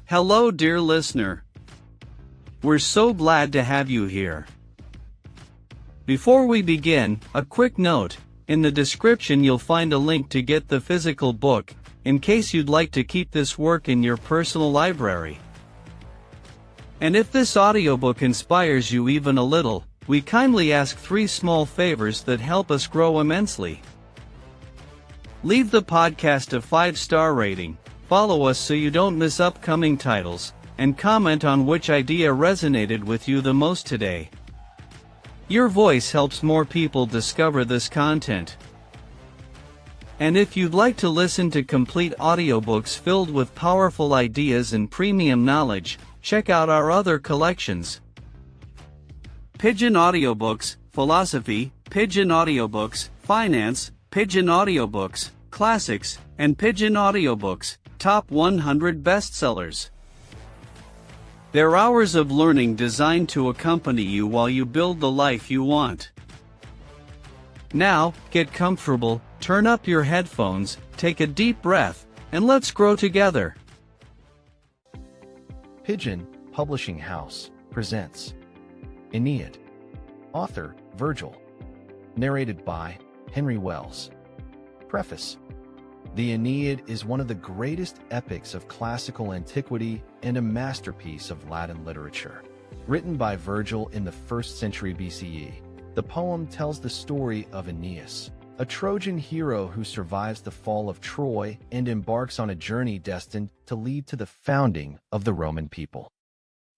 Hello, dear listener. We're so glad to have you here. Before we begin, a quick note. In the description you'll find a link to get the physical book, in case you'd like to keep this work in your personal library. And if this audiobook inspires you even a little, we kindly ask 3 small favors that help us grow immensely. Leave the podcast a 5-star rating, follow us so you don't miss upcoming titles, and comment on which idea resonated with you the most today. Your voice helps more people discover this content. And if you'd like to listen to complete audiobooks filled with powerful ideas and premium knowledge, check out our other collections. Pigeon Audiobooks, Philosophy, Pigeon Audiobooks, Finance, Pigeon Audiobooks, Classics, and Pigeon Audiobooks, Top 100 Bestsellers. They're hours of learning designed to accompany you while you build the life you want. Now, get comfortable, turn up your headphones, take a deep breath, and let's grow together. Pigeon Publishing House presents Aeneid. Author, Virgil. Narrated by Henry Wells. Preface. The Aeneid is one of the greatest epics of classical antiquity and a masterpiece of Latin literature. Written by Virgil in the 1st century BCE, the poem tells the story of Aeneas, a Trojan hero who survives the fall of Troy and embarks on a journey destined to lead to the founding of the Roman people.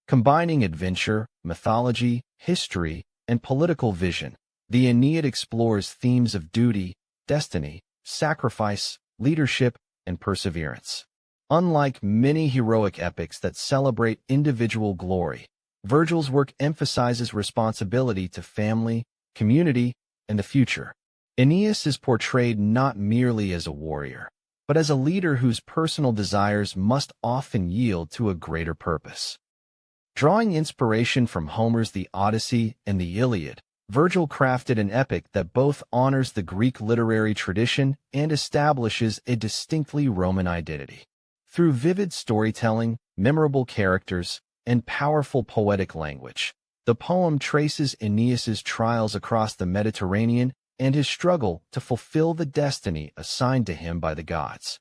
Combining adventure, mythology, history, and political vision, the Aeneid explores themes of duty, destiny, sacrifice, leadership, and perseverance. Unlike many heroic epics that celebrate individual glory, Virgil's work emphasizes responsibility to family, community, and the future. Aeneas is portrayed not merely as a warrior, but as a leader whose personal desires must often yield to a greater purpose. Drawing inspiration from Homer's The Odyssey and the Iliad, Virgil crafted an epic that both honors the Greek literary tradition and establishes a distinctly Roman identity. Through vivid storytelling, memorable characters, and powerful poetic language, the poem traces Aeneas's trials across the Mediterranean and his struggle to fulfill the destiny assigned to him by the gods.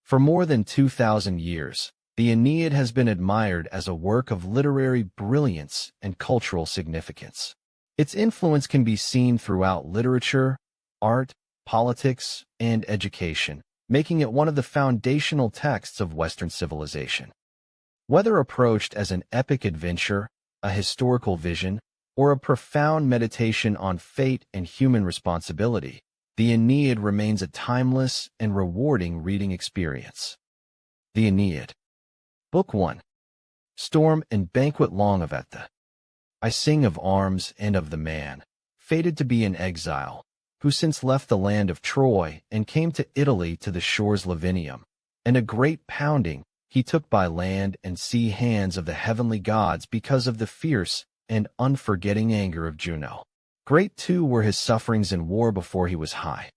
For more than 2,000 years, the Aeneid has been admired as a work of literary brilliance and cultural significance. Its influence can be seen throughout literature, art, politics, and education, making it one of the foundational texts of Western civilization. Whether approached as an epic adventure, a historical vision, or a profound meditation on fate and human responsibility, the Aeneid remains a timeless and rewarding reading experience. The Aeneid. Book 1. Storm and Banquet Long of Atha. I sing of arms and of the man, fated to be in exile, who since left the land of Troy and came to Italy to the shores Lavinium, and a great pounding he took by land and sea hands of the heavenly gods because of the fierce and unforgetting anger of Juno. Great too were his sufferings in war before he was high.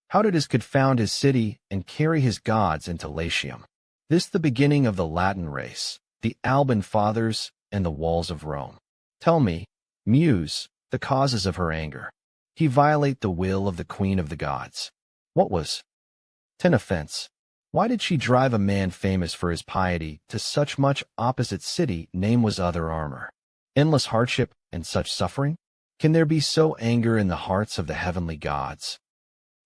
How did his confound his city and carry his gods into Latium? This the beginning of the Latin race, the Alban fathers, and the walls of Rome. Tell me, Muse, the causes of her anger. He violate the will of the queen of the gods. What was 10 offense? Why did she drive a man famous for his piety to such much opposite city name was other armor? Endless hardship and such suffering? Can there be so anger in the hearts of the heavenly gods?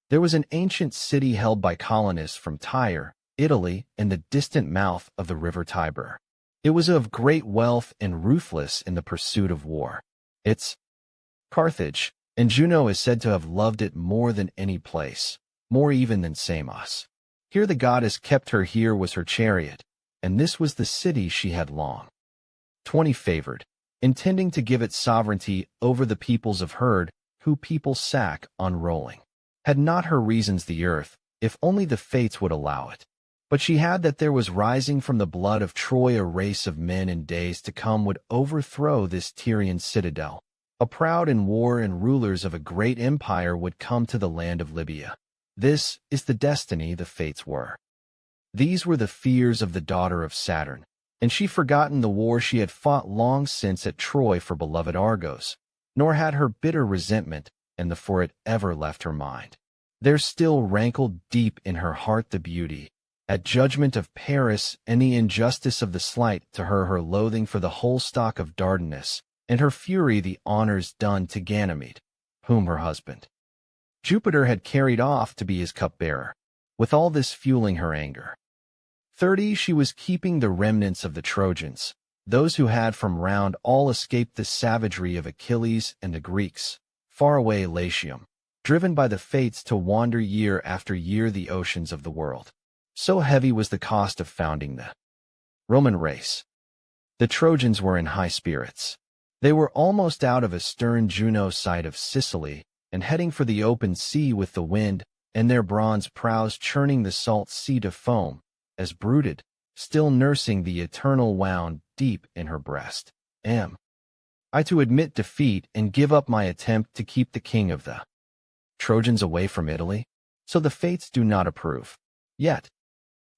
There was an ancient city held by colonists from Tyre, Italy, and the distant mouth of the river Tiber. It was of great wealth and ruthless in the pursuit of war. It's Carthage, and Juno is said to have loved it more than any place, more even than Samos. Here the goddess kept her, here was her chariot, and this was the city she had long 20 favored, intending to give it sovereignty over the peoples of herd, who people sack on rolling. Had not her reasons the earth, if only the fates would allow it. But she had that there was rising from the blood of Troy a race of men in days to come would overthrow this Tyrian citadel. A proud in war and rulers of a great empire would come to the land of Libya. This is the destiny the fates were. These were the fears of the daughter of Saturn, and she forgotten the war she had fought long since at Troy for beloved Argos, nor had her bitter resentment and the for it ever left her mind. There still rankled deep in her heart the beauty, at judgment of Paris and the injustice of the slight to her loathing for the whole stock of Dardanus, and her fury the honors done to Ganymede, whom her husband Jupiter had carried off to be his cupbearer, with all this fueling her anger. 30 She was keeping the remnants of the Trojans, those who had from round all escaped the savagery of Achilles and the Greeks, far away Latium, driven by the fates to wander year after year the oceans of the world. So heavy was the cost of founding the Roman race. The Trojans were in high spirits. They were almost out of a stern Juno sight of Sicily and heading for the open sea with the wind and their bronze prows churning the salt sea to foam, as brooded, still nursing the eternal wound deep in her breast. Am I to admit defeat and give up my attempt to keep the king of the Trojans away from Italy? So the fates do not approve. Yet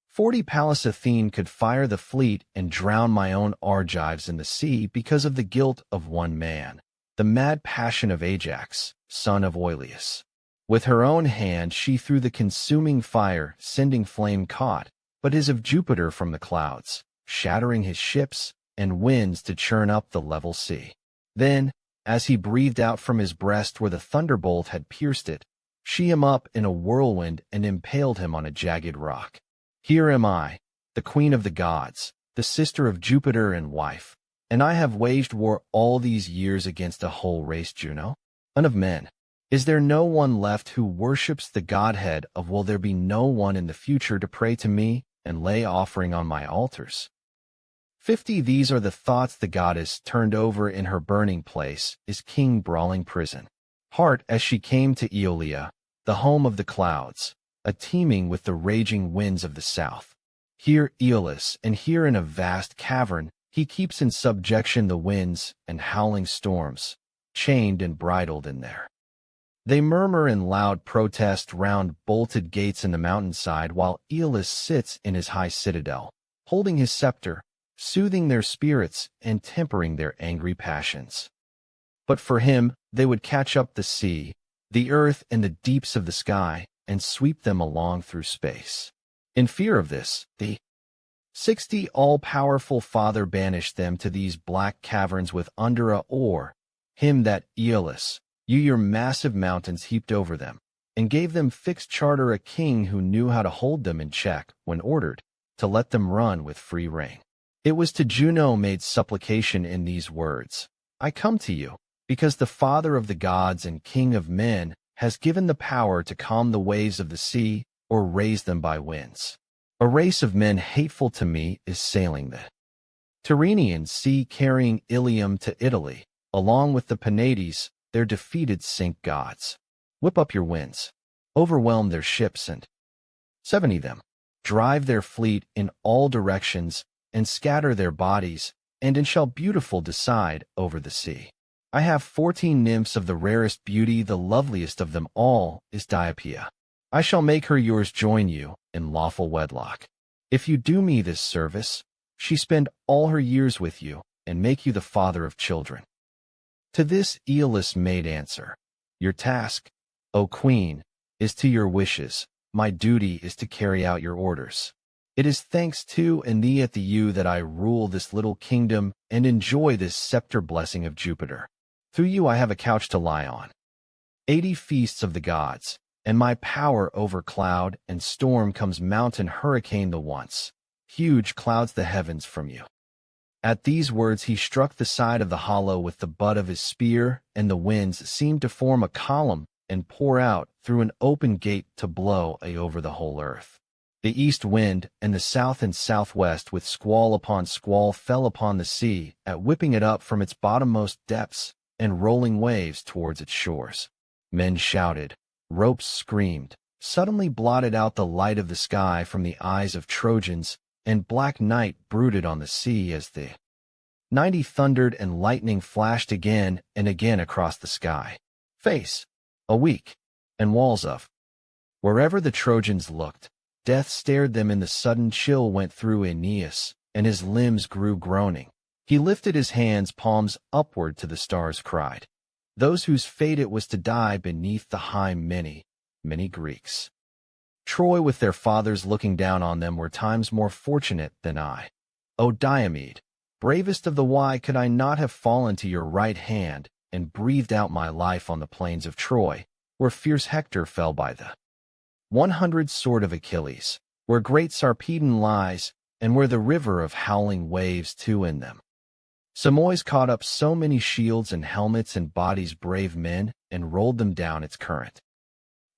40 Pallas Athene could fire the fleet and drown my own Argives in the sea because of the guilt of one man, the mad passion of Ajax, son of Oileus. With her own hand she threw the consuming fire, sending flame caught, but is of Jupiter from the clouds, shattering his ships and winds to churn up the level sea. Then, as he breathed out from his breast where the thunderbolt had pierced it, she him up in a whirlwind and impaled him on a jagged rock. Here am I, the queen of the gods, the sister of Jupiter and wife, and I have waged war all these years against a whole race, Juno. Son of men, is there no one left who worships the godhead of will there be no one in the future to pray to me and lay offering on my altars? 50 These are the thoughts the goddess turned over in her burning place, is king brawling prison. Heart as she came to Aeolia, the home of the clouds, a teeming with the raging winds of the south. Here Aeolus, and here in a vast cavern, he keeps in subjection the winds and howling storms, chained and bridled in there. They murmur in loud protest round bolted gates in the mountainside while Aeolus sits in his high citadel, holding his scepter, soothing their spirits and tempering their angry passions. But for him, they would catch up the sea, the earth and the deeps of the sky, and sweep them along through space. In fear of this, the 60 all-powerful Father banished them to these black caverns with under a oar, him that Aeolus, you your massive mountains heaped over them, and gave them fixed charter a king who knew how to hold them in check when ordered, to let them run with free rein. It was to Juno made supplication in these words, I come to you, because the Father of the gods and King of men has given the power to calm the waves of the sea or raise them by winds. A race of men hateful to me is sailing the Tyrrhenian sea carrying Ilium to Italy, along with the Penates, their defeated sink gods. Whip up your winds, overwhelm their ships and 70 them, drive their fleet in all directions and scatter their bodies, and in shall beautiful decide over the sea. I have 14 nymphs of the rarest beauty, the loveliest of them all is Diopeia. I shall make her yours join you in lawful wedlock. If you do me this service, she spend all her years with you, and make you the father of children. To this Aeolus made answer, your task, O queen, is to your wishes, my duty is to carry out your orders. It is thanks to and thee at the you that I rule this little kingdom and enjoy this scepter blessing of Jupiter. Through you I have a couch to lie on. 80 feasts of the gods, and my power over cloud and storm comes mountain hurricane the once. Huge clouds the heavens from you. At these words he struck the side of the hollow with the butt of his spear, and the winds seemed to form a column and pour out through an open gate to blow over the whole earth. The east wind and the south and southwest with squall upon squall fell upon the sea, at whipping it up from its bottommost depths and rolling waves towards its shores. Men shouted, ropes screamed, suddenly blotted out the light of the sky from the eyes of Trojans, and black night brooded on the sea as the 90 thundered and lightning flashed again and again across the sky. Face, a week, and walls of. Wherever the Trojans looked, death stared them in the sudden chill went through Aeneas, and his limbs grew groaning. He lifted his hands, palms upward to the stars, cried, "Those whose fate it was to die beneath the high many, many Greeks. Troy with their fathers looking down on them were times more fortunate than I. O Diomed, bravest of the why, could I not have fallen to your right hand and breathed out my life on the plains of Troy, where fierce Hector fell by the 100 sword of Achilles, where great Sarpedon lies, and where the river of howling waves too in them. Simois caught up so many shields and helmets and bodies brave men, and rolled them down its current."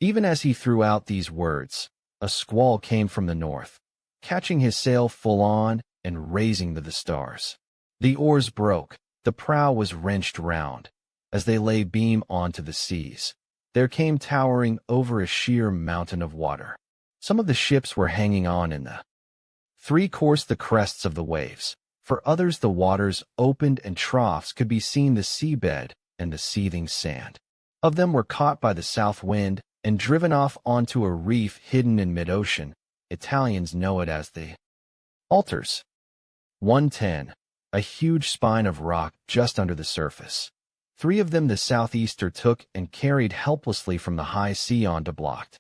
Even as he threw out these words, a squall came from the north, catching his sail full on and raising to the stars. The oars broke, the prow was wrenched round. As they lay beam onto the seas, there came towering over a sheer mountain of water. Some of the ships were hanging on in the three-course the crests of the waves. For others the waters opened and troughs could be seen the seabed and the seething sand. Of them were caught by the south wind and driven off onto a reef hidden in mid-ocean. Italians know it as the Altars. 110, a huge spine of rock just under the surface. 3 of them the southeaster took and carried helplessly from the high sea onto blocked.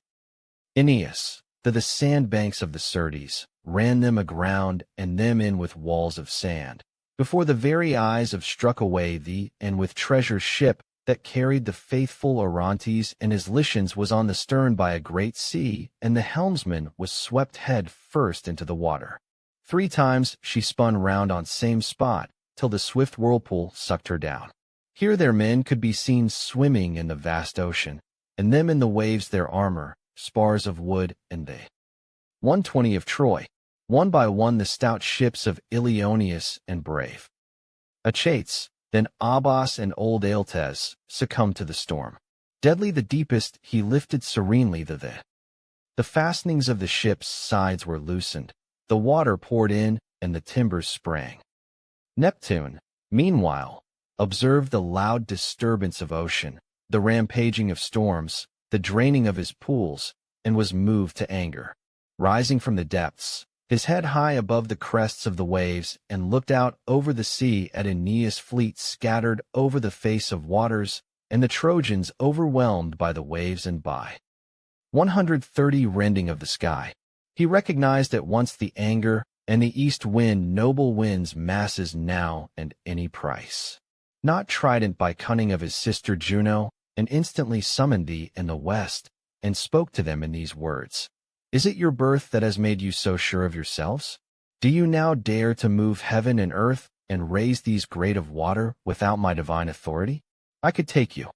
Aeneas, the sandbanks of the Syrtes, ran them aground and them in with walls of sand, before the very eyes of struck away the and with treasure ship that carried the faithful Orontes, and his Lycians was on the stern by a great sea, and the helmsman was swept head first into the water. 3 times she spun round on same spot, till the swift whirlpool sucked her down. Here their men could be seen swimming in the vast ocean, and them in the waves their armor, spars of wood, and they 120 of Troy, one by one the stout ships of Ilioneus and brave Achates, then Abas and old Aeltes, succumbed to the storm. Deadly the deepest he lifted serenely the fastenings of the ship's sides were loosened, the water poured in, and the timbers sprang. Neptune, meanwhile, observed the loud disturbance of ocean, the rampaging of storms, the draining of his pools, and was moved to anger. Rising from the depths, his head high above the crests of the waves, and looked out over the sea at Aeneas' fleet scattered over the face of waters, and the Trojans overwhelmed by the waves and by 130 rending of the sky. He recognized at once the anger and the east wind, noble winds, masses now and any price. Not trident by cunning of his sister Juno, and instantly summoned thee in the west, and spoke to them in these words. Is it your birth that has made you so sure of yourselves? Do you now dare to move heaven and earth and raise these great of water without my divine authority? I could take you.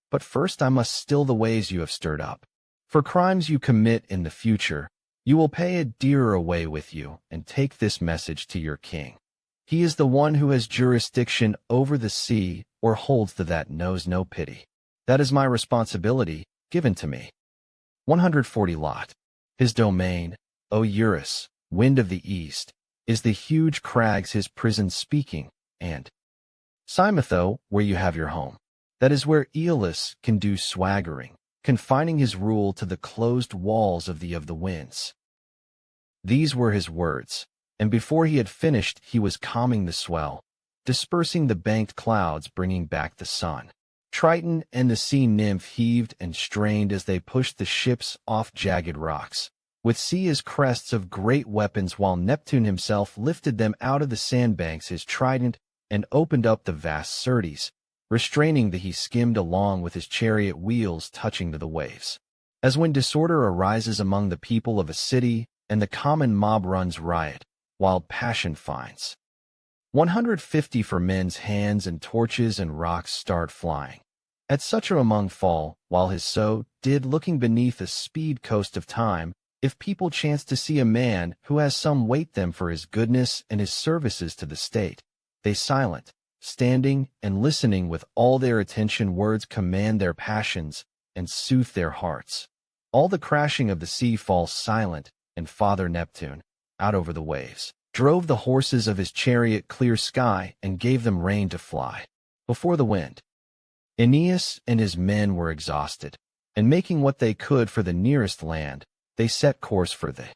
But first I must still the waves you have stirred up. For crimes you commit in the future, you will pay a dearer away with you, and take this message to your king. He is the one who has jurisdiction over the sea, or holds that knows no pity. That is my responsibility, given to me. 140 Lot. His domain, O Eurus, wind of the east, is the huge crags his prison speaking, and Cymatho, where you have your home. That is where Aeolus can do swaggering, confining his rule to the closed walls of the winds. These were his words, and before he had finished he was calming the swell, dispersing the banked clouds, bringing back the sun. Triton and the sea nymph heaved and strained as they pushed the ships off jagged rocks, with sea as crests of great weapons, while Neptune himself lifted them out of the sandbanks his trident and opened up the vast Syrtes, restraining he skimmed along with his chariot wheels touching to the waves. As when disorder arises among the people of a city, and the common mob runs riot, wild passion finds 150 for men's hands, and torches and rocks start flying. At such a among fall, while his so did looking beneath a speed coast of time, if people chance to see a man who has some weight them for his goodness and his services to the state, they silent, standing and listening with all their attention, words command their passions and soothe their hearts. All the crashing of the sea falls silent, and Father Neptune, out over the waves, drove the horses of his chariot clear sky and gave them rein to fly before the wind. Aeneas and his men were exhausted, and making what they could for the nearest land, they set course for the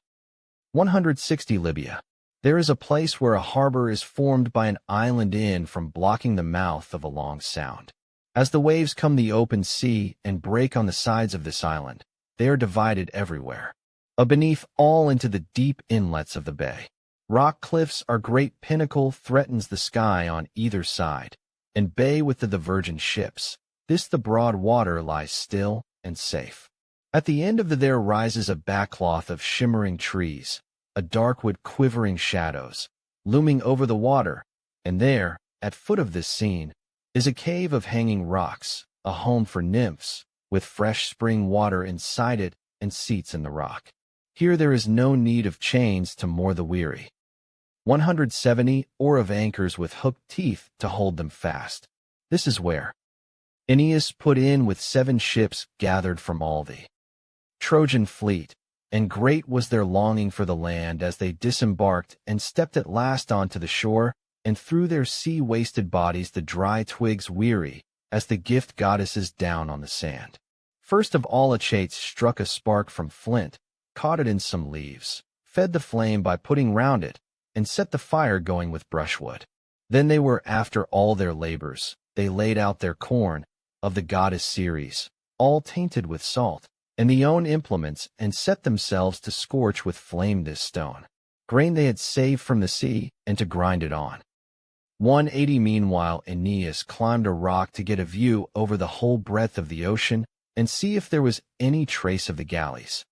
160 Libya. There is a place where a harbor is formed by an island in from blocking the mouth of a long sound. As the waves come the open sea and break on the sides of this island, they are divided everywhere, beneath all into the deep inlets of the bay. Rock cliffs are great pinnacle threatens the sky on either side, and bay with the virgin ships. This the broad water lies still and safe. At the end of there rises a backcloth of shimmering trees, a dark wood quivering shadows, looming over the water, and there, at foot of this scene, is a cave of hanging rocks, a home for nymphs, with fresh spring water inside it and seats in the rock. Here there is no need of chains to moor the weary. 170 or of anchors with hooked teeth to hold them fast. This is where Aeneas put in with 7 ships gathered from all the Trojan fleet, and great was their longing for the land as they disembarked and stepped at last onto the shore, and through their sea-wasted bodies the dry twigs weary, as the gift goddesses down on the sand. First of all Achates struck a spark from flint, caught it in some leaves, fed the flame by putting round it, and set the fire going with brushwood. Then they were after all their labors, they laid out their corn, of the goddess Ceres, all tainted with salt, and the own implements, and set themselves to scorch with flame this stone. Grain they had saved from the sea, and to grind it on. 180 Meanwhile Aeneas climbed a rock to get a view over the whole breadth of the ocean, and see if there was any trace of the galleys.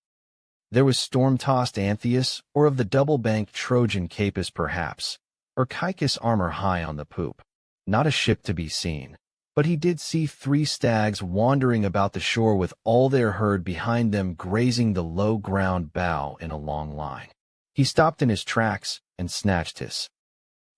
There was storm-tossed Antheus, or of the double-banked Trojan Capus perhaps, or Caicus armor high on the poop. Not a ship to be seen, but he did see 3 stags wandering about the shore with all their herd behind them grazing the low-ground bow in a long line. He stopped in his tracks and snatched his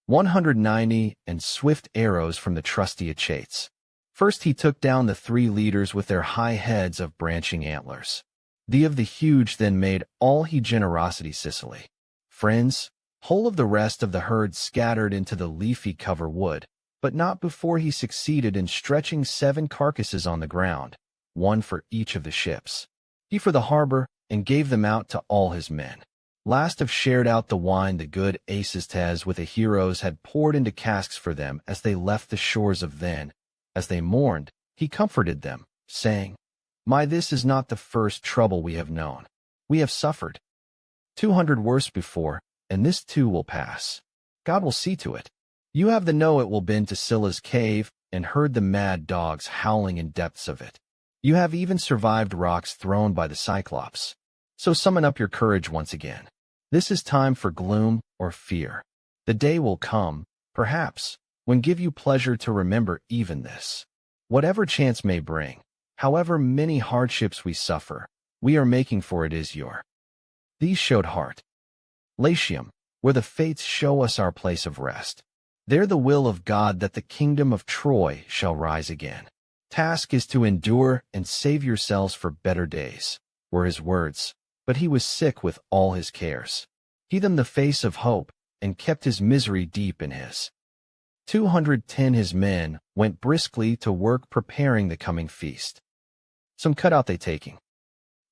190 and swift arrows from the trusty Achates. First he took down the 3 leaders with their high heads of branching antlers. The of the huge then made all he generosity Sicily. Friends, whole of the rest of the herd scattered into the leafy cover wood, but not before he succeeded in stretching 7 carcasses on the ground, 1 for each of the ships. He for the harbor, and gave them out to all his men. Last have shared out the wine the good Acestes with the heroes had poured into casks for them as they left the shores of then. As they mourned, he comforted them, saying, My, this is not the first trouble we have known. We have suffered 200 worse before, and this too will pass. God will see to it. You have the know it will been to Scylla's cave, and heard the mad dogs howling in depths of it. You have even survived rocks thrown by the Cyclops. So summon up your courage once again. This is time for gloom or fear. The day will come, perhaps, when give you pleasure to remember even this. Whatever chance may bring, however many hardships we suffer, we are making for it is your. These showed heart. Latium, where the fates show us our place of rest. There the will of God that the kingdom of Troy shall rise again. Task is to endure and save yourselves for better days, were his words, but he was sick with all his cares. He them the face of hope, and kept his misery deep in his. 210 his men went briskly to work preparing the coming feast. Some cut out they taking.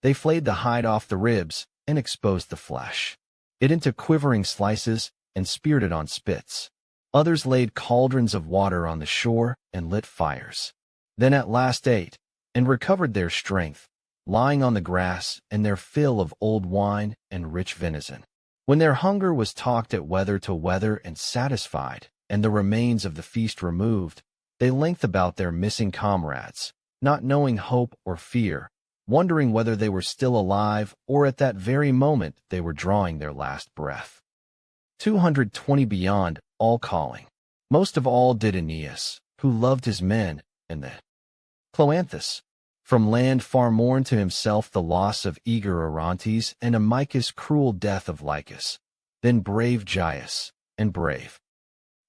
They flayed the hide off the ribs, and exposed the flesh. It into quivering slices, and speared it on spits. Others laid cauldrons of water on the shore, and lit fires. Then at last ate, and recovered their strength, lying on the grass, and their fill of old wine and rich venison. When their hunger was talked at weather to weather and satisfied, and the remains of the feast removed, they linked about their missing comrades, not knowing hope or fear, wondering whether they were still alive or at that very moment they were drawing their last breath. 220 beyond, all calling. Most of all did Aeneas, who loved his men, and the Cloanthus, from land far mourned to himself the loss of eager Orontes and Amycus' cruel death of Lycus. Then brave Gyas, and brave.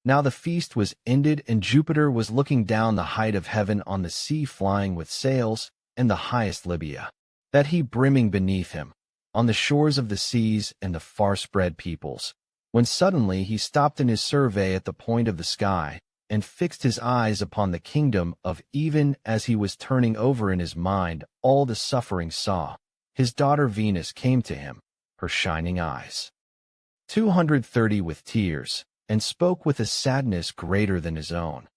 Now the feast was ended, and Jupiter was looking down the height of heaven on the sea flying with sails, and the highest Libya, that he brimming beneath him, on the shores of the seas and the far-spread peoples, when suddenly he stopped in his survey at the point of the sky, and fixed his eyes upon the kingdom of even as he was turning over in his mind all the suffering saw. His daughter Venus came to him, her shining eyes 230 with tears, and spoke with a sadness greater than his own.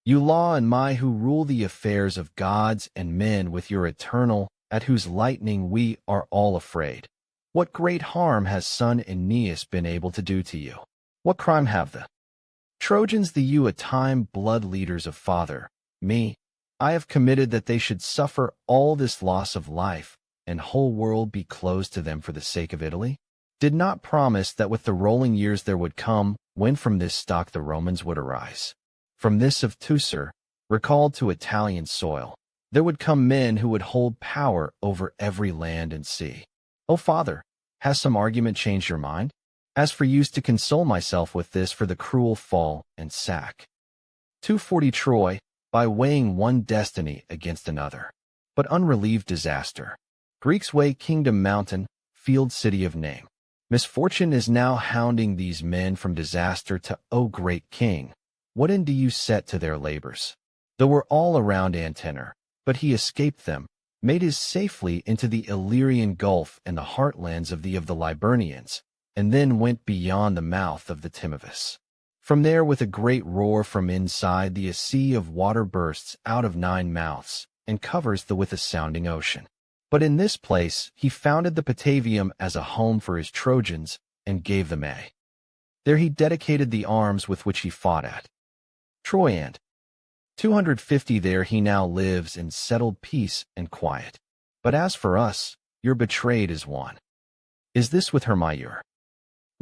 You Law and my who rule the affairs of gods and men with your eternal, at whose lightning we are all afraid. What great harm has son Aeneas been able to do to you? What crime have the Trojans the you a time blood leaders of father, me? I have committed that they should suffer all this loss of life, and whole world be closed to them for the sake of Italy? Did not promise that with the rolling years there would come, when from this stock the Romans would arise. From this of Teucer, recalled to Italian soil, there would come men who would hold power over every land and sea. O father, has some argument changed your mind? As for used to console myself with this for the cruel fall and sack. 240 Troy, by weighing one destiny against another. But unrelieved disaster. Greeks weigh kingdom mountain, field city of name. Misfortune is now hounding these men from disaster to, O great king, what end do you set to their labors? Though we're all around Antenor, but he escaped them, made his safely into the Illyrian Gulf and the heartlands of the Liburnians, and then went beyond the mouth of the Timavus. From there with a great roar from inside a sea of water bursts out of 9 mouths, and covers the with a sounding ocean. But in this place he founded the Patavium as a home for his Trojans, and gave them a. There he dedicated the arms with which he fought at Troy, and 250 there he now lives in settled peace and quiet. But as for us, your betrayed is one. Is this with her your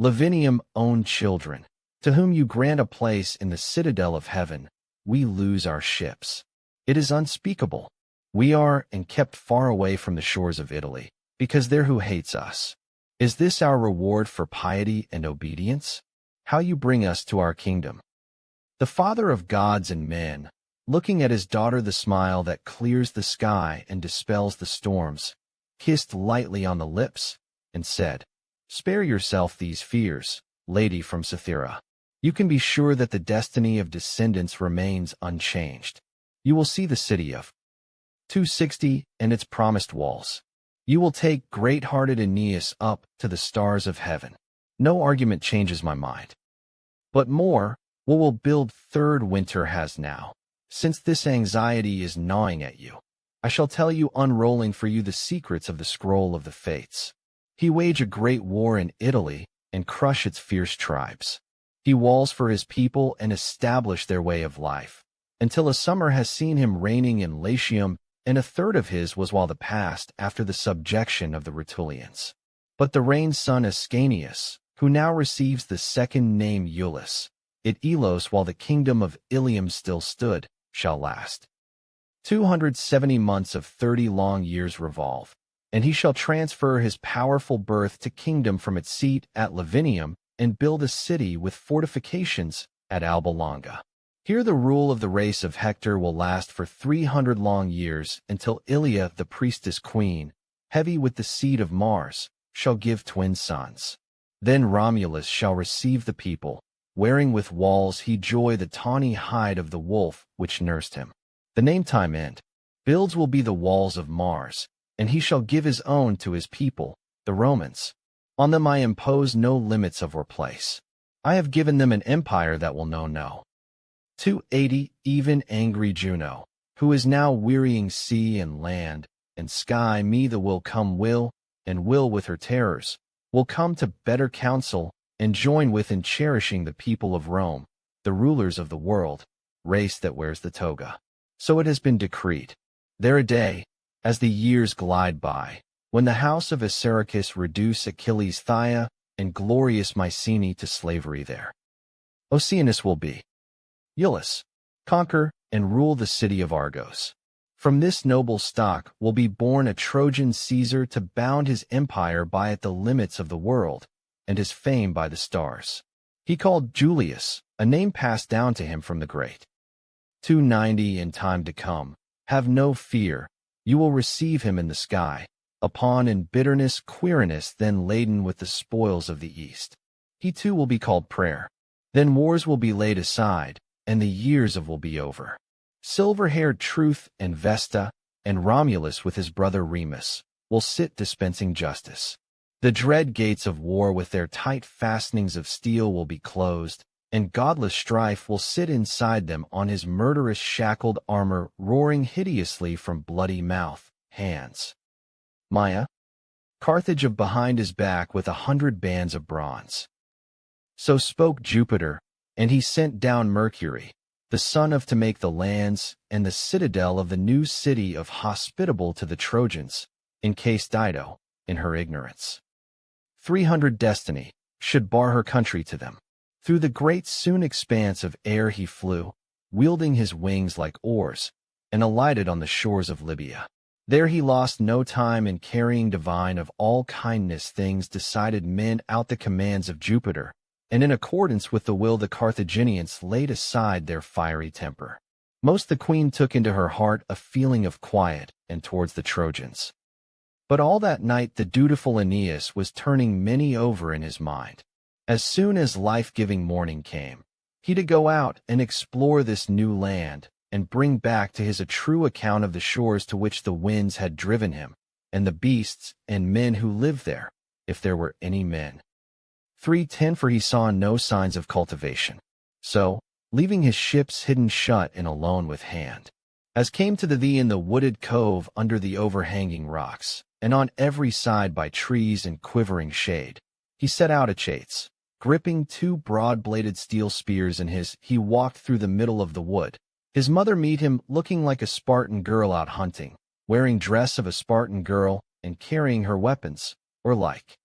Lavinium own children, to whom you grant a place in the citadel of heaven, we lose our ships. It is unspeakable. We are and kept far away from the shores of Italy, because there who hates us. Is this our reward for piety and obedience? How you bring us to our kingdom. The Father of gods and men, looking at his daughter the smile that clears the sky and dispels the storms, kissed lightly on the lips, and said, Spare yourself these fears, lady from Cythera. You can be sure that the destiny of descendants remains unchanged. You will see the city of 260 and its promised walls. You will take great-hearted Aeneas up to the stars of heaven. No argument changes my mind. But more, what will build third winter has now. Since this anxiety is gnawing at you, I shall tell you unrolling for you the secrets of the scroll of the fates. He wage a great war in Italy and crush its fierce tribes. He walls for his people and establish their way of life, until a summer has seen him reigning in Latium, and a third of his was while the past after the subjection of the Rutulians. But the reigned son Ascanius, who now receives the second name Iulus, at Elos while the kingdom of Ilium still stood, shall last. 270 months of 30 long years revolve, and he shall transfer his powerful birth to kingdom from its seat at Lavinium, and build a city with fortifications at Alba Longa. Here the rule of the race of Hector will last for 300 long years, until Ilia, the priestess queen, heavy with the seed of Mars, shall give twin sons. Then Romulus shall receive the people, wearing with walls he joy the tawny hide of the wolf which nursed him. The name time end, builds will be the walls of Mars, and he shall give his own to his people, the Romans. On them I impose no limits of or place. I have given them an empire that will know no. 280 Even angry Juno, who is now wearying sea and land, and sky me the will come will, and will with her terrors, will come to better counsel, and join with in cherishing the people of Rome, the rulers of the world, race that wears the toga. So it has been decreed. There a day, as the years glide by, when the house of Assaracus reduce Achilles' Thyia, and glorious Mycenae to slavery there. Oceanus will be Iulus, conquer and rule the city of Argos. From this noble stock will be born a Trojan Caesar to bound his empire by at the limits of the world, and his fame by the stars. He called Julius, a name passed down to him from the great. 290 in time to come, have no fear, you will receive him in the sky, upon in bitterness Quirinus then laden with the spoils of the east. He too will be called Prayer. Then wars will be laid aside, and the years of will be over. Silver-haired Truth and Vesta, and Romulus with his brother Remus, will sit dispensing justice. The dread gates of war with their tight fastenings of steel will be closed, and godless strife will sit inside them on his murderous shackled armor, roaring hideously from bloody mouth, hands. Maya, Carthage of behind his back with 100 bands of bronze. So spoke Jupiter, and he sent down Mercury, the son of to make the lands and the citadel of the new city of hospitable to the Trojans, in case Dido, in her ignorance, 300 destiny, should bar her country to them. Through the great soon expanse of air he flew, wielding his wings like oars, and alighted on the shores of Libya. There he lost no time in carrying divine of all kindness things decided men out the commands of Jupiter, and in accordance with the will the Carthaginians laid aside their fiery temper. Most the queen took into her heart a feeling of quiet and towards the Trojans. But all that night the dutiful Aeneas was turning many over in his mind. As soon as life-giving morning came, he to go out and explore this new land, and bring back to his a true account of the shores to which the winds had driven him, and the beasts and men who lived there, if there were any men. 3:10 For he saw no signs of cultivation. So, leaving his ships hidden shut and alone with hand, as came to thee in the wooded cove under the overhanging rocks, and on every side by trees and quivering shade, he set out a chase. Gripping 2 broad-bladed steel spears in his, he walked through the middle of the wood. His mother meet him looking like a Spartan girl out hunting, wearing dress of a Spartan girl and carrying her weapons, or like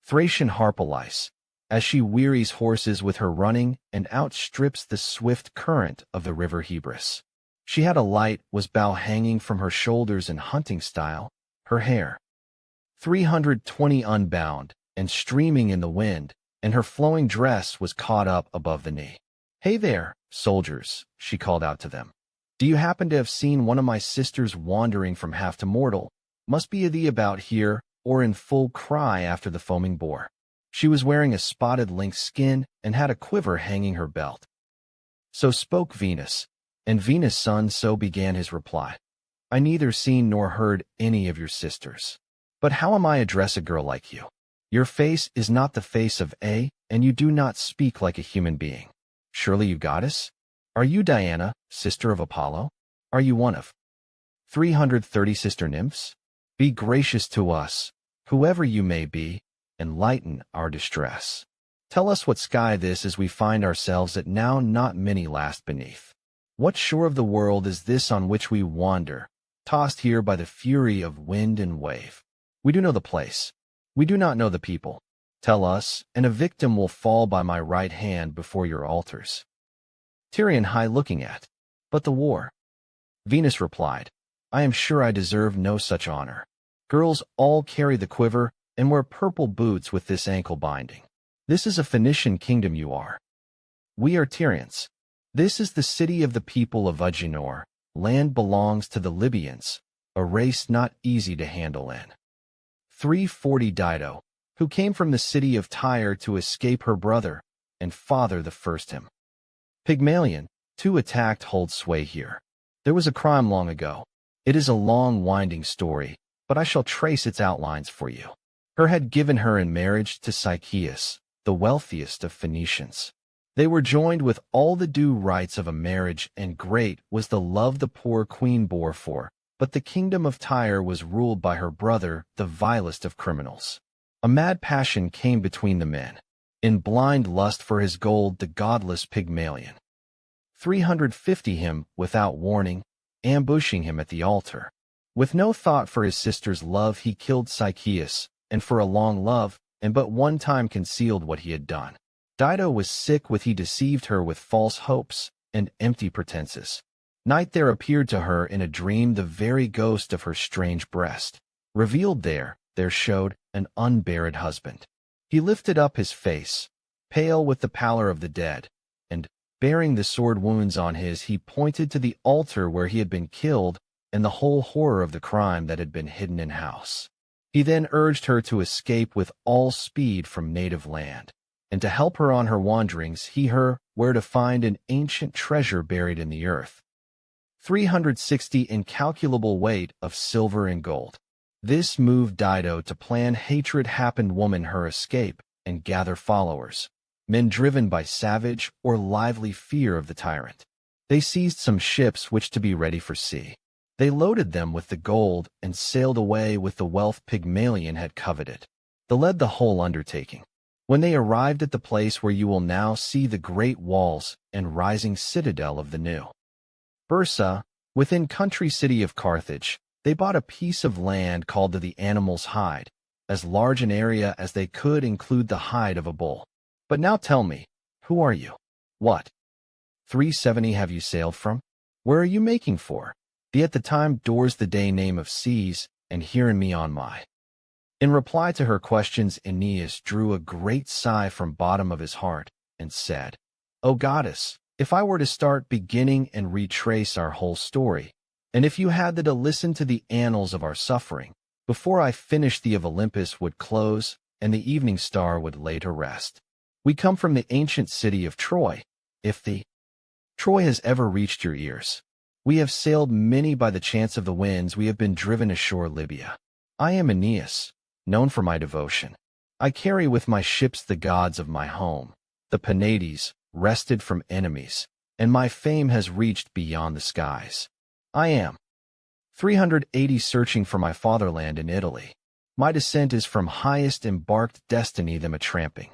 Thracian Harpalice, as she wearies horses with her running and outstrips the swift current of the river Hebrus. She had a light was bow hanging from her shoulders in hunting style, her hair 320 unbound and streaming in the wind, and her flowing dress was caught up above the knee. "Hey there, soldiers," she called out to them. "Do you happen to have seen one of my sisters wandering from half to mortal? Must be a thee about here, or in full cry after the foaming boar." She was wearing a spotted lynx skin and had a quiver hanging her belt. So spoke Venus, and Venus' son so began his reply. "I neither seen nor heard any of your sisters. But how am I address a girl like you? Your face is not the face of a, and you do not speak like a human being. Surely you goddess? Are you Diana, sister of Apollo? Are you one of 330 sister nymphs? Be gracious to us, whoever you may be, and lighten our distress. Tell us what sky this is we find ourselves at now not many last beneath. What shore of the world is this on which we wander, tossed here by the fury of wind and wave? We do know the place. We do not know the people. Tell us, and a victim will fall by my right hand before your altars. Tyrian high looking at. But the war. Venus replied, I am sure I deserve no such honor. Girls all carry the quiver and wear purple boots with this ankle binding. This is a Phoenician kingdom you are. We are Tyrians. This is the city of the people of Agenor. Land belongs to the Libyans, a race not easy to handle in. 340 Dido, who came from the city of Tyre to escape her brother and father the first him. Pygmalion, 2 attacked hold sway here. There was a crime long ago. It is a long winding story, but I shall trace its outlines for you. Her had given her in marriage to Sychaeus, the wealthiest of Phoenicians. They were joined with all the due rights of a marriage, and great was the love the poor queen bore for, but the kingdom of Tyre was ruled by her brother, the vilest of criminals. A mad passion came between the men. In blind lust for his gold, the godless Pygmalion 350 him without warning, ambushing him at the altar. With no thought for his sister's love, he killed Sychaeus, and for a long love, and but one time concealed what he had done. Dido was sick with he deceived her with false hopes and empty pretenses. Night there appeared to her in a dream the very ghost of her strange breast. Revealed there showed an unburied husband. He lifted up his face, pale with the pallor of the dead, and, bearing the sword wounds on his, he pointed to the altar where he had been killed and the whole horror of the crime that had been hidden in house. He then urged her to escape with all speed from native land, and to help her on her wanderings he her where to find an ancient treasure buried in the earth. 360 incalculable weight of silver and gold. This moved Dido to plan hatred-happened woman her escape and gather followers, men driven by savage or lively fear of the tyrant. They seized some ships which to be ready for sea. They loaded them with the gold and sailed away with the wealth Pygmalion had coveted. They led the whole undertaking. When they arrived at the place where you will now see the great walls and rising citadel of the new Bursa, within country city of Carthage, they bought a piece of land called the Animal's Hide, as large an area as they could include the hide of a bull. But now tell me, who are you? What 370 have you sailed from? Where are you making for? The at the time doors the day name of seas, and hearing me on my. In reply to her questions, Aeneas drew a great sigh from bottom of his heart, and said, O goddess, if I were to start beginning and retrace our whole story, and if you had to listen to the annals of our suffering, before I finished the of Olympus would close, and the evening star would lay to rest. We come from the ancient city of Troy. If the Troy has ever reached your ears, we have sailed many by the chance of the winds, we have been driven ashore Libya. I am Aeneas, known for my devotion. I carry with my ships the gods of my home, the Penates, wrested from enemies, and my fame has reached beyond the skies. I am 380 searching for my fatherland in Italy. My descent is from highest embarked destiny them a tramping.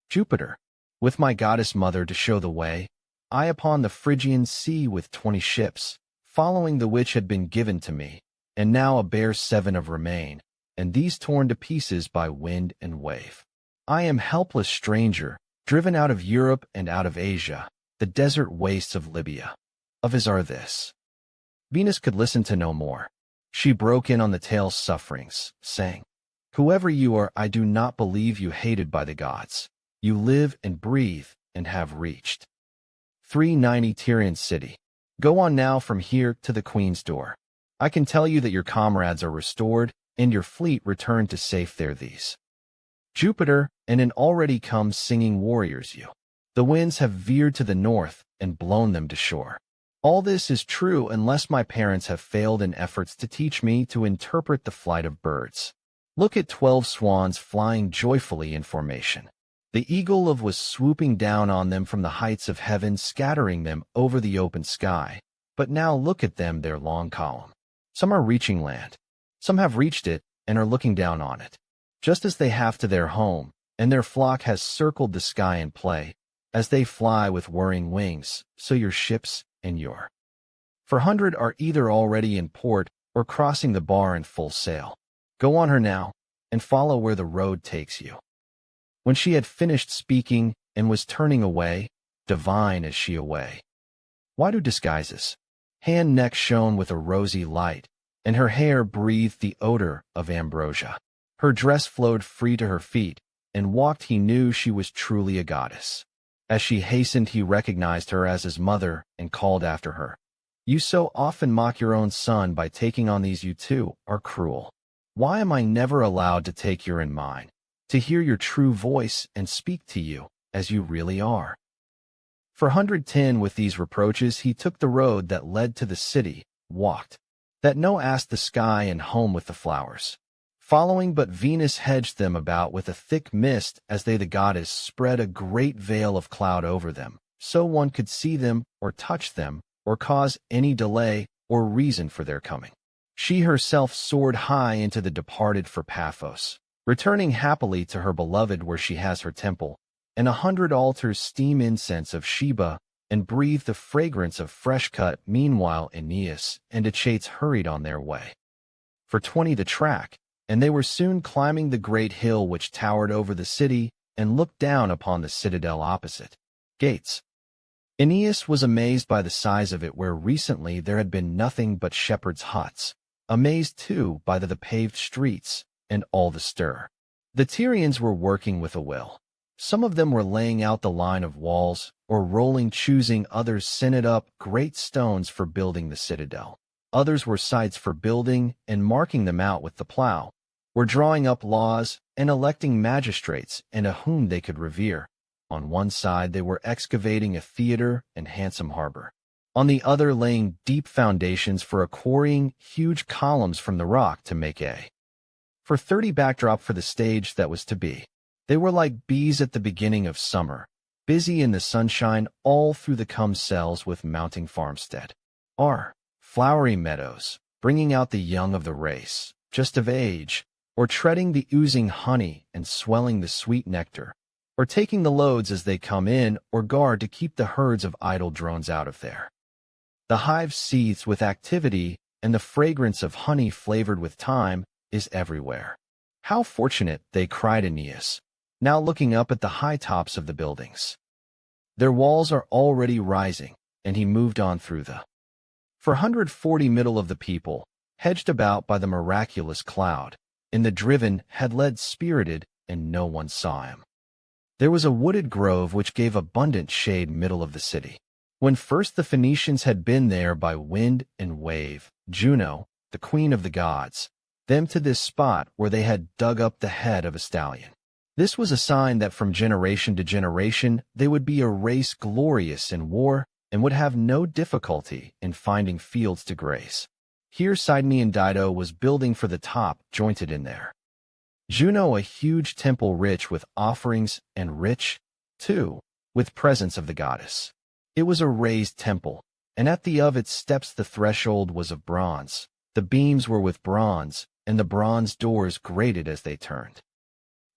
Jupiter, with my goddess mother to show the way, I upon the Phrygian sea with 20 ships, following the which had been given to me, and now a bare 7 of remain, and these torn to pieces by wind and wave. I am helpless stranger, driven out of Europe and out of Asia, the desert wastes of Libya. Of his are this. Venus could listen to no more. She broke in on the tale's sufferings, saying, Whoever you are, I do not believe you hated by the gods. You live and breathe and have reached 390 Tyrian city. Go on now from here to the queen's door. I can tell you that your comrades are restored, and your fleet returned to safe there these. Jupiter and an already come singing warriors you. The winds have veered to the north and blown them to shore. All this is true unless my parents have failed in efforts to teach me to interpret the flight of birds. Look at 12 swans flying joyfully in formation. The eagle of was swooping down on them from the heights of heaven, scattering them over the open sky. But now look at them, their long column. Some are reaching land. Some have reached it and are looking down on it, just as they have to their home, and their flock has circled the sky in play. As they fly with whirring wings, so your ships and your 400 are either already in port or crossing the bar in full sail. Go on her now, and follow where the road takes you. When she had finished speaking and was turning away, divine is she away. Why do disguises? Hand neck shone with a rosy light, and her hair breathed the odor of ambrosia. Her dress flowed free to her feet, and walked he knew she was truly a goddess. As she hastened he recognized her as his mother and called after her. You so often mock your own son by taking on these, you too are cruel. Why am I never allowed to take your in mine, to hear your true voice and speak to you as you really are? For 110 with these reproaches he took the road that led to the city, walked, that no asked the sky and home with the flowers. Following but Venus hedged them about with a thick mist as they the goddess spread a great veil of cloud over them, so one could see them or touch them or cause any delay or reason for their coming. She herself soared high into the departed for Paphos, returning happily to her beloved where she has her temple, and 100 altars steam incense of Sheba and breathe the fragrance of fresh cut. Meanwhile Aeneas and Achates hurried on their way. For 20 the track, and they were soon climbing the great hill which towered over the city and looked down upon the citadel opposite. Gates. Aeneas was amazed by the size of it where recently there had been nothing but shepherds' huts, amazed too by the paved streets and all the stir. The Tyrians were working with a will. Some of them were laying out the line of walls or rolling, choosing, others scented up great stones for building the citadel. Others were sites for building and marking them out with the plow, were drawing up laws and electing magistrates and a whom they could revere. On one side they were excavating a theater and handsome harbor. On the other laying deep foundations for a quarrying huge columns from the rock to make a For 30 backdrop for the stage that was to be. They were like bees at the beginning of summer, busy in the sunshine all through the cum cells with mounting farmstead. R. Flowery meadows, bringing out the young of the race, just of age, or treading the oozing honey and swelling the sweet nectar, or taking the loads as they come in, or guard to keep the herds of idle drones out of there. The hive seethes with activity, and the fragrance of honey flavored with thyme is everywhere. How fortunate, they cried Aeneas, now looking up at the high tops of the buildings. Their walls are already rising, and he moved on through the 440 middle of the people, hedged about by the miraculous cloud, in the driven had led spirited, and no one saw him. There was a wooded grove which gave abundant shade middle of the city. When first the Phoenicians had been there by wind and wave, Juno, the queen of the gods, them to this spot where they had dug up the head of a stallion. This was a sign that from generation to generation they would be a race glorious in war and would have no difficulty in finding fields to graze. Here Sidonian Dido was building for the top jointed in there. Juno a huge temple rich with offerings and rich, too, with presence of the goddess. It was a raised temple, and at the of its steps the threshold was of bronze, the beams were with bronze, and the bronze doors grated as they turned.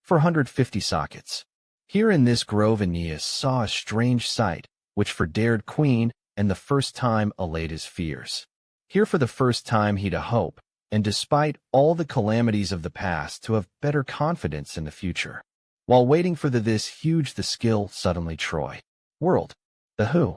450 sockets. Here in this grove Aeneas saw a strange sight, which for dared queen, and the first time allayed his fears. Here for the first time he'd a hope, and despite all the calamities of the past to have better confidence in the future. While waiting for this huge the skill suddenly Troy. World. The who.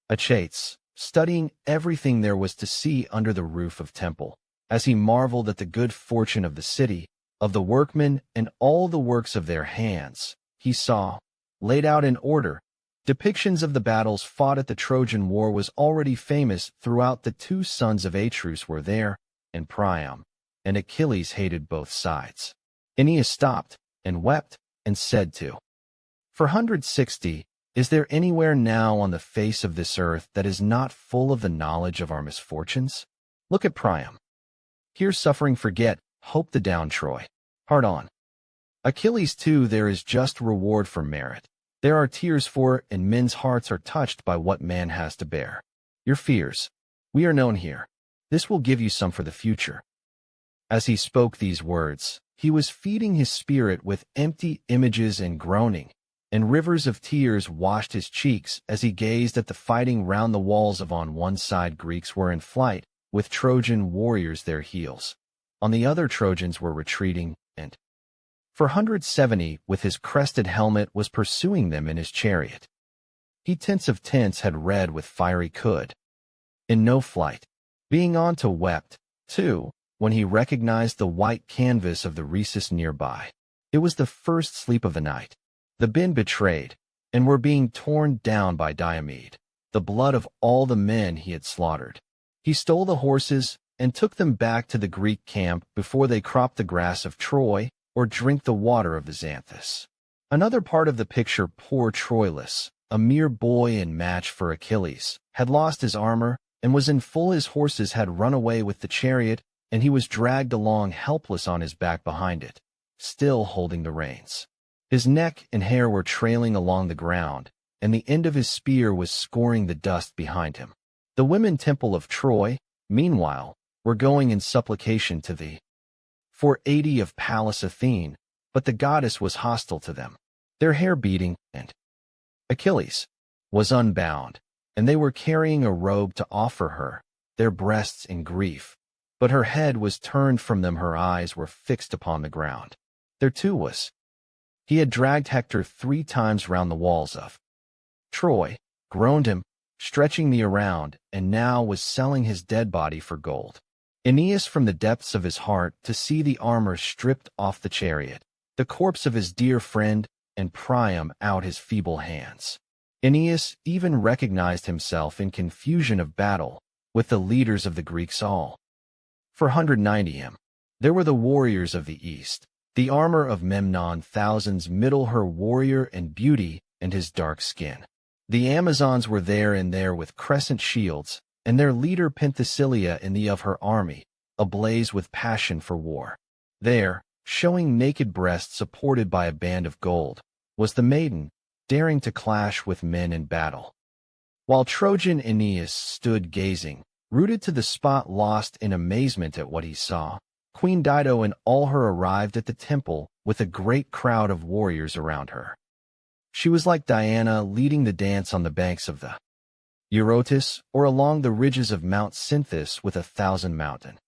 Achates, studying everything there was to see under the roof of temple, as he marveled at the good fortune of the city, of the workmen and all the works of their hands, he saw, laid out in order, depictions of the battles fought at the Trojan War was already famous throughout. The two sons of Atreus were there, and Priam, and Achilles hated both sides. Aeneas stopped, and wept, and said to 460, is there anywhere now on the face of this earth that is not full of the knowledge of our misfortunes? Look at Priam. Here suffering forget, hope the down Troy. Hard on. Achilles too there is just reward for merit. There are tears for, and men's hearts are touched by what man has to bear. Your fears. We are known here. This will give you some for the future. As he spoke these words, he was feeding his spirit with empty images and groaning, and rivers of tears washed his cheeks as he gazed at the fighting round the walls of on one side Greeks were in flight, with Trojan warriors their heels. On the other Trojans were retreating, and 470 with his crested helmet was pursuing them in his chariot. He tints of tents had red with fiery could. In no flight, being on to wept, too, when he recognized the white canvas of the Rhesus nearby. It was the first sleep of the night. The been betrayed, and were being torn down by Diomed, the blood of all the men he had slaughtered. He stole the horses and took them back to the Greek camp before they crop the grass of Troy or drink the water of the Xanthus. Another part of the picture, poor Troilus, a mere boy and match for Achilles, had lost his armor and was in full. His horses had run away with the chariot, and he was dragged along helpless on his back behind it, still holding the reins. His neck and hair were trailing along the ground, and the end of his spear was scoring the dust behind him. The women temple of Troy, meanwhile, were going in supplication to the 480 of Pallas Athene, but the goddess was hostile to them, their hair beating, and Achilles was unbound, and they were carrying a robe to offer her, their breasts in grief, but her head was turned from them, her eyes were fixed upon the ground. There too was. He had dragged Hector 3 times round the walls of Troy, groaned him, stretching thee around, and now was selling his dead body for gold. Aeneas from the depths of his heart to see the armor stripped off the chariot, the corpse of his dear friend, and Priam out his feeble hands. Aeneas even recognized himself in confusion of battle, with the leaders of the Greeks all. 490 him. There were the warriors of the east, the armor of Memnon, thousands middle her warrior and beauty and his dark skin. The Amazons were there and there with crescent shields, and their leader Penthesilea in the of her army, ablaze with passion for war. There, showing naked breasts supported by a band of gold, was the maiden, daring to clash with men in battle. While Trojan Aeneas stood gazing, rooted to the spot, lost in amazement at what he saw, Queen Dido and all her arrived at the temple with a great crowd of warriors around her. She was like Diana leading the dance on the banks of the Eurotas or along the ridges of Mount Cynthus with 1,000 mountain.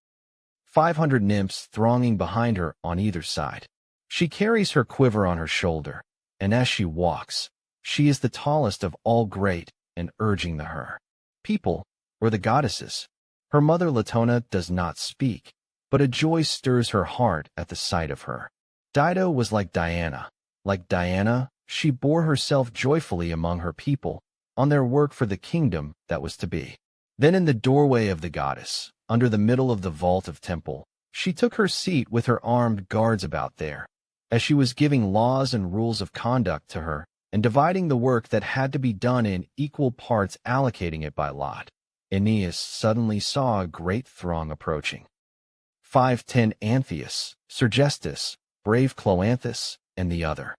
500 nymphs thronging behind her on either side. She carries her quiver on her shoulder, and as she walks, she is the tallest of all great and urging her people, or the goddesses. Her mother Latona does not speak, but a joy stirs her heart at the sight of her. Dido was like Diana. Like Diana, she bore herself joyfully among her people, on their work for the kingdom that was to be. Then in the doorway of the goddess, under the middle of the vault of temple, she took her seat with her armed guards about there. As she was giving laws and rules of conduct to her, and dividing the work that had to be done in equal parts, allocating it by lot, Aeneas suddenly saw a great throng approaching. 510 Antheus, Sergestus, brave Cloanthus, and the other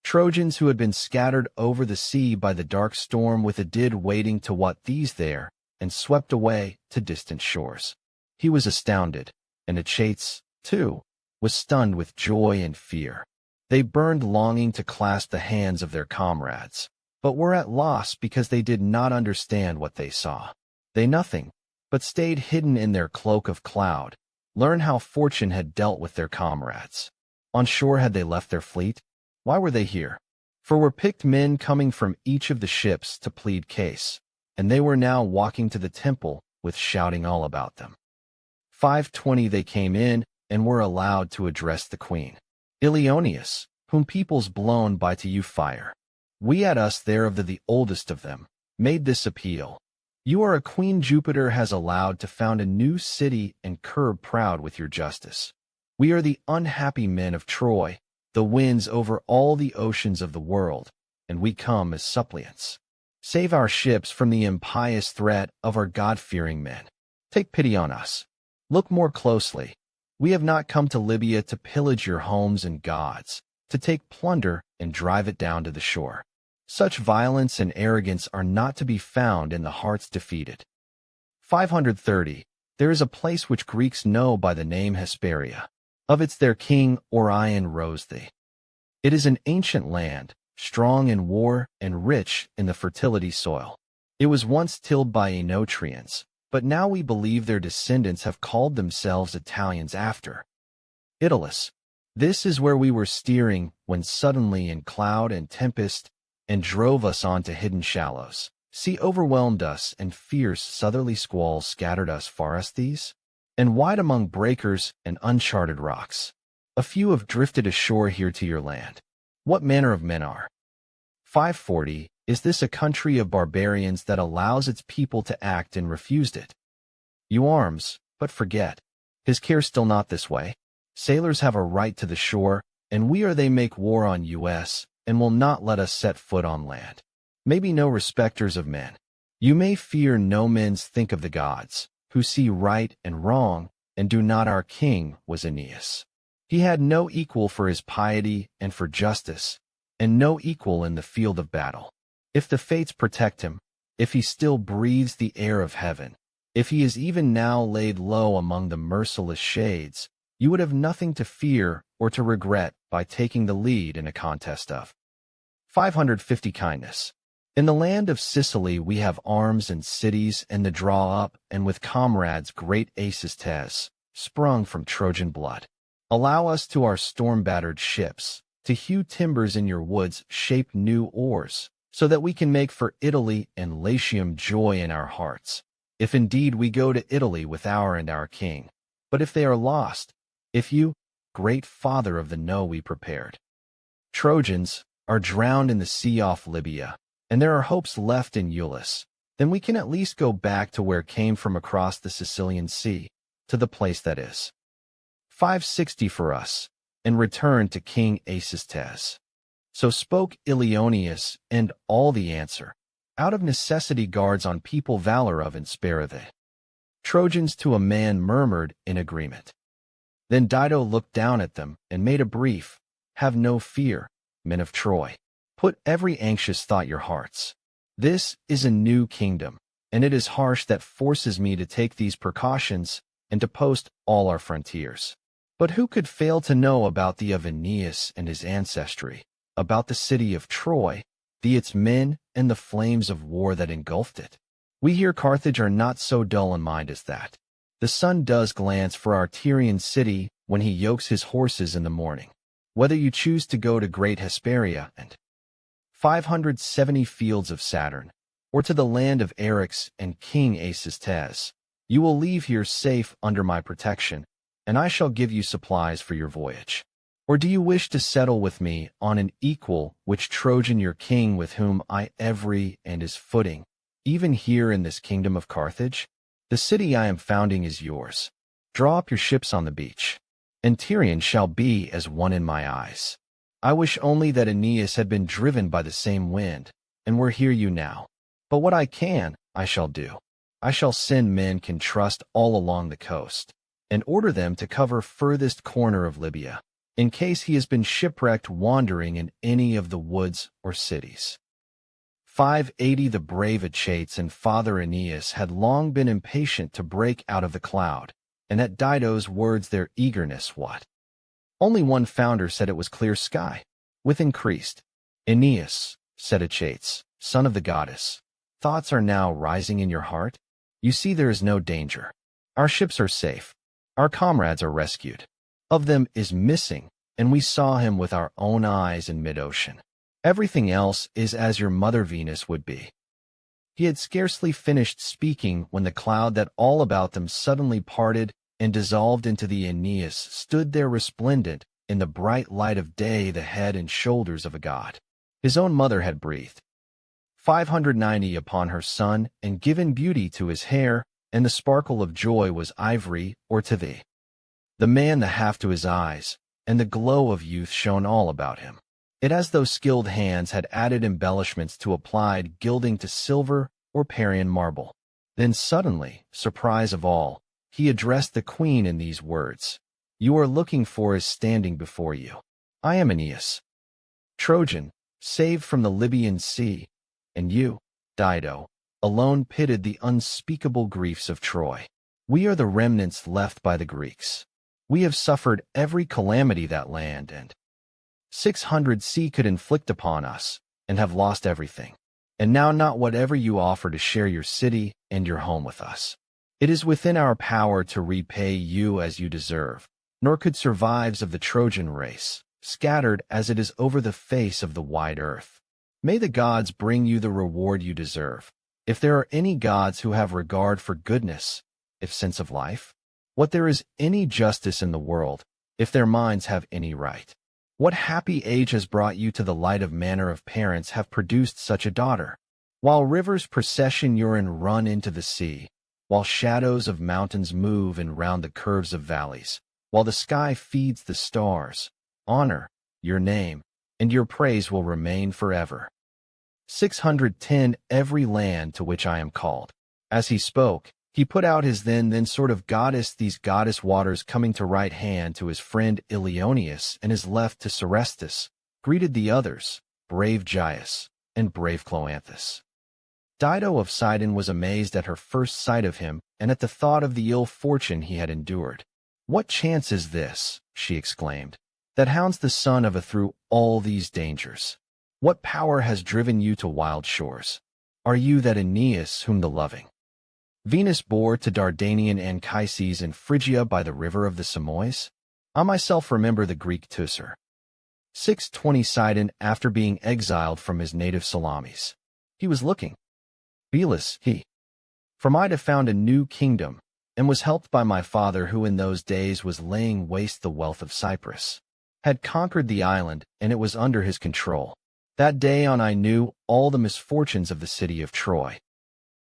Trojans who had been scattered over the sea by the dark storm with Aeneid waiting to what these there, and swept away to distant shores. He was astounded, and Achates, too, was stunned with joy and fear. They burned longing to clasp the hands of their comrades, but were at loss because they did not understand what they saw. They nothing, but stayed hidden in their cloak of cloud, learn how fortune had dealt with their comrades. On shore had they left their fleet? Why were they here? For were picked men coming from each of the ships to plead case, and they were now walking to the temple with shouting all about them. 520 They came in and were allowed to address the queen. Ilioneus, whom peoples blown by to you fire. We at us there of the oldest of them, made this appeal. You are a queen Jupiter has allowed to found a new city and curb proud with your justice. We are the unhappy men of Troy, the winds over all the oceans of the world, and we come as suppliants. Save our ships from the impious threat of our God-fearing men. Take pity on us. Look more closely. We have not come to Libya to pillage your homes and gods, to take plunder and drive it down to the shore. Such violence and arrogance are not to be found in the hearts defeated. 530 There is a place which Greeks know by the name Hesperia. Of its their king Orion rose thee. It is an ancient land, strong in war and rich in the fertility soil. It was once tilled by Oenotrians, but now we believe their descendants have called themselves Italians after Italus. This is where we were steering when suddenly in cloud and tempest and drove us onto hidden shallows. Sea overwhelmed us and fierce southerly squalls scattered us far as these, and wide among breakers and uncharted rocks. A few have drifted ashore here to your land. What manner of men are? 540 Is this a country of barbarians that allows its people to act and refused it? You arms, but forget. His care still not this way. Sailors have a right to the shore, and we or they make war on us, and will not let us set foot on land. Maybe no respecters of men. You may fear no men's think of the gods, who see right and wrong, and do not. Our king was Aeneas. He had no equal for his piety and for justice, and no equal in the field of battle. If the fates protect him, if he still breathes the air of heaven, if he is even now laid low among the merciless shades, you would have nothing to fear or to regret by taking the lead in a contest of 550 kindness. In the land of Sicily we have arms and cities and the draw up, and with comrades great Aeneas, sprung from Trojan blood. Allow us to our storm-battered ships, to hew timbers in your woods, shape new oars, so that we can make for Italy and Latium joy in our hearts, if indeed we go to Italy with our king. But if they are lost, if you, great father of the no we prepared, Trojans, are drowned in the sea off Libya, and there are hopes left in Euless, then we can at least go back to where came from across the Sicilian Sea, to the place that is 560 for us, and return to King Aeneas. So spoke Ilioneus, and all the answer, out of necessity guards on people valor of and spare the Trojans to a man murmured in agreement. Then Dido looked down at them and made a brief, "Have no fear, men of Troy. Put every anxious thought your hearts. This is a new kingdom, and it is harsh that forces me to take these precautions and to post all our frontiers. But who could fail to know about the of Aeneas and his ancestry, about the city of Troy, its men, and the flames of war that engulfed it? We here Carthage are not so dull in mind as that. The sun does glance for our Tyrian city when he yokes his horses in the morning. Whether you choose to go to great Hesperia and 570 fields of Saturn, or to the land of Eryx and King Acestes, you will leave here safe under my protection, and I shall give you supplies for your voyage. Or do you wish to settle with me on an equal which Trojan your king with whom I every and is footing, even here in this kingdom of Carthage? The city I am founding is yours. Draw up your ships on the beach, and Tyrian shall be as one in my eyes. I wish only that Aeneas had been driven by the same wind, and were here you now. But what I can, I shall do. I shall send men can trust all along the coast, and order them to cover furthest corner of Libya, in case he has been shipwrecked wandering in any of the woods or cities." 580 The brave Achates and Father Aeneas had long been impatient to break out of the cloud, and at Dido's words their eagerness what? Only one founder said it was clear sky, with increased. "Aeneas," said Achates, "son of the goddess, thoughts are now rising in your heart? You see there is no danger. Our ships are safe. Our comrades are rescued. Of them is missing, and we saw him with our own eyes in mid-ocean. Everything else is as your mother Venus would be." He had scarcely finished speaking when the cloud that all about them suddenly parted and dissolved into the Aeneas stood there resplendent in the bright light of day, the head and shoulders of a god. His own mother had breathed 590 upon her son and given beauty to his hair, and the sparkle of joy was ivory or to the man the half to his eyes, and the glow of youth shone all about him. It as though skilled hands had added embellishments to applied gilding to silver or Parian marble. Then suddenly, surprise of all, he addressed the queen in these words: "You are looking for is standing before you. I am Aeneas, Trojan, saved from the Libyan sea, and you, Dido, alone pitted the unspeakable griefs of Troy. We are the remnants left by the Greeks. We have suffered every calamity that land and 600 sea could inflict upon us, and have lost everything. And now not whatever you offer to share your city and your home with us. It is within our power to repay you as you deserve, nor could survives of the Trojan race, scattered as it is over the face of the wide earth. May the gods bring you the reward you deserve, if there are any gods who have regard for goodness, if sense of life, what there is any justice in the world, if their minds have any right. What happy age has brought you to the light of manner of parents have produced such a daughter? While rivers procession urine run into the sea, while shadows of mountains move in round the curves of valleys, while the sky feeds the stars, honor your name, and your praise will remain forever. 610 Every land to which I am called." As he spoke, he put out his then sort of goddess, these goddess waters coming to right hand to his friend Ilioneus and his left to Serestus, greeted the others, brave Gyas and brave Cloanthus. Dido of Sidon was amazed at her first sight of him and at the thought of the ill fortune he had endured. "What chance is this," she exclaimed, "that hounds the son of a through all these dangers? What power has driven you to wild shores? Are you that Aeneas whom the loving Venus bore to Dardanian Anchises in Phrygia by the river of the Samois? I myself remember the Greek Teucer." 620 Sidon, after being exiled from his native Salamis. He was looking. Belus, from Ida found a new kingdom, and was helped by my father who in those days was laying waste the wealth of Cyprus. Had conquered the island, and it was under his control. That day on I knew all the misfortunes of the city of Troy.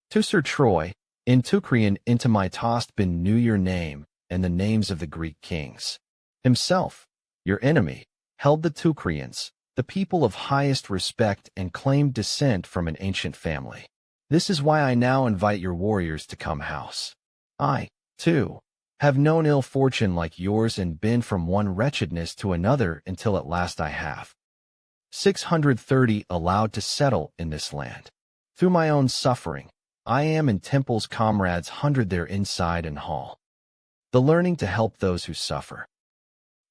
Teucer Troy, in Teucrian into my tossed bin knew your name, and the names of the Greek kings. Himself, your enemy, held the Teucrians, the people of highest respect, and claimed descent from an ancient family. This is why I now invite your warriors to come house. I, too, Have known ill fortune like yours and been from one wretchedness to another until at last I have. 630 allowed to settle in this land. Through my own suffering, I am in temple's comrades 100 their inside and hall. The learning to help those who suffer.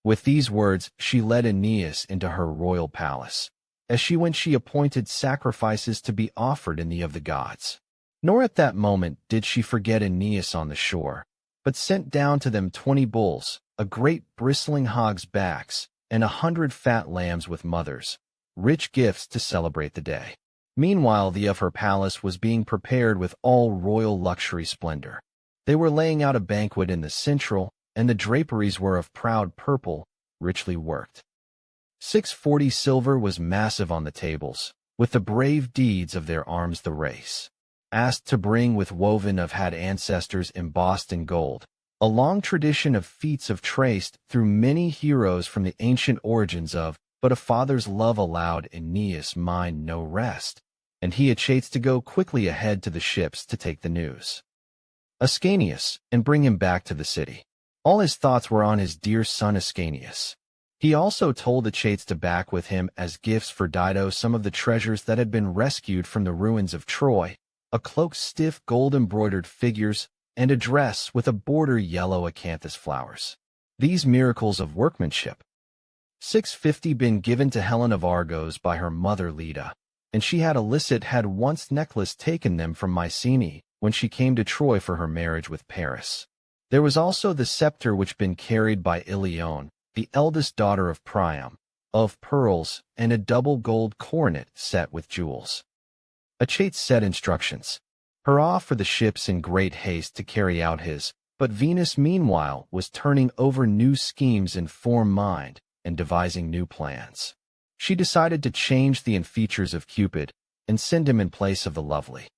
With these words, she led Aeneas into her royal palace. As she went, she appointed sacrifices to be offered in the of the gods. Nor at that moment did she forget Aeneas on the shore, but sent down to them 20 bulls, a great bristling hog's backs, and 100 fat lambs with mothers, rich gifts to celebrate the day. Meanwhile, the of her palace was being prepared with all royal luxury splendor. They were laying out a banquet in the central, and the draperies were of proud purple, richly worked. 640 silver was massive on the tables, with the brave deeds of their arms the race. Asked to bring with woven of had ancestors embossed in gold, a long tradition of feats of traced through many heroes from the ancient origins of, but a father's love allowed Aeneas' mind no rest, and he achates to go quickly ahead to the ships to take the news. Ascanius, and bring him back to the city. All his thoughts were on his dear son Ascanius. He also told Achates to back with him as gifts for Dido some of the treasures that had been rescued from the ruins of Troy, a cloak stiff gold-embroidered figures, and a dress with a border yellow acanthus flowers. These miracles of workmanship. 650 been given to Helen of Argos by her mother Leda, and she had once necklace taken them from Mycenae when she came to Troy for her marriage with Paris. There was also the scepter which been carried by Ilione, the eldest daughter of Priam, of pearls, and a double gold coronet set with jewels. Achates set instructions. Hurrah for the ships in great haste to carry out his, but Venus meanwhile was turning over new schemes in form mind and devising new plans. She decided to change the features of Cupid and send him in place of the lovely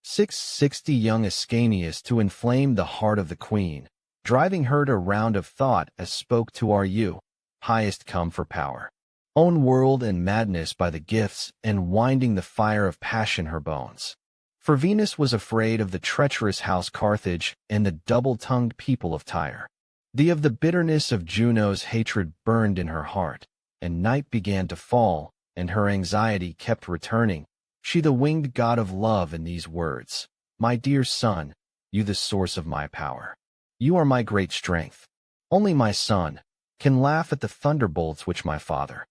660 young Ascanius to inflame the heart of the queen, driving her to round of thought as spoke to are you, highest come for power. Own world and madness by the gifts and winding the fire of passion her bones. For Venus was afraid of the treacherous house Carthage and the double-tongued people of Tyre. The of the bitterness of Juno's hatred burned in her heart, and night began to fall, and her anxiety kept returning. She the winged god of love in these words, my dear son, you the source of my power. You are my great strength. Only my son can laugh at the thunderbolts which my father,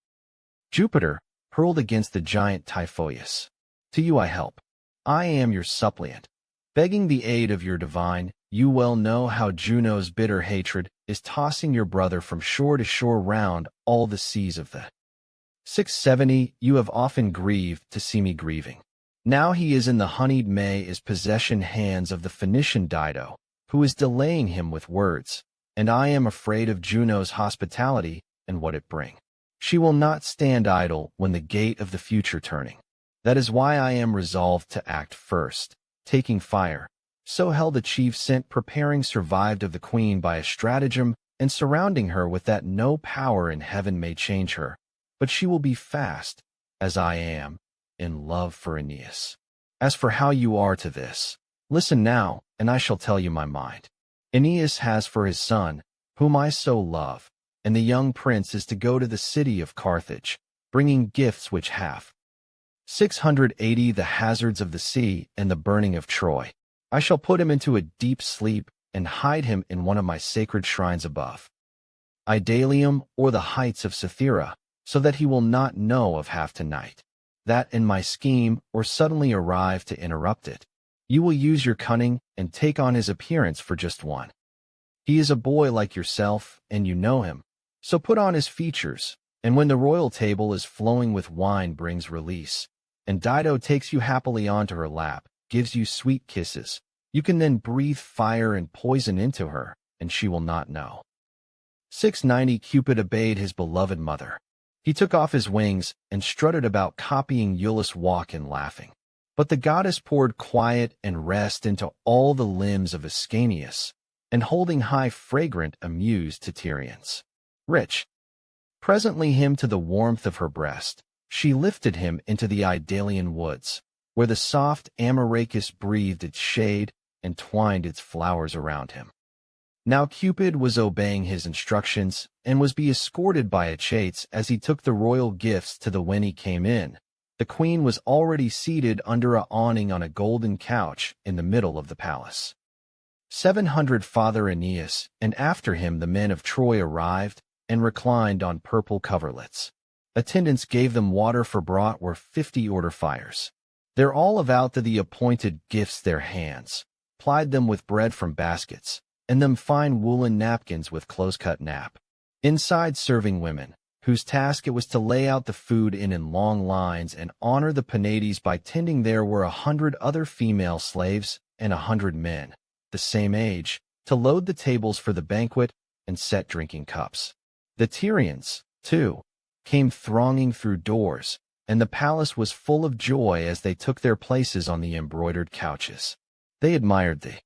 Jupiter, hurled against the giant Typhoeus. To you I help. I am your suppliant. Begging the aid of your divine, you well know how Juno's bitter hatred is tossing your brother from shore to shore round all the seas of the 670. You have often grieved to see me grieving. Now he is in the honeyed May is possession hands of the Phoenician Dido, who is delaying him with words, and I am afraid of Juno's hospitality and what it bring. She will not stand idle when the gate of the future turning. That is why I am resolved to act first, taking fire. So held the chief sent preparing survived of the queen by a stratagem and surrounding her with that no power in heaven may change her, but she will be fast, as I am, in love for Aeneas. As for how you are to this, listen now, and I shall tell you my mind. Aeneas has for his son, whom I so love, and the young prince is to go to the city of Carthage, bringing gifts which have 680 the hazards of the sea and the burning of Troy. I shall put him into a deep sleep and hide him in one of my sacred shrines above Idalium or the heights of Cythera, so that he will not know of half tonight, that in my scheme or suddenly arrive to interrupt it. You will use your cunning and take on his appearance for just one. He is a boy like yourself, and you know him, so put on his features, and when the royal table is flowing with wine brings release, and Dido takes you happily onto her lap, gives you sweet kisses, you can then breathe fire and poison into her, and she will not know. 690 Cupid obeyed his beloved mother. He took off his wings and strutted about copying Iulus' walk and laughing. But the goddess poured quiet and rest into all the limbs of Ascanius, and holding high fragrant amused to Tyrians. Rich. Presently him to the warmth of her breast, she lifted him into the Idalian woods, where the soft amaracus breathed its shade and twined its flowers around him. Now Cupid was obeying his instructions and was be escorted by Achates as he took the royal gifts to the when he came in. The queen was already seated under a awning on a golden couch in the middle of the palace. 700 Father Aeneas, and after him the men of Troy arrived and reclined on purple coverlets. Attendants gave them water for brought were 50 order fires. They're all about to the appointed gifts their hands, plied them with bread from baskets, and them fine woolen napkins with close-cut nap. Inside serving women, whose task it was to lay out the food in long lines and honor the Penates by tending there were 100 other female slaves and 100 men, the same age, to load the tables for the banquet and set drinking cups. The Tyrians, too, came thronging through doors, and the palace was full of joy as they took their places on the embroidered couches. They admired the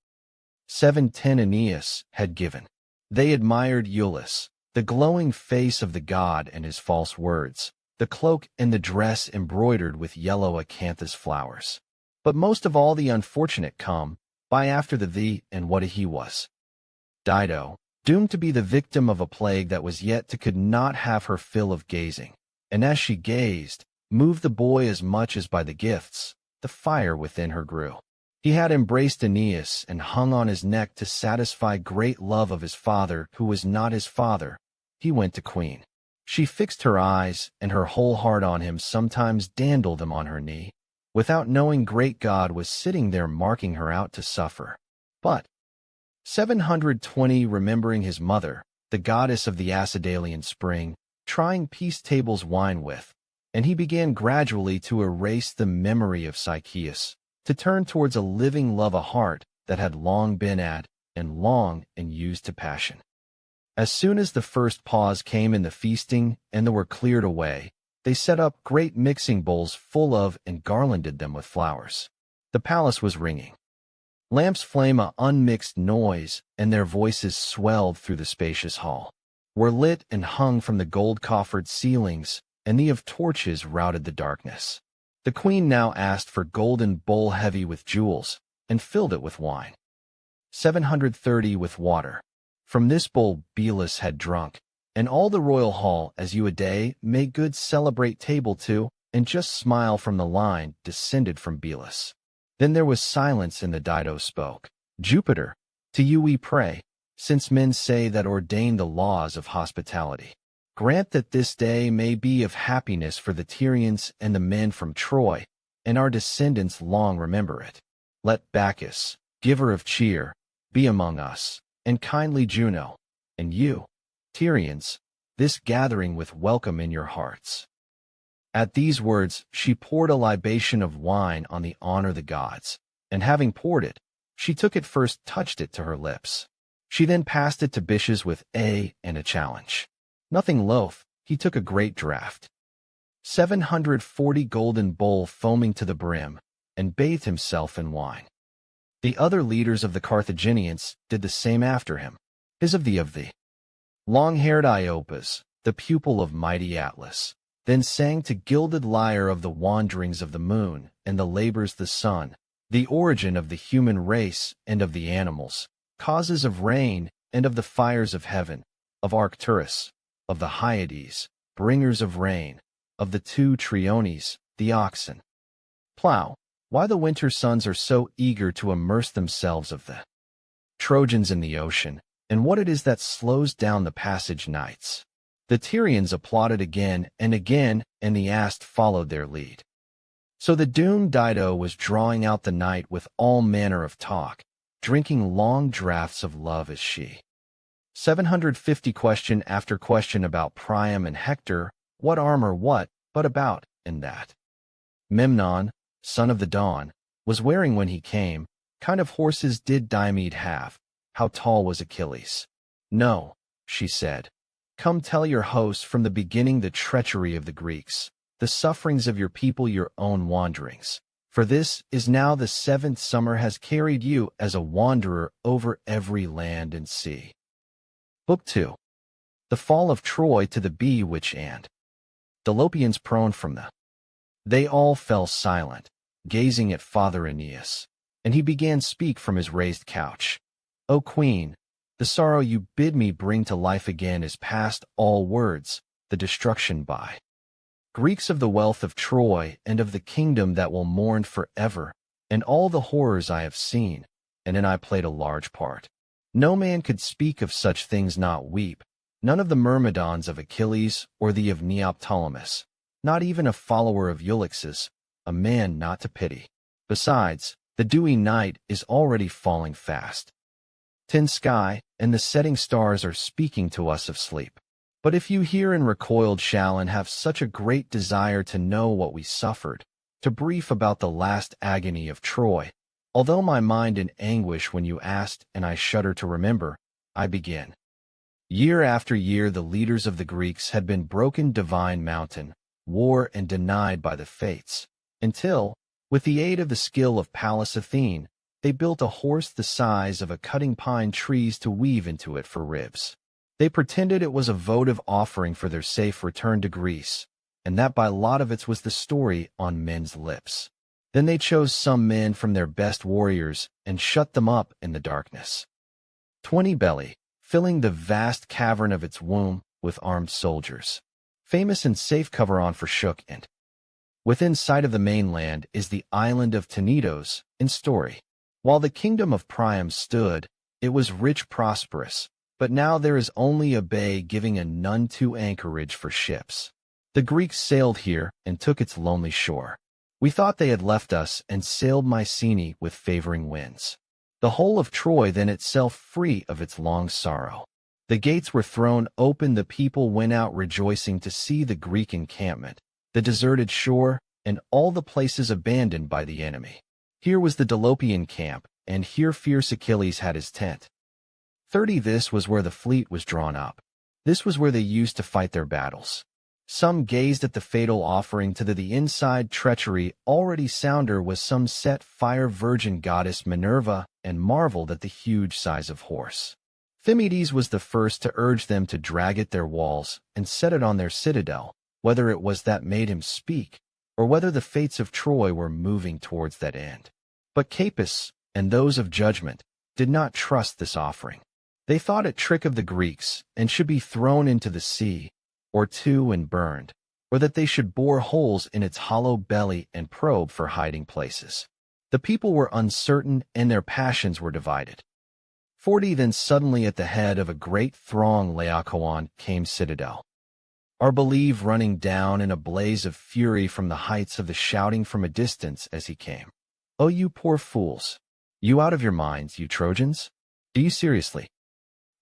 710 Aeneas had given. They admired Iülus, the glowing face of the god and his false words, the cloak and the dress embroidered with yellow acanthus flowers. But most of all the unfortunate come by after the and what he was. Dido, doomed to be the victim of a plague that was yet to could not have her fill of gazing, and as she gazed, moved the boy as much as by the gifts, the fire within her grew. He had embraced Aeneas and hung on his neck to satisfy great love of his father, who was not his father. He went to Queen. She fixed her eyes and her whole heart on him, sometimes dandled him on her knee, without knowing great God was sitting there marking her out to suffer. But 720 remembering his mother, the goddess of the Acidalian spring, trying peace tables wine with, and he began gradually to erase the memory of Sychaeus, to turn towards a living love, a heart that had long been at and long and used to passion. As soon as the first pause came in the feasting and they were cleared away, they set up great mixing bowls full of and garlanded them with flowers. The palace was ringing. Lamps flame a unmixed noise, and their voices swelled through the spacious hall, were lit and hung from the gold-coffered ceilings, and the of torches routed the darkness. The queen now asked for golden bowl heavy with jewels, and filled it with wine. 730 with water. From this bowl Belus had drunk, and all the royal hall, as you a day may good celebrate table to, and just smile from the line, descended from Belus. Then there was silence, and the Dido spoke. Jupiter, to you we pray, since men say that ordain the laws of hospitality. Grant that this day may be of happiness for the Tyrians and the men from Troy, and our descendants long remember it. Let Bacchus, giver of cheer, be among us, and kindly Juno, and you, Tyrians, this gathering with welcome in your hearts. At these words she poured a libation of wine on the honor the gods, and having poured it, she took it first, touched it to her lips. She then passed it to Bitias with and a challenge. Nothing loath, he took a great draught. 740 golden bowl foaming to the brim, and bathed himself in wine. The other leaders of the Carthaginians did the same after him. His of the long-haired Iopas, the pupil of mighty Atlas, then sang to gilded lyre of the wanderings of the moon and the labors the sun, the origin of the human race and of the animals, causes of rain and of the fires of heaven, of Arcturus, of the Hyades, bringers of rain, of the two Triones, the oxen. Plow, why the winter suns are so eager to immerse themselves of the Trojans in the ocean, and what it is that slows down the passage nights. The Tyrians applauded again, and the asked followed their lead. So the doomed Dido was drawing out the night with all manner of talk, drinking long draughts of love as she. 750 question after question about Priam and Hector, what armor what, but about, and that. Memnon, son of the dawn, was wearing when he came, kind of horses did Diomed have, how tall was Achilles? No, she said. Come tell your host from the beginning the treachery of the Greeks, the sufferings of your people, your own wanderings. For this is now the 7th summer has carried you as a wanderer over every land and sea. Book 2. The fall of Troy to the bee which and the Lopians prone from the. They all fell silent, gazing at Father Aeneas, and he began speak from his raised couch. O Queen, The sorrow you bid me bring to life again is past all words, the destruction by Greeks of the wealth of Troy and of the kingdom that will mourn forever, and all the horrors I have seen, and in I played a large part. No man could speak of such things not weep, none of the Myrmidons of Achilles or the of Neoptolemus, not even a follower of Ulysses, a man not to pity. Besides, the dewy night is already falling fast. Tin sky and the setting stars are speaking to us of sleep. But if you hear and recoiled shall and have such a great desire to know what we suffered, to brief about the last agony of Troy, although my mind in anguish when you asked and I shudder to remember, I begin. Year after year the leaders of the Greeks had been broken divine mountain, war and denied by the fates, until, with the aid of the skill of Pallas Athene, they built a horse the size of a cutting pine trees to weave into it for ribs. They pretended it was a votive offering for their safe return to Greece, and that by lot of it was the story on men's lips. Then they chose some men from their best warriors and shut them up in the darkness. 20 belly, filling the vast cavern of its womb with armed soldiers, famous and safe cover on for shook and within sight of the mainland is the island of Tenedos in story. While the kingdom of Priam stood, it was rich prosperous, but now there is only a bay giving a none to anchorage for ships. The Greeks sailed here and took its lonely shore. We thought they had left us and sailed Mycenae with favoring winds. The whole of Troy then itself free of its long sorrow. The gates were thrown open, the people went out rejoicing to see the Greek encampment, the deserted shore, and all the places abandoned by the enemy. Here was the Dolopian camp, and here fierce Achilles had his tent. 30 This was where the fleet was drawn up. This was where they used to fight their battles. Some gazed at the fatal offering to the inside treachery already sounder was some set fire virgin goddess Minerva, and marveled at the huge size of horse. Thymoetes was the first to urge them to drag at their walls and set it on their citadel, whether it was that made him speak, or whether the fates of Troy were moving towards that end. But Capys, and those of judgment, did not trust this offering. They thought it trick of the Greeks, and should be thrown into the sea, or two and burned, or that they should bore holes in its hollow belly and probe for hiding places. The people were uncertain, and their passions were divided. 40 Then suddenly at the head of a great throng Laocoon came citadel. Arbelive running down in a blaze of fury from the heights of the shouting from a distance as he came. Oh, you poor fools! You out of your minds, you Trojans? Do you seriously?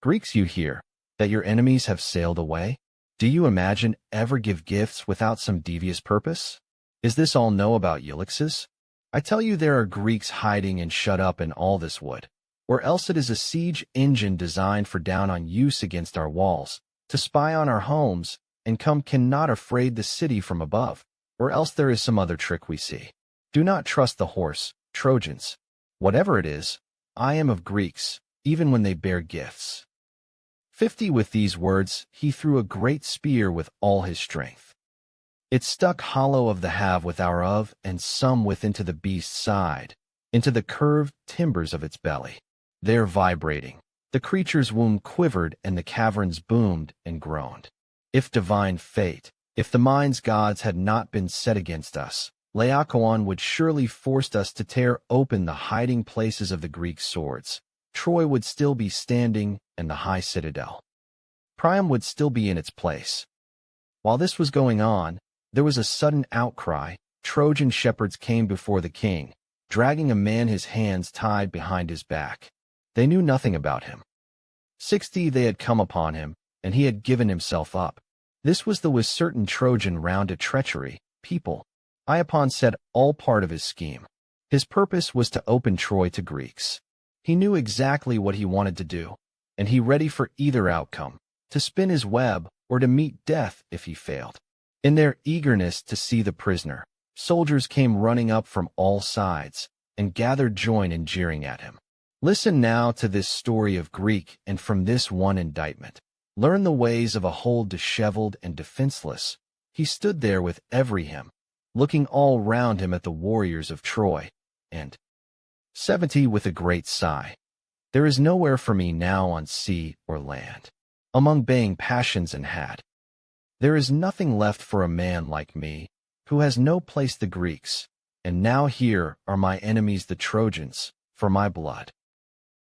Greeks, you hear that your enemies have sailed away? Do you imagine ever give gifts without some devious purpose? Is this all know about Ulysses? I tell you there are Greeks hiding and shut up in all this wood, or else it is a siege engine designed for down on use against our walls, to spy on our homes, and come cannot afraid the city from above, or else there is some other trick we see. Do not trust the horse, Trojans. Whatever it is, I am of Greeks, even when they bear gifts. 50 With these words, he threw a great spear with all his strength. It stuck hollow of the halve with our of, and some with into the beast's side, into the curved timbers of its belly. There vibrating, the creature's womb quivered and the caverns boomed and groaned. If divine fate, if the mind's gods had not been set against us, Laocoon would surely forced us to tear open the hiding places of the Greek swords. Troy would still be standing, and the high citadel. Priam would still be in its place. While this was going on, there was a sudden outcry. Trojan shepherds came before the king, dragging a man his hands tied behind his back. They knew nothing about him. 60 They had come upon him, and he had given himself up. This was the with certain Trojan round a treachery, people. Iapon said all part of his scheme. His purpose was to open Troy to Greeks. He knew exactly what he wanted to do, and he ready for either outcome, to spin his web or to meet death if he failed. In their eagerness to see the prisoner, soldiers came running up from all sides, and gathered join in jeering at him. Listen now to this story of Greek, and from this one indictment, learn the ways of a whole disheveled and defenseless. He stood there with every him, looking all round him at the warriors of Troy, and 70 With a great sigh. There is nowhere for me now on sea or land, among baying passions and had. There is nothing left for a man like me, who has no place the Greeks, and now here are my enemies the Trojans, for my blood.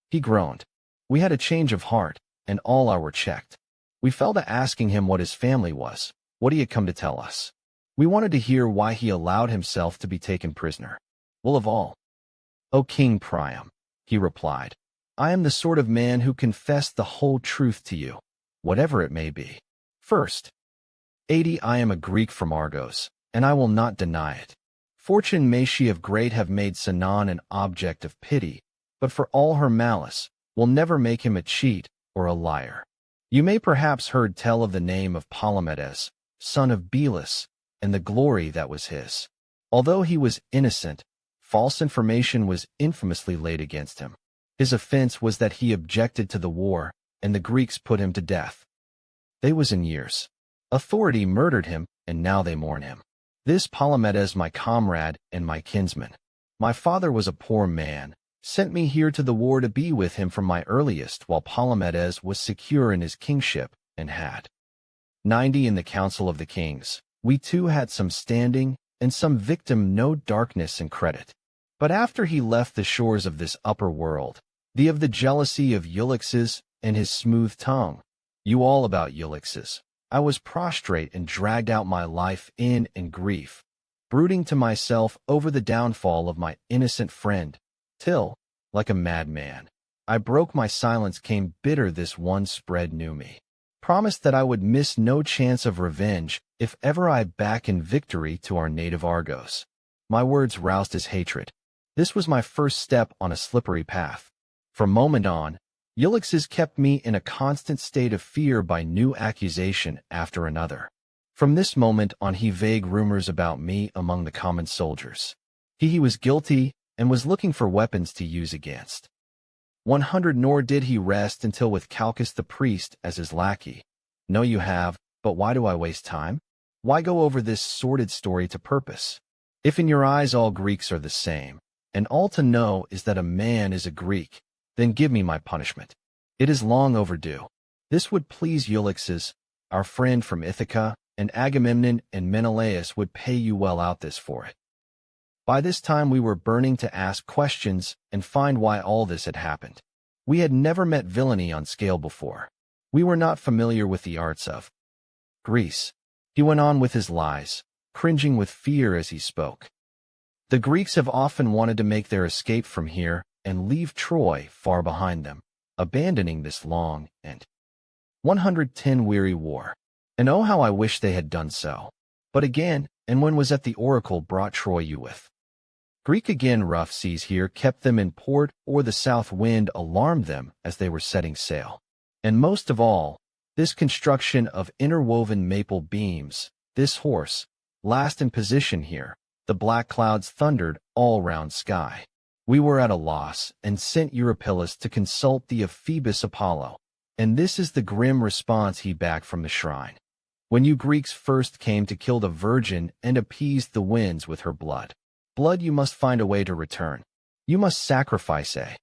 He groaned. We had a change of heart, and all our were checked. We fell to asking him what his family was, what he had come to tell us. We wanted to hear why he allowed himself to be taken prisoner. Well, of all. O King Priam, he replied, I am the sort of man who confessed the whole truth to you, whatever it may be. First, 80 I am a Greek from Argos, and I will not deny it. Fortune may she of great have made Sinon an object of pity, but for all her malice, will never make him a cheat or a liar. You may perhaps heard tell of the name of Palamedes, son of Belus, and the glory that was his. Although he was innocent, false information was infamously laid against him. His offense was that he objected to the war, and the Greeks put him to death. They was in years. Authority murdered him, and now they mourn him. This Palamedes my comrade and my kinsman. My father was a poor man, sent me here to the war to be with him from my earliest, while Palamedes was secure in his kingship, and had 90 in the council of the kings. We too had some standing, and some victim no darkness and credit. But after he left the shores of this upper world, of the jealousy of Ulysses and his smooth tongue, you all about Ulysses, I was prostrate and dragged out my life in grief, brooding to myself over the downfall of my innocent friend, till, like a madman, I broke my silence came bitter this one spread knew me. Promised that I would miss no chance of revenge if ever I back in victory to our native Argos. My words roused his hatred. This was my first step on a slippery path. From moment on, Ulysses kept me in a constant state of fear by new accusation after another. From this moment on he vague rumors about me among the common soldiers. He was guilty and was looking for weapons to use against 100, nor did he rest until with Calchas the priest as his lackey. No, you have, but why do I waste time? Why go over this sordid story to purpose? If in your eyes all Greeks are the same, and all to know is that a man is a Greek, then give me my punishment. It is long overdue. This would please Ulysses, our friend from Ithaca, and Agamemnon and Menelaus would pay you well out this for it. By this time we were burning to ask questions and find why all this had happened. We had never met villainy on scale before. We were not familiar with the arts of Greece. He went on with his lies, cringing with fear as he spoke. The Greeks have often wanted to make their escape from here and leave Troy far behind them, abandoning this long and 110 weary war. And oh, how I wish they had done so. But again, and when was at the oracle brought Troy you with? Greek again, rough seas here kept them in port, or the south wind alarmed them as they were setting sail. And most of all, this construction of interwoven maple beams, this horse, last in position here, the black clouds thundered all round sky. We were at a loss, and sent Eurypylus to consult the of Phoebus Apollo, and this is the grim response he back from the shrine. When you Greeks first came to kill the Virgin and appease the winds with her blood, you must find a way to return. You must sacrifice a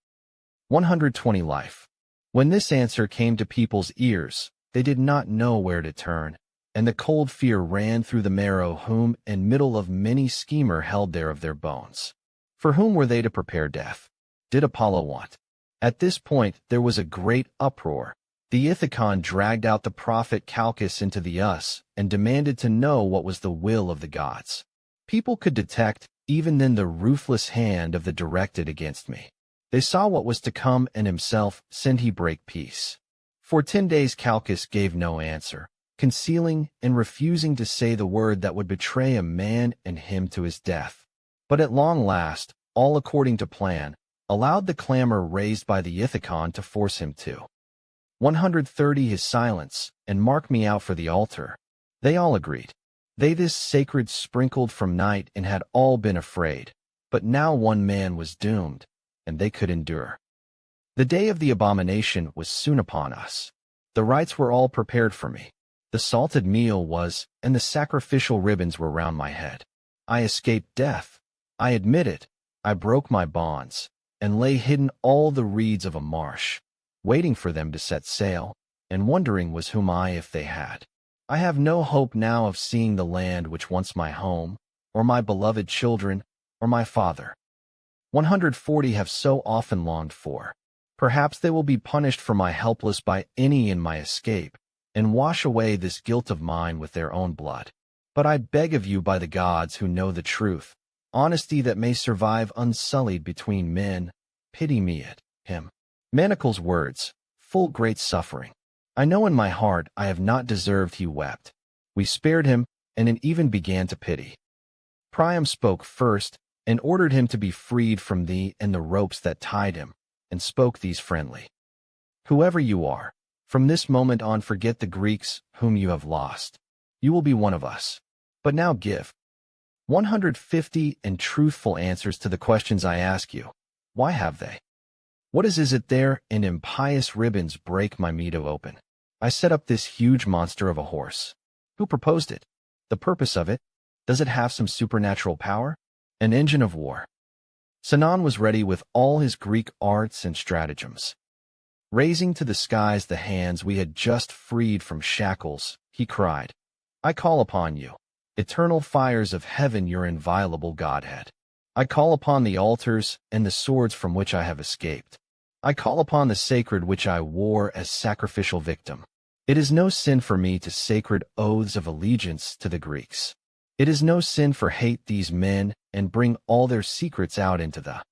120 life. When this answer came to people's ears, they did not know where to turn, and the cold fear ran through the marrow whom in middle of many schemer held there of their bones. For whom were they to prepare death? Did Apollo want? At this point there was a great uproar. The Ithacon dragged out the prophet Calchas into the us and demanded to know what was the will of the gods. People could detect even then the ruthless hand of the directed against me. They saw what was to come, and himself send he break peace. For 10 days Calchas gave no answer, concealing and refusing to say the word that would betray a man and him to his death. But at long last, all according to plan, allowed the clamor raised by the Ithacon to force him to 130 his silence, and mark me out for the altar. They all agreed. They this sacred sprinkled from night and had all been afraid. But now one man was doomed, and they could endure. The day of the abomination was soon upon us. The rites were all prepared for me. The salted meal was, and the sacrificial ribbons were round my head. I escaped death. I admit it. I broke my bonds. and lay hidden all the reeds of a marsh, waiting for them to set sail, and wondering was whom I if they had. I have no hope now of seeing the land which once my home, or my beloved children, or my father. 140 have so often longed for. Perhaps they will be punished for my helpless by any in my escape, and wash away this guilt of mine with their own blood. But I beg of you by the gods who know the truth, honesty that may survive unsullied between men, pity me at him. Manacle's words, full great suffering. I know in my heart I have not deserved he wept. We spared him, and it even began to pity. Priam spoke first, and ordered him to be freed from thee and the ropes that tied him, and spoke these friendly. Whoever you are, from this moment on forget the Greeks whom you have lost. You will be one of us. But now give 150 and truthful answers to the questions I ask you. Why have they? What is it there? And impious ribbons break my meadow open. I set up this huge monster of a horse. Who proposed it? The purpose of it? Does it have some supernatural power? An engine of war. Sinon was ready with all his Greek arts and stratagems. Raising to the skies the hands we had just freed from shackles, he cried, I call upon you, eternal fires of heaven, your inviolable Godhead. I call upon the altars and the swords from which I have escaped. I call upon the sacred which I wore as sacrificial victim. It is no sin for me to sacred oaths of allegiance to the Greeks. It is no sin for hate these men and bring all their secrets out into the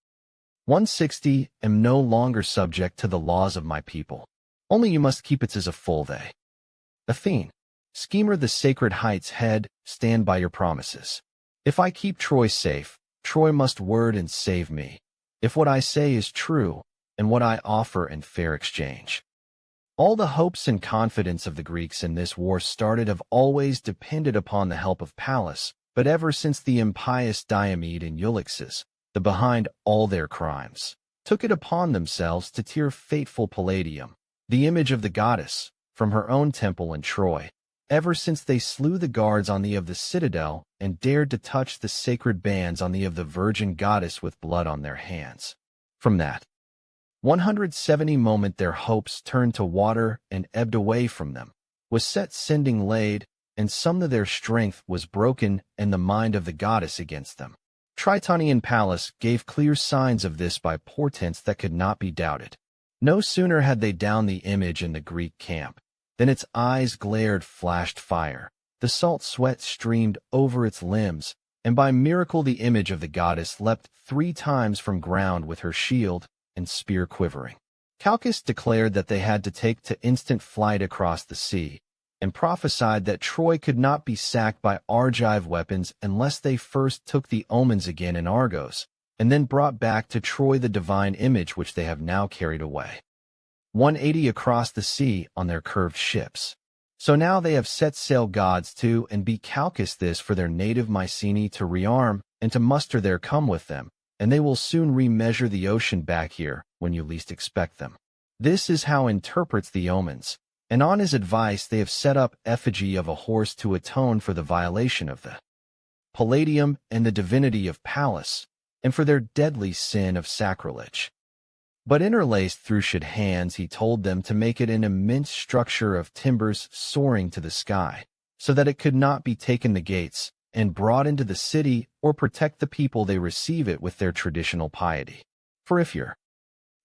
160 am no longer subject to the laws of my people. Only you must keep it as a full they. Athene, schemer the sacred heights head, stand by your promises. If I keep Troy safe, Troy must word and save me. If what I say is true, and what I offer in fair exchange. All the hopes and confidence of the Greeks in this war started have always depended upon the help of Pallas, but ever since the impious Diomed and Ulysses, the behind all their crimes, took it upon themselves to tear fateful Palladium, the image of the goddess, from her own temple in Troy, ever since they slew the guards on the of the citadel and dared to touch the sacred bands on the of the virgin goddess with blood on their hands. From that 170 moment their hopes turned to water and ebbed away from them, was set sending laid, and some of their strength was broken and the mind of the goddess against them. Tritonian Pallas gave clear signs of this by portents that could not be doubted. No sooner had they downed the image in the Greek camp, than its eyes glared flashed fire, the salt sweat streamed over its limbs, and by miracle the image of the goddess leapt 3 times from ground with her shield and spear quivering. Calchas declared that they had to take to instant flight across the sea, and prophesied that Troy could not be sacked by Argive weapons unless they first took the omens again in Argos, and then brought back to Troy the divine image which they have now carried away. 180 across the sea on their curved ships. So now they have set sail gods to and be Calchas this for their native Mycenae to rearm and to muster their come with them, and they will soon remeasure the ocean back here when you least expect them. This is how interprets the omens, and on his advice they have set up effigy of a horse to atone for the violation of the Palladium and the divinity of Pallas, and for their deadly sin of sacrilege. But interlaced through should hands he told them to make it an immense structure of timbers soaring to the sky, so that it could not be taken the gates, and brought into the city or protect the people they receive it with their traditional piety. For if your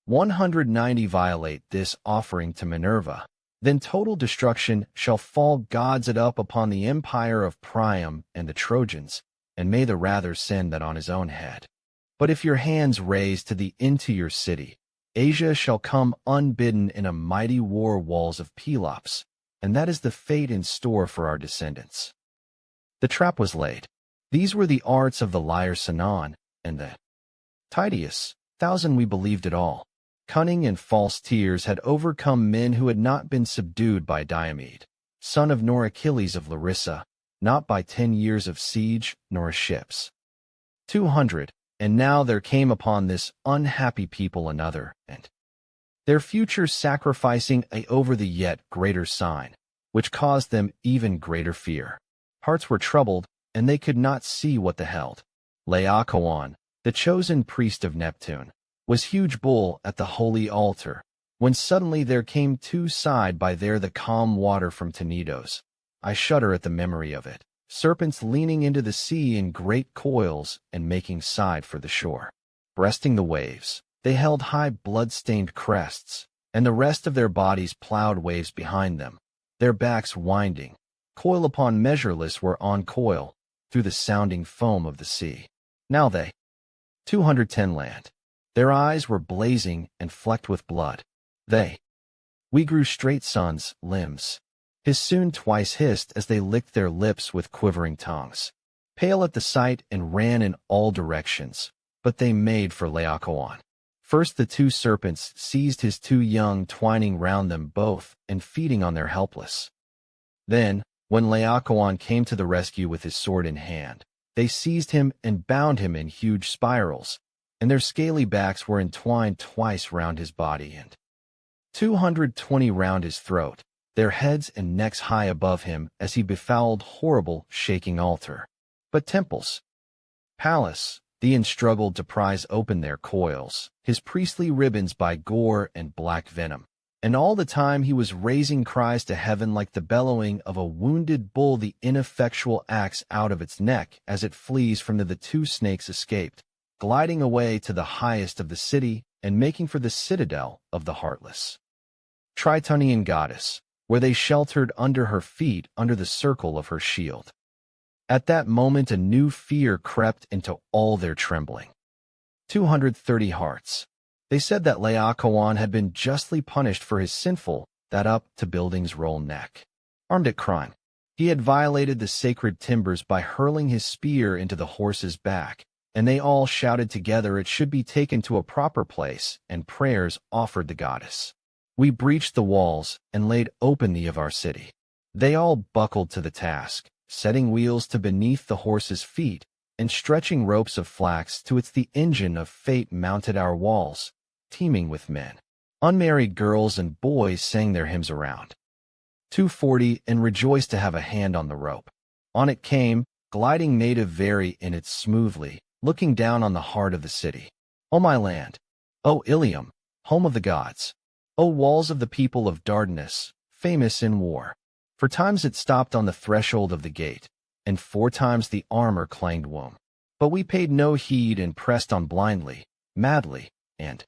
190 violate this offering to Minerva, then total destruction shall fall gods it up upon the empire of Priam and the Trojans, and may the rather send that on his own head. But if your hands raise to the into your city, Asia shall come unbidden in a mighty war walls of Pelops, and that is the fate in store for our descendants. The trap was laid. These were the arts of the liar Sinon, and the Titius, 1000 we believed it all. Cunning and false tears had overcome men who had not been subdued by Diomed, son of nor Achilles of Larissa, not by 10 years of siege nor ships. 200, and now there came upon this unhappy people another, and their future sacrificing a over the yet greater sign, which caused them even greater fear. Hearts were troubled, and they could not see what the held. Laocoon, the chosen priest of Neptune, was huge bull at the holy altar, when suddenly there came two side by there the calm water from Tenedos. I shudder at the memory of it. Serpents leaning into the sea in great coils and making side for the shore. Breasting the waves, they held high blood-stained crests, and the rest of their bodies plowed waves behind them, their backs winding, coil upon measureless were on coil, through the sounding foam of the sea. Now they, 210 land. Their eyes were blazing and flecked with blood. We grew straight suns, limbs. His soon twice hissed as they licked their lips with quivering tongues. Pale at the sight and ran in all directions, but they made for Laocoon. First the two serpents seized his two young, twining round them both and feeding on their helpless. Then, when Laocoon came to the rescue with his sword in hand, they seized him and bound him in huge spirals, and their scaly backs were entwined twice round his body and 220 round his throat, their heads and necks high above him as he befouled horrible, shaking altar. But temples, palace, Theon struggled to prise open their coils, his priestly ribbons by gore and black venom. And all the time he was raising cries to heaven like the bellowing of a wounded bull, the ineffectual axe out of its neck as it flees from the two snakes escaped, gliding away to the highest of the city and making for the citadel of the heartless Tritonian goddess, where they sheltered under her feet under the circle of her shield. At that moment a new fear crept into all their trembling. 230 hearts. They said that Laocoon had been justly punished for his sinful, that up to buildings roll neck. Armed at crime, he had violated the sacred timbers by hurling his spear into the horse's back, and they all shouted together it should be taken to a proper place, and prayers offered the goddess. We breached the walls and laid open the of our city. They all buckled to the task, setting wheels to beneath the horse's feet, and stretching ropes of flax to its the engine of fate mounted our walls, teeming with men. Unmarried girls and boys sang their hymns around. 240 and rejoiced to have a hand on the rope. On it came, gliding native very in it smoothly, looking down on the heart of the city. O my land! O Ilium, home of the gods! O walls of the people of Dardanus, famous in war! For times it stopped on the threshold of the gate, and 4 times the armor clanged womb. But we paid no heed and pressed on blindly, madly, and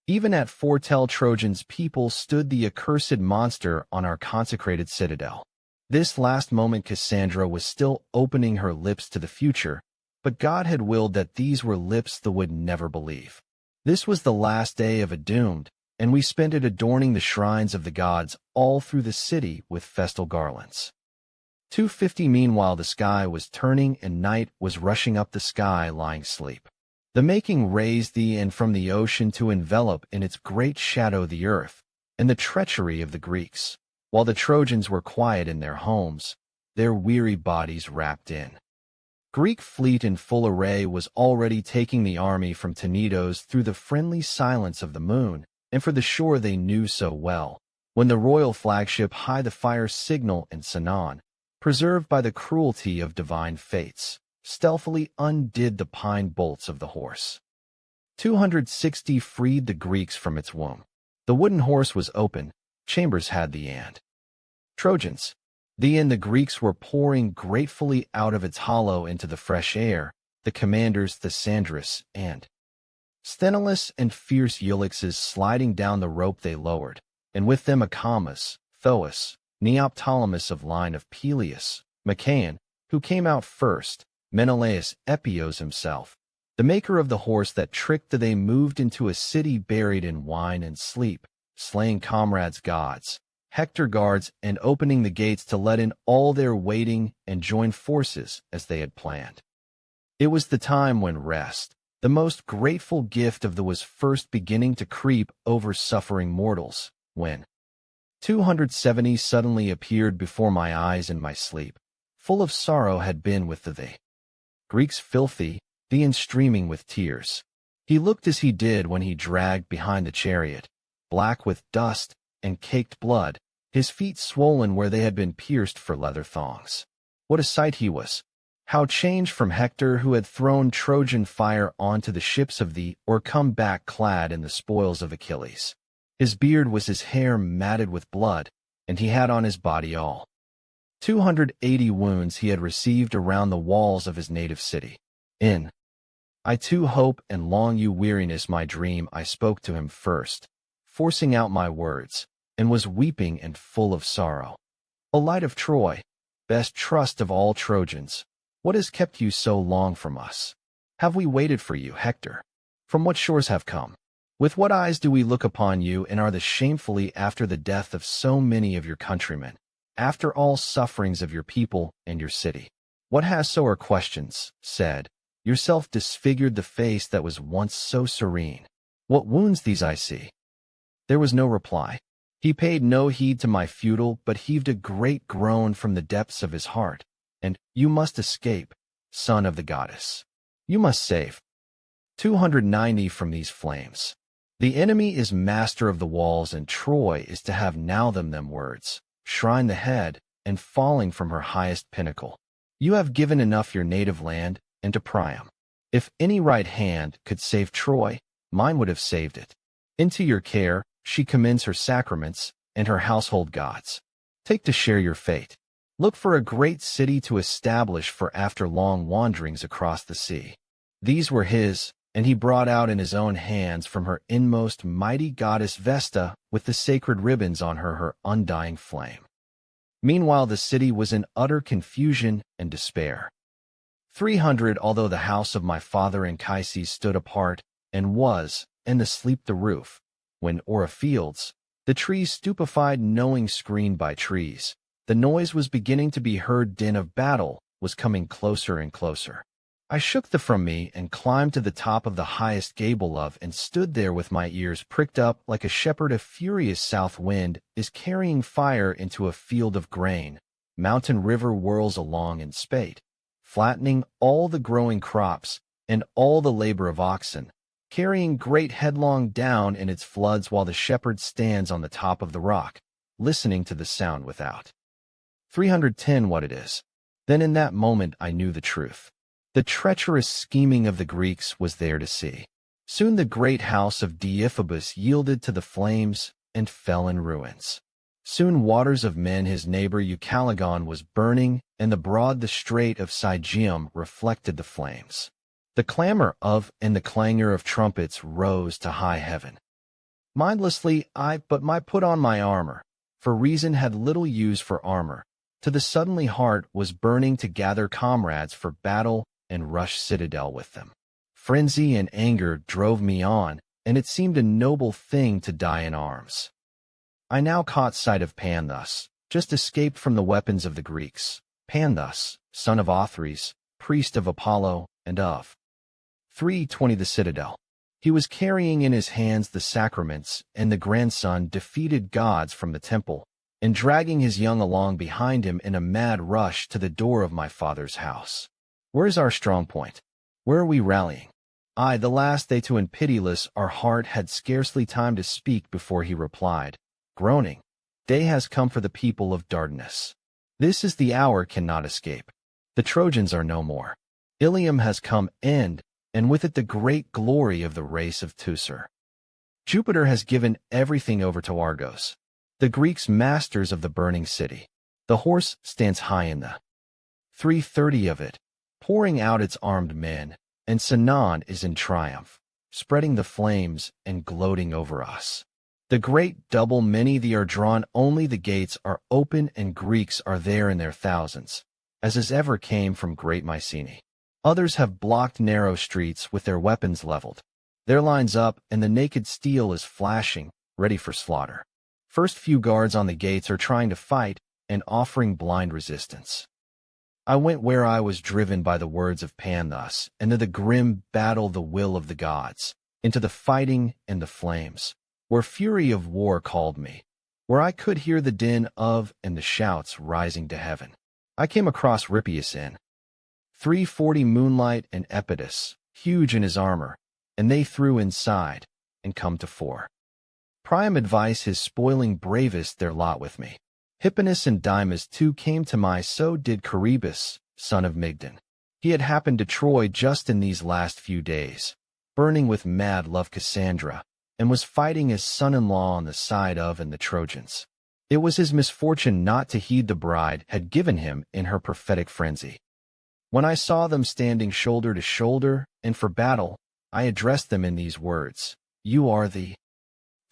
even at foretell Trojans people stood the accursed monster on our consecrated citadel. This last moment Cassandra was still opening her lips to the future, but God had willed that these were lips that would never believe. This was the last day of a doomed, and we spent it adorning the shrines of the gods all through the city with festal garlands. 250 Meanwhile the sky was turning and night was rushing up the sky lying sleep. The making raised thee and from the ocean to envelop in its great shadow the earth, and the treachery of the Greeks, while the Trojans were quiet in their homes, their weary bodies wrapped in. Greek fleet in full array was already taking the army from Tenedos through the friendly silence of the moon, and for the shore they knew so well, when the royal flagship high the fire signal in Sinon, preserved by the cruelty of divine fates, stealthily undid the pine bolts of the horse. 260 freed the Greeks from its womb. The wooden horse was open, chambers had the and. Trojans, the and the Greeks were pouring gratefully out of its hollow into the fresh air, the commanders Thesandrus and Sthenelus and fierce Ulixes sliding down the rope they lowered, and with them Acamas, Thoas, Neoptolemus of line of Peleus, Machaon, who came out first, Menelaus Epios himself, the maker of the horse that tricked they moved into a city buried in wine and sleep, slaying comrades gods, Hector guards and opening the gates to let in all their waiting and join forces as they had planned. It was the time when rest, the most grateful gift of the was first beginning to creep over suffering mortals, when 270 suddenly appeared before my eyes in my sleep, full of sorrow had been with the Greeks filthy, the streaming with tears. He looked as he did when he dragged behind the chariot, black with dust and caked blood, his feet swollen where they had been pierced for leather thongs. What a sight he was! How changed from Hector, who had thrown Trojan fire onto the ships of thee, or come back clad in the spoils of Achilles. His beard was his hair matted with blood, and he had on his body all 280 wounds he had received around the walls of his native city. I too hope and long you weariness my dream. I spoke to him first, forcing out my words, and was weeping and full of sorrow. O light of Troy, best trust of all Trojans, what has kept you so long from us? Have we waited for you, Hector? From what shores have come? With what eyes do we look upon you, and are the shamefully after the death of so many of your countrymen, after all sufferings of your people and your city? What has, so are questions, said, yourself disfigured the face that was once so serene? What wounds these I see? There was no reply. He paid no heed to my futile, but heaved a great groan from the depths of his heart, and, you must escape, son of the goddess. You must save 290 from these flames. The enemy is master of the walls, and Troy is to have now them words, shrine the head, and falling from her highest pinnacle. You have given enough your native land, and to Priam. If any right hand could save Troy, mine would have saved it. Into your care she commends her sacraments and her household gods. Take to share your fate. Look for a great city to establish, for after long wanderings across the sea. These were his, and he brought out in his own hands from her inmost mighty goddess Vesta, with the sacred ribbons on her undying flame. Meanwhile the city was in utter confusion and despair. 300, although the house of my father Anchises stood apart, and was, and asleep the roof, when o'er a fields, the trees stupefied knowing screened by trees, the noise was beginning to be heard, din of battle was coming closer and closer. I shook the from me and climbed to the top of the highest gable of, and stood there with my ears pricked up like a shepherd. A furious south wind is carrying fire into a field of grain. Mountain river whirls along in spate, flattening all the growing crops and all the labor of oxen, carrying great headlong down in its floods, while the shepherd stands on the top of the rock, listening to the sound without. 310 what it is. Then in that moment I knew the truth. The treacherous scheming of the Greeks was there to see. Soon the great house of Deiphobus yielded to the flames and fell in ruins. Soon waters of men his neighbor Ucalegon was burning, and the strait of Sigeum reflected the flames. The clamor of and the clangor of trumpets rose to high heaven. Mindlessly I but put on my armor, for reason had little use for armor. To the suddenly heart was burning to gather comrades for battle and rush citadel with them. Frenzy and anger drove me on, and it seemed a noble thing to die in arms. I now caught sight of Panthus, just escaped from the weapons of the Greeks. Panthus, son of Othries, priest of Apollo, and of 320 the citadel. He was carrying in his hands the sacraments, and the grandson defeated gods from the temple, and dragging his young along behind him in a mad rush to the door of my father's house. Where is our strong point? Where are we rallying? I, the last they to, and pitiless our heart had scarcely time to speak before he replied, groaning, day has come for the people of Dardanus. This is the hour cannot escape. The Trojans are no more. Ilium has come end, and with it the great glory of the race of Teucer. Jupiter has given everything over to Argos, the Greeks masters of the burning city. The horse stands high in the 330 of it, pouring out its armed men, and Sinon is in triumph, spreading the flames and gloating over us. The great double many they are drawn, only the gates are open, and Greeks are there in their thousands, as ever came from great Mycenae. Others have blocked narrow streets with their weapons leveled. Their lines up, and the naked steel is flashing, ready for slaughter. First few guards on the gates are trying to fight and offering blind resistance. I went where I was driven by the words of Panthus, and to the grim battle the will of the gods, into the fighting and the flames, where fury of war called me, where I could hear the din of and the shouts rising to heaven. I came across Rippius in 340 moonlight and Epidus, huge in his armor, and they threw inside, and come to 4. Priam advised his spoiling bravest their lot with me. Hipponus and Dymas too came to my, so did Charybdis, son of Mygdon. He had happened to Troy just in these last few days, burning with mad love Cassandra, and was fighting his son-in-law on the side of and the Trojans. It was his misfortune not to heed the bride had given him in her prophetic frenzy. When I saw them standing shoulder to shoulder and for battle, I addressed them in these words: "You are the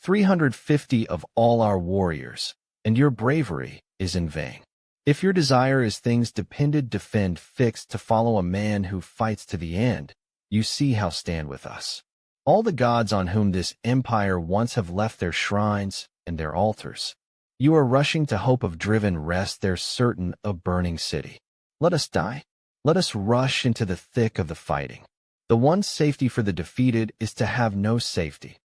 350 of all our warriors, and your bravery is in vain. If your desire is things depended, defend, fixed to follow a man who fights to the end, you see how stand with us. All the gods on whom this empire once have left their shrines and their altars. You are rushing to hope of driven rest there certain a burning city. Let us die. Let us rush into the thick of the fighting. The one safety for the defeated is to have no safety."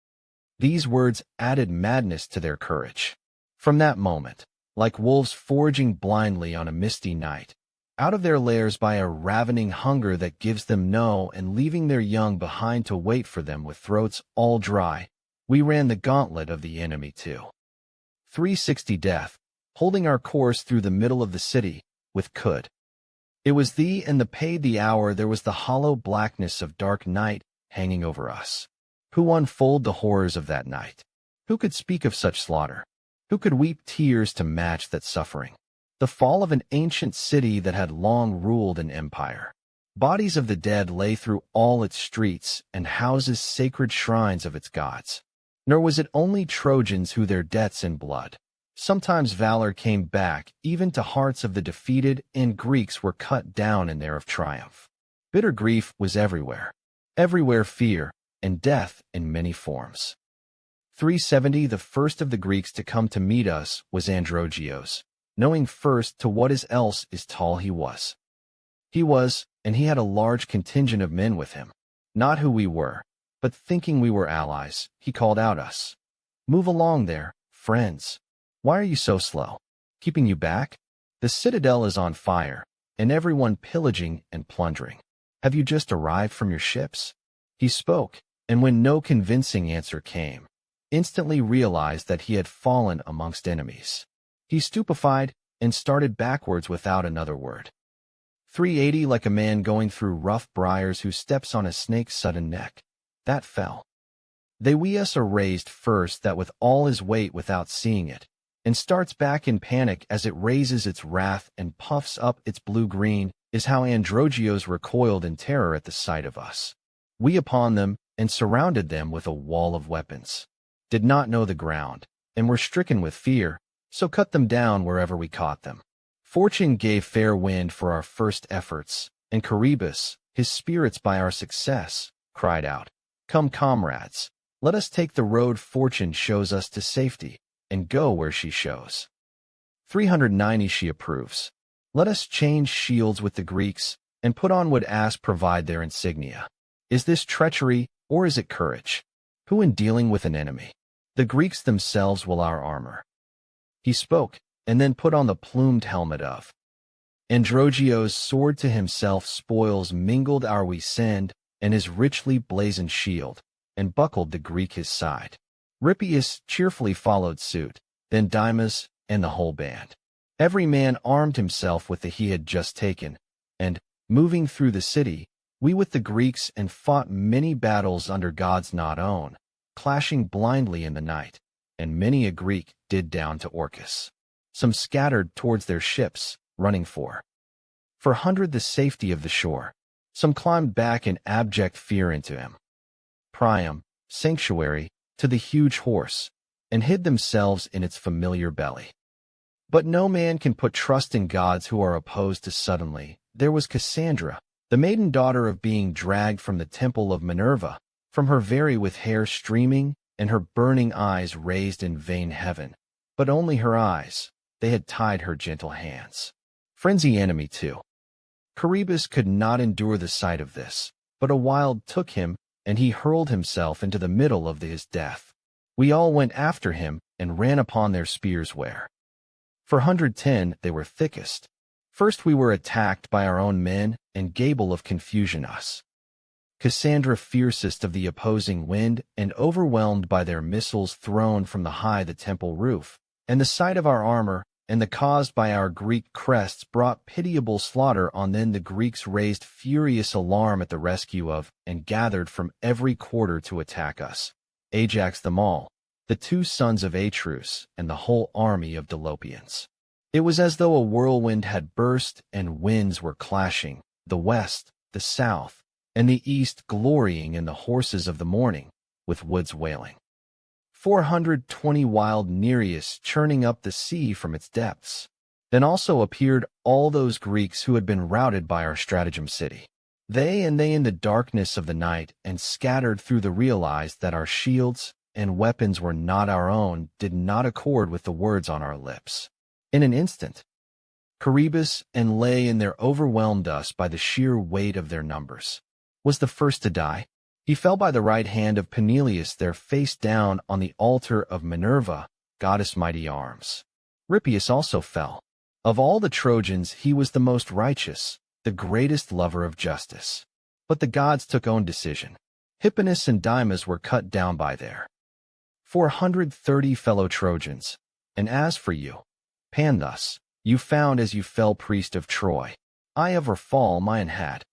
These words added madness to their courage. From that moment, like wolves foraging blindly on a misty night, out of their lairs by a ravening hunger that gives them no and leaving their young behind to wait for them with throats all dry, we ran the gauntlet of the enemy to 360 death, holding our course through the middle of the city, with could. It was the and the paid the hour there was the hollow blackness of dark night hanging over us. Who unfold the horrors of that night? Who could speak of such slaughter? Who could weep tears to match that suffering? The fall of an ancient city that had long ruled an empire. Bodies of the dead lay through all its streets and houses sacred shrines of its gods. Nor was it only Trojans who their deaths in blood. Sometimes valor came back even to hearts of the defeated, and Greeks were cut down in their of triumph. Bitter grief was everywhere. Everywhere fear, and death in many forms. 370 The first of the Greeks to come to meet us was Androgeos, knowing first to what is else is tall he was. And he had a large contingent of men with him. Not who we were, but thinking we were allies, he called out us. "Move along there, friends. Why are you so slow? Keeping you back? The citadel is on fire, and everyone pillaging and plundering. Have you just arrived from your ships?" He spoke, and when no convincing answer came, instantly realized that he had fallen amongst enemies. He stupefied and started backwards without another word. 380 Like a man going through rough briars who steps on a snake's sudden neck. That fell. They we us are raised first that with all his weight without seeing it, and starts back in panic as it raises its wrath and puffs up its blue-green, is how Androgeos recoiled in terror at the sight of us. We upon them, and surrounded them with a wall of weapons. Did not know the ground, and were stricken with fear, so cut them down wherever we caught them. Fortune gave fair wind for our first efforts, and Charybdis, his spirits by our success, cried out, "Come, comrades, let us take the road Fortune shows us to safety, and go where she shows." 390 She approves. Let us change shields with the Greeks, and put on what as provide their insignia. Is this treachery, or is it courage? Who in dealing with an enemy? The Greeks themselves will our armor. He spoke, and then put on the plumed helmet of Androgeos' sword to himself spoils mingled our we send, and his richly blazoned shield, and buckled the Greek his side. Rippius cheerfully followed suit, then Dymas, and the whole band. Every man armed himself with the he had just taken, and, moving through the city, we with the Greeks and fought many battles under gods not own, clashing blindly in the night, and many a Greek did down to Orcus. Some scattered towards their ships, running for hundred the safety of the shore. Some climbed back in abject fear into him. Priam, sanctuary, to the huge horse, and hid themselves in its familiar belly. But no man can put trust in gods who are opposed to suddenly. There was Cassandra, the maiden daughter of being dragged from the temple of Minerva, from her very with hair streaming, and her burning eyes raised in vain heaven. But only her eyes, they had tied her gentle hands. Frenzy enemy too. Charybdis could not endure the sight of this, but a wild took him, and he hurled himself into the middle of his death. We all went after him, and ran upon their spears where 410 they were thickest. First we were attacked by our own men, and gable of confusion us. Cassandra fiercest of the opposing wind, and overwhelmed by their missiles thrown from the temple roof, and the sight of our armor, and the caused by our Greek crests brought pitiable slaughter on. Then the Greeks raised furious alarm at the rescue of, and gathered from every quarter to attack us. Ajax them all, the 2 sons of Atreus, and the whole army of Dolopians. It was as though a whirlwind had burst and winds were clashing, the west, the south, and the east glorying in the horses of the morning, with woods wailing. 420 wild Nereus churning up the sea from its depths. Then also appeared all those Greeks who had been routed by our stratagem city. They in the darkness of the night and scattered through the realized that our shields and weapons were not our own, did not accord with the words on our lips. In an instant, Charybdis and lay in there overwhelmed us by the sheer weight of their numbers. Was the first to die? He fell by the right hand of Peneleus there face down on the altar of Minerva, goddess mighty arms. Rippius also fell. Of all the Trojans he was the most righteous, the greatest lover of justice. But the gods took own decision. Hipponus and Dymas were cut down by their 430 fellow Trojans. And as for you, Panthus, you found as you fell priest of Troy. I ever fall mine had.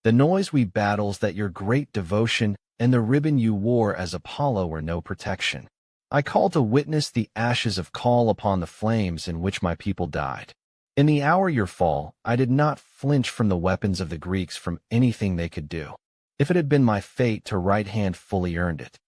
The noise we battles that your great devotion and the ribbon you wore as Apollo were no protection. I call to witness the ashes of call upon the flames in which my people died. In the hour your fall, I did not flinch from the weapons of the Greeks from anything they could do. If it had been my fate to right hand fully earned it.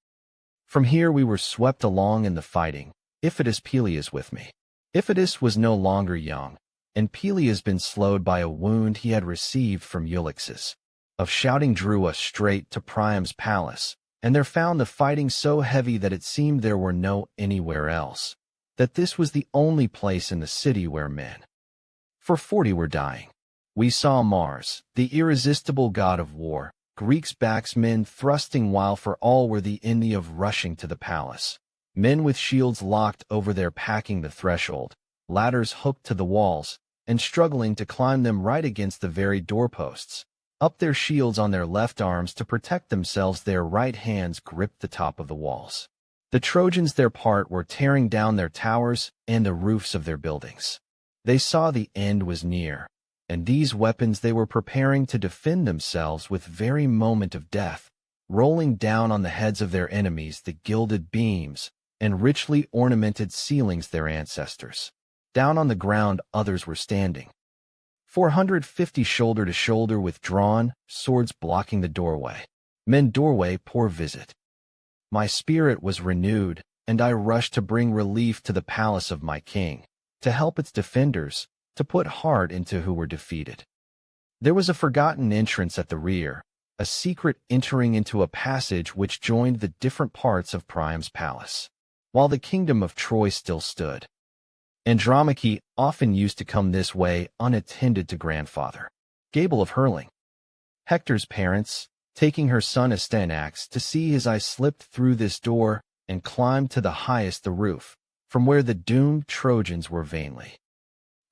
From here we were swept along in the fighting, Iphitus Peleus with me. Iphitus was no longer young, and Peleus been slowed by a wound he had received from Ulysses. Of shouting drew us straight to Priam's palace, and there found the fighting so heavy that it seemed there were no anywhere else, that this was the only place in the city where men. For 40 were dying. We saw Mars, the irresistible god of war, Greeks' backs men thrusting while for all were the envy of rushing to the palace. Men with shields locked over their packing the threshold, ladders hooked to the walls, and struggling to climb them right against the very doorposts. Up their shields on their left arms to protect themselves, their right hands gripped the top of the walls. The Trojans their part were tearing down their towers and the roofs of their buildings. They saw the end was near, and these weapons they were preparing to defend themselves with very moment of death, rolling down on the heads of their enemies the gilded beams and richly ornamented ceilings their ancestors. Down on the ground others were standing. 450 shoulder to shoulder with drawn swords blocking the doorway. Men doorway poor visit. My spirit was renewed, and I rushed to bring relief to the palace of my king, to help its defenders, to put heart into who were defeated. There was a forgotten entrance at the rear, a secret entering into a passage which joined the different parts of Priam's palace, while the kingdom of Troy still stood. Andromache often used to come this way unattended to grandfather, Gable of hurling. Hector's parents, taking her son Astyanax to see as I slipped through this door and climbed to the highest the roof, from where the doomed Trojans were vainly.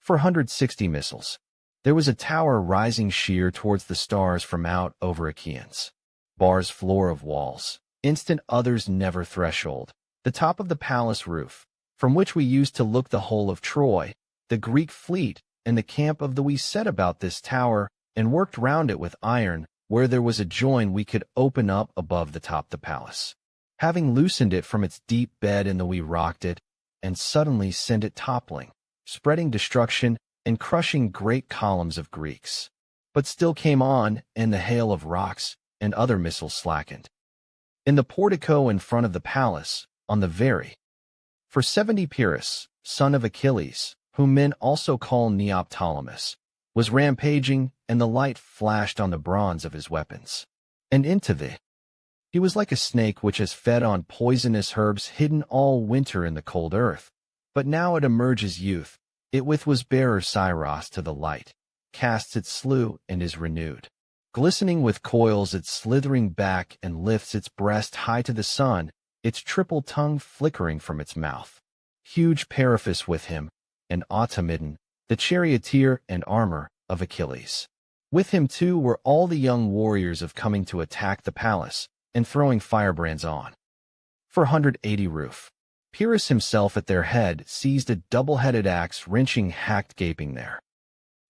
460 missiles. There was a tower rising sheer towards the stars from out over Achaeans. Bars floor of walls, instant others never threshold, the top of the palace roof, from which we used to look the whole of Troy, the Greek fleet, and the camp of the we set about this tower, and worked round it with iron, where there was a join we could open up above the top the palace. Having loosened it from its deep bed in the we rocked it, and suddenly sent it toppling, spreading destruction, and crushing great columns of Greeks. But still came on, and the hail of rocks, and other missiles slackened. In the portico in front of the palace, on the very for 70 Pyrrhus, son of Achilles, whom men also call Neoptolemus, was rampaging, and the light flashed on the bronze of his weapons. And into the he was like a snake which has fed on poisonous herbs hidden all winter in the cold earth, but now it emerges youth, it with was bearer Cyros to the light, casts its slew and is renewed. Glistening with coils its slithering back and lifts its breast high to the sun, its triple tongue flickering from its mouth. Huge Periphas with him, and Automedon, the charioteer and armor of Achilles. With him too were all the young warriors of coming to attack the palace, and throwing firebrands on. 480 roof. Pyrrhus himself at their head seized a double-headed axe, wrenching hacked gaping there.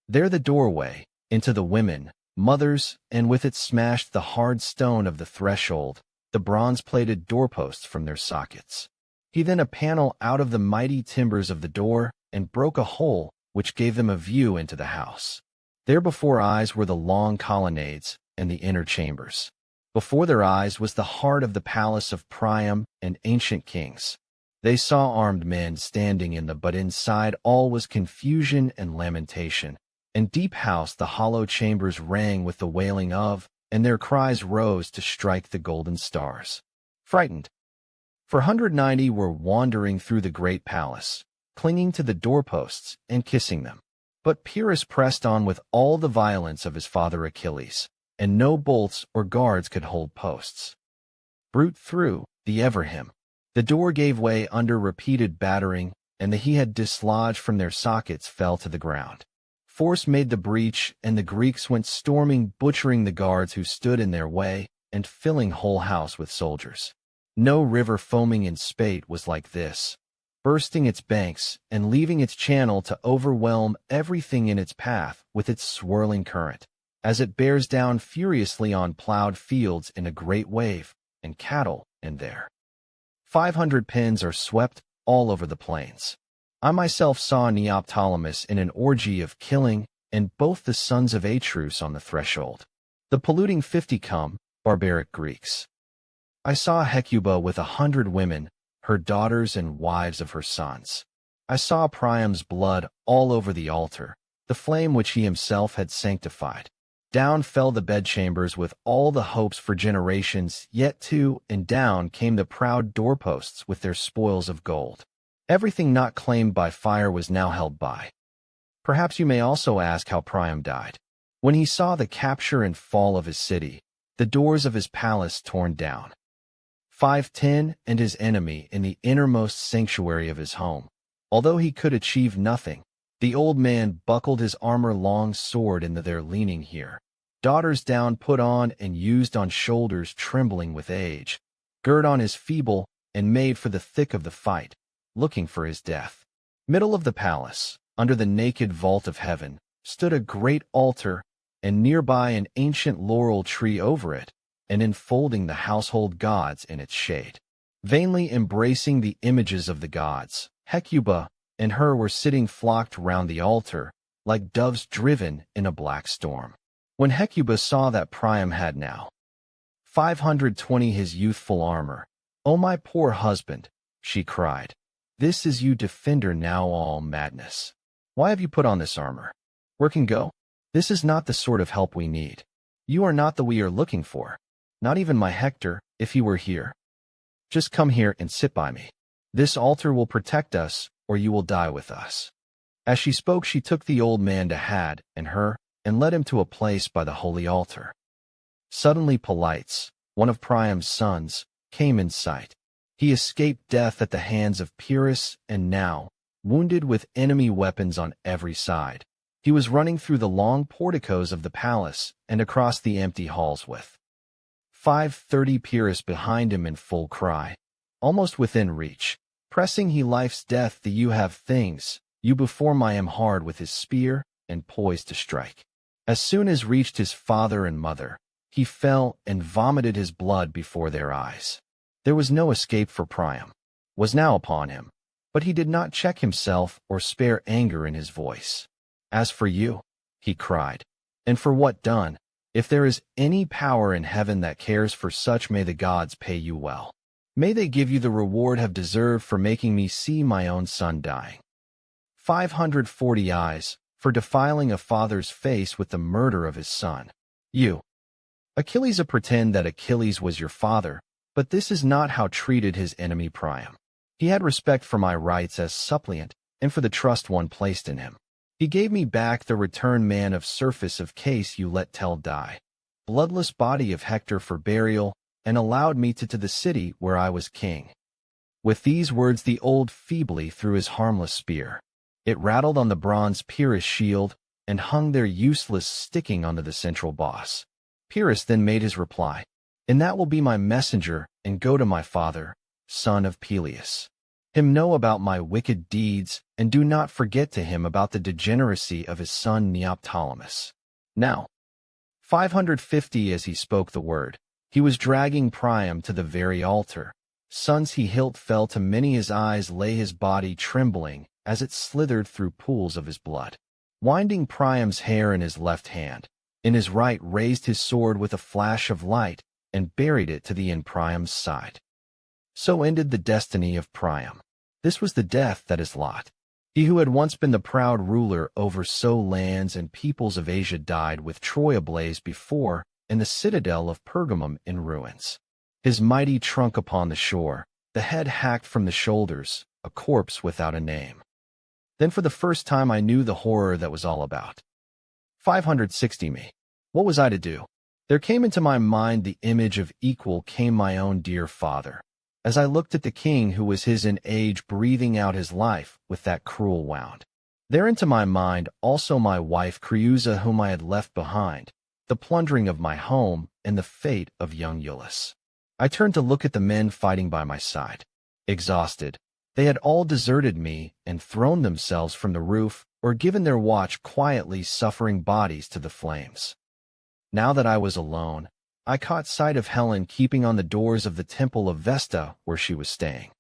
There the doorway, into the women, mothers, and with it smashed the hard stone of the threshold, the bronze-plated doorposts from their sockets. He then a panel out of the mighty timbers of the door, and broke a hole, which gave them a view into the house. There before eyes were the long colonnades, and the inner chambers. Before their eyes was the heart of the palace of Priam and ancient kings. They saw armed men standing in but inside all was confusion and lamentation. And deep house the hollow chambers rang with the wailing of, and their cries rose to strike the golden stars. Frightened. For 190 were wandering through the great palace, clinging to the doorposts and kissing them. But Pyrrhus pressed on with all the violence of his father Achilles, and no bolts or guards could hold posts. Brute through the ever him. The door gave way under repeated battering, and the he had dislodged from their sockets fell to the ground. Force made the breach, and the Greeks went storming, butchering the guards who stood in their way, and filling whole house with soldiers. No river foaming in spate was like this, bursting its banks and leaving its channel to overwhelm everything in its path with its swirling current, as it bears down furiously on plowed fields in a great wave, and cattle, and there. 500 pens are swept all over the plains. I myself saw Neoptolemus in an orgy of killing, and both the sons of Atreus on the threshold. The polluting 50 come, barbaric Greeks. I saw Hecuba with 100 women, her daughters and wives of her sons. I saw Priam's blood all over the altar, the flame which he himself had sanctified. Down fell the bedchambers with all the hopes for generations, yet too, and down came the proud doorposts with their spoils of gold. Everything not claimed by fire was now held by. Perhaps you may also ask how Priam died. When he saw the capture and fall of his city, the doors of his palace torn down. 510 and his enemy in the innermost sanctuary of his home. Although he could achieve nothing, the old man buckled his armor-long sword into their leaning here. Daughters down put on and used on shoulders trembling with age, gird on his feeble, and made for the thick of the fight, looking for his death. Middle of the palace, under the naked vault of heaven, stood a great altar, and nearby an ancient laurel tree over it, and enfolding the household gods in its shade. Vainly embracing the images of the gods, Hecuba and her were sitting flocked round the altar, like doves driven in a black storm. When Hecuba saw that Priam had now 520 his youthful armor, "O my poor husband," she cried, "this is you defender now all madness. Why have you put on this armor? Where can go? This is not the sort of help we need. You are not the we are looking for. Not even my Hector, if he were here. Just come here and sit by me. This altar will protect us, or you will die with us." As she spoke, she took the old man to Had and her, and led him to a place by the holy altar. Suddenly Polites, one of Priam's sons, came in sight. He escaped death at the hands of Pyrrhus, and now, wounded with enemy weapons on every side, he was running through the long porticos of the palace and across the empty halls with 530 Pyrrhus behind him in full cry, almost within reach. Pressing he life's death, the you have things, you before my am hard with his spear, and poised to strike. As soon as reached his father and mother, he fell and vomited his blood before their eyes. There was no escape for Priam, was now upon him, but he did not check himself or spare anger in his voice. "As for you," he cried, "and for what done, if there is any power in heaven that cares for such, may the gods pay you well. May they give you the reward have deserved for making me see my own son dying. 540 eyes, for defiling a father's face with the murder of his son. You, Achilles, pretend that Achilles was your father, but this is not how treated his enemy Priam. He had respect for my rights as suppliant, and for the trust one placed in him. He gave me back the return man of surface of case you let tell die, bloodless body of Hector for burial, and allowed me to the city where I was king." With these words the old feebly threw his harmless spear. It rattled on the bronze Pyrrhus shield, and hung there useless, sticking onto the central boss. Pyrrhus then made his reply, "And that will be my messenger, and go to my father, son of Peleus." him know about my wicked deeds, and do not forget to him about the degeneracy of his son Neoptolemus. Now, 550 as he spoke the word, he was dragging Priam to the very altar. Sons he hilt fell to many his eyes lay his body trembling as it slithered through pools of his blood. Winding Priam's hair in his left hand, in his right raised his sword with a flash of light, and buried it to the in Priam's side. So ended the destiny of Priam. This was the death that is lot. He who had once been the proud ruler over so lands and peoples of Asia died with Troy ablaze before, and the citadel of Pergamum in ruins. His mighty trunk upon the shore, the head hacked from the shoulders, a corpse without a name. Then for the first time I knew the horror that was all about. 560 me. What was I to do? There came into my mind the image of equal came my own dear father, as I looked at the king who was his in age breathing out his life with that cruel wound. There into my mind also my wife Creusa whom I had left behind, the plundering of my home, and the fate of young Iulus. I turned to look at the men fighting by my side. Exhausted, they had all deserted me and thrown themselves from the roof or given their watch quietly suffering bodies to the flames. Now that I was alone, I caught sight of Helen keeping on the doors of the temple of Vesta where she was staying.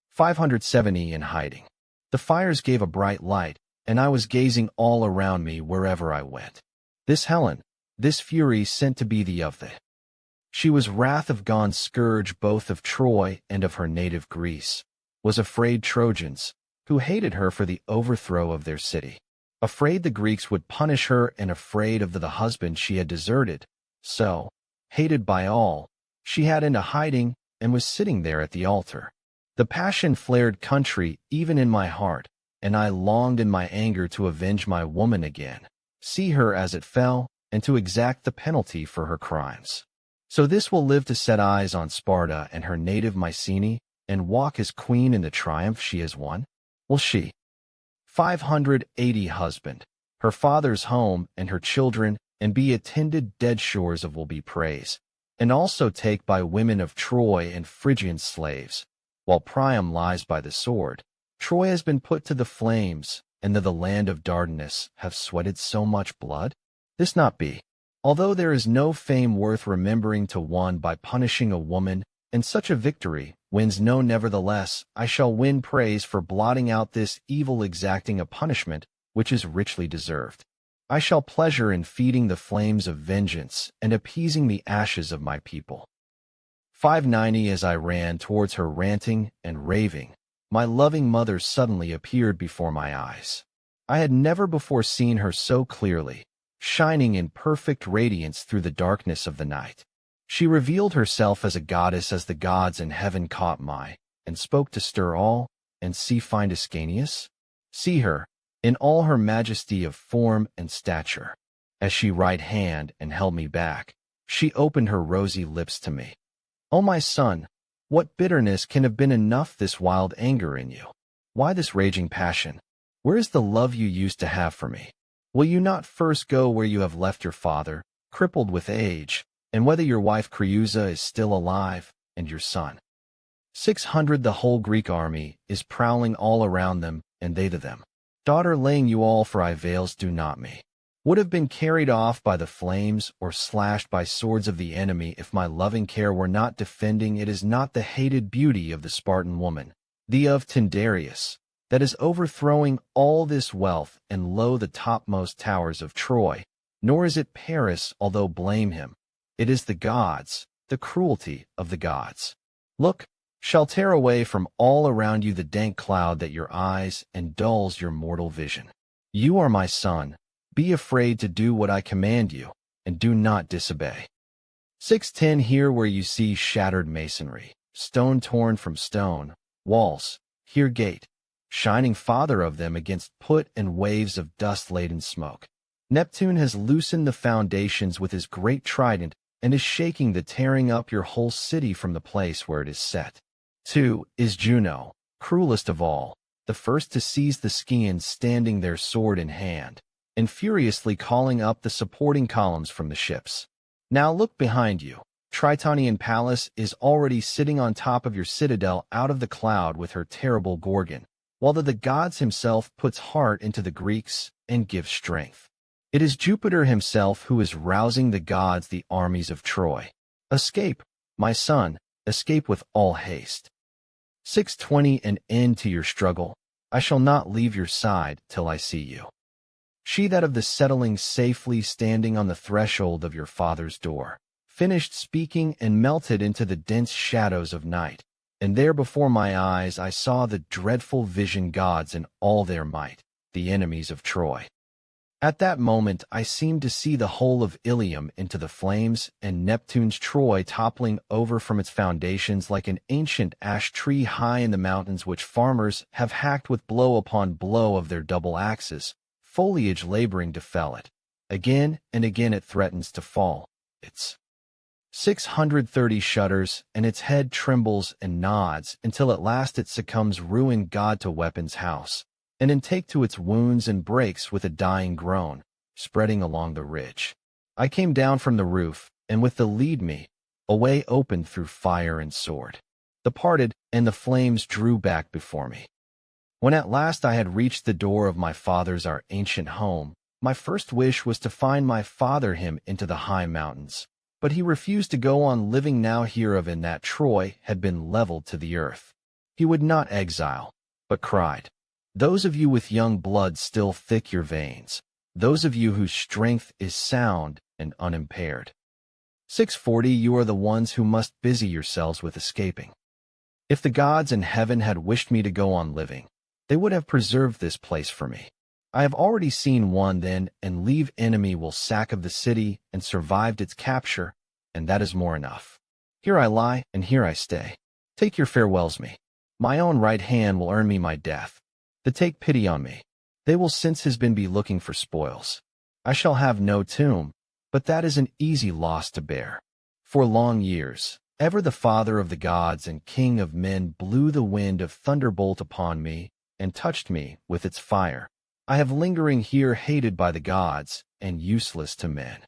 570 in hiding. The fires gave a bright light, and I was gazing all around me wherever I went. This Helen, this fury sent to be the of the. She was wrath of gone scourge both of Troy and of her native Greece, was afraid Trojans, who hated her for the overthrow of their city. Afraid the Greeks would punish her and afraid of the husband she had deserted, so, hated by all, she had into hiding and was sitting there at the altar. The passion flared country even in my heart, and I longed in my anger to avenge my woman again, see her as it fell, and to exact the penalty for her crimes. So this will live to set eyes on Sparta and her native Mycenae, and walk as queen in the triumph she has won? Will she? 580 husband, her father's home and her children, and be attended dead shores of will be praise, and also take by women of Troy and Phrygian slaves. While Priam lies by the sword, Troy has been put to the flames, and the land of Dardanus have sweated so much blood? This not be. Although there is no fame worth remembering to one by punishing a woman, and such a victory wins no nevertheless, I shall win praise for blotting out this evil exacting a punishment which is richly deserved. I shall pleasure in feeding the flames of vengeance and appeasing the ashes of my people. 590 as I ran towards her ranting and raving, my loving mother suddenly appeared before my eyes. I had never before seen her so clearly, shining in perfect radiance through the darkness of the night. She revealed herself as a goddess as the gods in heaven caught my, and spoke to stir all, and see find Ascanius? See her, in all her majesty of form and stature. As she right hand and held me back, she opened her rosy lips to me. O my son, what bitterness can have been enough this wild anger in you? Why this raging passion? Where is the love you used to have for me? Will you not first go where you have left your father, crippled with age, and whether your wife Creusa is still alive, and your son? 600 the whole Greek army is prowling all around them, and they to them. Daughter laying you all for I veils do not me. Would have been carried off by the flames or slashed by swords of the enemy if my loving care were not defending it is not the hated beauty of the Spartan woman, the of Tyndareus, that is overthrowing all this wealth and lo the topmost towers of Troy, nor is it Paris although blame him. It is the gods, the cruelty of the gods. Look, shall tear away from all around you the dank cloud that your eyes and dulls your mortal vision. You are my son, be afraid to do what I command you, and do not disobey. 610 here where you see shattered masonry, stone torn from stone, walls, here gate, shining father of them against put and waves of dust-laden smoke. Neptune has loosened the foundations with his great trident and is shaking the tearing up your whole city from the place where it is set. 2 is Juno, cruelest of all, the first to seize the Scians standing their sword in hand, and furiously calling up the supporting columns from the ships. Now look behind you, Tritonian palace is already sitting on top of your citadel out of the cloud with her terrible Gorgon, while the gods himself puts heart into the Greeks and gives strength. It is Jupiter himself who is rousing the gods, the armies of Troy. Escape, my son, escape with all haste. 620 An end to your struggle. I shall not leave your side till I see you. She that of the settling safely standing on the threshold of your father's door, finished speaking and melted into the dense shadows of night. And there before my eyes I saw the dreadful vision gods in all their might, the enemies of Troy. At that moment I seemed to see the whole of Ilium into the flames, and Neptune's Troy toppling over from its foundations like an ancient ash tree high in the mountains, which farmers have hacked with blow upon blow of their double axes, foliage laboring to fell it. Again and again it threatens to fall. Its 630 shudders, and its head trembles and nods, until at last it succumbs, ruined god to weapons house, and intake to its wounds, and breaks with a dying groan, spreading along the ridge. I came down from the roof, and with the lead me, a way opened through fire and sword. The parted, and the flames drew back before me. When at last I had reached the door of my father's, our ancient home, my first wish was to find my father him into the high mountains. But he refused to go on living now hereof, in that Troy had been leveled to the earth. He would not exile, but cried, "Those of you with young blood still thick your veins, those of you whose strength is sound and unimpaired. 640 You are the ones who must busy yourselves with escaping. If the gods in heaven had wished me to go on living, they would have preserved this place for me. I have already seen one then, and leave enemy will sack of the city, and survived its capture, and that is more enough. Here I lie, and here I stay. Take your farewells me. My own right hand will earn me my death. To take pity on me. They will since has been be looking for spoils. I shall have no tomb, but that is an easy loss to bear. For long years, ever the father of the gods and king of men blew the wind of thunderbolt upon me, and touched me with its fire. I have lingering here, hated by the gods, and useless to men."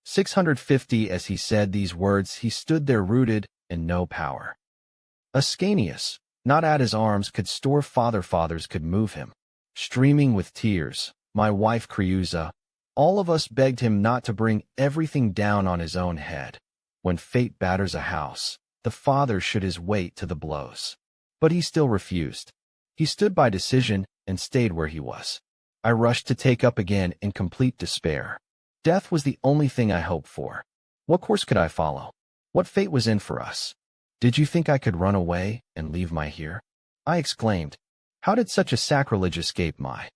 650 As he said these words, he stood there rooted, and no power. Ascanius, not at his arms could store, fathers could move him. Streaming with tears, my wife Creusa, all of us begged him not to bring everything down on his own head. When fate batters a house, the father should his weight to the blows. But he still refused. He stood by decision, and stayed where he was. I rushed to take up again in complete despair. Death was the only thing I hoped for. What course could I follow? What fate was in for us? Did you think I could run away and leave my here? I exclaimed. How did such a sacrilege escape my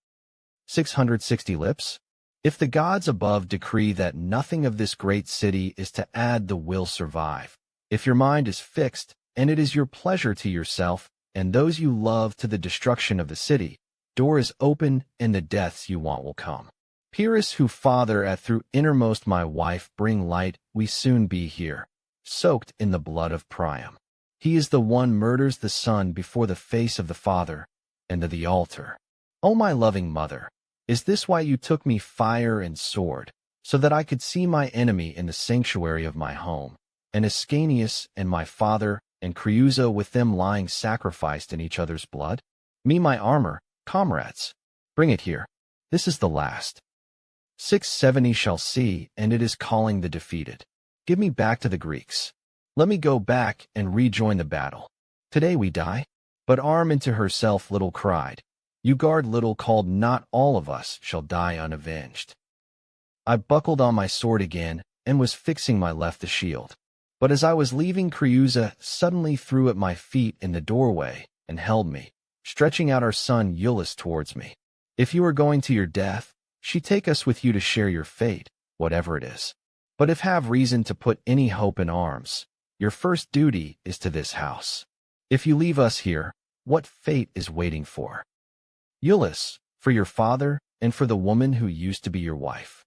660 lips? If the gods above decree that nothing of this great city is to add, the will survive. If your mind is fixed, and it is your pleasure to yourself and those you love to the destruction of the city, door is open, and the deaths you want will come. Pyrrhus, who father at through innermost my wife, bring light, we soon be here, soaked in the blood of Priam. He is the one murders the son before the face of the father, and to the altar. O my loving mother, is this why you took me fire and sword, so that I could see my enemy in the sanctuary of my home, and Ascanius and my father, and Creusa with them lying sacrificed in each other's blood? Me my armor, comrades, bring it here. This is the last. 670 shall see, and it is calling the defeated. Give me back to the Greeks. Let me go back and rejoin the battle. Today we die. But arm into herself little cried. You guard little called, not all of us shall die unavenged. I buckled on my sword again, and was fixing my left the shield. But as I was leaving, Creusa suddenly threw at my feet in the doorway, and held me, stretching out our son Iulus towards me. If you are going to your death, she take us with you to share your fate, whatever it is. But if have reason to put any hope in arms, your first duty is to this house. If you leave us here, what fate is waiting for? Iulus, for your father, and for the woman who used to be your wife.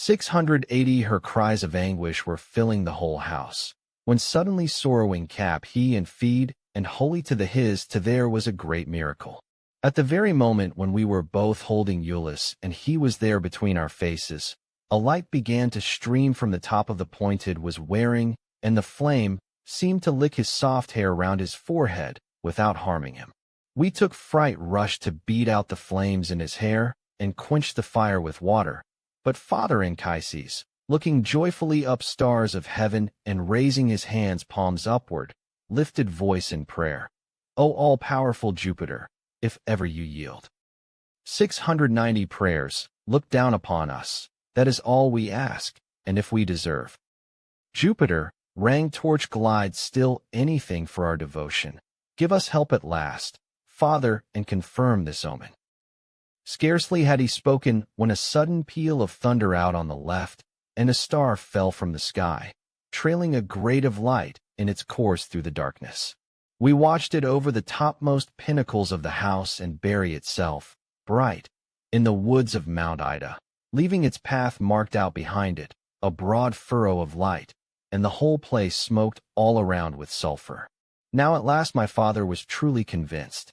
680 Her cries of anguish were filling the whole house, when suddenly sorrowing cap he and feed, and holy to the his to there was a great miracle. At the very moment when we were both holding Iulus, and he was there between our faces, A light began to stream from the top of the pointed was wearing, and the flame seemed to lick his soft hair round his forehead without harming him. We took fright rushed to beat out the flames in his hair and quench the fire with water. But Father Anchises, looking joyfully up stars of heaven and raising his hands palms upward, lifted voice in prayer. O all-powerful Jupiter, if ever you yield 690 prayers, look down upon us. That is all we ask, and if we deserve. Jupiter, rang torch glide still anything for our devotion. Give us help at last, Father, and confirm this omen. Scarcely had he spoken when a sudden peal of thunder out on the left, and a star fell from the sky, trailing a grade of light in its course through the darkness. We watched it over the topmost pinnacles of the house and bury itself, bright, in the woods of Mount Ida, leaving its path marked out behind it, a broad furrow of light, and the whole place smoked all around with sulfur. Now at last my father was truly convinced.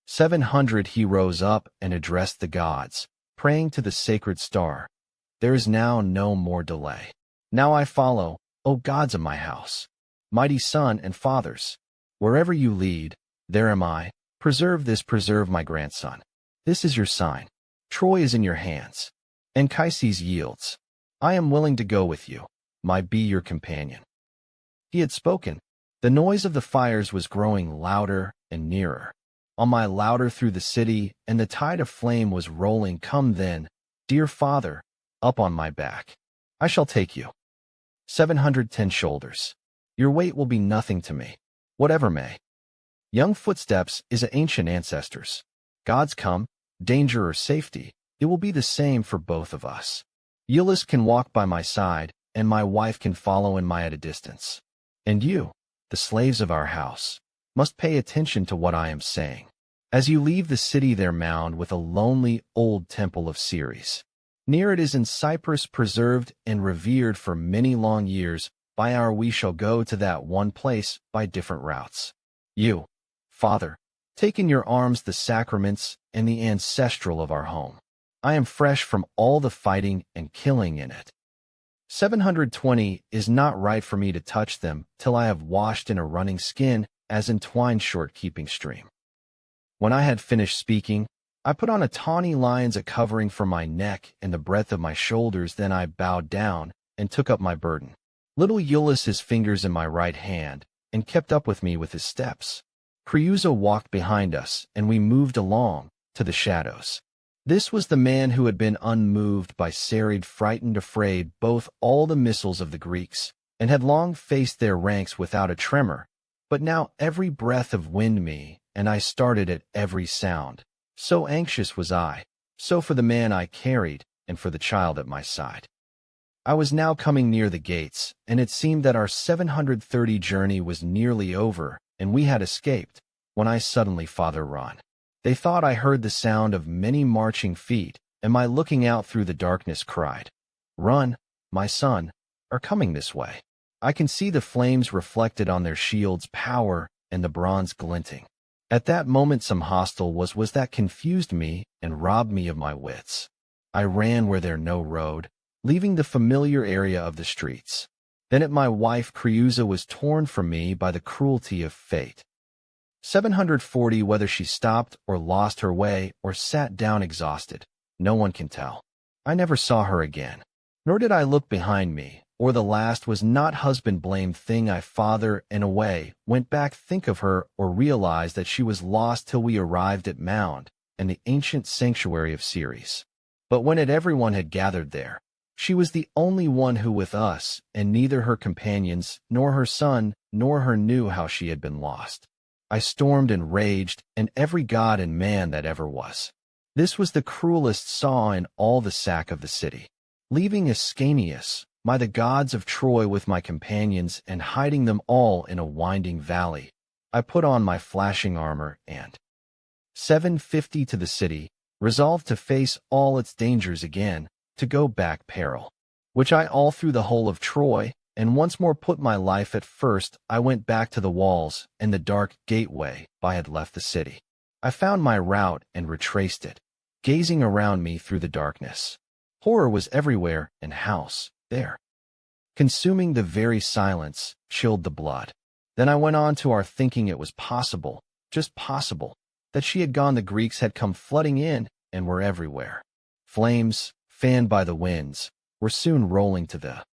700 he rose up and addressed the gods, praying to the sacred star. There is now no more delay. Now I follow, O gods of my house, mighty son and fathers. Wherever you lead, there am I. Preserve this, preserve my grandson. This is your sign. Troy is in your hands. Anchises yields. I am willing to go with you. Be your companion. He had spoken. The noise of the fires was growing louder and nearer. On my louder through the city, and the tide of flame was rolling. Come then, dear father, up on my back. I shall take you. 710 shoulders. Your weight will be nothing to me, whatever may. Young footsteps is ancient ancestors. Gods come, danger or safety, it will be the same for both of us. Iülus can walk by my side, and my wife can follow in my at a distance. And you, the slaves of our house, must pay attention to what I am saying. As you leave the city there mound with a lonely old temple of Ceres. Near it is in Cyprus preserved and revered for many long years. By our we shall go to that one place by different routes. You, Father, take in your arms the sacraments and the ancestral of our home. I am fresh from all the fighting and killing in it. 720 is not right for me to touch them till I have washed in a running skin as entwined short-keeping stream. When I had finished speaking, I put on a tawny lion's a covering for my neck and the breadth of my shoulders. Then I bowed down and took up my burden. Little Iülus his fingers in my right hand, and kept up with me with his steps. Creüsa walked behind us, and we moved along to the shadows. This was the man who had been unmoved by Saride, frightened, afraid, both all the missiles of the Greeks, and had long faced their ranks without a tremor. But now every breath of wind me, and I started at every sound. So anxious was I, so for the man I carried, and for the child at my side. I was now coming near the gates, and it seemed that our 730 journey was nearly over, and we had escaped, when I suddenly, Father, run. They thought I heard the sound of many marching feet, and my looking out through the darkness cried, Run, my son, are coming this way. I can see the flames reflected on their shields' power and the bronze glinting. At that moment some hostile was that confused me and robbed me of my wits. I ran where there no road, leaving the familiar area of the streets. Then at my wife Creüsa was torn from me by the cruelty of fate. 740 whether she stopped or lost her way or sat down exhausted, no one can tell. I never saw her again, nor did I look behind me, or the last was not husband blamed thing I father and away, went back think of her or realized that she was lost till we arrived at Mound and the ancient sanctuary of Ceres. But when everyone had gathered there, she was the only one who with us, and neither her companions, nor her son, nor her knew how she had been lost. I stormed and raged, and every god and man that ever was. This was the cruelest saw in all the sack of the city. Leaving Ascanius, the gods of Troy with my companions, and hiding them all in a winding valley, I put on my flashing armor and 750 to the city, resolved to face all its dangers again, to go back peril, which I all through the whole of Troy, and once more put my life at first. I went back to the walls and the dark gateway I had left the city. I found my route and retraced it, gazing around me through the darkness. Horror was everywhere, in house, there. Consuming the very silence, chilled the blood. Then I went on to our thinking it was possible, just possible, that she had gone. The Greeks had come flooding in and were everywhere. Flames, fanned by the winds, were soon rolling to the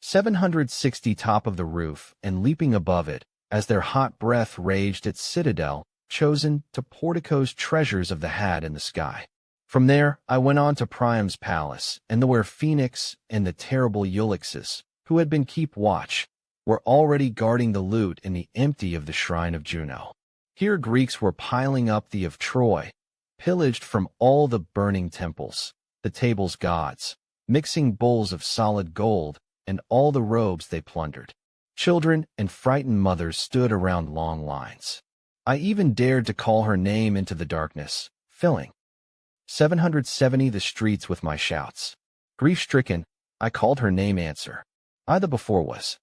760 top of the roof and leaping above it, as their hot breath raged its citadel, chosen to Portico's treasures of the had in the sky. From there, I went on to Priam's palace, and where Phoenix and the terrible Ulysses, who had been keep watch, were already guarding the loot in the empty of the shrine of Juno. Here Greeks were piling up the of Troy, pillaged from all the burning temples, the tables gods, mixing bowls of solid gold, and all the robes they plundered. Children and frightened mothers stood around long lines. I even dared to call her name into the darkness, filling 770 the streets with my shouts. Grief-stricken, I called her name answer. I the before was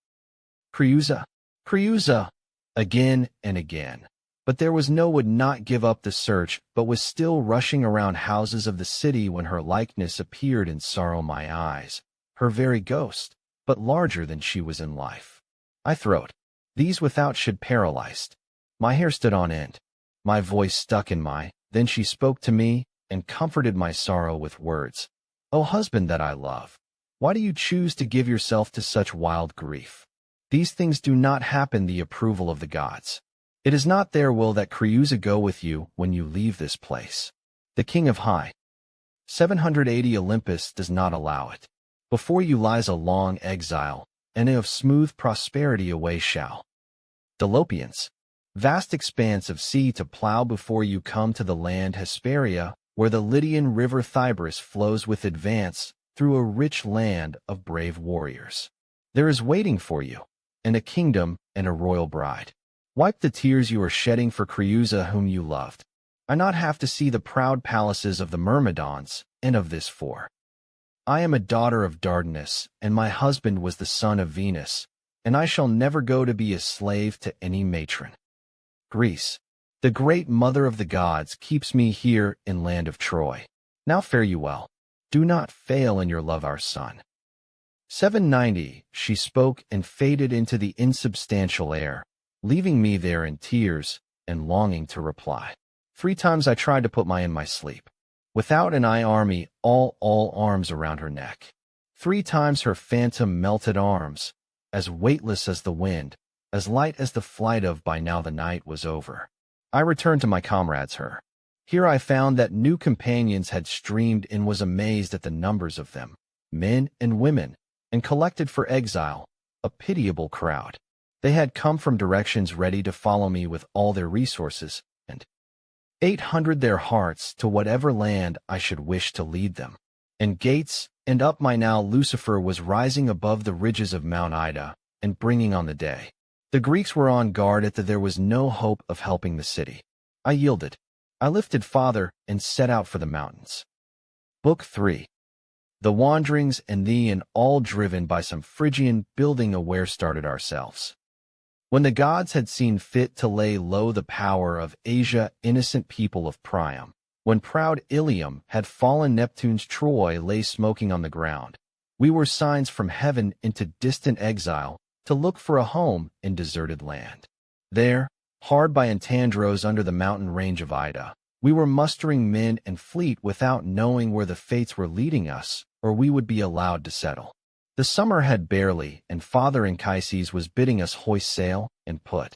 Creusa, Creusa, again and again. But there was no would not give up the search, but was still rushing around houses of the city when her likeness appeared in sorrow my eyes, her very ghost, but larger than she was in life. I throat. These without should paralyzed. My hair stood on end. My voice stuck in my, then she spoke to me, and comforted my sorrow with words. O husband that I love, why do you choose to give yourself to such wild grief? These things do not happen the approval of the gods. It is not their will that Creusa go with you when you leave this place. The king of high 780 Olympus does not allow it. Before you lies a long exile, and of smooth prosperity away shall. Dolopians, vast expanse of sea to plow before you come to the land Hesperia, where the Lydian river Thybris flows with advance through a rich land of brave warriors. There is waiting for you, and a kingdom and a royal bride. Wipe the tears you are shedding for Creusa whom you loved. I not have to see the proud palaces of the Myrmidons, and of this for. I am a daughter of Dardanus, and my husband was the son of Venus, and I shall never go to be a slave to any matron. Greece, the great mother of the gods, keeps me here in land of Troy. Now fare you well. Do not fail in your love our son. 790, she spoke and faded into the insubstantial air, leaving me there in tears and longing to reply. 3 times I tried to put my in my sleep. Without an eye army, all arms around her neck. 3 times her phantom melted arms, as weightless as the wind, as light as the flight of by now the night was over. I returned to my comrades her. Here I found that new companions had streamed and was amazed at the numbers of them, men and women, and collected for exile, a pitiable crowd. They had come from directions ready to follow me with all their resources, and 800 their hearts to whatever land I should wish to lead them. And gates, and up my now Lucifer was rising above the ridges of Mount Ida, and bringing on the day. The Greeks were on guard at that there was no hope of helping the city. I yielded. I lifted father, and set out for the mountains. Book 3. The Wanderings and thee and all driven by some Phrygian building aware started ourselves. When the gods had seen fit to lay low the power of Asia, innocent people of Priam, when proud Ilium had fallen, Neptune's Troy lay smoking on the ground, we were signs from heaven into distant exile to look for a home in deserted land. There, hard by Antandros under the mountain range of Ida, we were mustering men and fleet without knowing where the fates were leading us, or we would be allowed to settle. The summer had barely, and Father Anchises was bidding us hoist sail and put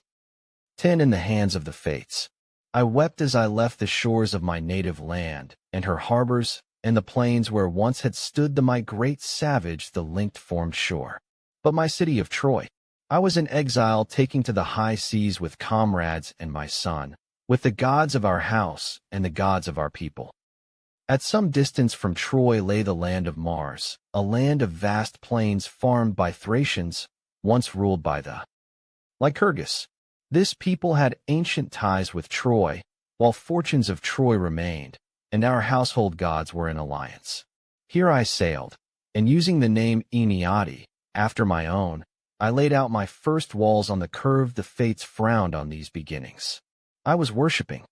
10 in the hands of the fates. I wept as I left the shores of my native land, and her harbors, and the plains where once had stood my great savage, the linked-formed shore. But my city of Troy, I was in exile, taking to the high seas with comrades and my son, with the gods of our house and the gods of our people. At some distance from Troy lay the land of Mars, a land of vast plains farmed by Thracians, once ruled by the Lycurgus. This people had ancient ties with Troy, while fortunes of Troy remained, and our household gods were in alliance. Here I sailed, and using the name Aeneid, after my own, I laid out my first walls on the curve the fates frowned on these beginnings. I was worshipping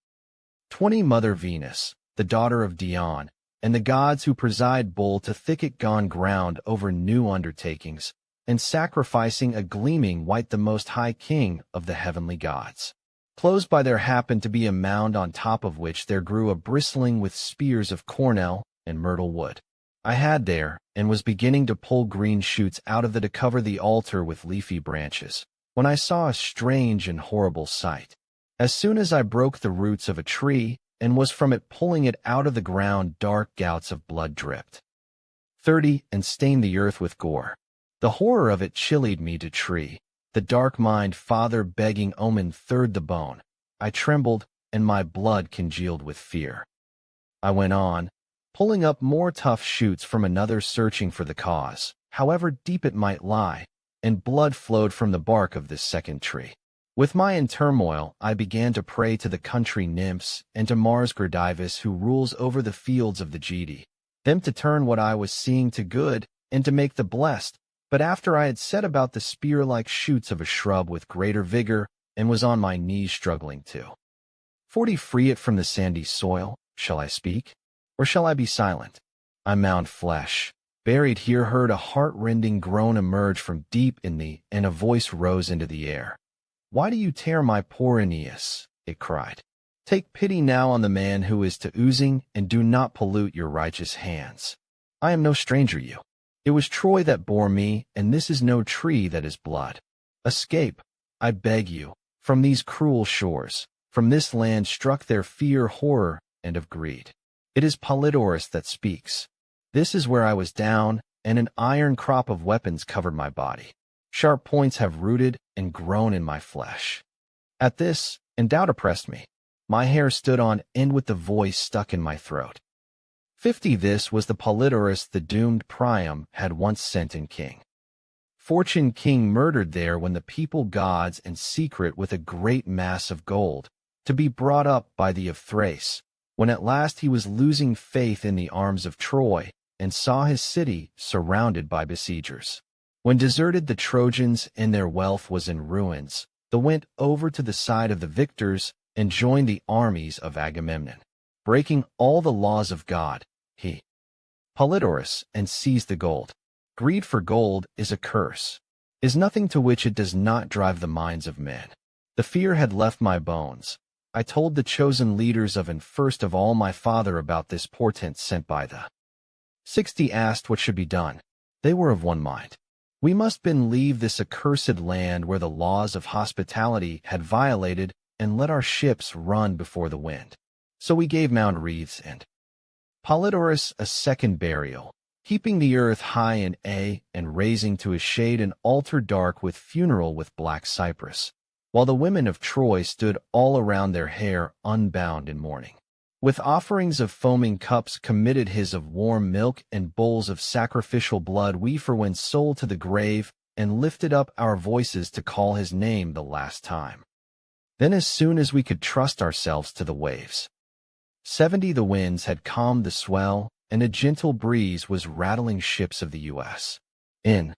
20 Mother Venus, the daughter of Dion, and the gods who preside bull to thicket gone ground over new undertakings, and sacrificing a gleaming white the most high king of the heavenly gods. Close by there happened to be a mound on top of which there grew a bristling with spears of cornel and myrtle wood. I had there, and was beginning to pull green shoots out of it to cover the altar with leafy branches, when I saw a strange and horrible sight. As soon as I broke the roots of a tree, and was from it pulling it out of the ground, dark gouts of blood dripped. 30 and stained the earth with gore. The horror of it chilled me to tree. The dark mind father begging omen third the bone. I trembled, and my blood congealed with fear. I went on, pulling up more tough shoots from another, searching for the cause, however deep it might lie, and blood flowed from the bark of this second tree. With my in turmoil, I began to pray to the country nymphs and to Mars Gradivus, who rules over the fields of the Gedi, them to turn what I was seeing to good, and to make the blessed. But after I had set about the spear-like shoots of a shrub with greater vigor, and was on my knees struggling to 40 free it from the sandy soil, shall I speak, or shall I be silent? I mound flesh, buried here, heard a heart-rending groan emerge from deep in me, and a voice rose into the air. Why do you tear my poor Aeneas? It cried. Take pity now on the man who is to oozing, and do not pollute your righteous hands. I am no stranger you. It was Troy that bore me, and this is no tree that is blood. Escape, I beg you, from these cruel shores, from this land struck their fear, horror, and of greed. It is Polydorus that speaks. This is where I was down, and an iron crop of weapons covered my body. Sharp points have rooted and grown in my flesh. At this, and doubt oppressed me. My hair stood on end with the voice stuck in my throat. 50 This was the Polydorus the doomed Priam had once sent in king. Fortune king murdered there when the people gods and secret with a great mass of gold, to be brought up by the of Thrace, when at last he was losing faith in the arms of Troy, and saw his city surrounded by besiegers. When deserted the Trojans and their wealth was in ruins, they went over to the side of the victors and joined the armies of Agamemnon. Breaking all the laws of God, he, Polydorus, and seized the gold. Greed for gold is a curse, is nothing to which it does not drive the minds of men. The fear had left my bones. I told the chosen leaders of and first of all my father about this portent sent by the 60 asked what should be done. They were of one mind. We must then leave this accursed land where the laws of hospitality had violated, and let our ships run before the wind. So we gave Mount Wreaths and Polydorus a second burial, heaping the earth high in and raising to his shade an altar dark with funeral with black cypress, while the women of Troy stood all around, their hair unbound in mourning. With offerings of foaming cups committed his of warm milk, and bowls of sacrificial blood we forwent soul to the grave, and lifted up our voices to call his name the last time. Then as soon as we could trust ourselves to the waves, 70 the winds had calmed the swell, and a gentle breeze was rattling ships of the U.S. in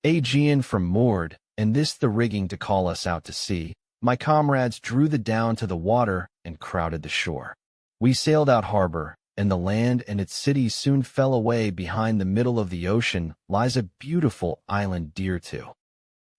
Aegean from moored, and this the rigging to call us out to sea. My comrades drew the down to the water and crowded the shore. We sailed out harbor, and the land and its cities soon fell away. Behind the middle of the ocean lies a beautiful island dear to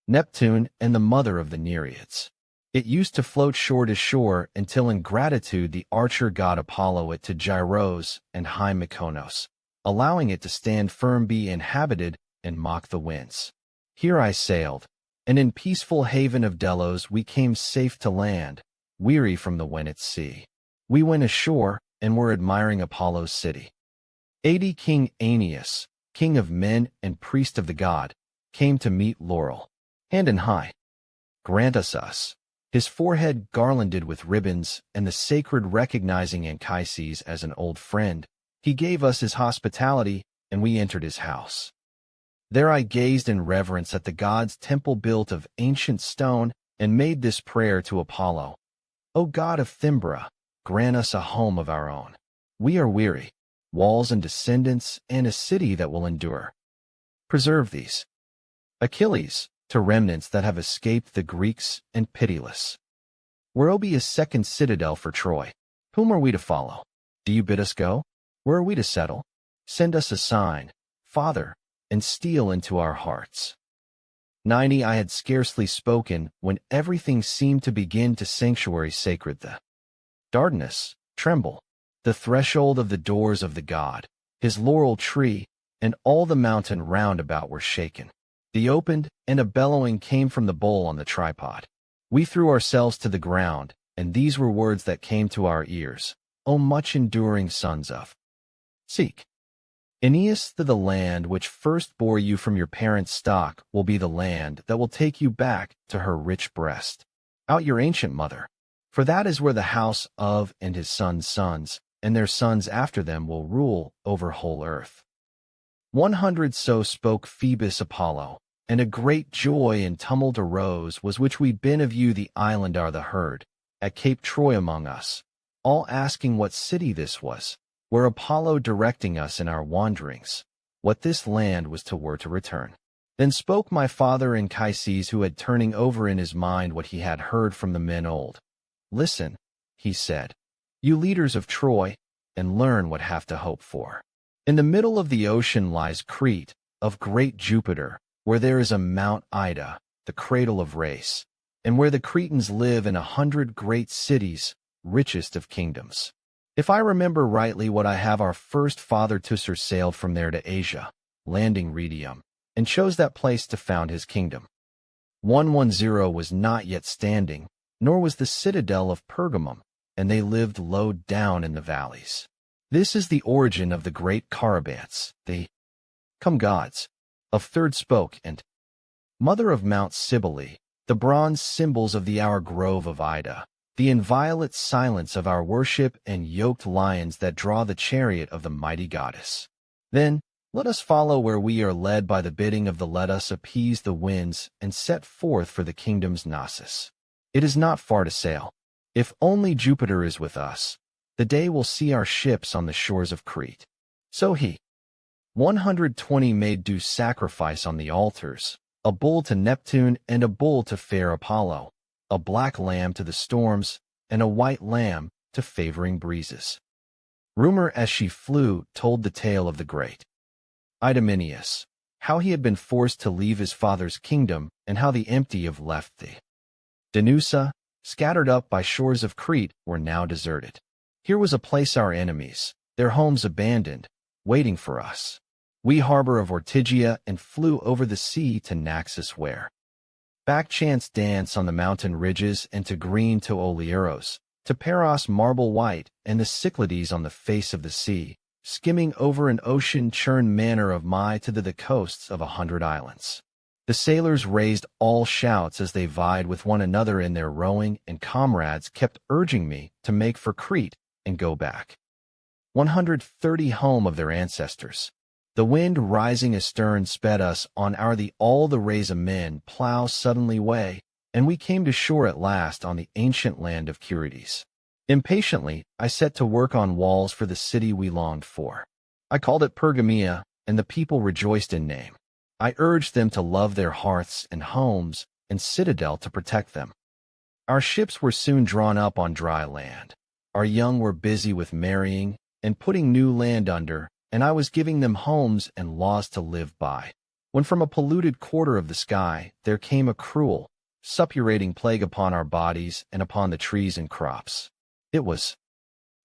Neptune and the mother of the Nereids. It used to float shore to shore until in gratitude the archer god Apollo it to Gyros and high Mykonos, allowing it to stand firm, be inhabited, and mock the winds. Here I sailed, and in peaceful haven of Delos we came safe to land, weary from the Wennet sea. We went ashore, and were admiring Apollo's city. 80 King Aeneas, king of men and priest of the god, came to meet Laurel, hand in high. Grant us, his forehead garlanded with ribbons, and the sacred recognizing Anchises as an old friend, he gave us his hospitality, and we entered his house. There I gazed in reverence at the god's temple built of ancient stone, and made this prayer to Apollo. O god of Thimbra, grant us a home of our own. We are weary, walls and descendants, and a city that will endure. Preserve these. Achilles, to remnants that have escaped the Greeks, and pitiless. Where'll be a second citadel for Troy? Whom are we to follow? Do you bid us go? Where are we to settle? Send us a sign, Father, and steal into our hearts. 90 I had scarcely spoken when everything seemed to begin to sanctuary sacred the Dardanus, tremble, the threshold of the doors of the god, his laurel tree, and all the mountain round about were shaken. The opened, and a bellowing came from the bowl on the tripod. We threw ourselves to the ground, and these were words that came to our ears, O much enduring sons of Seek. Aeneas, the land which first bore you from your parents' stock will be the land that will take you back to her rich breast. Out your ancient mother, for that is where the house of and his sons' sons, and their sons after them will rule over whole earth. 100 So spoke Phoebus Apollo, and a great joy and tumult arose, was which we been of you the island are the herd, at Cape Troy among us, all asking what city this was, where Apollo directing us in our wanderings, what this land was to were to return. Then spoke my father Anchises, who had turning over in his mind what he had heard from the men old. Listen, he said, you leaders of Troy, and learn what have to hope for. In the middle of the ocean lies Crete, of great Jupiter, where there is a Mount Ida, the cradle of race, and where the Cretans live in 100 great cities, richest of kingdoms. If I remember rightly what I have, our first father Teucer sailed from there to Asia, landing Rhetium, and chose that place to found his kingdom. 110 was not yet standing, nor was the citadel of Pergamum, and they lived low down in the valleys. This is the origin of the great Carabants, the gods, of third spoke, and mother of Mount Cybele, the bronze symbols of the hour grove of Ida, the inviolate silence of our worship, and yoked lions that draw the chariot of the mighty goddess. Then, let us follow where we are led by the bidding of the let us appease the winds and set forth for the kingdom's Knossos. It is not far to sail. If only Jupiter is with us, the day will see our ships on the shores of Crete. So he, 120 made due sacrifice on the altars, a bull to Neptune and a bull to fair Apollo, a black lamb to the storms, and a white lamb to favoring breezes. Rumor as she flew told the tale of the great Idomeneus, how he had been forced to leave his father's kingdom, and how the empty of left the Danusa, scattered up by shores of Crete, were now deserted. Here was a place our enemies, their homes abandoned, waiting for us. We harbor of Ortygia, and flew over the sea to Naxos, where backchance dance on the mountain ridges, and to green to Olieros, to Paros marble white, and the Cyclades on the face of the sea, skimming over an ocean churn manner of to the coasts of 100 islands. The sailors raised all shouts as they vied with one another in their rowing, and comrades kept urging me to make for Crete and go back. 130 home of their ancestors. The wind rising astern sped us on all the rays of men plow suddenly way, and we came to shore at last on the ancient land of Curides. Impatiently, I set to work on walls for the city we longed for. I called it Pergamia, and the people rejoiced in name. I urged them to love their hearths and homes, and citadel to protect them. Our ships were soon drawn up on dry land. Our young were busy with marrying and putting new land under, and I was giving them homes and laws to live by, when from a polluted quarter of the sky there came a cruel, suppurating plague upon our bodies and upon the trees and crops. It was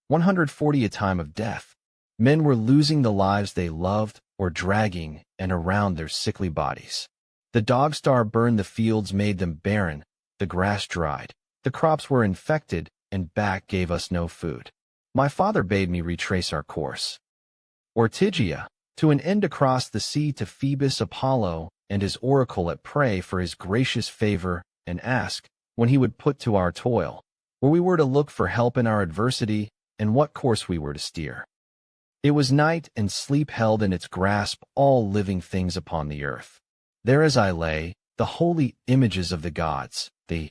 140 a time of death. Men were losing the lives they loved, or dragging and around their sickly bodies. The dog star burned the fields, made them barren, the grass dried, the crops were infected, and back gave us no food. My father bade me retrace our course. Ortygia, to an end across the sea to Phoebus Apollo and his oracle at pray for his gracious favor, and ask, when he would put to our toil, where we were to look for help in our adversity, and what course we were to steer. It was night, and sleep held in its grasp all living things upon the earth. There as I lay, the holy images of the gods, the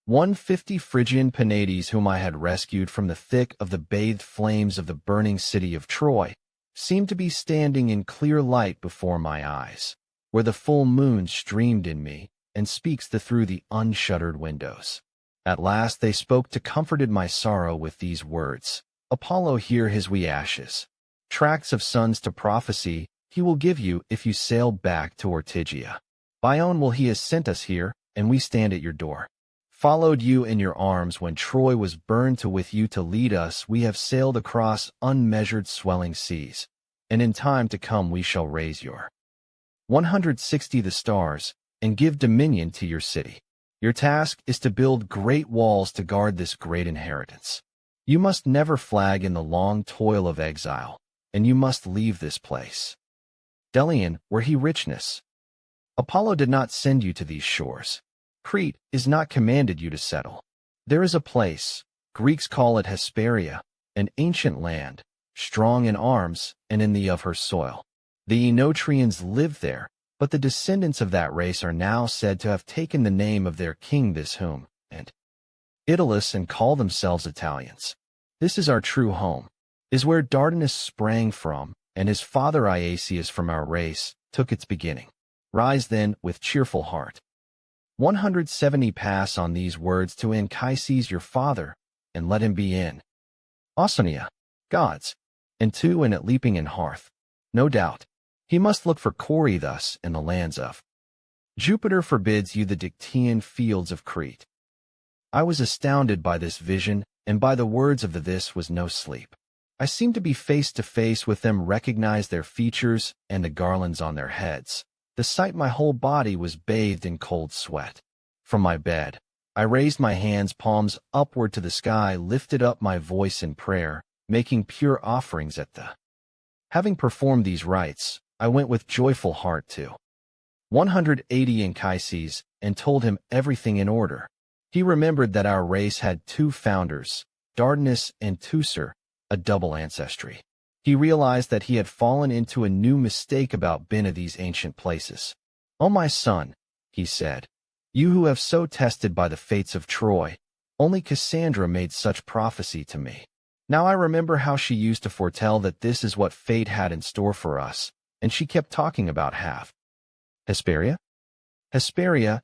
150 Phrygian Penates whom I had rescued from the thick of the bathed flames of the burning city of Troy, seemed to be standing in clear light before my eyes, where the full moon streamed in me, and speaks through the unshuttered windows. At last they spoke to comforted my sorrow with these words, Apollo, hear his wee ashes, Tracts of sons to prophecy he will give you if you sail back to Ortygia. By own will he has sent us here, and we stand at your door. Followed you in your arms when Troy was burned to with you to lead us, we have sailed across unmeasured swelling seas, and in time to come we shall raise your 160 the stars, and give dominion to your city. Your task is to build great walls to guard this great inheritance. You must never flag in the long toil of exile, and you must leave this place. Delian, were he richness. Apollo did not send you to these shores. Crete is not commanded you to settle. There is a place, Greeks call it Hesperia, an ancient land, strong in arms and in the of her soil. The Oenotrians lived there, but the descendants of that race are now said to have taken the name of their king this whom, and Italus and call themselves Italians. This is our true home, is where Dardanus sprang from, and his father Iaseus from our race took its beginning. Rise then with cheerful heart. 170 pass on these words to Anchises your father, and let him be in Ausonia, gods, and to and at leaping in hearth. No doubt, he must look for Cori thus in the lands of Jupiter forbids you the Dictaean fields of Crete. I was astounded by this vision, and by the words of this was no sleep. I seemed to be face to face with them, recognize their features and the garlands on their heads. The sight my whole body was bathed in cold sweat. From my bed, I raised my hands, palms upward to the sky, lifted up my voice in prayer, making pure offerings at the. Having performed these rites, I went with joyful heart to 180 Anchises, and told him everything in order. He remembered that our race had two founders, Dardanus and Teucer, a double ancestry. He realized that he had fallen into a new mistake about been of these ancient places. "O my son," he said, "you who have so tested by the fates of Troy, only Cassandra made such prophecy to me. Now I remember how she used to foretell that this is what fate had in store for us, and she kept talking about Hesperia,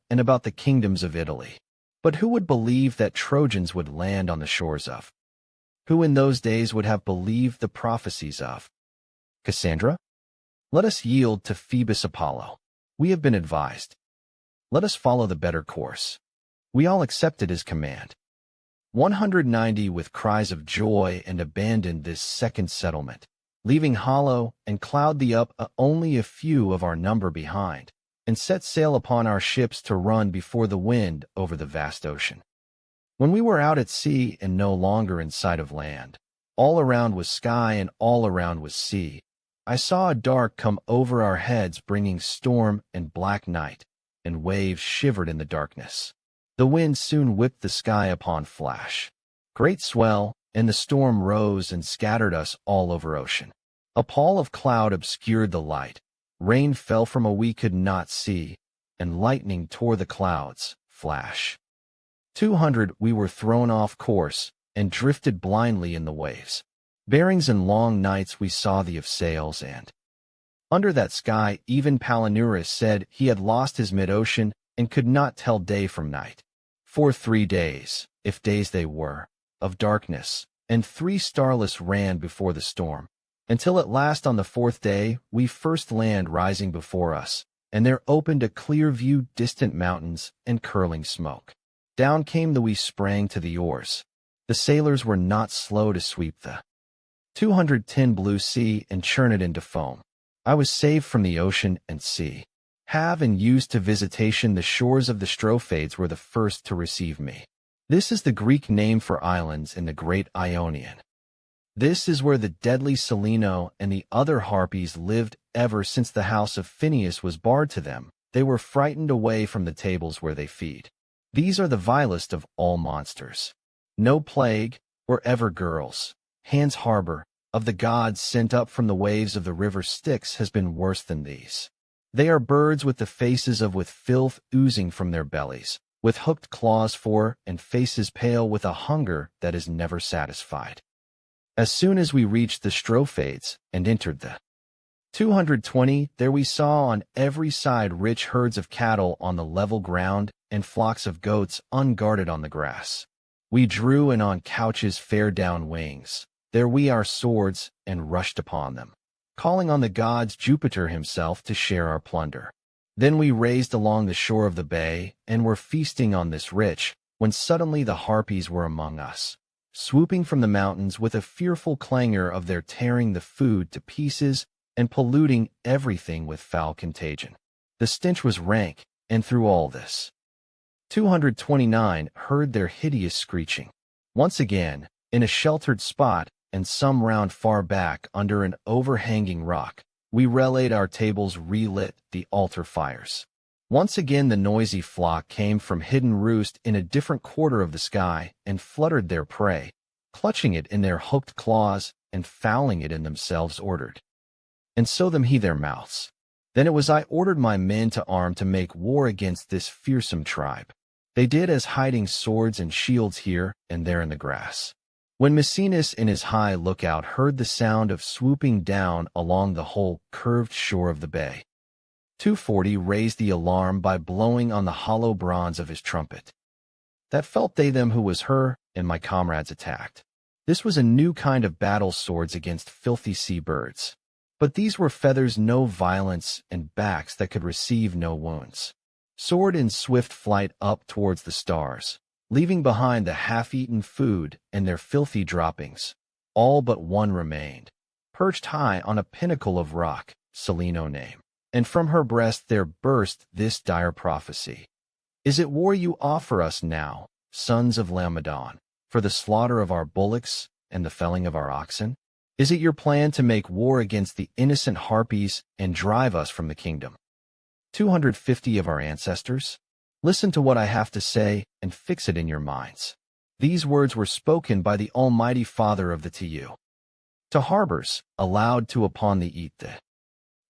and about the kingdoms of Italy. But who would believe that Trojans would land on the shores of? Who in those days would have believed the prophecies of Cassandra? Let us yield to Phoebus Apollo. We have been advised. Let us follow the better course." We all accepted his command. 190 with cries of joy and abandoned this second settlement, leaving hollow and cloud the up only a few of our number behind, and set sail upon our ships to run before the wind over the vast ocean. When we were out at sea and no longer in sight of land, all around was sky and all around was sea, I saw a dark come over our heads, bringing storm and black night, and waves shivered in the darkness. The wind soon whipped the sky upon flash. Great swell, and the storm rose and scattered us all over ocean. A pall of cloud obscured the light. Rain fell from a we could not see, and lightning tore the clouds, flash. 200 we were thrown off course, and drifted blindly in the waves. Bearings and long nights we saw the of sails, and under that sky even Palinurus said he had lost his mid-ocean, and could not tell day from night. For 3 days, if days they were, of darkness, and 3 starless ran before the storm, until at last on the 4th day we first land rising before us, and there opened a clear view distant mountains and curling smoke. Down came we sprang to the oars. The sailors were not slow to sweep the 210 blue sea and churn it into foam. I was saved from the ocean and sea. Have and used to visitation the shores of the Strophades were the first to receive me. This is the Greek name for islands in the great Ionian. This is where the deadly Seleno and the other harpies lived ever since the house of Phineus was barred to them. They were frightened away from the tables where they feed. These are the vilest of all monsters. No plague, or ever girls, Han's harbor, of the gods sent up from the waves of the river Styx has been worse than these. They are birds with the faces of with filth oozing from their bellies, with hooked claws for, and faces pale with a hunger that is never satisfied. As soon as we reached the Strophades and entered the 220, there we saw on every side rich herds of cattle on the level ground and flocks of goats unguarded on the grass. We drew in on couches fair down wings, there we our swords, and rushed upon them, calling on the gods Jupiter himself to share our plunder. Then we raced along the shore of the bay, and were feasting on this rich, when suddenly the Harpies were among us, swooping from the mountains with a fearful clangor of their tearing the food to pieces and polluting everything with foul contagion. The stench was rank, and through all this, 229 heard their hideous screeching. Once again, in a sheltered spot, and some round far back under an overhanging rock, we relayed our tables, relit the altar fires. Once again the noisy flock came from hidden roost in a different quarter of the sky, and fluttered their prey, clutching it in their hooked claws, and fouling it in themselves ordered. And so them he their mouths. Then it was I ordered my men to arm to make war against this fearsome tribe. They did as hiding swords and shields here and there in the grass. When Maecenas in his high lookout heard the sound of swooping down along the whole curved shore of the bay, 240 raised the alarm by blowing on the hollow bronze of his trumpet. That felt they them who was her, and my comrades attacked. This was a new kind of battle swords against filthy sea birds. But these were feathers no violence, and backs that could receive no wounds. Soared in swift flight up towards the stars, leaving behind the half-eaten food and their filthy droppings. All but one remained, perched high on a pinnacle of rock, Seleno name. And from her breast there burst this dire prophecy. Is it war you offer us now, sons of Laomedon, for the slaughter of our bullocks and the felling of our oxen? Is it your plan to make war against the innocent Harpies and drive us from the kingdom? 250 of our ancestors? Listen to what I have to say and fix it in your minds. These words were spoken by the Almighty Father of the To harbors, aloud to upon the eat the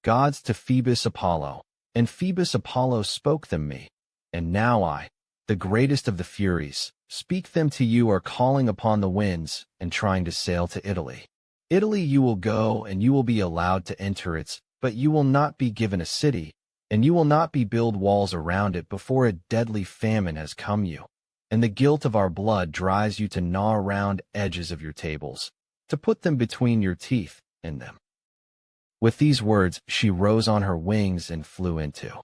gods to Phoebus Apollo, and Phoebus Apollo spoke them me. And now I, the greatest of the Furies, speak them to you are calling upon the winds and trying to sail to Italy. Italy you will go, and you will be allowed to enter it, but you will not be given a city, and you will not be build walls around it before a deadly famine has come you, and the guilt of our blood drives you to gnaw around edges of your tables, to put them between your teeth in them. With these words she rose on her wings and flew into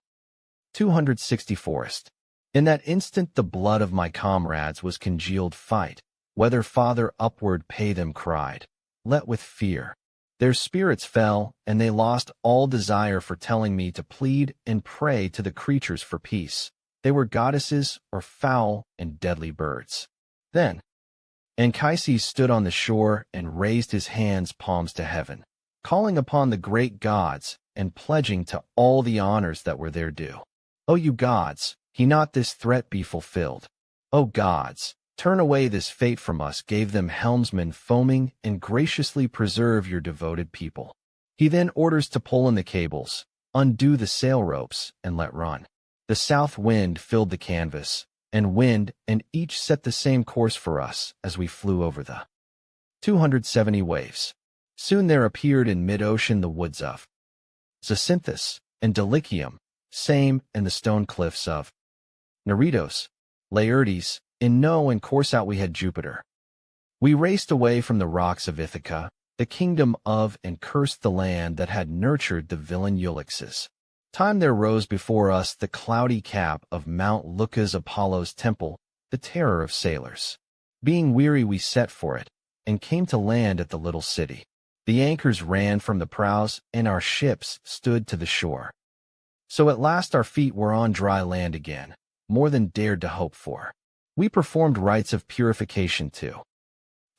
260 forest. In that instant the blood of my comrades was congealed fight, whether father upward pay them cried, let with fear. Their spirits fell, and they lost all desire for telling me to plead and pray to the creatures for peace. They were goddesses or foul and deadly birds. Then Anchises stood on the shore and raised his hands palms to heaven, calling upon the great gods and pledging to all the honors that were their due. O you gods, he not this threat be fulfilled. O gods, turn away this fate from us, gave them helmsmen foaming, and graciously preserve your devoted people. He then orders to pull in the cables, undo the sail ropes, and let run. The south wind filled the canvas, and wind, and each set the same course for us as we flew over the 270 waves. Soon there appeared in mid-ocean the woods of Zacynthus and Delichium, same, and the stone cliffs of Neritos, Laertes. In no and course out we had Jupiter. We raced away from the rocks of Ithaca, the kingdom of, and cursed the land that had nurtured the villain Ulysses. Time there rose before us the cloudy cap of Mount Lucas Apollo's temple, the terror of sailors. Being weary we set for it, and came to land at the little city. The anchors ran from the prows, and our ships stood to the shore. So at last our feet were on dry land again, more than dared to hope for. We performed rites of purification too.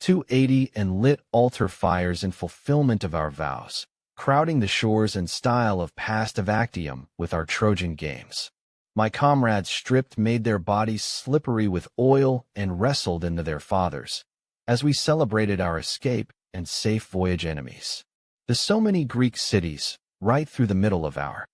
280 and lit altar fires in fulfillment of our vows, crowding the shores and style of past of Actium with our Trojan games. My comrades stripped made their bodies slippery with oil and wrestled into their fathers, as we celebrated our escape and safe voyage enemies. The so many Greek cities, right through the middle of our.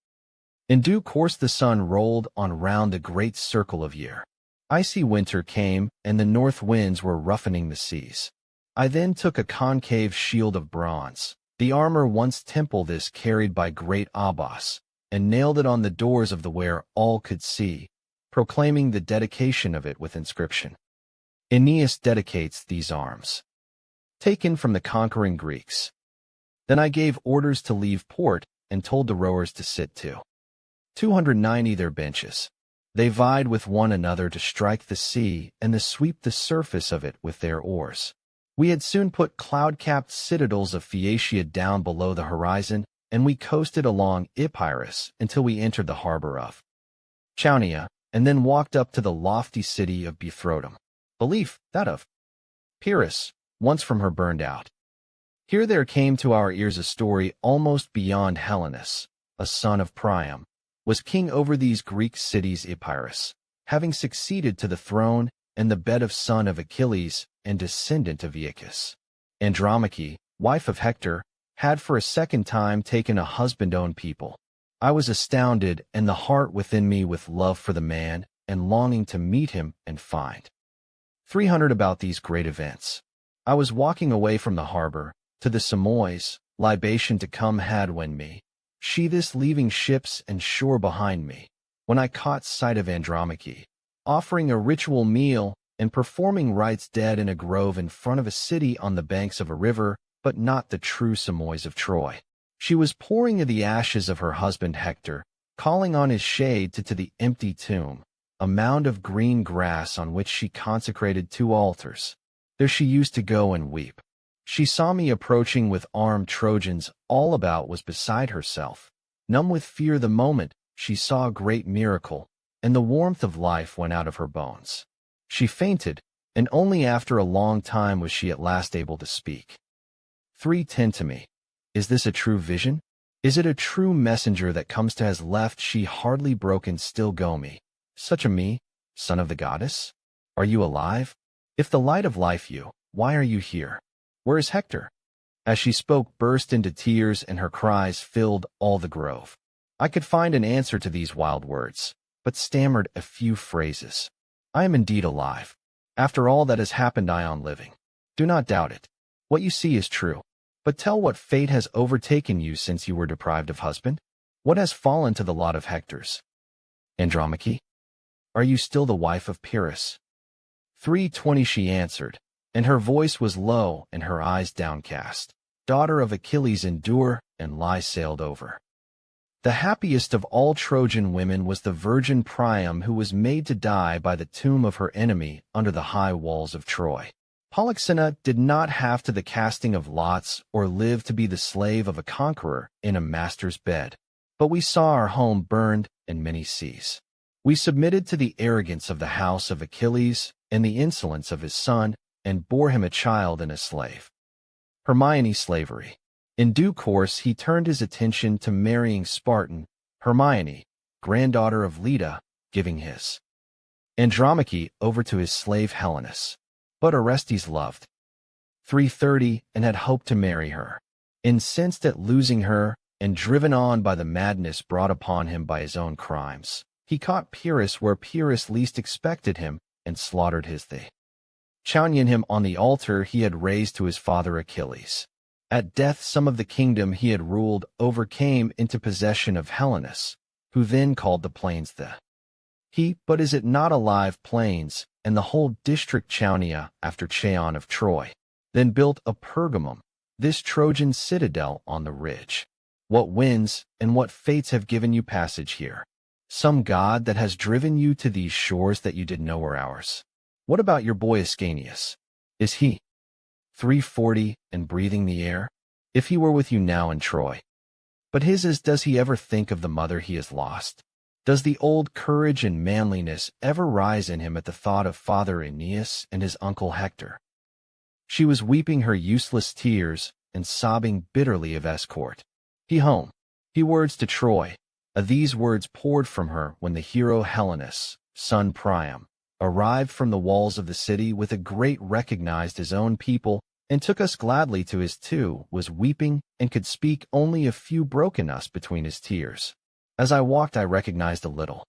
In due course the sun rolled on round the great circle of year. Icy winter came, and the north winds were roughening the seas. I then took a concave shield of bronze, the armor once temple this carried by great Abas, and nailed it on the doors of the where all could see, proclaiming the dedication of it with inscription. Aeneas dedicates these arms. taken from the conquering Greeks. Then I gave orders to leave port and told the rowers to sit to 290 their benches. They vied with one another to strike the sea and to sweep the surface of it with their oars. We had soon put cloud-capped citadels of Phaeacia down below the horizon, and we coasted along Epirus until we entered the harbor of Chaonia, and then walked up to the lofty city of Buthrotum, belief that of Pyrrhus, once from her burned out. Here there came to our ears a story almost beyond Helenus, a son of Priam, was king over these Greek cities. Epirus, having succeeded to the throne, and the bed of son of Achilles and descendant of Aeacus. Andromache, wife of Hector, had for a second time taken a husband-owned people. I was astounded, and the heart within me with love for the man, and longing to meet him and find 300 about these great events. I was walking away from the harbor, to the Samois, libation to come had when me, sheathus leaving ships and shore behind me, when I caught sight of Andromache, offering a ritual meal and performing rites dead in a grove in front of a city on the banks of a river, but not the true Samois of Troy. She was pouring of the ashes of her husband Hector, calling on his shade to the empty tomb, a mound of green grass on which she consecrated 2 altars. There she used to go and weep. She saw me approaching with armed Trojans, all about was beside herself. Numb with fear the moment, she saw a great miracle, and the warmth of life went out of her bones. She fainted, and only after a long time was she at last able to speak. 3:10 to me. Is this a true vision? Is it a true messenger that comes to has left she hardly broken still go me? Such a me, son of the goddess? Are you alive? If the light of life you, why are you here? Where is Hector? As she spoke burst into tears and her cries filled all the grove. I could find an answer to these wild words, but stammered a few phrases. I am indeed alive. After all that has happened I am living. Do not doubt it. What you see is true. But tell what fate has overtaken you since you were deprived of husband? What has fallen to the lot of Hector's? Andromache? Are you still the wife of Pyrrhus? 3:20 she answered, and her voice was low and her eyes downcast. Daughter of Achilles endure, and lie sailed over. The happiest of all Trojan women was the virgin Priam, who was made to die by the tomb of her enemy under the high walls of Troy. Polyxena did not have to the casting of lots or live to be the slave of a conqueror in a master's bed. But we saw our home burned in many seas. We submitted to the arrogance of the house of Achilles and the insolence of his son, and bore him a child and a slave. Hermione slavery. In due course he turned his attention to marrying Spartan, Hermione, granddaughter of Leda, giving his Andromache over to his slave Helenus. But Orestes loved 3:30 and had hoped to marry her. Incensed at losing her, and driven on by the madness brought upon him by his own crimes, he caught Pyrrhus where Pyrrhus least expected him, and slaughtered his thee. Chauning him on the altar he had raised to his father Achilles. At death some of the kingdom he had ruled overcame into possession of Helenus, who then called the plains the but is it not alive plains, and the whole district Chaonia after Chaon of Troy. Then built a Pergamum, this Trojan citadel on the ridge. What winds and what fates have given you passage here? Some god that has driven you to these shores that you did know were ours. What about your boy Ascanius? Is he 3:40 and breathing the air? If he were with you now in Troy. But his is, does he ever think of the mother he has lost? Does the old courage and manliness ever rise in him at the thought of Father Aeneas and his uncle Hector? She was weeping her useless tears and sobbing bitterly of escort. He home. He words to Troy. These words poured from her when the hero Helenus, son Priam, arrived from the walls of the city with a great recognized his own people and took us gladly to his was weeping and could speak only a few broken us between his tears. As I walked I recognized a little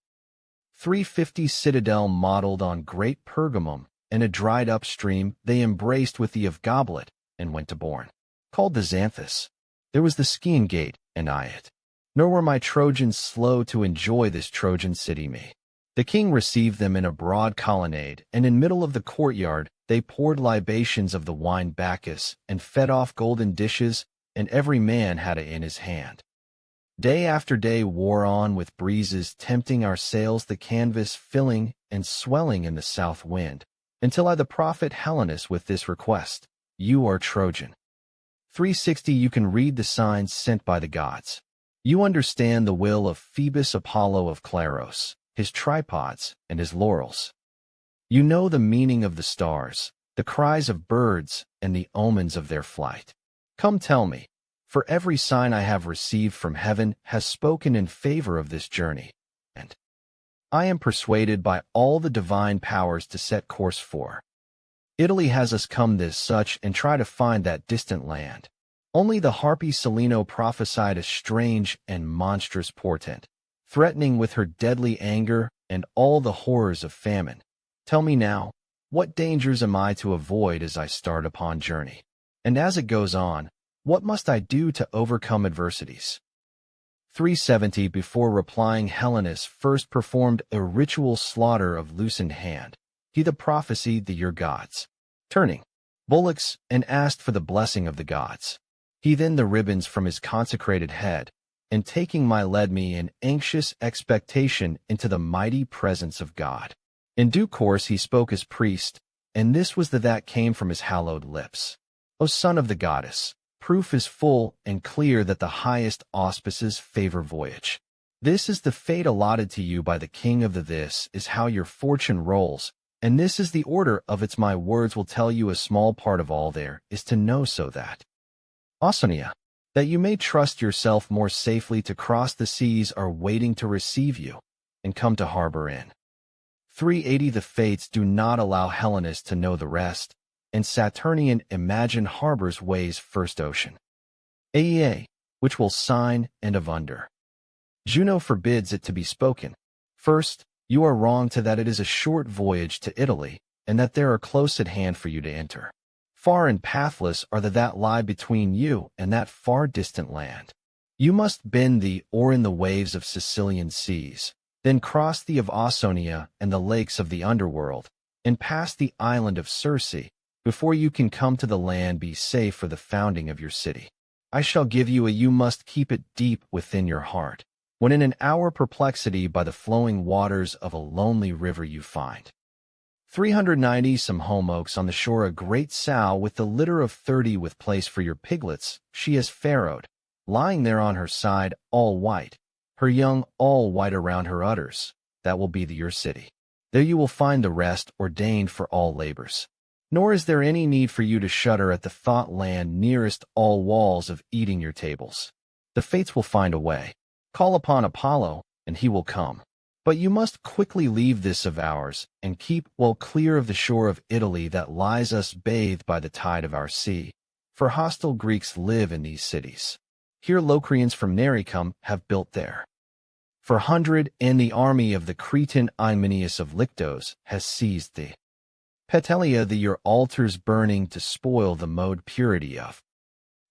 350 citadel modeled on great Pergamum, and a dried-up stream they embraced with the of goblet, and went to bourne, called the Xanthus. There was the Scaean gate, and I it. Nor were my Trojans slow to enjoy this Trojan city me. The king received them in a broad colonnade, and in middle of the courtyard they poured libations of the wine Bacchus, and fed off golden dishes, and every man had it in his hand. Day after day wore on with breezes tempting our sails, the canvas filling and swelling in the south wind, until I the prophet Helenus with this request, you are Trojan. 360 You can read the signs sent by the gods. You understand the will of Phoebus Apollo of Claros, his tripods, and his laurels. You know the meaning of the stars, the cries of birds, and the omens of their flight. Come tell me, for every sign I have received from heaven has spoken in favor of this journey, and I am persuaded by all the divine powers to set course for Italy. Has us come this such and try to find that distant land. Only the harpy Celino prophesied a strange and monstrous portent, threatening with her deadly anger and all the horrors of famine. Tell me now, what dangers am I to avoid as I start upon journey? And as it goes on, what must I do to overcome adversities? 370 Before replying, Helenus first performed a ritual slaughter of loosened hand. He the prophesied the your gods, turning bullocks, and asked for the blessing of the gods. He then the ribbons from his consecrated head, and taking my led me in anxious expectation into the mighty presence of God. In due course he spoke as priest, and this was the that came from his hallowed lips. O son of the goddess, proof is full and clear that the highest auspices favor voyage. This is the fate allotted to you by the king of the this is how your fortune rolls, and this is the order of its my words will tell you a small part of all there is to know so that Ausonia, that you may trust yourself more safely to cross the seas are waiting to receive you, and come to harbor in 380 The fates do not allow Helenus to know the rest, and Saturnian imagine harbors ways first ocean. Aea, which will sign and of under. Juno forbids it to be spoken. First, you are wrong to that it is a short voyage to Italy, and that there are close at hand for you to enter. Far and pathless are the that lie between you and that far distant land. You must bend thee or in the waves of Sicilian seas, then cross the of Ausonia and the lakes of the underworld, and pass the island of Circe, before you can come to the land be safe for the founding of your city. I shall give you a you must keep it deep within your heart, when in an hour perplexity by the flowing waters of a lonely river you find 390 Some home oaks on the shore a great sow with the litter of 30 with place for your piglets, she is farrowed, lying there on her side, all white, her young all white around her udders, that will be your city. There you will find the rest ordained for all labors. Nor is there any need for you to shudder at the thought land nearest all walls of eating your tables. The fates will find a way. Call upon Apollo, and he will come. But you must quickly leave this of ours, and keep well clear of the shore of Italy that lies us bathed by the tide of our sea. For hostile Greeks live in these cities. Here Locrians from Nericum have built there. For 100 and the army of the Cretan Hymenaeus of Lyctos has seized thee. Petelia the your altars burning to spoil the mode purity of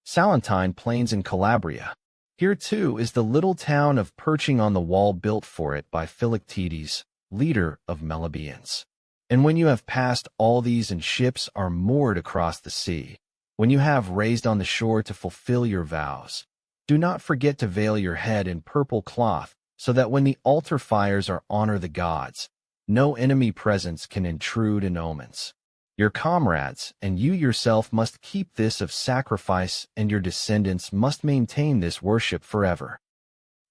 Salentine plains in Calabria. Here too is the little town of perching on the wall built for it by Philoctetes, leader of Meliboeans. And when you have passed all these and ships are moored across the sea, when you have raised on the shore to fulfill your vows, do not forget to veil your head in purple cloth, so that when the altar fires are honor the gods, no enemy presence can intrude in omens. Your comrades and you yourself must keep this of sacrifice, and your descendants must maintain this worship forever.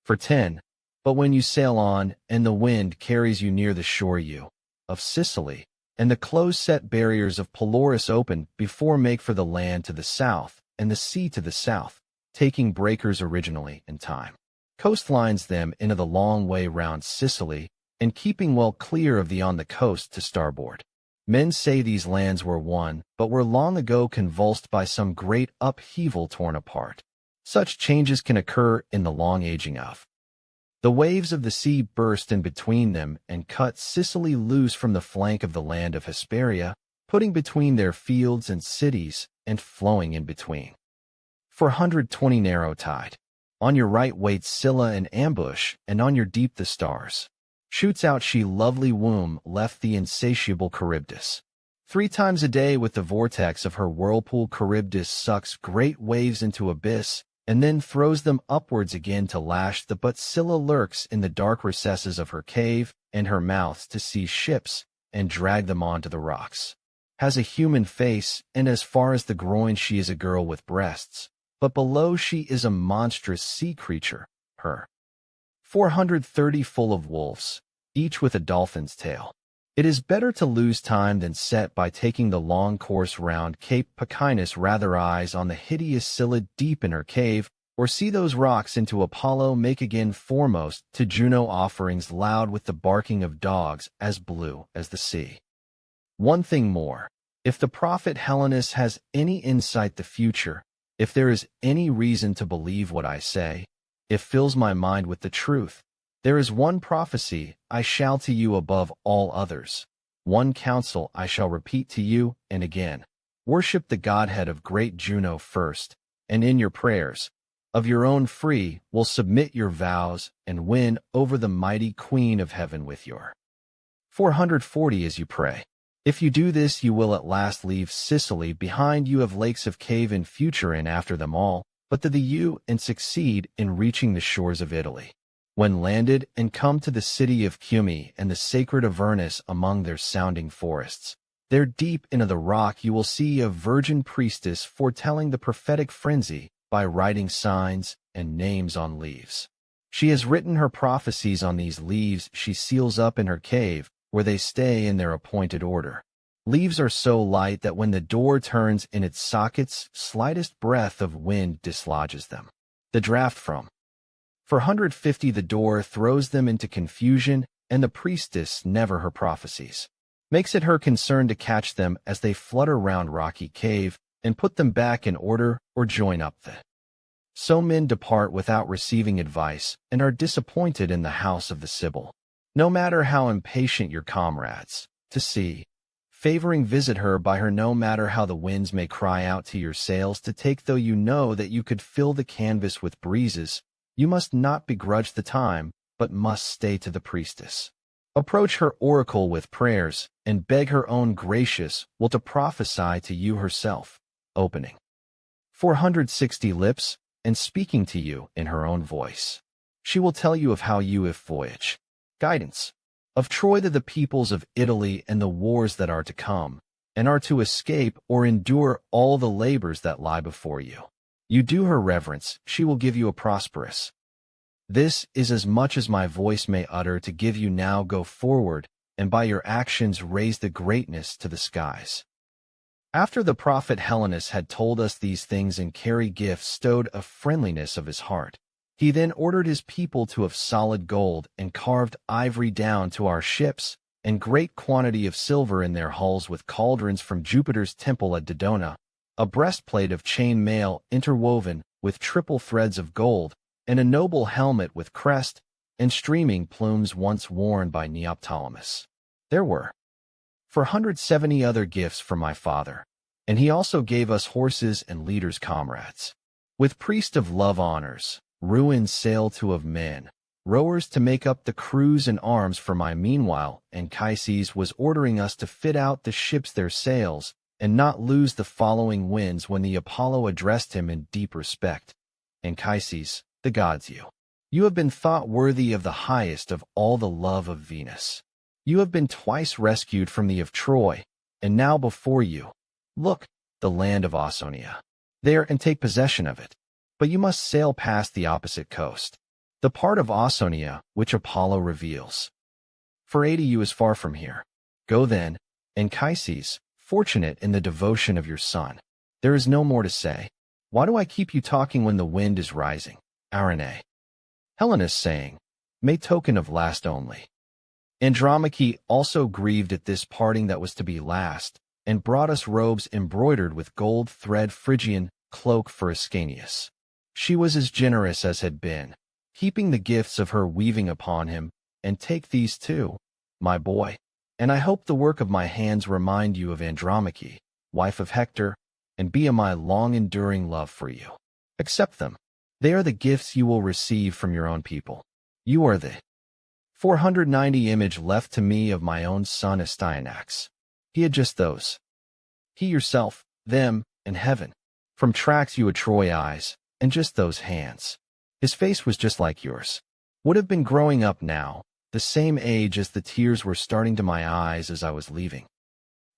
For 10, but when you sail on, and the wind carries you near the shore you of Sicily, and the close-set barriers of Pelorus open before make for the land to the south, and the sea to the south, taking breakers originally in time. Coastlines them into the long way round Sicily, and keeping well clear of the on the coast to starboard. Men say these lands were one, but were long ago convulsed by some great upheaval torn apart. Such changes can occur in the long aging of. The waves of the sea burst in between them and cut Sicily loose from the flank of the land of Hesperia, putting between their fields and cities, and flowing in between. 420 narrow tide. On your right waits Scylla in ambush, and on your deep the stars. Shoots out she lovely womb left the insatiable Charybdis. 3 times a day with the vortex of her whirlpool Charybdis sucks great waves into abyss, and then throws them upwards again to lash the but Scylla lurks in the dark recesses of her cave and her mouth to seize ships and drag them onto the rocks. Has a human face, and as far as the groin she is a girl with breasts, but below she is a monstrous sea creature, her 430 full of wolves, each with a dolphin's tail. It is better to lose time than set by taking the long course round Cape Pachynus rather eyes on the hideous Scylla deep in her cave, or see those rocks into Apollo make again foremost to Juno offerings loud with the barking of dogs as blue as the sea. One thing more, if the prophet Helenus has any insight the future, if there is any reason to believe what I say, it fills my mind with the truth. There is one prophecy I shall to you above all others. One counsel I shall repeat to you, and again. Worship the Godhead of great Juno first, and in your prayers, of your own free, will submit your vows, and win over the mighty Queen of Heaven with your 440 as you pray. If you do this, you will at last leave Sicily behind you of lakes of cave and future in after them all, but to the you and succeed in reaching the shores of Italy. When landed and come to the city of Cumae and the sacred Avernus among their sounding forests, there deep into the rock you will see a virgin priestess foretelling the prophetic frenzy by writing signs and names on leaves. She has written her prophecies on these leaves she seals up in her cave, where they stay in their appointed order. Leaves are so light that when the door turns in its sockets, slightest breath of wind dislodges them. The draught from 450 the door throws them into confusion, and the priestess, never her prophecies, makes it her concern to catch them as they flutter round rocky cave, and put them back in order or join up the. So men depart without receiving advice, and are disappointed in the house of the Sibyl. No matter how impatient your comrades, to see, favoring visit her by her, no matter how the winds may cry out to your sails to take, though you know that you could fill the canvas with breezes, you must not begrudge the time, but must stay to the priestess. Approach her oracle with prayers, and beg her own gracious will to prophesy to you herself, opening 460 lips, and speaking to you in her own voice. She will tell you of how you have voyage, guidance, of Troy to the peoples of Italy and the wars that are to come, and are to escape or endure all the labors that lie before you. You do her reverence, she will give you a prosperous. This is as much as my voice may utter to give you now. Go forward, and by your actions raise the greatness to the skies. After the prophet Helenus had told us these things and carry gifts stowed of friendliness of his heart, he then ordered his people to have solid gold and carved ivory down to our ships, and great quantity of silver in their hulls with cauldrons from Jupiter's temple at Dodona, a breastplate of chain mail interwoven with triple threads of gold, and a noble helmet with crest and streaming plumes once worn by Neoptolemus. There were 470 other gifts from my father, and he also gave us horses and leaders' comrades. With priest of love honors, ruined sail to of men, rowers to make up the crews and arms for my meanwhile, Anchises was ordering us to fit out the ships their sails, and not lose the following winds when the Apollo addressed him in deep respect. Anchises, the gods, you have been thought worthy of the highest of all the love of Venus. You have been twice rescued from the of Troy, and now before you, look, the land of Ausonia. There and take possession of it. But you must sail past the opposite coast, the part of Ausonia which Apollo reveals. For 80 you is far from here. Go then, Anchises, fortunate in the devotion of your son. There is no more to say. Why do I keep you talking when the wind is rising? Aeneid. Helenus saying, may token of last only. Andromache also grieved at this parting that was to be last, and brought us robes embroidered with gold thread Phrygian cloak for Ascanius. She was as generous as had been, heaping the gifts of her weaving upon him, and take these too, my boy. And I hope the work of my hands remind you of Andromache, wife of Hector, and be a my long-enduring love for you. Accept them. They are the gifts you will receive from your own people. You are the 490 image left to me of my own son Astyanax. He had just those. He yourself, them, and heaven. From tracks you had Troy eyes, and just those hands. His face was just like yours. Would have been growing up now, the same age as the tears were starting to my eyes as I was leaving.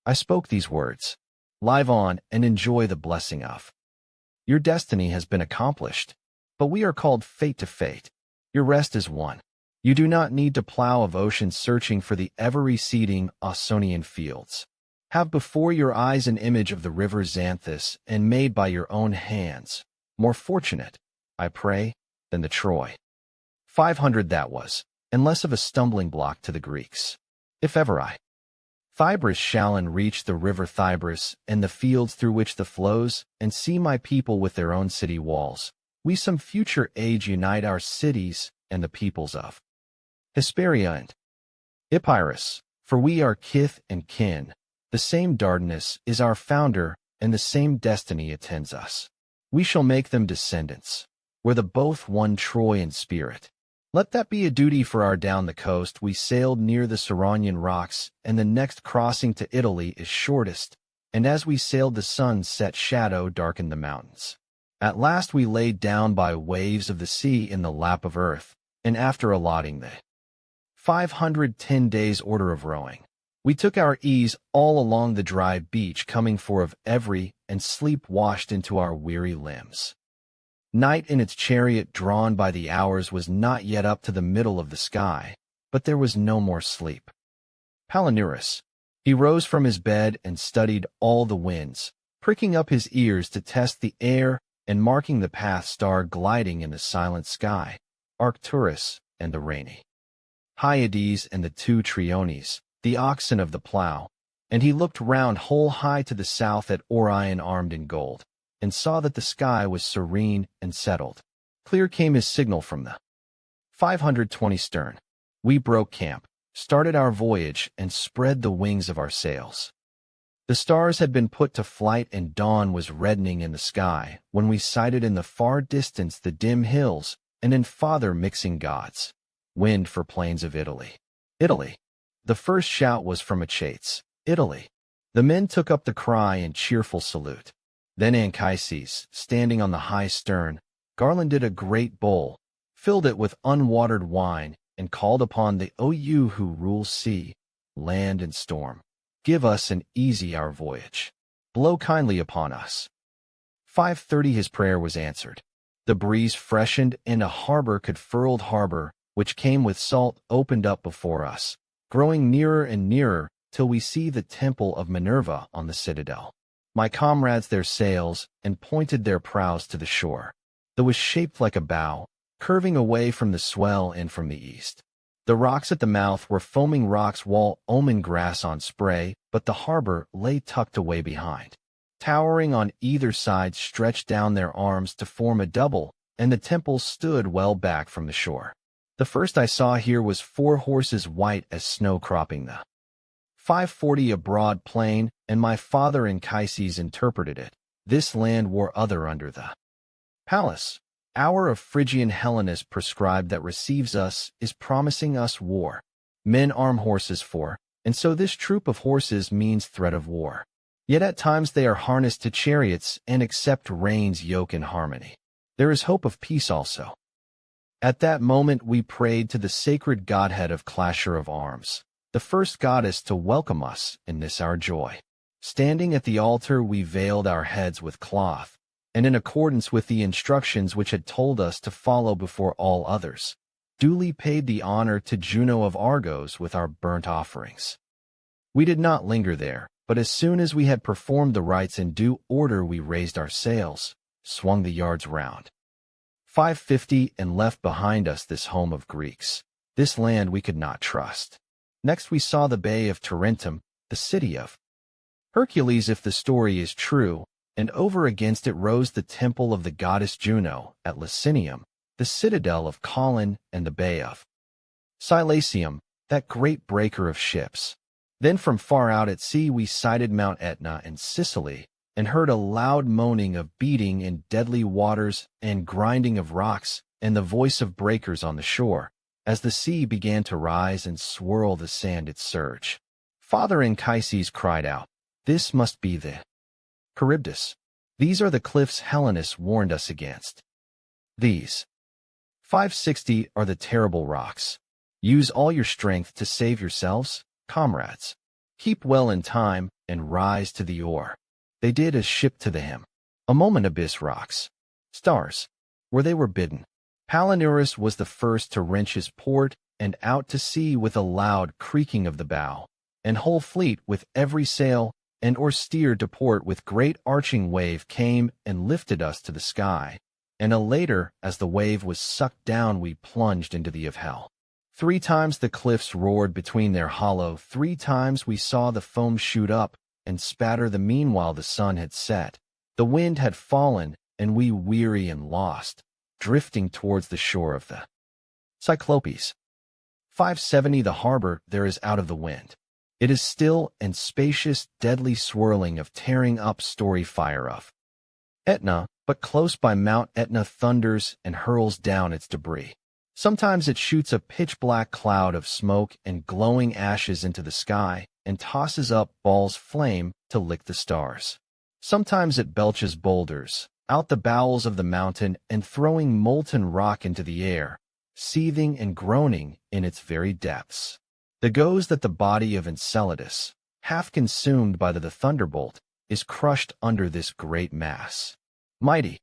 I spoke these words. Live on and enjoy the blessing of. Your destiny has been accomplished, but we are called fate to fate. Your rest is won. You do not need to plow of ocean searching for the ever-receding Ausonian fields. Have before your eyes an image of the river Xanthus and made by your own hands, more fortunate, I pray, than the Troy. 500 that was, and less of a stumbling block to the Greeks. If ever I. Thybris shall reach the river Thybris and the fields through which the flows, and see my people with their own city walls. We some future age unite our cities and the peoples of Hesperia and Epirus, for we are kith and kin. The same Dardanus is our founder, and the same destiny attends us. We shall make them descendants, where the both one Troy in spirit. Let that be a duty for our down the coast. We sailed near the Ceronian rocks, and the next crossing to Italy is shortest, and as we sailed the sun's set shadow darkened the mountains. At last we laid down by waves of the sea in the lap of earth, and after allotting the 510 days' order of rowing, we took our ease all along the dry beach, coming for of every, and sleep washed into our weary limbs. Night in its chariot drawn by the hours was not yet up to the middle of the sky, but there was no more sleep. Palinurus. He rose from his bed and studied all the winds, pricking up his ears to test the air and marking the path star gliding in the silent sky, Arcturus and the rainy Hyades and the two Triones, the oxen of the plough, and he looked round whole high to the south at Orion armed in gold, and saw that the sky was serene and settled. Clear came his signal from the 520 stern. We broke camp, started our voyage, and spread the wings of our sails. The stars had been put to flight and dawn was reddening in the sky when we sighted in the far distance the dim hills and in father mixing gods. Wind for plains of Italy. Italy. The first shout was from Achates. Italy. The men took up the cry in cheerful salute. Then Anchises, standing on the high stern, garlanded a great bowl, filled it with unwatered wine, and called upon the O you who rule sea, land, and storm. Give us and easy our voyage. Blow kindly upon us. 5:30 his prayer was answered. The breeze freshened, and a harbor could furled harbor, which came with salt, opened up before us, growing nearer and nearer, till we see the temple of Minerva on the citadel. My comrades their sails, and pointed their prows to the shore, that was shaped like a bow, curving away from the swell and from the east. The rocks at the mouth were foaming rocks wall almond grass on spray, but the harbor lay tucked away behind. Towering on either side stretched down their arms to form a double, and the temples stood well back from the shore. The first I saw here was 4 horses white as snow cropping the 540 a broad plain, and my father Anchises interpreted it. This land wore other under the palace. Hour of Phrygian Hellenes prescribed that receives us is promising us war. Men arm horses for, and so this troop of horses means threat of war. Yet at times they are harnessed to chariots and accept reins yoke in harmony. There is hope of peace also. At that moment we prayed to the sacred godhead of clasher of arms, the first goddess to welcome us in this our joy. Standing at the altar we veiled our heads with cloth, and in accordance with the instructions which had told us to follow before all others, duly paid the honor to Juno of Argos with our burnt offerings. We did not linger there, but as soon as we had performed the rites in due order we raised our sails, swung the yards round. 550 and left behind us this home of Greeks, this land we could not trust. Next we saw the bay of Tarentum, the city of Hercules if the story is true, and over against it rose the temple of the goddess Juno at Licinium, the citadel of Colon and the bay of Silasium, that great breaker of ships. Then from far out at sea we sighted Mount Etna and Sicily, and heard a loud moaning of beating in deadly waters and grinding of rocks, and the voice of breakers on the shore, as the sea began to rise and swirl the sand it surged. Father Anchises cried out, "This must be the Charybdis. These are the cliffs Helenus warned us against. These 560 are the terrible rocks. Use all your strength to save yourselves, comrades. Keep well in time and rise to the oar." They did as shipped to the hymn. A moment abyss rocks. Stars. Where they were bidden. Palinurus was the first to wrench his port and out to sea with a loud creaking of the bow, and whole fleet with every sail and or steered to port with great arching wave came and lifted us to the sky, and a later as the wave was sucked down we plunged into the of hell. 3 times the cliffs roared between their hollow, 3 times we saw the foam shoot up and spatter the meanwhile the sun had set, the wind had fallen, and we weary and lost, drifting towards the shore of the Cyclopes. 570 The harbor there is out of the wind. It is still and spacious, deadly swirling of tearing up story fire of Etna, but close by Mount Etna thunders and hurls down its debris. Sometimes it shoots a pitch-black cloud of smoke and glowing ashes into the sky and tosses up balls flame to lick the stars. Sometimes it belches boulders out the bowels of the mountain and throwing molten rock into the air, seething and groaning in its very depths. The goes that the body of Enceladus, half consumed by the thunderbolt, is crushed under this great mass. Mighty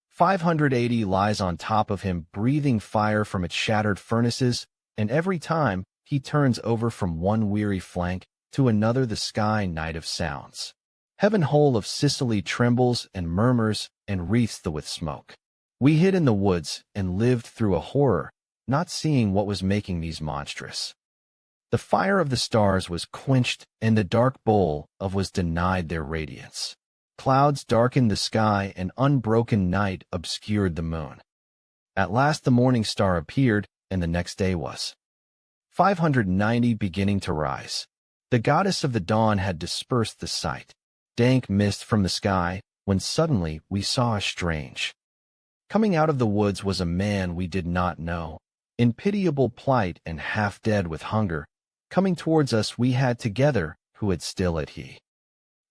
580 lies on top of him, breathing fire from its shattered furnaces, and every time he turns over from one weary flank to another the sky night of sounds. Heaven whole of Sicily trembles and murmurs and wreathes the with smoke. We hid in the woods and lived through a horror, not seeing what was making these monstrous. The fire of the stars was quenched, and the dark bowl of was denied their radiance. Clouds darkened the sky, and unbroken night obscured the moon. At last the morning star appeared, and the next day was 590 beginning to rise. The goddess of the dawn had dispersed the sight, dank mist from the sky, when suddenly we saw a strange. Coming out of the woods was a man we did not know, in pitiable plight and half dead with hunger. Coming towards us we had together, who had still at he.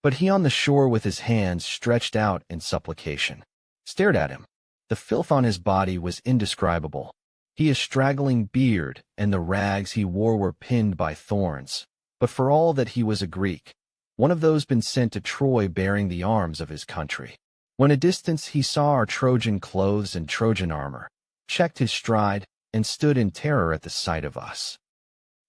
But he on the shore with his hands stretched out in supplication, stared at him. The filth on his body was indescribable. He a straggling beard, and the rags he wore were pinned by thorns. But for all that he was a Greek, one of those been sent to Troy bearing the arms of his country. When a distance he saw our Trojan clothes and Trojan armor, checked his stride, and stood in terror at the sight of us.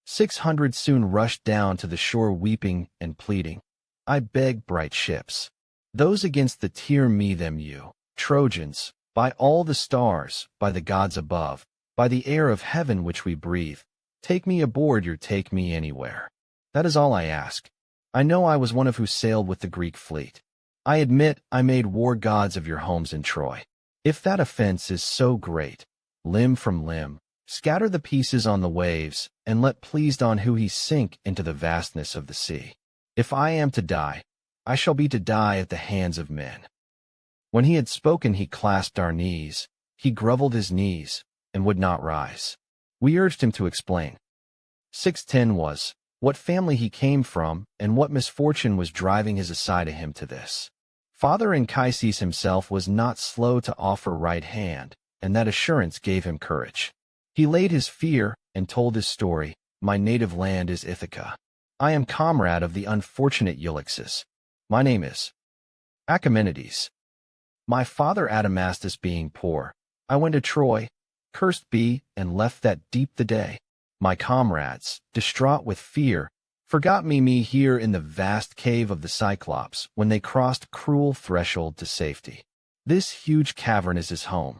600 soon rushed down to the shore weeping and pleading, "I beg, bright ships, those against the tear me them you, Trojans, by all the stars, by the gods above, by the air of heaven which we breathe, take me aboard your take me anywhere. That is all I ask. I know I was one of who sailed with the Greek fleet. I admit I made war gods of your homes in Troy. If that offense is so great, limb from limb, scatter the pieces on the waves, and let pleased on who he sink into the vastness of the sea. If I am to die, I shall be to die at the hands of men." When he had spoken he clasped our knees, he grovelled his knees, and would not rise. We urged him to explain. 610 was, what family he came from, and what misfortune was driving his aside him to this. Father Anchises himself was not slow to offer right hand, and that assurance gave him courage. He laid his fear and told his story. "My native land is Ithaca. I am comrade of the unfortunate Ulysses. My name is Achaemenides. My father Adamastus being poor, I went to Troy, cursed be, and left that deep the day. My comrades, distraught with fear, forgot me here in the vast cave of the Cyclops when they crossed cruel threshold to safety. This huge cavern is his home.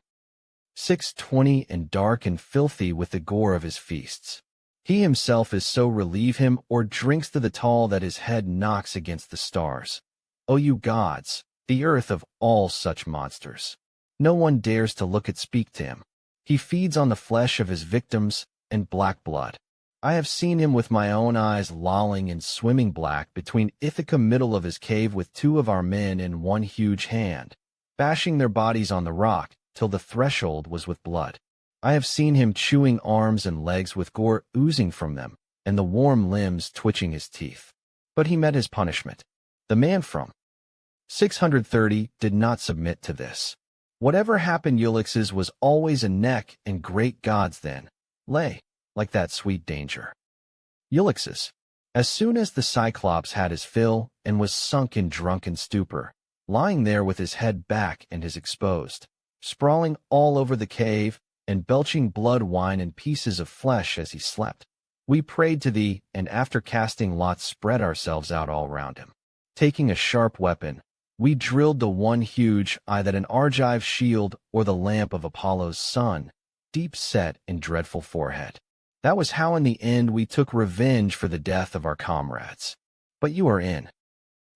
620 and dark and filthy with the gore of his feasts. He himself is so relieve him or drinks to the tall that his head knocks against the stars. O you gods, the earth of all such monsters. No one dares to look at speak to him. He feeds on the flesh of his victims and black blood. I have seen him with my own eyes lolling and swimming black between Ithaca middle of his cave with 2 of our men in one huge hand, bashing their bodies on the rock till the threshold was with blood. I have seen him chewing arms and legs with gore oozing from them, and the warm limbs twitching his teeth. But he met his punishment. The man from 630 did not submit to this. Whatever happened Ulysses was always a neck, and great gods then lay, like that sweet danger. Ulysses. As soon as the Cyclops had his fill and was sunk in drunken stupor, lying there with his head back and his exposed, sprawling all over the cave, and belching blood wine and pieces of flesh as he slept, we prayed to thee, and after casting lots spread ourselves out all round him. Taking a sharp weapon, we drilled the one huge eye that an Argive shield or the lamp of Apollo's sun, deep set in dreadful forehead. That was how in the end we took revenge for the death of our comrades. But you are in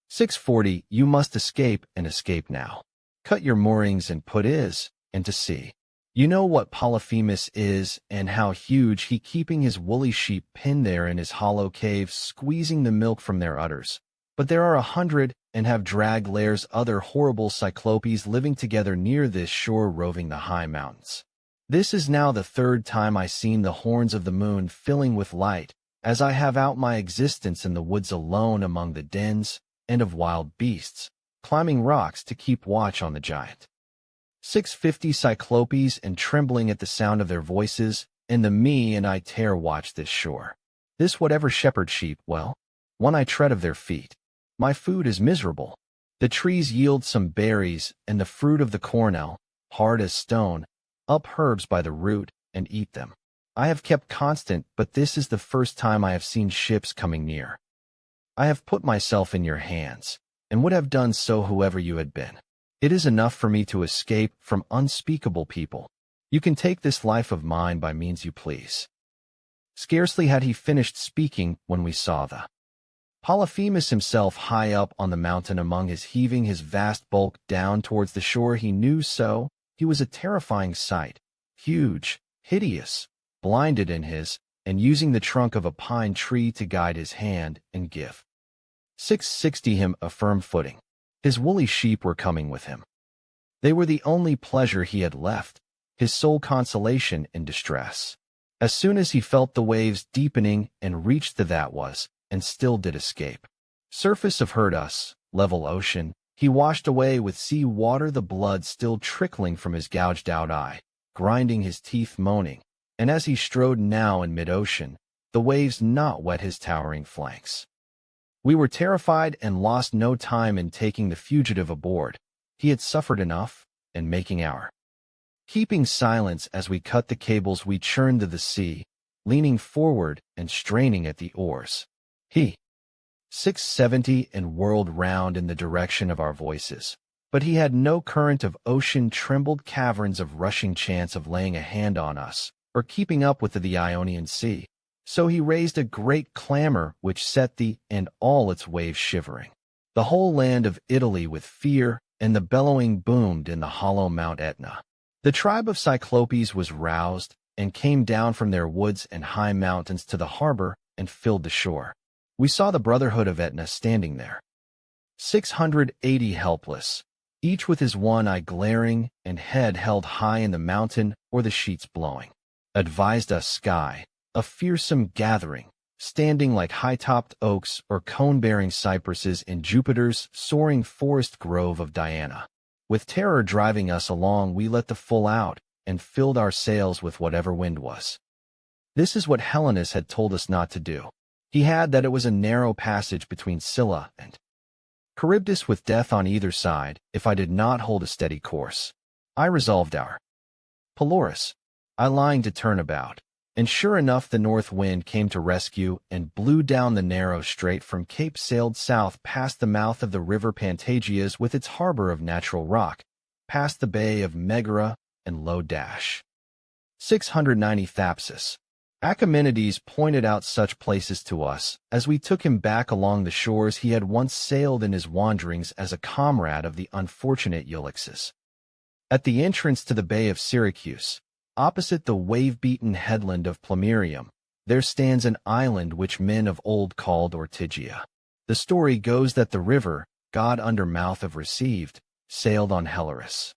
640, you must escape, and escape now. Cut your moorings and put and to sea. You know what Polyphemus is, and how huge he keeping his woolly sheep pinned there in his hollow cave, squeezing the milk from their udders. But there are 100, and have dragged lairs other horrible Cyclopes living together near this shore, roving the high mountains. This is now the 3rd time I seen the horns of the moon filling with light, as I have out my existence in the woods alone among the dens, and of wild beasts, climbing rocks to keep watch on the giant. 650 Cyclopes, and trembling at the sound of their voices, and the me and I tear watch this shore. This whatever shepherd sheep, well, one I tread of their feet. My food is miserable. The trees yield some berries, and the fruit of the cornel, hard as stone, up herbs by the root, and eat them. I have kept constant, but this is the first time I have seen ships coming near. I have put myself in your hands, and would have done so whoever you had been. It is enough for me to escape from unspeakable people. You can take this life of mine by means you please. Scarcely had he finished speaking when we saw the Polyphemus himself high up on the mountain among his heaving his vast bulk down towards the shore. He knew so. He was a terrifying sight, huge, hideous, blinded in his, and using the trunk of a pine tree to guide his hand and give 660 him a firm footing. His woolly sheep were coming with him. They were the only pleasure he had left, his sole consolation in distress. As soon as he felt the waves deepening and reached the that was, and still did escape, surface of heard us, level ocean, he washed away with sea water the blood still trickling from his gouged out eye, grinding his teeth moaning, and as he strode now in mid-ocean, the waves not wet his towering flanks. We were terrified and lost no time in taking the fugitive aboard. He had suffered enough, and making our keeping silence as we cut the cables we churned to the sea, leaning forward and straining at the oars. He 670 and whirled round in the direction of our voices, but he had no current of ocean trembled caverns of rushing chance of laying a hand on us, or keeping up with the Ionian Sea. So he raised a great clamor which set the and all its waves shivering. The whole land of Italy with fear, and the bellowing boomed in the hollow Mount Etna. The tribe of Cyclopes was roused, and came down from their woods and high mountains to the harbor, and filled the shore. We saw the brotherhood of Etna standing there, 680 helpless, each with his one eye glaring and head held high in the mountain or the sheets blowing. Advised us sky, a fearsome gathering, standing like high-topped oaks or cone-bearing cypresses in Jupiter's soaring forest grove of Diana. With terror driving us along, we let the full out, and filled our sails with whatever wind was. This is what Helenus had told us not to do. He had that it was a narrow passage between Scylla and Charybdis with death on either side, if I did not hold a steady course. I resolved our Pelorus, I lying to turn about, and sure enough the north wind came to rescue and blew down the narrow strait from Cape, sailed south past the mouth of the river Pantagias with its harbor of natural rock, past the bay of Megara and low dash. 690 Thapsus. Achaemenides pointed out such places to us, as we took him back along the shores he had once sailed in his wanderings as a comrade of the unfortunate Ulysses. At the entrance to the Bay of Syracuse, opposite the wave-beaten headland of Plemmyrium, there stands an island which men of old called Ortygia. The story goes that the river, god under mouth of received, sailed on Helleris.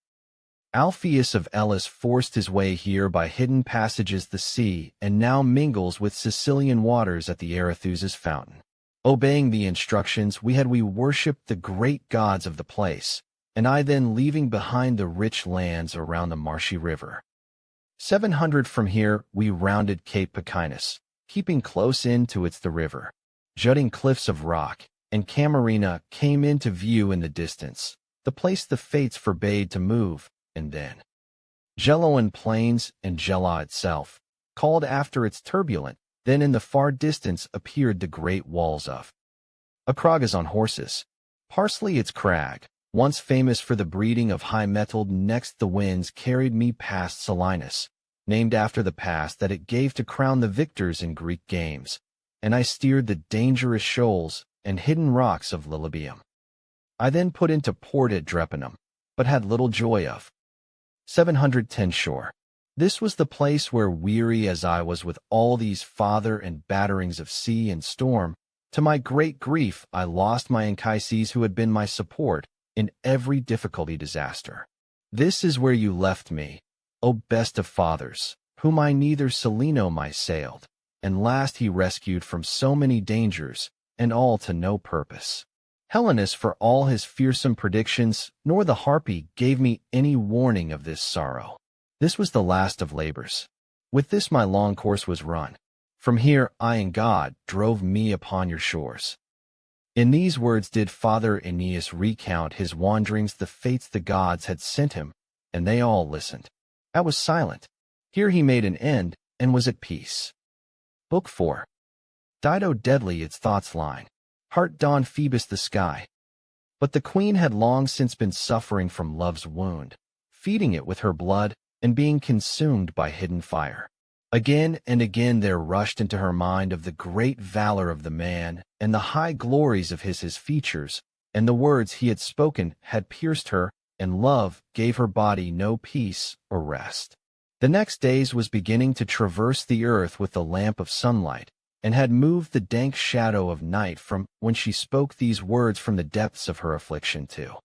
Alpheus of Elis forced his way here by hidden passages the sea, and now mingles with Sicilian waters at the Arethusa's fountain. Obeying the instructions we worshipped the great gods of the place, and I then leaving behind the rich lands around the marshy river. 700 from here we rounded Cape Pichinus, keeping close in to the river. Jutting cliffs of rock and Camarina came into view in the distance, the place the fates forbade to move, and then Geloan plains and Gela itself, called after its turbulent, then in the far distance appeared the great walls of Acragas on horses. Parsley its crag, once famous for the breeding of high-mettled, next the winds carried me past Selinus, named after the pass that it gave to crown the victors in Greek games, and I steered the dangerous shoals and hidden rocks of Lilybaeum. I then put into port at Drepanum, but had little joy of 710 shore. This was the place where, weary as I was with all these father and batterings of sea and storm, to my great grief I lost my Anchises who had been my support in every difficulty disaster. This is where you left me, O best of fathers, whom I neither Celino my sailed, and last he rescued from so many dangers, and all to no purpose. Helenus for all his fearsome predictions, nor the harpy gave me any warning of this sorrow. This was the last of labors. With this my long course was run. From here I and God drove me upon your shores. In these words did Father Aeneas recount his wanderings, the fates the gods had sent him, and they all listened. I was silent. Here he made an end, and was at peace. Book 4. Dido deadly its thoughts line. Heart dawned Phoebus the sky. But the queen had long since been suffering from love's wound, feeding it with her blood, and being consumed by hidden fire. Again and again there rushed into her mind of the great valor of the man, and the high glories of his features, and the words he had spoken had pierced her, and love gave her body no peace or rest. The next days was beginning to traverse the earth with the lamp of sunlight, and had moved the dank shadow of night from when she spoke these words from the depths of her affliction to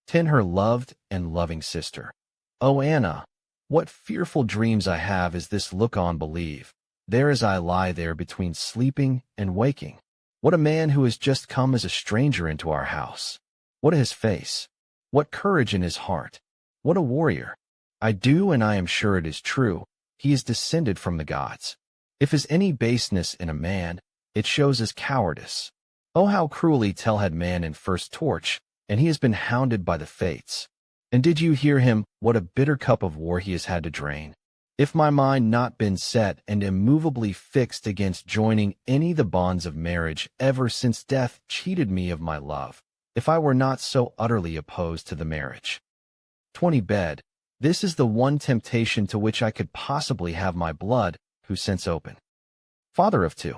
10 her loved and loving sister. O Anna, what fearful dreams I have as this look on believe, there as I lie there between sleeping and waking. What a man who has just come as a stranger into our house. What his face, what courage in his heart, what a warrior. I do, and I am sure it is true, he is descended from the gods. If is any baseness in a man, it shows as cowardice. Oh, how cruelly Tell had man in first torch, and he has been hounded by the fates. And did you hear him, what a bitter cup of war he has had to drain? If my mind not been set and immovably fixed against joining any the bonds of marriage ever since death cheated me of my love, if I were not so utterly opposed to the marriage. 20 bed, this is the one temptation to which I could possibly have my blood, who since open. Father of 2.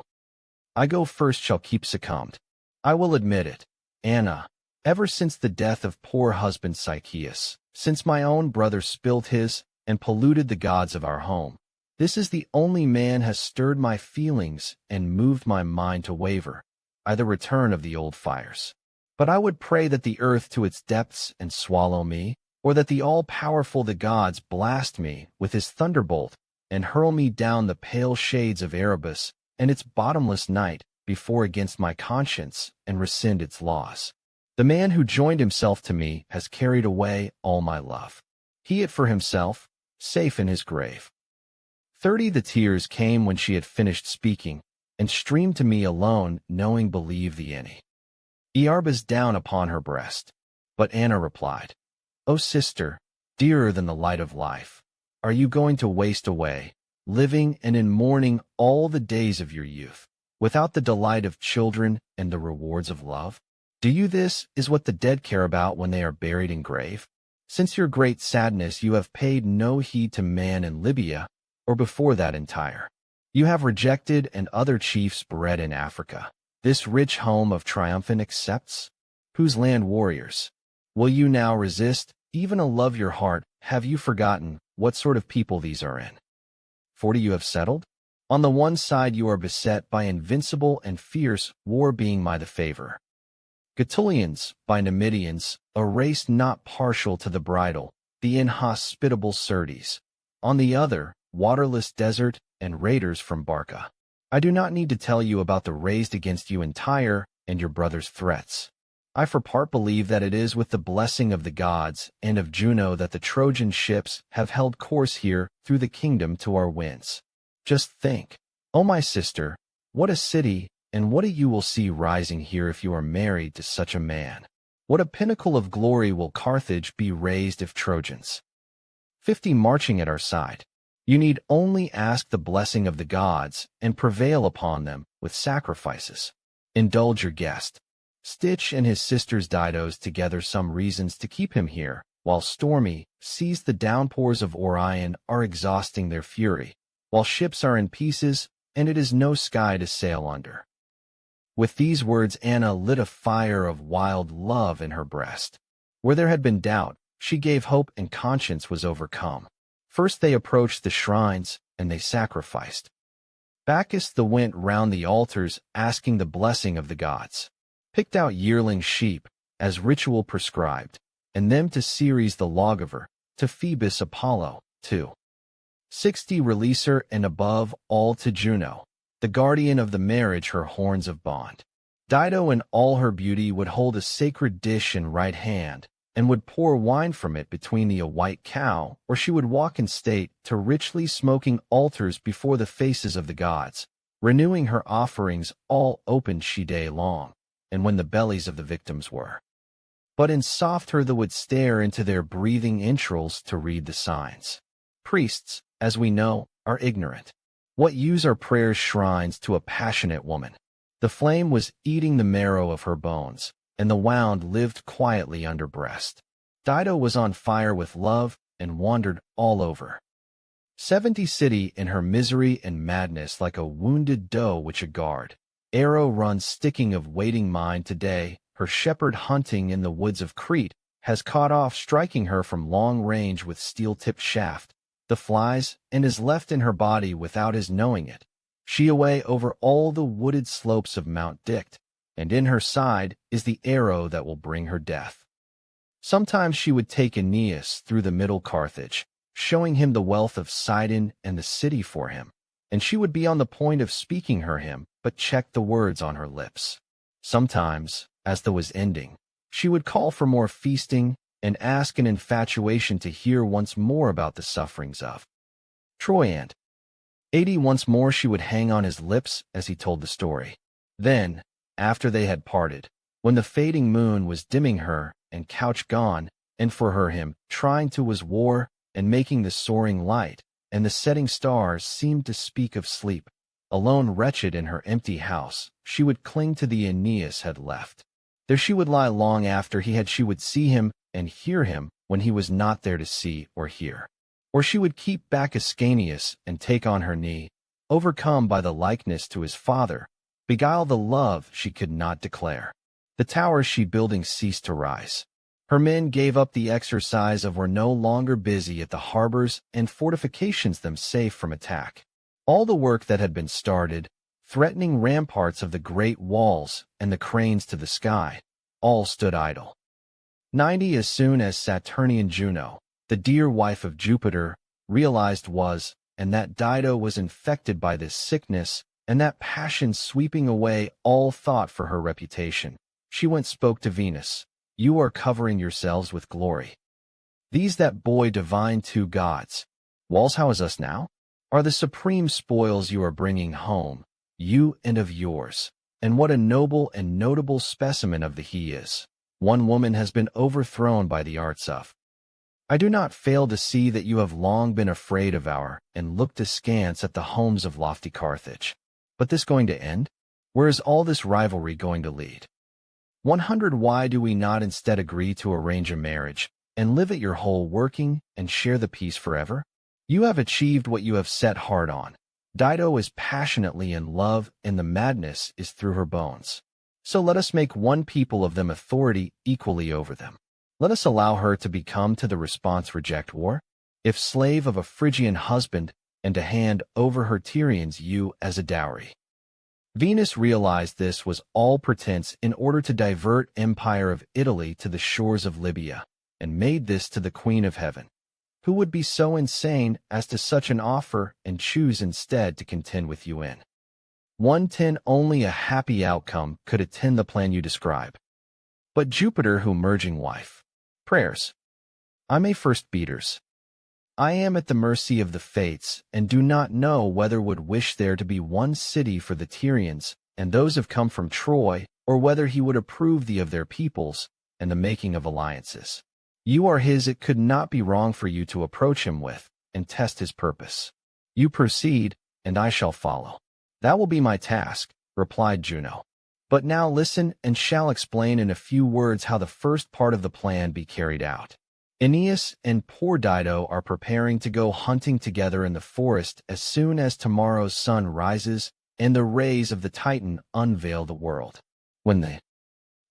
I go first shall keep succumbed. I will admit it, Anna, ever since the death of poor husband Sychaeus, since my own brother spilt his, and polluted the gods of our home, this is the only man has stirred my feelings and moved my mind to waver, by the return of the old fires. But I would pray that the earth to its depths and swallow me, or that the all-powerful the gods blast me with his thunderbolt, and hurl me down the pale shades of Erebus and its bottomless night before against my conscience and rescind its laws. The man who joined himself to me has carried away all my love. He it for himself, safe in his grave. 30 the tears came when she had finished speaking, and streamed to me alone, knowing believe the Aeneid. Earbas down upon her breast. But Anna replied, O sister, dearer than the light of life, are you going to waste away, living and in mourning all the days of your youth, without the delight of children and the rewards of love? Do you this is what the dead care about when they are buried in grave? Since your great sadness you have paid no heed to man in Libya, or before that in Tyre. You have rejected and other chiefs bred in Africa. This rich home of triumphant accepts? Whose land warriors? Will you now resist, even a love your heart? Have you forgotten what sort of people these are in? 40 you have settled? On the one side you are beset by invincible and fierce war being my the favor. Gaetulians, by Numidians, a race not partial to the bridle, the inhospitable Syrtes. On the other, waterless desert and raiders from Barca. I do not need to tell you about the raised against you in Tyre and your brother's threats. I for part believe that it is with the blessing of the gods and of Juno that the Trojan ships have held course here through the kingdom to our winds. Just think, O my sister, what a city and what a you will see rising here if you are married to such a man. What a pinnacle of glory will Carthage be raised if Trojans 50 marching at our side. You need only ask the blessing of the gods and prevail upon them with sacrifices. Indulge your guest. Stitch and his sisters Didos together some reasons to keep him here, while stormy seas the downpours of Orion are exhausting their fury, while ships are in pieces and it is no sky to sail under. With these words Anna lit a fire of wild love in her breast. Where there had been doubt, she gave hope and conscience was overcome. First they approached the shrines, and they sacrificed. Bacchus went round the altars asking the blessing of the gods. Picked out yearling sheep, as ritual prescribed, and them to Ceres the lawgiver, to Phoebus Apollo, to 60 releaser and above all to Juno, the guardian of the marriage her horns of bond. Dido in all her beauty would hold a sacred dish in right hand, and would pour wine from it between a white cow, or she would walk in state to richly smoking altars before the faces of the gods, renewing her offerings all open she day long, and when the bellies of the victims were. But in soft her would stare into their breathing entrails to read the signs. Priests, as we know, are ignorant. What use are prayers shrines to a passionate woman? The flame was eating the marrow of her bones, and the wound lived quietly under breast. Dido was on fire with love and wandered all over 70 city in her misery and madness like a wounded doe which a guard arrow runs sticking of waiting mind today. Her shepherd hunting in the woods of Crete has caught off striking her from long range with steel-tipped shaft. The flies, and is left in her body without his knowing it. She away over all the wooded slopes of Mount Dict, and in her side is the arrow that will bring her death. Sometimes she would take Aeneas through the middle Carthage, showing him the wealth of Sidon and the city for him, and she would be on the point of speaking her him, but checked the words on her lips. Sometimes, as the was ending, she would call for more feasting and ask in infatuation to hear once more about the sufferings of Troy and 80 once more she would hang on his lips as he told the story. Then, after they had parted, when the fading moon was dimming her and couch gone, and for her him trying to was war and making the soaring light, and the setting stars seemed to speak of sleep, alone wretched in her empty house, she would cling to the Aeneas had left. There she would lie long after he had she would see him and hear him when he was not there to see or hear. Or she would keep back Ascanius and take on her knee, overcome by the likeness to his father, beguile the love she could not declare. The towers she building ceased to rise. Her men gave up the exercise of were no longer busy at the harbors and fortifications them safe from attack. All the work that had been started, threatening ramparts of the great walls and the cranes to the sky, all stood idle. 90 as soon as Saturnian Juno, the dear wife of Jupiter, realized was, and that Dido was infected by this sickness, and that passion sweeping away all thought for her reputation, she went spoke to Venus, "You are covering yourselves with glory. These that boy divine two gods, walls how is us now, are the supreme spoils you are bringing home, you and of yours, and what a noble and notable specimen of the he is. One woman has been overthrown by the arts of. I do not fail to see that you have long been afraid of our, and looked askance at the homes of lofty Carthage. But this going to end? Where is all this rivalry going to lead? 100 Why do we not instead agree to arrange a marriage, and live at your whole working, and share the peace forever? You have achieved what you have set hard on. Dido is passionately in love, and the madness is through her bones. So let us make one people of them authority equally over them. Let us allow her to become to the response reject war, if slave of a Phrygian husband, and to hand over her Tyrians you as a dowry." Venus realized this was all pretense in order to divert empire of Italy to the shores of Libya, and made this to the Queen of Heaven. Who would be so insane as to such an offer and choose instead to contend with you in 110? Only a happy outcome could attend the plan you describe. But Jupiter, who merging wife, prayers, I may first beaters. I am at the mercy of the fates, and do not know whether would wish there to be one city for the Tyrians, and those have come from Troy, or whether he would approve thee of their peoples, and the making of alliances. You are his, it could not be wrong for you to approach him with, and test his purpose. You proceed, and I shall follow. That will be my task, replied Juno. But now listen, and shall explain in a few words how the first part of the plan be carried out. Aeneas and poor Dido are preparing to go hunting together in the forest as soon as tomorrow's sun rises and the rays of the Titan unveil the world. When the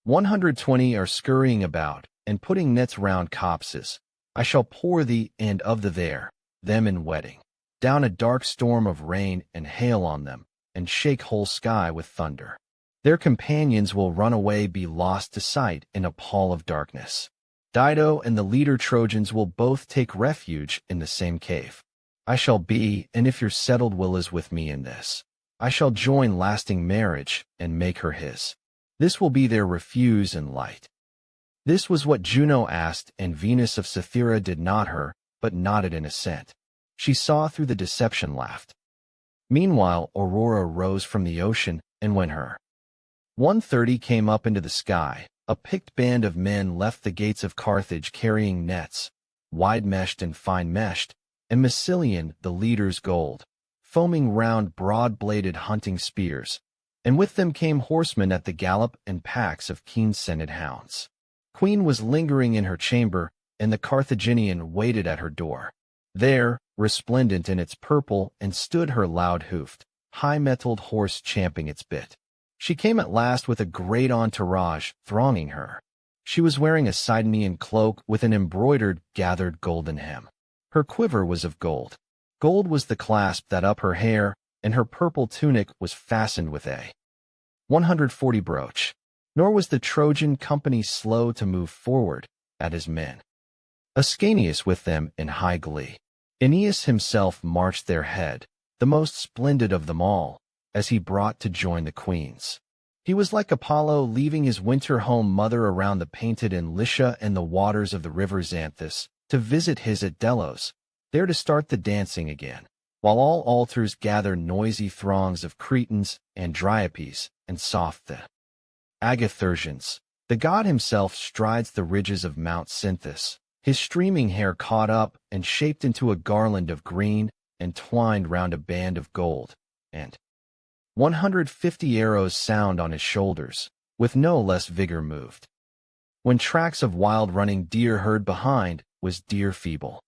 120 are scurrying about and putting nets round copses, I shall pour thee and of the them in wedding, down a dark storm of rain and hail on them, and shake whole sky with thunder. Their companions will run away, be lost to sight in a pall of darkness. Dido and the leader Trojans will both take refuge in the same cave. I shall be, and if your settled will is with me in this, I shall join lasting marriage and make her his. This will be their refuse and light. This was what Juno asked, and Venus of Cythera did not her, but nodded in assent. She saw through the deception, laughed. Meanwhile Aurora rose from the ocean, and when her 130 came up into the sky, a picked band of men left the gates of Carthage carrying nets, wide-meshed and fine-meshed, and Massilian, the leader's gold, foaming round broad-bladed hunting spears, and with them came horsemen at the gallop and packs of keen-scented hounds. Queen was lingering in her chamber, and the Carthaginian waited at her door. There, resplendent in its purple, and stood her loud-hoofed, high-mettled horse champing its bit. She came at last with a great entourage thronging her. She was wearing a Sidonian cloak with an embroidered, gathered golden hem. Her quiver was of gold. Gold was the clasp that up her hair, and her purple tunic was fastened with a 140 brooch. Nor was the Trojan company slow to move forward at his men, Ascanius with them in high glee. Aeneas himself marched their head, the most splendid of them all, as he brought to join the queens. He was like Apollo leaving his winter home mother around the painted in Lycia and the waters of the river Xanthus to visit his at Delos, there to start the dancing again, while all altars gather noisy throngs of Cretans and Dryapes and soft the Agathyrsians. The god himself strides the ridges of Mount Cynthus, his streaming hair caught up and shaped into a garland of green and twined round a band of gold, and 150 arrows sound on his shoulders, with no less vigor moved. When tracks of wild running deer heard behind, was deer feeble.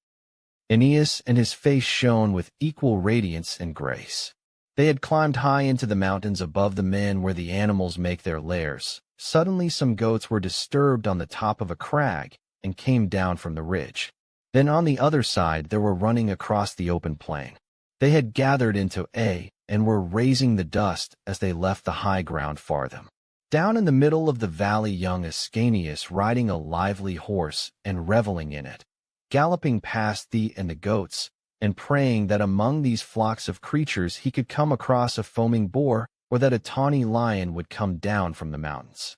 Aeneas and his face shone with equal radiance and grace. They had climbed high into the mountains above the men where the animals make their lairs. Suddenly some goats were disturbed on the top of a crag and came down from the ridge. Then on the other side there were running across the open plain. They had gathered into and were raising the dust as they left the high ground farther. Down in the middle of the valley young Ascanius riding a lively horse and reveling in it, galloping past thee and the goats, and praying that among these flocks of creatures he could come across a foaming boar, or that a tawny lion would come down from the mountains.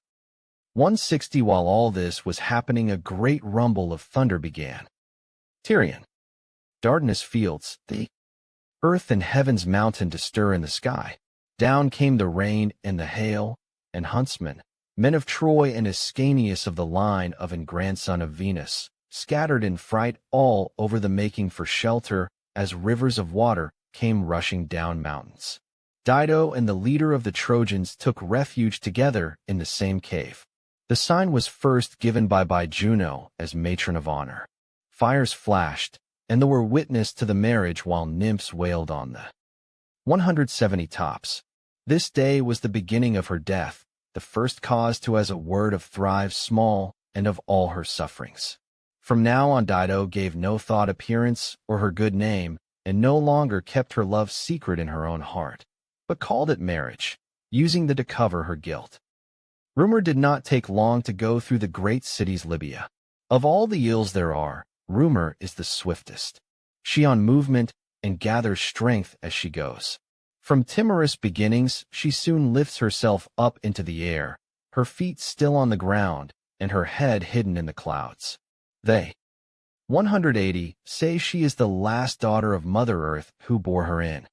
160 While all this was happening, a great rumble of thunder began. Tyrian, Dardanus fields, the earth and heaven's mountain to stir in the sky. Down came the rain and the hail, and huntsmen, men of Troy and Ascanius of the line of and grandson of Venus, scattered in fright all over the making for shelter as rivers of water came rushing down mountains. Dido and the leader of the Trojans took refuge together in the same cave. The sign was first given by Juno as matron of honor. Fires flashed, and there were witness to the marriage while nymphs wailed on the 170 tops. This day was the beginning of her death, the first cause to as a word of thrive small and of all her sufferings. From now on Dido gave no thought appearance or her good name, and no longer kept her love secret in her own heart, but called it marriage, using the to cover her guilt. Rumor did not take long to go through the great cities Libya. Of all the ills there are, rumor is the swiftest. She on movement and gathers strength as she goes. From timorous beginnings, she soon lifts herself up into the air, her feet still on the ground, and her head hidden in the clouds. They, 180, say she is the last daughter of Mother Earth who bore her in.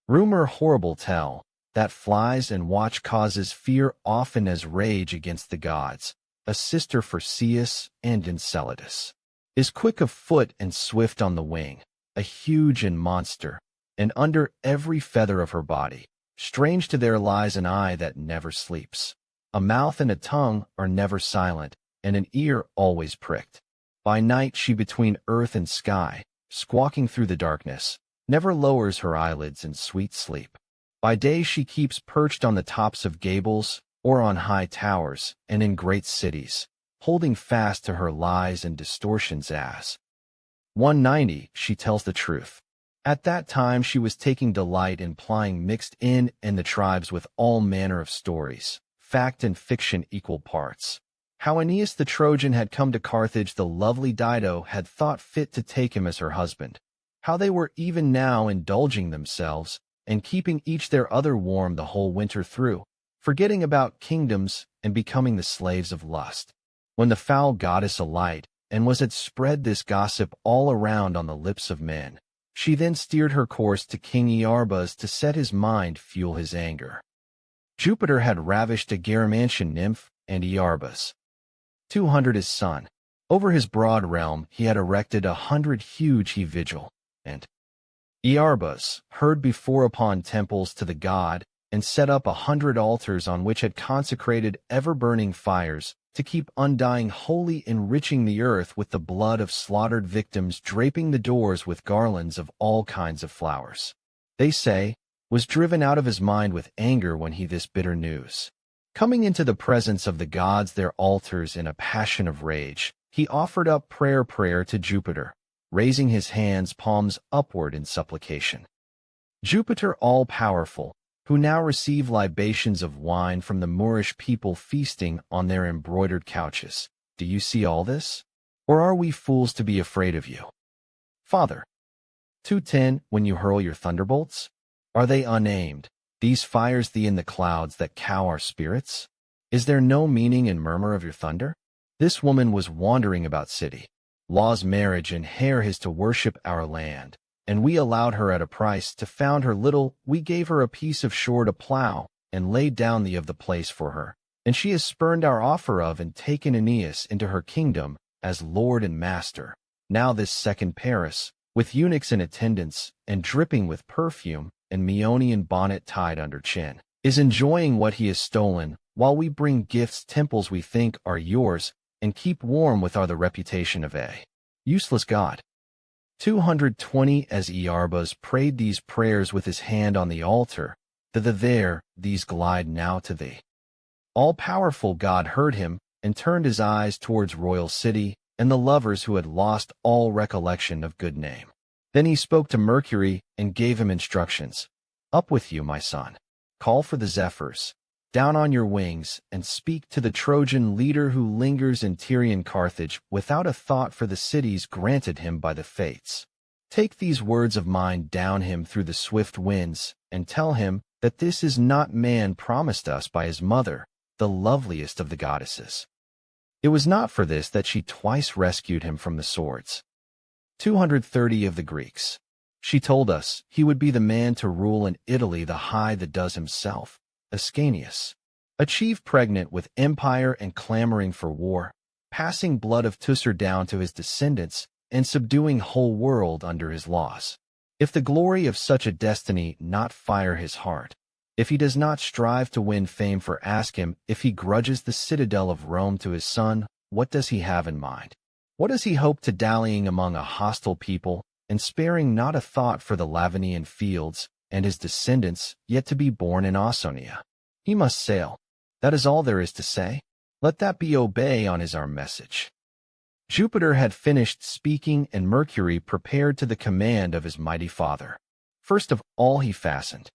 Rumor horrible tell, that flies and watch causes fear often as rage against the gods, a sister for Ceus and Enceladus. Is quick of foot and swift on the wing, a huge and monster, and under every feather of her body, strange to there lies an eye that never sleeps. A mouth and a tongue are never silent, and an ear always pricked. By night she between earth and sky, squawking through the darkness, never lowers her eyelids in sweet sleep. By day she keeps perched on the tops of gables, or on high towers, and in great cities, holding fast to her lies and distortions as. 190, she tells the truth. At that time she was taking delight in plying mixed in and the tribes with all manner of stories, fact and fiction equal parts. How Aeneas the Trojan had come to Carthage, the lovely Dido had thought fit to take him as her husband. How they were even now indulging themselves, and keeping each their other warm the whole winter through, forgetting about kingdoms and becoming the slaves of lust. When the foul goddess alight, and was had spread this gossip all around on the lips of men, she then steered her course to King Iarbas to set his mind fuel his anger. Jupiter had ravished a Garamantian nymph and Iarbas, 200 his son. Over his broad realm he had erected 100 huge Virgil, and Iarbas heard before upon temples to the god, and set up 100 altars on which had consecrated ever-burning fires, to keep undying holy, enriching the earth with the blood of slaughtered victims, draping the doors with garlands of all kinds of flowers. They say, was driven out of his mind with anger when he this bitter news. Coming into the presence of the gods their altars in a passion of rage, he offered up prayer to Jupiter, raising his hands palms upward in supplication. Jupiter all-powerful, who now receive libations of wine from the Moorish people feasting on their embroidered couches, do you see all this? Or are we fools to be afraid of you? Father, 210, when you hurl your thunderbolts? Are they unaimed, these fires thee in the clouds that cow our spirits? Is there no meaning and murmur of your thunder? This woman was wandering about city. Law's marriage and hair his to worship our land, and we allowed her at a price to found her little, we gave her a piece of shore to plow, and laid down the of the place for her, and she has spurned our offer of and taken Aeneas into her kingdom as lord and master. Now this second Paris, with eunuchs in attendance, and dripping with perfume, and Meonian bonnet tied under chin, is enjoying what he has stolen, while we bring gifts temples we think are yours, and keep warm with our the reputation of a useless god. 220 As Iarbas prayed these prayers with his hand on the altar, these glide now to thee. All-powerful God heard him, and turned his eyes towards royal city, and the lovers who had lost all recollection of good name. Then he spoke to Mercury, and gave him instructions. Up with you, my son. Call for the zephyrs. Down on your wings, and speak to the Trojan leader who lingers in Tyrian Carthage without a thought for the cities granted him by the fates. Take these words of mine down him through the swift winds, and tell him that this is not man promised us by his mother, the loveliest of the goddesses. It was not for this that she twice rescued him from the swords. 230 of the Greeks. She told us he would be the man to rule in Italy the high that does himself, Ascanius. Achieved pregnant with empire and clamoring for war, passing blood of Teucer down to his descendants, and subduing whole world under his laws. If the glory of such a destiny not fire his heart, if he does not strive to win fame, for ask him if he grudges the citadel of Rome to his son, what does he have in mind? What does he hope to dallying among a hostile people, and sparing not a thought for the Lavinian fields, and his descendants, yet to be born in Ausonia? He must sail. That is all there is to say. Let that be obey on his our message. Jupiter had finished speaking, and Mercury prepared to the command of his mighty father. First of all he fastened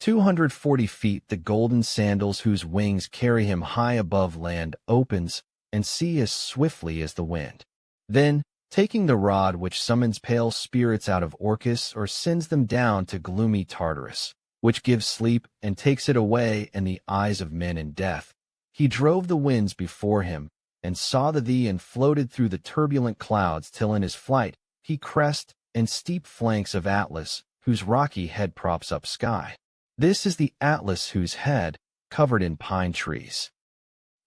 240 feet the golden sandals whose wings carry him high above land, opens, and see as swiftly as the wind. Then, taking the rod which summons pale spirits out of Orcus or sends them down to gloomy Tartarus, which gives sleep and takes it away in the eyes of men in death, he drove the winds before him, and saw thee and floated through the turbulent clouds till in his flight he crest and steep flanks of Atlas, whose rocky head props up sky. This is the Atlas whose head, covered in pine trees,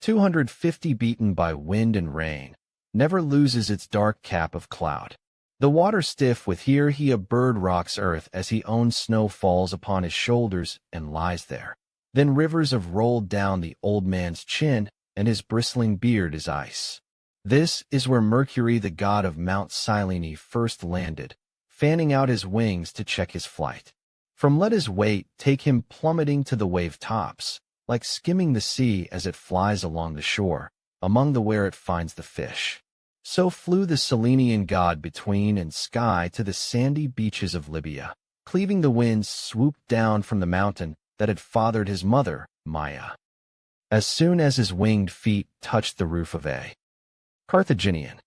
250 beaten by wind and rain, never loses its dark cap of cloud. The water stiff with here he a bird rocks earth as he owns snow falls upon his shoulders and lies there. Then rivers have rolled down the old man's chin, and his bristling beard is ice. This is where Mercury, the god of Mount Cyllene, first landed, fanning out his wings to check his flight. From let his weight take him plummeting to the wave tops, like skimming the sea as it flies along the shore, among the where it finds the fish. So flew the Cyllenian god between and sky to the sandy beaches of Libya. Cleaving the winds swooped down from the mountain that had fathered his mother, Maia. As soon as his winged feet touched the roof of a Carthaginian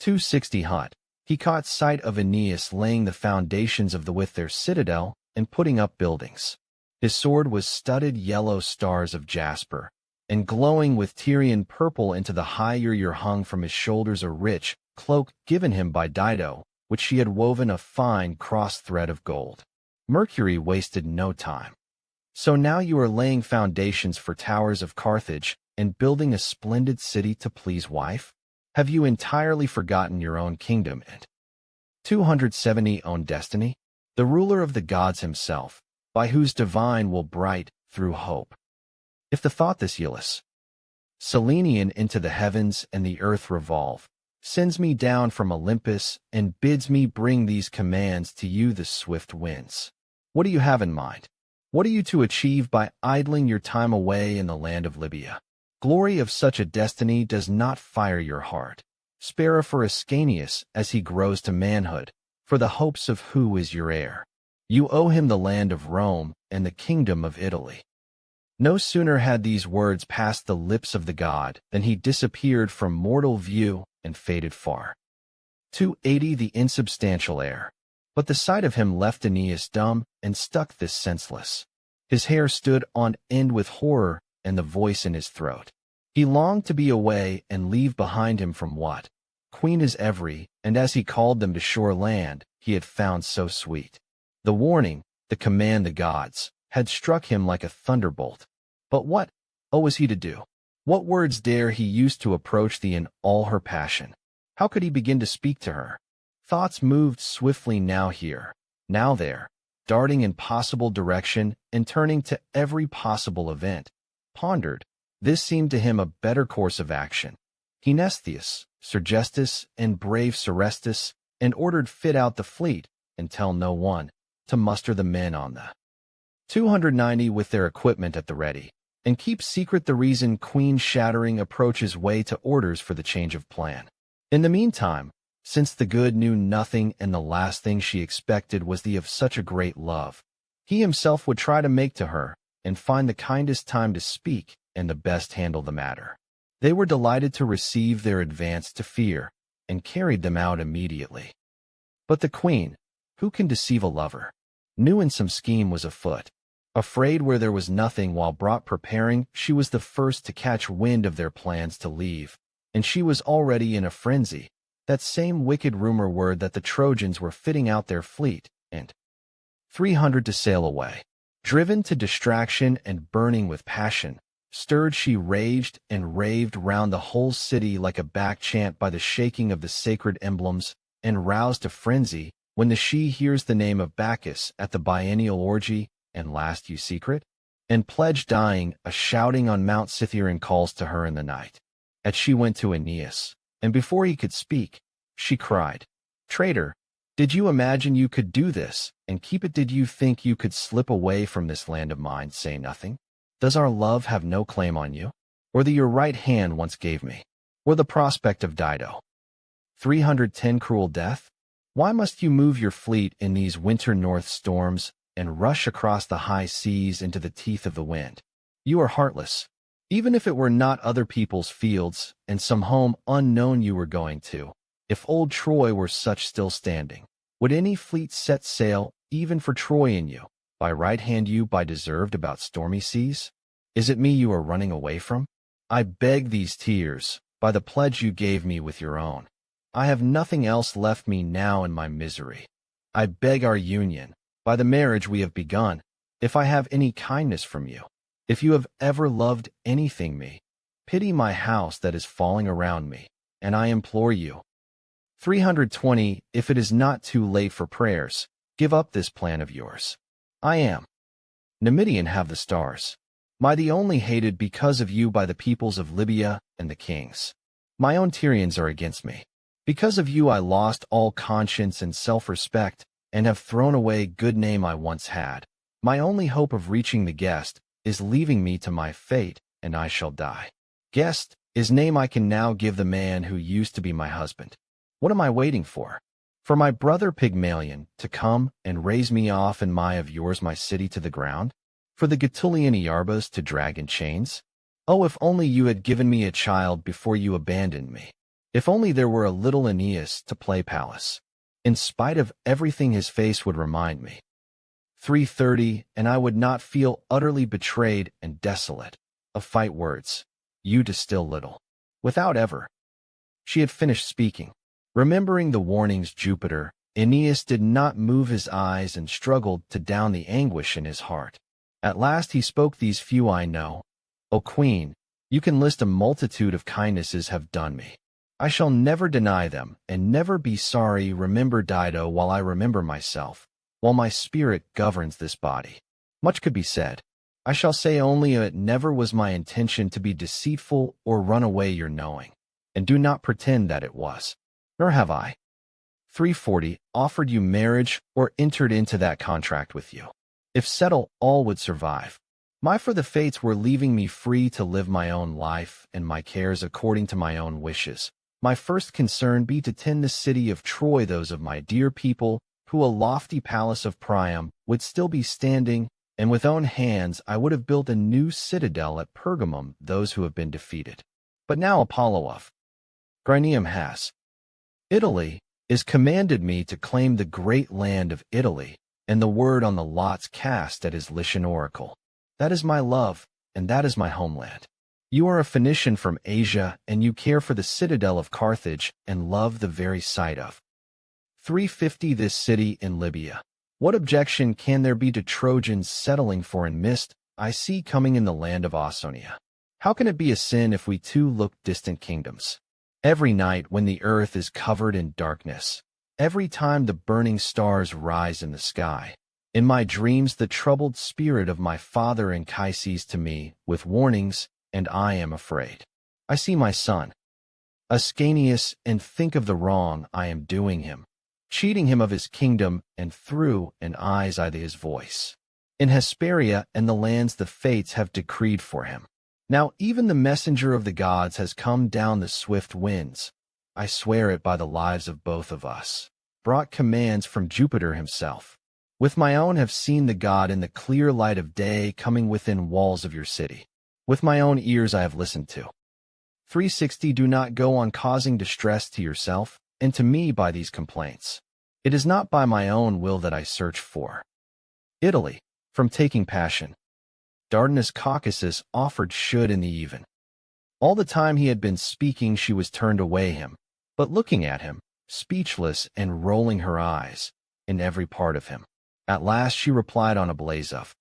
260 hut, he caught sight of Aeneas laying the foundations of with their citadel and putting up buildings. His sword was studded yellow stars of jasper, and glowing with Tyrian purple into the high ear hung from his shoulders a rich cloak given him by Dido, which she had woven a fine cross thread of gold. Mercury wasted no time. So now you are laying foundations for towers of Carthage and building a splendid city to please wife? Have you entirely forgotten your own kingdom and 270 own destiny? The ruler of the gods himself, by whose divine will bright through hope. If the thought this Iulus, Cyllenian into the heavens and the earth revolve, sends me down from Olympus and bids me bring these commands to you the swift winds. What do you have in mind? What are you to achieve by idling your time away in the land of Libya? Glory of such a destiny does not fire your heart. Spare for Ascanius as he grows to manhood, for the hopes of who is your heir. You owe him the land of Rome and the kingdom of Italy. No sooner had these words passed the lips of the god than he disappeared from mortal view and faded far. 280 The insubstantial heir. But the sight of him left Aeneas dumb and stuck this senseless. His hair stood on end with horror and the voice in his throat. He longed to be away and leave behind him from what Queen is every, and as he called them to shore land, he had found so sweet. The warning, the command the gods, had struck him like a thunderbolt. But what, was he to do? What words dare he use to approach thee in all her passion? How could he begin to speak to her? Thoughts moved swiftly now here, now there, darting in possible direction and turning to every possible event. Pondered, this seemed to him a better course of action. Mnestheus, Sergestus, and brave Serestus, and ordered fit out the fleet, and tell no one, to muster the men on the 290 with their equipment at the ready, and keep secret the reason Queen Shattering approaches way to orders for the change of plan. In the meantime, since the good knew nothing and the last thing she expected was the of such a great love, he himself would try to make to her, and find the kindest time to speak and the best handle the matter. They were delighted to receive their advance to fear, and carried them out immediately. But the queen, who can deceive a lover, knew in some scheme was afoot. Afraid where there was nothing while brought preparing, she was the first to catch wind of their plans to leave, and she was already in a frenzy. That same wicked rumor word that the Trojans were fitting out their fleet, and 300 to sail away. Driven to distraction and burning with passion, stirred she raged and raved round the whole city like a back chant by the shaking of the sacred emblems, and roused to frenzy, when the she hears the name of Bacchus at the biennial orgy, and last you secret, and pledge dying, a shouting on Mount Cytheron calls to her in the night. At she went to Aeneas, and before he could speak, she cried, Traitor, did you imagine you could do this, and keep it? Did you think you could slip away from this land of mine, say nothing? Does our love have no claim on you? Or that your right hand once gave me? Or the prospect of Dido? 310 Cruel death? Why must you move your fleet in these winter north storms, and rush across the high seas into the teeth of the wind? You are heartless. Even if it were not other people's fields and some home unknown you were going to, if old Troy were such still standing, would any fleet set sail, even for Troy in you, by right hand you by deserved about stormy seas? Is it me you are running away from? I beg these tears, by the pledge you gave me with your own. I have nothing else left me now in my misery. I beg our union, by the marriage we have begun, if I have any kindness from you. If you have ever loved anything me, pity my house that is falling around me, and I implore you. 320. If it is not too late for prayers, give up this plan of yours. I am. Numidian have the stars. My the only hated because of you by the peoples of Libya and the kings. My own Tyrians are against me. Because of you I lost all conscience and self-respect, and have thrown away good name I once had. My only hope of reaching the guest is leaving me to my fate, and I shall die. Guest is name I can now give the man who used to be my husband. What am I waiting for? For my brother Pygmalion to come and raise me off in my of yours my city to the ground? For the Gaetulian Iarbas to drag in chains? Oh, if only you had given me a child before you abandoned me. If only there were a little Aeneas to play Pallas. In spite of everything his face would remind me. 330, and I would not feel utterly betrayed and desolate. Of fight words, you distill little. Without ever. She had finished speaking. Remembering the warnings Jupiter, Aeneas did not move his eyes and struggled to down the anguish in his heart. At last he spoke these few I know. O Queen, you can list a multitude of kindnesses have done me. I shall never deny them, and never be sorry. Remember Dido while I remember myself, while my spirit governs this body. Much could be said. I shall say only it never was my intention to be deceitful or run away your knowing, and do not pretend that it was. Nor have I. 340 offered you marriage or entered into that contract with you. If settle, all would survive. For the fates were leaving me free to live my own life and my cares according to my own wishes. My first concern be to tend the city of Troy, those of my dear people, who a lofty palace of Priam would still be standing, and with own hands I would have built a new citadel at Pergamum, those who have been defeated. But now Apollo of Gryneum has Italy is commanded me to claim the great land of Italy, and the word on the lots cast at his Lycian oracle. That is my love, and that is my homeland. You are a Phoenician from Asia, and you care for the citadel of Carthage, and love the very sight of 350 this city in Libya. What objection can there be to Trojans settling for in mist I see coming in the land of Ausonia? How can it be a sin if we too look distant kingdoms? Every night when the earth is covered in darkness, every time the burning stars rise in the sky, in my dreams the troubled spirit of my father Anchises to me with warnings, and I am afraid. I see my son, Ascanius, and think of the wrong I am doing him, cheating him of his kingdom, and through and eyes I his voice. In Hesperia and the lands the fates have decreed for him. Now even the messenger of the gods has come down the swift winds. I swear it by the lives of both of us. Brought commands from Jupiter himself. With my own have seen the god in the clear light of day coming within walls of your city. With my own ears I have listened to. 360 Do not go on causing distress to yourself and to me by these complaints. It is not by my own will that I search for Italy, from taking passion. Dardanus Caucasus offered should in the even. All the time he had been speaking she was turned away him, but looking at him, speechless and rolling her eyes, in every part of him. At last she replied on a blaze of,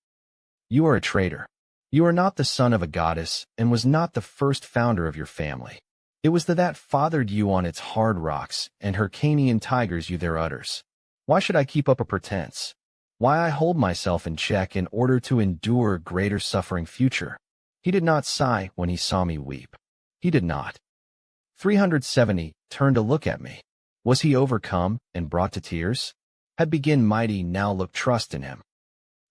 You are a traitor. You are not the son of a goddess, and was not the first founder of your family. It was that fathered you on its hard rocks, and Hyrcanian tigers you there utters. Why should I keep up a pretense? Why I hold myself in check in order to endure greater suffering future? He did not sigh when he saw me weep. He did not. 370 turned to look at me. Was he overcome and brought to tears? Had begin mighty now look trust in him.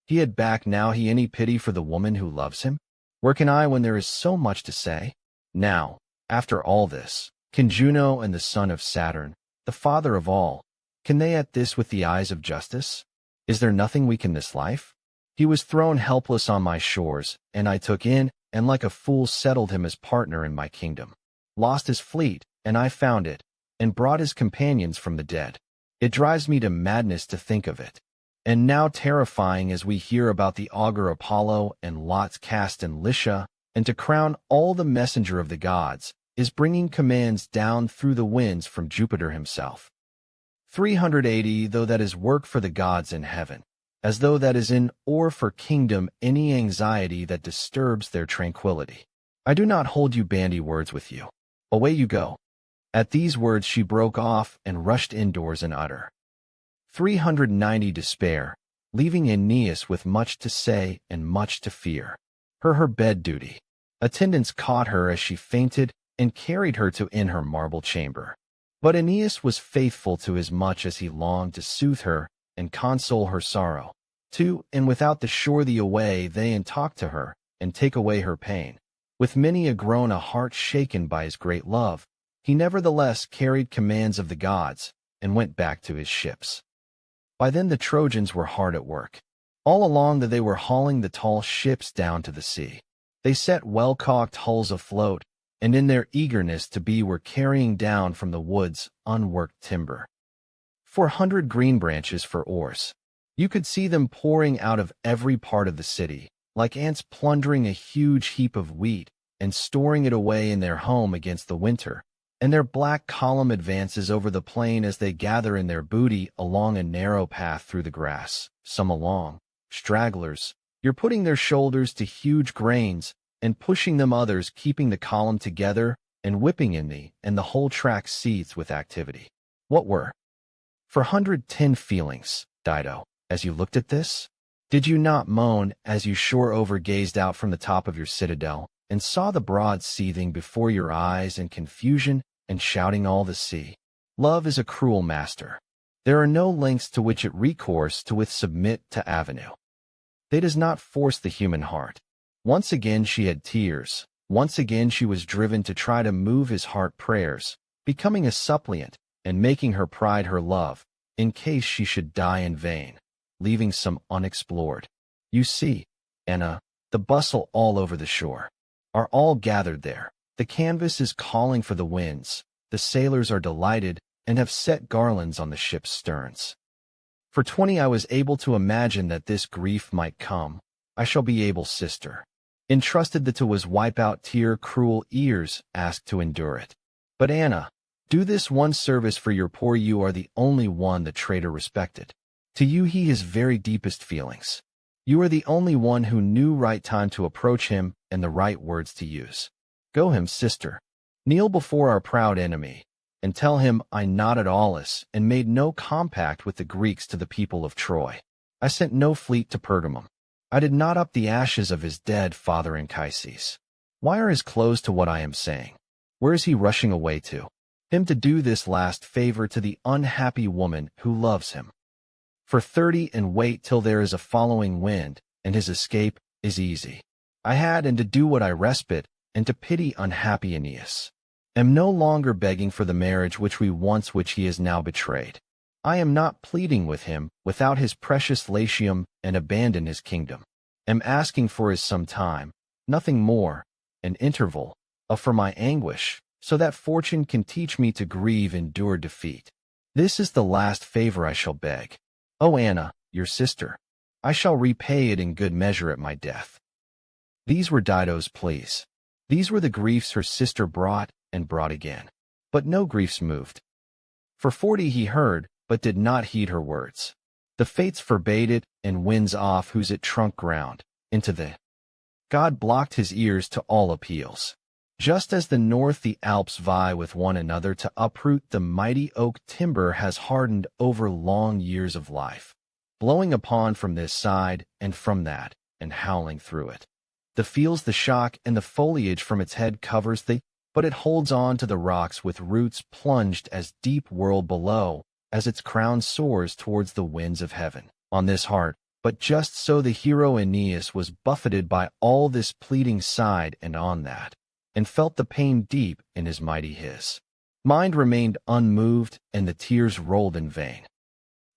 He had back now he any pity for the woman who loves him? Where can I when there is so much to say? Now, after all this, can Juno and the son of Saturn, the father of all, can they at this with the eyes of justice? Is there nothing weak in this life? He was thrown helpless on my shores, and I took in, and like a fool settled him as partner in my kingdom. Lost his fleet, and I found it, and brought his companions from the dead. It drives me to madness to think of it. And now terrifying as we hear about the augur Apollo and lots cast in Lycia, and to crown all the messenger of the gods, is bringing commands down through the winds from Jupiter himself. 380 Though that is work for the gods in heaven, as though that is in or for kingdom any anxiety that disturbs their tranquility. I do not hold you bandy words with you. Away you go. At these words she broke off and rushed indoors in utter 390 despair, leaving Aeneas with much to say and much to fear. Her bed duty. Attendants caught her as she fainted and carried her to in her marble chamber. But Aeneas was faithful to as much as he longed to soothe her and console her sorrow. To and without the shore the away they and talk to her, and take away her pain. With many a groan a heart shaken by his great love, he nevertheless carried commands of the gods, and went back to his ships. By then the Trojans were hard at work. All along that they were hauling the tall ships down to the sea. They set well-caulked hulls afloat, and in their eagerness to be were carrying down from the woods unworked timber. 400 green branches for oars. You could see them pouring out of every part of the city, like ants plundering a huge heap of wheat and storing it away in their home against the winter, and their black column advances over the plain as they gather in their booty along a narrow path through the grass, some along, stragglers, you're putting their shoulders to huge grains, and pushing them others keeping the column together and whipping in thee, and the whole track seethes with activity. What were 410 feelings, Dido, as you looked at this? Did you not moan as you shore over gazed out from the top of your citadel, and saw the broad seething before your eyes and confusion and shouting all the sea? Love is a cruel master. There are no lengths to which it recourse to with submit to avenue. They does not force the human heart. Once again she had tears. Once again she was driven to try to move his heart prayers, becoming a suppliant, and making her pride her love, in case she should die in vain, leaving some unexplored. You see, Anna, the bustle all over the shore, are all gathered there. The canvas is calling for the winds, the sailors are delighted, and have set garlands on the ship's sterns. For 20 I was able to imagine that this grief might come. I shall be able, sister. Entrusted that to was wipe out tear cruel ears, asked to endure it. But Anna, do this one service for your poor you are the only one the traitor respected. To you he his very deepest feelings. You are the only one who knew right time to approach him and the right words to use. Go him, sister. Kneel before our proud enemy, and tell him I nodded Aulis and made no compact with the Greeks to the people of Troy. I sent no fleet to Pergamum. I did not up the ashes of his dead father Anchises. Why are his clothes to what I am saying? Where is he rushing away to? Him to do this last favor to the unhappy woman who loves him. For 30 and wait till there is a following wind, and his escape is easy. I had and to do what I respite, and to pity unhappy Aeneas. Am no longer begging for the marriage which he is now betrayed. I am not pleading with him without his precious Latium and abandon his kingdom. Am asking for his some time, nothing more, an interval, for my anguish, so that fortune can teach me to grieve endured defeat. This is the last favor I shall beg. O Anna, your sister, I shall repay it in good measure at my death. These were Dido's pleas. These were the griefs her sister brought and brought again. But no griefs moved. For 40 he heard, but did not heed her words. The fates forbade it, and winds off whose it trunk ground, into the God blocked his ears to all appeals. Just as the north the Alps vie with one another to uproot the mighty oak timber has hardened over long years of life, blowing upon from this side and from that, and howling through it. The feels the shock and the foliage from its head covers but it holds on to the rocks with roots plunged as deep world below, as its crown soars towards the winds of heaven. On this heart, but just so the hero Aeneas was buffeted by all this pleading side and on that, and felt the pain deep in his mighty mind remained unmoved, and the tears rolled in vain.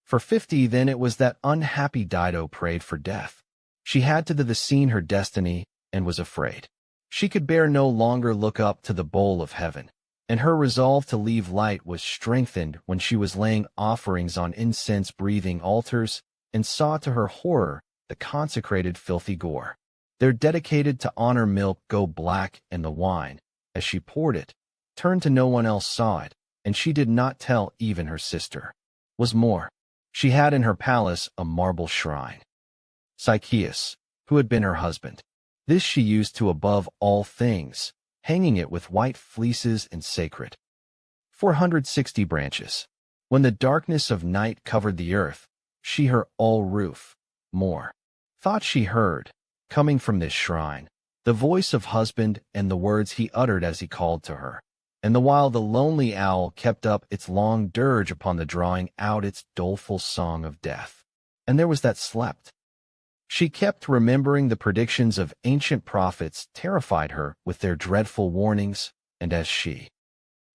For 50 then it was that unhappy Dido prayed for death. She had to the scene her destiny, and was afraid. She could bear no longer look up to the bowl of heaven, and her resolve to leave light was strengthened when she was laying offerings on incense-breathing altars and saw to her horror the consecrated filthy gore. Their dedicated to honor milk go black, and the wine, as she poured it, turned to no one else saw it, and she did not tell even her sister. Was more, she had in her palace a marble shrine. Sychaeus, who had been her husband. This she used to above all things, hanging it with white fleeces and sacred. 460 branches. When the darkness of night covered the earth, she her all roof, more, thought she heard, coming from this shrine, the voice of husband and the words he uttered as he called to her. And the while the lonely owl kept up its long dirge upon the drawing out its doleful song of death. And there was that slept. She kept remembering the predictions of ancient prophets terrified her with their dreadful warnings, and as she,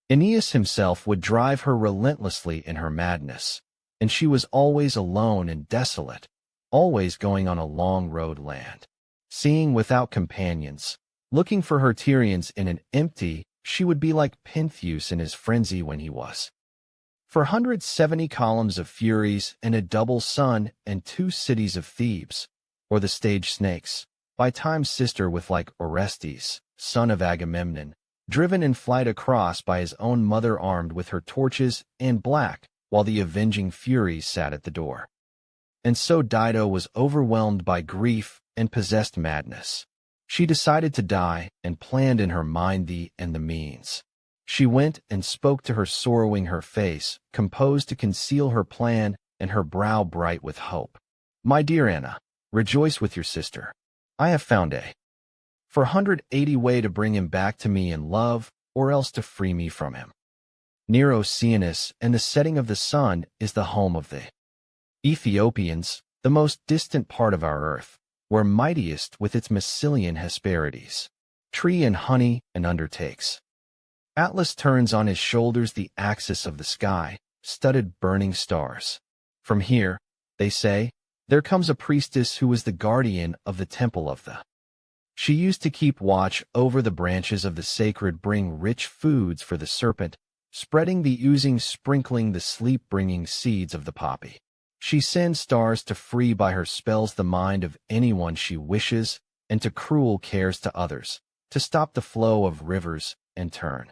Aeneas himself would drive her relentlessly in her madness, and she was always alone and desolate, always going on a long road land, seeing without companions, looking for her Tyrians in an empty, she would be like Pentheus in his frenzy when he was. For 170 columns of Furies and a double sun and 2 cities of Thebes, or the stage snakes, by Time's sister with like Orestes, son of Agamemnon, driven in flight across by his own mother armed with her torches and black, while the avenging Furies sat at the door. And so Dido was overwhelmed by grief and possessed madness. She decided to die and planned in her mind the and the means. She went and spoke to her sorrowing her face, composed to conceal her plan and her brow bright with hope. My dear Anna, rejoice with your sister. I have found a 480 way to bring him back to me in love, or else to free me from him. Near Oceanus and the setting of the sun is the home of the Ethiopians, the most distant part of our earth, where mightiest with its Massilian Hesperides, tree and honey, and undertakes. Atlas turns on his shoulders the axis of the sky, studded burning stars. From here, they say, there comes a priestess who is the guardian of the temple of the. She used to keep watch over the branches of the sacred, bring rich foods for the serpent, spreading the oozing, sprinkling the sleep-bringing seeds of the poppy. She sends stars to free by her spells the mind of anyone she wishes, and to cruel cares to others, to stop the flow of rivers and turn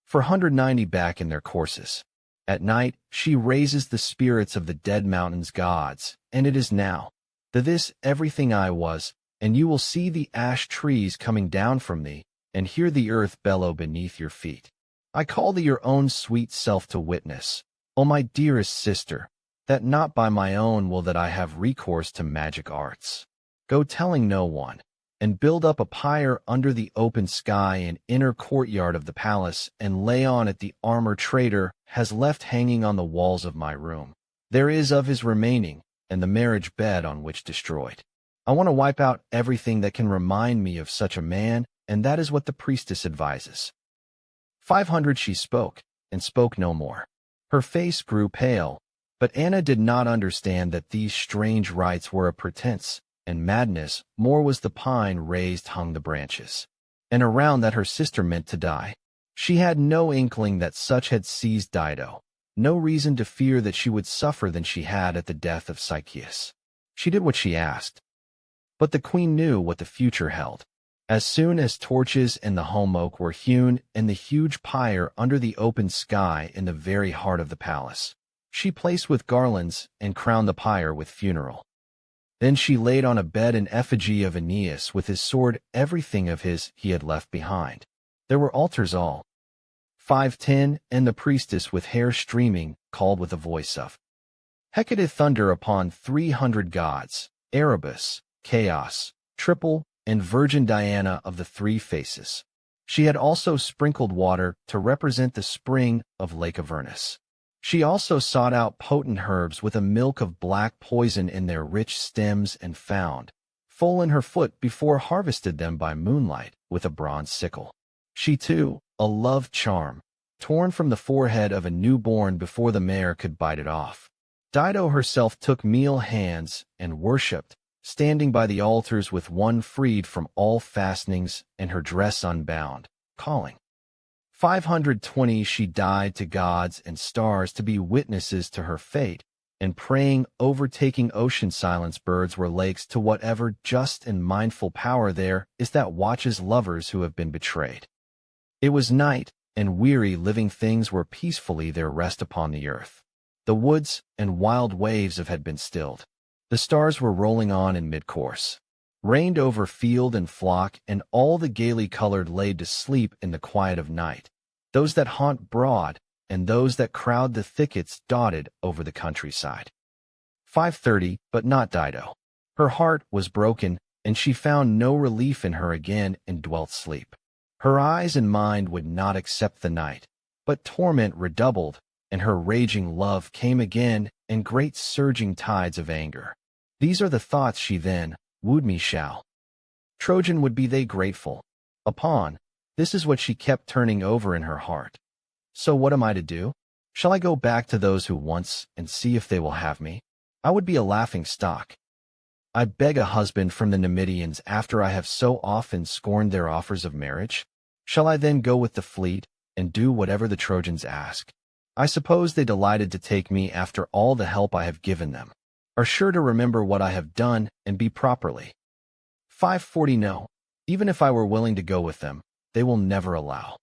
490 back in their courses. At night, she raises the spirits of the dead mountains' gods, and it is now, to this everything I was, and you will see the ash trees coming down from thee, and hear the earth bellow beneath your feet. I call thee your own sweet self to witness, O my dearest sister, that not by my own will that I have recourse to magic arts. Go telling no one, and build up a pyre under the open sky in inner courtyard of the palace, and lay on it the armor traitor has left hanging on the walls of my room. There is of his remaining, and the marriage bed on which destroyed. I want to wipe out everything that can remind me of such a man, and that is what the priestess advises. 500 she spoke, and spoke no more. Her face grew pale, but Anna did not understand that these strange rites were a pretense, and madness, more was the pine raised hung the branches. And around that her sister meant to die. She had no inkling that such had seized Dido, no reason to fear that she would suffer than she had at the death of Sychaeus. She did what she asked. But the queen knew what the future held. As soon as torches and the home oak were hewn and the huge pyre under the open sky in the very heart of the palace, she placed with garlands and crowned the pyre with funeral. Then she laid on a bed an effigy of Aeneas with his sword, everything of his he had left behind. There were altars all 510, and the priestess with hair streaming called with a voice of Hecate thunder upon 300 gods, Erebus, Chaos, Triple, and Virgin Diana of the 3 faces. She had also sprinkled water to represent the spring of Lake Avernus. She also sought out potent herbs with a milk of black poison in their rich stems, and found, full in her foot before harvested them by moonlight with a bronze sickle. She too, a love charm, torn from the forehead of a newborn before the mare could bite it off. Dido herself took meal hands and worshipped, standing by the altars with one freed from all fastenings and her dress unbound, calling. 520 She died to gods and stars to be witnesses to her fate, and praying, overtaking ocean silence birds were lakes to whatever just and mindful power there is that watches lovers who have been betrayed. It was night, and weary living things were peacefully their rest upon the earth. The woods and wild waves had been stilled. The stars were rolling on in mid-course. Rained over field and flock, and all the gaily colored laid to sleep in the quiet of night. Those that haunt broad, and those that crowd the thickets dotted over the countryside. 5:30, but not Dido. Her heart was broken, and she found no relief in her again and dwelt sleep. Her eyes and mind would not accept the night, but torment redoubled, and her raging love came again in great surging tides of anger. These are the thoughts she then wooed me shall. Trojan would be they grateful. Upon, this is what she kept turning over in her heart. So what am I to do? Shall I go back to those who once and see if they will have me? I would be a laughing stock. I beg a husband from the Numidians after I have so often scorned their offers of marriage? Shall I then go with the fleet and do whatever the Trojans ask? I suppose they delighted to take me after all the help I have given them, are sure to remember what I have done and be properly. 5:40 No, even if I were willing to go with them, they will never allow.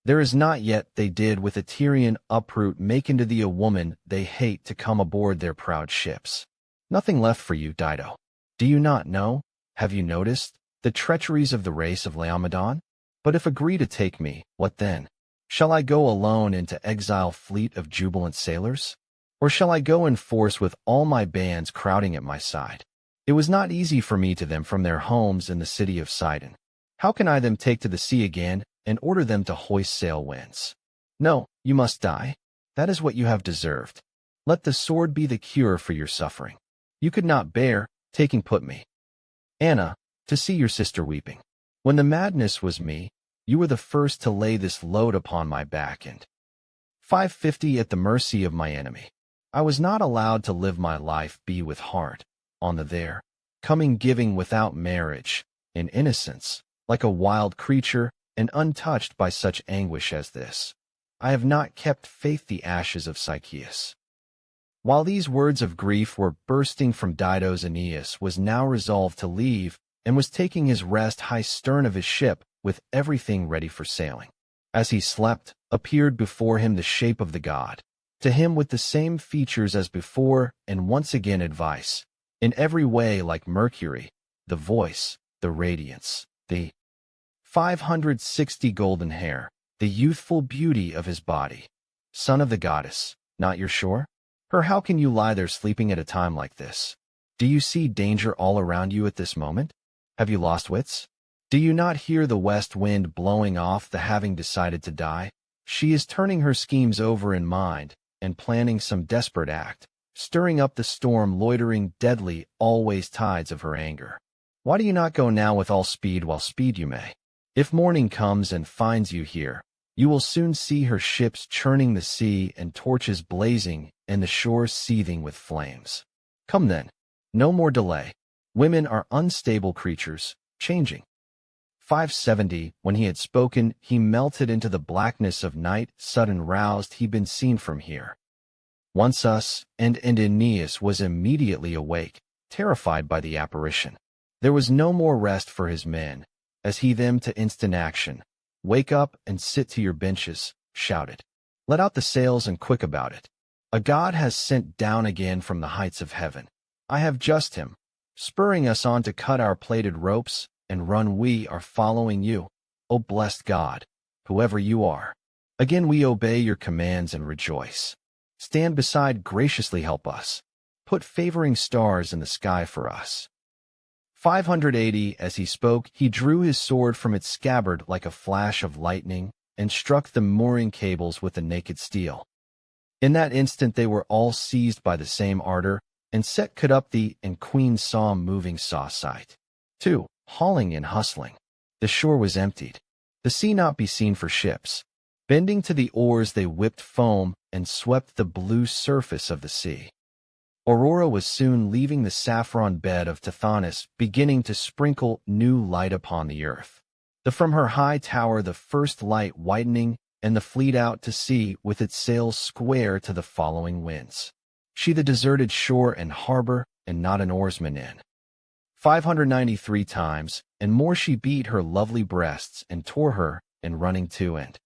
There is not yet they did with a Tyrian uproot make into thee a woman they hate to come aboard their proud ships. Nothing left for you, Dido. Do you not know, have you noticed, the treacheries of the race of Laomedon? But if agree to take me, what then? Shall I go alone into exile fleet of jubilant sailors? Or shall I go in force with all my bands crowding at my side? It was not easy for me to them from their homes in the city of Sidon. How can I them take to the sea again and order them to hoist sail whence? No, you must die. That is what you have deserved. Let the sword be the cure for your suffering. You could not bear, taking put me, Anna, to see your sister weeping. When the madness was me, you were the first to lay this load upon my back and 5:50 at the mercy of my enemy. I was not allowed to live my life be with heart, on the there, coming giving without marriage, in innocence, like a wild creature, and untouched by such anguish as this. I have not kept faith the ashes of Sychaeus. While these words of grief were bursting from Dido's, Aeneas was now resolved to leave, and was taking his rest high stern of his ship, with everything ready for sailing. As he slept, appeared before him the shape of the god, to him with the same features as before, and once again advice, in every way like Mercury, the voice, the radiance, the 560 golden hair, the youthful beauty of his body. Son of the goddess, not your shore? Her, how can you lie there sleeping at a time like this? Do you see danger all around you at this moment? Have you lost wits? Do you not hear the west wind blowing off the having decided to die? She is turning her schemes over in mind, and planning some desperate act, stirring up the storm loitering deadly always tides of her anger. Why do you not go now with all speed while speed you may? If morning comes and finds you here, you will soon see her ships churning the sea and torches blazing and the shore seething with flames. Come then, no more delay. Women are unstable creatures, changing. 5:70 When he had spoken, he melted into the blackness of night, sudden roused he been seen from here. Once us, and Aeneas was immediately awake, terrified by the apparition. There was no more rest for his men, as he them to instant action. Wake up and sit to your benches, shouted. Let out the sails and quick about it. A god has sent down again from the heights of heaven. I have just him, spurring us on to cut our plaited ropes, and run we are following you, O blessed God, whoever you are. Again we obey your commands and rejoice. Stand beside, graciously help us. Put favoring stars in the sky for us. 580 As he spoke, he drew his sword from its scabbard like a flash of lightning, and struck the mooring cables with the naked steel. In that instant they were all seized by the same ardor, and Set cut up the and Queen saw moving saw sight. 2. Hauling and hustling. The shore was emptied. The sea not be seen for ships. Bending to the oars they whipped foam and swept the blue surface of the sea. Aurora was soon leaving the saffron bed of Tithonus, beginning to sprinkle new light upon the earth. From her high tower the first light whitening, and the fleet out to sea with its sails square to the following winds. She the deserted shore and harbor, and not an oarsman in. 593 times, and more she beat her lovely breasts, and tore her, and running to and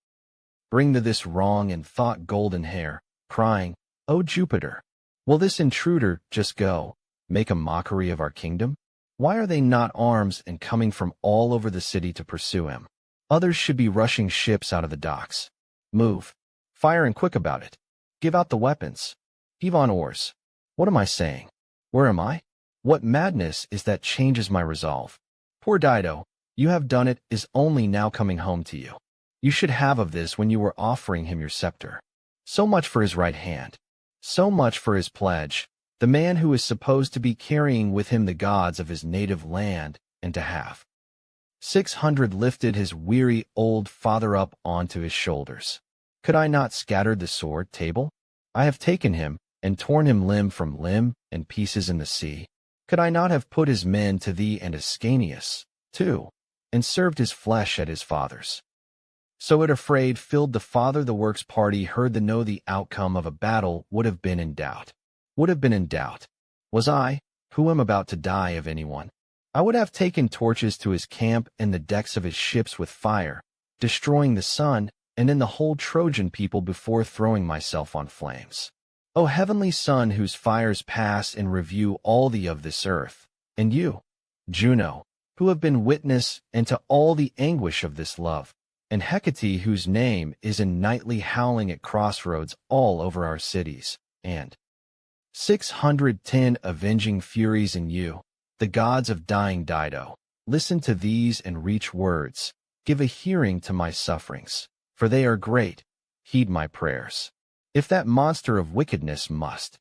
bring to this wrong and thought golden hair, crying, O Jupiter, will this intruder just go, make a mockery of our kingdom? Why are they not arms and coming from all over the city to pursue him? Others should be rushing ships out of the docks. Move. Fire and quick about it. Give out the weapons. Heave on oars. What am I saying? Where am I? What madness is that changes my resolve? Poor Dido, you have done it is only now coming home to you. You should have of this when you were offering him your scepter. So much for his right hand. So much for his pledge, the man who is supposed to be carrying with him the gods of his native land, and to have 600 lifted his weary old father up onto his shoulders. Could I not scatter the sword table? I have taken him, and torn him limb from limb, and pieces in the sea. Could I not have put his men to thee and Ascanius, too, and served his flesh at his father's? So it afraid filled the father the works party heard the know the outcome of a battle would have been in doubt. Would have been in doubt. Was I, who am about to die of anyone? I would have taken torches to his camp and the decks of his ships with fire, destroying the sun, and then the whole Trojan people before throwing myself on flames. O heavenly sun whose fires pass in review all the of this earth, and you, Juno, who have been witness and to all the anguish of this love, and Hecate whose name is in nightly howling at crossroads all over our cities, and 610 avenging furies in you, the gods of dying Dido, listen to these and reach words, give a hearing to my sufferings, for they are great, heed my prayers. If that monster of wickedness must,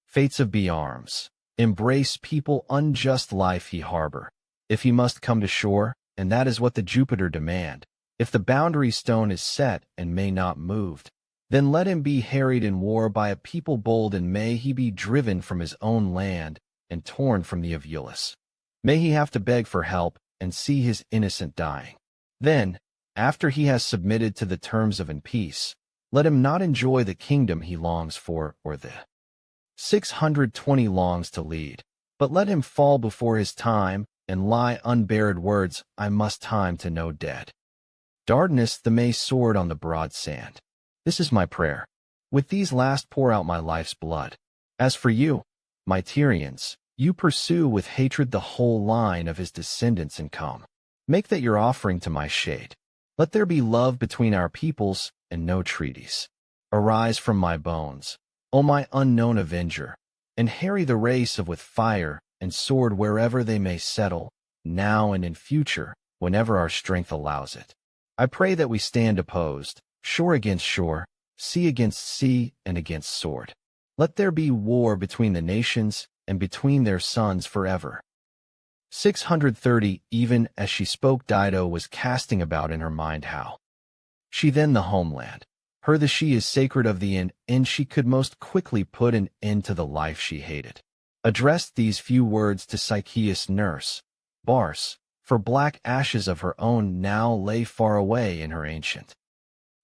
fates of be arms, embrace people unjust life he harbor, if he must come to shore, and that is what the Jupiter demand, if the boundary stone is set and may not moved, then let him be harried in war by a people bold, and may he be driven from his own land, and torn from the Evolus. May he have to beg for help, and see his innocent dying. Then, after he has submitted to the terms of in peace, let him not enjoy the kingdom he longs for, or the 620 longs to lead, but let him fall before his time, and lie unburied words I must time to know dead. Dardanus the may sword on the broad sand. This is my prayer. With these last pour out my life's blood. As for you, my Tyrians, you pursue with hatred the whole line of his descendants and come. Make that your offering to my shade. Let there be love between our peoples, and no treaties. Arise from my bones, O my unknown avenger, and harry the race of with fire and sword wherever they may settle, now and in future, whenever our strength allows it. I pray that we stand opposed, shore against shore, sea against sea, and against sword. Let there be war between the nations, and between their sons forever. 630 Even as she spoke, Dido was casting about in her mind how she then the homeland, her the she is sacred of the end, and she could most quickly put an end to the life she hated. Addressed these few words to Psycheus' nurse, Bars, for black ashes of her own now lay far away in her ancient.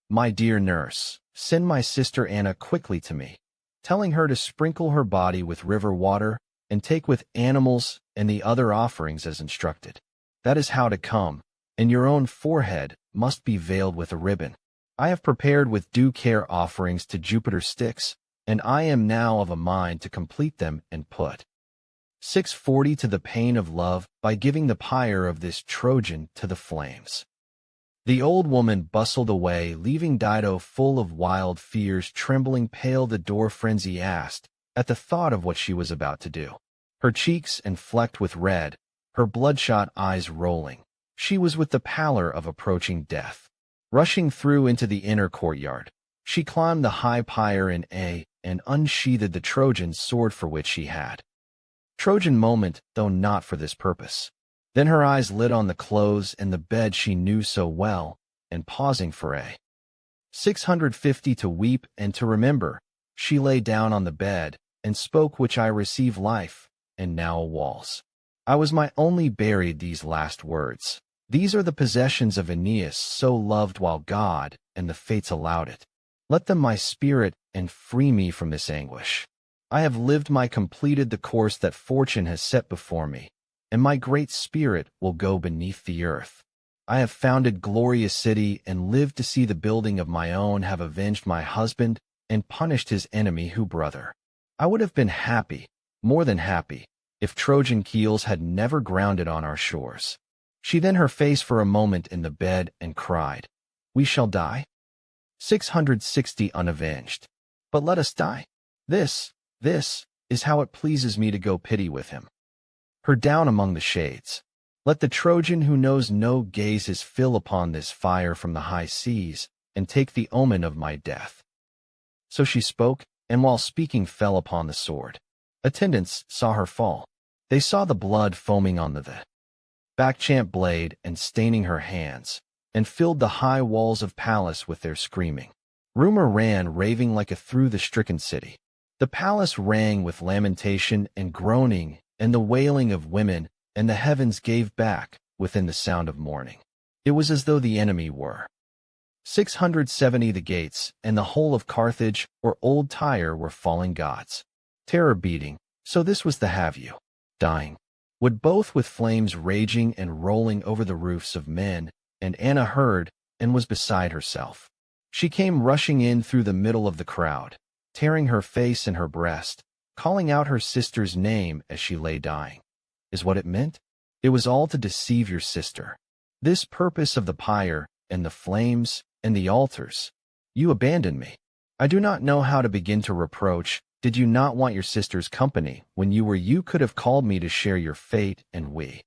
My dear nurse, send my sister Anna quickly to me, telling her to sprinkle her body with river water, and take with animals and the other offerings as instructed. That is how to come, and your own forehead must be veiled with a ribbon. I have prepared with due care offerings to Jupiter Styx, and I am now of a mind to complete them and put 640 to the pain of love by giving the pyre of this Trojan to the flames. The old woman bustled away, leaving Dido full of wild fears, trembling pale. The door frenzy asked, at the thought of what she was about to do. Her cheeks and flecked with red, her bloodshot eyes rolling. She was with the pallor of approaching death. Rushing through into the inner courtyard, she climbed the high pyre and unsheathed the Trojan sword for which she had Trojan moment, though not for this purpose. Then her eyes lit on the clothes and the bed she knew so well, and pausing for a 650 to weep and to remember, she lay down on the bed, and spoke which I receive life, and now walls. I was my only buried these last words. These are the possessions of Aeneas, so loved while God and the fates allowed it. Let them my spirit, and free me from this anguish. I have lived completed the course that fortune has set before me, and my great spirit will go beneath the earth. I have founded glorious city, and lived to see the building of my own, have avenged my husband, and punished his enemy who brother. I would have been happy, more than happy, if Trojan keels had never grounded on our shores. She then her face for a moment in the bed, and cried, We shall die? 660 unavenged. But let us die. This is how it pleases me to go pity with him. Her down among the shades. Let the Trojan who knows no gaze his fill upon this fire from the high seas, and take the omen of my death. So she spoke, and while speaking fell upon the sword. Attendants saw her fall. They saw the blood foaming on the back-champ blade and staining her hands, and filled the high walls of palace with their screaming. Rumor ran raving like a through the stricken city. The palace rang with lamentation and groaning, and the wailing of women, and the heavens gave back within the sound of mourning. It was as though the enemy were 670 the gates, and the whole of Carthage or old Tyre were falling gods. Terror beating, so this was the have you. Dying. Would both with flames raging and rolling over the roofs of men, and Anna heard, and was beside herself. She came rushing in through the middle of the crowd, tearing her face and her breast, calling out her sister's name as she lay dying. Is what it meant? It was all to deceive your sister. This purpose of the pyre, and the flames, and the altars. You abandoned me. I do not know how to begin to reproach. Did you not want your sister's company when you could have called me to share your fate, and we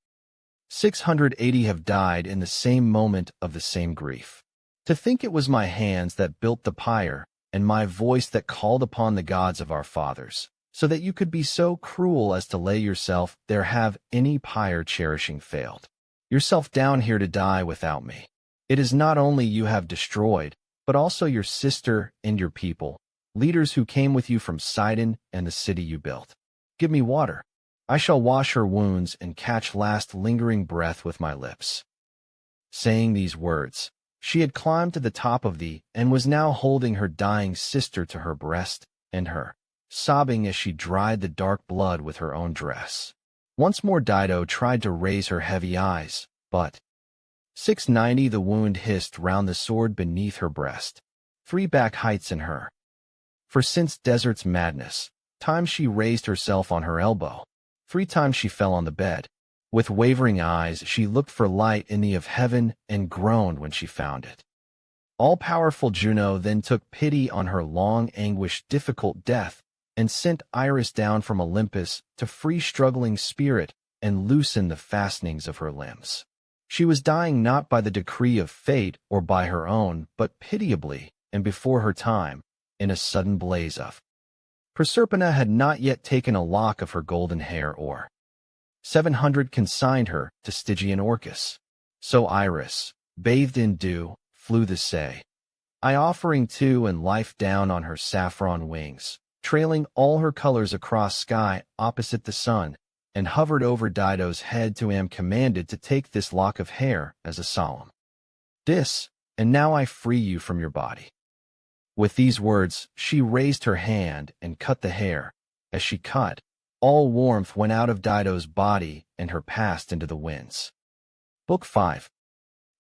680 have died in the same moment of the same grief. To think it was my hands that built the pyre, and my voice that called upon the gods of our fathers, so that you could be so cruel as to lay yourself there, have any pyre cherishing failed yourself down here to die without me. It is not only you have destroyed, but also your sister and your people, leaders who came with you from Sidon and the city you built. Give me water. I shall wash her wounds and catch last lingering breath with my lips. Saying these words, she had climbed to the top of and was now holding her dying sister to her breast, and her, sobbing as she dried the dark blood with her own dress. Once more Dido tried to raise her heavy eyes, but 690 the wound hissed round the sword beneath her breast. 3 back heights in her. For since desert's madness, times she raised herself on her elbow, 3 times she fell on the bed. With wavering eyes she looked for light in the of heaven, and groaned when she found it. All-powerful Juno then took pity on her long anguished difficult death, and sent Iris down from Olympus to free struggling spirit, and loosen the fastenings of her limbs. She was dying not by the decree of fate or by her own, but pitiably, and before her time, in a sudden blaze of. Proserpina had not yet taken a lock of her golden hair, or 700 consigned her to Stygian Orcus. So Iris, bathed in dew, flew the say, I offering to and life down on her saffron wings, trailing all her colors across sky opposite the sun, and hovered over Dido's head to am commanded to take this lock of hair as a solemn. This, and now I free you from your body. With these words, she raised her hand and cut the hair. As she cut, all warmth went out of Dido's body, and her passed into the winds. Book 5.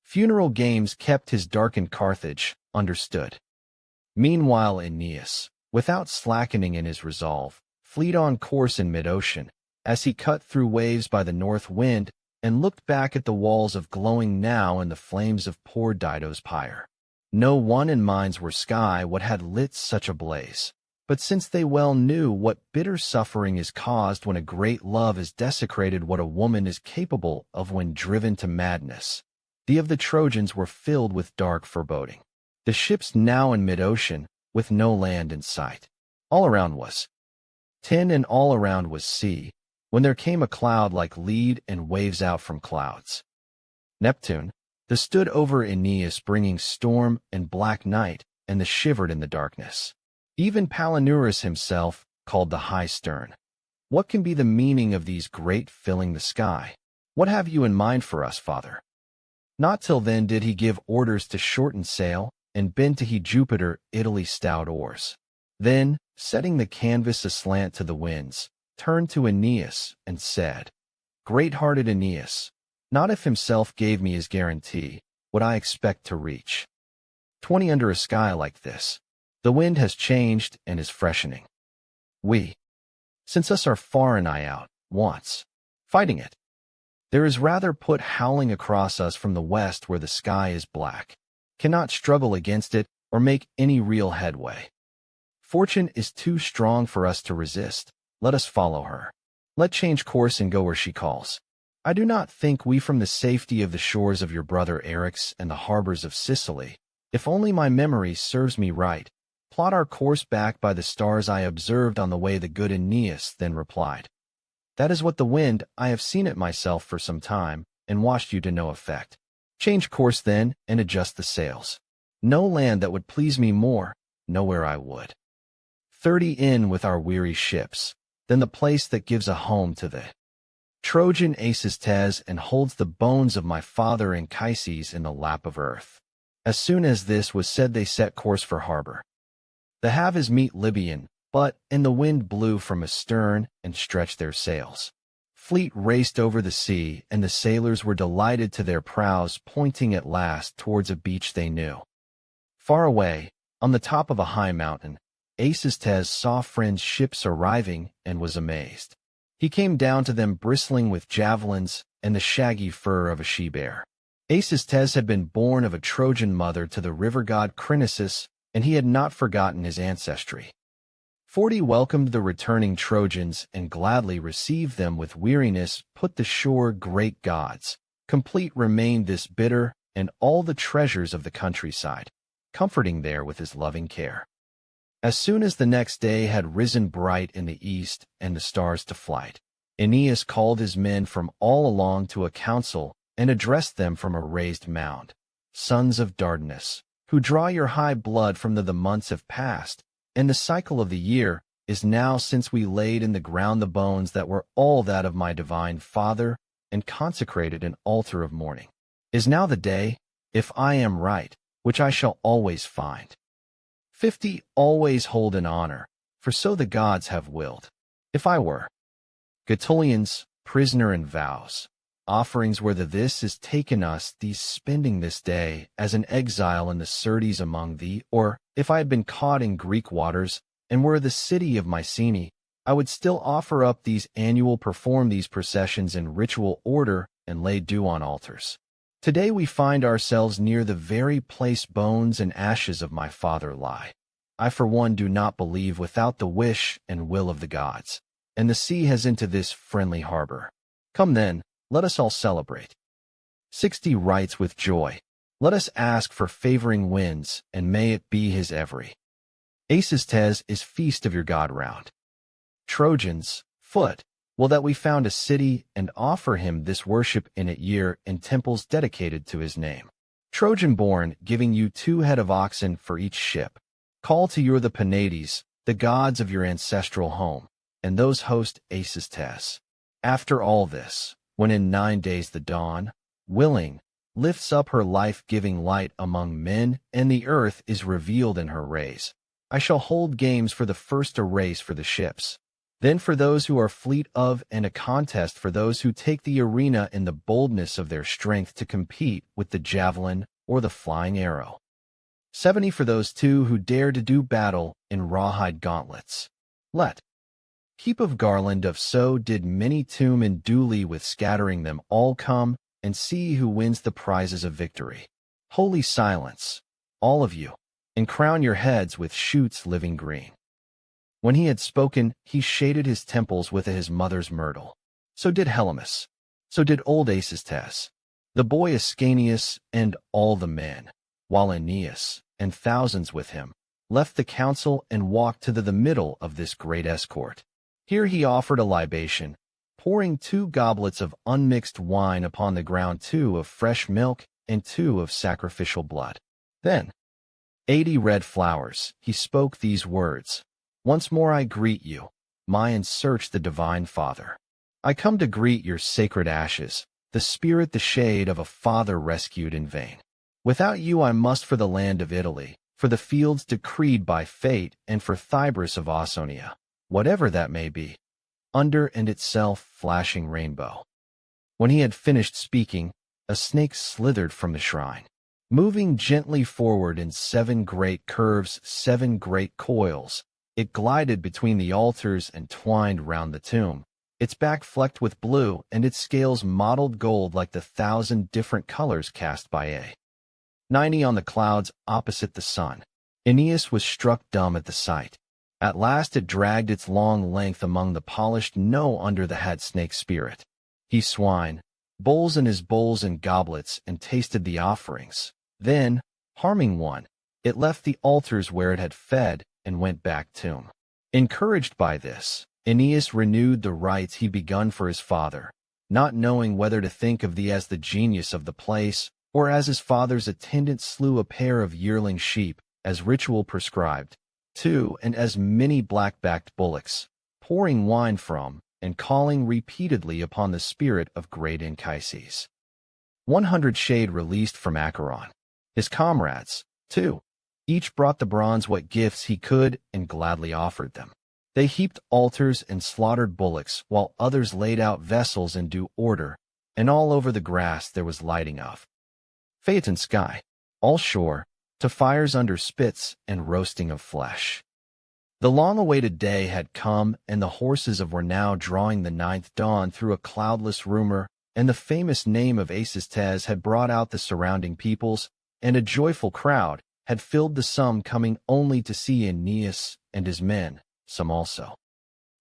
Funeral games kept his darkened Carthage, understood. Meanwhile Aeneas, without slackening in his resolve, fleet on course in mid-ocean, as he cut through waves by the north wind, and looked back at the walls of glowing now in the flames of poor Dido's pyre. No one in minds were sky what had lit such a blaze. But since they well knew what bitter suffering is caused when a great love is desecrated, what a woman is capable of when driven to madness, the of the Trojans were filled with dark foreboding. The ships now in mid-ocean, with no land in sight. All around was 10 and all around was sea, when there came a cloud like lead and waves out from clouds. Neptune, the stood over Aeneas bringing storm and black night, and the shivered in the darkness. Even Palinurus himself, called the high stern. What can be the meaning of these great filling the sky? What have you in mind for us, father? Not till then did he give orders to shorten sail, and bend to he Jupiter Italy's stout oars. Then, setting the canvas aslant to the winds, turned to Aeneas and said, Great-hearted Aeneas, not if himself gave me his guarantee, would I expect to reach 20 under a sky like this. The wind has changed and is freshening. We, since us are far and I out, once, fighting it. There is rather put howling across us from the west where the sky is black, cannot struggle against it or make any real headway. Fortune is too strong for us to resist. Let us follow her. Let change course and go where she calls. I do not think we from the safety of the shores of your brother Eric's and the harbors of Sicily, if only my memory serves me right, plot our course back by the stars I observed on the way. The good Aeneas then replied, That is what the wind, I have seen it myself for some time, and watched you to no effect. Change course then, and adjust the sails. No land that would please me more, nowhere I would 30 in with our weary ships, than the place that gives a home to the Trojan Aeneas and holds the bones of my father Anchises in the lap of earth. As soon as this was said they set course for harbor. The Haves meet Libyan, but, and the wind blew from astern and stretched their sails. Fleet raced over the sea, and the sailors were delighted to their prows, pointing at last towards a beach they knew. Far away, on the top of a high mountain, Aeneas saw friends' ships arriving and was amazed. He came down to them bristling with javelins and the shaggy fur of a she-bear. Aeneas had been born of a Trojan mother to the river god Crinisus, and he had not forgotten his ancestry. 40 welcomed the returning Trojans and gladly received them with weariness put the shore great gods. Complete remained this bitter and all the treasures of the countryside, comforting there with his loving care. As soon as the next day had risen bright in the east and the stars to flight, Aeneas called his men from all along to a council and addressed them from a raised mound. Sons of Dardanus, who draw your high blood from the months have passed, and the cycle of the year is now since we laid in the ground the bones that were all that of my divine father and consecrated an altar of mourning. Is now the day, if I am right, which I shall always find. 50 always hold in honor, for so the gods have willed. If I were Gaetulians, prisoner in vows, offerings were this is taken us these spending this day as an exile in the Syrtes among thee, or, if I had been caught in Greek waters, and were the city of Mycenae, I would still offer up these annual perform these processions in ritual order and lay dew on altars. Today we find ourselves near the very place bones and ashes of my father lie. I for one do not believe without the wish and will of the gods, and the sea has into this friendly harbor. Come then, let us all celebrate. 60 writes with joy. Let us ask for favoring winds, and may it be his every. Aeneas is feast of your god round. Trojans, foot, will that we found a city and offer him this worship in it year in temples dedicated to his name. Trojan-born, giving you 2 head of oxen for each ship. Call to you the Penates, the gods of your ancestral home, and those host Aeneas. After all this, when in 9 days the dawn, willing, lifts up her life-giving light among men, and the earth is revealed in her rays, I shall hold games for the first a race for the ships, then for those who are fleet of, and a contest for those who take the arena in the boldness of their strength to compete with the javelin or the flying arrow. 70 for those 2 who dare to do battle in rawhide gauntlets. Let heap of garland of so did many tomb and duly with scattering them all come, and see who wins the prizes of victory. Holy silence, all of you, and crown your heads with shoots living green. When he had spoken, he shaded his temples with his mother's myrtle. So did Helymus. So did old Aeneas, the boy Ascanius, and all the men, while Aeneas, and thousands with him, left the council and walked to the middle of this great escort. Here he offered a libation, pouring 2 goblets of unmixed wine upon the ground, 2 of fresh milk, and 2 of sacrificial blood. Then, 80 red flowers, he spoke these words. Once more I greet you, Mayans search the Divine Father. I come to greet your sacred ashes, the spirit the shade of a father rescued in vain. Without you I must for the land of Italy, for the fields decreed by fate, and for Thybris of Ausonia, whatever that may be, under and itself flashing rainbow. When he had finished speaking, a snake slithered from the shrine. Moving gently forward in 7 great curves, 7 great coils, it glided between the altars and twined round the tomb, its back flecked with blue and its scales mottled gold like the 1,000 different colors cast by Aeneid on the clouds opposite the sun. Aeneas was struck dumb at the sight. At last it dragged its long length among the polished no under the hat snake spirit. He swine, bowls in his bowls and goblets and tasted the offerings. Then, harming one, it left the altars where it had fed and went back tomb. Encouraged by this, Aeneas renewed the rites he begun for his father, not knowing whether to think of thee as the genius of the place, or as his father's attendant slew a pair of yearling sheep, as ritual prescribed, too, and as many black-backed bullocks, pouring wine from, and calling repeatedly upon the spirit of great Anchises. 100 shade released from Acheron. His comrades, too, each brought the bronze what gifts he could and gladly offered them. They heaped altars and slaughtered bullocks, while others laid out vessels in due order, and all over the grass there was lighting of Phaeton sky, all shore, to fires under spits and roasting of flesh. The long-awaited day had come, and the horses were now drawing the 9th dawn through a cloudless rumor, and the famous name of Acestes had brought out the surrounding peoples, and a joyful crowd had filled the sum coming only to see Aeneas and his men, some also.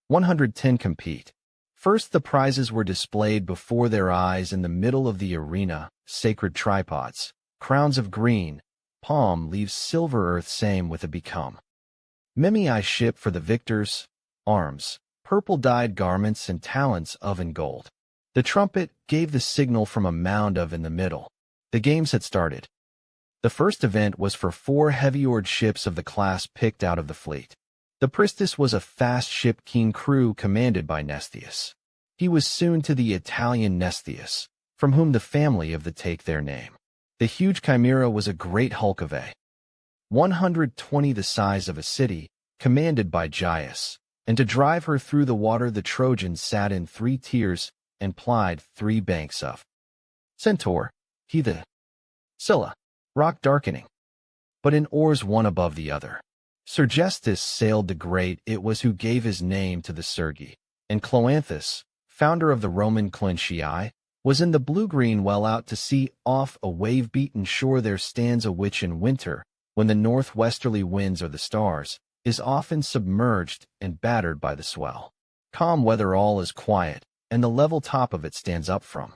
110 compete. First the prizes were displayed before their eyes in the middle of the arena, sacred tripods, crowns of green, palm leaves silver earth same with a become. Memii ship for the victors, arms, purple-dyed garments and talents of in gold. The trumpet gave the signal from a mound of in the middle. The games had started. The first event was for 4 heavy-oared ships of the class picked out of the fleet. The Pristis was a fast ship keen crew commanded by Nestius. He was soon to the Italian Nestius, from whom the family of the take their name. The huge Chimera was a great hulk of 120 the size of a city, commanded by Gyas, and to drive her through the water the Trojans sat in 3 tiers and plied 3 banks of Centaur, he the Scylla, rock darkening, but in oars one above the other. Sergestus sailed the great, it was who gave his name to the Sergi, and Cloanthus, founder of the Roman Cluntii, was in the blue-green well out to sea off a wave-beaten shore. There stands a which in winter, when the northwesterly winds are the stars, is often submerged and battered by the swell. Calm weather all is quiet, and the level top of it stands up from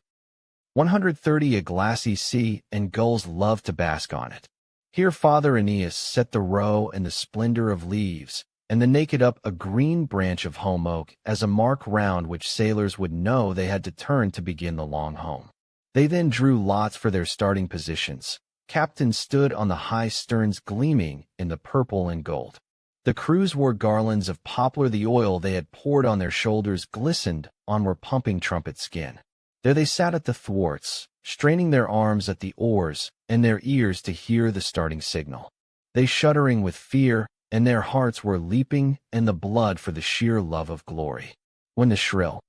130 a glassy sea, and gulls love to bask on it. Here Father Aeneas set the roe and the splendor of leaves, and the naked up a green branch of holm oak as a mark round which sailors would know they had to turn to begin the long home. They then drew lots for their starting positions. Captains stood on the high sterns gleaming in the purple and gold. The crews wore garlands of poplar. The oil they had poured on their shoulders glistened on were pumping trumpet skin. There they sat at the thwarts, straining their arms at the oars and their ears to hear the starting signal. They shuddering with fear, and their hearts were leaping in the blood for the sheer love of glory. When the shrill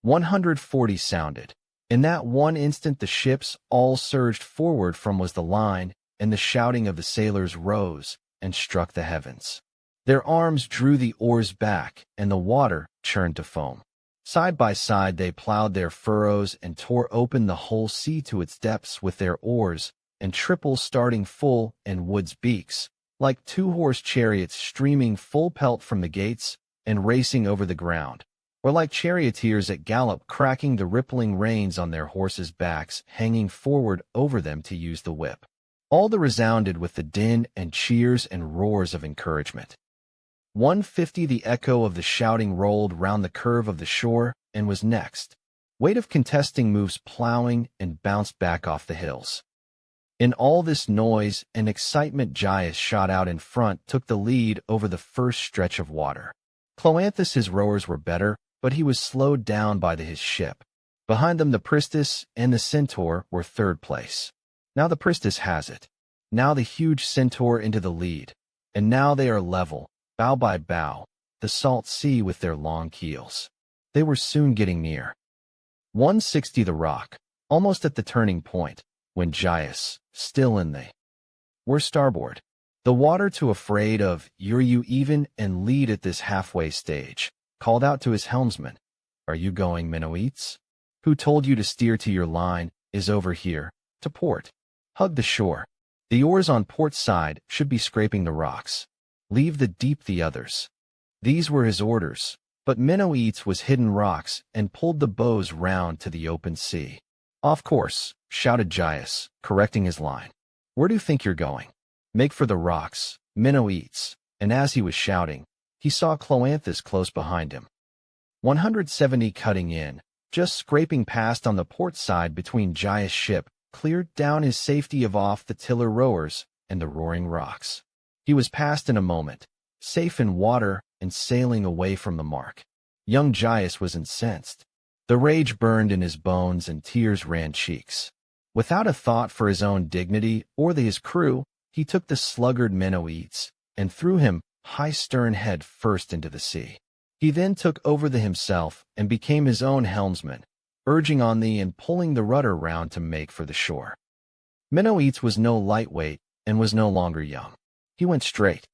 140 sounded, in that one instant the ships all surged forward from was the line, and the shouting of the sailors rose and struck the heavens. Their arms drew the oars back, and the water churned to foam. Side by side they plowed their furrows and tore open the whole sea to its depths with their oars, and triples starting full and woods beaks, like 2-horse chariots streaming full pelt from the gates and racing over the ground, or like charioteers at gallop cracking the rippling reins on their horses' backs, hanging forward over them to use the whip. All the resounded with the din and cheers and roars of encouragement. 150 the echo of the shouting rolled round the curve of the shore and was next. Weight of contesting moves plowing and bounced back off the hills. In all this noise and excitement Gyas shot out in front, took the lead over the first stretch of water. Cloanthus' rowers were better, but he was slowed down by his ship. Behind them the Pristis and the Centaur were third place. Now the Pristis has it. Now the huge Centaur into the lead. And now they are level, bow by bow, the salt sea with their long keels. They were soon getting near. 160 the rock, almost at the turning point, when Gyas, still in the were starboard. The water, too afraid of you even and lead at this halfway stage, called out to his helmsman, "Are you going, Minoetes? Who told you to steer to your line is over here, to port. Hug the shore. The oars on port side should be scraping the rocks. Leave the deep the others." These were his orders, but Minoetes was hidden rocks and pulled the bows round to the open sea. "Off course," shouted Gyas, correcting his line. "Where do you think you're going?" "Make for the rocks, Minoetes," and as he was shouting, he saw Cloanthus close behind him. 170 cutting in, just scraping past on the port side between Gyas' ship, cleared down his safety of off the tiller rowers and the roaring rocks. He was past in a moment, safe in water and sailing away from the mark. Young Gyas was incensed. The rage burned in his bones and tears ran cheeks. Without a thought for his own dignity or his crew, he took the sluggard Minoetes and threw him high stern head first into the sea. He then took over the himself and became his own helmsman, urging on thee and pulling the rudder round to make for the shore. Minoetes was no lightweight and was no longer young. He went straight.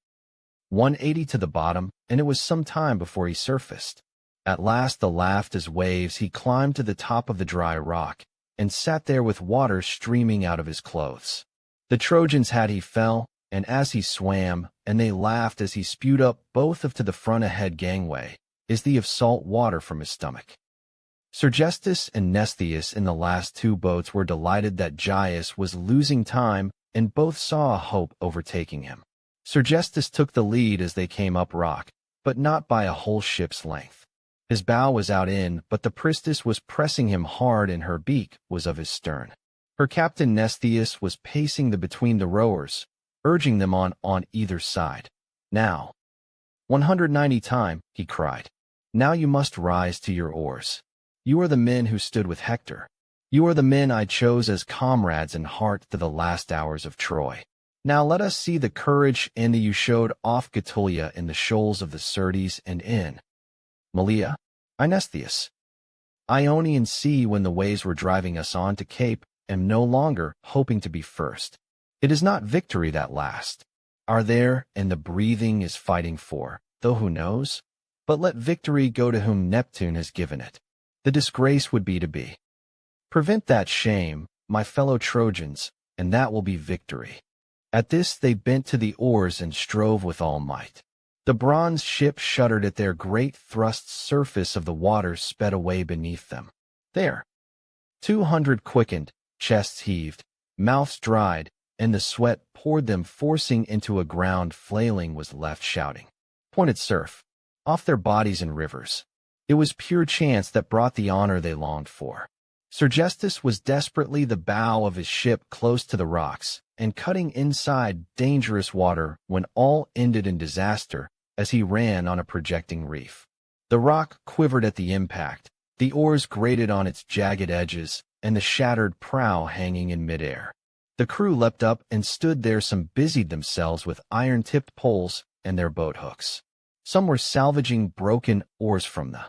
180 to the bottom, and it was some time before he surfaced. At last, the laughed as waves, he climbed to the top of the dry rock and sat there with water streaming out of his clothes. The Trojans had he fell, and as he swam, and they laughed as he spewed up both of to the front ahead gangway, is the of salt water from his stomach. Sergestus and Mnestheus in the last two boats were delighted that Gyas was losing time, and both saw a hope overtaking him. Sergestus took the lead as they came up rock, but not by a whole ship's length. His bow was out in, but the Pristis was pressing him hard and her beak was of his stern. Her captain Mnestheus was pacing between the rowers, urging them on either side. "Now, 190 time," he cried. "Now you must rise to your oars. You are the men who stood with Hector. You are the men I chose as comrades in heart to the last hours of Troy. Now let us see the courage and the you showed off Getulia in the shoals of the Syrtes and in Malea, Mnestheus. Ionian Sea when the waves were driving us on to Cape, am no longer hoping to be first. It is not victory that lasts. Are there, and the breathing is fighting for, though who knows? But let victory go to whom Neptune has given it. The disgrace would be to be. Prevent that shame, my fellow Trojans, and that will be victory." At this they bent to the oars and strove with all might. The bronze ship shuddered at their great thrust, surface of the water sped away beneath them. There, 200 quickened, chests heaved, mouths dried, and the sweat poured them, forcing into a ground flailing was left shouting. Pointed surf, off their bodies in rivers. It was pure chance that brought the honor they longed for. Sergestus was desperately the bow of his ship close to the rocks, and cutting inside dangerous water when all ended in disaster as he ran on a projecting reef. The rock quivered at the impact, the oars grated on its jagged edges, and the shattered prow hanging in midair. The crew leapt up and stood there. Some busied themselves with iron-tipped poles and their boat hooks. Some were salvaging broken oars from the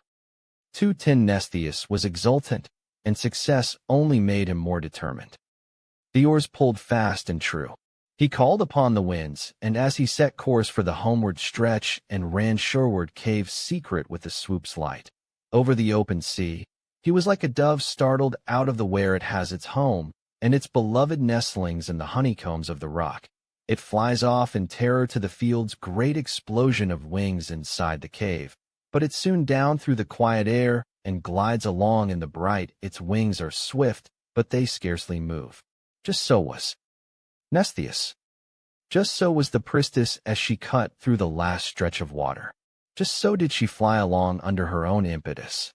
210. Mnestheus was exultant, and success only made him more determined. The oars pulled fast and true. He called upon the winds, and as he set course for the homeward stretch and ran shoreward, cave secret with the swoop's light. Over the open sea, he was like a dove startled out of the where it has its home, and its beloved nestlings in the honeycombs of the rock. It flies off in terror to the field's great explosion of wings inside the cave, but it's soon down through the quiet air and glides along in the bright. Its wings are swift, but they scarcely move. Just so was Mnestheus. Just so was the Pristis as she cut through the last stretch of water. Just so did she fly along under her own impetus.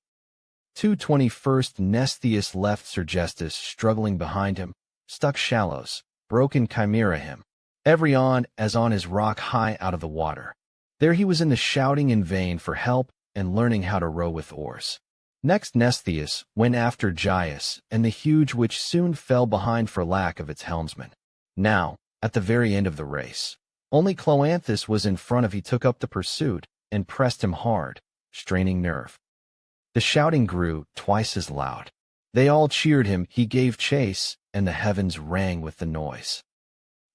221st. Mnestheus left Sergestus struggling behind him, stuck shallows, broken chimera him, every on as on his rock high out of the water. There he was in the shouting in vain for help and learning how to row with oars. Next Mnestheus went after Gyas and the huge which soon fell behind for lack of its helmsman. Now, at the very end of the race, only Cloanthus was in front of he took up the pursuit and pressed him hard, straining nerve. The shouting grew twice as loud. They all cheered him, he gave chase, and the heavens rang with the noise.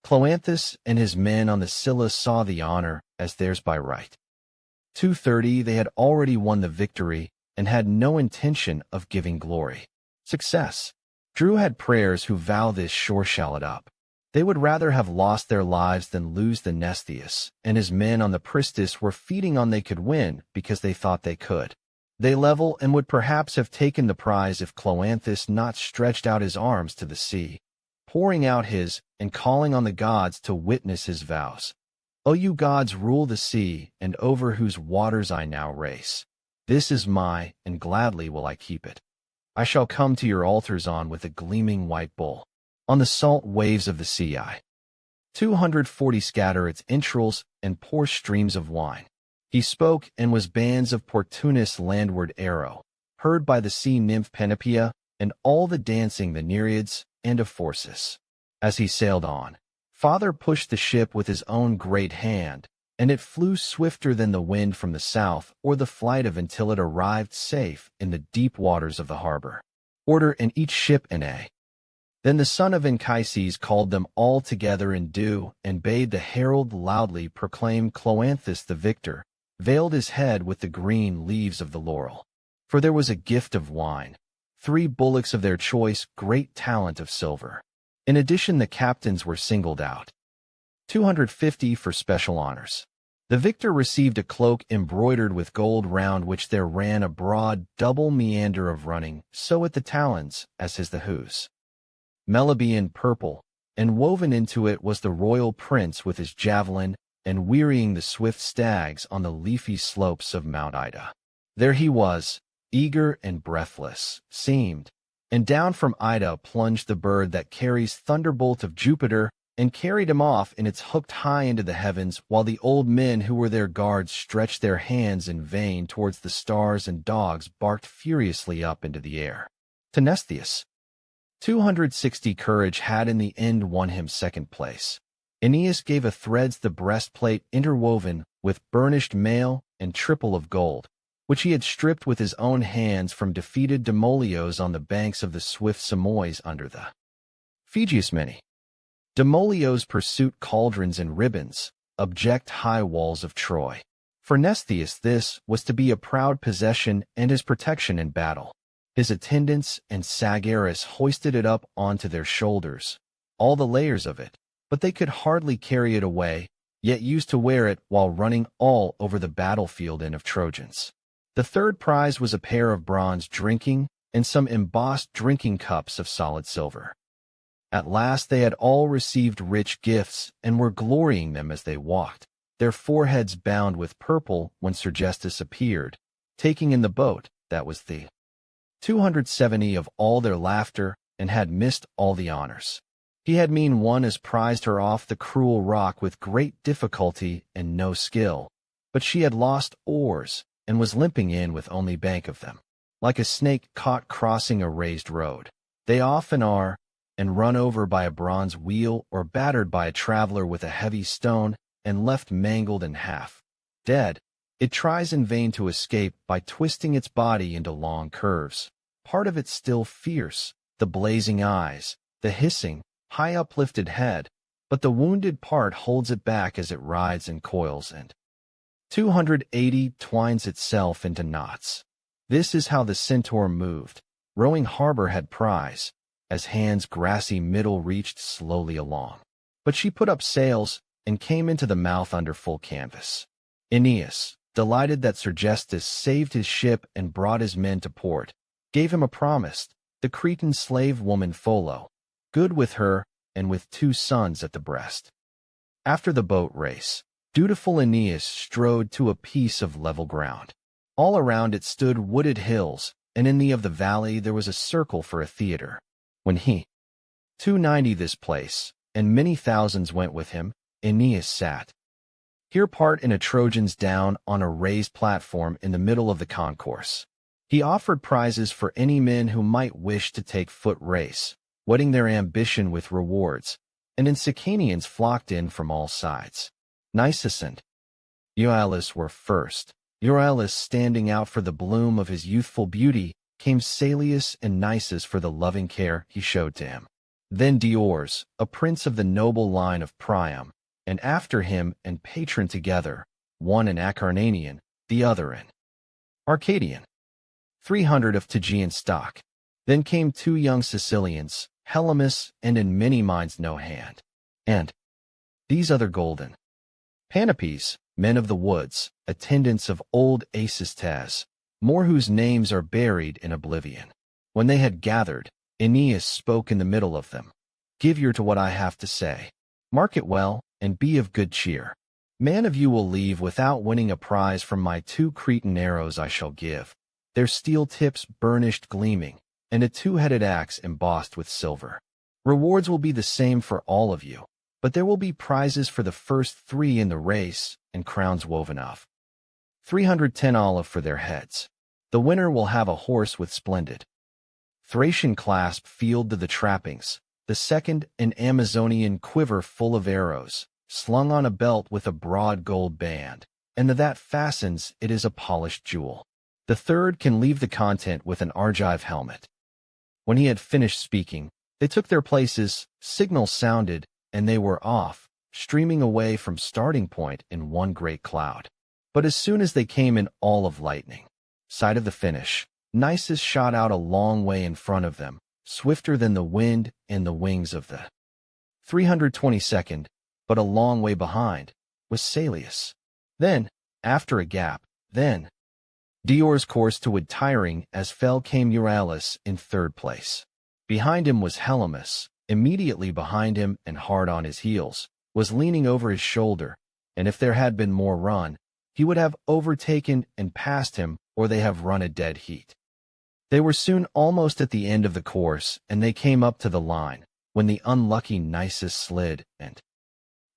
Cloanthus and his men on the Scylla saw the honor as theirs by right. 2:30 they had already won the victory and had no intention of giving glory. Success. Drew had prayers who vow this sure shall it up. They would rather have lost their lives than lose the Mnestheus, and his men on the Pristis were feeding on they could win because they thought they could. They level and would perhaps have taken the prize if Cloanthus not stretched out his arms to the sea, pouring out his and calling on the gods to witness his vows. O you gods, rule the sea, and over whose waters I now race. This is my, and gladly will I keep it. I shall come to your altars on with a gleaming white bull, on the salt waves of the sea. 240 scatter its entrails and pour streams of wine. He spoke, and was bands of Portunus landward arrow, heard by the sea nymph Panopea, and all the dancing the Nereids, and of Phorcys. As he sailed on, Father pushed the ship with his own great hand, and it flew swifter than the wind from the south or the flight of until it arrived safe in the deep waters of the harbor. Order in each ship in a. Then the son of Anchises called them all together in due, and bade the herald loudly proclaim Cloanthus the victor, veiled his head with the green leaves of the laurel. For there was a gift of wine, 3 bullocks of their choice, great talent of silver. In addition, the captains were singled out. 250 for special honors. The victor received a cloak embroidered with gold, round which there ran a broad double meander of running, so at the talons as his the hooves. Meliboean purple, and woven into it was the royal prince with his javelin, and wearying the swift stags on the leafy slopes of Mount Ida. There he was, eager and breathless, seemed, and down from Ida plunged the bird that carries thunderbolt of Jupiter, and carried him off in its hooked high into the heavens, while the old men who were their guards stretched their hands in vain towards the stars, and dogs barked furiously up into the air. To Mnestheus, 260 courage had in the end won him second place. Aeneas gave a threads the breastplate interwoven with burnished mail and triple of gold, which he had stripped with his own hands from defeated Demolios on the banks of the swift Samois under the Phegeus many. Demolios pursuit cauldrons and ribbons, object high walls of Troy. For Mnestheus this was to be a proud possession and his protection in battle. His attendants and Sagaris hoisted it up onto their shoulders, all the layers of it, but they could hardly carry it away, yet used to wear it while running all over the battlefield and of Trojans. The third prize was a pair of bronze drinking and some embossed drinking cups of solid silver. At last they had all received rich gifts and were glorying them as they walked, their foreheads bound with purple, when Sergestus appeared, taking in the boat, that was the 270 of all their laughter, and had missed all the honors. He had mean one as prized her off the cruel rock with great difficulty and no skill, but she had lost oars, and was limping in with only bank of them, like a snake caught crossing a raised road. They often are, and run over by a bronze wheel or battered by a traveler with a heavy stone, and left mangled and half dead. It tries in vain to escape by twisting its body into long curves, part of it still fierce, the blazing eyes, the hissing, high uplifted head, but the wounded part holds it back as it rides and coils, and 280 twines itself into knots. This is how the centaur moved, rowing harbor had prize, as Hand's grassy middle reached slowly along. But she put up sails, and came into the mouth under full canvas. Aeneas, delighted that Sergestus saved his ship and brought his men to port, gave him a promise, the Cretan slave woman Pholo, good with her, and with 2 sons at the breast. After the boat race, dutiful Aeneas strode to a piece of level ground. All around it stood wooded hills, and in the of the valley there was a circle for a theater. When he 290 this place, and many thousands went with him, Aeneas sat Here part in a Trojans down on a raised platform in the middle of the concourse. He offered prizes for any men who might wish to take foot race, whetting their ambition with rewards, and Sicanians flocked in from all sides. Nisus and Euryalus were first. Euryalus standing out for the bloom of his youthful beauty, came Salius and Nisus for the loving care he showed to him. Then Diores, a prince of the noble line of Priam, and after him and patron together, one an Acarnanian, the other an Arcadian. 300 of Tegean stock. Then came 2 young Sicilians, Helymus and in many minds no hand. And these other golden Panopes, men of the woods, attendants of old Acistes, more whose names are buried in oblivion. When they had gathered, Aeneas spoke in the middle of them. Give ear to what I have to say. Mark it well, and be of good cheer. Man of you will leave without winning a prize from my 2 Cretan arrows I shall give, their steel tips burnished gleaming, and a 2-headed axe embossed with silver. Rewards will be the same for all of you, but there will be prizes for the first 3 in the race, and crowns woven of 310 olive for their heads. The winner will have a horse with splendid Thracian clasp field to the trappings, the second an Amazonian quiver full of arrows, slung on a belt with a broad gold band, and to that fastens it is a polished jewel. The third can leave the content with an Argive helmet. When he had finished speaking, they took their places, signals sounded, and they were off, streaming away from starting point in one great cloud. But as soon as they came in all of lightning sight of the finish, Nisus shot out a long way in front of them, swifter than the wind and the wings of the 322nd, but a long way behind, was Salius. Then, after a gap, then Diores coursed to wood tiring as fell came Euryalus in 3rd place. Behind him was Helymus, immediately behind him and hard on his heels, was leaning over his shoulder, and if there had been more run, he would have overtaken and passed him, or they have run a dead heat. They were soon almost at the end of the course, and they came up to the line, when the unlucky Nisus slid, and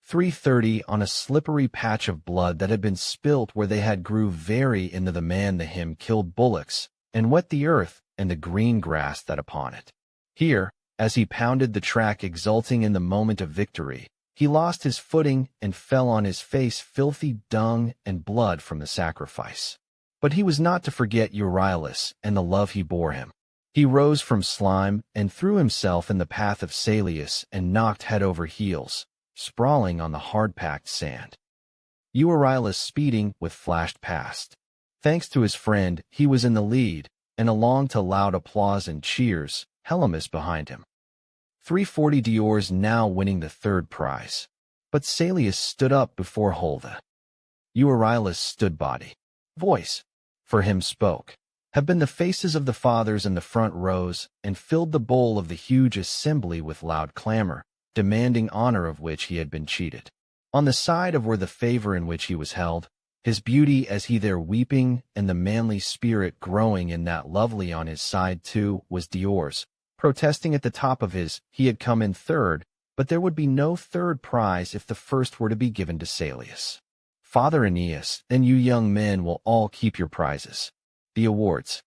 330 on a slippery patch of blood that had been spilt where they had grew very into the man the him killed bullocks, and wet the earth and the green grass that upon it. Here, as he pounded the track exulting in the moment of victory, he lost his footing and fell on his face filthy dung and blood from the sacrifice. But he was not to forget Euryalus and the love he bore him. He rose from slime and threw himself in the path of Salius and knocked head over heels, sprawling on the hard-packed sand. Euryalus speeding with flashed past. Thanks to his friend, he was in the lead, and along to loud applause and cheers, Helymus behind him. 340 Diores now winning the 3rd prize. But Salius stood up before Holda. Euryalus stood body. Voice, for him spoke, have been the faces of the fathers in the front rows, and filled the bowl of the huge assembly with loud clamor, demanding honor of which he had been cheated. On the side of where the favor in which he was held, his beauty as he there weeping, and the manly spirit growing in that lovely on his side too, was Diores, protesting at the top of his, he had come in 3rd, but there would be no 3rd prize if the first were to be given to Salius. Father Aeneas, then you young men will all keep your prizes. The awards.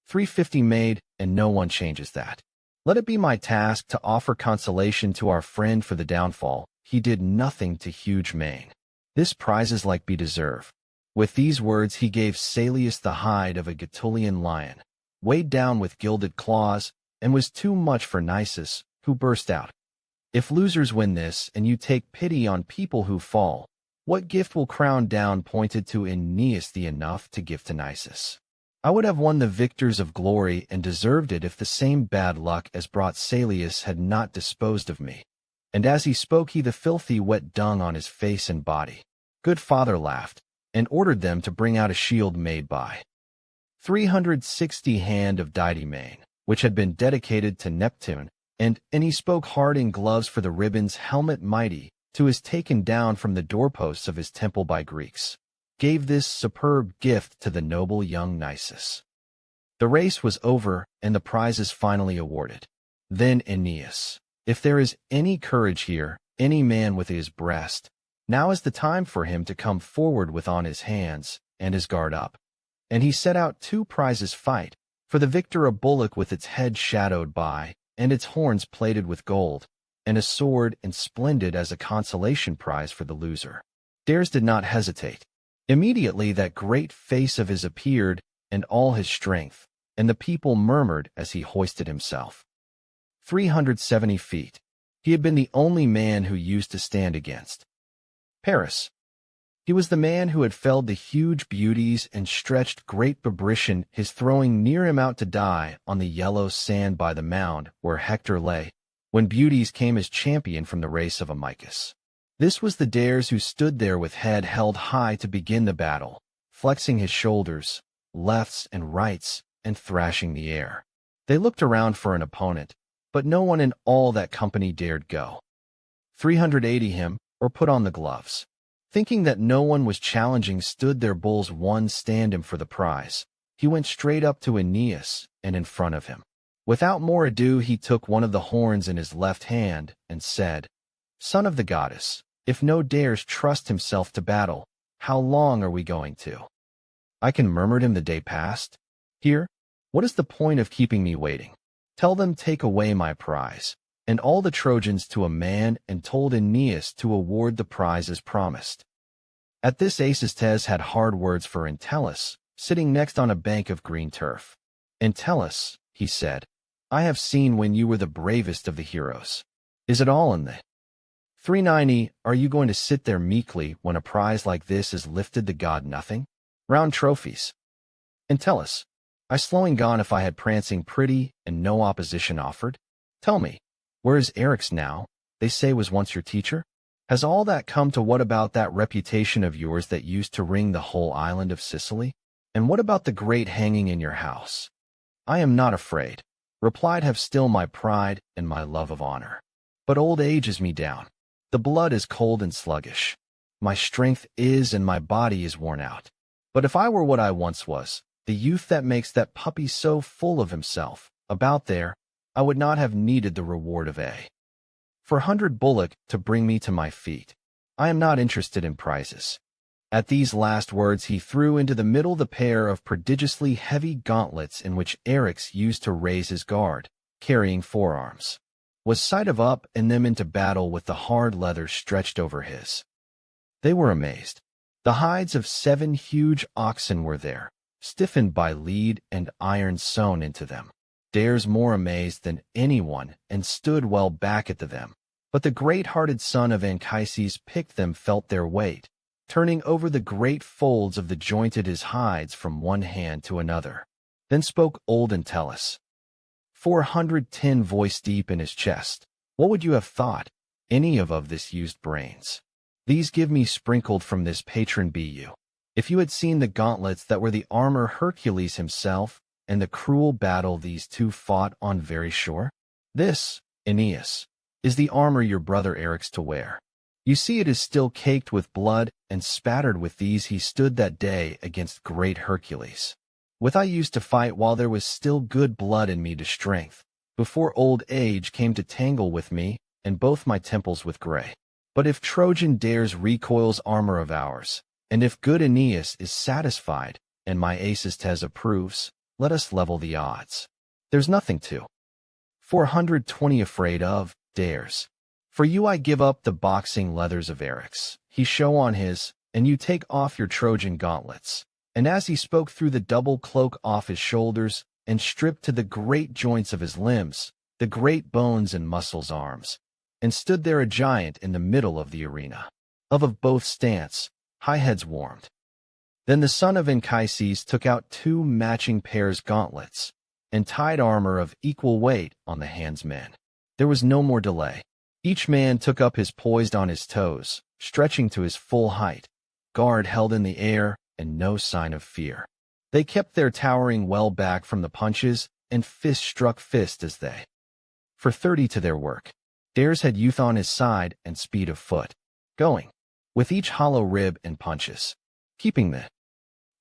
350 made, and no one changes that. Let it be my task to offer consolation to our friend for the downfall. He did nothing to huge Maine. This prize is like be deserve. With these words he gave Salius the hide of a Gaetulian lion, weighed down with gilded claws, and was too much for Nisus, who burst out. If losers win this, and you take pity on people who fall, what gift will crown down pointed to Aeneas the enough to give to Nisus? I would have won the victors of glory and deserved it if the same bad luck as brought Salius had not disposed of me. And as he spoke he the filthy wet dung on his face and body. Good father laughed, and ordered them to bring out a shield made by 360 hand of Didymane, which had been dedicated to Neptune, and he spoke hard in gloves for the ribbons helmet mighty, to his taken down from the doorposts of his temple by Greeks, gave this superb gift to the noble young Nisus. The race was over, and the prizes finally awarded. Then Aeneas, if there is any courage here, any man with his breast, Now is the time for him to come forward with on his hands and his guard up. And he set out 2 prizes fight, for the victor a bullock with its head shadowed by, and its horns plated with gold, and a sword and splendid as a consolation prize for the loser. Dares did not hesitate. Immediately that great face of his appeared, and all his strength, and the people murmured as he hoisted himself. 370 feet. He had been the only man who used to stand against Paris. He was the man who had felled the huge beauties and stretched great Babrician, his throwing near him out to die on the yellow sand by the mound where Hector lay, when beauties came as champion from the race of Amycus. This was the Dares who stood there with head held high to begin the battle, flexing his shoulders, lefts and rights, and thrashing the air. They looked around for an opponent, but no one in all that company dared go 380 him or put on the gloves. Thinking that no one was challenging stood their bulls one stand him for the prize. He went straight up to Aeneas and in front of him. Without more ado he took one of the horns in his left hand and said, "Son of the goddess, if no dares trust himself to battle, how long are we going to? I can," murmured him, "the day past. Here, what is the point of keeping me waiting? Tell them take away my prize." And all the Trojans to a man and told Aeneas to award the prize as promised. At this Acestes had hard words for Entellus, sitting next on a bank of green turf. "Entellus," he said, "I have seen when you were the bravest of the heroes. Is it all in the 390? Are you going to sit there meekly when a prize like this is lifted the god nothing? Round trophies. Entellus, I slowing gone if I had prancing pretty and no opposition offered? Tell me, where is Eryx now, they say was once your teacher? Has all that come to what about that reputation of yours that used to ring the whole island of Sicily? And what about the great hanging in your house?" "I am not afraid," replied, "have still my pride and my love of honor. But old age is me down. The blood is cold and sluggish. My strength is and my body is worn out. But if I were what I once was, the youth that makes that puppy so full of himself, about there, I would not have needed the reward of a 400 bullock to bring me to my feet. I am not interested in prizes." At these last words he threw into the middle the pair of prodigiously heavy gauntlets in which Eryx used to raise his guard, carrying forearms. Was sight of up and them into battle with the hard leather stretched over his. They were amazed. The hides of 7 huge oxen were there, stiffened by lead and iron sewn into them. Dares more amazed than anyone and stood well back at them. But the great-hearted son of Anchises picked them felt their weight, turning over the great folds of the jointed his hides from one hand to another. Then spoke old Entellus, 410 voice deep in his chest. "What would you have thought, any of this used brains? These give me sprinkled from this patron be you. If you had seen the gauntlets that were the armor Hercules himself, and the cruel battle these two fought on very shore? This, Aeneas, is the armor your brother Eryx to wear. You see it is still caked with blood, and spattered with these he stood that day against great Hercules. With I used to fight while there was still good blood in me to strength, before old age came to tangle with me, and both my temples with gray. But if Trojan dares recoils armor of ours, and if good Aeneas is satisfied, and my Acestes approves, let us level the odds. There's nothing to 420 afraid of, dares. For you I give up the boxing leathers of Eryx, he show on his, and you take off your Trojan gauntlets. And as he spoke threw the double cloak off his shoulders, and stripped to the great joints of his limbs, the great bones and muscles arms, and stood there a giant in the middle of the arena. Of both stance, high heads warmed. Then the son of Anchises took out 2 matching pairs gauntlets, and tied armor of equal weight on the hands men. There was no more delay. Each man took up his poised on his toes, stretching to his full height, guard held in the air, and no sign of fear. They kept their towering well back from the punches, and fist struck fist as they for 30 to their work. Dares had youth on his side and speed of foot, going with each hollow rib and punches, keeping the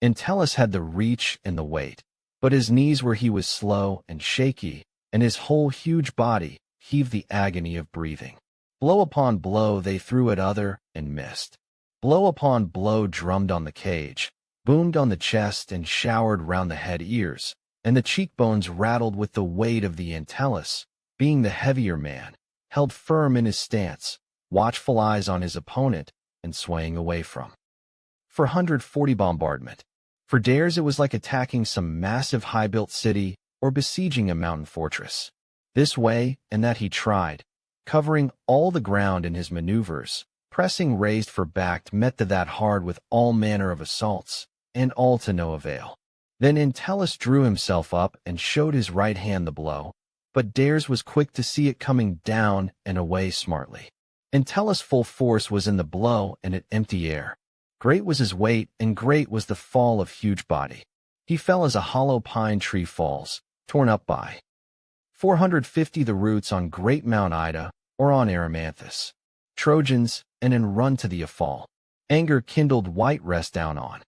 Entellus had the reach and the weight, but his knees where he was slow and shaky, and his whole huge body heaved the agony of breathing. Blow upon blow they threw at other and missed. Blow upon blow drummed on the cage, boomed on the chest and showered round the head ears, and the cheekbones rattled with the weight of the Entellus, being the heavier man, held firm in his stance, watchful eyes on his opponent, and swaying away from. 440 bombardment. For Dares it was like attacking some massive high-built city or besieging a mountain fortress. This way and that he tried, covering all the ground in his maneuvers, pressing raised for backed met to that hard with all manner of assaults, and all to no avail. Then Entellus drew himself up and showed his right hand the blow, but Dares was quick to see it coming down and away smartly. Entellus' full force was in the blow and at empty air. Great was his weight, and great was the fall of huge body. He fell as a hollow pine tree falls, torn up by 450 the roots on great Mount Ida or on Erymanthus. Trojans, and in run to the fall. Anger kindled white rest down on.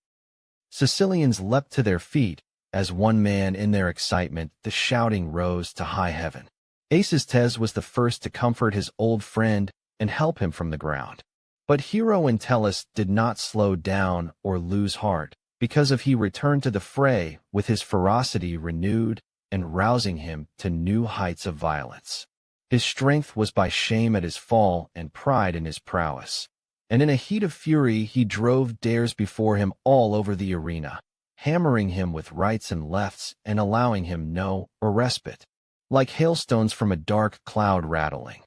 Sicilians leapt to their feet, as one man in their excitement the shouting rose to high heaven. Aeneid was the first to comfort his old friend and help him from the ground. But hero Entellus did not slow down or lose heart, because he returned to the fray with his ferocity renewed and rousing him to new heights of violence. His strength was by shame at his fall and pride in his prowess. And in a heat of fury he drove Dares before him all over the arena, hammering him with rights and lefts and allowing him no respite, like hailstones from a dark cloud rattling.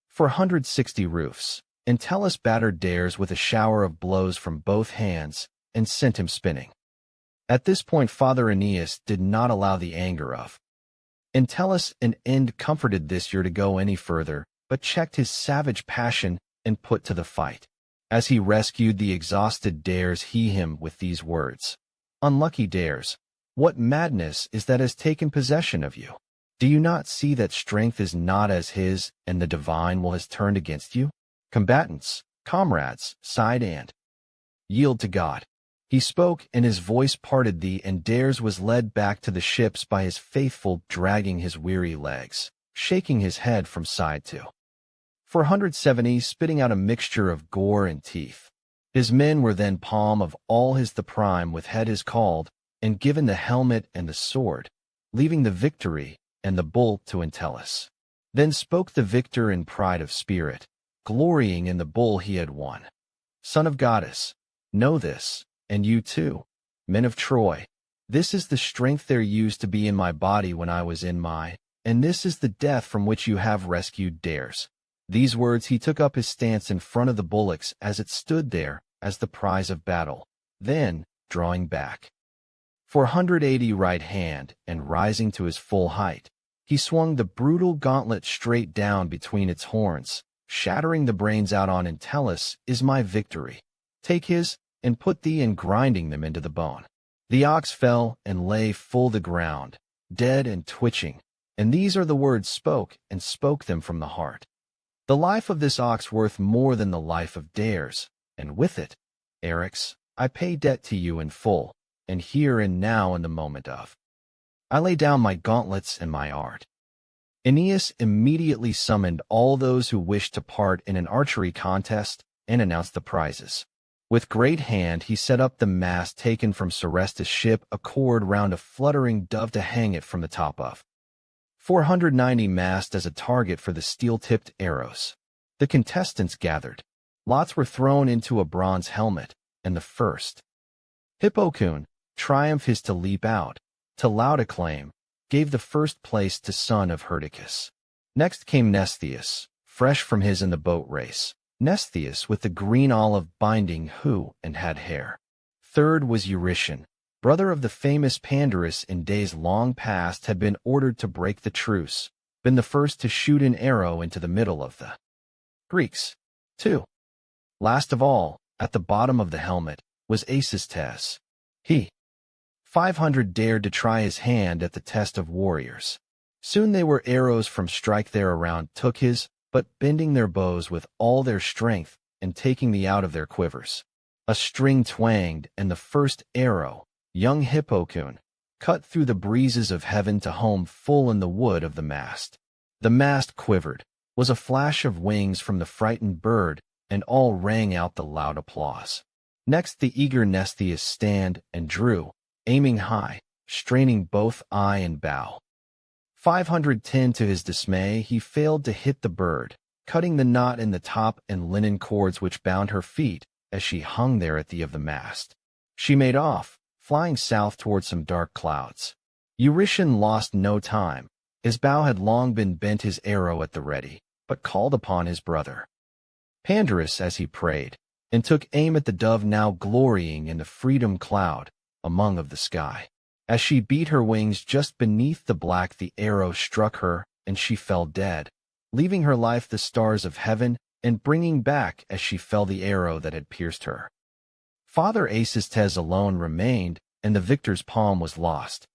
460 roofs. Entellus battered Dares with a shower of blows from both hands and sent him spinning. At this point Father Aeneas did not allow the anger of Entellus an end comforted this year to go any further, but checked his savage passion and put to the fight. As he rescued the exhausted Dares he him with these words. Unlucky Dares, what madness is that has taken possession of you? Do you not see that strength is not as his, and the divine will has turned against you? Combatants, comrades, sighed and yield to God. He spoke, and his voice parted thee, and Dares was led back to the ships by his faithful, dragging his weary legs, shaking his head from side to 470, spitting out a mixture of gore and teeth. His men were then palm of all his the prime with head is called, and given the helmet and the sword, leaving the victory and the bull to Entellus. Then spoke the victor in pride of spirit, glorying in the bull he had won. Son of goddess, know this, and you too, men of Troy. This is the strength there used to be in my body when I was in my, and this is the death from which you have rescued Dares. These words he took up his stance in front of the bullocks as it stood there as the prize of battle. Then, drawing back 480 right hand and rising to his full height, he swung the brutal gauntlet straight down between its horns, shattering the brains out on Entellus. Is my victory. Take his, and put thee in grinding them into the bone. The ox fell and lay full the ground, dead and twitching, and these are the words spoke, and spoke them from the heart. The life of this ox worth more than the life of Dares, and with it, Eryx, I pay debt to you in full, and here and now in the moment of. I lay down my gauntlets and my art. Aeneas immediately summoned all those who wished to part in an archery contest and announced the prizes. With great hand he set up the mast taken from Serestus' ship, a cord round a fluttering dove to hang it from the top of. 490 mast as a target for the steel-tipped arrows. The contestants gathered. Lots were thrown into a bronze helmet, and the first Hippocoon, triumph his to leap out, to loud acclaim, gave the first place to son of Hyrtacus. Next came Mnestheus, fresh from his in the boat race. Mnestheus with the green olive binding who and had hair. Third was Eurytion, brother of the famous Pandarus in days long past had been ordered to break the truce, been the first to shoot an arrow into the middle of the Greeks. 2. Last of all, at the bottom of the helmet, was Aeneid. He 500 dared to try his hand at the test of warriors. Soon they were arrows from strike there around took his, but bending their bows with all their strength, and taking the out of their quivers. A string twanged, and the first arrow, young Hippocoon, cut through the breezes of heaven to home full in the wood of the mast. The mast quivered, was a flash of wings from the frightened bird, and all rang out the loud applause. Next the eager Mnestheus stand and drew, aiming high, straining both eye and bow. 510 to his dismay, he failed to hit the bird, cutting the knot in the top and linen cords which bound her feet as she hung there at the of the mast. She made off, flying south toward some dark clouds. Eurytion lost no time. His bow had long been bent, his arrow at the ready, but called upon his brother Pandarus as he prayed, and took aim at the dove now glorying in the freedom cloud among of the sky. As she beat her wings just beneath the black, the arrow struck her, and she fell dead, leaving her life the stars of heaven, and bringing back as she fell the arrow that had pierced her. Father Aeneas alone remained, and the victor's palm was lost.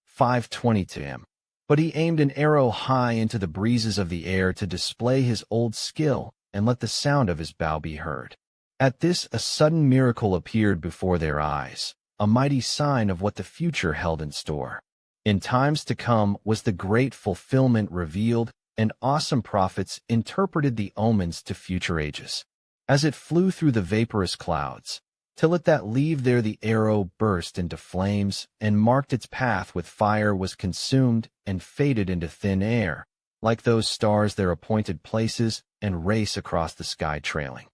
520 to him. But he aimed an arrow high into the breezes of the air to display his old skill and let the sound of his bow be heard. At this a sudden miracle appeared before their eyes, a mighty sign of what the future held in store. In times to come was the great fulfillment revealed, and awesome prophets interpreted the omens to future ages. As it flew through the vaporous clouds, till at that leave there the arrow burst into flames, and marked its path with fire, was consumed, and faded into thin air, like those stars their appointed places, and race across the sky trailing.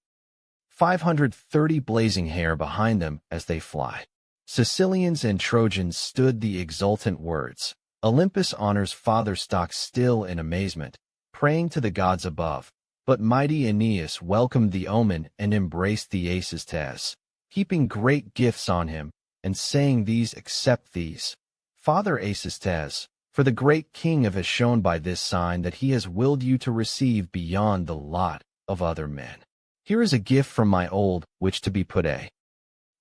530 blazing hair behind them as they fly. Sicilians and Trojans stood the exultant words. Olympus honors father stock still in amazement, praying to the gods above. But mighty Aeneas welcomed the omen and embraced the Aeneas, heaping great gifts on him, and saying these, accept these, Father Aeneas, for the great king has shown by this sign that he has willed you to receive beyond the lot of other men. Here is a gift from my old, which to be put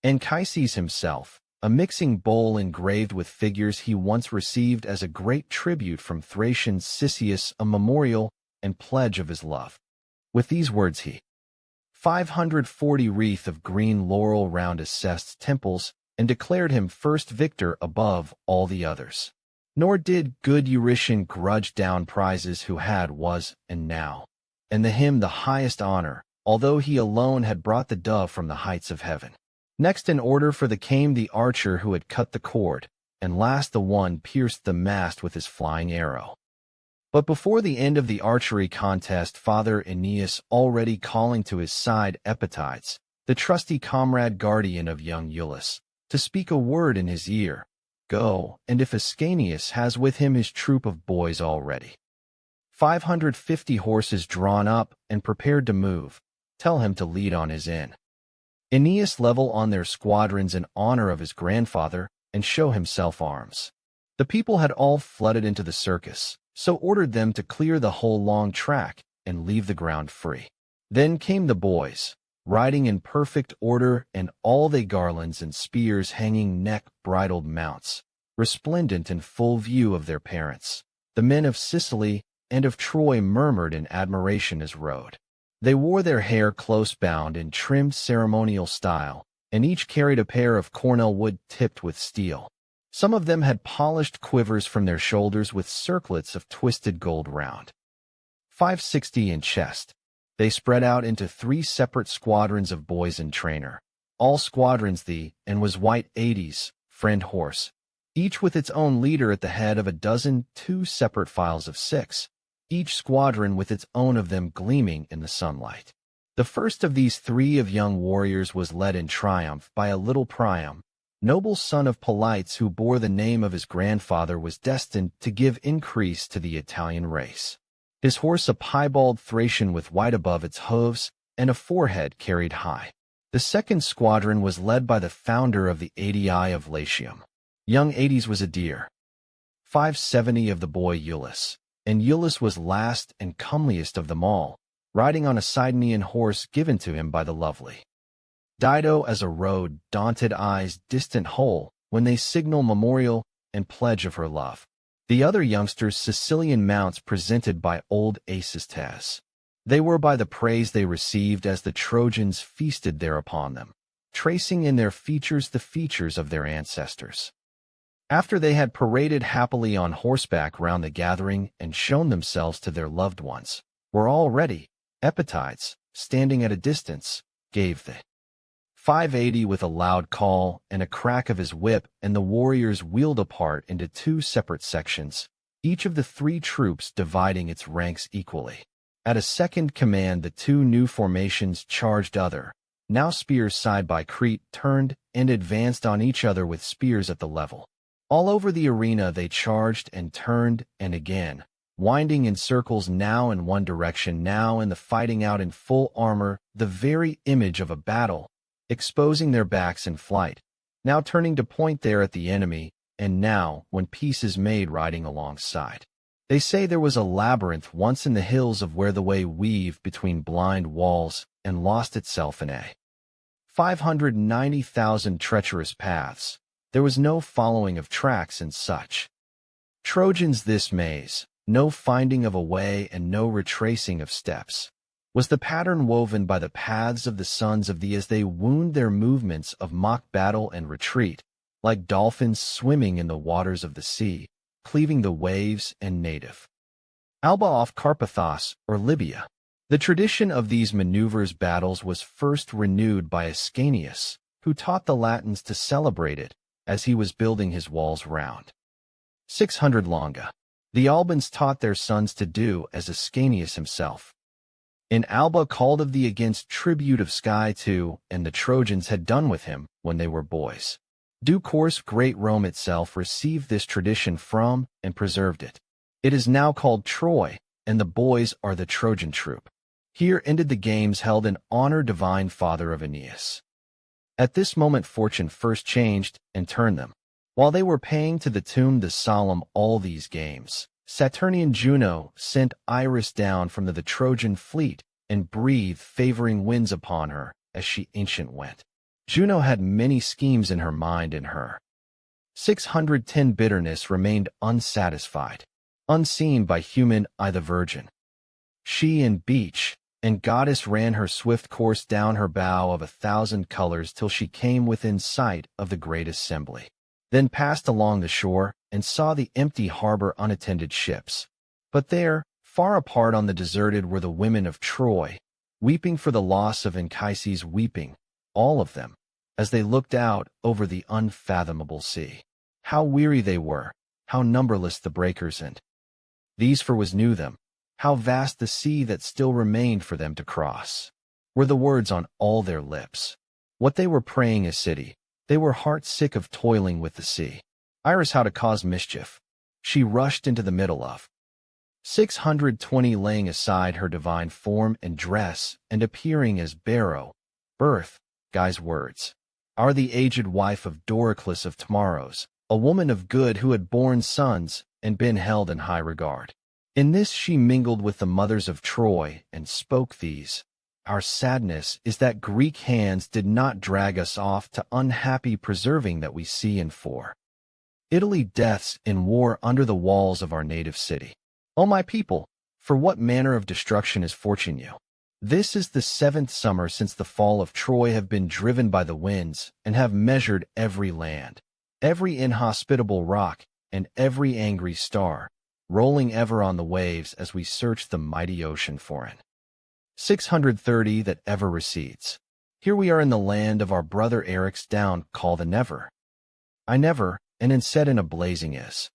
Anchises himself, a mixing bowl engraved with figures he once received as a great tribute from Thracian Cisseus, a memorial and pledge of his love. With these words he 540 wreath of green laurel round Acest's temples, and declared him first victor above all the others. Nor did good Eurytion grudge down prizes who had, was, and now, and the him the highest honor, although he alone had brought the dove from the heights of heaven. Next in order for the came the archer who had cut the cord, and last the one pierced the mast with his flying arrow. But before the end of the archery contest, Father Aeneas, already calling to his side Epetides, the trusty comrade guardian of young Iulus, to speak a word in his ear, go, and if Ascanius has with him his troop of boys already, 550 horses drawn up and prepared to move, tell him to lead on his inn. Aeneas level on their squadrons in honor of his grandfather, and show himself arms. The people had all flooded into the circus, so ordered them to clear the whole long track and leave the ground free. Then came the boys, riding in perfect order, and all they garlands and spears hanging neck-bridled mounts, resplendent in full view of their parents. The men of Sicily and of Troy murmured in admiration as rode. They wore their hair close bound in trimmed ceremonial style, and each carried a pair of cornel wood tipped with steel. Some of them had polished quivers from their shoulders with circlets of twisted gold round. 560 in chest. They spread out into 3 separate squadrons of boys and trainer. All squadrons and was white Aeneid, friend horse, each with its own leader at the head of a dozen, 2 separate files of 6. Each squadron with its own of them gleaming in the sunlight. The first of these 3 of young warriors was led in triumph by a little Priam, noble son of Polites, who bore the name of his grandfather, was destined to give increase to the Italian race. His horse a piebald Thracian with white above its hooves, and a forehead carried high. The second squadron was led by the founder of the Aedii of Latium. Young Aeneid was a deer. 570 of the boy Iulus. And Iulus was last and comeliest of them all, riding on a Sidonian horse given to him by the lovely Dido as a road, daunted eyes, distant whole, when they signal memorial and pledge of her love. The other youngsters Sicilian mounts presented by old Aeneas. They were by the praise they received as the Trojans feasted thereupon them, tracing in their features the features of their ancestors. After they had paraded happily on horseback round the gathering and shown themselves to their loved ones, were all ready. Epetides, standing at a distance, gave the 580 with a loud call and a crack of his whip, and the warriors wheeled apart into two separate sections, each of the three troops dividing its ranks equally. At a second command, the two new formations charged other, now spears side by Crete, turned and advanced on each other with spears at the level. All over the arena they charged and turned and again, winding in circles, now in one direction, now in the fighting out in full armor, the very image of a battle, exposing their backs in flight, now turning to point there at the enemy, and now, when peace is made, riding alongside. They say there was a labyrinth once in the hills of where the way weaved between blind walls and lost itself in a 590,000 treacherous paths. There was no following of tracks and such. Trojans, this maze, no finding of a way and no retracing of steps, was the pattern woven by the paths of the sons of thee as they wound their movements of mock battle and retreat, like dolphins swimming in the waters of the sea, cleaving the waves and native. Alba off Carpathos, or Libya. The tradition of these maneuvers battles was first renewed by Ascanius, who taught the Latins to celebrate it as he was building his walls round 600 Longa. The Albans taught their sons to do as Ascanius himself. In Alba called of thee against tribute of sky too, and the Trojans had done with him when they were boys. Due course great Rome itself received this tradition from and preserved it. It is now called Troy, and the boys are the Trojan troop. Here ended the games held in honor divine father of Aeneas. At this moment fortune first changed and turned them. While they were paying to the tomb the solemn all these games, Saturnian Juno sent Iris down from the Trojan fleet and breathed favoring winds upon her as she ancient went. Juno had many schemes in her mind, and her 610 bitterness remained unsatisfied, unseen by human eye the virgin. She and beach and goddess ran her swift course down her bow of 1,000 colors till she came within sight of the great assembly, then passed along the shore and saw the empty harbor unattended ships. But there, far apart on the deserted, were the women of Troy, weeping for the loss of Anchises, weeping, all of them, as they looked out over the unfathomable sea. How weary they were, how numberless the breakers, and these for was knew them, how vast the sea that still remained for them to cross. Were the words on all their lips. What they were praying a city, they were heart-sick of toiling with the sea. Iris how to cause mischief. She rushed into the middle of 620, laying aside her divine form and dress, and appearing as Barrow, birth, Guy's words, are the aged wife of Doricles of tomorrows, a woman of good who had borne sons and been held in high regard. In this she mingled with the mothers of Troy and spoke these. Our sadness is that Greek hands did not drag us off to unhappy preserving that we see in for Italy deaths in war under the walls of our native city. O my people, for what manner of destruction is fortune you? This is the 7th summer since the fall of Troy have been driven by the winds, and have measured every land, every inhospitable rock, and every angry star, rolling ever on the waves as we search the mighty ocean for an 630 that ever recedes. Here we are in the land of our brother Eric's down, called the Never. I never, and instead in a blazing is.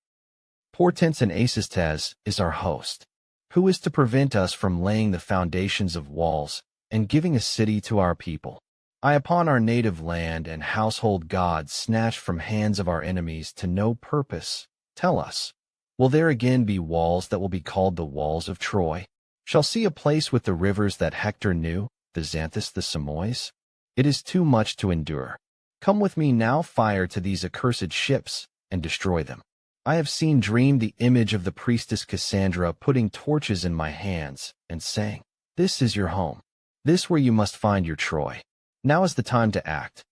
Portents and Acistes is our host, who is to prevent us from laying the foundations of walls and giving a city to our people. I upon our native land and household gods snatched from hands of our enemies to no purpose. Tell us, will there again be walls that will be called the walls of Troy? Shall see a place with the rivers that Hector knew, the Xanthus, the Samois? It is too much to endure. Come with me now, fire to these accursed ships, and destroy them. I have seen dream the image of the priestess Cassandra putting torches in my hands, and saying, this is your home. This where you must find your Troy. Now is the time to act.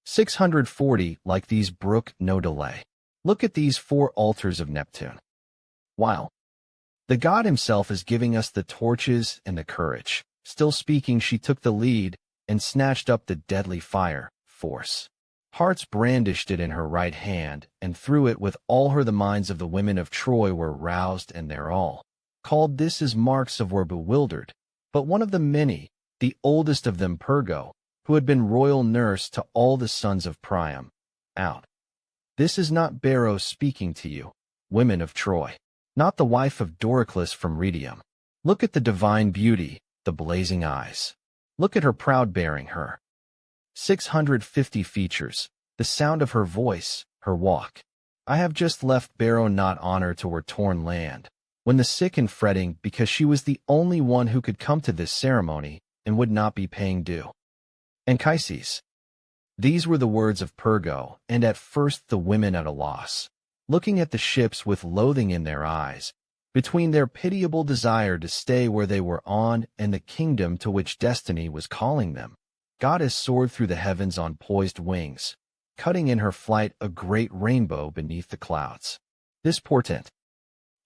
640, like these brook no delay. Look at these 4 altars of Neptune. While the god himself is giving us the torches and the courage, still speaking, she took the lead and snatched up the deadly fire, force. Hearts brandished it in her right hand, and threw it with all her. The minds of the women of Troy were roused, and their all called this as marks of were bewildered, but one of the many, the oldest of them Pirgo, who had been royal nurse to all the sons of Priam, out. This is not Beros speaking to you, women of Troy, not the wife of Doricles from Rhetium. Look at the divine beauty, the blazing eyes. Look at her proud bearing, her 650 features, the sound of her voice, her walk. I have just left Bero not honor to her torn land, when the sick and fretting because she was the only one who could come to this ceremony and would not be paying due. Anchises. These were the words of Pirgo, and at first the women at a loss, looking at the ships with loathing in their eyes, between their pitiable desire to stay where they were on and the kingdom to which destiny was calling them. Goddess soared through the heavens on poised wings, cutting in her flight a great rainbow beneath the clouds. This portent,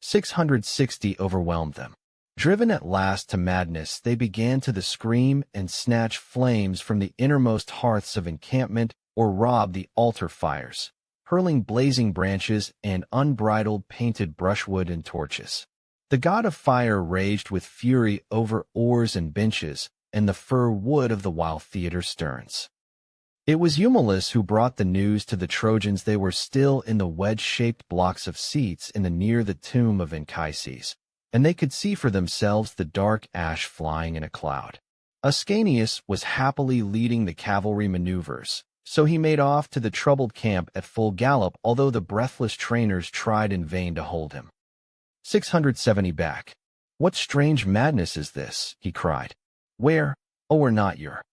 660, overwhelmed them. Driven at last to madness, they began to scream and snatch flames from the innermost hearths of encampment or rob the altar fires, hurling blazing branches and unbridled painted brushwood and torches. The god of fire raged with fury over oars and benches and the fir wood of the wild theater sterns. It was Eumelus who brought the news to the Trojans they were still in the wedge-shaped blocks of seats in the near the tomb of Anchises, and they could see for themselves the dark ash flying in a cloud. Ascanius was happily leading the cavalry maneuvers, so he made off to the troubled camp at full gallop, although the breathless trainers tried in vain to hold him. 670 back. What strange madness is this? He cried. Where, oh, are not your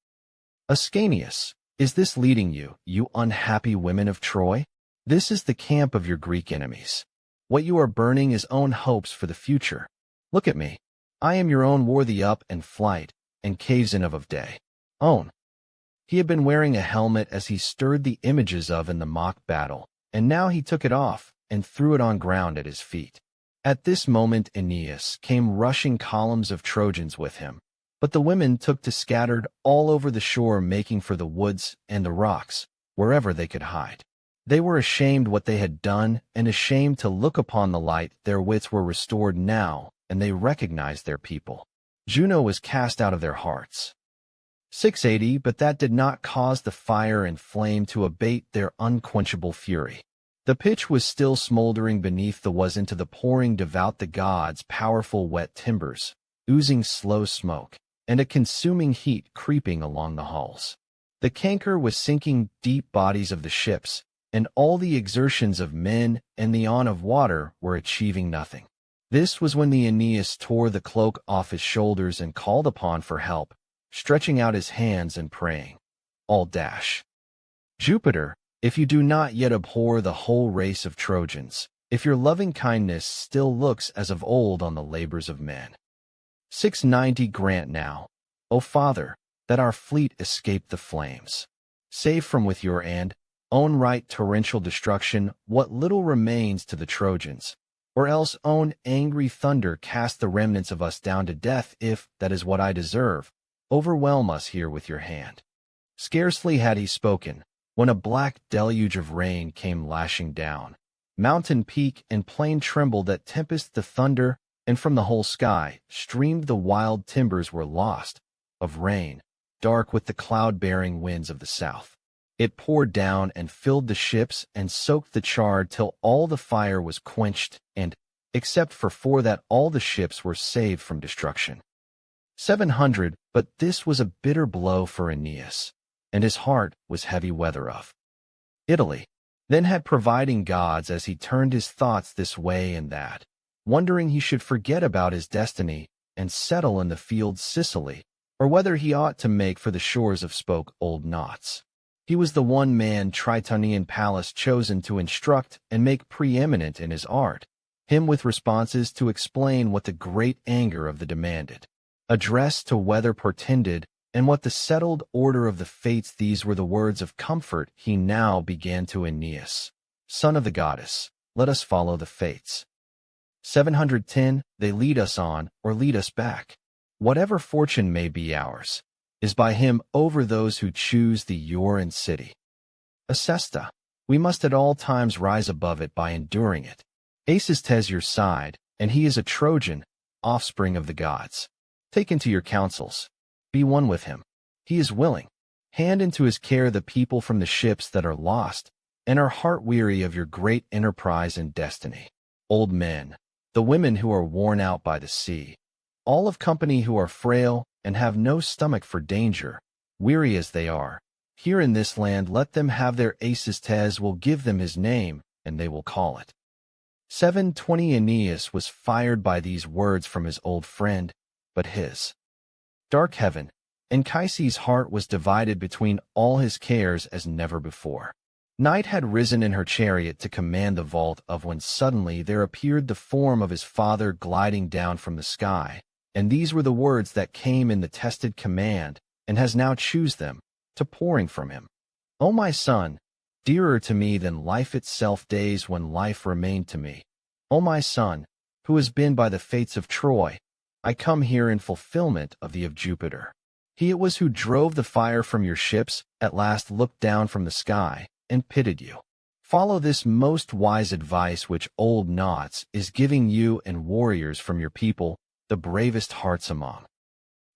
Ascanius, is this leading you, you unhappy women of Troy? This is the camp of your Greek enemies. What you are burning is own hopes for the future. Look at me. I am your own worthy up and flight, and caves in of day. Own. He had been wearing a helmet as he stirred the images of in the mock battle, and now he took it off and threw it on ground at his feet. At this moment Aeneas came rushing columns of Trojans with him, but the women took to scattered all over the shore, making for the woods and the rocks, wherever they could hide. They were ashamed what they had done, and ashamed to look upon the light. Their wits were restored now, and they recognized their people. Juno was cast out of their hearts. 680, but that did not cause the fire and flame to abate their unquenchable fury. The pitch was still smoldering beneath the was into the pouring devout the gods' powerful wet timbers, oozing slow smoke, and a consuming heat creeping along the hulls. The canker was sinking deep bodies of the ships, and all the exertions of men and the on of water were achieving nothing. This was when the Aeneas tore the cloak off his shoulders and called upon for help, stretching out his hands and praying. All dash. Jupiter, if you do not yet abhor the whole race of Trojans, if your loving kindness still looks as of old on the labors of men. 690 grant now, O Father, that our fleet escape the flames. Save from with your and own right torrential destruction what little remains to the Trojans, or else own angry thunder cast the remnants of us down to death if, that is what I deserve, overwhelm us here with your hand. Scarcely had he spoken, when a black deluge of rain came lashing down. Mountain peak and plain trembled at tempest the thunder, and from the whole sky streamed the wild timbers were lost, of rain, dark with the cloud-bearing winds of the south. It poured down and filled the ships and soaked the char till all the fire was quenched, and, except for four, that all the ships were saved from destruction. 700, but this was a bitter blow for Aeneas, and his heart was heavy weather of. Italy then had providing gods as he turned his thoughts this way and that, wondering he should forget about his destiny and settle in the field Sicily, or whether he ought to make for the shores of spoke old knots. He was the one man Tritonian Pallas chosen to instruct and make preeminent in his art, him with responses to explain what the great anger of the demanded, address to weather portended, and what the settled order of the fates. These were the words of comfort he now began to Aeneas. Son of the goddess, let us follow the fates. 710, they lead us on or lead us back. Whatever fortune may be ours, is by him over those who choose the Urian city. Acesta, we must at all times rise above it by enduring it. Acestes your side, and he is a Trojan, offspring of the gods. Take into your counsels. Be one with him. He is willing. Hand into his care the people from the ships that are lost, and are heart-weary of your great enterprise and destiny. Old men, the women who are worn out by the sea, all of company who are frail and have no stomach for danger, weary as they are. Here in this land let them have their Aeneid will give them his name, and they will call it. 7:20 Aeneas was fired by these words from his old friend, but his dark heaven, Anchises' heart was divided between all his cares as never before. Night had risen in her chariot to command the vault of when suddenly there appeared the form of his father gliding down from the sky, and these were the words that came in the tested command, and has now choose them, to pouring from him. O my son, dearer to me than life itself days when life remained to me. O my son, who has been by the fates of Troy, I come here in fulfillment of the of Jupiter. He it was who drove the fire from your ships, at last looked down from the sky, and pitied you. Follow this most wise advice which old Notas is giving you and warriors from your people, the bravest hearts among.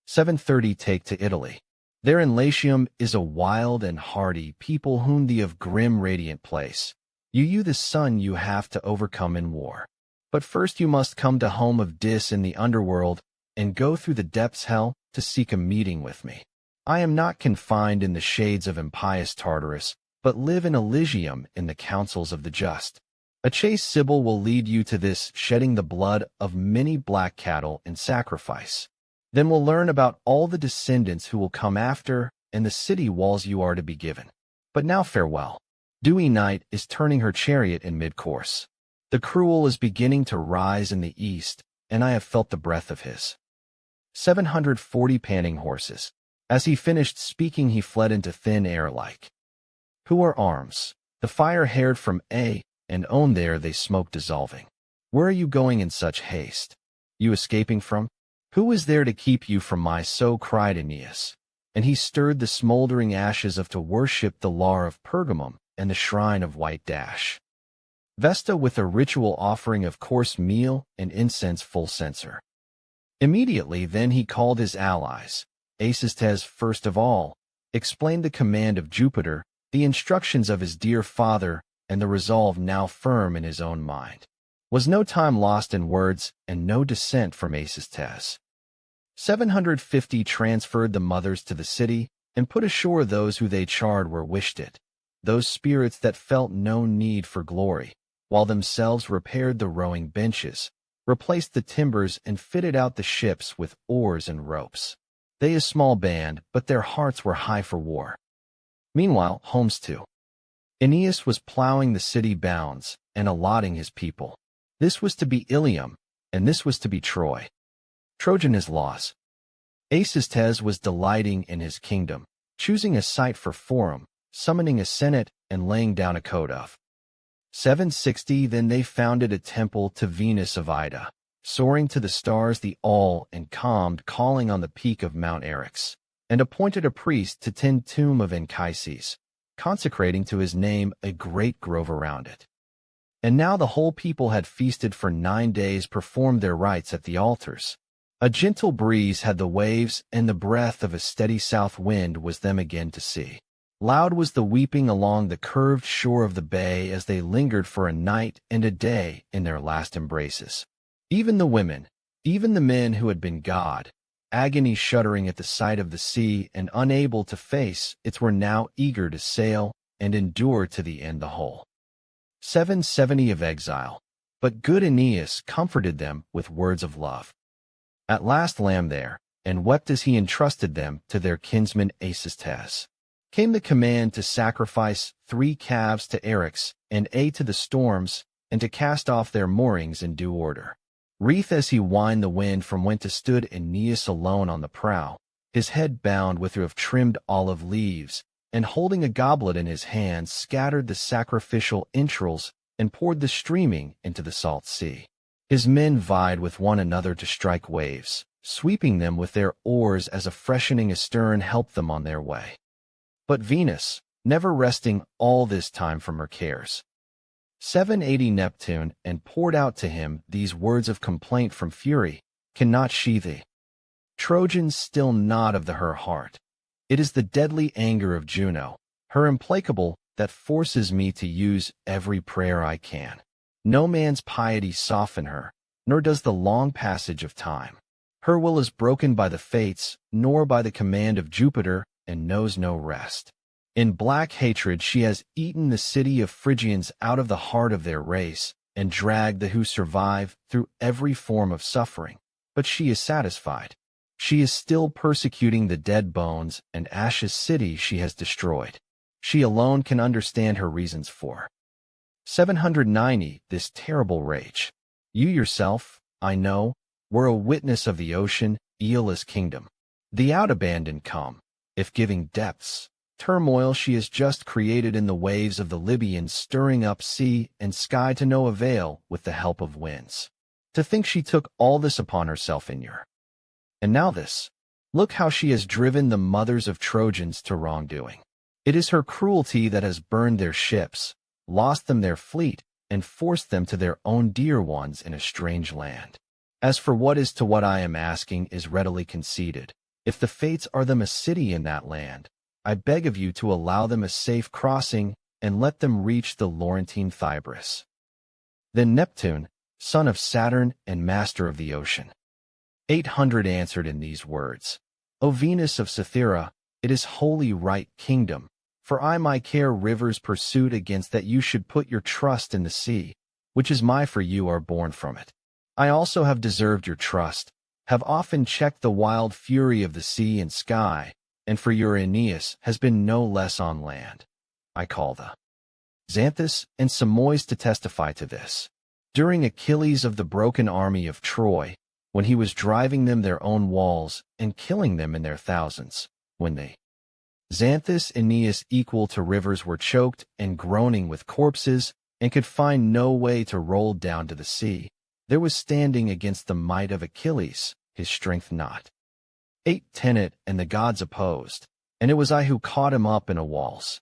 7:30 Take to Italy. There in Latium is a wild and hardy people whom the of grim radiant place. You the sun you have to overcome in war. But first you must come to home of Dis in the underworld, and go through the depths hell, to seek a meeting with me. I am not confined in the shades of impious Tartarus, but live in Elysium in the councils of the just. A chaste Sibyl will lead you to this, shedding the blood of many black cattle in sacrifice. Then we'll learn about all the descendants who will come after, and the city walls you are to be given. But now farewell. Dewy night is turning her chariot in mid-course. The cruel is beginning to rise in the east, and I have felt the breath of his 740 panting horses. As he finished speaking he fled into thin air like. Who are arms? The fire haired from A, and on there they smoke dissolving. Where are you going in such haste? You escaping from? Who is there to keep you from my so cried Aeneas? And he stirred the smoldering ashes of to worship the Lar of Pergamum and the shrine of white dash. Vesta with a ritual offering of coarse meal and incense full censer. Immediately then he called his allies. Aeneas first of all explained the command of Jupiter, the instructions of his dear father, and the resolve now firm in his own mind. Was no time lost in words, and no dissent from Aeneas. 750 transferred the mothers to the city, and put ashore those who they charred were wished it, those spirits that felt no need for glory, while themselves repaired the rowing benches, replaced the timbers and fitted out the ships with oars and ropes. They a small band, but their hearts were high for war. Meanwhile, Holmes too. Aeneas was plowing the city bounds, and allotting his people. This was to be Ilium, and this was to be Troy. Trojan his laws. Aeneas was delighting in his kingdom, choosing a site for forum, summoning a senate, and laying down a code of. 760 Then they founded a temple to Venus of Ida, soaring to the stars the all and calmed calling on the peak of Mount Eryx, and appointed a priest to tend tomb of Anchises, consecrating to his name a great grove around it. And now the whole people had feasted for 9 days, performed their rites at the altars. A gentle breeze had the waves, and the breath of a steady south wind was them again to see. Loud was the weeping along the curved shore of the bay as they lingered for a night and a day in their last embraces. Even the women, even the men who had been God, agony shuddering at the sight of the sea and unable to face it, were now eager to sail and endure to the end the whole 770 of exile. But good Aeneas comforted them with words of love. At last lamb there, and wept as he entrusted them to their kinsman Aeneas. Came the command to sacrifice 3 calves to Eryx, and to the storms, and to cast off their moorings in due order. Wreath as he whined the wind from whence stood Aeneas alone on the prow, his head bound with of trimmed olive leaves, and holding a goblet in his hands scattered the sacrificial entrails and poured the streaming into the salt sea. His men vied with one another to strike waves, sweeping them with their oars as a freshening astern helped them on their way. But Venus, never resting all this time from her cares, 780 Neptune, and poured out to him these words of complaint from fury, cannot she thee? Trojans still not of her heart. It is the deadly anger of Juno, her implacable, that forces me to use every prayer I can. No man's piety soften her, nor does the long passage of time. Her will is broken by the fates, nor by the command of Jupiter, and knows no rest. In black hatred she has eaten the city of Phrygians out of the heart of their race, and dragged the who survive through every form of suffering. But she is satisfied. She is still persecuting the dead bones and ashes city she has destroyed. She alone can understand her reasons for 790 this terrible rage. You yourself, I know, were a witness of the ocean, Aeolus' kingdom. The out-abandoned come, if giving depths, turmoil she has just created in the waves of the Libyan, stirring up sea and sky to no avail with the help of winds. To think she took all this upon herself in your. And now this. Look how she has driven the mothers of Trojans to wrongdoing. It is her cruelty that has burned their ships, lost them their fleet, and forced them to their own dear ones in a strange land. As for what is to what I am asking is readily conceded. If the fates are them a city in that land, I beg of you to allow them a safe crossing, and let them reach the Laurentine Thybris. Then Neptune, son of Saturn and master of the ocean, 800 answered in these words, O Venus of Cythera, it is wholly right kingdom, for I my care rivers pursuit against that you should put your trust in the sea, which is my for you are born from it. I also have deserved your trust, have often checked the wild fury of the sea and sky, and for your Aeneas has been no less on land. I call the Xanthus and Samois to testify to this. During Achilles of the broken army of Troy, when he was driving them their own walls and killing them in their thousands, when they Xanthus Aeneas equal to rivers were choked and groaning with corpses, and could find no way to roll down to the sea, there was standing against the might of Achilles, his strength not. 8 tenet and the gods opposed, and it was I who caught him up in a walls.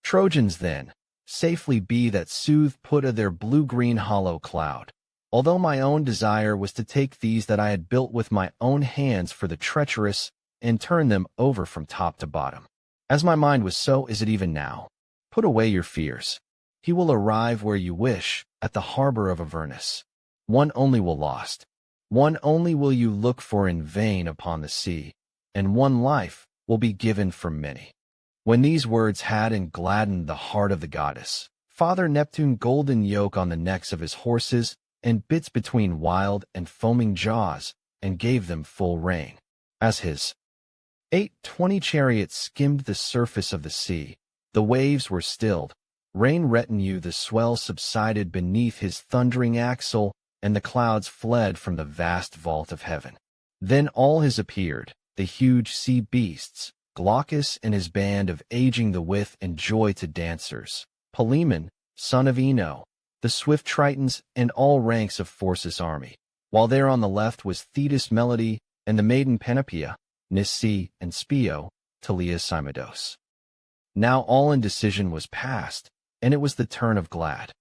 Trojans then, safely be that soothe put of their blue-green hollow cloud, although my own desire was to take these that I had built with my own hands for the treacherous, and turn them over from top to bottom. As my mind was, so is it even now. Put away your fears. He will arrive where you wish, at the harbor of Avernus. One only will lost. One only will you look for in vain upon the sea, and one life will be given for many. When these words had and gladdened the heart of the goddess, Father Neptune golden yoke on the necks of his horses, and bits between wild and foaming jaws, and gave them full rein. As his 820 chariots skimmed the surface of the sea, the waves were stilled, rain retinue the swell subsided beneath his thundering axle, and the clouds fled from the vast vault of heaven. Then all his appeared, the huge sea beasts, Glaucus and his band of aging the with and joy to dancers, Polemon, son of Eno, the swift Tritons, and all ranks of Phorcys' army, while there on the left was Thetis Melody, and the maiden Panopea, Nissi, and Spio, Teleus Cymodos. Now all indecision was past, and it was the turn of glad.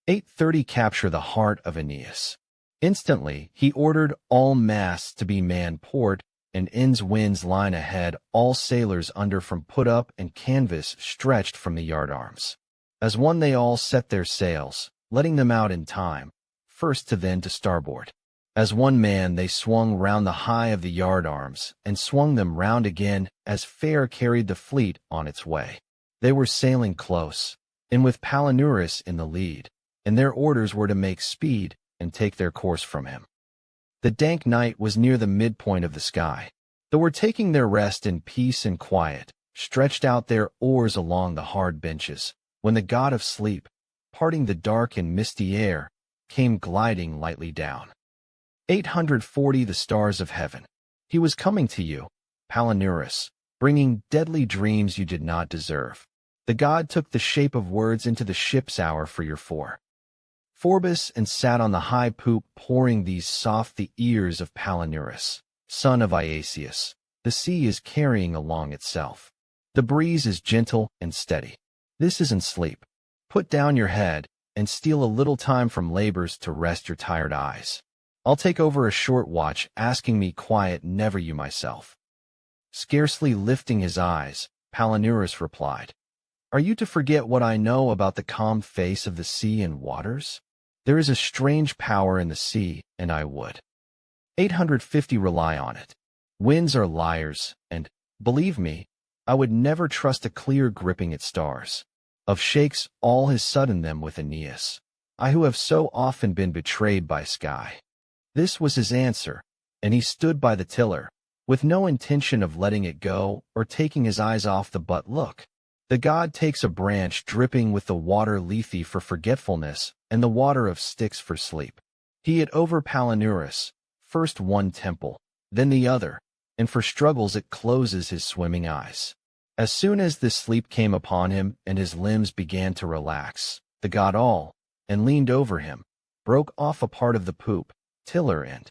830 capture the heart of Aeneas. Instantly he ordered all masts to be manned port, and ends winds line ahead, all sailors under from put up and canvas stretched from the yardarms. As one they all set their sails, letting them out in time, first to then to starboard. As one man they swung round the high of the yardarms, and swung them round again, as fair carried the fleet on its way. They were sailing close, and with Palinurus in the lead, and their orders were to make speed, and take their course from him. The dank night was near the midpoint of the sky. They were taking their rest in peace and quiet, stretched out their oars along the hard benches, when the god of sleep, parting the dark and misty air, came gliding lightly down. 840 the stars of heaven. He was coming to you, Palinurus, bringing deadly dreams you did not deserve. The god took the shape of words into the ship's hour for your Phorbus, and sat on the high poop pouring these soft the ears of Palinurus, son of Iaseus. The sea is carrying along itself. The breeze is gentle and steady. This isn't sleep. Put down your head, and steal a little time from labors to rest your tired eyes. I'll take over a short watch, asking me quiet, never you myself. Scarcely lifting his eyes, Palinurus replied, Are you to forget what I know about the calm face of the sea and waters? There is a strange power in the sea, and I would 850 rely on it. Winds are liars, and, believe me, I would never trust a clear gripping at stars. Of shakes all has sudden them with Aeneas, I who have so often been betrayed by sky. This was his answer, and he stood by the tiller, with no intention of letting it go or taking his eyes off the but look. The god takes a branch dripping with the water Lethe for forgetfulness and the water of Styx for sleep. He had over Palinurus, first one temple, then the other, and for struggles it closes his swimming eyes. As soon as this sleep came upon him and his limbs began to relax, the god and leaned over him, broke off a part of the poop, tiller and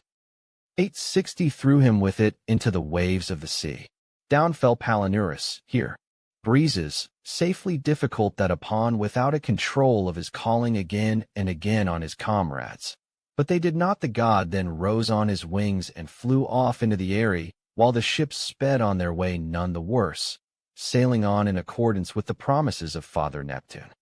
860 threw him with it into the waves of the sea. Down fell Palinurus, here. Breezes, safely difficult that upon without a control of his calling again and again on his comrades. But they did not. The god then rose on his wings and flew off into the air, while the ships sped on their way none the worse, sailing on in accordance with the promises of Father Neptune.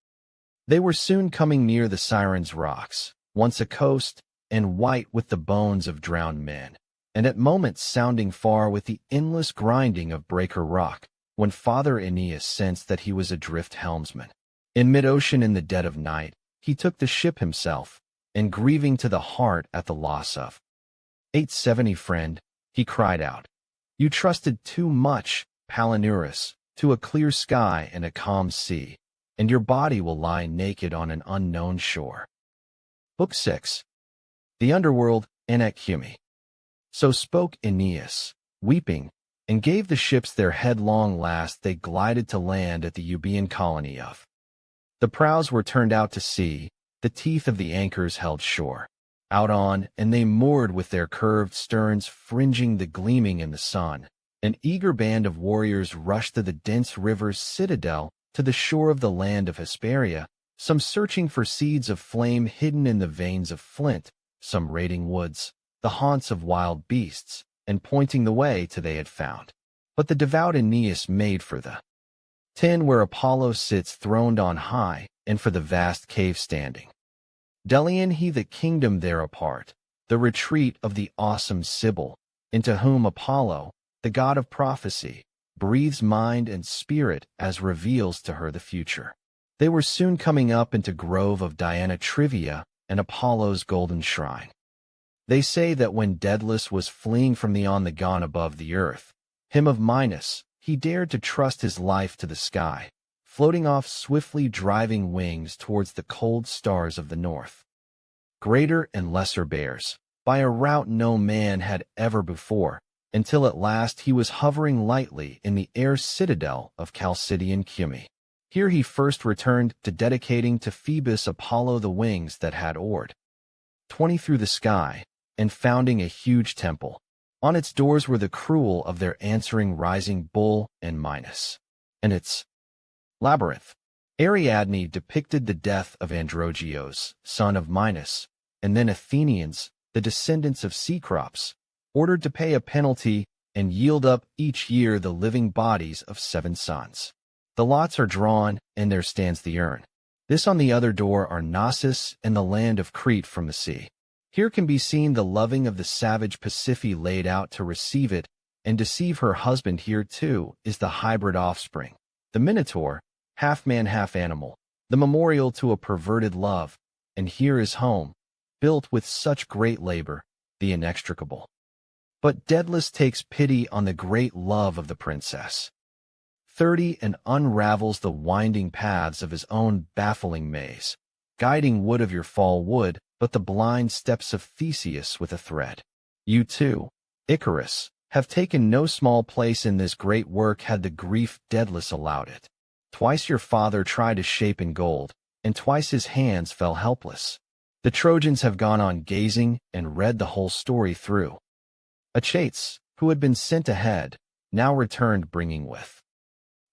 They were soon coming near the Sirens' rocks, once a coast, and white with the bones of drowned men, and at moments sounding far with the endless grinding of breaker rock, when Father Aeneas sensed that he was adrift helmsman. In mid-ocean in the dead of night, he took the ship himself, and grieving to the heart at the loss of 870 friend, he cried out, You trusted too much, Palinurus, to a clear sky and a calm sea, and your body will lie naked on an unknown shore. Book 6. The Underworld, Anaxiome. So spoke Aeneas, weeping, and gave the ships their headlong last. They glided to land at the Euboean colony of. The prows were turned out to sea, the teeth of the anchors held shore. Out on, and they moored with their curved sterns fringing the gleaming in the sun. An eager band of warriors rushed to the dense river's citadel, to the shore of the land of Hesperia, some searching for seeds of flame hidden in the veins of flint, some raiding woods, the haunts of wild beasts, and pointing the way to they had found. But the devout Aeneas made for the 10 where Apollo sits throned on high, and for the vast cave standing. Delian he the kingdom there apart, the retreat of the awesome Sibyl, into whom Apollo, the god of prophecy, breathes mind and spirit as reveals to her the future. They were soon coming up into grove of Diana Trivia and Apollo's golden shrine. They say that when Daedalus was fleeing from the gone above the earth, him of Minos, he dared to trust his life to the sky, floating off swiftly driving wings towards the cold stars of the north. Greater and lesser bears, by a route no man had ever before, until at last he was hovering lightly in the air citadel of Chalcidian Cumae. Here he first returned to dedicating to Phoebus Apollo the wings that had oared 20 through the sky, and founding a huge temple. On its doors were the cruel of their answering rising bull and Minos. And its labyrinth. Ariadne depicted the death of Androgeos, son of Minos, and then Athenians, the descendants of Cecrops, ordered to pay a penalty and yield up each year the living bodies of 7 sons. The lots are drawn, and there stands the urn. This on the other door are Knossos and the land of Crete from the sea. Here can be seen the loving of the savage Pasiphae laid out to receive it and deceive her husband. Here, too, is the hybrid offspring, the Minotaur, half man, half animal, the memorial to a perverted love, and here is home, built with such great labor, the inextricable. But Daedalus takes pity on the great love of the princess. 30 and unravels the winding paths of his own baffling maze, guiding wood of your fall wood, but the blind steps of Theseus with a thread. You too, Icarus, have taken no small place in this great work had the grief Daedalus allowed it. Twice your father tried to shape in gold, and twice his hands fell helpless. The Trojans have gone on gazing and read the whole story through. Achates, who had been sent ahead, now returned bringing with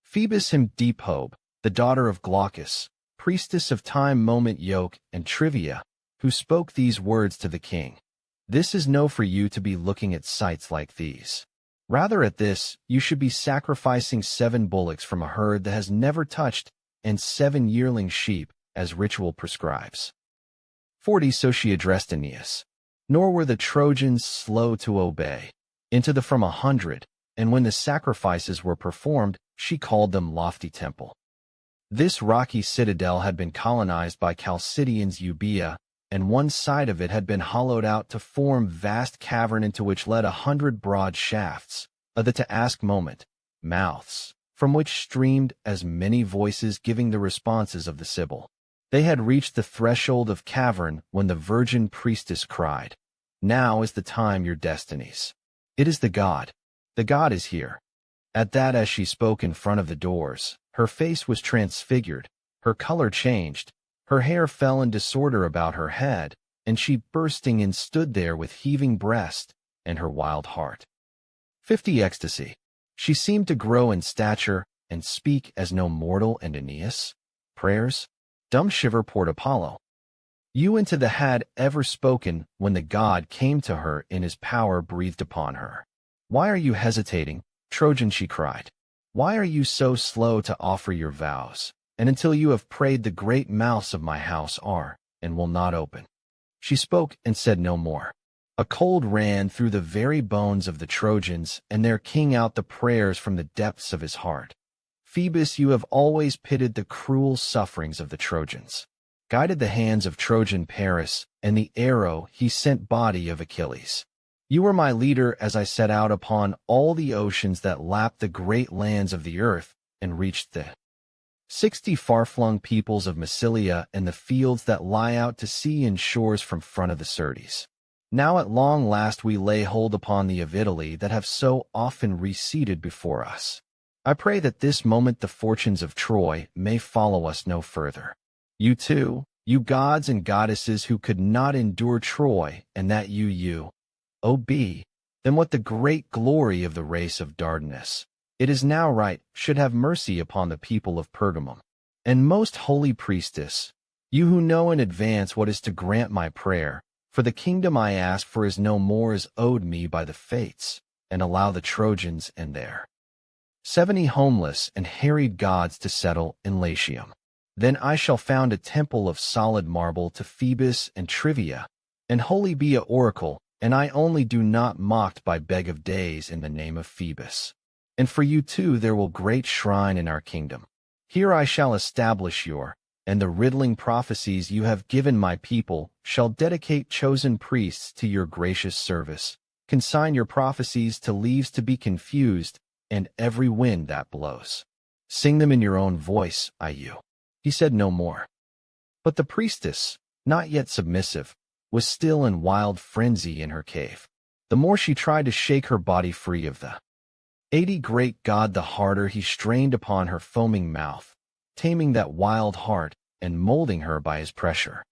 Phoebus him deep hope, the daughter of Glaucus, priestess of time, moment, yoke, and trivia, who spoke these words to the king. This is no for you to be looking at sights like these. Rather at this, you should be sacrificing 7 bullocks from a herd that has never touched, and 7 yearling sheep, as ritual prescribes. 40 So she addressed Aeneas. Nor were the Trojans slow to obey. Into the from 100, and when the sacrifices were performed, she called them lofty temple. This rocky citadel had been colonized by Chalcidians Euboea, and one side of it had been hollowed out to form vast cavern into which led 100 broad shafts, the to ask moment, mouths, from which streamed as many voices giving the responses of the Sibyl. They had reached the threshold of cavern when the virgin priestess cried, "Now is the time, your destinies. It is the god. The god is here." At that, as she spoke in front of the doors, her face was transfigured, her color changed, her hair fell in disorder about her head, and she bursting in stood there with heaving breast and her wild heart. 50 Ecstasy. She seemed to grow in stature and speak as no mortal and Aeneas. Prayers. Dumb shiver poured Apollo. You into the had ever spoken when the god came to her in his power breathed upon her. Why are you hesitating, Trojan, she cried. Why are you so slow to offer your vows? And until you have prayed, the great mouths of my house are, and will not open. She spoke and said no more. A cold ran through the very bones of the Trojans, and their king out the prayers from the depths of his heart. Phoebus, you have always pitied the cruel sufferings of the Trojans, guided the hands of Trojan Paris, and the arrow he sent body of Achilles. You were my leader as I set out upon all the oceans that lapped the great lands of the earth and reached the 60 far-flung peoples of Massilia and the fields that lie out to sea and shores from front of the Syrtes. Now at long last we lay hold upon the of Italy that have so often receded before us. I pray that this moment the fortunes of Troy may follow us no further. You too, you gods and goddesses who could not endure Troy, and that you, O be, then what the great glory of the race of Dardanus, it is now right, should have mercy upon the people of Pergamum. And most holy priestess, you who know in advance what is to grant my prayer, for the kingdom I ask for is no more as owed me by the fates, and allow the Trojans and their 70 homeless and harried gods to settle in Latium. Then I shall found a temple of solid marble to Phoebus and Trivia, and holy be a oracle, and I only do not mocked by beg of days in the name of Phoebus. And for you too there will great shrine in our kingdom. Here I shall establish your, and the riddling prophecies you have given my people, shall dedicate chosen priests to your gracious service, consign your prophecies to leaves to be confused, and every wind that blows. Sing them in your own voice, you. He said no more. But the priestess, not yet submissive, was still in wild frenzy in her cave. The more she tried to shake her body free of the 80 great god, the harder he strained upon her foaming mouth, taming that wild heart and molding her by his pressure.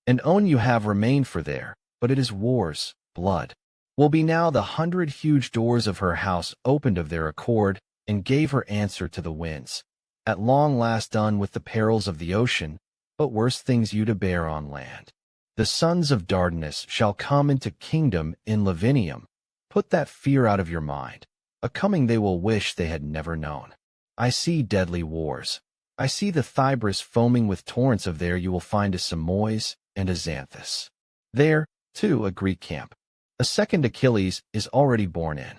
And own you have remained for there, but it is war's blood. Will be now the 100 huge doors of her house opened of their accord, and gave her answer to the winds. At long last done with the perils of the ocean, but worse things you to bear on land. The sons of Dardanus shall come into kingdom in Lavinium. Put that fear out of your mind. A coming they will wish they had never known. I see deadly wars. I see the Thybris foaming with torrents of there you will find a Samois and a Xanthus. There, too, a Greek camp. A second Achilles is already born in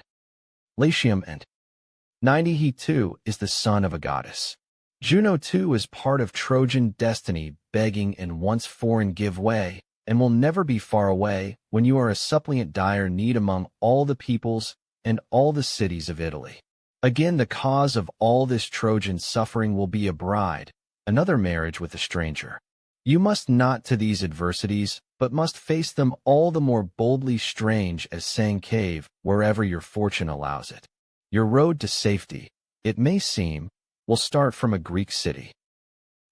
Latium, and 90 he too is the son of a goddess. Juno too is part of Trojan destiny, begging and once foreign give way, and will never be far away when you are a suppliant dire need among all the peoples and all the cities of Italy. Again the cause of all this Trojan suffering will be a bride, another marriage with a stranger. You must not to these adversities, but must face them all the more boldly strange as sang cave, wherever your fortune allows it. Your road to safety, it may seem, will start from a Greek city.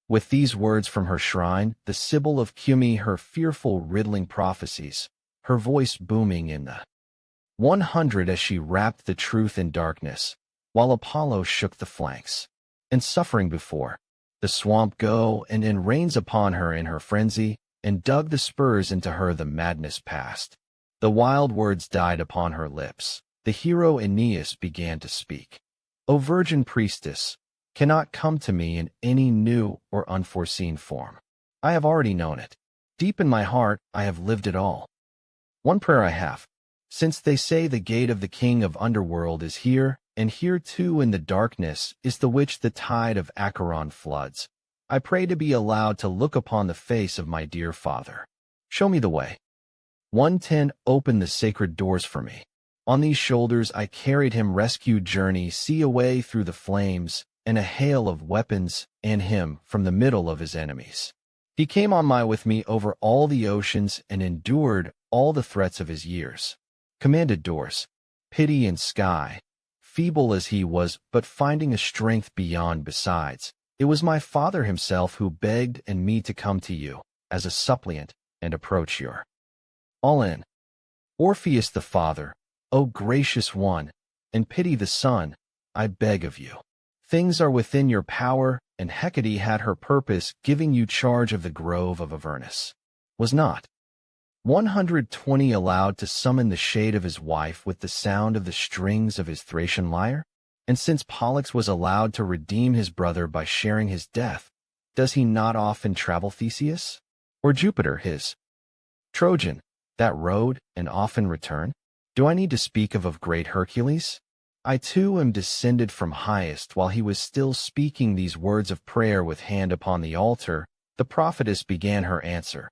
With these words from her shrine, the Sibyl of Cumae her fearful riddling prophecies, her voice booming in the 100 as she wrapped the truth in darkness, while Apollo shook the flanks, and suffering before the swamp go and in rains upon her in her frenzy, and dug the spurs into her the madness past. The wild words died upon her lips. The hero Aeneas began to speak. O virgin priestess, cannot come to me in any new or unforeseen form. I have already known it. Deep in my heart, I have lived it all. One prayer I have. Since they say the gate of the king of underworld is here, and here too in the darkness is the which the tide of Acheron floods, I pray to be allowed to look upon the face of my dear father. Show me the way. 110 Open the sacred doors for me. On these shoulders I carried him rescue journey, see away through the flames, and a hail of weapons, and him from the middle of his enemies. He came on my with me over all the oceans, and endured all the threats of his years. Commanded doors, pity and sky, feeble as he was, but finding a strength beyond besides. It was my father himself who begged and me to come to you, as a suppliant, and approach your all in. Orpheus the Father, O gracious one, and pity the Son, I beg of you. Things are within your power, and Hecate had her purpose, giving you charge of the grove of Avernus. Was not 120 allowed to summon the shade of his wife with the sound of the strings of his Thracian lyre? And since Pollux was allowed to redeem his brother by sharing his death, does he not often travel Theseus? Or Jupiter, his Trojan, that rode and often return? Do I need to speak of great Hercules? I too am descended from highest. While he was still speaking these words of prayer with hand upon the altar, the prophetess began her answer.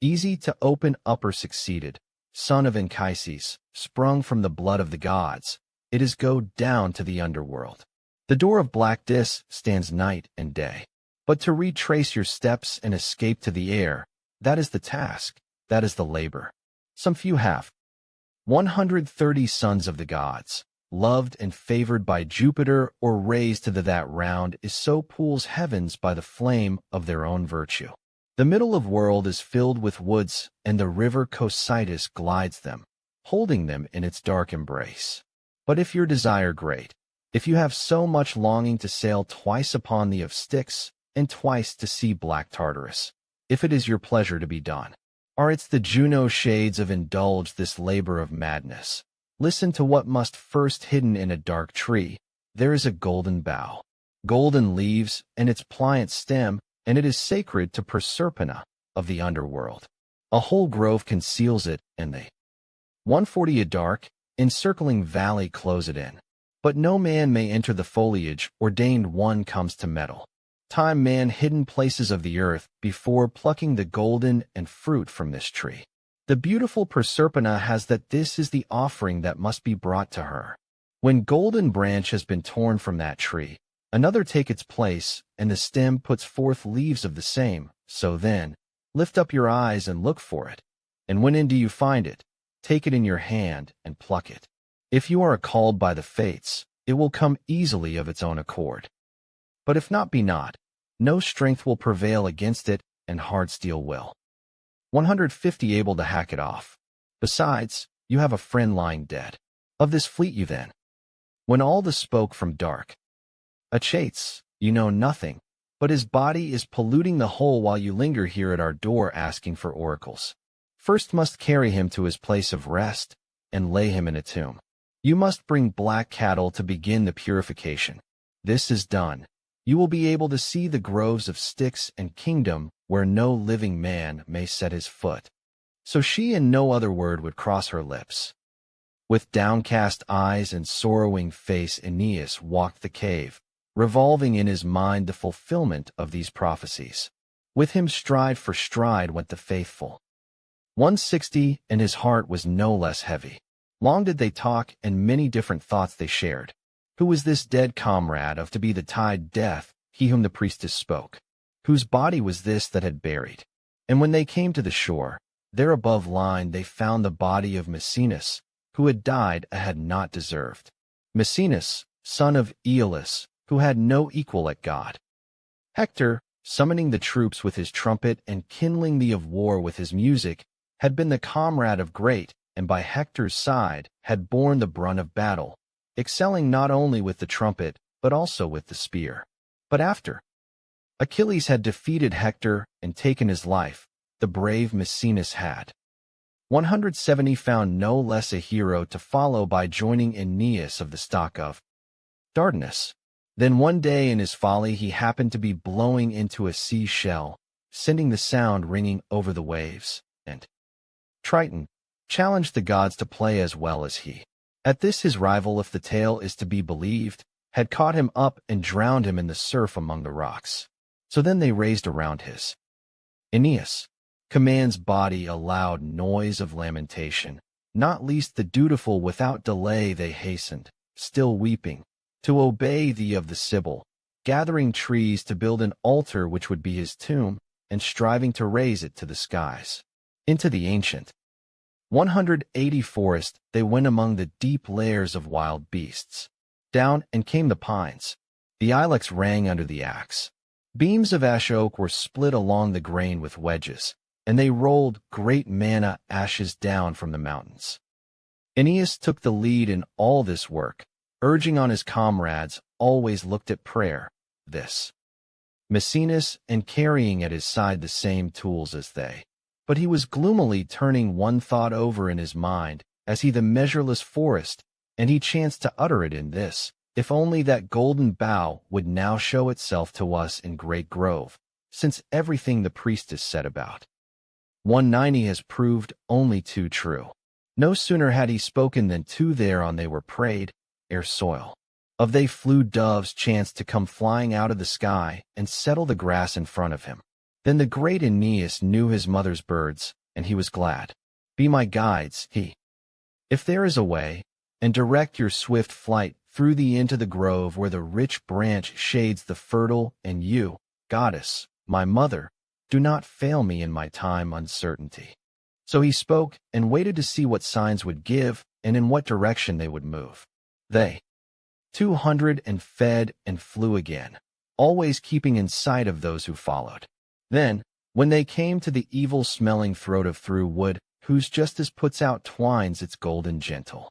Easy to open upper succeeded, son of Anchises, sprung from the blood of the gods, it is go down to the underworld. The door of black dis stands night and day. But to retrace your steps and escape to the air, that is the task, that is the labor. Some few have 130 sons of the gods, loved and favored by Jupiter, or raised to that round is so pools heavens by the flame of their own virtue. The middle of world is filled with woods, and the river Cocytus glides them, holding them in its dark embrace. But if your desire great, if you have so much longing to sail twice upon the of Styx, and twice to see black Tartarus, if it is your pleasure to be done, are it's the Juno shades of indulge this labor of madness. Listen to what must first hidden in a dark tree. There is a golden bough, golden leaves, and its pliant stem, and it is sacred to Proserpina of the underworld. A whole grove conceals it, and the 140 a dark, encircling valley close it in. But no man may enter the foliage, ordained one comes to meddle. Time man hidden places of the earth, before plucking the golden and fruit from this tree. The beautiful Proserpina has that this is the offering that must be brought to her. When golden branch has been torn from that tree, another take its place, and the stem puts forth leaves of the same. So then, lift up your eyes and look for it. And when do you find it, take it in your hand and pluck it. If you are called by the fates, it will come easily of its own accord. But if not, be not. No strength will prevail against it, and hard steel will. 150 able to hack it off. Besides, you have a friend lying dead. Of this fleet you then. When all the spoke from dark. Achates, you know nothing, but his body is polluting the whole while you linger here at our door asking for oracles. First must carry him to his place of rest, and lay him in a tomb. You must bring black cattle to begin the purification. This is done. You will be able to see the groves of Styx and kingdom where no living man may set his foot. So she and no other word would cross her lips. With downcast eyes and sorrowing face Aeneas walked the cave, revolving in his mind the fulfillment of these prophecies. With him stride for stride went the faithful 160, and his heart was no less heavy. Long did they talk, and many different thoughts they shared. Who was this dead comrade of to be the tide death, he whom the priestess spoke? Whose body was this that had buried? And when they came to the shore, there above line they found the body of Maecenas, who had died and had not deserved. Maecenas, son of Aeolus, who had no equal at God. Hector, summoning the troops with his trumpet and kindling the of war with his music, had been the comrade of great, and by Hector's side had borne the brunt of battle, excelling not only with the trumpet, but also with the spear. But after Achilles had defeated Hector and taken his life, the brave Maecenas had 170 found no less a hero to follow by joining Aeneas of the stock of Dardanus. Then one day in his folly he happened to be blowing into a sea shell, sending the sound ringing over the waves, and Triton challenged the gods to play as well as he. At this his rival, if the tale is to be believed, had caught him up and drowned him in the surf among the rocks. So then they raised around his Aeneas commands body a loud noise of lamentation, not least the dutiful without delay they hastened, still weeping, to obey thee of the Sibyl, gathering trees to build an altar which would be his tomb, and striving to raise it to the skies. Into the ancient 180 forest they went among the deep lairs of wild beasts. Down and came the pines. The ilex rang under the axe. Beams of ash oak were split along the grain with wedges, and they rolled great manna ashes down from the mountains. Aeneas took the lead in all this work, urging on his comrades, always looked at prayer, this Maecenas, and carrying at his side the same tools as they. But he was gloomily turning one thought over in his mind, as he the measureless forest, and he chanced to utter it in this: if only that golden bough would now show itself to us in great grove, since everything the priestess said about 190 has proved only too true. No sooner had he spoken than two thereon they were prayed, ere soil of they flew doves chanced to come flying out of the sky and settle the grass in front of him. Then the great Aeneas knew his mother's birds, and he was glad. Be my guides, he. If there is a way, and direct your swift flight through thee into the grove where the rich branch shades the fertile, and you, goddess, my mother, do not fail me in my time uncertainty. So he spoke, and waited to see what signs would give, and in what direction they would move. They 200 and fed and flew again, always keeping in sight of those who followed. Then, when they came to the evil-smelling throat of Through Wood, whose justice puts out twines its golden gentle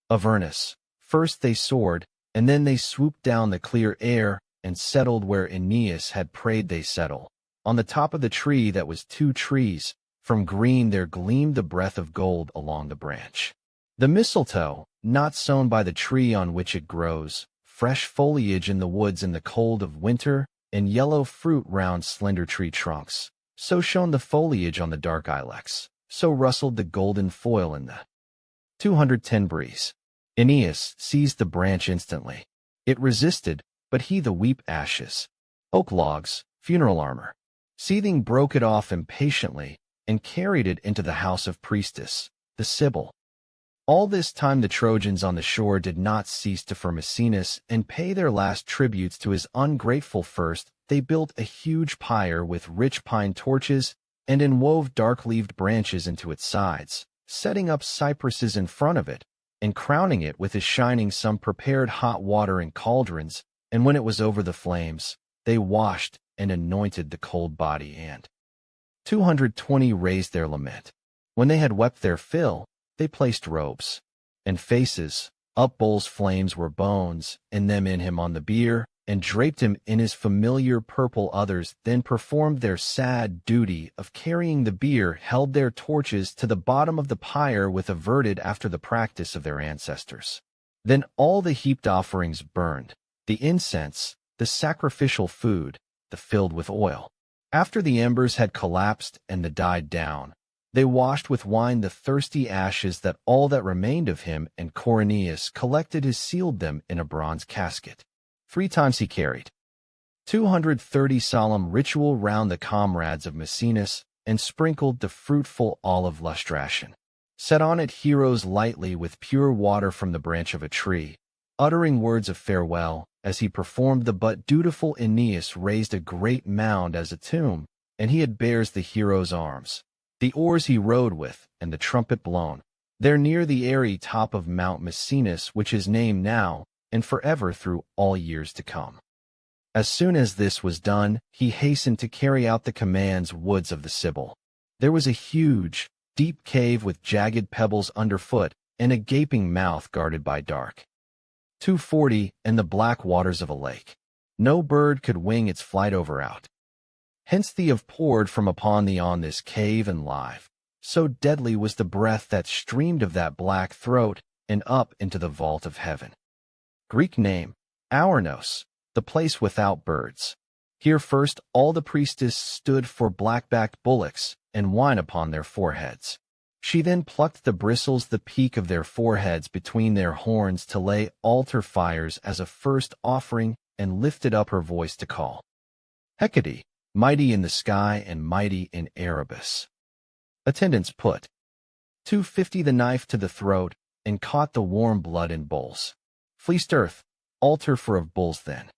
Avernus, first they soared, and then they swooped down the clear air, and settled where Aeneas had prayed they settle. On the top of the tree that was two trees, from green there gleamed the breath of gold along the branch. The mistletoe, not sown by the tree on which it grows, fresh foliage in the woods in the cold of winter, and yellow fruit round slender tree trunks. So shone the foliage on the dark ilex, so rustled the golden foil in the 210 breeze. Aeneas seized the branch instantly. It resisted, but he the weep ashes, oak logs, funeral armor. Seething broke it off impatiently, and carried it into the house of priestess, the Sibyl. All this time the Trojans on the shore did not cease to for Maecenas and pay their last tributes to his ungrateful first. They built a huge pyre with rich pine torches, and inwove dark-leaved branches into its sides, setting up cypresses in front of it, and crowning it with his shining some prepared hot water in cauldrons, and when it was over the flames, they washed and anointed the cold body, and 220 raised their lament. When they had wept their fill, they placed robes and faces, up bowls flames were bones, and them in him on the bier, and draped him in his familiar purple. Others then performed their sad duty of carrying the bier, held their torches to the bottom of the pyre with averted after the practice of their ancestors. Then all the heaped offerings burned, the incense, the sacrificial food, the filled with oil. After the embers had collapsed and the died down, they washed with wine the thirsty ashes that all that remained of him, and Aeneas collected his sealed them in a bronze casket. 3 times he carried 230 solemn ritual round the comrades of Maecenas, and sprinkled the fruitful olive lustration. Set on it heroes lightly with pure water from the branch of a tree, uttering words of farewell. As he performed the but dutiful Aeneas raised a great mound as a tomb, and he had bears the hero's arms, the oars he rowed with, and the trumpet blown, there near the airy top of Mount Maecenas, which is named now and forever through all years to come. As soon as this was done, he hastened to carry out the commands woods of the Sibyl. There was a huge, deep cave with jagged pebbles underfoot, and a gaping mouth guarded by dark 240 and the black waters of a lake. No bird could wing its flight over out. Hence thee have poured from upon thee on this cave and live, So deadly was the breath that streamed of that black throat and up into the vault of heaven. Greek name, Aornos, the place without birds. Here first all the priestess stood for black-backed bullocks and wine upon their foreheads. She then plucked the bristles the peak of their foreheads between their horns to lay altar fires as a first offering and lifted up her voice to call. Hecate, mighty in the sky and mighty in Erebus. Attendants put 250 the knife to the throat and caught the warm blood in bowls. Fleeced earth, altar for of bulls then.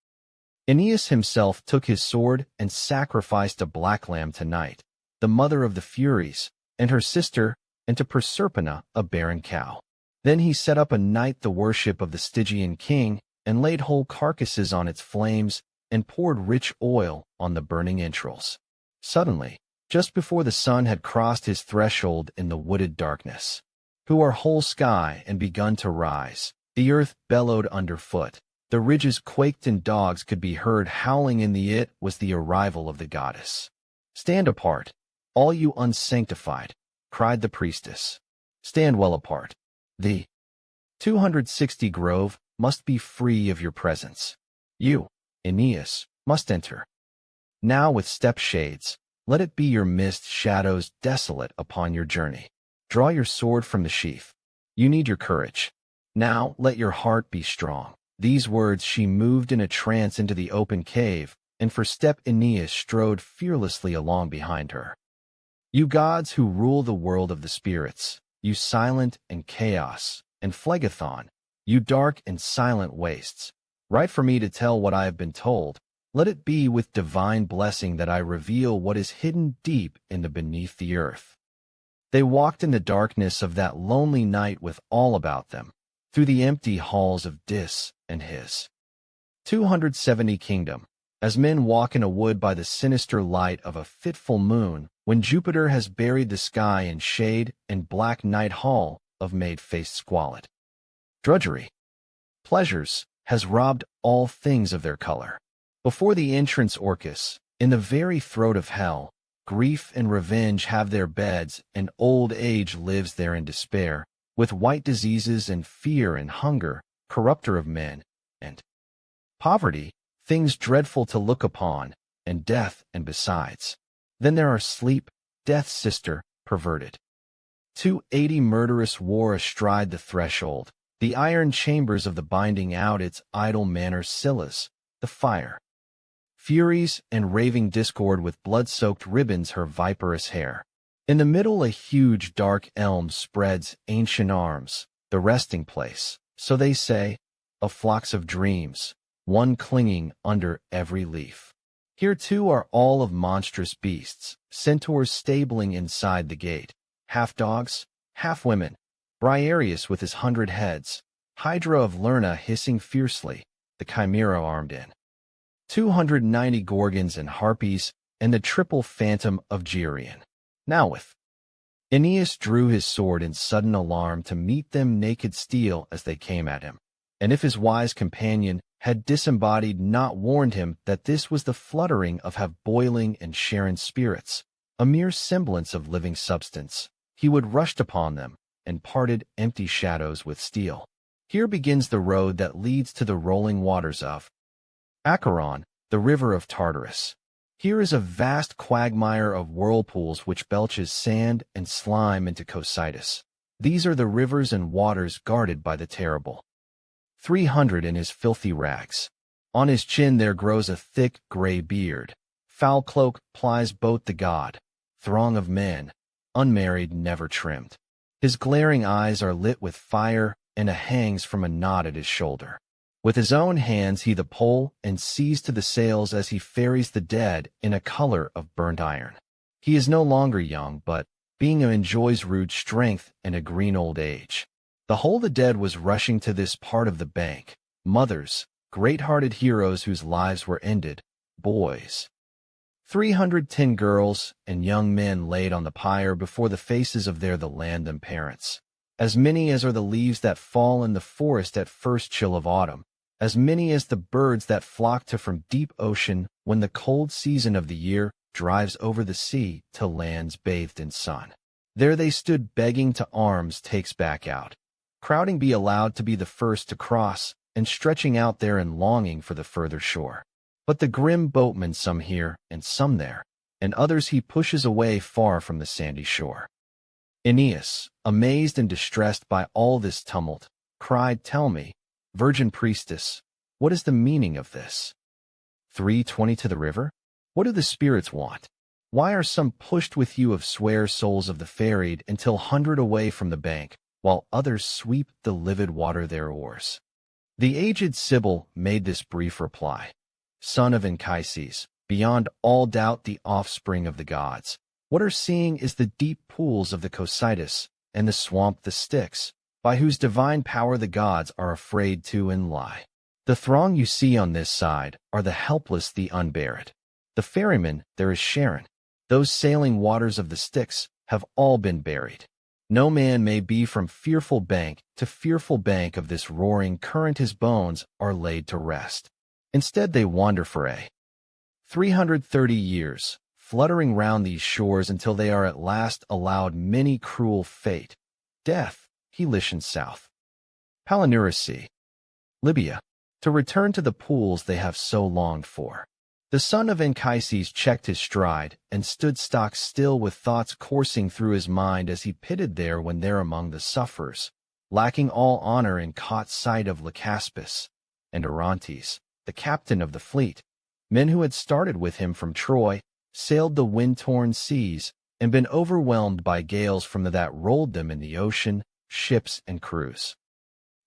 Aeneas himself took his sword and sacrificed a black lamb to Night, the mother of the Furies, and her sister, and to Proserpina a barren cow. Then he set up a night the worship of the Stygian king, and laid whole carcasses on its flames, and poured rich oil on the burning entrails. Suddenly, just before the sun had crossed his threshold in the wooded darkness, who are whole sky and begun to rise, the earth bellowed underfoot. The ridges quaked and dogs could be heard howling in the it was the arrival of the goddess. Stand apart, all you unsanctified, cried the priestess. Stand well apart. The 260 grove must be free of your presence. You, Aeneas, must enter. Now with step shades, let it be your mist shadows desolate upon your journey. Draw your sword from the sheath. You need your courage. Now let your heart be strong. These words she moved in a trance into the open cave, and for step Aeneas strode fearlessly along behind her. You gods who rule the world of the spirits, you silent and chaos, and Phlegethon, you dark and silent wastes, write for me to tell what I have been told. Let it be with divine blessing that I reveal what is hidden deep in the beneath the earth. They walked in the darkness of that lonely night with all about them, through the empty halls of Dis and his 270 kingdom, as men walk in a wood by the sinister light of a fitful moon, when Jupiter has buried the sky in shade and black night hall of maid-faced squalid. Drudgery, pleasures, has robbed all things of their color. Before the entrance Orcus, in the very throat of hell, grief and revenge have their beds, and old age lives there in despair, with white diseases and fear and hunger, corrupter of men, and poverty, things dreadful to look upon, and death, and besides. Then there are sleep, death's sister, perverted. 280 murderous war astride the threshold, the iron chambers of the binding out its idle manor Scyllas, the fire. Furies and raving discord with blood-soaked ribbons her viperous hair. In the middle a huge dark elm spreads ancient arms, the resting place, so they say, of flocks of dreams, one clinging under every leaf. Here too are all of monstrous beasts, centaurs stabling inside the gate, half dogs, half women, Briareus with his 100 heads, Hydra of Lerna hissing fiercely, the Chimera armed in 290 gorgons and harpies, and the triple phantom of Geryon. Now with Aeneas drew his sword in sudden alarm to meet them naked steel as they came at him, and if his wise companion had disembodied not warned him that this was the fluttering of have boiling and Sharon spirits, a mere semblance of living substance, he would rushed upon them, and parted empty shadows with steel. Here begins the road that leads to the rolling waters of Acheron, the river of Tartarus. Here is a vast quagmire of whirlpools which belches sand and slime into Cocytus. These are the rivers and waters guarded by the terrible 300 in his filthy rags. On his chin there grows a thick gray beard. Foul cloak plies both the god, throng of men, unmarried never trimmed. His glaring eyes are lit with fire, and a hangs from a knot at his shoulder. With his own hands he the pole and sees to the sails as he ferries the dead in a color of burnt iron. He is no longer young, but, being enjoys rude strength and a green old age. The whole the dead was rushing to this part of the bank, mothers, great-hearted heroes whose lives were ended, boys. 310 girls and young men laid on the pyre before the faces of their the land and parents. As many as are the leaves that fall in the forest at first chill of autumn, as many as the birds that flock to from deep ocean when the cold season of the year drives over the sea to lands bathed in sun. There they stood begging to arms takes back out, crowding be allowed to be the first to cross, and stretching out there and longing for the further shore. But the grim boatman some here and some there, and others he pushes away far from the sandy shore. Aeneas, amazed and distressed by all this tumult, cried, "Tell me, virgin priestess, what is the meaning of this? 3:20 to the river? What do the spirits want? Why are some pushed with you of swear souls of the ferried until 100 away from the bank, while others sweep the livid water their oars?" The aged Sibyl made this brief reply: "Son of Anchises, beyond all doubt the offspring of the gods, what are seeing is the deep pools of the Cocytus, and the swamp the Styx, by whose divine power the gods are afraid to and lie. The throng you see on this side are the helpless, the unburied. The ferrymen, there is Charon. Those sailing waters of the Styx have all been buried. No man may be from fearful bank to fearful bank of this roaring current, his bones are laid to rest. Instead they wander for 330 years, fluttering round these shores until they are at last allowed many cruel fate, death, Helician south, Palinurus sea, Libya, to return to the pools they have so longed for." The son of Anchises checked his stride and stood stock still, with thoughts coursing through his mind as he pitted there when there among the sufferers, lacking all honor, and caught sight of Lycaspis and Orontes, the captain of the fleet, men who had started with him from Troy, sailed the wind-torn seas, and been overwhelmed by gales from that rolled them in the ocean, ships and crews.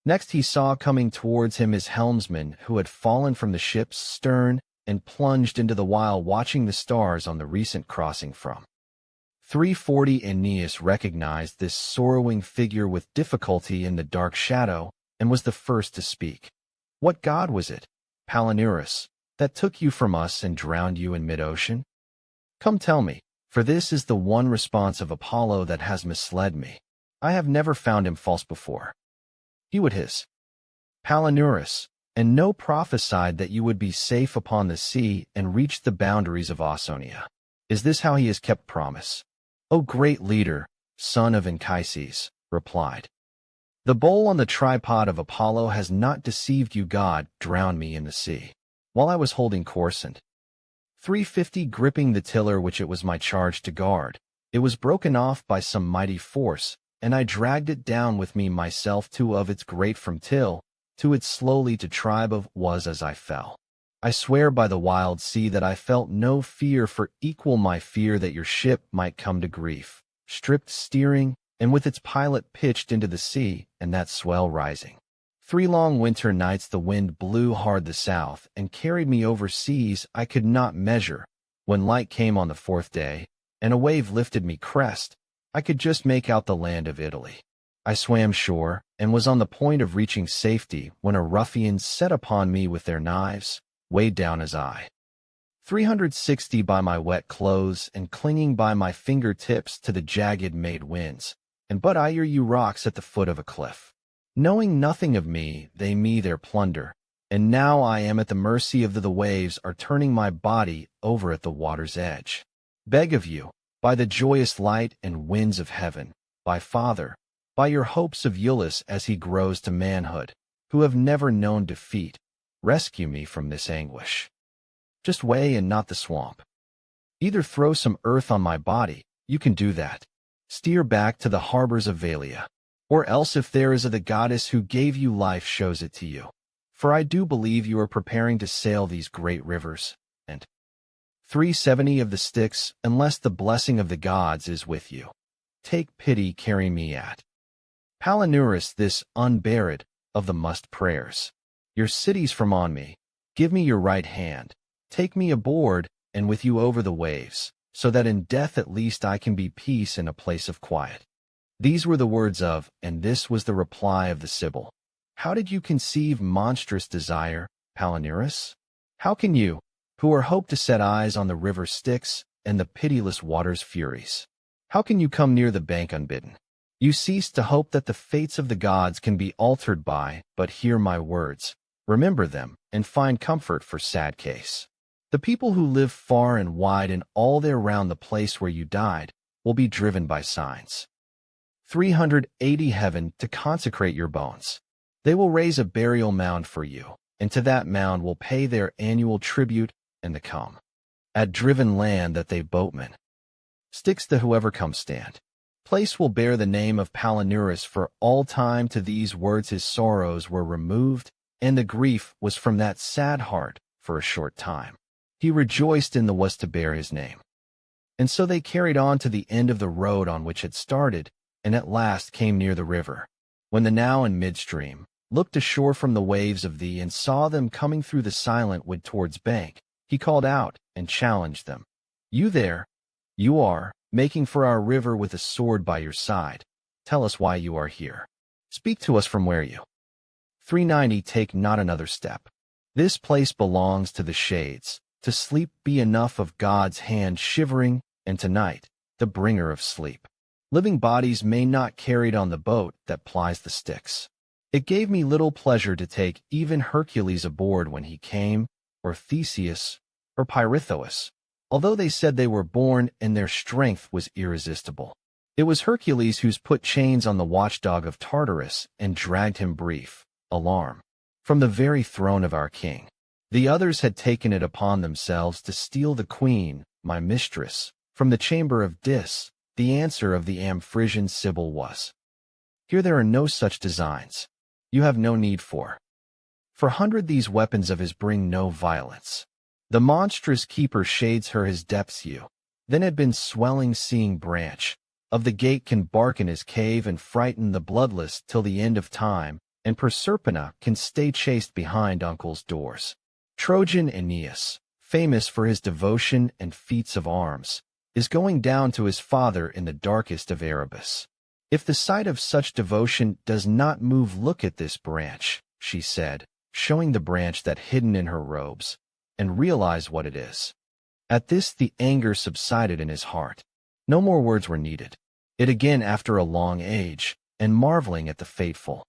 Next he saw coming towards him his helmsman, who had fallen from the ship's stern and plunged into the while watching the stars on the recent crossing from 340. Aeneas recognized this sorrowing figure with difficulty in the dark shadow, and was the first to speak. "What god was it, Palinurus, that took you from us and drowned you in mid-ocean? Come tell me, for this is the one response of Apollo that has misled me. I have never found him false before." He would hiss, "Palinurus, and no prophesied that you would be safe upon the sea and reach the boundaries of Ausonia. Is this how he has kept promise? O great leader, son of Anchises," replied. "The bowl on the tripod of Apollo has not deceived you. God drowned me in the sea, while I was holding course and 350 gripping the tiller which it was my charge to guard. It was broken off by some mighty force, and I dragged it down with me myself to of its great from till, to it slowly to tribe of was as I fell. I swear by the wild sea that I felt no fear for equal my fear that your ship might come to grief, stripped steering, and with its pilot pitched into the sea, and that swell rising. 3 long winter nights the wind blew hard the south, and carried me over seas I could not measure. When light came on the 4th day, and a wave lifted me crest, I could just make out the land of Italy. I swam shore, and was on the point of reaching safety, when a ruffian set upon me with their knives, weighed down as I. 360 by my wet clothes, and clinging by my finger-tips to the jagged made winds, and but I you rocks at the foot of a cliff. Knowing nothing of me, they me their plunder, and now I am at the mercy of the waves are turning my body over at the water's edge. Beg of you, by the joyous light and winds of heaven, by Father, by your hopes of Iulus as he grows to manhood, who have never known defeat, rescue me from this anguish. Just weigh and not the swamp. Either throw some earth on my body, you can do that. Steer back to the harbors of Valia, or else if there is the goddess who gave you life shows it to you. For I do believe you are preparing to sail these great rivers, and 370 of the Styx, unless the blessing of the gods is with you. Take pity, carry me at Palinurus this unburied of the must prayers. Your cities from on me, give me your right hand, take me aboard, and with you over the waves, so that in death at least I can be peace in a place of quiet." These were the words of, and this was the reply of the Sibyl. "How did you conceive monstrous desire, Palinurus? How can you, who are hoped to set eyes on the river Styx and the pitiless water's furies, how can you come near the bank unbidden? You cease to hope that the fates of the gods can be altered by, but hear my words, remember them, and find comfort for sad case. The people who live far and wide and all there round the place where you died will be driven by signs. 380 heaven to consecrate your bones. They will raise a burial mound for you, and to that mound will pay their annual tribute and the come. At driven land that they boatmen. Sticks to whoever comes stand. Place will bear the name of Palinurus for all time. To these words his sorrows were removed, and the grief was from that sad heart for a short time. He rejoiced in the was to bear his name. And so they carried on to the end of the road on which it started, and at last came near the river. When the now in midstream looked ashore from the waves of thee and saw them coming through the silent wood towards bank, he called out and challenged them. You there, you are, making for our river with a sword by your side. Tell us why you are here. Speak to us from where you. 390 Take not another step. This place belongs to the shades. To sleep be enough of God's hand shivering, and tonight, the bringer of sleep. Living bodies may not carried on the boat that plies the sticks. It gave me little pleasure to take even Hercules aboard when he came, or Theseus, or Pirithous, although they said they were born and their strength was irresistible. It was Hercules who's put chains on the watchdog of Tartarus and dragged him brief, alarm, from the very throne of our king. The others had taken it upon themselves to steal the queen, my mistress, from the chamber of Dis. The answer of the Amphrysian Sibyl was, Here there are no such designs. You have no need for 100 these weapons of his bring no violence. The monstrous keeper shades her his depths you. Then had been swelling seeing branch. Of the gate can bark in his cave and frighten the bloodless till the end of time, and Proserpina can stay chaste behind uncle's doors. Trojan Aeneas, famous for his devotion and feats of arms, is going down to his father in the darkest of Erebus. If the sight of such devotion does not move, look at this branch, she said, showing the branch that hidden in her robes, and realize what it is. At this the anger subsided in his heart. No more words were needed. It again after a long age, and marveling at the fateful.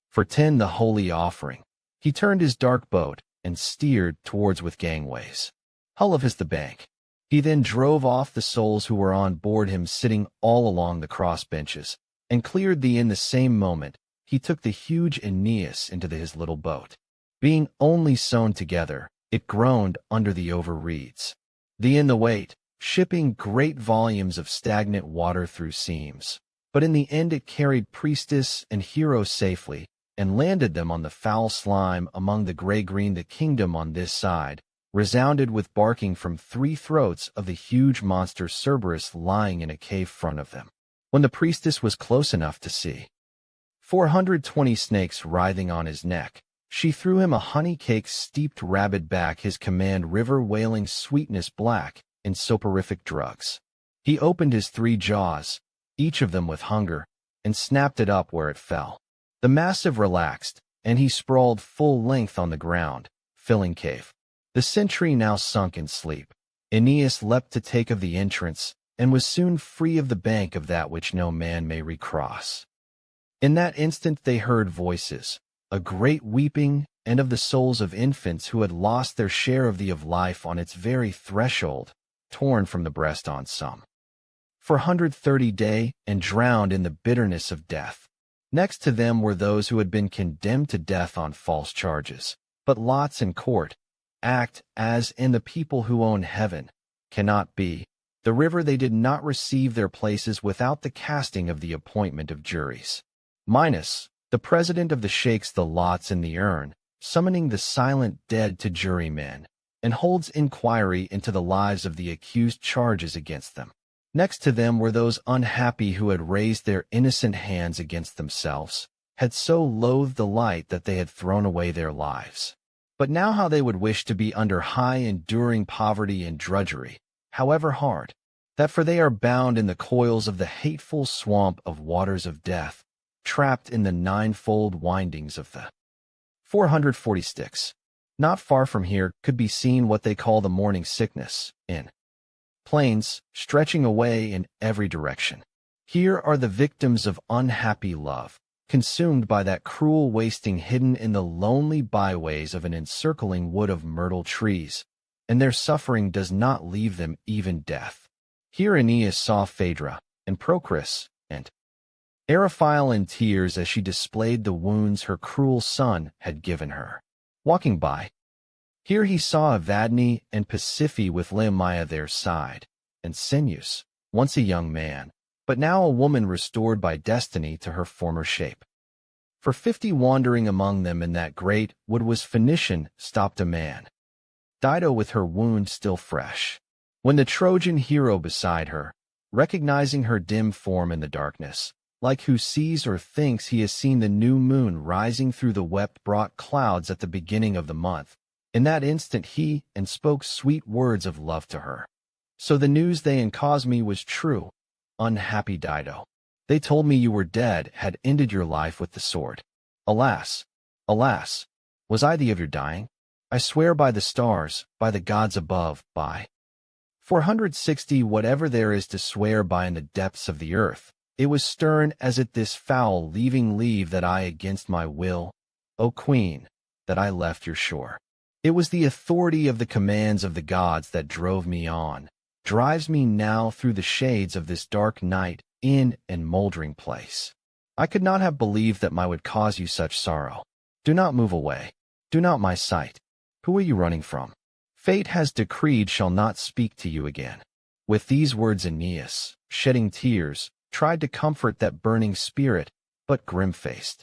For 10 the holy offering, he turned his dark boat, and steered towards with gangways. Hull of his the bank. He then drove off the souls who were on board him sitting all along the cross benches, and cleared thee in the same moment. He took the huge Aeneas into his little boat. Being only sewn together, it groaned under the over reeds. The in the weight, shipping great volumes of stagnant water through seams. But in the end it carried priestess and hero safely, and landed them on the foul slime among the gray-green. The kingdom on this side resounded with barking from 3 throats of the huge monster Cerberus lying in a cave front of them. When the priestess was close enough to see 420 snakes writhing on his neck, she threw him a honey-cake steeped rabid back, his command river wailing sweetness black in soporific drugs. He opened his 3 jaws, each of them with hunger, and snapped it up where it fell. The massive relaxed, and he sprawled full length on the ground, filling cave. The sentry now sunk in sleep. Aeneas leapt to take of the entrance, and was soon free of the bank of that which no man may recross. In that instant they heard voices, a great weeping, and of the souls of infants who had lost their share of the of life on its very threshold, torn from the breast on some. 430 day, and drowned in the bitterness of death. Next to them were those who had been condemned to death on false charges, but lots in court, act as in the people who own heaven, cannot be. The river they did not receive their places without the casting of the appointment of juries. Minus, the president of the shakes the lots in the urn, summoning the silent dead to jurymen, and holds inquiry into the lives of the accused charges against them. Next to them were those unhappy who had raised their innocent hands against themselves, had so loathed the light that they had thrown away their lives. But now how they would wish to be under high enduring poverty and drudgery, however hard, that for they are bound in the coils of the hateful swamp of waters of death, trapped in the ninefold windings of the 440 sticks. Not far from here could be seen what they call the morning sickness, in plains stretching away in every direction. Here are the victims of unhappy love, consumed by that cruel wasting hidden in the lonely byways of an encircling wood of myrtle trees, and their suffering does not leave them even death. Here Aeneas saw Phaedra, and Procris, and Eriphyle in tears as she displayed the wounds her cruel son had given her. Walking by, here he saw Evadne and Pasiphae with Leomaia their side, and Cineus, once a young man, but now a woman restored by destiny to her former shape. For 50 wandering among them in that great what was Phoenician stopped a man, Dido with her wound still fresh. When the Trojan hero beside her, recognizing her dim form in the darkness, like who sees or thinks he has seen the new moon rising through the wet-brought clouds at the beginning of the month, in that instant he and spoke sweet words of love to her. So the news they and caused me was true, unhappy Dido. They told me you were dead, had ended your life with the sword. Alas, alas, was I the of your dying? I swear by the stars, by the gods above, by 460 whatever there is to swear by in the depths of the earth, it was stern as it this foul leaving leave that I against my will, O Queen, that I left your shore. It was the authority of the commands of the gods that drove me on, drives me now through the shades of this dark night, in and moldering place. I could not have believed that would cause you such sorrow. Do not move away. Do not my sight. Who are you running from? Fate has decreed shall not speak to you again. With these words Aeneas, shedding tears, tried to comfort that burning spirit, but grim-faced.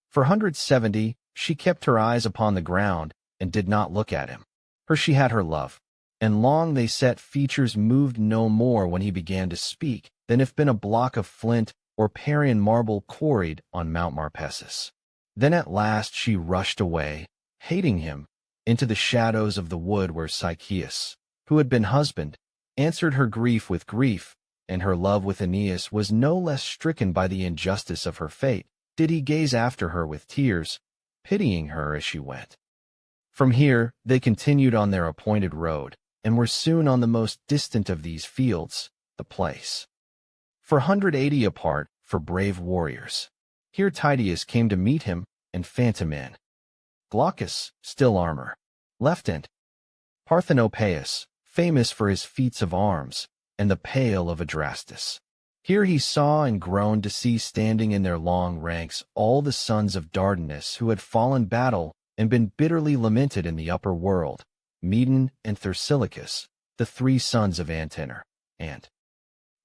For 170, she kept her eyes upon the ground, and did not look at him. For she had her love, and long they set features moved no more when he began to speak, than if been a block of flint or Parian marble quarried on Mount Marpessus. Then at last she rushed away, hating him, into the shadows of the wood where Sychaeus, who had been husband, answered her grief with grief, and her love with Aeneas was no less stricken by the injustice of her fate, did he gaze after her with tears, pitying her as she went. From here they continued on their appointed road, and were soon on the most distant of these fields, the place. For 180 apart, for brave warriors. Here Tydeus came to meet him, and Phantom in. Glaucus, still armor. Leftant. Parthenopaeus, famous for his feats of arms, and the pale of Adrastus. Here he saw and groaned to see standing in their long ranks all the sons of Dardanus who had fallen battle and been bitterly lamented in the upper world, Medon and Thersilochus, the 3 sons of Antenor, and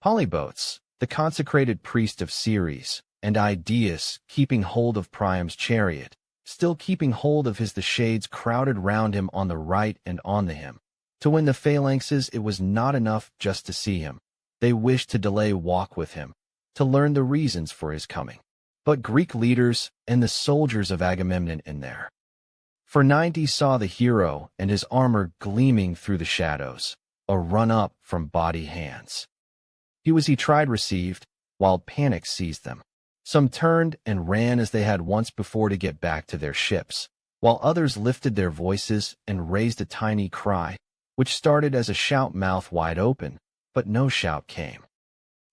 Polybotes, the consecrated priest of Ceres, and Idaeus keeping hold of Priam's chariot, still keeping hold of his the shades crowded round him on the right and on the him. To win the phalanxes it was not enough just to see him. They wished to delay walk with him, to learn the reasons for his coming. But Greek leaders and the soldiers of Agamemnon in there. For 90 saw the hero and his armor gleaming through the shadows, a run-up from body hands. He tried received, while panic seized them. Some turned and ran as they had once before to get back to their ships, while others lifted their voices and raised a tiny cry, which started as a shout mouth wide open, but no shout came.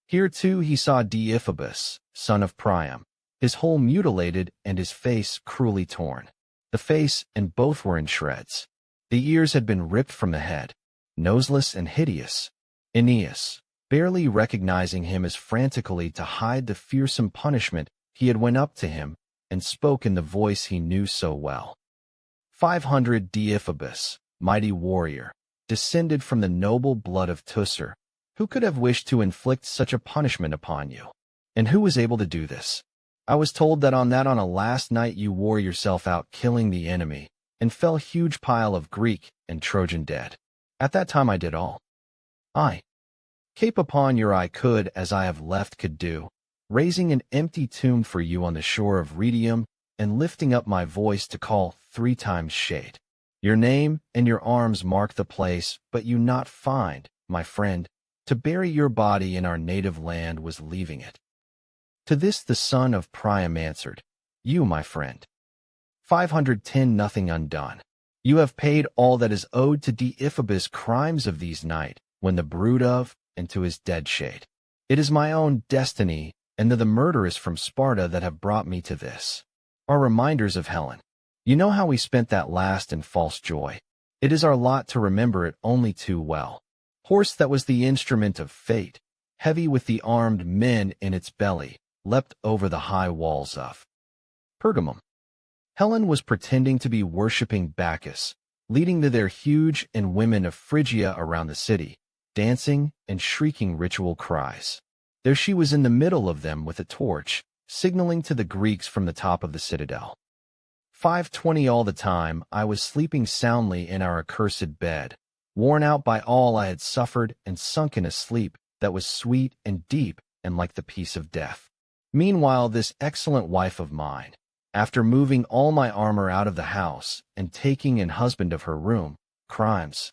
Here too he saw Deiphobus, son of Priam, his whole mutilated and his face cruelly torn. The face and both were in shreds. The ears had been ripped from the head, noseless and hideous. Aeneas, barely recognizing him as frantically to hide the fearsome punishment, he had went up to him and spoke in the voice he knew so well. 500 Deiphobus, mighty warrior, descended from the noble blood of Teucer, who could have wished to inflict such a punishment upon you? And who was able to do this? I was told that on a last night you wore yourself out killing the enemy, and fell huge pile of Greek and Trojan dead. At that time I did all. I cape upon your I could as I have left could do, raising an empty tomb for you on the shore of Rhetium, and lifting up my voice to call 3 times shade. Your name and your arms mark the place, but you not find, my friend, to bury your body in our native land was leaving it. To this the son of Priam answered, You, my friend. 510 nothing undone. You have paid all that is owed to Deiphobus' crimes of these night, when the brood of, and to his dead shade. It is my own destiny, and the murderers from Sparta that have brought me to this. Are reminders of Helen. You know how we spent that last in false joy. It is our lot to remember it only too well. Horse that was the instrument of fate, heavy with the armed men in its belly, leapt over the high walls of Pergamum. Helen was pretending to be worshipping Bacchus, leading their huge and women of Phrygia around the city, dancing and shrieking ritual cries. There she was in the middle of them with a torch, signaling to the Greeks from the top of the citadel. 5:20 all the time I was sleeping soundly in our accursed bed, worn out by all I had suffered and sunk in a sleep that was sweet and deep and like the peace of death. Meanwhile this excellent wife of mine, after moving all my armor out of the house and taking in husband of her room, crimes.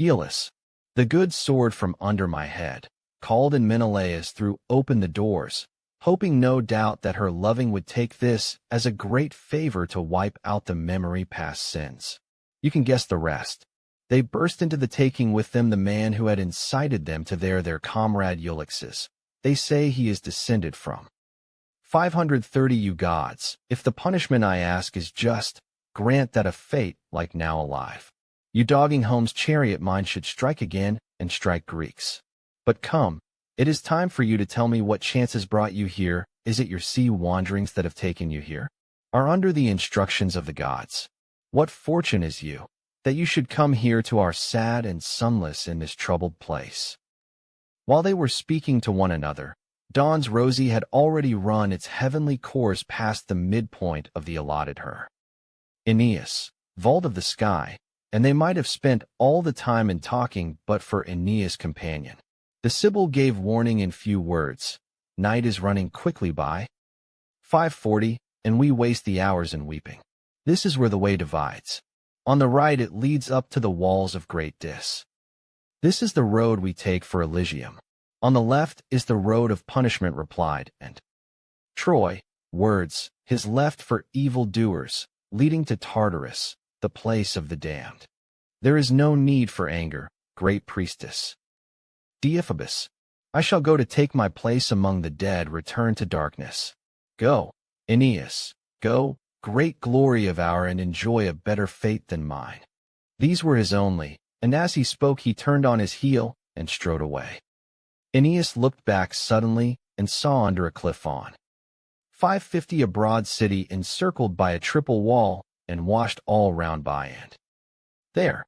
Aeolus, the good sword from under my head, called and Menelaus threw open the doors, hoping no doubt that her loving would take this as a great favor to wipe out the memory past sins. You can guess the rest. They burst into the taking with them the man who had incited them to their comrade Ulysses. They say he is descended from 530 you gods. If the punishment I ask is just, grant that a fate like now alive. You dogging home's chariot mine should strike again and strike Greeks. But come, it is time for you to tell me what chances brought you here. Is it your sea wanderings that have taken you here? Are under the instructions of the gods? What fortune is you, that you should come here to our sad and sunless in this troubled place? While they were speaking to one another, dawn's rosy had already run its heavenly course past the midpoint of the allotted her. Aeneas, vault of the sky, and they might have spent all the time in talking but for Aeneas' companion. The Sibyl gave warning in few words. Night is running quickly by. 5:40, and we waste the hours in weeping. This is where the way divides. On the right it leads up to the walls of great Dis. This is the road we take for Elysium. On the left is the road of punishment replied, and Troy, words, his left for evil-doers, leading to Tartarus, the place of the damned. There is no need for anger, great priestess. Deiphobus, I shall go to take my place among the dead, return to darkness. Go, Aeneas, go, great glory of our, and enjoy a better fate than mine. These were his only, and as he spoke he turned on his heel and strode away. Aeneas looked back suddenly and saw under a cliff on 550 a broad city encircled by a triple wall and washed all round by and there.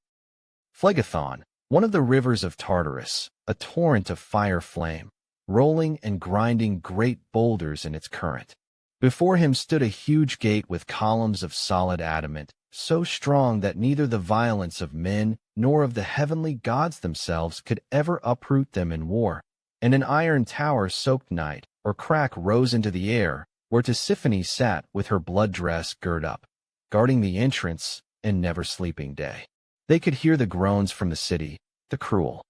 Phlegethon, one of the rivers of Tartarus, a torrent of fire flame, rolling and grinding great boulders in its current. Before him stood a huge gate with columns of solid adamant, so strong that neither the violence of men nor of the heavenly gods themselves could ever uproot them in war, and an iron tower soaked night or crack rose into the air, where Tisiphone sat with her blood dress girt up, guarding the entrance and never sleeping day. They could hear the groans from the city, the cruel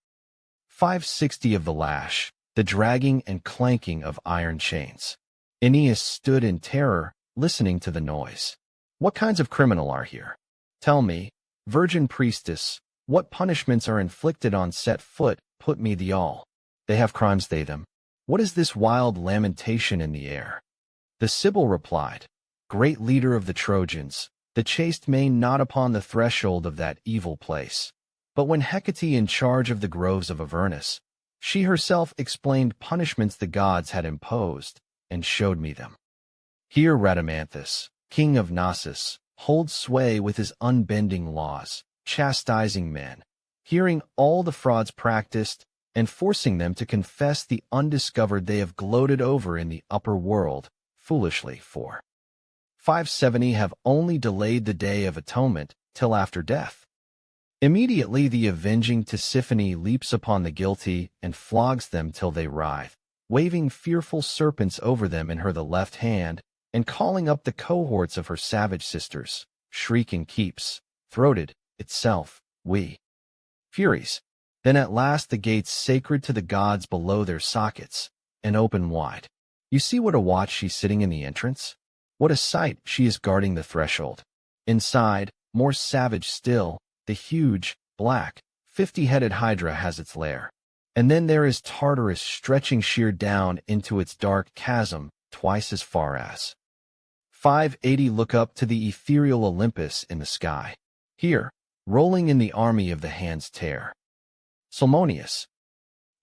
560 of the lash, the dragging and clanking of iron chains. Aeneas stood in terror, listening to the noise. What kinds of criminal are here? Tell me, virgin priestess, what punishments are inflicted on set foot, put me the all. They have crimes they them. What is this wild lamentation in the air? The Sibyl replied, Great leader of the Trojans, the chaste maid not upon the threshold of that evil place. But when Hecate in charge of the groves of Avernus, she herself explained punishments the gods had imposed, and showed me them. Here Rhadamanthus, king of Knossos, holds sway with his unbending laws, chastising men, hearing all the frauds practiced, and forcing them to confess the undiscovered they have gloated over in the upper world, foolishly, for 570 have only delayed the day of atonement till after death. Immediately the avenging Tisiphone leaps upon the guilty and flogs them till they writhe, waving fearful serpents over them in her the left hand, and calling up the cohorts of her savage sisters, shrieking keeps, throated, itself, we furies. Then at last the gates sacred to the gods below their sockets, and open wide. You see what a watch she's sitting in the entrance? What a sight she is guarding the threshold. Inside, more savage still, the huge, black, 50-headed Hydra has its lair. And then there is Tartarus stretching sheer down into its dark chasm, twice as far as 580 look up to the ethereal Olympus in the sky. Here, rolling in the army of the hands tear. Salmoneus.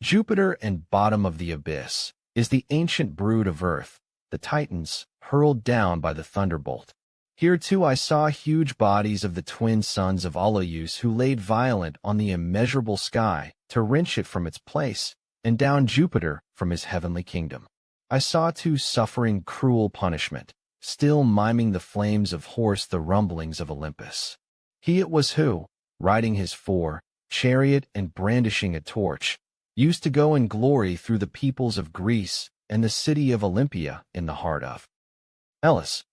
Jupiter and bottom of the abyss is the ancient brood of earth, the Titans, hurled down by the thunderbolt. Here too I saw huge bodies of the twin sons of Aloeus who laid violent on the immeasurable sky to wrench it from its place, and down Jupiter from his heavenly kingdom. I saw too suffering cruel punishment, still miming the flames of horse the rumblings of Olympus. He it was who, riding his chariot and brandishing a torch, used to go in glory through the peoples of Greece and the city of Olympia in the heart of Elis.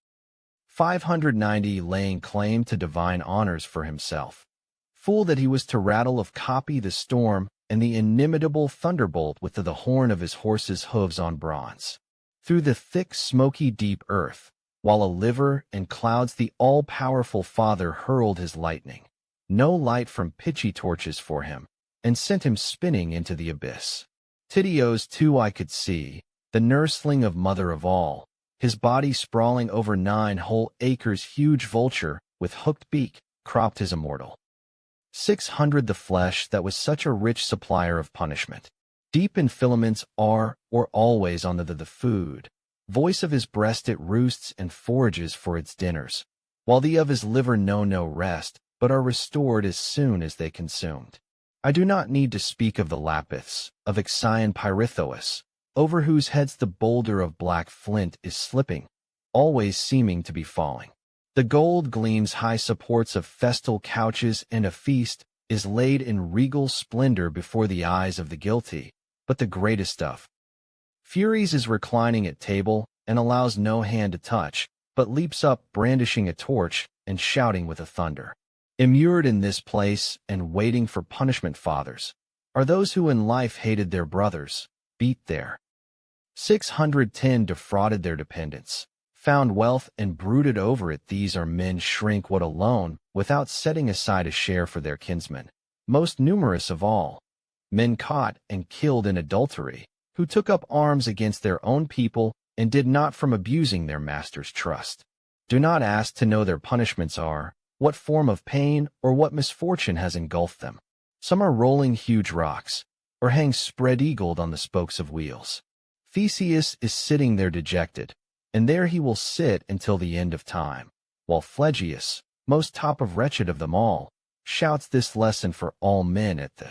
590 laying claim to divine honors for himself. Fool that he was to rattle of copy the storm and the inimitable thunderbolt with the horn of his horse's hooves on bronze. Through the thick smoky deep earth, while a liver and clouds the all-powerful Father hurled his lightning. No light from pitchy torches for him, and sent him spinning into the abyss. Tityos too I could see, the nursling of mother of all, his body sprawling over 9 whole acres, huge vulture, with hooked beak, cropped his immortal. 600 the flesh that was such a rich supplier of punishment. Deep in filaments are, or always on the food. Voice of his breast it roosts and forages for its dinners, while the of his liver know no rest, but are restored as soon as they consumed. I do not need to speak of the lapiths, of Ixion Pirithous, over whose heads the boulder of black flint is slipping, always seeming to be falling. The gold gleams high supports of festal couches, and a feast is laid in regal splendor before the eyes of the guilty, but the greatest of Furies is reclining at table, and allows no hand to touch, but leaps up brandishing a torch, and shouting with a thunder. Immured in this place, and waiting for punishment fathers, are those who in life hated their brothers, beat their 610 defrauded their dependents, found wealth and brooded over it. These are men shrink what alone, without setting aside a share for their kinsmen. Most numerous of all, men caught and killed in adultery, who took up arms against their own people and did not from abusing their master's trust. Do not ask to know their punishments are, what form of pain or what misfortune has engulfed them. Some are rolling huge rocks, or hang spread-eagled on the spokes of wheels. Theseus is sitting there dejected, and there he will sit until the end of time, while Phlegyas, most top of wretched of them all, shouts this lesson for all men at the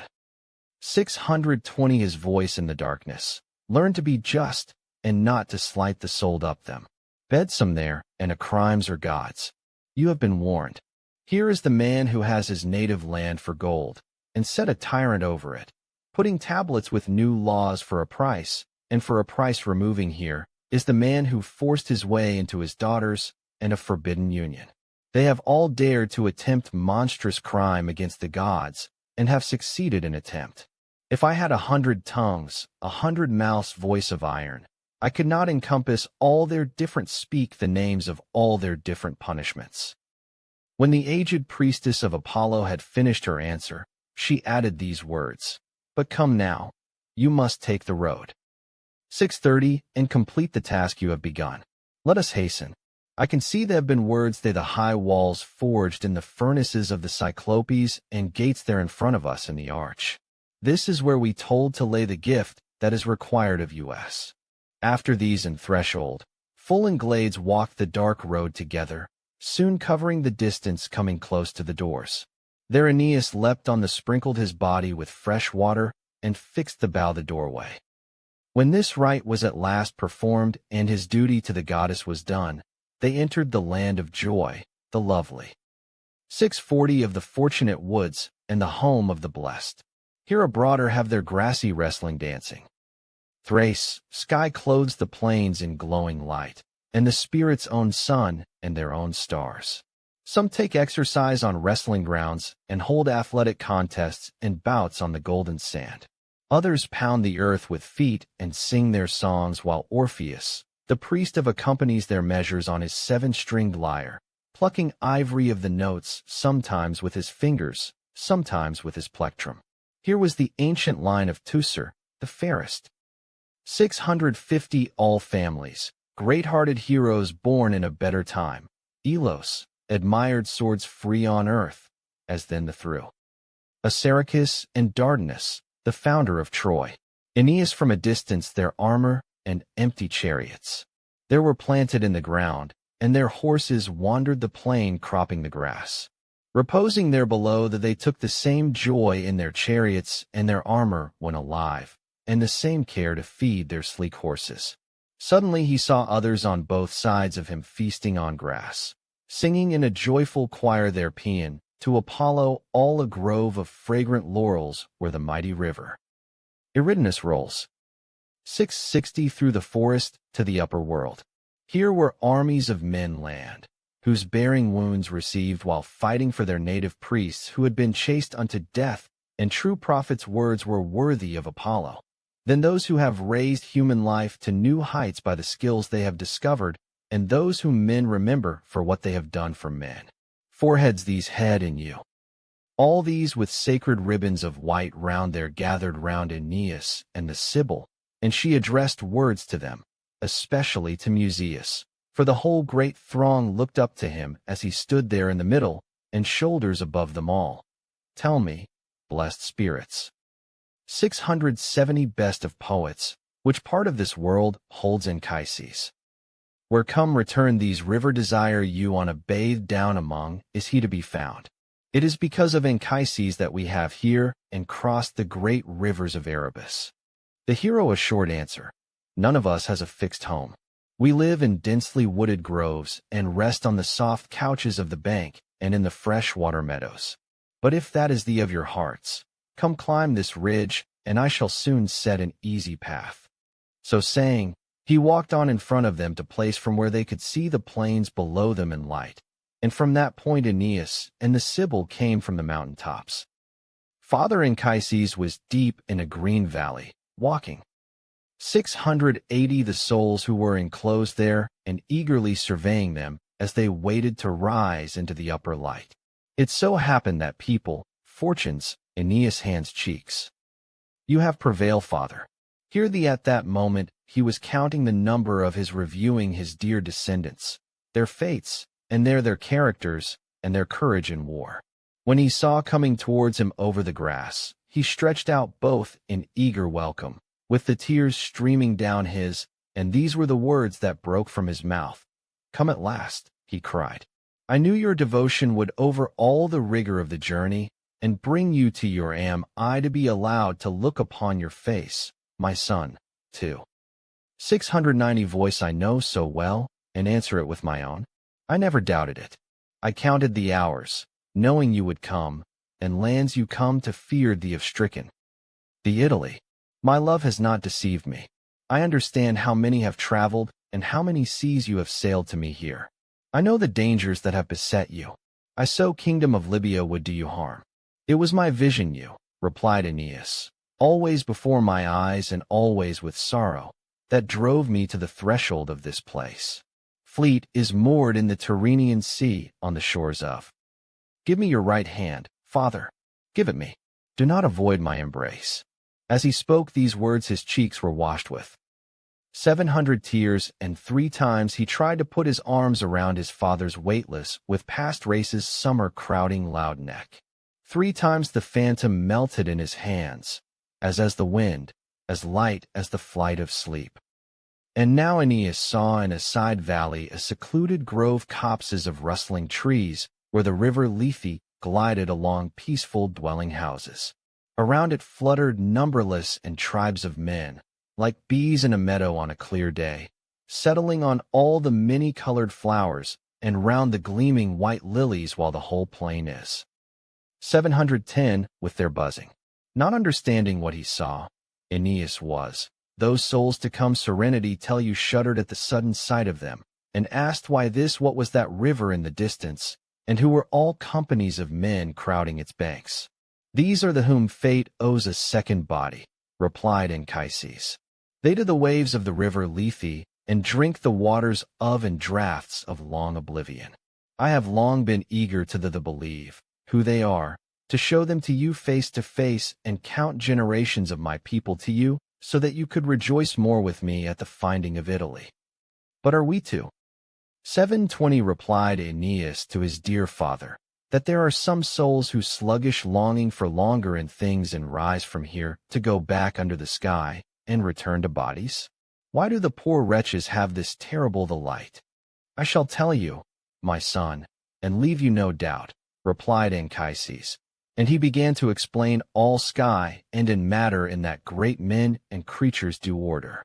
620 his voice in the darkness. Learn to be just, and not to slight the sold up them. Bedsome there, and a crimes are God's. You have been warned. Here is the man who has his native land for gold, and set a tyrant over it, putting tablets with new laws for a price, and for a price removing. Here is the man who forced his way into his daughters, and a forbidden union. They have all dared to attempt monstrous crime against the gods, and have succeeded in attempt. If I had 100 tongues, 100 mouths voice of iron, I could not encompass all their different speak the names of all their different punishments. When the aged priestess of Apollo had finished her answer, she added these words, "But come now, you must take the road. 6:30, and complete the task you have begun. Let us hasten. I can see there have been words they the high walls forged in the furnaces of the Cyclopes, and gates there in front of us in the arch. This is where we told to lay the gift that is required of us. After these in threshold, full in glades walked the dark road together, soon covering the distance coming close to the doors. There Aeneas leapt on the sprinkled his body with fresh water, and fixed the bow the doorway. When this rite was at last performed, and his duty to the goddess was done, they entered the land of joy, the lovely 640 of the fortunate woods, and the home of the blessed. Here abroad have their grassy wrestling dancing. Thrace, sky clothes the plains in glowing light, and the spirits' own sun and their own stars. Some take exercise on wrestling grounds, and hold athletic contests and bouts on the golden sand. Others pound the earth with feet and sing their songs, while Orpheus, the priest accompanies their measures on his 7-stringed lyre, plucking ivory of the notes, sometimes with his fingers, sometimes with his plectrum. Here was the ancient line of Teucer, the fairest. 650 all families, great-hearted heroes born in a better time. Elos, admired swords free on earth, as then the through Assaracus and Dardanus, the founder of Troy. Aeneas from a distance their armor and empty chariots. There were planted in the ground, and their horses wandered the plain cropping the grass. Reposing there below that they took the same joy in their chariots and their armor when alive, and the same care to feed their sleek horses. Suddenly he saw others on both sides of him feasting on grass, singing in a joyful choir their paean to Apollo, all a grove of fragrant laurels where the mighty river Eridanus rolls. 660 through the forest to the upper world. Here were armies of men land, whose bearing wounds received while fighting for their native priests who had been chased unto death, and true prophets' words were worthy of Apollo. Then those who have raised human life to new heights by the skills they have discovered, and those whom men remember for what they have done for men. Foreheads these head in you. All these with sacred ribbons of white round there gathered round Aeneas and the Sibyl, and she addressed words to them, especially to Musaeus, for the whole great throng looked up to him as he stood there in the middle, and shoulders above them all. Tell me, blessed spirits, 670 best of poets, which part of this world holds Anchises? Where come return these river desire you on a bathe down among, is he to be found? It is because of Anchises that we have here and crossed the great rivers of Erebus. The hero a short answer. None of us has a fixed home. We live in densely wooded groves and rest on the soft couches of the bank and in the fresh water meadows. But if that is the of your hearts, come climb this ridge, and I shall soon set an easy path. So saying, he walked on in front of them to place from where they could see the plains below them in light, and from that point Aeneas and the Sibyl came from the mountain tops. Father Anchises was deep in a green valley, walking. 680 the souls who were enclosed there and eagerly surveying them as they waited to rise into the upper light. It so happened that people, fortunes, Aeneas' hands cheeks. You have prevailed, father. Hear thee at that moment he was counting the number of his reviewing his dear descendants, their fates, and their characters, and their courage in war. When he saw coming towards him over the grass, he stretched out both in eager welcome, with the tears streaming down his, and these were the words that broke from his mouth. Come at last, he cried. I knew your devotion would over all the rigor of the journey, and bring you to your am I to be allowed to look upon your face, my son, too. 690 voice I know so well, and answer it with my own. I never doubted it. I counted the hours, knowing you would come, and lands you come to feared thee have stricken. The Italy. My love has not deceived me. I understand how many have traveled, and how many seas you have sailed to me here. I know the dangers that have beset you. I so kingdom of Libya would do you harm. It was my vision you, replied Aeneas, always before my eyes and always with sorrow, that drove me to the threshold of this place. Fleet is moored in the Tyrrhenian Sea on the shores of. Give me your right hand, father. Give it me. Do not avoid my embrace. As he spoke these words his cheeks were washed with 700 tears, and 3 times he tried to put his arms around his father's weightless, with past races summer crowding loud neck. 3 times the phantom melted in his hands, as the wind, as light as the flight of sleep. And now Aeneas saw in a side valley a secluded grove copses of rustling trees, where the river Lethe glided along peaceful dwelling houses. Around it fluttered numberless and tribes of men, like bees in a meadow on a clear day, settling on all the many-colored flowers, and round the gleaming white lilies while the whole plain is. 710 with their buzzing. Not understanding what he saw, Aeneas was. Those souls to come serenity tell you shuddered at the sudden sight of them, and asked why this what was that river in the distance, and who were all companies of men crowding its banks. These are the whom fate owes a second body, replied Anchises. They to the waves of the river Lethe, and drink the waters of and draughts of long oblivion. I have long been eager to the believe, who they are, to show them to you face to face, and count generations of my people to you, so that you could rejoice more with me at the finding of Italy. But are we to? 720 replied Aeneas to his dear father. that there are some souls whose sluggish longing for longer in things and rise from here to go back under the sky and return to bodies? Why do the poor wretches have this terrible delight? I shall tell you, my son, and leave you no doubt, replied Anchises. And he began to explain all sky and in matter in that great men and creatures due order.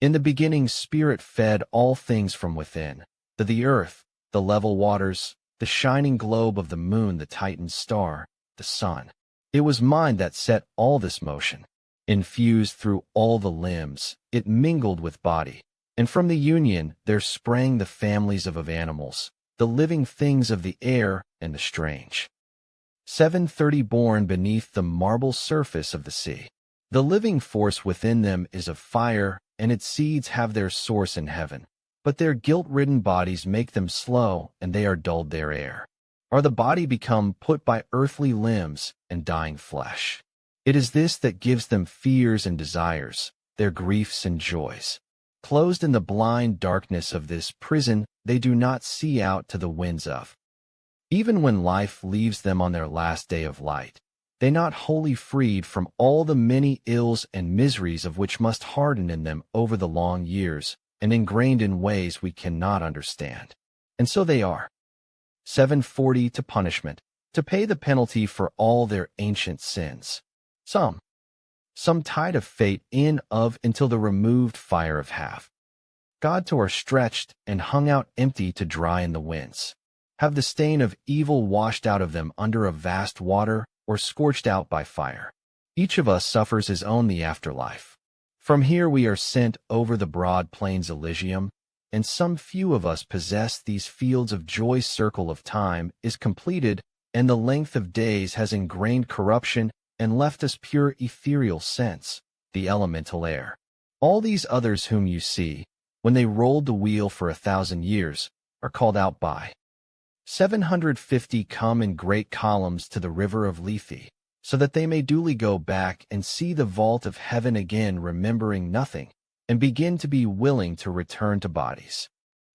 In the beginning spirit fed all things from within, the earth, the level waters, the shining globe of the moon, the Titan star, the sun. It was mind that set all this motion. Infused through all the limbs, it mingled with body, and from the union there sprang the families of animals, the living things of the air and the strange. 730 born beneath the marble surface of the sea. The living force within them is of fire, and its seeds have their source in heaven. But their guilt-ridden bodies make them slow, and they are dulled their air. Are the body become put by earthly limbs and dying flesh? It is this that gives them fears and desires, their griefs and joys. Closed in the blind darkness of this prison, they do not see out to the winds of. Even when life leaves them on their last day of light, they not wholly freed from all the many ills and miseries of which must harden in them over the long years, and ingrained in ways we cannot understand. And so they are. 740 to punishment, to pay the penalty for all their ancient sins. Some tide of fate in of until the removed fire of half. God to are stretched and hung out empty to dry in the winds. Have the stain of evil washed out of them under a vast water or scorched out by fire. Each of us suffers his own the afterlife. From here we are sent over the broad plains Elysium, and some few of us possess these fields of joy's circle of time is completed, and the length of days has ingrained corruption and left us pure ethereal sense, the elemental air. All these others whom you see, when they rolled the wheel for 1,000 years, are called out by 750 come in great columns to the river of Lethe, so that they may duly go back and see the vault of heaven again, remembering nothing, and begin to be willing to return to bodies.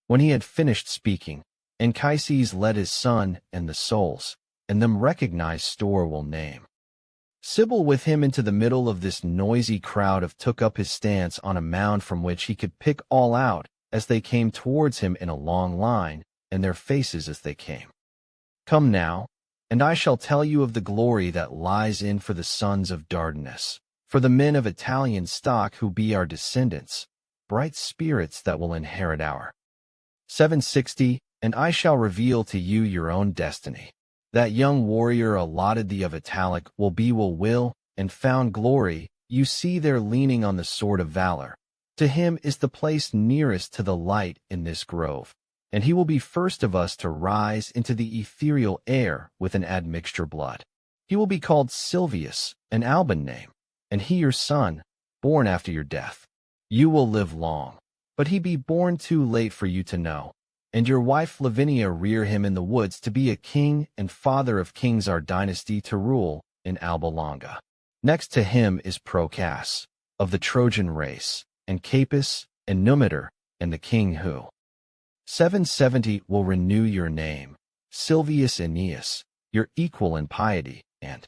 When he had finished speaking, Anchises led his son and the souls, and them recognized store will name. Sibyl with him into the middle of this noisy crowd took up his stance on a mound from which he could pick all out as they came towards him in a long line, and their faces as they came. Come now, and I shall tell you of the glory that lies in for the sons of Dardanus, for the men of Italian stock who be our descendants, bright spirits that will inherit our 760, and I shall reveal to you your own destiny. That young warrior allotted thee of Italic will, and found glory, you see there leaning on the sword of valor. To him is the place nearest to the light in this grove, and he will be first of us to rise into the ethereal air with an admixture blood. He will be called Silvius, an Alban name, and he your son, born after your death. You will live long, but he be born too late for you to know. And your wife Lavinia rear him in the woods to be a king and father of kings, our dynasty to rule in Alba Longa. Next to him is Procas, of the Trojan race, and Capys, and Numitor, and the king who 770 will renew your name, Silvius Aeneas, your equal in piety, and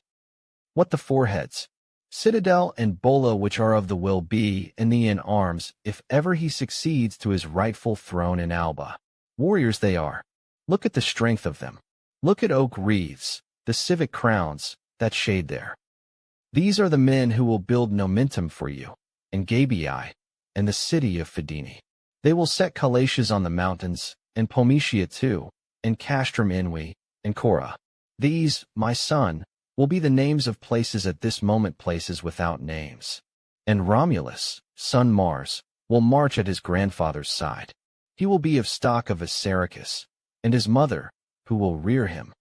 what the foreheads, Citadel and Bola which are of the will be in the in arms, if ever he succeeds to his rightful throne in Alba. Warriors they are. Look at the strength of them. Look at oak wreaths, the civic crowns, that shade there. These are the men who will build Nomentum for you, and Gabii, and the city of Fidene. They will set Calatias on the mountains, and Pometia too, and Castrum Inui, and Cora. These, my son, will be the names of places at this moment, places without names. And Romulus, son Mars, will march at his grandfather's side. He will be of stock of Assaracus, and his mother, who will rear him.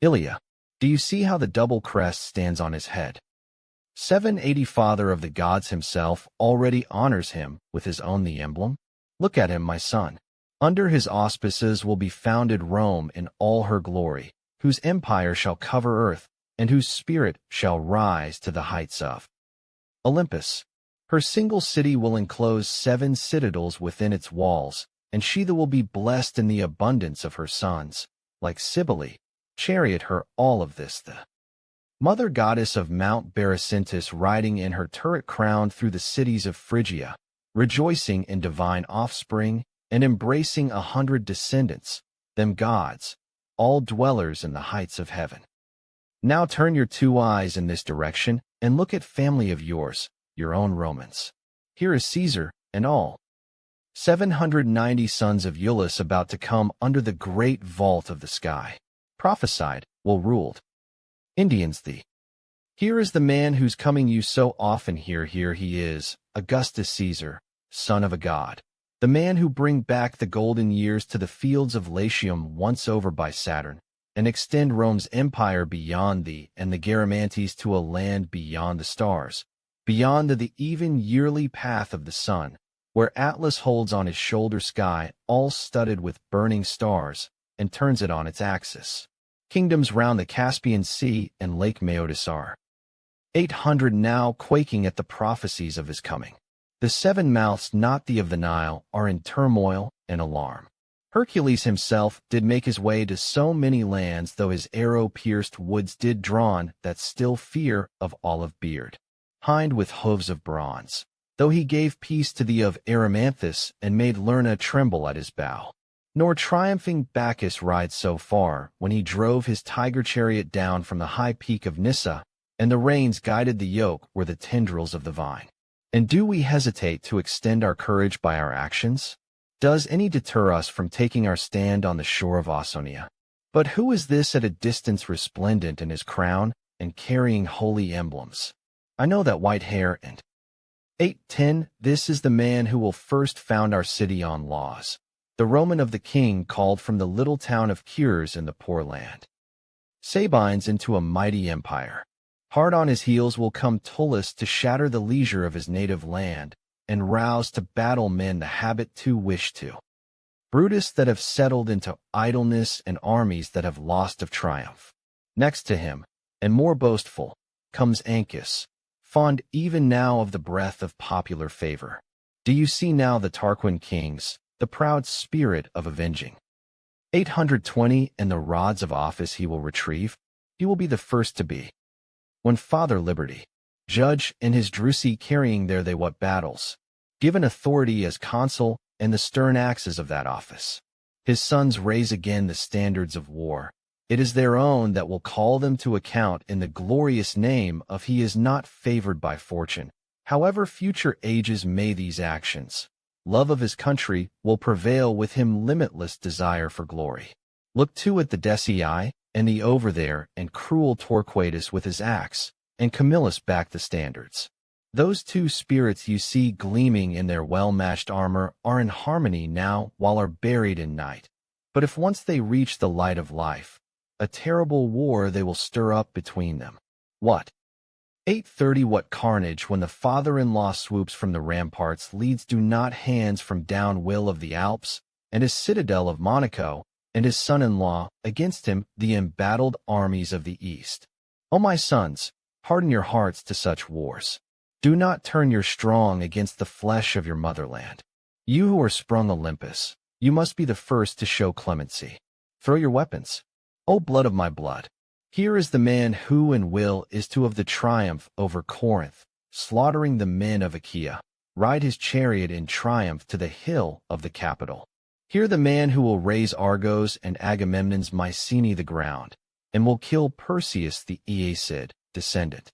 Ilia, do you see how the double crest stands on his head? 780 father of the gods himself already honors him with his own the emblem. Look at him, my son. Under his auspices will be founded Rome in all her glory, whose empire shall cover earth, and whose spirit shall rise to the heights of Olympus. Her single city will enclose 7 citadels within its walls, and she that will be blessed in the abundance of her sons, like Cybele, chariot her all of this the mother goddess of Mount Beresintus riding in her turret crown through the cities of Phrygia, rejoicing in divine offspring and embracing 100 descendants, them gods, all dwellers in the heights of heaven. Now turn your two eyes in this direction and look at family of yours, your own Romans. Here is Caesar and all 790 sons of Iulus about to come under the great vault of the sky. Prophesied, will ruled. Indians thee. Here is the man whose coming you so often hear. Here he is, Augustus Caesar, son of a god. The man who bring back the golden years to the fields of Latium once over by Saturn, and extend Rome's empire beyond thee and the Garamantes to a land beyond the stars, beyond the even yearly path of the sun, where Atlas holds on his shoulder sky all studded with burning stars, and turns it on its axis. Kingdoms round the Caspian Sea and Lake Maeotis are 800 now quaking at the prophecies of his coming. The seven mouths not the of the Nile are in turmoil and alarm. Hercules himself did make his way to so many lands, though his arrow-pierced woods did drawn that still fear of olive beard, hind with hooves of bronze, though he gave peace to thee of Erymanthus and made Lerna tremble at his bow. Nor triumphing Bacchus rides so far when he drove his tiger chariot down from the high peak of Nyssa, and the reins guided the yoke were the tendrils of the vine. And do we hesitate to extend our courage by our actions? Does any deter us from taking our stand on the shore of Ausonia? But who is this at a distance resplendent in his crown and carrying holy emblems? I know that white hair and 8:10. This is the man who will first found our city on laws. The Roman of the king called from the little town of Cures in the poor land Sabines into a mighty empire. Hard on his heels will come Tullus to shatter the leisure of his native land, and rouse to battle men the habit to wish to. Brutus that have settled into idleness and armies that have lost of triumph. Next to him, and more boastful, comes Ancus, fond even now of the breath of popular favor. Do you see now the Tarquin kings, the proud spirit of avenging? 820 and the rods of office he will retrieve, he will be the first to be. When Father Liberty, judge and his Drusi carrying there they what battles, given authority as consul and the stern axes of that office. His sons raise again the standards of war. It is their own that will call them to account in the glorious name of he is not favored by fortune. However future ages may these actions, love of his country will prevail with him limitless desire for glory. Look too at the Decii and the over there and cruel Torquatus with his axe, and Camillus back the standards. Those two spirits you see gleaming in their well-matched armor are in harmony now while are buried in night. But if once they reach the light of life, a terrible war they will stir up between them. What? 8:30 What carnage when the father-in-law swoops from the ramparts leads do not hands from down Will of the Alps, and his citadel of Monaco, and his son-in-law, against him the embattled armies of the East. O my sons, harden your hearts to such wars. Do not turn your strong against the flesh of your motherland. You who are sprung Olympus, you must be the first to show clemency. Throw your weapons. O blood of my blood, here is the man who and will is to have the triumph over Corinth, slaughtering the men of Achaia, ride his chariot in triumph to the hill of the Capitol. Here the man who will raise Argos and Agamemnon's Mycenae the ground, and will kill Perseus the Aeacid descendant.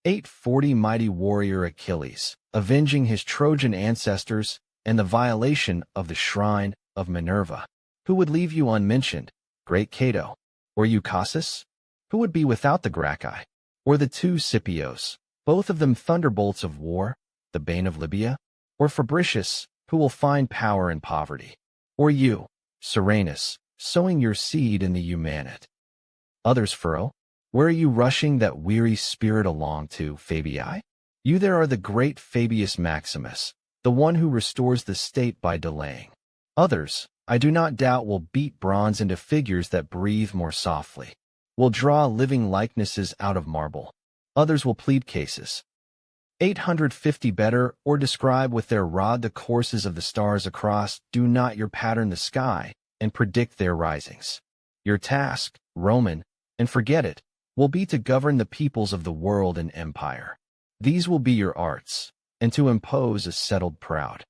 840 Mighty warrior Achilles, avenging his Trojan ancestors and the violation of the shrine of Minerva. Who would leave you unmentioned, great Cato? Or you Cassus? Who would be without the Gracchi? Or the two Scipios, both of them thunderbolts of war, the bane of Libya? Or Fabricius, who will find power in poverty? Or you, Serenus, sowing your seed in the Eumanate? Others furrow? Where are you rushing that weary spirit along to, Fabii? You there are the great Fabius Maximus, the one who restores the state by delaying. Others, I do not doubt, will beat bronze into figures that breathe more softly, will draw living likenesses out of marble. Others will plead cases. 850 better, or describe with their rod the courses of the stars across, do not your pattern the sky, and predict their risings. Your task, Roman, and forget it, will be to govern the peoples of the world and empire. These will be your arts, and to impose a settled proud.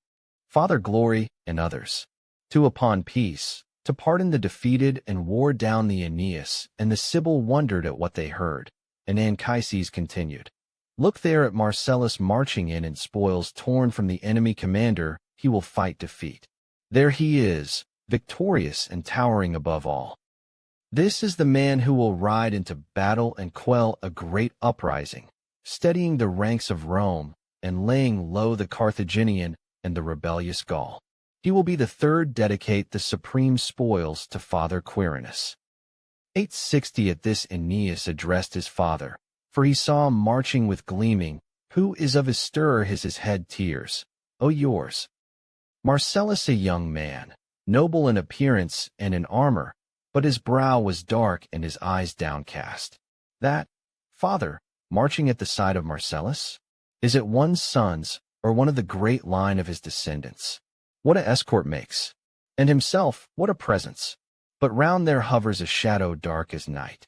Father glory and others. To upon peace, to pardon the defeated and wore down the Aeneas, and the Sibyl wondered at what they heard, and Anchises continued. Look there at Marcellus marching in spoils torn from the enemy commander, he will fight defeat. There he is, victorious and towering above all. This is the man who will ride into battle and quell a great uprising, steadying the ranks of Rome, and laying low the Carthaginian and the rebellious Gaul. He will be the third dedicate the supreme spoils to Father Quirinus. 860 At this Aeneas addressed his father, for he saw him marching with gleaming, who is of his stir his head tears. O yours. Marcellus a young man, noble in appearance and in armor, but his brow was dark and his eyes downcast. That, father, marching at the side of Marcellus? Is it one's sons, or one of the great line of his descendants? What a escort makes! And himself, what a presence! But round there hovers a shadow dark as night.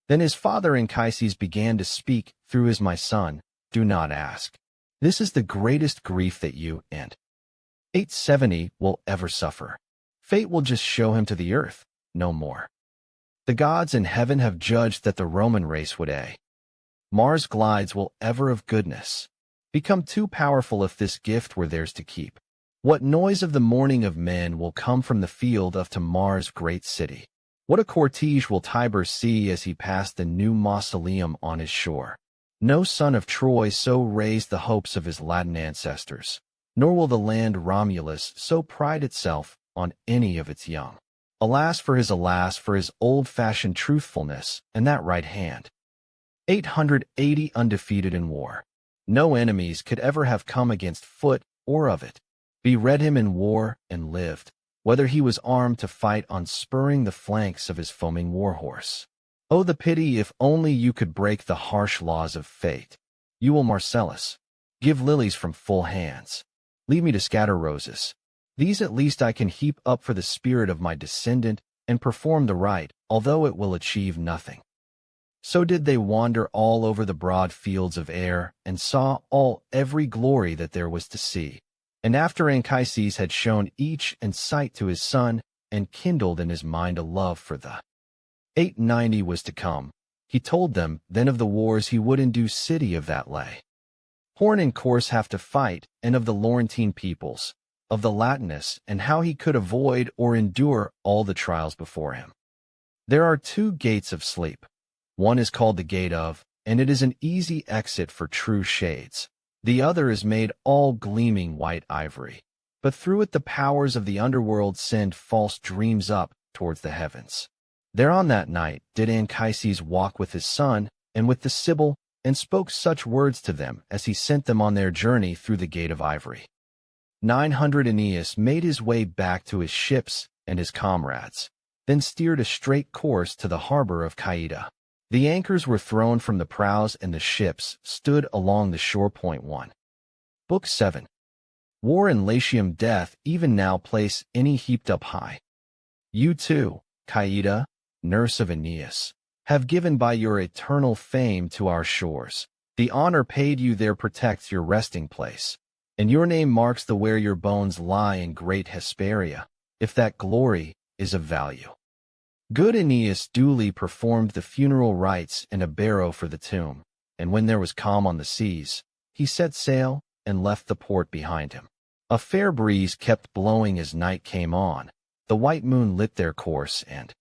Then his father Anchises began to speak through his my son, do not ask. This is the greatest grief that you and 870 will ever suffer. Fate will just show him to the earth, no more. The gods in heaven have judged that the Roman race would Mars glides will ever of goodness become too powerful if this gift were theirs to keep. What noise of the morning of men will come from the field of to Mars' great city? What a cortege will Tiber see as he passed the new mausoleum on his shore? No son of Troy so raised the hopes of his Latin ancestors, nor will the land Romulus so pride itself on any of its young. Alas for his old-fashioned truthfulness and that right hand. 880 Undefeated in war. No enemies could ever have come against foot or of it. Beread him in war and lived, whether he was armed to fight on spurring the flanks of his foaming war-horse. Oh, the pity if only you could break the harsh laws of fate. You will Marcellus. Give lilies from full hands. Leave me to scatter roses. These at least I can heap up for the spirit of my descendant and perform the rite, although it will achieve nothing. So did they wander all over the broad fields of air and saw every glory that there was to see. And after Anchises had shown each and sight to his son, and kindled in his mind a love for the 890 was to come, he told them then of the wars he would induce city of that lay. Horn and course have to fight, and of the Laurentine peoples, of the Latinus, and how he could avoid or endure all the trials before him. There are two gates of sleep. One is called the gate of, and it is an easy exit for true shades. The other is made all gleaming white ivory, but through it the powers of the underworld send false dreams up towards the heavens. There on that night did Anchises walk with his son and with the Sibyl, and spoke such words to them as he sent them on their journey through the gate of ivory. 900 Aeneas made his way back to his ships and his comrades, then steered a straight course to the harbor of Caida. The anchors were thrown from the prows and the ships stood along the shore. Point 1. Book 7. War in Latium. Death even now place any heaped up high. You too, Caida, nurse of Aeneas, have given by your eternal fame to our shores. The honor paid you there protects your resting place, and your name marks the where your bones lie in great Hesperia, if that glory is of value. Good Aeneas duly performed the funeral rites and a barrow for the tomb, and when there was calm on the seas, he set sail and left the port behind him. A fair breeze kept blowing as night came on, the white moon lit their course, and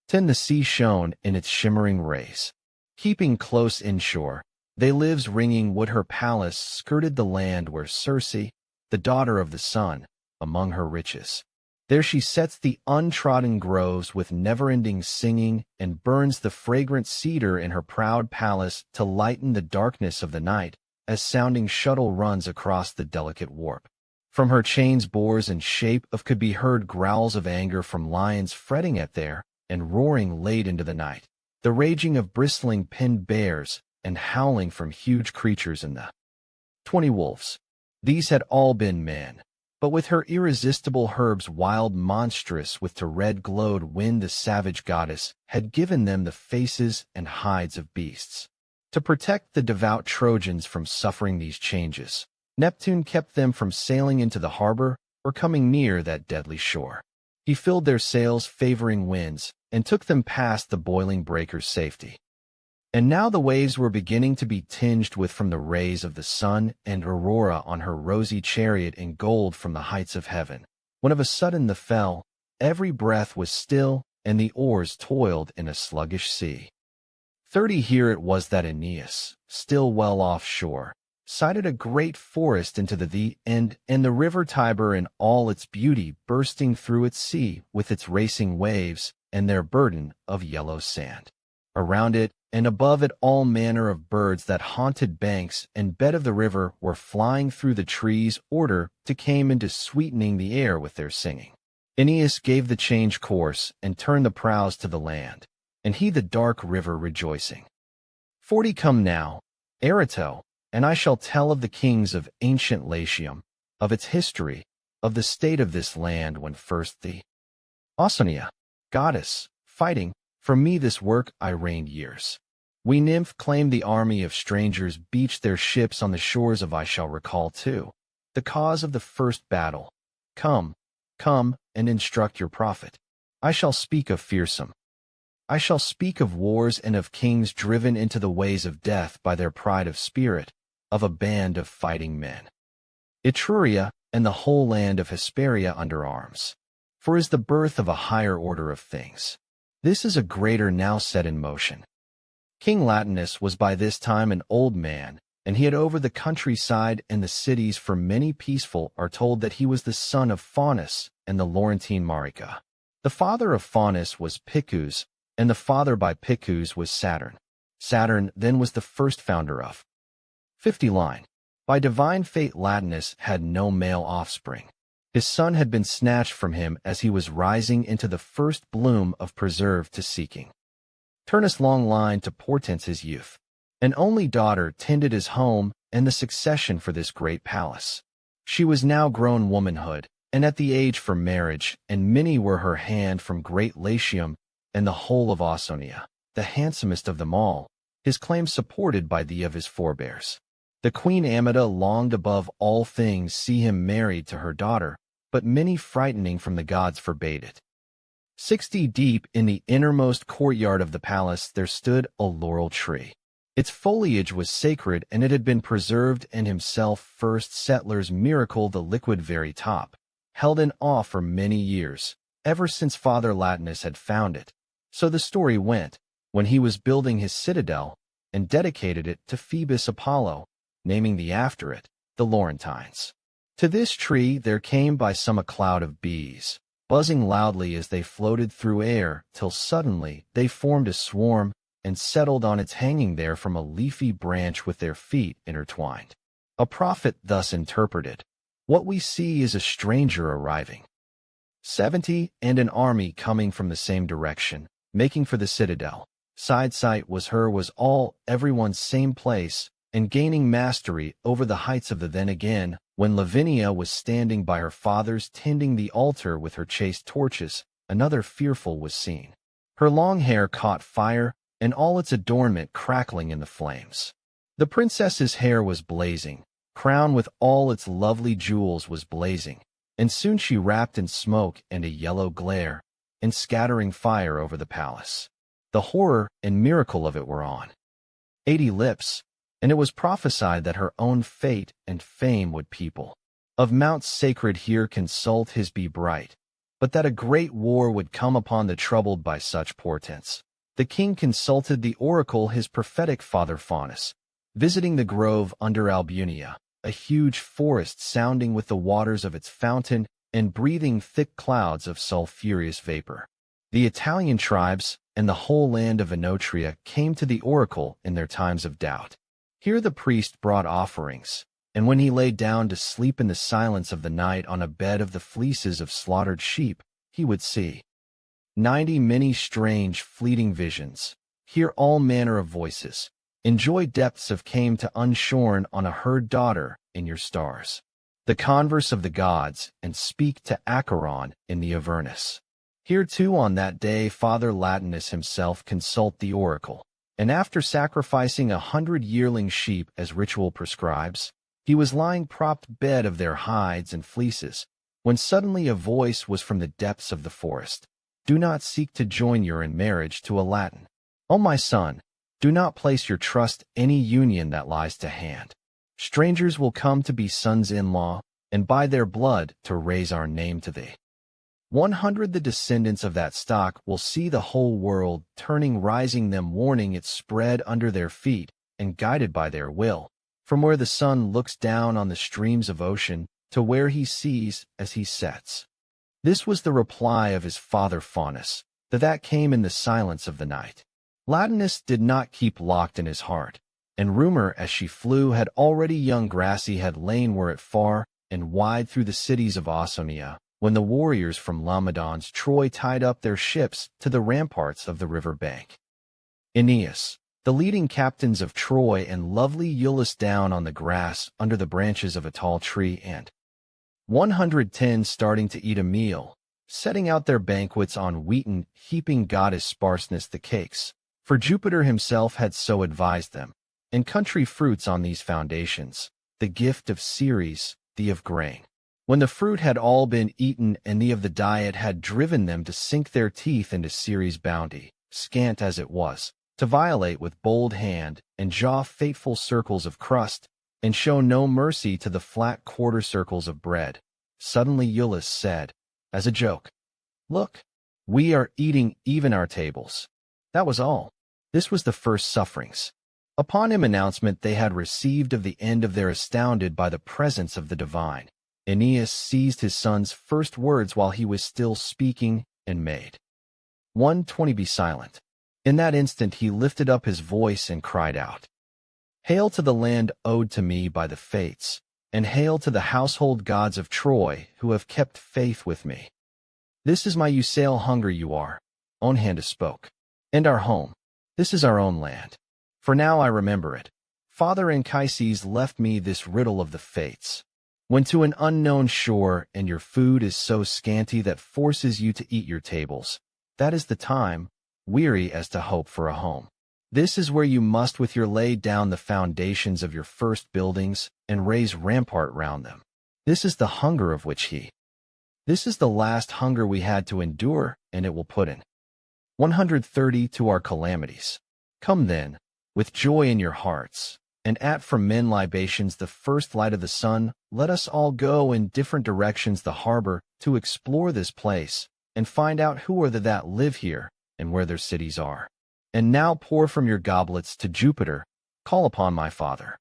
the sea shone in its shimmering rays. Keeping close inshore, they lives ringing would her palace skirted the land where Circe, the daughter of the sun, among her riches. There she sets the untrodden groves with never-ending singing and burns the fragrant cedar in her proud palace to lighten the darkness of the night as sounding shuttle runs across the delicate warp. From her chains bores and shape of could be heard growls of anger from lions fretting at there and roaring late into the night, the raging of bristling pinned bears and howling from huge creatures in the 20 wolves. These had all been men, But with her irresistible herbs wild monstrous with to red glowed wind the savage goddess had given them the faces and hides of beasts. To protect the devout Trojans from suffering these changes, Neptune kept them from sailing into the harbor or coming near that deadly shore. He filled their sails favoring winds and took them past the boiling breakers' safety. And now the waves were beginning to be tinged with from the rays of the sun and Aurora on her rosy chariot in gold from the heights of heaven, when of a sudden the fell, every breath was still, and the oars toiled in a sluggish sea. 30 Here it was that Aeneas, still well offshore, sighted a great forest into the end, and the river Tiber in all its beauty bursting through its sea with its racing waves and their burden of yellow sand. Around it, and above it all manner of birds that haunted banks and bed of the river were flying through the trees order to came into sweetening the air with their singing. Aeneas gave the change course and turned the prows to the land, and he the dark river rejoicing. 40 Come now, Erato, and I shall tell of the kings of ancient Latium, of its history, of the state of this land when first the Ausonia, goddess, fighting, from me this work I reigned years. We nymph claimed the army of strangers beached their ships on the shores of I shall recall too, the cause of the first battle. Come, come, and instruct your prophet. I shall speak of fearsome. I shall speak of wars and of kings driven into the ways of death by their pride of spirit, of a band of fighting men. Etruria and the whole land of Hesperia under arms. For is the birth of a higher order of things. This is a greater now set in motion. King Latinus was by this time an old man, and he had over the countryside and the cities for many peaceful are told that he was the son of Faunus and the Laurentine Marica. The father of Faunus was Picus, and the father by Picus was Saturn. Saturn then was the first founder of 50 line. By divine fate Latinus had no male offspring. His son had been snatched from him as he was rising into the first bloom of preserve to seeking. Turnus long line to portents his youth. An only daughter tended his home and the succession for this great palace. She was now grown womanhood, and at the age for marriage, and many were her hand from great Latium and the whole of Ausonia, the handsomest of them all, his claim supported by the of his forebears. The queen Amida longed above all things see him married to her daughter, but many frightening from the gods forbade it. 60 deep in the innermost courtyard of the palace there stood a laurel tree. Its foliage was sacred, and it had been preserved, and himself first settler's miracle the liquid very top, held in awe for many years, ever since Father Latinus had found it. So the story went, when he was building his citadel, and dedicated it to Phoebus Apollo, naming the after it, the Laurentines. To this tree there came by some a cloud of bees, buzzing loudly as they floated through air, till suddenly they formed a swarm, and settled on its hanging there from a leafy branch with their feet intertwined. A prophet thus interpreted, what we see is a stranger arriving. 70 and an army coming from the same direction, making for the citadel. Side sight was all, everyone same place, and gaining mastery over the heights of the then again, when Lavinia was standing by her father's tending the altar with her chaste torches, another fearful was seen. Her long hair caught fire, and all its adornment crackling in the flames. The princess's hair was blazing, crown with all its lovely jewels was blazing, and soon she wrapped in smoke and a yellow glare, and scattering fire over the palace. The horror and miracle of it were on 80 lips, and it was prophesied that her own fate and fame would people. Of mounts sacred here consult his be bright, but that a great war would come upon the troubled by such portents. The king consulted the oracle his prophetic father Faunus, visiting the grove under Albunia, a huge forest sounding with the waters of its fountain and breathing thick clouds of sulphurous vapor. The Italian tribes and the whole land of Oenotria came to the oracle in their times of doubt. Here the priest brought offerings, and when he lay down to sleep in the silence of the night on a bed of the fleeces of slaughtered sheep, he would see 90 many strange, fleeting visions, hear all manner of voices, enjoy depths of came to unshorn on a herd daughter in your stars. the converse of the gods, and speak to Acheron in the Avernus. Here too on that day Father Latinus himself consult the oracle, and after sacrificing 100 yearling sheep as ritual prescribes, he was lying propped bed of their hides and fleeces, when suddenly a voice was from the depths of the forest. Do not seek to join your in marriage to a Latin. O my son, do not place your trust any union that lies to hand. Strangers will come to be sons-in-law, and by their blood to raise our name to thee. 100 the descendants of that stock will see the whole world turning rising them warning it spread under their feet and guided by their will, from where the sun looks down on the streams of ocean to where he sees as he sets. This was the reply of his father Faunus, that came in the silence of the night. Latinus did not keep locked in his heart, and rumor as she flew had already young Grassy had lain were it far and wide through the cities of Ausonia, when the warriors from Laomedon's Troy tied up their ships to the ramparts of the river bank. Aeneas, the leading captains of Troy, and lovely Iülus down on the grass under the branches of a tall tree, and 110 starting to eat a meal, setting out their banquets on wheaten, heaping goddess sparseness the cakes, for Jupiter himself had so advised them, and country fruits on these foundations, the gift of Ceres, the of grain. When the fruit had all been eaten and the of the diet had driven them to sink their teeth into Ceres' bounty, scant as it was, to violate with bold hand and jaw fateful circles of crust, and show no mercy to the flat quarter circles of bread, suddenly Iülus said, as a joke, "Look, we are eating even our tables." That was all. This was the first sufferings. Upon him announcement they had received of the end of their astounded by the presence of the divine. Aeneas seized his son's first words while he was still speaking, and made 120 be silent. In that instant he lifted up his voice and cried out, "Hail to the land owed to me by the fates, and hail to the household gods of Troy who have kept faith with me. This is my usale hunger you are, own hand spoke, and our home. This is our own land. For now I remember it. Father Anchises left me this riddle of the fates. When to an unknown shore and your food is so scanty that forces you to eat your tables, that is the time, weary as to hope for a home. This is where you must with your lay down the foundations of your first buildings and raise rampart round them. This is the hunger of which this is the last hunger we had to endure, and it will put in 130 to our calamities. Come then, with joy in your hearts, and at from men libations the first light of the sun, let us all go in different directions the harbor to explore this place, and find out who are that live here, and where their cities are. And now pour from your goblets to Jupiter, call upon my father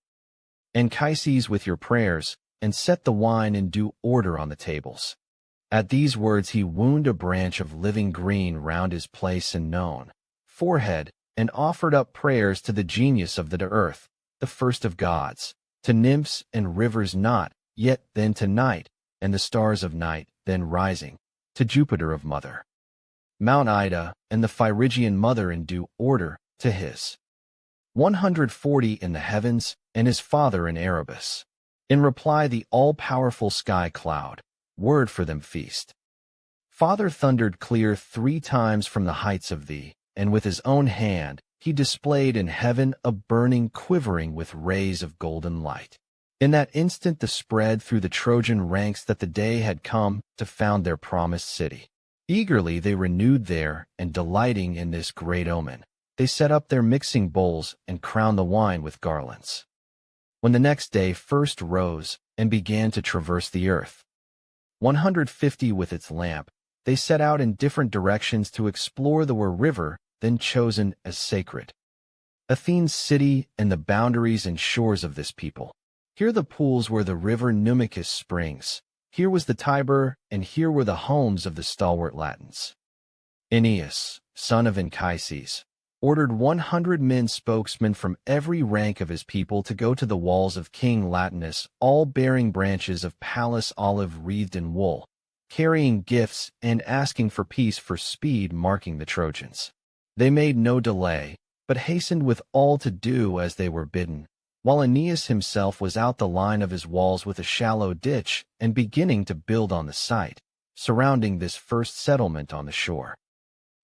Anchises with your prayers, and set the wine in due order on the tables." At these words he wound a branch of living green round his place and known forehead, and offered up prayers to the genius of the earth, the first of gods, to nymphs and rivers not yet then to night, and the stars of night then rising, to Jupiter of mother Mount Ida, and the Phrygian mother in due order, to his 140 in the heavens, and his father in Erebus. In reply the all-powerful sky cloud, word for them feast. Father thundered clear 3 times from the heights of thee, and with his own hand he displayed in heaven a burning quivering with rays of golden light. In that instant the spread through the Trojan ranks that the day had come to found their promised city. Eagerly they renewed there, and delighting in this great omen, they set up their mixing bowls and crowned the wine with garlands. When the next day first rose, and began to traverse the earth, 150 with its lamp, they set out in different directions to explore the river then chosen as sacred, Athene's city, and the boundaries and shores of this people. Here the pools where the river Numicus springs, here was the Tiber, and here were the homes of the stalwart Latins. Aeneas, son of Anchises, ordered 100 men spokesmen from every rank of his people to go to the walls of King Latinus, all bearing branches of Pallas olive wreathed in wool, carrying gifts and asking for peace for speed marking the Trojans. They made no delay, but hastened with all to do as they were bidden, while Aeneas himself was out the line of his walls with a shallow ditch and beginning to build on the site, surrounding this first settlement on the shore.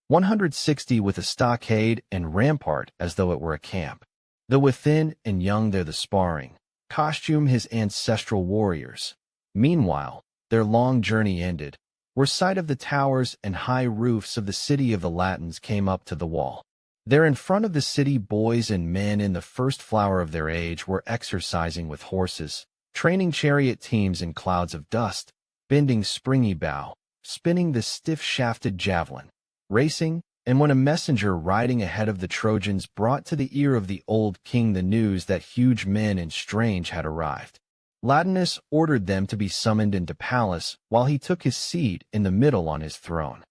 160 with a stockade and rampart as though it were a camp. Though within and young there the sparring, costume his ancestral warriors. Meanwhile, their long journey ended, where sight of the towers and high roofs of the city of the Latins came up to the wall. There in front of the city boys and men in the first flower of their age were exercising with horses, training chariot teams in clouds of dust, bending springy bow, spinning the stiff-shafted javelin, racing, and when a messenger riding ahead of the Trojans brought to the ear of the old king the news that huge men and strange had arrived, Latinus ordered them to be summoned into palace while he took his seat in the middle on his throne.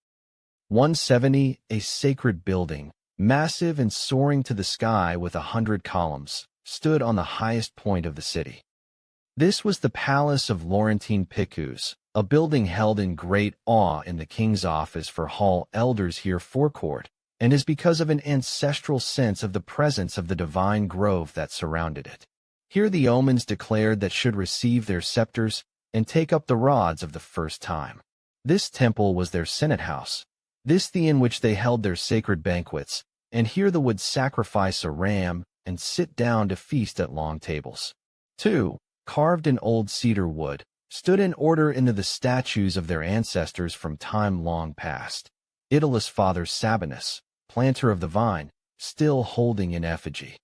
170, a sacred building, massive and soaring to the sky with 100 columns, stood on the highest point of the city. This was the palace of Laurentine Picus, a building held in great awe in the king's office for hall elders here forecourt, and is because of an ancestral sense of the presence of the divine grove that surrounded it. Here the omens declared that should receive their scepters and take up the rods of the first time. This temple was their senate house, this the in which they held their sacred banquets, and here the would sacrifice a ram and sit down to feast at long tables. 2. Carved in old cedar wood, stood in order into the statues of their ancestors from time long past. Italus' father Sabinus, planter of the vine, still holding in effigy.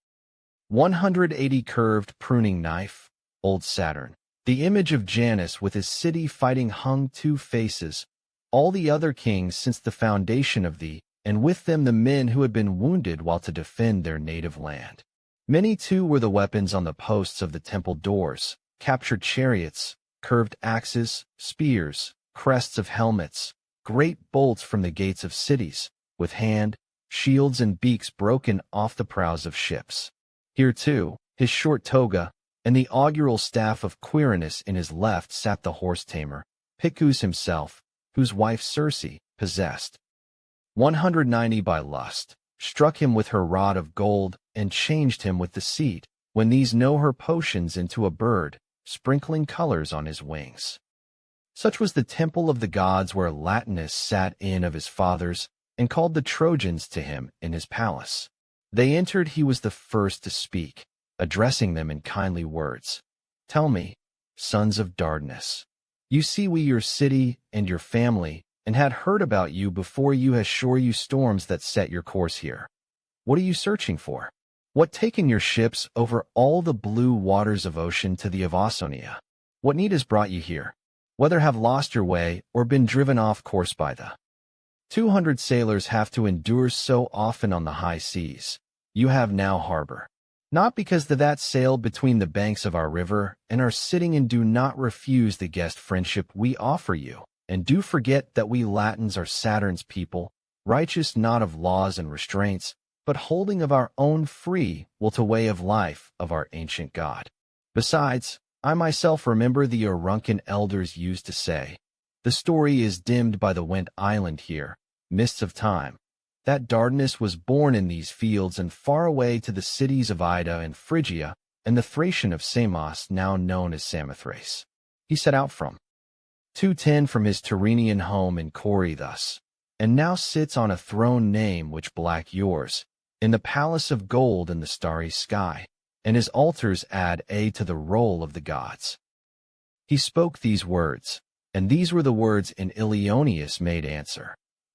180 curved pruning knife, old Saturn, the image of Janus with his city fighting hung 2 faces, all the other kings since the foundation of thee, and with them the men who had been wounded while to defend their native land. Many too were the weapons on the posts of the temple doors, captured chariots, curved axes, spears, crests of helmets, great bolts from the gates of cities, with hand, shields and beaks broken off the prows of ships. Here too, his short toga, and the augural staff of Quirinus in his left sat the horse-tamer, Picus himself, whose wife Circe possessed. 190 by lust, struck him with her rod of gold, and changed him with the seat, when these know her potions into a bird, sprinkling colors on his wings. Such was the temple of the gods where Latinus sat in of his fathers, and called the Trojans to him in his palace. They entered, he was the first to speak, addressing them in kindly words. Tell me, sons of Dardanus, you see we your city and your family, and had heard about you before you has shore you storms that set your course here. What are you searching for? What taken your ships over all the blue waters of ocean to the Avasonia? What need has brought you here? Whether have lost your way or been driven off course by the 200 sailors have to endure so often on the high seas, you have now harbor. Not because that sailed between the banks of our river and are sitting and do not refuse the guest friendship we offer you, and do forget that we Latins are Saturn's people, righteous not of laws and restraints, but holding of our own free will to way of life of our ancient God. Besides, I myself remember the Auruncan elders used to say, the story is dimmed by the went island here, mists of time, that Dardanus was born in these fields and far away to the cities of Ida and Phrygia, and the Thracian of Samos now known as Samothrace. He set out from 210 from his Tyrrhenian home in Cori thus, and now sits on a throne name which black yours, in the palace of gold in the starry sky, and his altars add a to the roll of the gods. He spoke these words, and these were the words in Ilioneus made answer.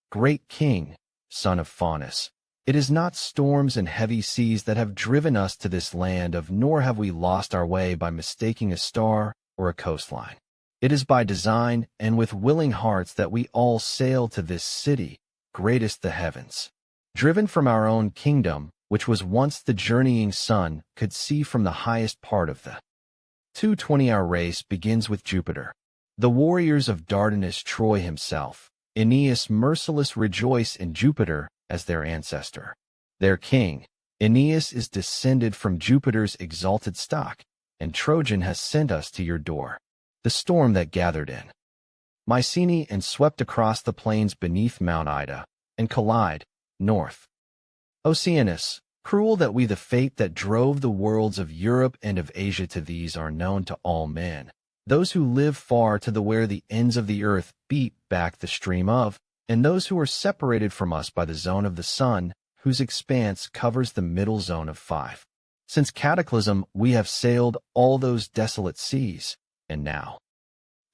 Great king, son of Faunus, it is not storms and heavy seas that have driven us to this land of, nor have we lost our way by mistaking a star or a coastline. It is by design and with willing hearts that we all sail to this city, greatest the heavens. Driven from our own kingdom, which was once the journeying sun could see from the highest part of the 220-hour race begins with Jupiter. The warriors of Dardanus Troy himself, Aeneas merciless rejoice in Jupiter as their ancestor. Their king, Aeneas is descended from Jupiter's exalted stock, and Trojan has sent us to your door. The storm that gathered in Mycenae and swept across the plains beneath Mount Ida, and collide, north. Oceanus, Cruel that we the fate that drove the worlds of Europe and of Asia to these are known to all men. Those who live far to the where the ends of the earth beat back the stream of, and those who are separated from us by the zone of the sun, whose expanse covers the middle zone of 5. Since cataclysm we have sailed all those desolate seas, and now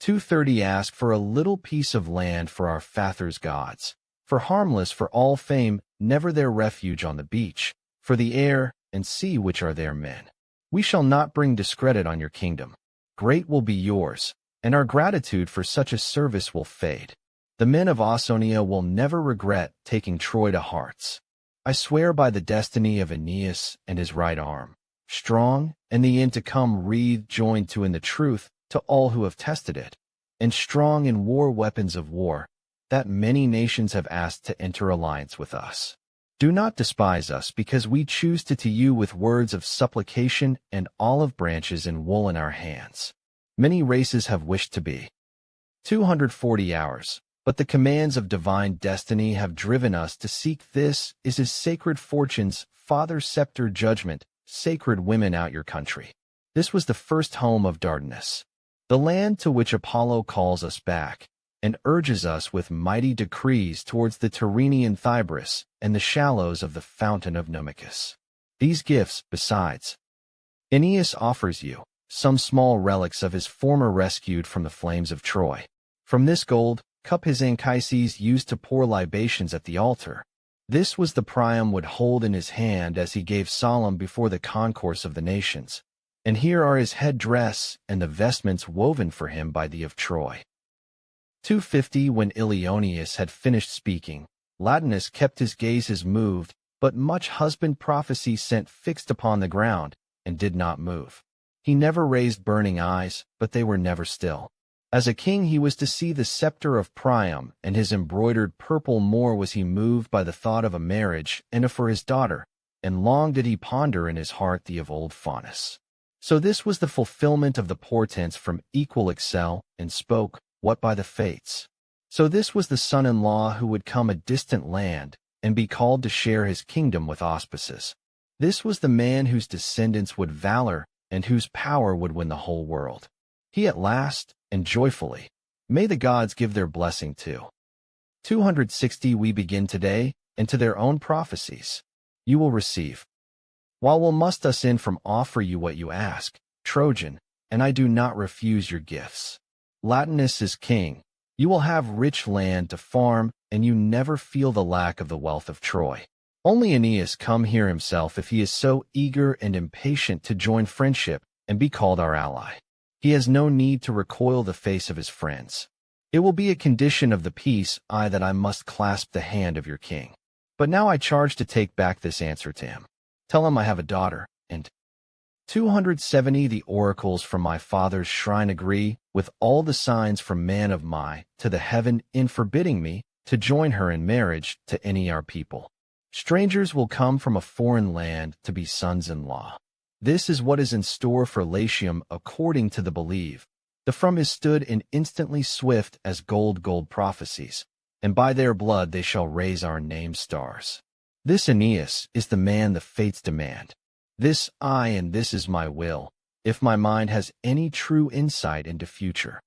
230 ask for a little piece of land for our fathers' gods, for harmless for all fame, never their refuge on the beach, for the air and sea which are their men. We shall not bring discredit on your kingdom. Great will be yours, and our gratitude for such a service will fade. The men of Ausonia will never regret taking Troy to hearts. I swear by the destiny of Aeneas and his right arm, strong, and the end to come wreathed joined to in the truth to all who have tested it, and strong in war weapons of war, that many nations have asked to enter alliance with us. Do not despise us because we choose to you with words of supplication and olive branches and wool in our hands. Many races have wished to be 240 hours. But the commands of divine destiny have driven us to seek this is his sacred fortunes, father's scepter judgment, sacred women out your country. This was the first home of Dardanus, the land to which Apollo calls us back, and urges us with mighty decrees towards the Tyrrhenian Thybris and the shallows of the fountain of Numicus. These gifts, besides, Aeneas offers you, some small relics of his former rescued from the flames of Troy. From this gold cup his Anchises used to pour libations at the altar. This was the Priam would hold in his hand as he gave solemn before the concourse of the nations. And here are his head-dress and the vestments woven for him by thee of Troy. 250 When Ilioneus had finished speaking, Latinus kept his gazes moved, but much husband prophecy sent fixed upon the ground, and did not move. He never raised burning eyes, but they were never still. As a king he was to see the scepter of Priam, and his embroidered purple more was he moved by the thought of a marriage and for his daughter, and long did he ponder in his heart the of old Faunus. So this was the fulfillment of the portents from equal excel, and spoke, what by the fates. So this was the son-in-law who would come a distant land, and be called to share his kingdom with auspices. This was the man whose descendants would valor, and whose power would win the whole world. He at last, and joyfully, may the gods give their blessing to. 260 We begin today, and to their own prophecies you will receive. While will must us in from offer you what you ask, Trojan, and I do not refuse your gifts. Latinus is king, you will have rich land to farm, and you never feel the lack of the wealth of Troy. Only Aeneas come here himself if he is so eager and impatient to join friendship and be called our ally. He has no need to recoil the face of his friends. It will be a condition of the peace, that I must clasp the hand of your king. But now I charge to take back this answer to him. Tell him I have a daughter, and 270 The oracles from my father's shrine agree, with all the signs from man of my, to the heaven, in forbidding me to join her in marriage to any our people. Strangers will come from a foreign land to be sons-in-law. This is what is in store for Latium according to the believe. The from is stood in instantly swift as gold prophecies, and by their blood they shall raise our name stars. This Aeneas is the man the fates demand. This I and this is my will, if my mind has any true insight into future.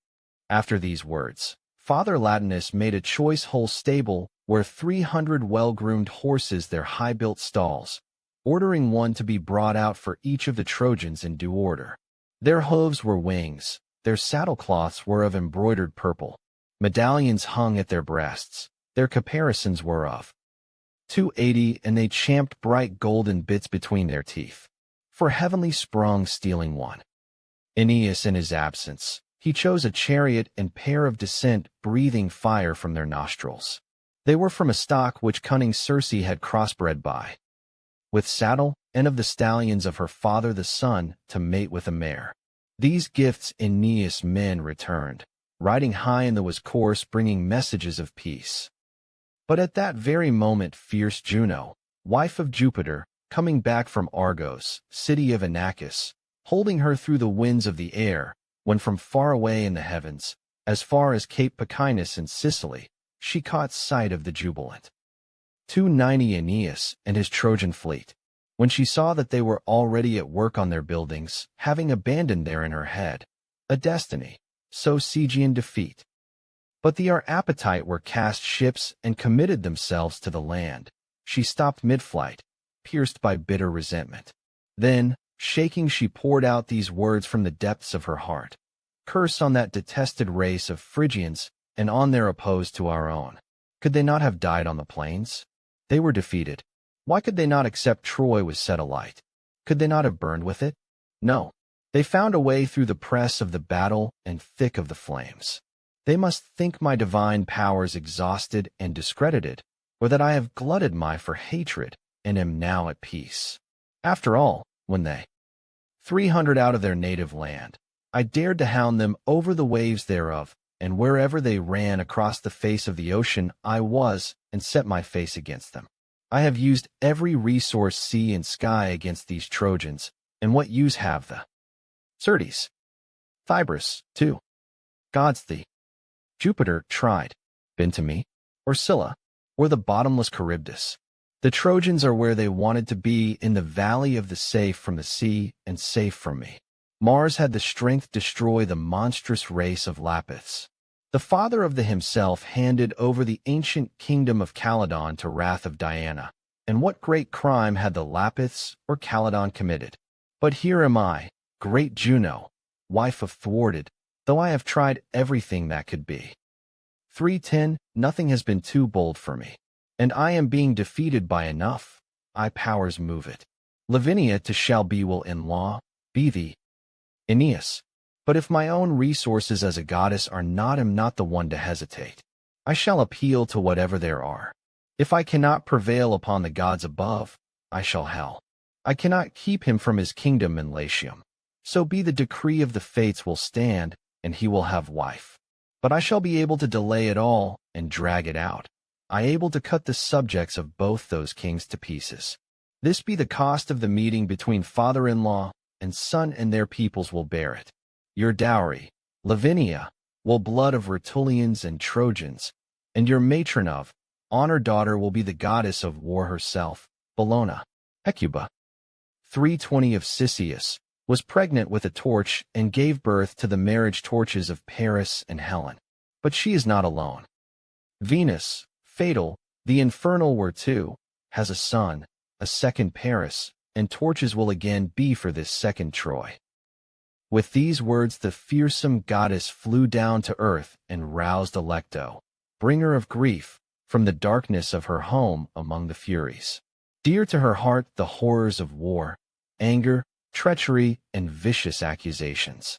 After these words, Father Latinus made a choice whole stable, where 300 well-groomed horses their high-built stalls, ordering one to be brought out for each of the Trojans in due order. Their hooves were wings, their saddlecloths were of embroidered purple, medallions hung at their breasts, their caparisons were of 280, and they champed bright golden bits between their teeth, for heavenly sprung stealing one. Aeneas in his absence, he chose a chariot and pair of descent, breathing fire from their nostrils. They were from a stock which cunning Circe had crossbred by, with saddle, and of the stallions of her father the sun, to mate with a mare. These gifts Aeneas' men returned, riding high in the was course, bringing messages of peace. But at that very moment fierce Juno, wife of Jupiter, coming back from Argos, city of Inachus, holding her through the winds of the air, when from far away in the heavens, as far as Cape Pachynus in Sicily, she caught sight of the jubilant 290 Aeneas and his Trojan fleet. when she saw that they were already at work on their buildings, having abandoned there in her head a destiny, so Stygian defeat. But our appetite were cast ships and committed themselves to the land. She stopped mid-flight, pierced by bitter resentment. Then, shaking, she poured out these words from the depths of her heart. Curse on that detested race of Phrygians and on their opposed to our own. Could they not have died on the plains? They were defeated. Why could they not accept Troy was set alight? Could they not have burned with it? No. They found a way through the press of the battle and thick of the flames. They must think my divine powers exhausted and discredited, or that I have glutted my for hatred and am now at peace. After all, when they 300 out of their native land, I dared to hound them over the waves thereof, and wherever they ran across the face of the ocean I was, and set my face against them. I have used every resource sea and sky against these Trojans, and what use have the Certes, Thybris, too, gods thee, Jupiter tried, been to me, or Scylla, or the bottomless Charybdis? The Trojans are where they wanted to be, in the valley of the safe from the sea and safe from me. Mars had the strength to destroy the monstrous race of Lapiths. The father of the himself handed over the ancient kingdom of Calydon to wrath of Diana. And what great crime had the Lapiths or Calydon committed? But here am I, great Juno, wife of thwarted, though I have tried everything that could be. 310, nothing has been too bold for me. And I am being defeated by enough. I powers move it. Lavinia to shall be will in law, be thee. Aeneas. But if my own resources as a goddess are not, am not the one to hesitate. I shall appeal to whatever there are. If I cannot prevail upon the gods above, I shall hell. I cannot keep him from his kingdom in Latium. So be the decree of the fates will stand, and he will have wife. But I shall be able to delay it all and drag it out. I able to cut the subjects of both those kings to pieces. This be the cost of the meeting between father-in-law and son, and their peoples will bear it. Your dowry, Lavinia, will blood of Rutulians and Trojans, and your matron of honor daughter will be the goddess of war herself, Bellona, Hecuba. 320 of Cisseus was pregnant with a torch and gave birth to the marriage torches of Paris and Helen. But she is not alone. Venus, fatal, the infernal were two, has a son, a second Paris, and torches will again be for this second Troy. With these words the fearsome goddess flew down to earth and roused Alecto, bringer of grief, from the darkness of her home among the Furies. Dear to her heart the horrors of war, anger, treachery, and vicious accusations.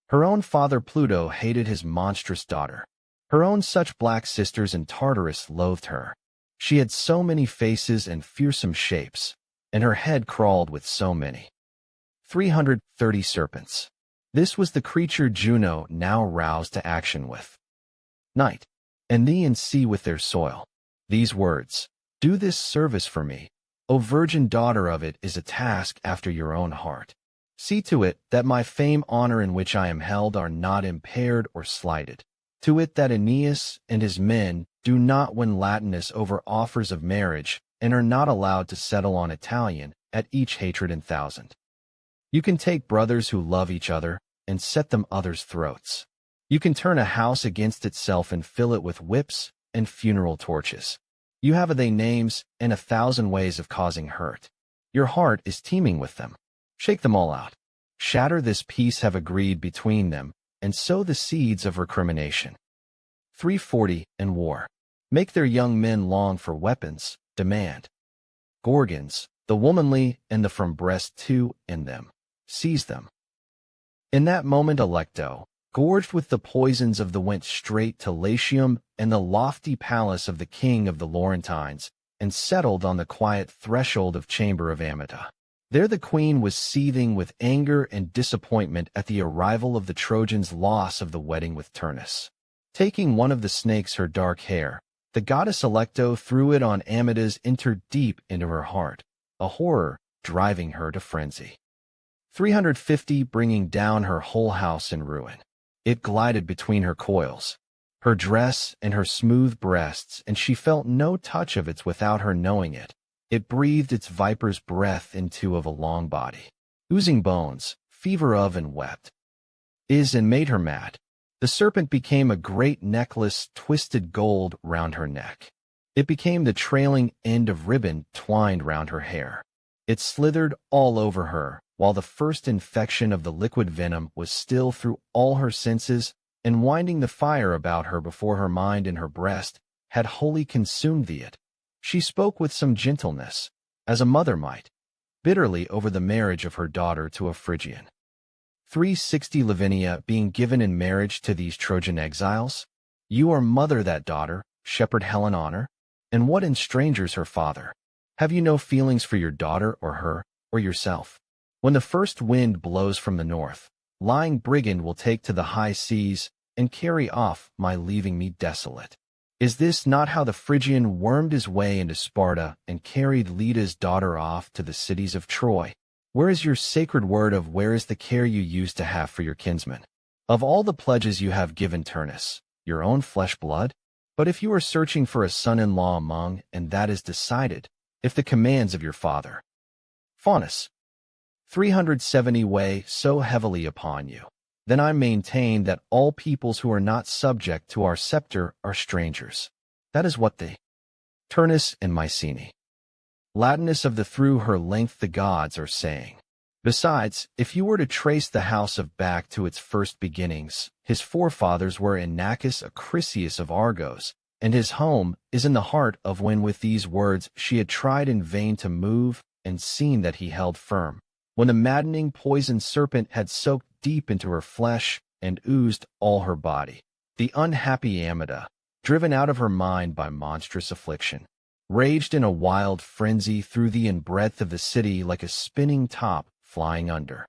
Her own father Pluto hated his monstrous daughter. Her own such black sisters in Tartarus loathed her. She had so many faces and fearsome shapes, and her head crawled with so many 330 serpents. This was the creature Juno now roused to action with. Night, and thee and sea with their soil. These words, do this service for me, O virgin daughter of it, is a task after your own heart. See to it that my fame honor in which I am held are not impaired or slighted. To it that Aeneas and his men do not win Latinus over offers of marriage, and are not allowed to settle on Italian at each hatred in thousand. You can take brothers who love each other and set them others' throats. You can turn a house against itself and fill it with whips and funeral torches. You have they names and 1,000 ways of causing hurt. Your heart is teeming with them. Shake them all out. Shatter this peace have agreed between them, and sow the seeds of recrimination. 340 and war. Make their young men long for weapons, demand. Gorgons, the womanly and the from breast too, in them. Seize them. In that moment Alecto, gorged with the poisons of the went straight to Latium and the lofty palace of the king of the Laurentines, and settled on the quiet threshold of chamber of Amata. There the queen was seething with anger and disappointment at the arrival of the Trojans' loss of the wedding with Turnus. Taking one of the snakes her dark hair, the goddess Alecto threw it on Amata's entered deep into her heart, a horror driving her to frenzy. 350 bringing down her whole house in ruin. It glided between her coils, her dress and her smooth breasts, and she felt no touch of it without her knowing it, It breathed its viper's breath into of a long body, oozing bones, fever of and wept. And made her mad. The serpent became a great necklace twisted gold round her neck. It became the trailing end of ribbon twined round her hair. It slithered all over her, while the first infection of the liquid venom was still through all her senses, and winding the fire about her before her mind and her breast had wholly consumed it. She spoke with some gentleness, as a mother might, bitterly over the marriage of her daughter to a Phrygian. 360 Lavinia being given in marriage to these Trojan exiles? You are mother that daughter, shepherd Helen honor, and what in strangers her father? Have you no feelings for your daughter or her, or yourself? When the first wind blows from the north, lying brigand will take to the high seas, and carry off my leaving me desolate. Is this not how the Phrygian wormed his way into Sparta and carried Leda's daughter off to the cities of Troy? Where is your sacred word of where is the care you used to have for your kinsman? Of all the pledges you have given Turnus, your own flesh blood? But if you are searching for a son-in-law among, and that is decided, if the commands of your father, Faunus, 370 weigh so heavily upon you, then I maintain that all peoples who are not subject to our scepter are strangers. That is what they, Turnus and Mycenae, Latinus of the through her length the gods are saying. Besides, if you were to trace the house of back to its first beginnings, his forefathers were Inachus Acrisius of Argos, and his home is in the heart of when with these words she had tried in vain to move, and seen that he held firm, when the maddening poisoned serpent had soaked deep into her flesh and oozed all her body. The unhappy Amida, driven out of her mind by monstrous affliction, raged in a wild frenzy through the breadth of the city like a spinning top flying under.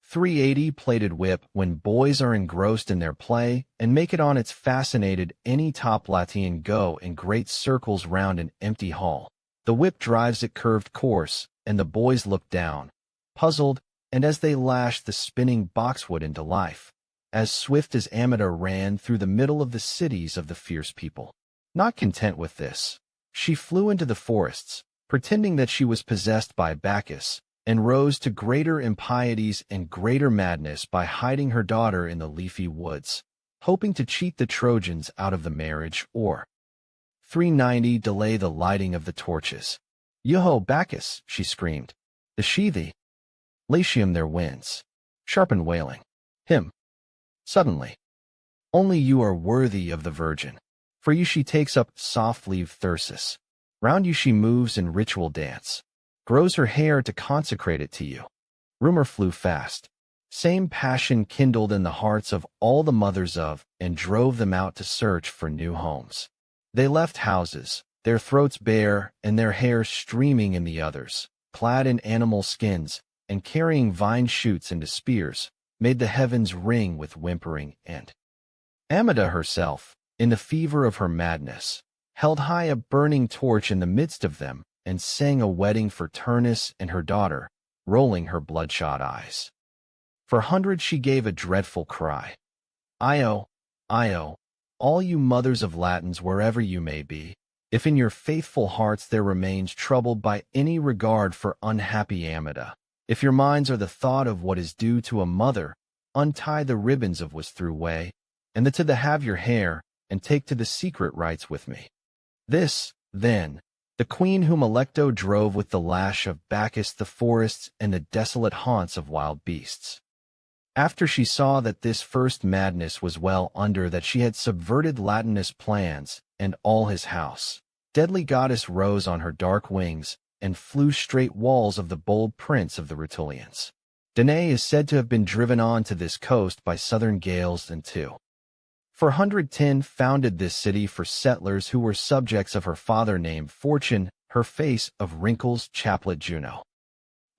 380 plated whip when boys are engrossed in their play, and make it on its fascinated any top Latian go in great circles round an empty hall. The whip drives it curved course, and the boys look down, puzzled, and as they lash the spinning boxwood into life, as swift as Amida ran through the middle of the cities of the fierce people. Not content with this, she flew into the forests, pretending that she was possessed by Bacchus, and rose to greater impieties and greater madness by hiding her daughter in the leafy woods, hoping to cheat the Trojans out of the marriage, or 390 delay the lighting of the torches. Yo-ho, Bacchus, she screamed, the sheathy Latium there wins, sharpened wailing. Him. Suddenly. Only you are worthy of the Virgin. For you she takes up soft-leaved thyrsus. Round you she moves in ritual dance. Grows her hair to consecrate it to you. Rumor flew fast. Same passion kindled in the hearts of all the mothers of, and drove them out to search for new homes. They left houses, their throats bare, and their hair streaming in the others, clad in animal skins, and carrying vine shoots into spears, made the heavens ring with whimpering, and Amida herself, in the fever of her madness, held high a burning torch in the midst of them, and sang a wedding for Turnus and her daughter, rolling her bloodshot eyes. For hundreds she gave a dreadful cry. Io, Io, all you mothers of Latins wherever you may be, if in your faithful hearts there remains troubled by any regard for unhappy Amida, if your minds are the thought of what is due to a mother, untie the ribbons of was through way, and the to the have your hair, and take to the secret rites with me. This, then, the queen whom Alecto drove with the lash of Bacchus the forests and the desolate haunts of wild beasts. After she saw that this first madness was well under that she had subverted Latinus' plans and all his house, deadly goddess rose on her dark wings and flew straight walls of the bold prince of the Rutulians. Danae is said to have been driven on to this coast by southern gales and 410 founded this city for settlers who were subjects of her father named Fortune, her face of wrinkles chaplet Juno.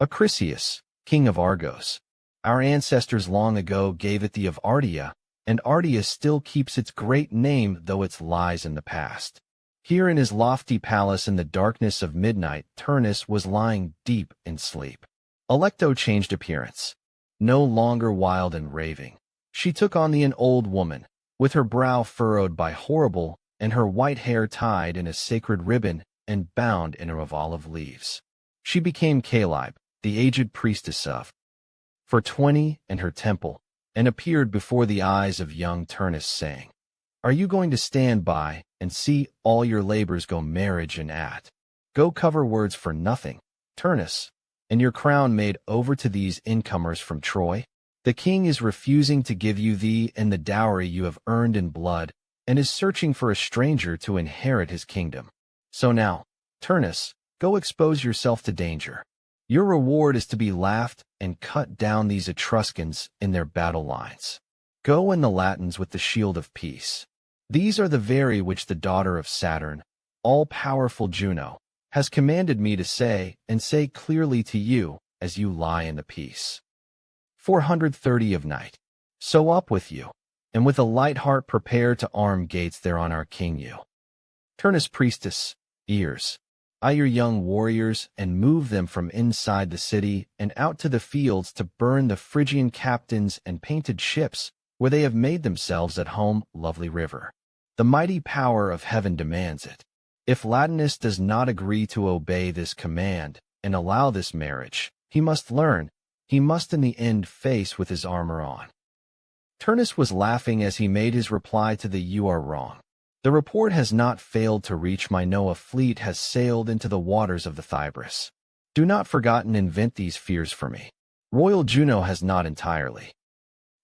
Acrisius, king of Argos. Our ancestors long ago gave it the of Ardea, and Ardea still keeps its great name though it lies in the past. Here in his lofty palace in the darkness of midnight, Turnus was lying deep in sleep. Alecto changed appearance. No longer wild and raving, she took on an old woman, with her brow furrowed by horrible, and her white hair tied in a sacred ribbon, and bound in a of olive leaves. She became Caleb, the aged priestess of for 20 in her temple, and appeared before the eyes of young Turnus, saying, "Are you going to stand by and see all your labors go marriage and go cover words for nothing, Turnus, and your crown made over to these incomers from Troy? The king is refusing to give you thee and the dowry you have earned in blood, and is searching for a stranger to inherit his kingdom. So now, Turnus, go expose yourself to danger. Your reward is to be laughed and cut down these Etruscans in their battle lines. Go and the Latins with the shield of peace. These are the very which the daughter of Saturn, all-powerful Juno, has commanded me to say, and say clearly to you, as you lie in the peace. 430 of night. So up with you, and with a light heart prepare to arm gates there on our king you. Turnus priestess, ears. I your young warriors, and move them from inside the city and out to the fields to burn the Phrygian captains and painted ships, where they have made themselves at home, lovely river. The mighty power of heaven demands it. If Latinus does not agree to obey this command and allow this marriage, he must learn, he must in the end face with his armor on." Turnus was laughing as he made his reply to the "You are wrong. The report has not failed to reach my know a fleet has sailed into the waters of the Thybris. Do not forgotten invent these fears for me. Royal Juno has not entirely.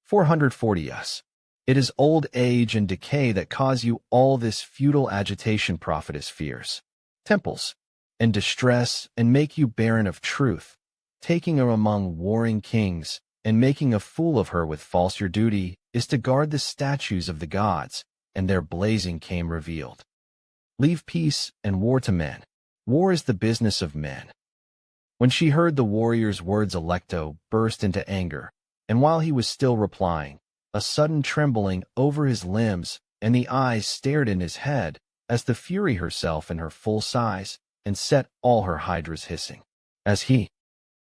440 us. It is old age and decay that cause you all this futile agitation, prophetess fears. Temples, and distress, and make you barren of truth, taking her among warring kings, and making a fool of her with false. Your duty is to guard the statues of the gods, and their blazing came revealed. Leave peace and war to men. War is the business of men. When she heard the warrior's words, Alecto burst into anger, and while he was still replying, a sudden trembling over his limbs, and the eyes stared in his head, as the Fury herself in her full size, and set all her hydras hissing. As he,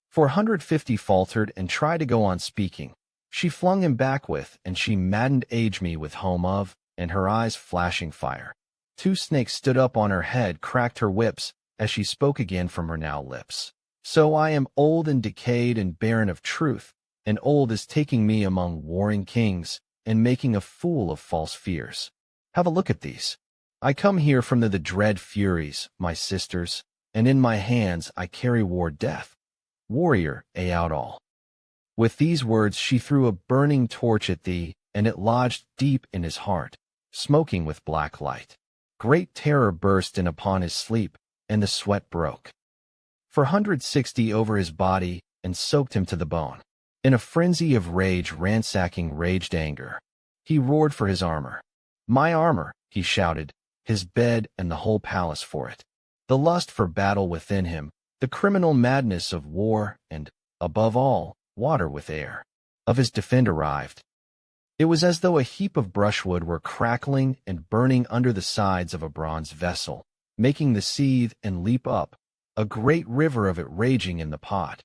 450 faltered and tried to go on speaking, she flung him back with, and she maddened age me with home of, and her eyes flashing fire. 2 snakes stood up on her head, cracked her whips, as she spoke again from her now lips. So I am old and decayed and barren of truth, and old is taking me among warring kings, and making a fool of false fears. Have a look at these. I come here from the dread Furies, my sisters, and in my hands I carry war death. Warrior, out all. With these words she threw a burning torch at thee, and it lodged deep in his heart, smoking with black light. Great terror burst in upon his sleep, and the sweat broke 460 over his body, and soaked him to the bone. In a frenzy of rage ransacking raged anger, he roared for his armor. My armor, he shouted, his bed and the whole palace for it. The lust for battle within him, the criminal madness of war, and, above all, water with air, of his defend arrived. It was as though a heap of brushwood were crackling and burning under the sides of a bronze vessel, making the seethe and leap up, a great river of it raging in the pot,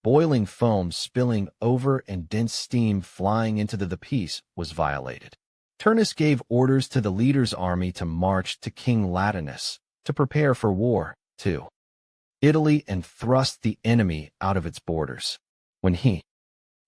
boiling foam spilling over and dense steam flying into the piece was violated. Turnus gave orders to the leader's army to march to King Latinus, to prepare for war, to Italy, and thrust the enemy out of its borders. When he,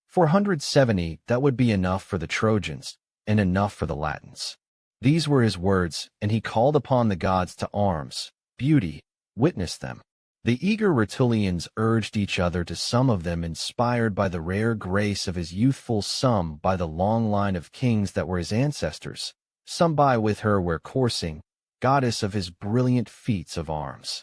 470, that would be enough for the Trojans, and enough for the Latins. These were his words, and he called upon the gods to arms. Beauty, witness them. The eager Rutulians urged each other to, some of them inspired by the rare grace of his youthful, some by the long line of kings that were his ancestors, some by with her were coursing, goddess of his brilliant feats of arms.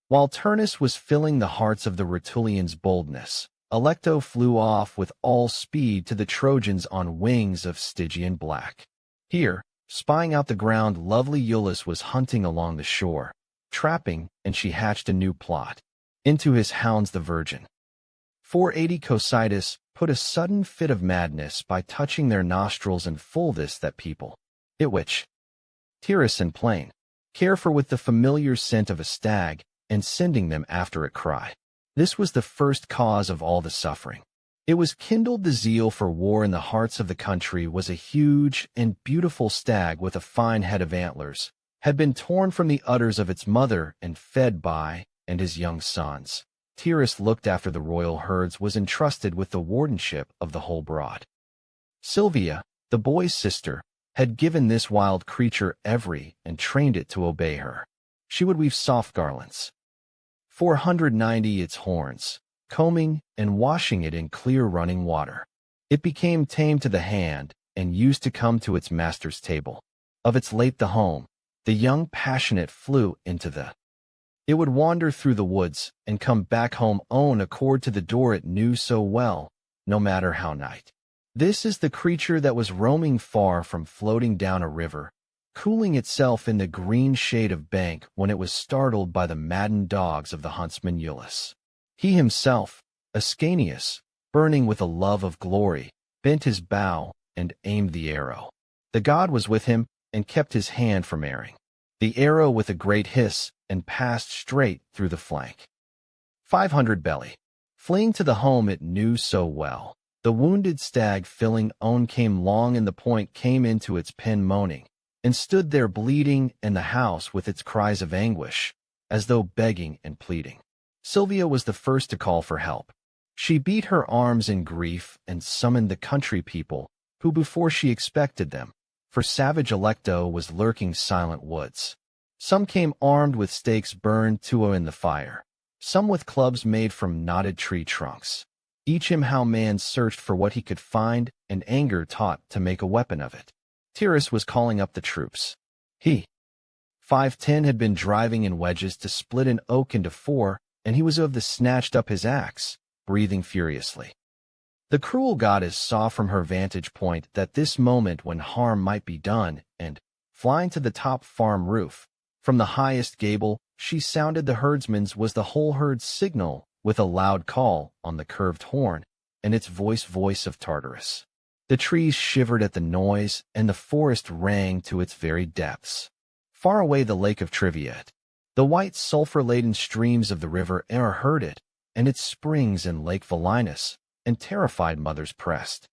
While Turnus was filling the hearts of the Rutulians' boldness, Alecto flew off with all speed to the Trojans on wings of Stygian black. Here, spying out the ground, lovely Iülus was hunting along the shore, trapping, and she hatched a new plot. Into his hounds the virgin. 480 Cocytus put a sudden fit of madness by touching their nostrils, and full this that people, it which, terrace and plain, care for with the familiar scent of a stag, and sending them after it cry. This was the first cause of all the suffering. It was kindled the zeal for war in the hearts of the country was a huge and beautiful stag with a fine head of antlers, had been torn from the udders of its mother and fed by and his young sons. Tyrrus looked after the royal herds, was entrusted with the wardenship of the whole brood. Sylvia, the boy's sister, had given this wild creature every and trained it to obey her. She would weave soft garlands, 490 its horns, combing and washing it in clear running water. It became tame to the hand and used to come to its master's table. Of its late the home, the young passionate flew into the. It would wander through the woods and come back home own accord to the door it knew so well, no matter how night. This is the creature that was roaming far from floating down a river, cooling itself in the green shade of bank when it was startled by the maddened dogs of the huntsman Iulus. He himself, Ascanius, burning with a love of glory, bent his bow and aimed the arrow. The god was with him and kept his hand from erring. The arrow with a great hiss and passed straight through the flank. 500 belly. Fleeing to the home it knew so well, the wounded stag filling own came long and the point came into its pen moaning, and stood there bleeding in the house with its cries of anguish, as though begging and pleading. Sylvia was the first to call for help. She beat her arms in grief and summoned the country people, who before she expected them, for savage Alecto was lurking silent woods. Some came armed with stakes burned to in the fire, some with clubs made from knotted tree trunks. Each how man searched for what he could find, and anger taught to make a weapon of it. Tyrrus was calling up the troops. He, 5'10", had been driving in wedges to split an oak into four, and he was of the snatched up his axe, breathing furiously. The cruel goddess saw from her vantage point that this moment when harm might be done, and, flying to the top farm roof, from the highest gable, she sounded the herdsman's was the whole herd's signal with a loud call on the curved horn, and its voice of Tartarus. The trees shivered at the noise, and the forest rang to its very depths. Far away the lake of Triviat, the white sulphur-laden streams of the river Aire heard it, and its springs in Lake Valinus, and terrified mothers pressed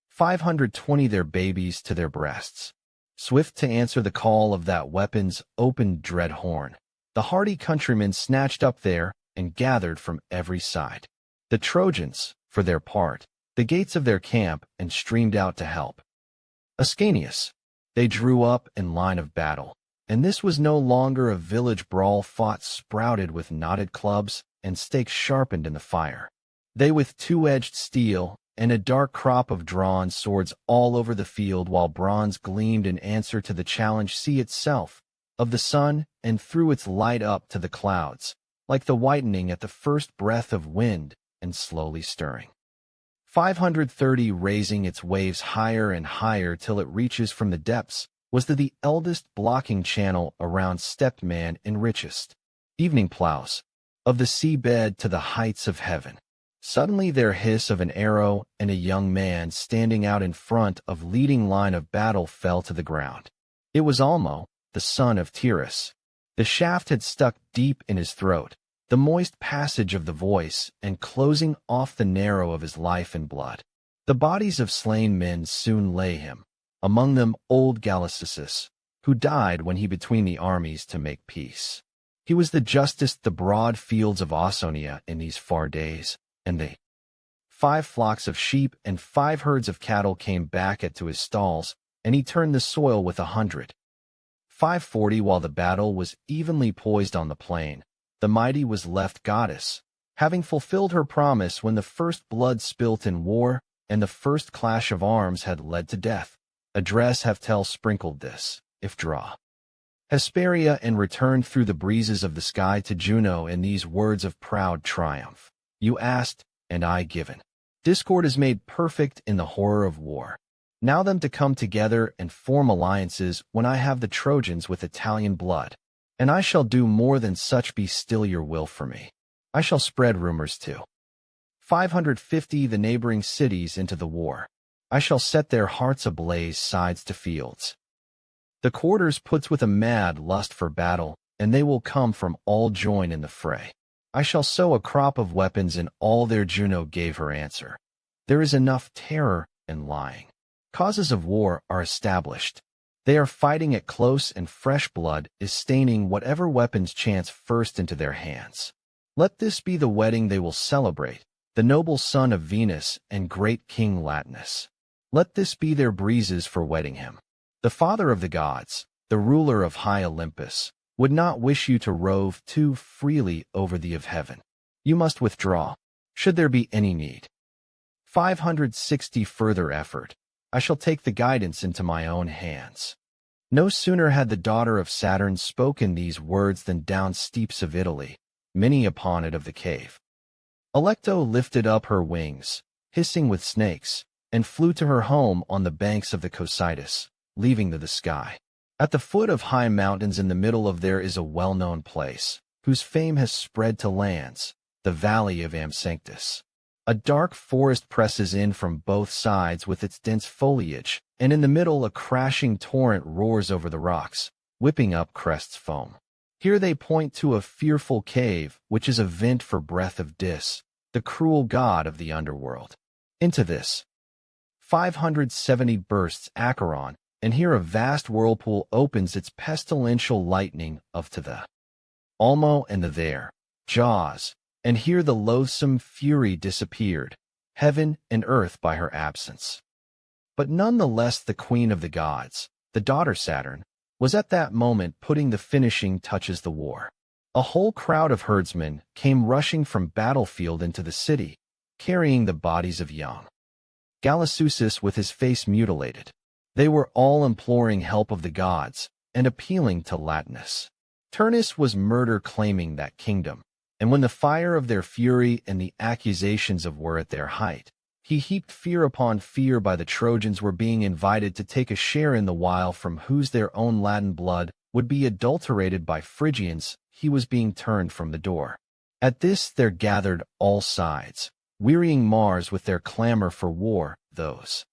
520 their babies to their breasts, swift to answer the call of that weapon's opened dread horn. The hardy countrymen snatched up there and gathered from every side. The Trojans, for their part, the gates of their camp and streamed out to help. Ascanius, they drew up in line of battle, and this was no longer a village brawl fought sprouted with knotted clubs and stakes sharpened in the fire. They with two-edged steel and a dark crop of drawn swords all over the field, while bronze gleamed in answer to the challenge sea itself of the sun and threw its light up to the clouds, like the whitening at the first breath of wind, and slowly stirring. 530 raising its waves higher and higher till it reaches from the depths, was the eldest blocking channel around stepped man and richest evening plows of the seabed to the heights of heaven. Suddenly there hiss of an arrow, and a young man standing out in front of leading line of battle fell to the ground. It was Almo, the son of Tyrrus. The shaft had stuck deep in his throat, the moist passage of the voice, and closing off the narrow of his life and blood. The bodies of slain men soon lay him, among them old Gallicissus, who died when he between the armies to make peace. He was the justest the broad fields of Ausonia in these far days, and they 5 flocks of sheep and 5 herds of cattle came back to his stalls, and he turned the soil with 100. 540 while the battle was evenly poised on the plain, the mighty was left goddess, having fulfilled her promise when the first blood spilt in war, and the first clash of arms had led to death. A dress have tell sprinkled this, if draw. Hesperia and returned through the breezes of the sky to Juno in these words of proud triumph. You asked, and I given. Discord is made perfect in the horror of war. Now them to come together and form alliances when I have the Trojans with Italian blood. And I shall do more than such, be still your will for me. I shall spread rumors too. 550 the neighboring cities into the war. I shall set their hearts ablaze sides to fields. The quarters puts with a mad lust for battle, and they will come from all join in the fray. I shall sow a crop of weapons in all their. Juno gave her answer. There is enough terror and lying. Causes of war are established. They are fighting it close, and fresh blood is staining whatever weapons chance first into their hands. Let this be the wedding they will celebrate, the noble son of Venus and great King Latinus. Let this be their breezes for wedding him. The father of the gods, the ruler of high Olympus, would not wish you to rove too freely over the of heaven. You must withdraw, should there be any need. 560 Further effort. I shall take the guidance into my own hands. No sooner had the daughter of Saturn spoken these words than down steeps of Italy, many upon it of the cave, Alecto lifted up her wings, hissing with snakes, and flew to her home on the banks of the Cocytus, leaving the sky. At the foot of high mountains in the middle of there is a well-known place, whose fame has spread to lands, the valley of Amsanctus. A dark forest presses in from both sides with its dense foliage, and in the middle a crashing torrent roars over the rocks, whipping up crests foam. Here they point to a fearful cave, which is a vent for breath of Dis, the cruel god of the underworld. Into this 570 bursts Acheron, and here a vast whirlpool opens its pestilential lightning of to the Almo and the there jaws, and here the loathsome fury disappeared, heaven and earth by her absence. But none the less the queen of the gods, the daughter Saturn, was at that moment putting the finishing touches the war. A whole crowd of herdsmen came rushing from battlefield into the city, carrying the bodies of young Galasusis with his face mutilated. They were all imploring help of the gods and appealing to Latinus. Turnus was murder-claiming that kingdom, and when the fire of their fury and the accusations of were at their height, he heaped fear upon fear by the Trojans were being invited to take a share in the while from whose their own Latin blood would be adulterated by Phrygians. He was being turned from the door. At this there gathered all sides, wearying Mars with their clamor for war. Those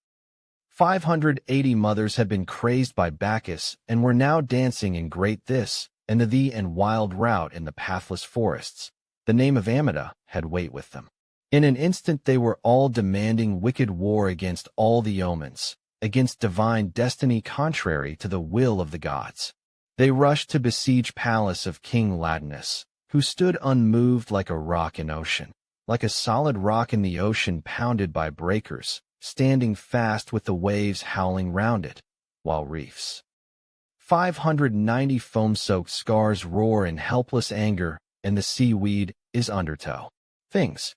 580 mothers had been crazed by Bacchus and were now dancing in great this and the thee and wild rout in the pathless forests. The name of Amida had weight with them. In an instant they were all demanding wicked war against all the omens, against divine destiny contrary to the will of the gods. They rushed to besiege palace of King Latinus, who stood unmoved like a rock in ocean, like a solid rock in the ocean pounded by breakers, standing fast with the waves howling round it, while reefs 590 foam-soaked scars roar in helpless anger, and the seaweed is undertow. Things.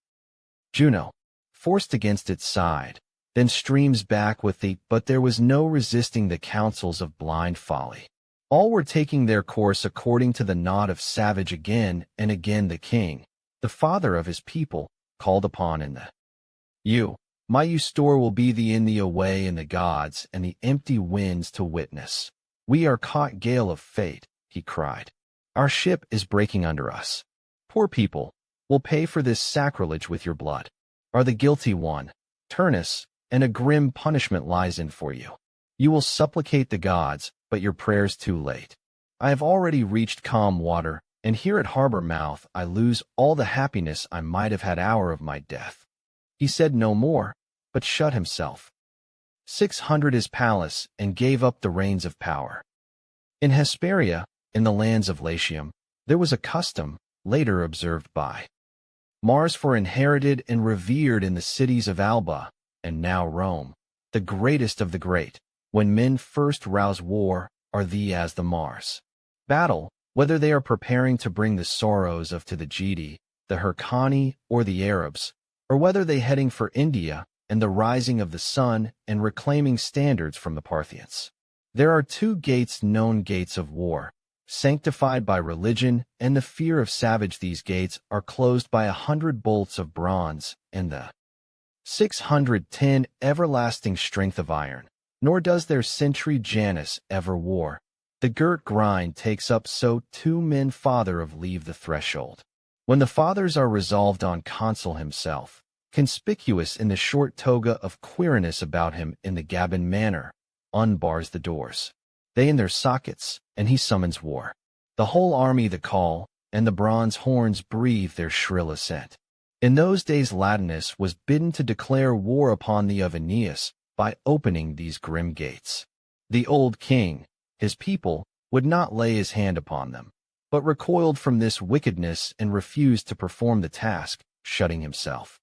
Juno, forced against its side, then streams back with the, but there was no resisting the counsels of blind folly. All were taking their course according to the nod of savage. Again and again the king, the father of his people, called upon in the my store will be thee in the away and the gods and the empty winds to witness. We are caught gale of fate, he cried. Our ship is breaking under us. Poor people, will pay for this sacrilege with your blood. Are the guilty one, Turnus, and a grim punishment lies in for you. You will supplicate the gods, but your prayers too late. I have already reached calm water, and here at harbor mouth I lose all the happiness I might have had hour of my death. He said no more, but shut himself 600 his palace and gave up the reins of power. In Hesperia, in the lands of Latium, there was a custom, later observed by Mars for inherited and revered in the cities of Alba, and now Rome, the greatest of the great, when men first rouse war, are thee as the Mars. Battle, whether they are preparing to bring the sorrows of to the Gedi, the Hyrcani, or the Arabs, or whether they heading for India, and the rising of the sun and reclaiming standards from the Parthians. There are two gates known gates of war, sanctified by religion and the fear of savage. These gates are closed by 100 bolts of bronze and the 610 everlasting strength of iron, nor does their sentry Janus ever war. The girt grind takes up so 2 men father of leave the threshold. When the fathers are resolved on Consul himself, conspicuous in the short toga of Quirinus about him in the Gabin manner, unbars the doors. They in their sockets, and he summons war. The whole army the call, and the bronze horns breathe their shrill assent. In those days Latinus was bidden to declare war upon the of Aeneas by opening these grim gates. The old king, his people, would not lay his hand upon them, but recoiled from this wickedness and refused to perform the task, shutting himself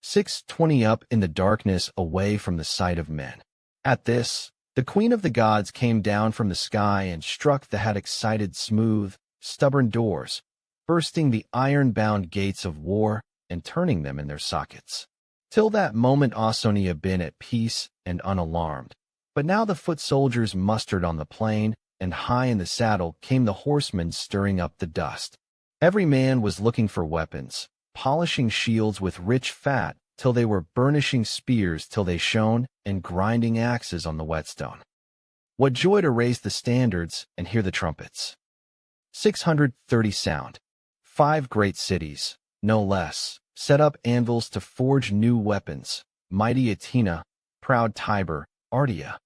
620 up in the darkness away from the sight of men. At this, the queen of the gods came down from the sky and struck the had excited smooth, stubborn doors, bursting the iron-bound gates of war and turning them in their sockets. Till that moment Ausone had been at peace and unalarmed, but now the foot soldiers mustered on the plain, and high in the saddle came the horsemen stirring up the dust. Every man was looking for weapons, polishing shields with rich fat till they were burnishing spears till they shone, and grinding axes on the whetstone. What joy to raise the standards and hear the trumpets! 630 sound. 5 great cities, no less, set up anvils to forge new weapons, mighty Atina, proud Tiber, Ardea.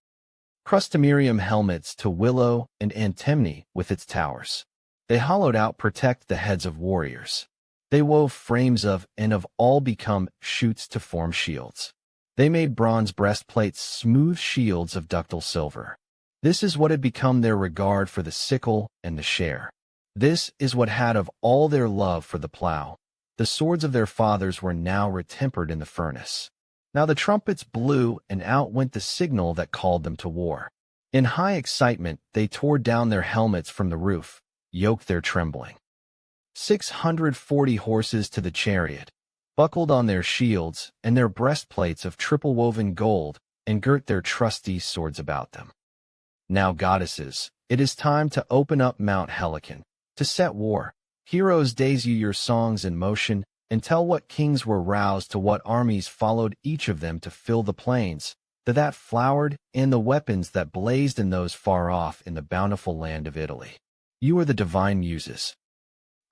Crustumerium helmets to Willow and Antemne with its towers. They hollowed out protect the heads of warriors. They wove frames of and of all become shoots to form shields. They made bronze breastplates smooth shields of ductile silver. This is what had become their regard for the sickle and the share. This is what had of all their love for the plow. The swords of their fathers were now retempered in the furnace. Now the trumpets blew, and out went the signal that called them to war. In high excitement they tore down their helmets from the roof, yoked their trembling 640 horses to the chariot, buckled on their shields and their breastplates of triple-woven gold, and girt their trusty swords about them. Now, goddesses, it is time to open up Mount Helicon, to set war. Heroes, daze you your songs in motion, and tell what kings were roused to what armies followed each of them to fill the plains, that flowered, and the weapons that blazed in those far off in the bountiful land of Italy. You are the divine muses.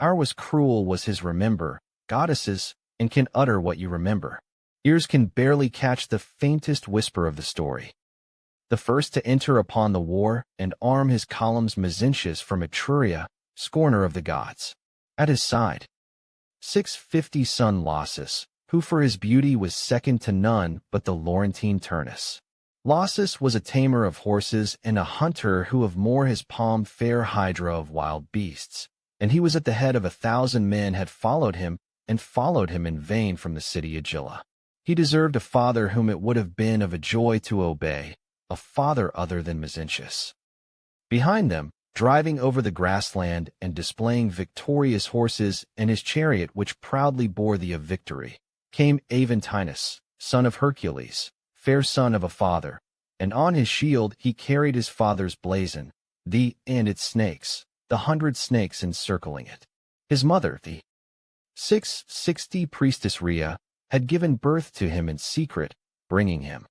Our was cruel was his remember, goddesses, and can utter what you remember. Ears can barely catch the faintest whisper of the story. The first to enter upon the war and arm his columns Mezentius from Etruria, scorner of the gods. At his side, 650 son Lausus, who for his beauty was second to none but the Laurentine Turnus. Lausus was a tamer of horses and a hunter who of more his palm fair hydra of wild beasts, and he was at the head of 1,000 men had followed him, and followed him in vain from the city Agila. He deserved a father whom it would have been of a joy to obey, a father other than Mezentius. Behind them, driving over the grassland and displaying victorious horses and his chariot which proudly bore the of victory, came Aventinus, son of Hercules, fair son of a father, and on his shield he carried his father's blazon, and its snakes, the 100 snakes encircling it. His mother, the 660 priestess Rhea, had given birth to him in secret, bringing him.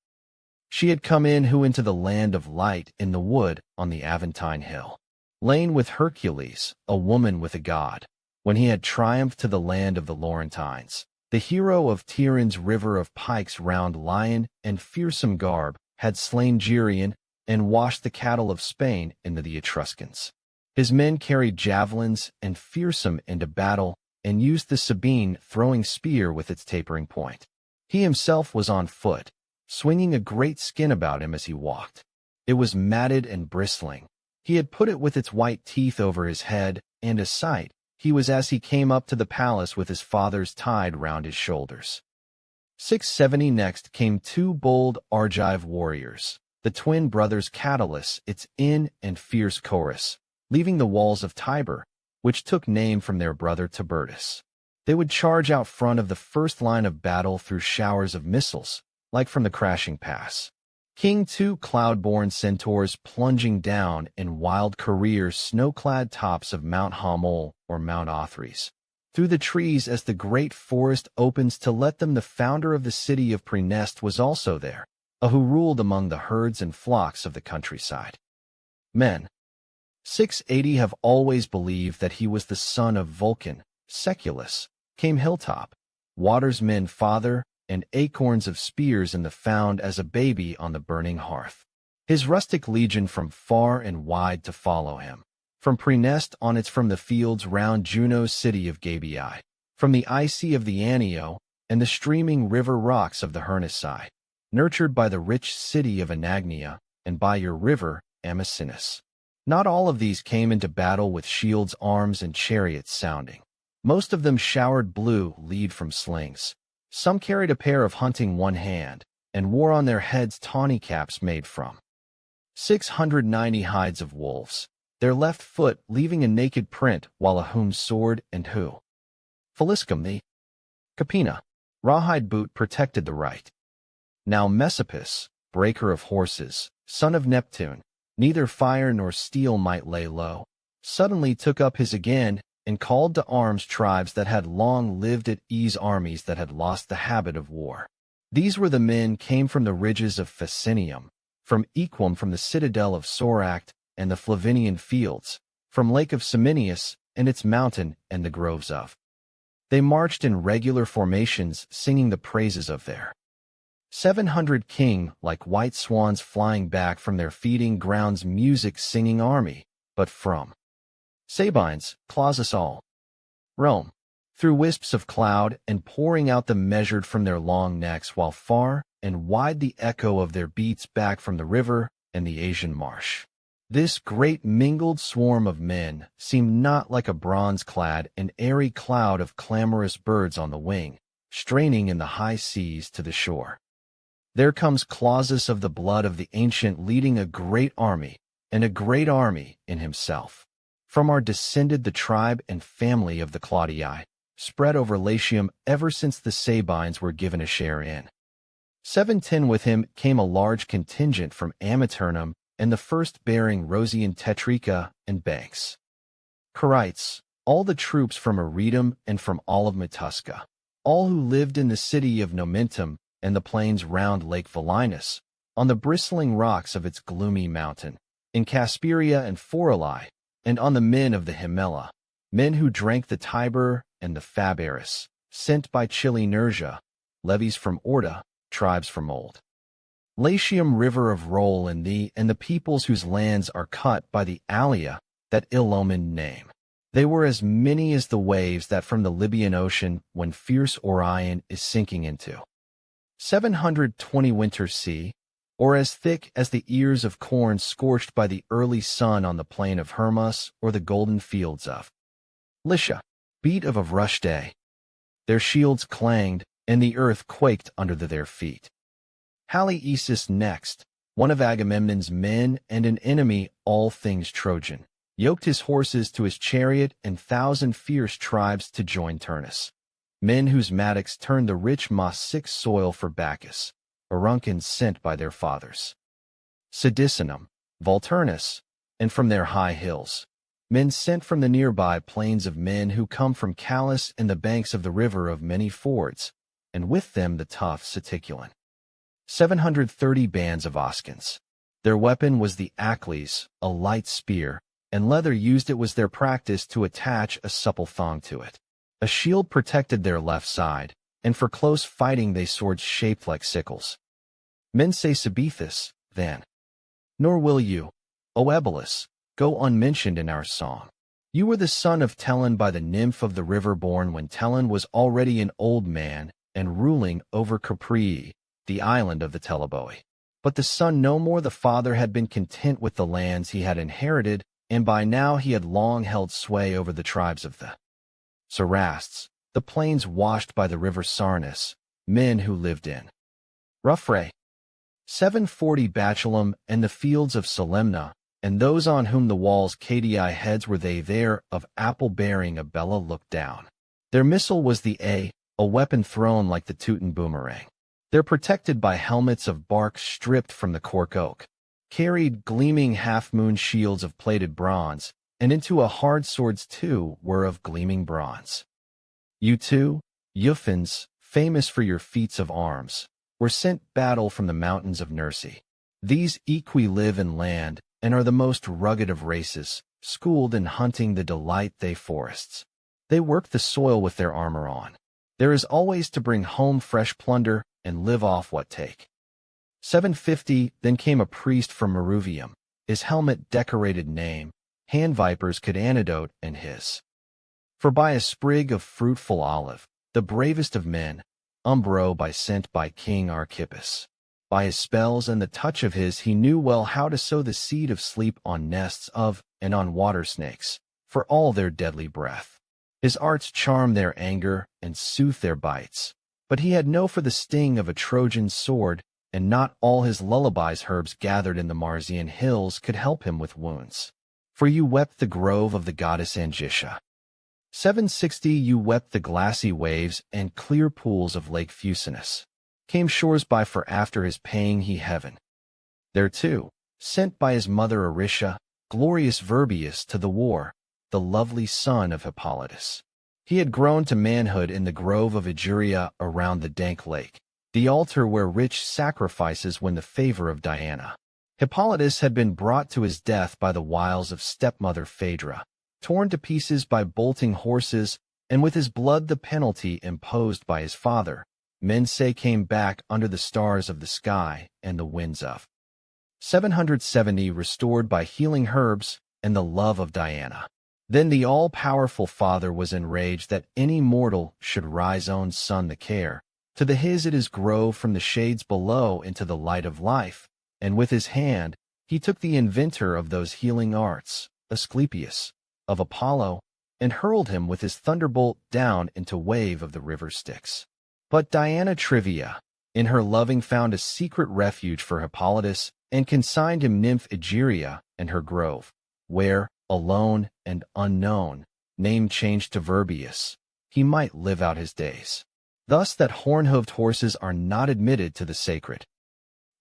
She had come in who into the land of light in the wood on the Aventine hill, lain with Hercules, a woman with a god, when he had triumphed to the land of the Laurentines. The hero of Tiryns river of pikes round lion and fearsome garb had slain Geryon and washed the cattle of Spain into the Etruscans. His men carried javelins and fearsome into battle, and used the Sabine throwing spear with its tapering point. He himself was on foot, swinging a great skin about him as he walked. It was matted and bristling. He had put it with its white teeth over his head, and a sight he was as he came up to the palace with his father's tied round his shoulders. 670 next came 2 bold Argive warriors, the twin brothers Catulus, its in and fierce chorus, leaving the walls of Tiber, which took name from their brother Tiburtus. They would charge out front of the first line of battle through showers of missiles, like from the crashing pass. King 2 cloud-born centaurs plunging down in wild career snow-clad tops of Mount Homol or Mount Othries, through the trees as the great forest opens to let them. The founder of the city of Praeneste was also there, who ruled among the herds and flocks of the countryside. Men 680 have always believed that he was the son of Vulcan, Seculus, came hilltop, water's men father, and acorns of spears in the found as a baby on the burning hearth. His rustic legion from far and wide to follow him. From Praeneste on it's from the fields round Juno's city of Gabii, from the icy of the Anio, and the streaming river rocks of the Hernissai, nurtured by the rich city of Anagnia, and by your river, Amasenus. Not all of these came into battle with shields, arms, and chariots sounding. Most of them showered blue lead from slings. Some carried a pair of hunting one hand, and wore on their heads tawny caps made from 690 hides of wolves, their left foot leaving a naked print, while a whom's sword and who Feliscum the Capina rawhide boot protected the right. Now Messapus, breaker of horses, son of Neptune, neither fire nor steel might lay low, suddenly took up his again, and called to arms tribes that had long lived at ease, armies that had lost the habit of war. These were the men came from the ridges of Facinium, from Equum, from the citadel of Soract and the Flavinian fields, from Lake of Siminius and its mountain and the groves of. They marched in regular formations, singing the praises of their 700 king, like white swans flying back from their feeding grounds, music singing army, but from Sabines, Clausus all Rome, through wisps of cloud, and pouring out the measured from their long necks, while far and wide the echo of their beats back from the river and the Asian marsh. This great mingled swarm of men seemed not like a bronze-clad and airy cloud of clamorous birds on the wing, straining in the high seas to the shore. There comes Clausus of the blood of the ancient, leading a great army, and a great army in himself. From our descended the tribe and family of the Claudii, spread over Latium ever since the Sabines were given a share in 710. With him came a large contingent from Amiternum, and the first bearing Rosian Tetrica and Banks. Carites, all the troops from Aretum and from all of Metusca, all who lived in the city of Nomentum and the plains round Lake Valinus, on the bristling rocks of its gloomy mountain, in Casperia and Phorali, and on the men of the Himela, men who drank the Tiber and the Fabaris, sent by chilly Nerja, levies from Orda, tribes from old Latium, river of Roll, and the peoples whose lands are cut by the Alia, that ill-omened name. They were as many as the waves that from the Libyan Ocean, when fierce Orion is sinking into 720 winter sea, or as thick as the ears of corn scorched by the early sun on the plain of Hermus, or the golden fields of Lycia, beat of a rush day. Their shields clanged, and the earth quaked under their feet. Haliesis next, one of Agamemnon's men and an enemy, all things Trojan, yoked his horses to his chariot and 1,000 fierce tribes to join Turnus, men whose mattocks turned the rich moss-sick soil for Bacchus, Aruncans sent by their fathers. Sidicinum, Volturnus, and from their high hills, men sent from the nearby plains of men who come from Callus and the banks of the river of many fords, and with them the tough Saticulan. 730 bands of Oscans. Their weapon was the Acles, a light spear, and leather used. It was their practice to attach a supple thong to it. A shield protected their left side, and for close fighting they swords shaped like sickles. Men say Sabethus, then. Nor will you, O Ebolus, go unmentioned in our song. You were the son of Telon by the nymph of the river, born when Telon was already an old man and ruling over Caprii, the island of the Teleboi. But the son no more. The father had been content with the lands he had inherited, and by now he had long held sway over the tribes of the Serasts, the plains washed by the river Sarnus, men who lived in Ruphre, 740 Bacillum, and the fields of Solemna, and those on whom the walls Cadii heads were they there, of apple-bearing Abella looked down. Their missile was the a weapon thrown like the Teuton boomerang. They're protected by helmets of bark stripped from the cork oak, carried gleaming half-moon shields of plated bronze, and into a hard swords too were of gleaming bronze. You too, Euphins, famous for your feats of arms, were sent battle from the mountains of Nursi. These equi live in land, and are the most rugged of races, schooled in hunting the delight they forests. They work the soil with their armor on. There is always to bring home fresh plunder, and live off what take. 750, then came a priest from Maruvium, his helmet decorated name, hand vipers could antidote, and his. For by a sprig of fruitful olive, the bravest of men, Umbro by sent by King Archippus. By his spells and the touch of his, he knew well how to sow the seed of sleep on nests of and on water snakes, for all their deadly breath. His arts charm their anger and soothe their bites. But he had no for the sting of a Trojan sword, and not all his lullabies herbs gathered in the Marsian hills could help him with wounds. For you wept the grove of the goddess Angitia. 760 You wept the glassy waves and clear pools of Lake Fucinus. Came shores by for after his paying he heaven. There too, sent by his mother Aricia, glorious Virbius to the war, the lovely son of Hippolytus. He had grown to manhood in the grove of Egeria around the dank lake, the altar where rich sacrifices win the favor of Diana. Hippolytus had been brought to his death by the wiles of stepmother Phaedra, torn to pieces by bolting horses, and with his blood the penalty imposed by his father, men say came back under the stars of the sky and the winds of 770 restored by healing herbs and the love of Diana. Then the all-powerful father was enraged that any mortal should rise own son the care. To the his it is grow from the shades below into the light of life, and with his hand he took the inventor of those healing arts, Asclepius, of Apollo, and hurled him with his thunderbolt down into wave of the river Styx. But Diana Trivia, in her loving found a secret refuge for Hippolytus, and consigned him nymph Egeria and her grove, where, alone and unknown, name changed to Virbius, he might live out his days. Thus that horn-hooved horses are not admitted to the sacred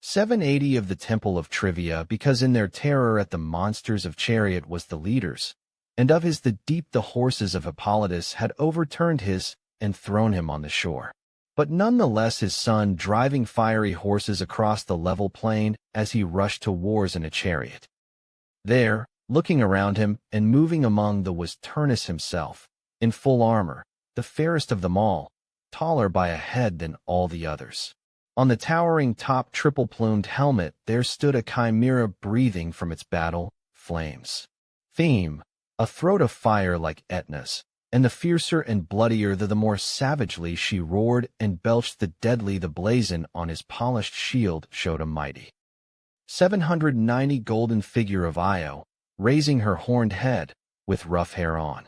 780 of the temple of Trivia, because in their terror at the monsters of chariot was the leaders, and of his the deep the horses of Hippolytus had overturned his and thrown him on the shore. But none the less his son driving fiery horses across the level plain as he rushed to wars in a chariot. There, looking around him and moving among the was Turnus himself, in full armor, the fairest of them all, taller by a head than all the others. On the towering top triple-plumed helmet there stood a chimera breathing from its battle flames. Theme, a throat of fire like Aetna's, and the fiercer and bloodier the more savagely she roared and belched the deadly the blazon on his polished shield showed a mighty 790 golden figure of Io, raising her horned head, with rough hair on.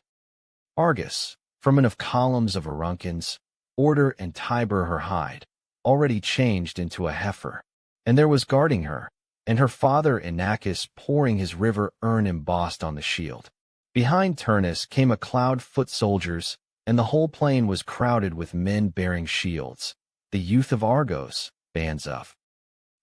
Argus, from an of columns of Aruncans, Order and Tiber her hide, already changed into a heifer, and there was guarding her, and her father Inachus pouring his river urn embossed on the shield. Behind Turnus came a cloud foot soldiers, and the whole plain was crowded with men bearing shields, the youth of Argos, bands of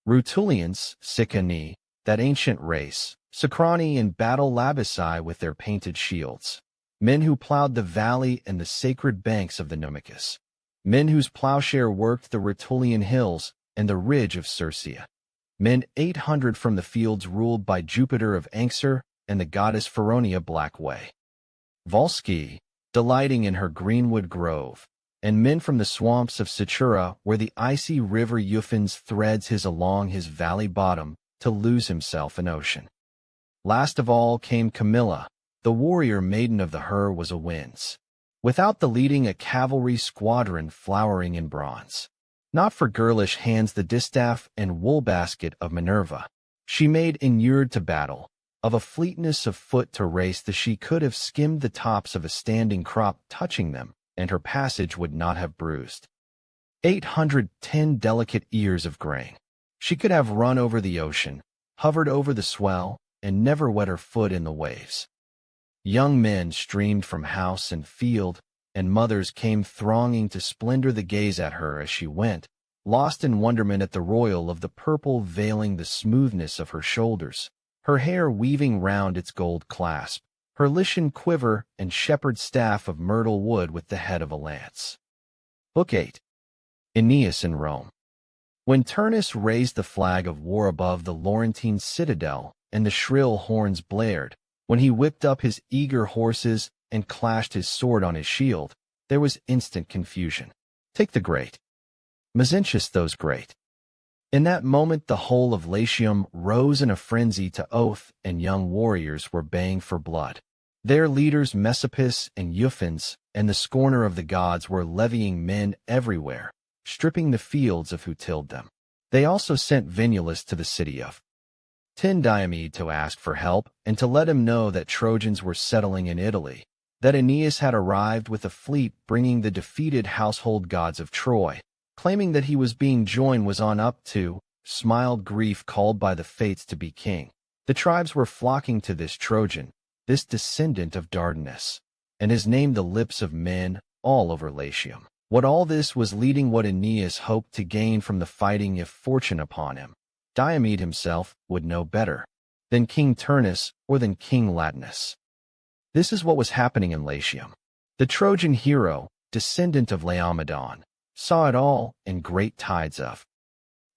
Rutulians, Sicani, that ancient race, Socrani and battle Labissae with their painted shields, men who plowed the valley and the sacred banks of the Numicus, men whose plowshare worked the Rutulian hills and the ridge of Circea, men 800 from the fields ruled by Jupiter of Anxur and the goddess Feronia Blackway, Volsci, delighting in her greenwood grove, and men from the swamps of Cytura where the icy river Euphens threads his along his valley bottom to lose himself in ocean. Last of all came Camilla, the warrior maiden of the Her was a winds, without the leading a cavalry squadron flowering in bronze. Not for girlish hands the distaff and wool basket of Minerva, she made inured to battle, of a fleetness of foot to race that she could have skimmed the tops of a standing crop touching them, and her passage would not have bruised 810 delicate ears of grain. She could have run over the ocean, hovered over the swell, and never wet her foot in the waves. Young men streamed from house and field, and mothers came thronging to splendor the gaze at her as she went, lost in wonderment at the royal of the purple veiling the smoothness of her shoulders, her hair weaving round its gold clasp, her Lycian quiver and shepherd's staff of myrtle wood with the head of a lance. Book 8. Aeneas in Rome. When Turnus raised the flag of war above the Laurentine citadel, and the shrill horns blared, when he whipped up his eager horses and clashed his sword on his shield, there was instant confusion. Take the great Mezentius those great. In that moment the whole of Latium rose in a frenzy to oath, and young warriors were baying for blood. Their leaders Messapus and Euphens, and the scorner of the gods were levying men everywhere, stripping the fields of who tilled them. They also sent Vinulus to the city of Diomed to ask for help and to let him know that Trojans were settling in Italy, that Aeneas had arrived with a fleet bringing the defeated household gods of Troy, claiming that he was being joined was on up to, smiled grief called by the fates to be king. The tribes were flocking to this Trojan, this descendant of Dardanus, and his name the lips of men all over Latium. What all this was leading what Aeneas hoped to gain from the fighting if fortune upon him. Diomed himself would know better than King Turnus or than King Latinus. This is what was happening in Latium. The Trojan hero, descendant of Laomedon, saw it all, and great tides of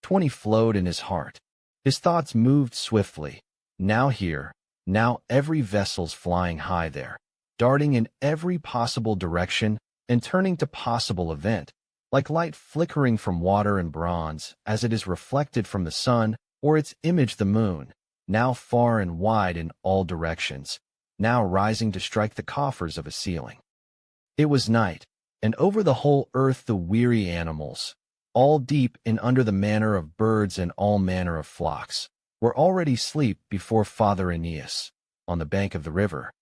20 flowed in his heart. His thoughts moved swiftly. Now here, now every vessel's flying high there, darting in every possible direction and turning to possible event, like light flickering from water and bronze as it is reflected from the sun, or its image the moon, now far and wide in all directions, now rising to strike the coffers of a ceiling. It was night, and over the whole earth the weary animals, all deep in under the manner of birds and all manner of flocks, were already asleep before Father Aeneas, on the bank of the river.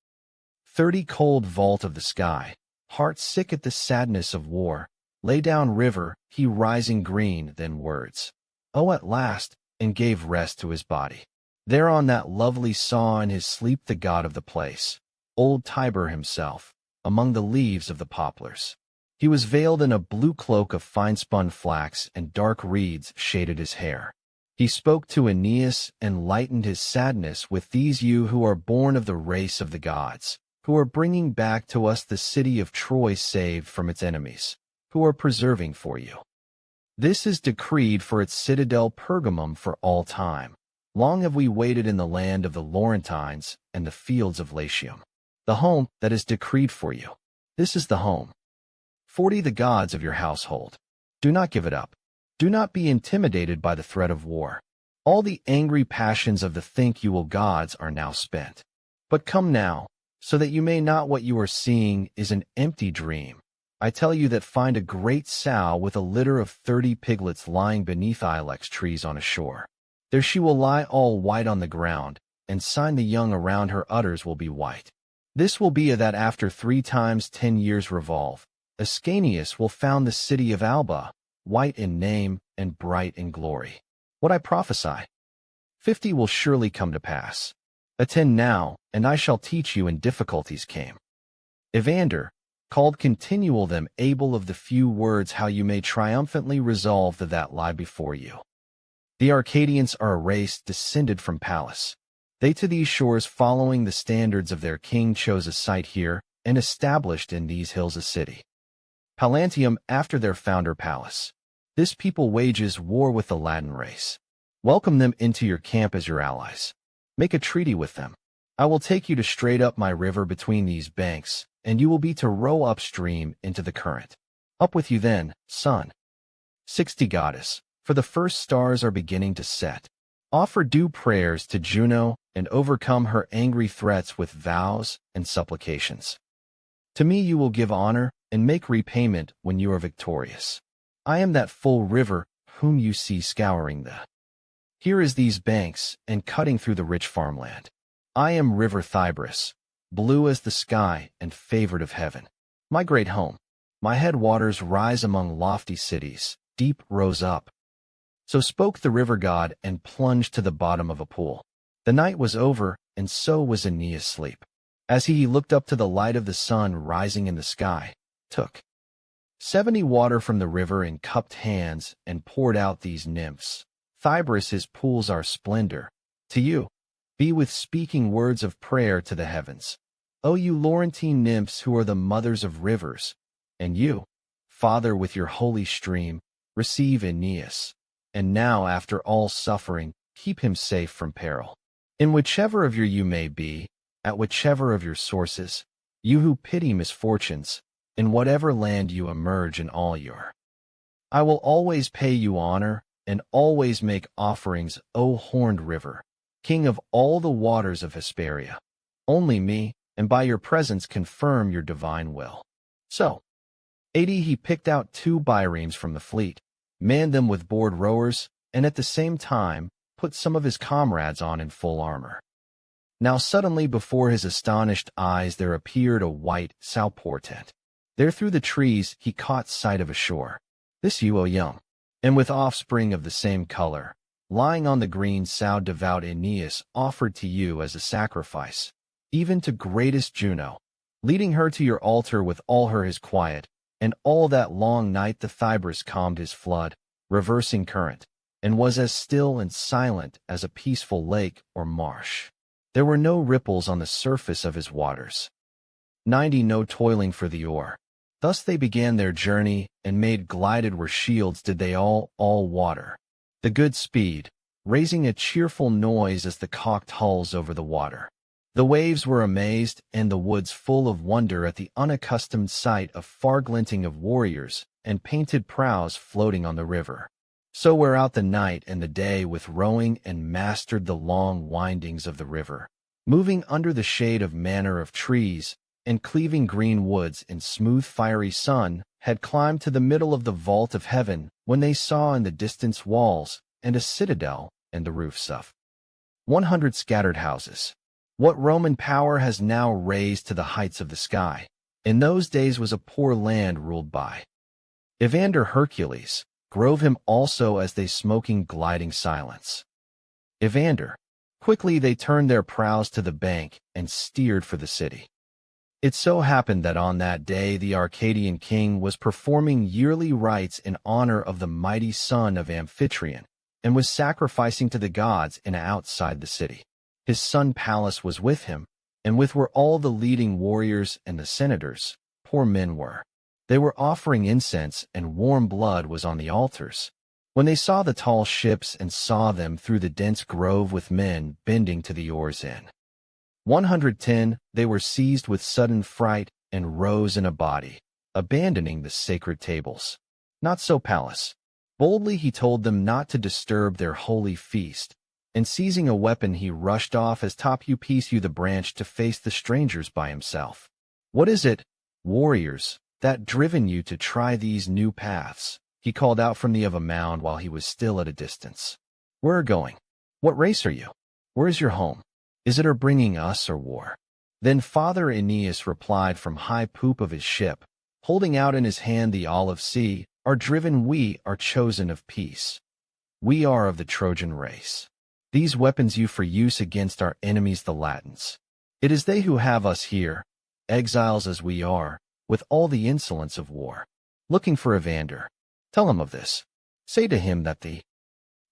30 cold vault of the sky, heart sick at the sadness of war, lay down river, he rising green, then words. Oh, at last, and gave rest to his body. There on that lovely saw in his sleep the god of the place, old Tiber himself, among the leaves of the poplars. He was veiled in a blue cloak of fine-spun flax, and dark reeds shaded his hair. He spoke to Aeneas and lightened his sadness with these: you who are born of the race of the gods, who are bringing back to us the city of Troy saved from its enemies, who are preserving for you. This is decreed for its citadel Pergamum for all time. Long have we waited in the land of the Laurentines and the fields of Latium. The home that is decreed for you. This is the home. 40 the gods of your household. Do not give it up. Do not be intimidated by the threat of war. All the angry passions of the think you will gods are now spent. But come now, so that you may not what you are seeing is an empty dream. I tell you that find a great sow with a litter of 30 piglets lying beneath ilex trees on a shore. There she will lie all white on the ground, and sign the young around her udders will be white. This will be that after 3 times 10 years revolve, Ascanius will found the city of Alba, white in name and bright in glory. What I prophesy, 50 will surely come to pass. Attend now, and I shall teach you. And difficulties came. Evander, called continual them, able of the few words how you may triumphantly resolve the that lie before you. The Arcadians are a race descended from Pallas. They to these shores following the standards of their king chose a site here, and established in these hills a city. Pallantium after their founder Pallas. This people wages war with the Latin race. Welcome them into your camp as your allies. Make a treaty with them. I will take you to straight up my river between these banks, and you will be to row upstream into the current. Up with you then, son. 60 goddess, for the first stars are beginning to set. Offer due prayers to Juno, and overcome her angry threats with vows and supplications. To me you will give honor, and make repayment when you are victorious. I am that full river, whom you see scouring the. Here is these banks, and cutting through the rich farmland. I am river Thybris, blue as the sky and favored of heaven. My great home. My headwaters rise among lofty cities, deep rose up. So spoke the river god, and plunged to the bottom of a pool. The night was over, and so was Aeneas' sleep. As he looked up to the light of the sun rising in the sky, took 70 water from the river in cupped hands, and poured out these nymphs. Thybris his pools are splendor. To you, be with speaking words of prayer to the heavens. O you Laurentine nymphs who are the mothers of rivers, and you, Father, with your holy stream, receive Aeneas. And now, after all suffering, keep him safe from peril. In whichever of your you may be, at whichever of your sources, you who pity misfortunes, in whatever land you emerge in all your. I will always pay you honor, and always make offerings, O horned river, king of all the waters of Hesperia. Only me, and by your presence confirm your divine will. So, 80 he picked out 2 biremes from the fleet, manned them with board rowers, and at the same time put some of his comrades on in full armor. Now suddenly before his astonished eyes there appeared a white sow portent. There through the trees he caught sight of a shore. This you, O young, and with offspring of the same color, lying on the green sow devout Aeneas offered to you as a sacrifice, even to greatest Juno, leading her to your altar with all her his quiet, and all that long night the Thybris calmed his flood, reversing current, and was as still and silent as a peaceful lake or marsh. There were no ripples on the surface of his waters. 90 No toiling for the oar. Thus they began their journey, and made glided where shields did they all water. The good speed, raising a cheerful noise as the cocked hulls over the water. The waves were amazed, and the woods full of wonder at the unaccustomed sight of far glinting of warriors, and painted prows floating on the river. So wear out the night and the day with rowing, and mastered the long windings of the river, moving under the shade of manner of trees, and cleaving green woods in smooth fiery sun, had climbed to the middle of the vault of heaven, when they saw in the distance walls, and a citadel, and the roofs of 100 scattered houses. What Roman power has now raised to the heights of the sky, in those days was a poor land ruled by Evander Hercules, grove him also as they smoking gliding silence. Evander. Quickly they turned their prows to the bank, and steered for the city. It so happened that on that day the Arcadian king was performing yearly rites in honor of the mighty son of Amphitryon, and was sacrificing to the gods in outside the city. His son Pallas was with him, and with were all the leading warriors and the senators, poor men were. They were offering incense, and warm blood was on the altars. When they saw the tall ships and saw them through the dense grove with men bending to the oars in 110, they were seized with sudden fright, and rose in a body, abandoning the sacred tables. Not so Pallas. Boldly he told them not to disturb their holy feast, and seizing a weapon he rushed off as top you piece you the branch to face the strangers by himself. What is it, warriors, that driven you to try these new paths? He called out from the of a mound while he was still at a distance. Where are going? What race are you? Where is your home? Is it or bringing us or war? Then Father Aeneas replied from high poop of his ship, holding out in his hand the olive sea, are driven we are chosen of peace. We are of the Trojan race. These weapons you for use against our enemies the Latins. It is they who have us here, exiles as we are, with all the insolence of war. Looking for Evander. Tell him of this. Say to him that the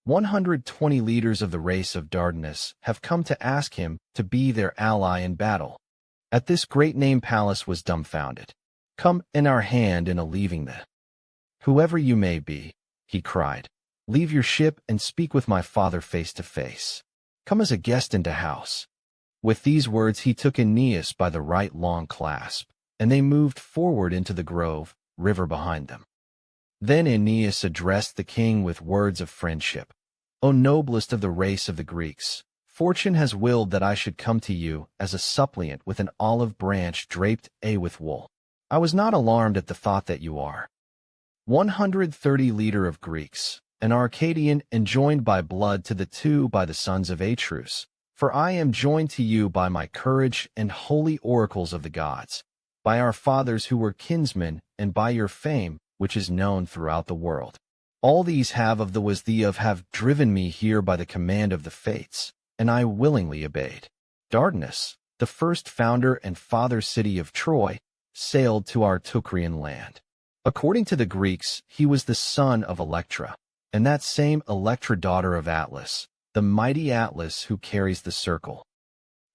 120 leaders of the race of Dardanus have come to ask him to be their ally in battle. At this great name Pallas was dumbfounded. Come in our hand in a leaving the. Whoever you may be, he cried, leave your ship and speak with my father face to face. Come as a guest into house. With these words he took Aeneas by the right long clasp, and they moved forward into the grove, river behind them. Then Aeneas addressed the king with words of friendship. O noblest of the race of the Greeks, fortune has willed that I should come to you as a suppliant with an olive branch draped with wool. I was not alarmed at the thought that you are 130 leader of Greeks, an Arcadian and joined by blood to the two by the sons of Atreus. For I am joined to you by my courage and holy oracles of the gods, by our fathers who were kinsmen, and by your fame, which is known throughout the world. All these have driven me here by the command of the fates, and I willingly obeyed. Dardanus, the first founder and father city of Troy, sailed to our Teucrian land. According to the Greeks, he was the son of Electra, and that same Electra daughter of Atlas, the mighty Atlas who carries the circle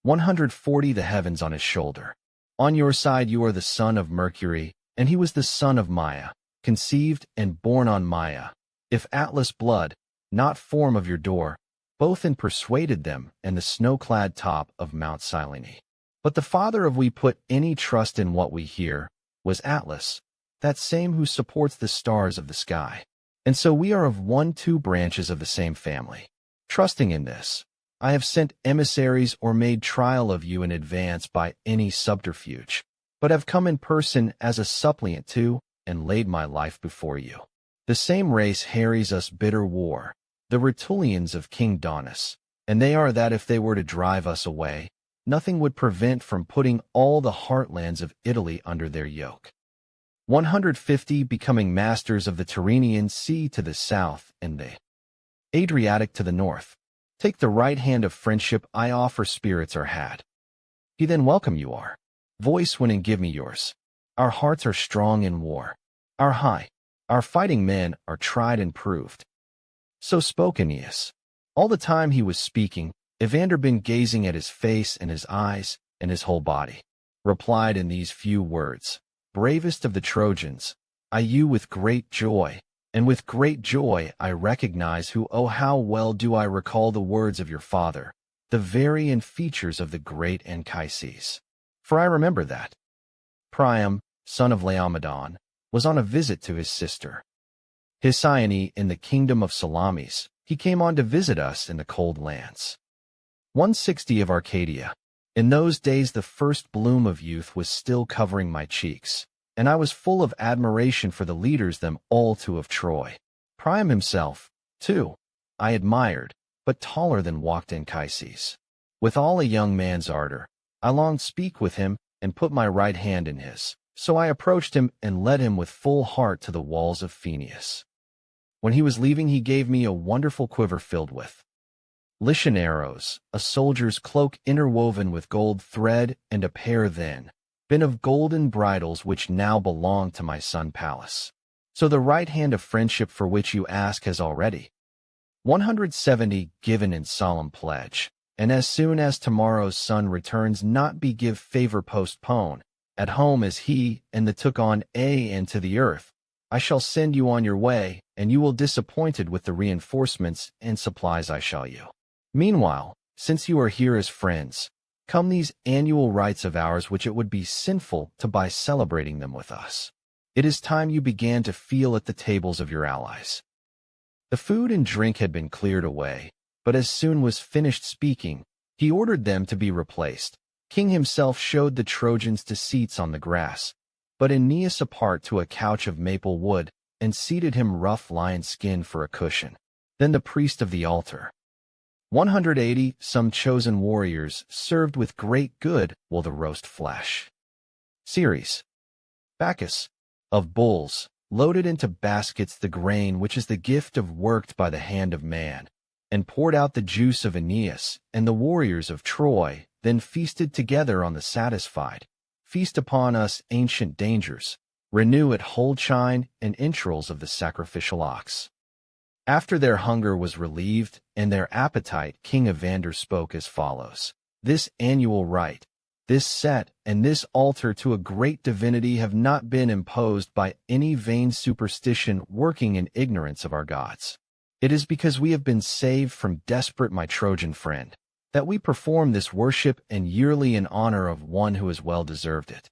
140 the heavens on his shoulder. On your side you are the son of Mercury, and he was the son of Maia, conceived and born on Maia, if Atlas blood, not form of your door, both in persuaded them and the snow-clad top of Mount Cyllene. But the father of we put any trust in what we hear, was Atlas, that same who supports the stars of the sky. And so we are of 2 branches of the same family. Trusting in this, I have sent emissaries or made trial of you in advance by any subterfuge, but have come in person as a suppliant to, and laid my life before you. The same race harries us bitter war, the Rutulians of King Daunus, and they are that if they were to drive us away, nothing would prevent from putting all the heartlands of Italy under their yoke. 150 becoming masters of the Tyrrhenian Sea to the south and the Adriatic to the north. Take the right hand of friendship I offer spirits are had. He then welcome you are. Voice when and give me yours. Our hearts are strong in war. Our fighting men are tried and proved. So spoke Aeneas. All the time he was speaking, Evander been gazing at his face and his eyes and his whole body, replied in these few words, Bravest of the Trojans, I you with great joy, and with great joy I recognize who, oh how well do I recall the words of your father, the very and features of the great Anchises. For I remember that Priam, son of Laomedon, was on a visit to his sister Hesione in the kingdom of Salamis. He came on to visit us in the cold lands. 160 of Arcadia. In those days the first bloom of youth was still covering my cheeks, and I was full of admiration for the leaders them all two of Troy. Priam himself, too, I admired, but taller than walked Anchises. With all a young man's ardor, I longed to speak with him and put my right hand in his. So I approached him and led him with full heart to the walls of Phoenius. When he was leaving he gave me a wonderful quiver filled with Lycian arrows, a soldier's cloak interwoven with gold thread, and a pair then been of golden bridles which now belong to my son Pallas. So the right hand of friendship for which you ask has already 170 given in solemn pledge, and as soon as tomorrow's sun returns not be give favor postpone, at home as he and the took on and to the earth, I shall send you on your way, and you will disappointed with the reinforcements and supplies I shall you. Meanwhile, since you are here as friends, come these annual rites of ours which it would be sinful to by celebrating them with us. It is time you began to feel at the tables of your allies. The food and drink had been cleared away, but as soon was finished speaking, he ordered them to be replaced. King himself showed the Trojans to seats on the grass, but Aeneas apart to a couch of maple wood, and seated him rough lion skin for a cushion. Then the priest of the altar. 180 some chosen warriors served with great good will the roast flesh. Ceres, Bacchus, of bulls, loaded into baskets the grain which is the gift of worked by the hand of man, and poured out the juice of Aeneas, and the warriors of Troy, then feasted together on the satisfied. Feast upon us ancient dangers, renew at whole chine and entrails of the sacrificial ox. After their hunger was relieved and their appetite, King Evander spoke as follows. This annual rite, this set, and this altar to a great divinity have not been imposed by any vain superstition working in ignorance of our gods. It is because we have been saved from desperate my Trojan friend, that we perform this worship and yearly in honor of one who has well deserved it.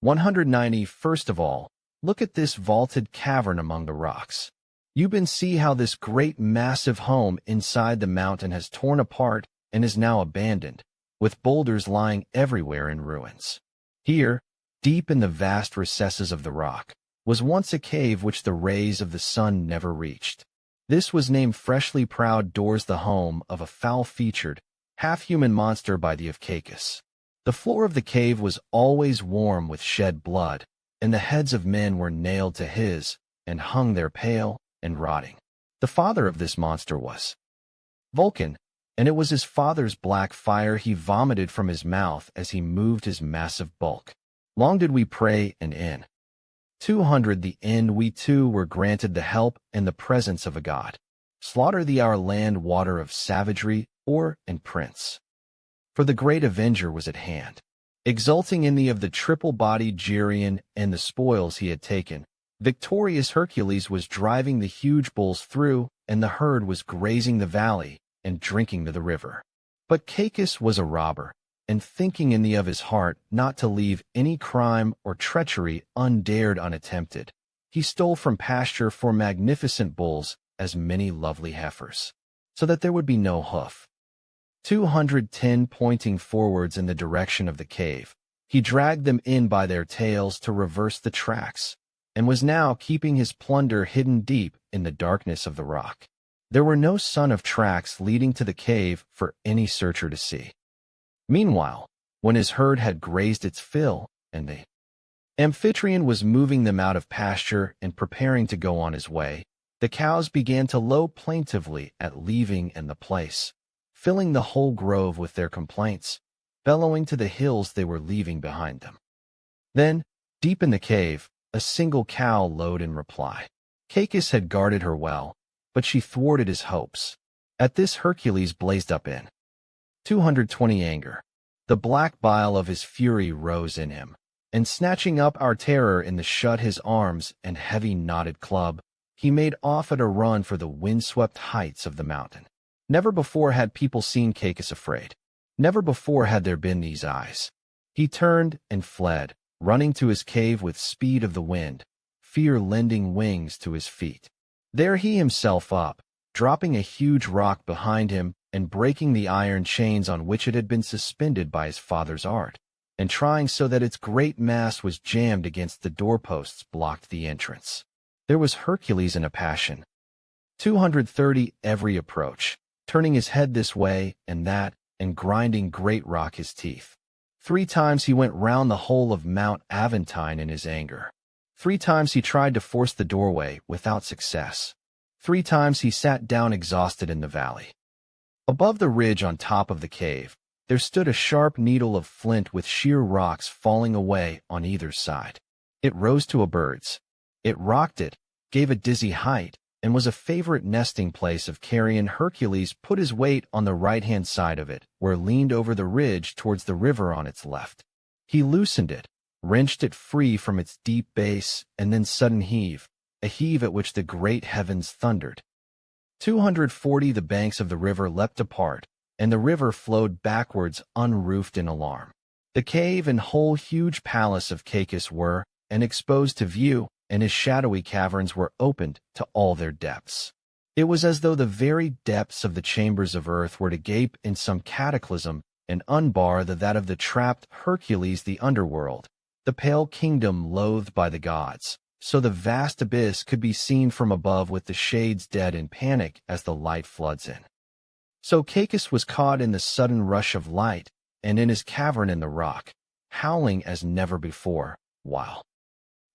190 First of all, look at this vaulted cavern among the rocks. You can see how this great massive home inside the mountain has torn apart and is now abandoned, with boulders lying everywhere in ruins. Here, deep in the vast recesses of the rock, was once a cave which the rays of the sun never reached. This was named Freshly Proud Doors, the home of a foul-featured, half-human monster by the of Cacus. The floor of the cave was always warm with shed blood, and the heads of men were nailed to his, and hung there pale and rotting. The father of this monster was Vulcan, and it was his father's black fire he vomited from his mouth as he moved his massive bulk. Long did we pray, and in 200 the end we too were granted the help and the presence of a god. Slaughter thee our land water of savagery, or and prince. For the great avenger was at hand, exulting in thee of the triple-bodied Geryon and the spoils he had taken. Victorious Hercules was driving the huge bulls through, and the herd was grazing the valley and drinking to the river. But Cacus was a robber, and thinking in thee of his heart not to leave any crime or treachery undared unattempted, he stole from pasture for magnificent bulls as many lovely heifers, so that there would be no hoof. 210 Pointing forwards in the direction of the cave, he dragged them in by their tails to reverse the tracks, and was now keeping his plunder hidden deep in the darkness of the rock. There were no sign of tracks leading to the cave for any searcher to see. Meanwhile, when his herd had grazed its fill, and the amphitryon was moving them out of pasture and preparing to go on his way, the cows began to low plaintively at leaving and the place, filling the whole grove with their complaints, bellowing to the hills they were leaving behind them. Then, deep in the cave, a single cow lowed in reply. Cacus had guarded her well, but she thwarted his hopes. At this Hercules blazed up in 220 anger. The black bile of his fury rose in him, and snatching up our terror in the shut his arms and heavy knotted club, he made off at a run for the wind-swept heights of the mountain. Never before had people seen Cacus afraid. Never before had there been these eyes. He turned and fled, running to his cave with speed of the wind, fear lending wings to his feet. There he himself up, dropping a huge rock behind him and breaking the iron chains on which it had been suspended by his father's art, and trying so that its great mass was jammed against the doorposts blocked the entrance. There was Hercules in a passion. 230 every approach, turning his head this way and that, and grinding great rock his teeth. 3 times he went round the whole of Mount Aventine in his anger. 3 times he tried to force the doorway without success. 3 times he sat down exhausted in the valley. Above the ridge on top of the cave, there stood a sharp needle of flint with sheer rocks falling away on either side. It rose to a bird's. It rocked it, gave a dizzy height, and was a favorite nesting place of carrion. Hercules put his weight on the right-hand side of it, where leaned over the ridge towards the river on its left. He loosened it, wrenched it free from its deep base, and then sudden heave, a heave at which the great heavens thundered. 240 the banks of the river leapt apart, and the river flowed backwards unroofed in alarm. The cave and whole huge palace of Cacus were, and exposed to view, and his shadowy caverns were opened to all their depths. It was as though the very depths of the chambers of earth were to gape in some cataclysm and unbar that of the trapped Hercules the underworld, the pale kingdom loathed by the gods, so the vast abyss could be seen from above with the shades dead in panic as the light floods in. So Cacus was caught in the sudden rush of light, and in his cavern in the rock, howling as never before, while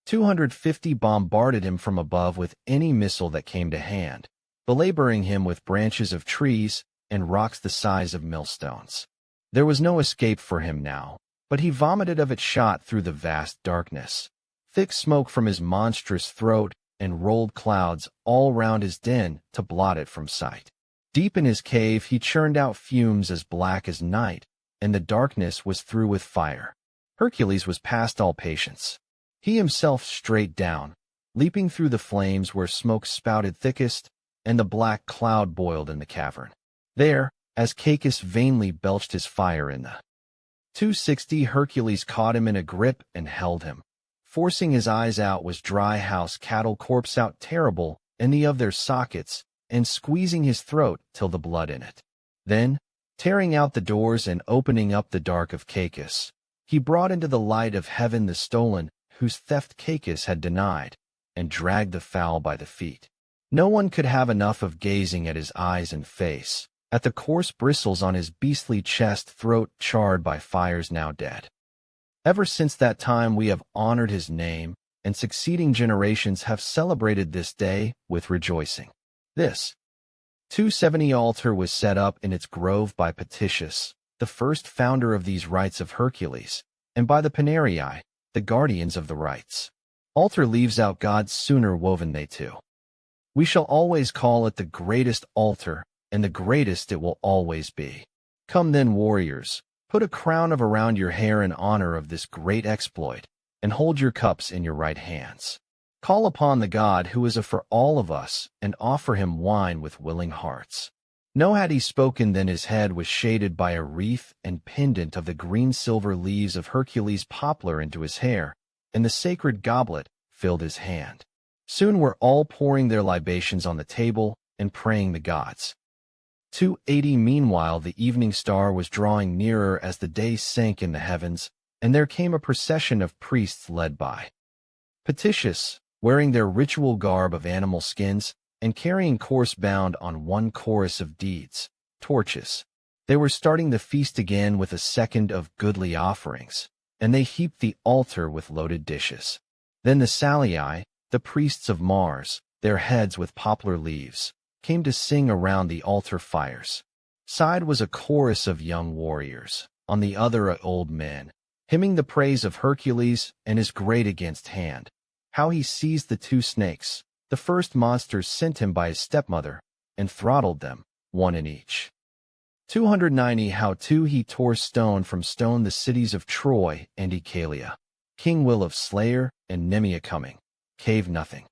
250 bombarded him from above with any missile that came to hand, belaboring him with branches of trees and rocks the size of millstones. There was no escape for him now, but he vomited of its shot through the vast darkness. Thick smoke from his monstrous throat and rolled clouds all round his den to blot it from sight. Deep in his cave he churned out fumes as black as night, and the darkness was through with fire. Hercules was past all patience. He himself straight down, leaping through the flames where smoke spouted thickest, and the black cloud boiled in the cavern. There, as Cacus vainly belched his fire in the 260, Hercules caught him in a grip and held him. Forcing his eyes out was dry house cattle corpse out terrible, any of their sockets, and squeezing his throat till the blood in it. Then, tearing out the doors and opening up the dark of Cacus, he brought into the light of heaven the stolen, whose theft Cacus had denied, and dragged the fowl by the feet. No one could have enough of gazing at his eyes and face, at the coarse bristles on his beastly chest, throat charred by fires now dead. Ever since that time we have honored his name, and succeeding generations have celebrated this day with rejoicing. This 270 altar was set up in its grove by Petitius, the first founder of these rites of Hercules, and by the Panerii, the guardians of the rites. Altar leaves out gods sooner woven they too. We shall always call it the greatest altar, and the greatest it will always be. Come then, warriors, put a crown of around your hair in honor of this great exploit, and hold your cups in your right hands. Call upon the God who is a for all of us, and offer him wine with willing hearts. No had he spoken then his head was shaded by a wreath and pendant of the green-silver leaves of Hercules' poplar into his hair, and the sacred goblet filled his hand. Soon were all pouring their libations on the table and praying the gods. 280 Meanwhile the evening star was drawing nearer as the day sank in the heavens, and there came a procession of priests led by Petitius, wearing their ritual garb of animal skins, and carrying course bound on one chorus of deeds, torches. They were starting the feast again with a second of goodly offerings, and they heaped the altar with loaded dishes. Then the Salii, the priests of Mars, their heads with poplar leaves, came to sing around the altar fires. Side was a chorus of young warriors, on the other old men, hymning the praise of Hercules and his great against hand, how he seized the two snakes, the first monsters sent him by his stepmother, and throttled them, one in each. 290 How too he tore stone from stone the cities of Troy and Oechalia, King Will of Slayer and Nemea coming, cave nothing.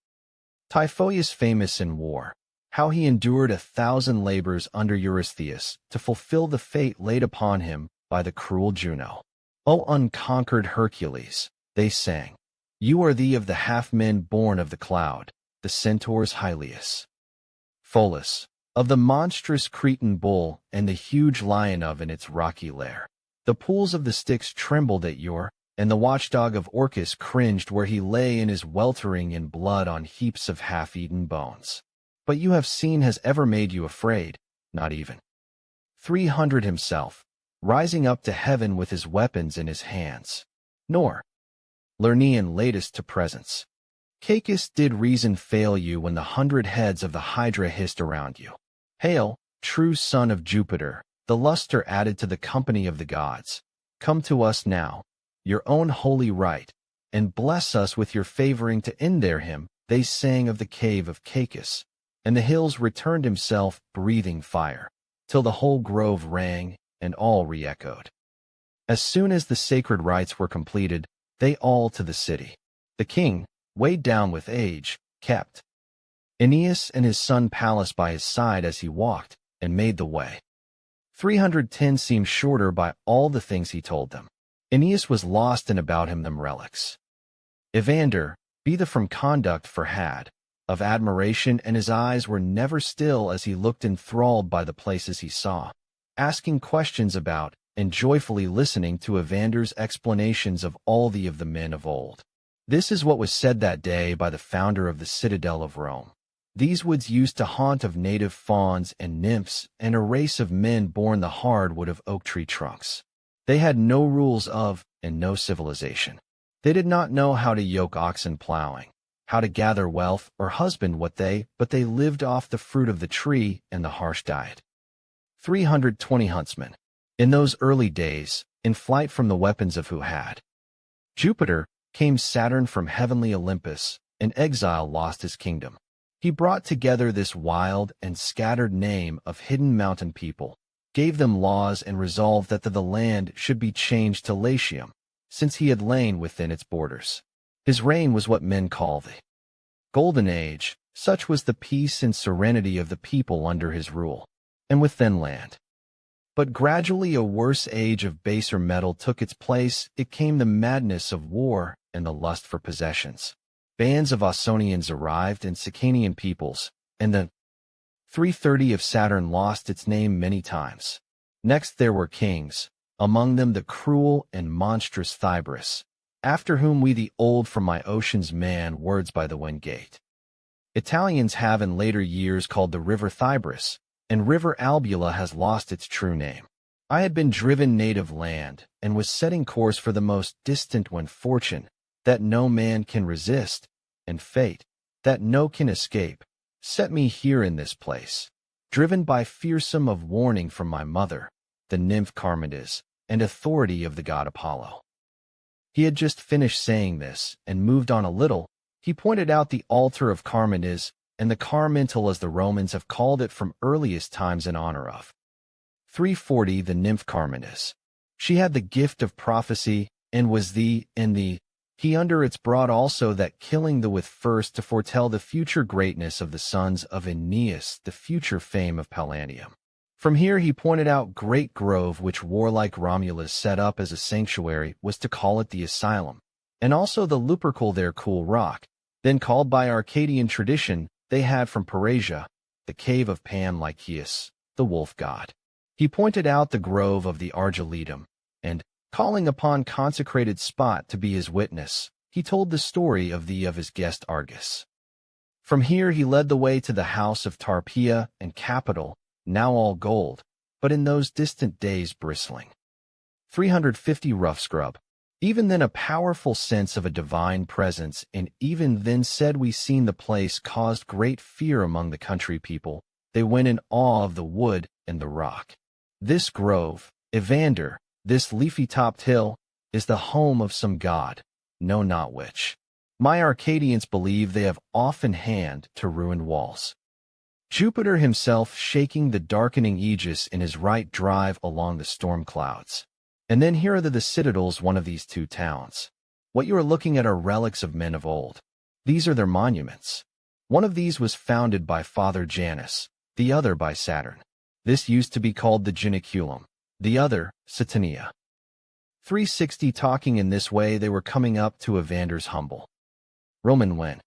Typhoeus famous in war, how he endured 1,000 labors under Eurystheus to fulfill the fate laid upon him by the cruel Juno. O unconquered Hercules, they sang, you are the of the half-men born of the cloud, the centaurs Hylius. Pholus, of the monstrous Cretan bull and the huge lion of in its rocky lair. The pools of the Styx trembled at your, and the watchdog of Orcus cringed where he lay in his weltering in blood on heaps of half-eaten bones. But you have seen has ever made you afraid, not even. 300 Himself, rising up to heaven with his weapons in his hands. Nor, Lernaean latest to presence. Cacus did reason fail you when the 100 heads of the Hydra hissed around you. Hail, true son of Jupiter, the luster added to the company of the gods. Come to us now, your own holy right, and bless us with your favoring to end there him, they sang of the cave of Cacus, and the hills returned himself, breathing fire, till the whole grove rang, and all re-echoed. As soon as the sacred rites were completed, they all to the city. The king, weighed down with age, kept Aeneas and his son Pallas by his side as he walked, and made the way. 310 seemed shorter by all the things he told them. Aeneas was lost and about him them relics. Evander, be the from conduct for had, of admiration, and his eyes were never still as he looked enthralled by the places he saw, asking questions about, and joyfully listening to Evander's explanations of all the men of old. This is what was said that day by the founder of the citadel of Rome. These woods used to haunt of native fauns and nymphs and a race of men born the hardwood of oak tree trunks. They had no rules of, and no civilization. They did not know how to yoke oxen plowing, how to gather wealth or husband but they lived off the fruit of the tree and the harsh diet. 320 huntsmen. In those early days, in flight from the weapons of who had Jupiter, came Saturn from heavenly Olympus, in exile lost his kingdom. He brought together this wild and scattered name of hidden mountain people, gave them laws and resolved that the land should be changed to Latium, since he had lain within its borders. His reign was what men call the Golden Age, such was the peace and serenity of the people under his rule, and within land. But gradually a worse age of baser metal took its place. It came the madness of war and the lust for possessions. Bands of Ausonians arrived and Sicanian peoples, and the 330 of Saturn lost its name many times. Next there were kings, among them the cruel and monstrous Thybris, after whom we the old from my ocean's man words by the wind gate. Italians have in later years called the river Thybris, and river Albula has lost its true name. I had been driven native land, and was setting course for the most distant when fortune, that no man can resist, and fate, that no can escape, set me here in this place, driven by fearsome of warning from my mother, the nymph Charmides, and authority of the god Apollo. He had just finished saying this, and moved on a little. He pointed out the altar of Charmides, and the Carmintal as the Romans have called it from earliest times in honor of 340 the nymph Charmides. She had the gift of prophecy, and was he under its brought also that killing the with first to foretell the future greatness of the sons of Aeneas, the future fame of Pallantium. From here he pointed out great grove which warlike Romulus set up as a sanctuary, was to call it the Asylum, and also the Lupercal their cool rock, then called by Arcadian tradition, they had from Parasia, the cave of Pan Lycaeus, the wolf god. He pointed out the grove of the Argiletum, and, calling upon consecrated spot to be his witness, he told the story of his guest Argus. From here he led the way to the house of Tarpeia and Capital, now all gold, but in those distant days bristling. 350 rough scrub. Even then a powerful sense of a divine presence, and even then said we seen the place caused great fear among the country people. They went in awe of the wood and the rock. This grove, Evander, this leafy-topped hill, is the home of some god, know not which. My Arcadians believe they have often hand to ruined walls. Jupiter himself shaking the darkening aegis in his right drive along the storm clouds. And then here are the citadels, one of these two towns. What you are looking at are relics of men of old. These are their monuments. One of these was founded by Father Janus, the other by Saturn. This used to be called the Janiculum, the other, Saturnia. 360 talking in this way they were coming up to Evander's humble Roman when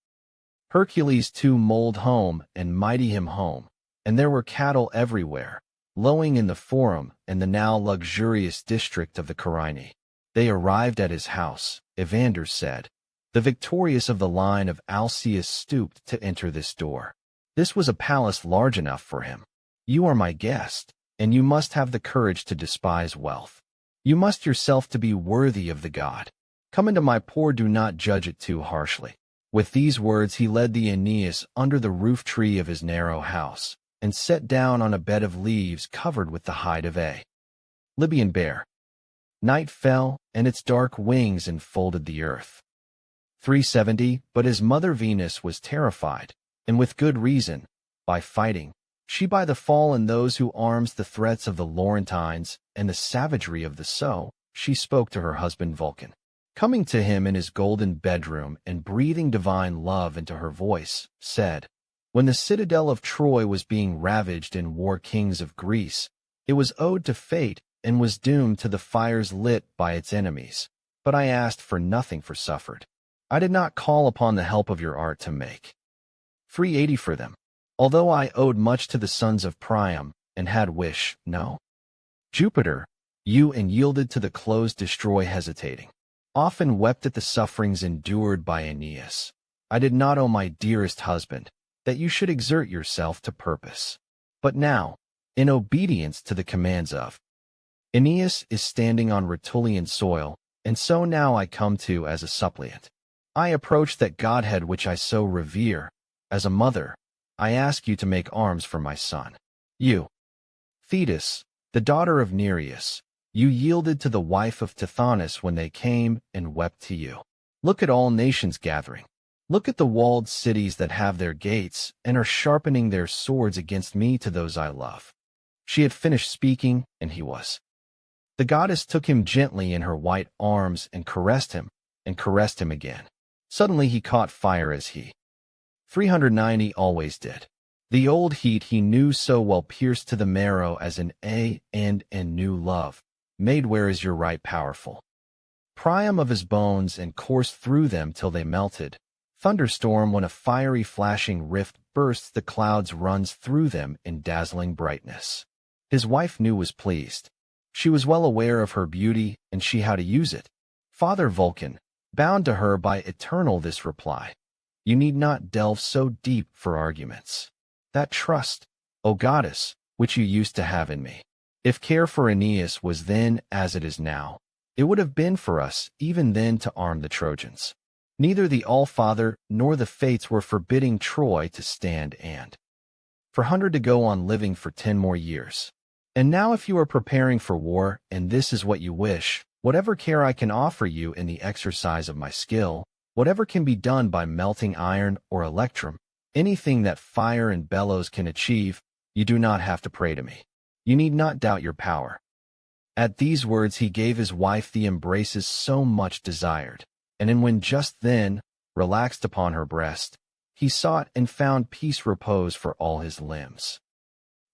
Hercules too mold home and mighty him home, and there were cattle everywhere, lowing in the Forum and the now luxurious district of the Carinae. They arrived at his house, Evander said. The victorious of the line of Alcaeus stooped to enter this door. This was a palace large enough for him. You are my guest, and you must have the courage to despise wealth. You must yourself to be worthy of the god. Come into my poor, do not judge it too harshly. With these words he led the Aeneas under the roof tree of his narrow house, and set down on a bed of leaves covered with the hide of a Libyan bear. Night fell, and its dark wings enfolded the earth. 370, but his mother Venus was terrified, and with good reason, by fighting. She by the fall and those who arms the threats of the Laurentines and the savagery of the Sceaux, she spoke to her husband Vulcan. Coming to him in his golden bedroom and breathing divine love into her voice, said, when the citadel of Troy was being ravaged in war kings of Greece, it was owed to fate and was doomed to the fires lit by its enemies. But I asked for nothing for suffered. I did not call upon the help of your art to make 380 for them, although I owed much to the sons of Priam and had wish, no. Jupiter, you and yielded to the close destroy hesitating. Often wept at the sufferings endured by Aeneas. I did not owe my dearest husband that you should exert yourself to purpose. But now, in obedience to the commands of Aeneas is standing on Rutulian soil, and so now I come to as a suppliant. I approach that godhead which I so revere. As a mother, I ask you to make arms for my son. You, Thetis, the daughter of Nereus, you yielded to the wife of Tithonus when they came and wept to you. Look at all nations gathering. Look at the walled cities that have their gates and are sharpening their swords against me to those I love. She had finished speaking, and he was. The goddess took him gently in her white arms and caressed him again. Suddenly he caught fire as he 390 always did. The old heat he knew so well pierced to the marrow as an and new love, made where is your right powerful. Priam of his bones and coursed through them till they melted. Thunderstorm when a fiery flashing rift bursts the clouds runs through them in dazzling brightness. His wife knew was pleased. She was well aware of her beauty, and she how to use it. Father Vulcan, bound to her by eternal this reply. You need not delve so deep for arguments. That trust, O goddess, which you used to have in me. If care for Aeneas was then as it is now, it would have been for us even then to arm the Trojans. Neither the All-Father nor the Fates were forbidding Troy to stand and for 100 to go on living for 10 more years. And now if you are preparing for war, and this is what you wish, whatever care I can offer you in the exercise of my skill, whatever can be done by melting iron or electrum, anything that fire and bellows can achieve, you do not have to pray to me. You need not doubt your power. At these words he gave his wife the embraces so much desired, and when just then, relaxed upon her breast, he sought and found peace repose for all his limbs.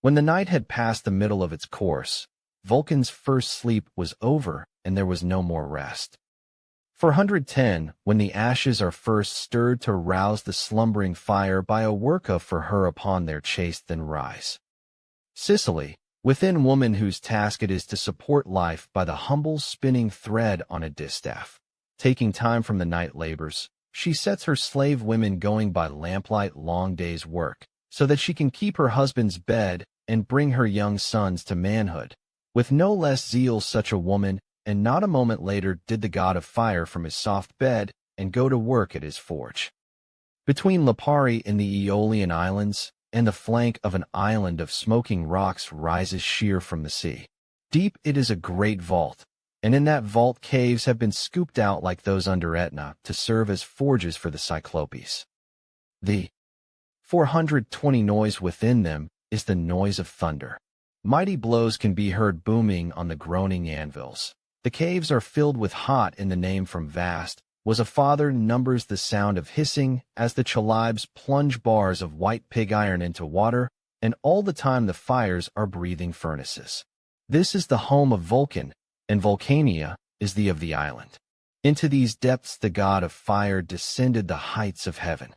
When the night had passed the middle of its course, Vulcan's first sleep was over, and there was no more rest. For 110, when the ashes are first stirred to rouse the slumbering fire by a work of for her upon their chaste then rise. Sicily, within woman whose task it is to support life by the humble spinning thread on a distaff, taking time from the night labors, She sets her slave women going by lamplight long days' work, so that she can keep her husband's bed and bring her young sons to manhood. With no less zeal such a woman, and not a moment later did the god of fire from his soft bed and go to work at his forge. Between Lipari in the Aeolian Islands and the flank of an island of smoking rocks rises sheer from the sea. Deep it is a great vault, and in that vault caves have been scooped out like those under Etna to serve as forges for the Cyclopes. The 420 noise within them is the noise of thunder. Mighty blows can be heard booming on the groaning anvils. The caves are filled with hot in the name from vast, was a father numbers the sound of hissing as the chalybes plunge bars of white pig iron into water, and all the time the fires are breathing furnaces. This is the home of Vulcan, and Vulcania is the of the island. Into these depths the god of fire descended the heights of heaven.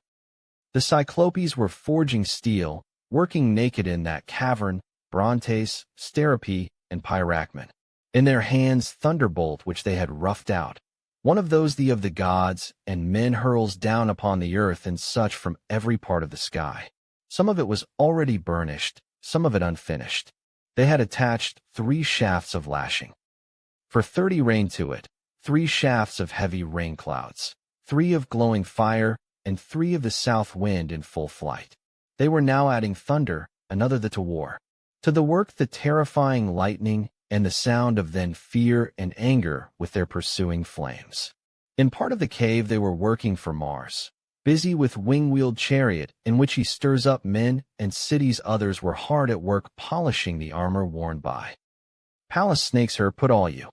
The Cyclopes were forging steel, working naked in that cavern, Brontes, Sterope, and Pyracmon. In their hands thunderbolt which they had roughed out. One of those the of the gods, and men hurls down upon the earth and such from every part of the sky. Some of it was already burnished, some of it unfinished. They had attached 3 shafts of lashing. For 30 rain to it, 3 shafts of heavy rain clouds, 3 of glowing fire, and 3 of the south wind in full flight. They were now adding thunder, another the to war. To the work the terrifying lightning, and the sound of then fear and anger with their pursuing flames. In part of the cave they were working for Mars, busy with wing-wheeled chariot in which he stirs up men, and cities others were hard at work polishing the armor worn by. Pallas snakes her put all you.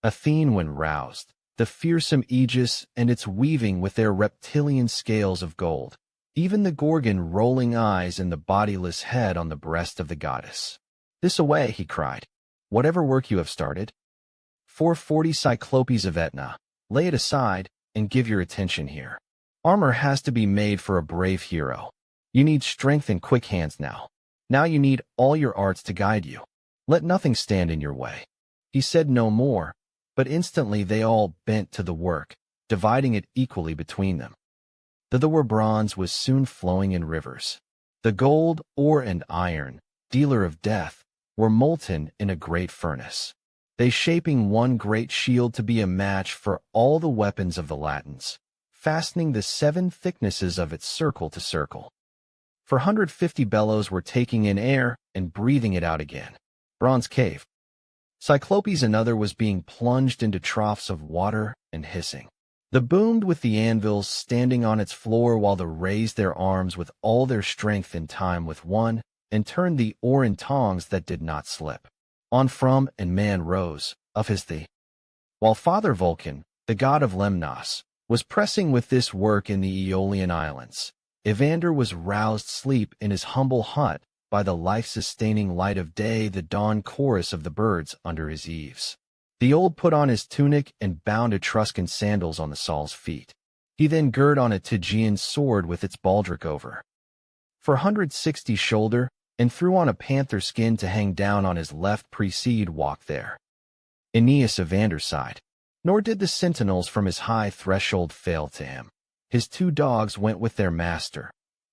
Athene when roused, the fearsome Aegis and its weaving with their reptilian scales of gold, even the Gorgon rolling eyes and the bodiless head on the breast of the goddess. This away, he cried. Whatever work you have started, 440 Cyclopes of Etna, lay it aside and give your attention here. Armor has to be made for a brave hero. You need strength and quick hands now. Now you need all your arts to guide you. Let nothing stand in your way. He said no more, but instantly they all bent to the work, dividing it equally between them. The were bronze was soon flowing in rivers. The gold, ore, and iron, dealer of death, were molten in a great furnace, they shaping one great shield to be a match for all the weapons of the Latins, fastening the 7 thicknesses of its circle to circle. For 150 bellows were taking in air and breathing it out again. Bronze cave. Cyclopes another was being plunged into troughs of water and hissing. The boomed with the anvils standing on its floor while they raised their arms with all their strength in time with one, and turned the ore in tongs that did not slip. On from and man rose, of his thee. While Father Vulcan, the god of Lemnos, was pressing with this work in the Aeolian Islands, Evander was roused sleep in his humble hut by the life-sustaining light of day, the dawn chorus of the birds under his eaves. The old put on his tunic and bound Etruscan sandals on the Saul's feet. He then girt on a Tygean sword with its baldric over. For 160 shoulder, and threw on a panther skin to hang down on his left precede walk there. Aeneas Evander's side. Nor did the sentinels from his high threshold fail to him. His 2 dogs went with their master,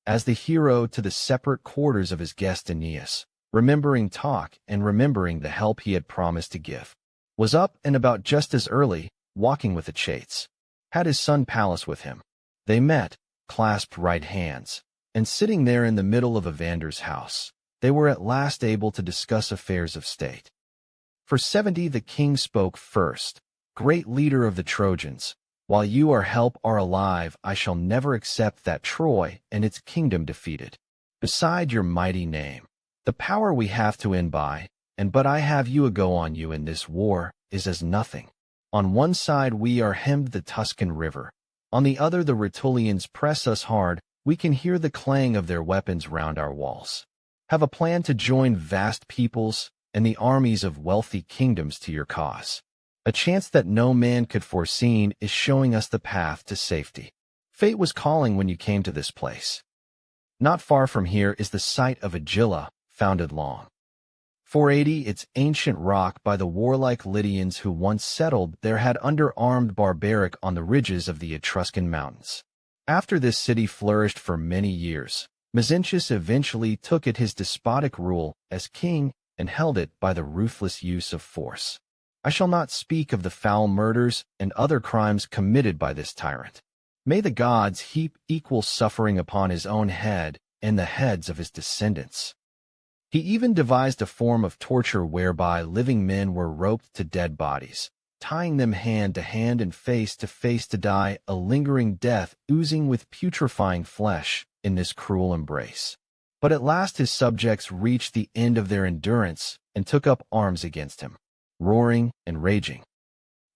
as the hero to the separate quarters of his guest Aeneas, remembering talk and remembering the help he had promised to give. Was up and about just as early, walking with the chates. Had his son Pallas with him. They met, clasped right hands, and sitting there in the middle of Evander's house, they were at last able to discuss affairs of state. For 70 the king spoke first. Great leader of the Trojans, while you are alive, I shall never accept that Troy and its kingdom defeated. Beside your mighty name, the power we have to end by, and but I have you ago on you in this war, is as nothing. On one side we are hemmed the Tuscan river, on the other the Rutulians press us hard, we can hear the clang of their weapons round our walls. Have a plan to join vast peoples and the armies of wealthy kingdoms to your cause. A chance that no man could foreseen is showing us the path to safety. Fate was calling when you came to this place. Not far from here is the site of Agila, founded long 480 Its ancient rock by the warlike Lydians who once settled there had under-armed barbaric on the ridges of the Etruscan mountains. After this city flourished for many years, Mezentius eventually took it his despotic rule as king and held it by the ruthless use of force. I shall not speak of the foul murders and other crimes committed by this tyrant. May the gods heap equal suffering upon his own head and the heads of his descendants. He even devised a form of torture whereby living men were roped to dead bodies, tying them hand to hand and face to face to die a lingering death oozing with putrefying flesh in this cruel embrace. But at last his subjects reached the end of their endurance and took up arms against him, roaring and raging.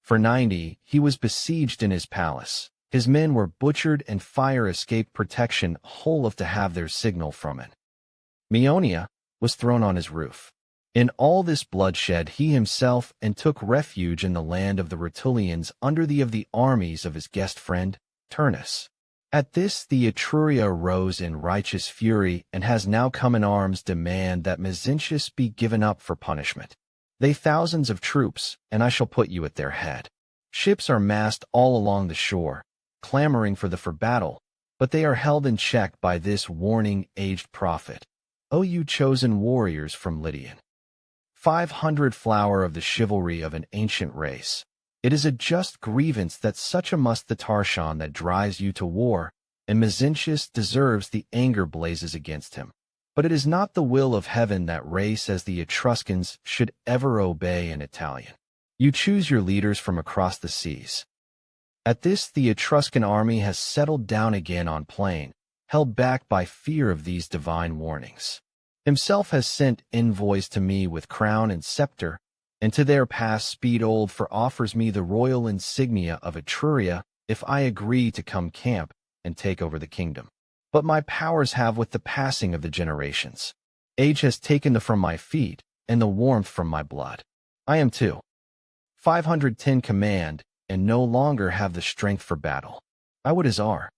For 90 he was besieged in his palace. His men were butchered and fire escaped protection whole of to have their signal from it. Maeonia was thrown on his roof. In all this bloodshed he himself and took refuge in the land of the Rutulians under the armies of his guest friend, Turnus. At this the Etruria rose in righteous fury and has now come in arms demand that Mezentius be given up for punishment. They thousands of troops, and I shall put you at their head. Ships are massed all along the shore, clamoring for battle, but they are held in check by this warning-aged prophet. O you chosen warriors from Lydian, 500 flower of the chivalry of an ancient race, it is a just grievance that such a must the Tarchon that drives you to war, and Mezentius deserves the anger blazes against him. But it is not the will of heaven that race as the Etruscans should ever obey an Italian. You choose your leaders from across the seas. At this the Etruscan army has settled down again on plain, held back by fear of these divine warnings. Himself has sent envoys to me with crown and scepter, and to their pass speed old for offers me the royal insignia of Etruria if I agree to come camp and take over the kingdom. But my powers have with the passing of the generations. Age has taken the from my feet, and the warmth from my blood. I am too 510 command, and no longer have the strength for battle. I would as are.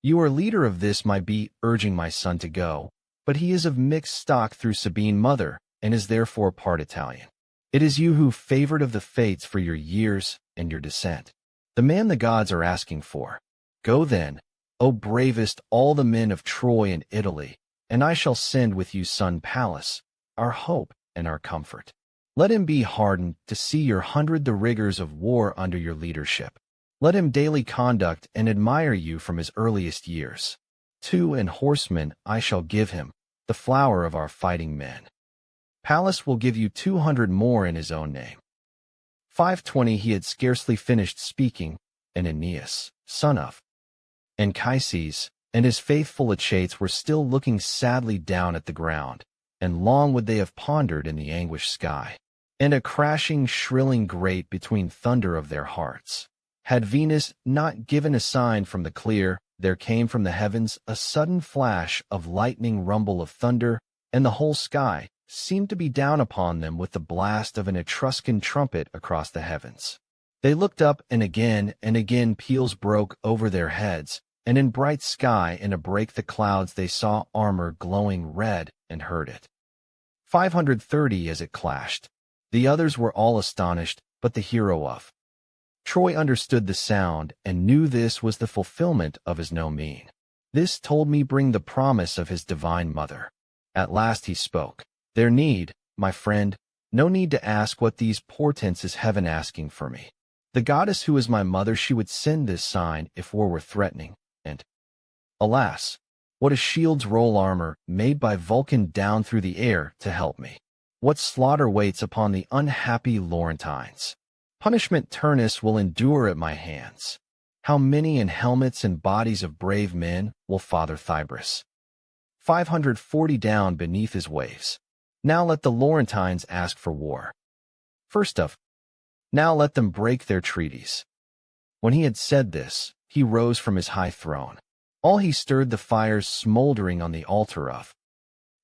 You are leader of this my be urging my son to go, but he is of mixed stock through Sabine mother, and is therefore part Italian. It is you who favored of the fates for your years and your descent. The man the gods are asking for. Go then, O bravest all the men of Troy and Italy, and I shall send with you son Pallas, our hope and our comfort. Let him be hardened to see your hundred the rigors of war under your leadership. Let him daily conduct and admire you from his earliest years. 2 and horsemen I shall give him, the flower of our fighting men. Pallas will give you 200 more in his own name. 520 He had scarcely finished speaking, and Aeneas, son of Anchises, and his faithful Achates were still looking sadly down at the ground, and long would they have pondered in the anguished sky, and a crashing, shrilling grate between thunder of their hearts. Had Venus not given a sign from the clear, there came from the heavens a sudden flash of lightning, rumble of thunder, and the whole sky seemed to be down upon them with the blast of an Etruscan trumpet across the heavens. They looked up, and again peals broke over their heads, and in bright sky and abreak the clouds they saw armor glowing red, and heard it. 530 as it clashed. The others were all astonished, but the hero of Troy understood the sound, and knew this was the fulfillment of his no mean. This told me bring the promise of his divine mother. At last he spoke. There need, my friend, no need to ask what these portents is heaven asking for me. The goddess who is my mother, she would send this sign if war were threatening, and alas, what a shield's roll armor made by Vulcan down through the air to help me. What slaughter waits upon the unhappy Laurentines. Punishment Turnus will endure at my hands. How many in helmets and bodies of brave men will Father Thybris? 540 down beneath his waves. Now let the Laurentines ask for war. First of, now let them break their treaties. When he had said this, he rose from his high throne. All he stirred the fires smoldering on the altar of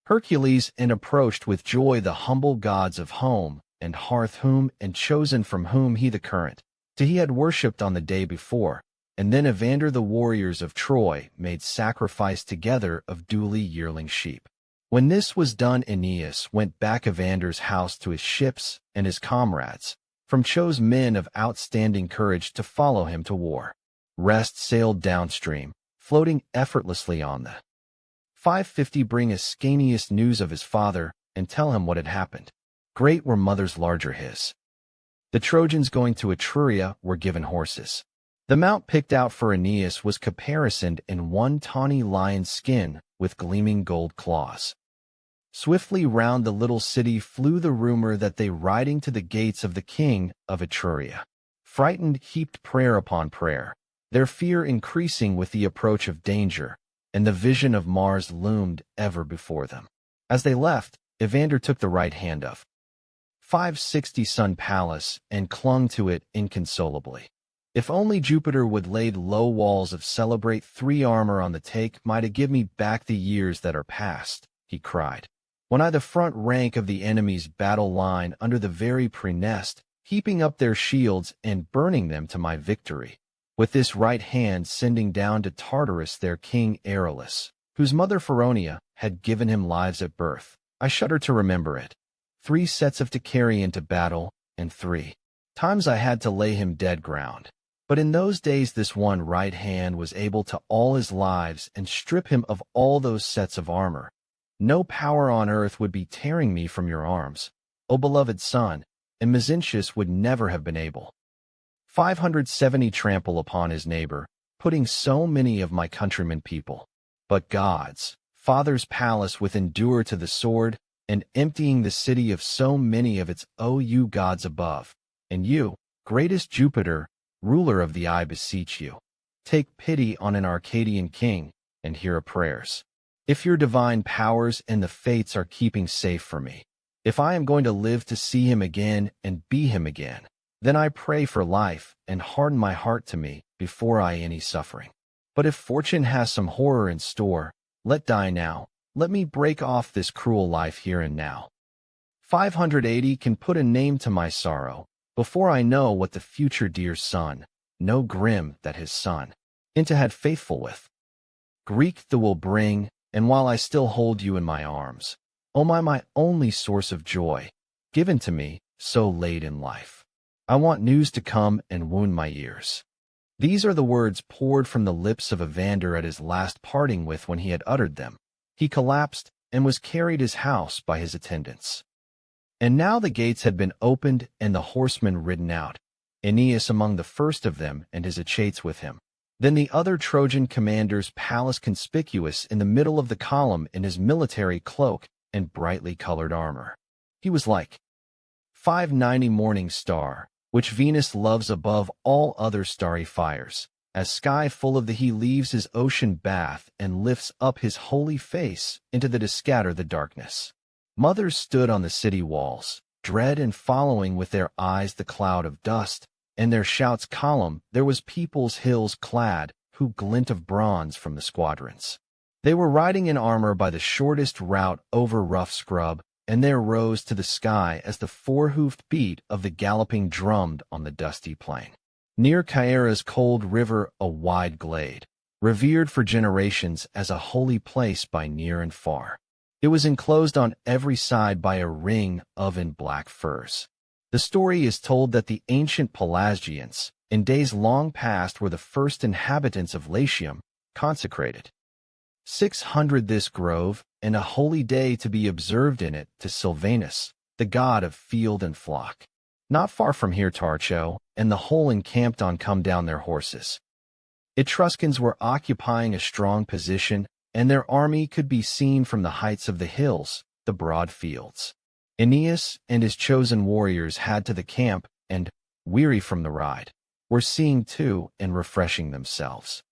Hercules, and approached with joy the humble gods of home and hearth whom and chosen from whom he the current to he had worshipped on the day before, and then Evander the warriors of Troy made sacrifice together of duly yearling sheep. When this was done, Aeneas went back Evander's house to his ships and his comrades, chose men of outstanding courage to follow him to war. Rest sailed downstream, floating effortlessly on the 550 bring Ascanius news of his father and tell him what had happened. Great were mothers larger his. The Trojans going to Etruria were given horses. The mount picked out for Aeneas was caparisoned in one tawny lion's skin with gleaming gold claws. Swiftly round the little city flew the rumor that they riding to the gates of the king of Etruria. Frightened heaped prayer upon prayer, their fear increasing with the approach of danger, and the vision of Mars loomed ever before them. As they left, Evander took the right hand of 560 Sun Palace and clung to it inconsolably. If only Jupiter would lay low walls of celebrate 3 armor on the take might a give me back the years that are past, he cried. When I the front rank of the enemy's battle line under the very pre-nest, heaping up their shields and burning them to my victory, with this right hand sending down to Tartarus their king Aeolus, whose mother Feronia had given him lives at birth. I shudder to remember it. 3 sets of to carry into battle, and 3 times I had to lay him dead ground. But in those days this one right hand was able to all his lives and strip him of all those sets of armor. No power on earth would be tearing me from your arms, O beloved son, and Mezentius would never have been able. 570 trample upon his neighbor, putting so many of my countrymen people. But God's Father's palace with endure to the sword, and emptying the city of so many of its you gods above. And you, greatest Jupiter, ruler of the eye, beseech you, take pity on an Arcadian king, and hear a prayers. If your divine powers and the fates are keeping safe for me, if I am going to live to see him again and be him again, then I pray for life and harden my heart to me before I any suffering. But if fortune has some horror in store, let die now, let me break off this cruel life here and now. 580 can put a name to my sorrow, before I know what the future dear son, no grim that his son, into had faithful with. Greek the will bring, and while I still hold you in my arms, O my only source of joy, given to me, so late in life, I want news to come and wound my ears. These are the words poured from the lips of Evander at his last parting with when he had uttered them. He collapsed and was carried his house by his attendants. And now the gates had been opened and the horsemen ridden out, Aeneas among the first of them and his achates with him. Then the other Trojan commander's palace conspicuous in the middle of the column in his military cloak and brightly colored armor. He was like 590 morning star, which Venus loves above all other starry fires, as sky full of the he leaves his ocean bath and lifts up his holy face into the to scatter the darkness. Mothers stood on the city walls, dread and following with their eyes the cloud of dust, and their shouts column there was people's hills clad, who glint of bronze from the squadrons. They were riding in armor by the shortest route over rough scrub, and there rose to the sky as the 4-hoofed beat of the galloping drummed on the dusty plain. Near Caera's cold river a wide glade, revered for generations as a holy place by near and far. It was enclosed on every side by a ring of in black firs. The story is told that the ancient Pelasgians, in days long past, were the first inhabitants of Latium, consecrated 600 this grove, and a holy day to be observed in it to Silvanus, the god of field and flock. Not far from here Tarcho, and the whole encamped on come down their horses. Etruscans were occupying a strong position, and their army could be seen from the heights of the hills, the broad fields. Aeneas and his chosen warriors had to the camp, and, weary from the ride, were seeing to and refreshing themselves.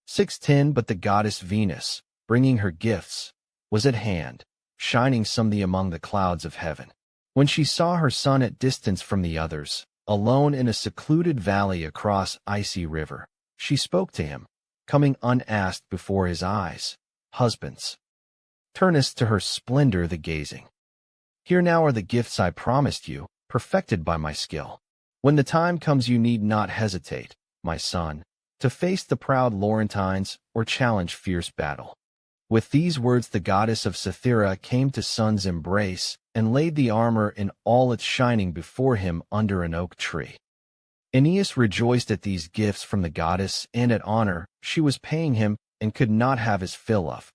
610 But the goddess Venus, bringing her gifts, was at hand, shining something among the clouds of heaven. When she saw her son at distance from the others, alone in a secluded valley across icy river, she spoke to him, coming unasked before his eyes. Husbands, turnest to her splendor the gazing. Here now are the gifts I promised you, perfected by my skill. When the time comes you need not hesitate, my son, to face the proud Laurentines or challenge fierce battle. With these words the goddess of Cythera came to Sun's embrace, and laid the armor in all its shining before him under an oak tree. Aeneas rejoiced at these gifts from the goddess and at honor she was paying him, and could not have his fill of.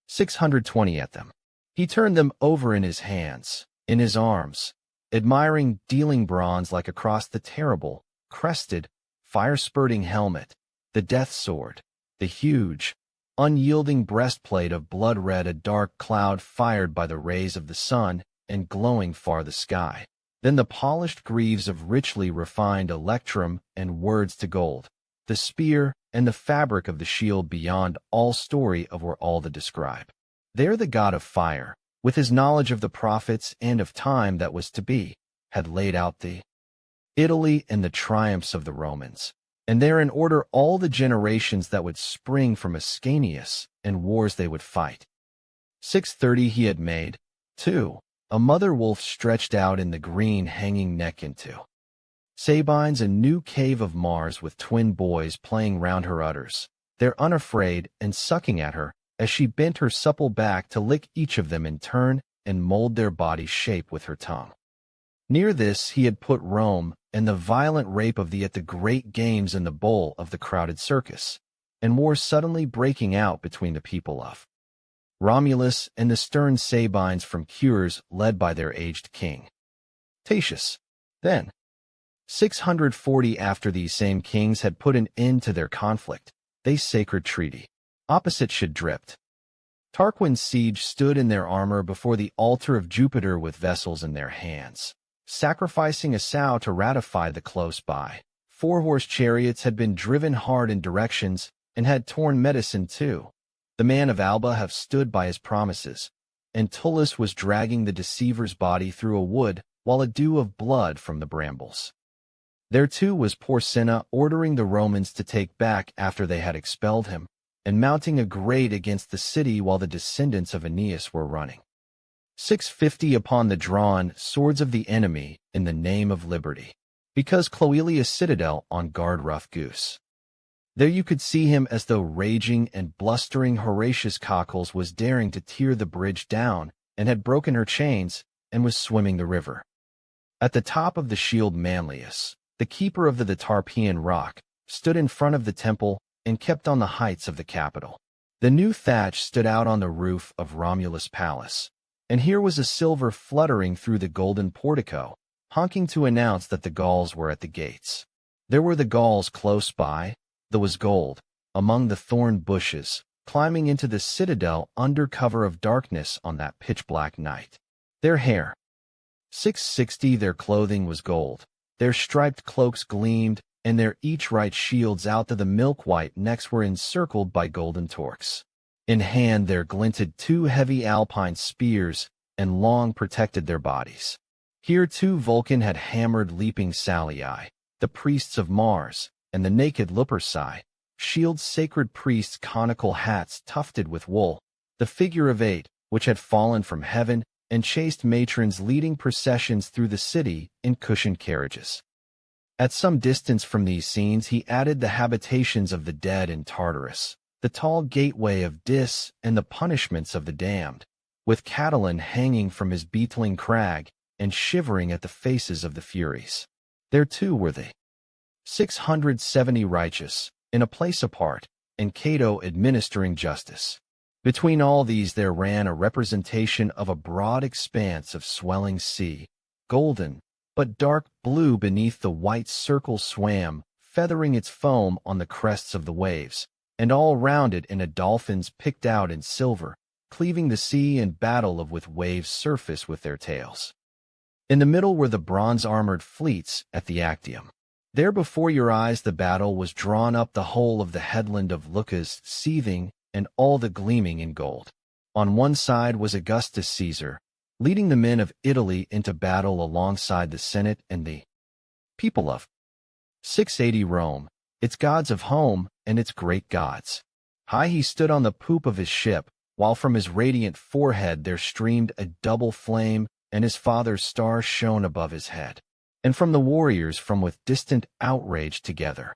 620 at them. He turned them over in his hands, in his arms, admiring, dealing bronze like across the terrible, crested, fire-spurting helmet, the death sword, the huge, unyielding breastplate of blood red, a dark cloud fired by the rays of the sun and glowing far the sky. Then the polished greaves of richly refined electrum and words to gold, the spear and the fabric of the shield beyond all story of were all that describe. There the god of fire, with his knowledge of the prophets and of time that was to be, had laid out the Italy and the triumphs of the Romans, and there in order all the generations that would spring from Ascanius and wars they would fight. 630 he had made, too, a mother wolf stretched out in the green hanging neck into Sabines, a new cave of Mars with twin boys playing round her udders, there unafraid and sucking at her, as she bent her supple back to lick each of them in turn and mold their body shape with her tongue. Near this he had put Rome and the violent rape of thee at the great games in the bowl of the crowded circus, and war suddenly breaking out between the people of Romulus and the stern Sabines from Cures led by their aged king Tatius. Then, 640 after these same kings had put an end to their conflict, they sacred treaty opposite should dripped. Tarquin's siege stood in their armor before the altar of Jupiter with vessels in their hands, sacrificing a sow to ratify the close by. 4-horse chariots had been driven hard in directions, and had torn medicine too. The man of Alba have stood by his promises, and Tullus was dragging the deceiver's body through a wood, while a dew of blood from the brambles. There too was Porsenna ordering the Romans to take back after they had expelled him, and mounting a grade against the city while the descendants of Aeneas were running. 650 upon the drawn swords of the enemy in the name of liberty, because Cloelia's citadel on guard rough goose. There you could see him as though raging and blustering Horatius Cockles was daring to tear the bridge down, and had broken her chains, and was swimming the river. At the top of the shield Manlius, the keeper of the Tarpeian rock, stood in front of the temple, and kept on the heights of the Capitol. The new thatch stood out on the roof of Romulus' palace, and here was a silver fluttering through the golden portico, honking to announce that the Gauls were at the gates. There were the Gauls close by, there was gold, among the thorn bushes, climbing into the citadel under cover of darkness on that pitch-black night. Their hair, 660 their clothing was gold, their striped cloaks gleamed, and their each right shields out to the milk-white necks were encircled by golden torques. In hand there glinted 2 heavy alpine spears, and long protected their bodies. Here too Vulcan had hammered leaping Salii, the priests of Mars, and the naked Luperci, shields sacred priests' conical hats tufted with wool, the figure of 8, which had fallen from heaven, and chaste matrons leading processions through the city in cushioned carriages. At some distance from these scenes he added the habitations of the dead in Tartarus, the tall gateway of Dis and the punishments of the damned, with Catiline hanging from his beetling crag and shivering at the faces of the Furies. There too were the 670 righteous, in a place apart, and Cato administering justice. Between all these there ran a representation of a broad expanse of swelling sea, golden, but dark blue beneath the white circle swam, feathering its foam on the crests of the waves, and all round it in a dolphins picked out in silver, cleaving the sea in battle of with waves' surface with their tails. In the middle were the bronze-armored fleets at the Actium. There before your eyes the battle was drawn up the whole of the headland of Lucas seething, and all the gleaming in gold. On one side was Augustus Caesar, leading the men of Italy into battle alongside the Senate and the people of 680 Rome, its gods of home and its great gods. High he stood on the poop of his ship, while from his radiant forehead there streamed a double flame, and his father's star shone above his head, and from the warriors from with distant outrage together.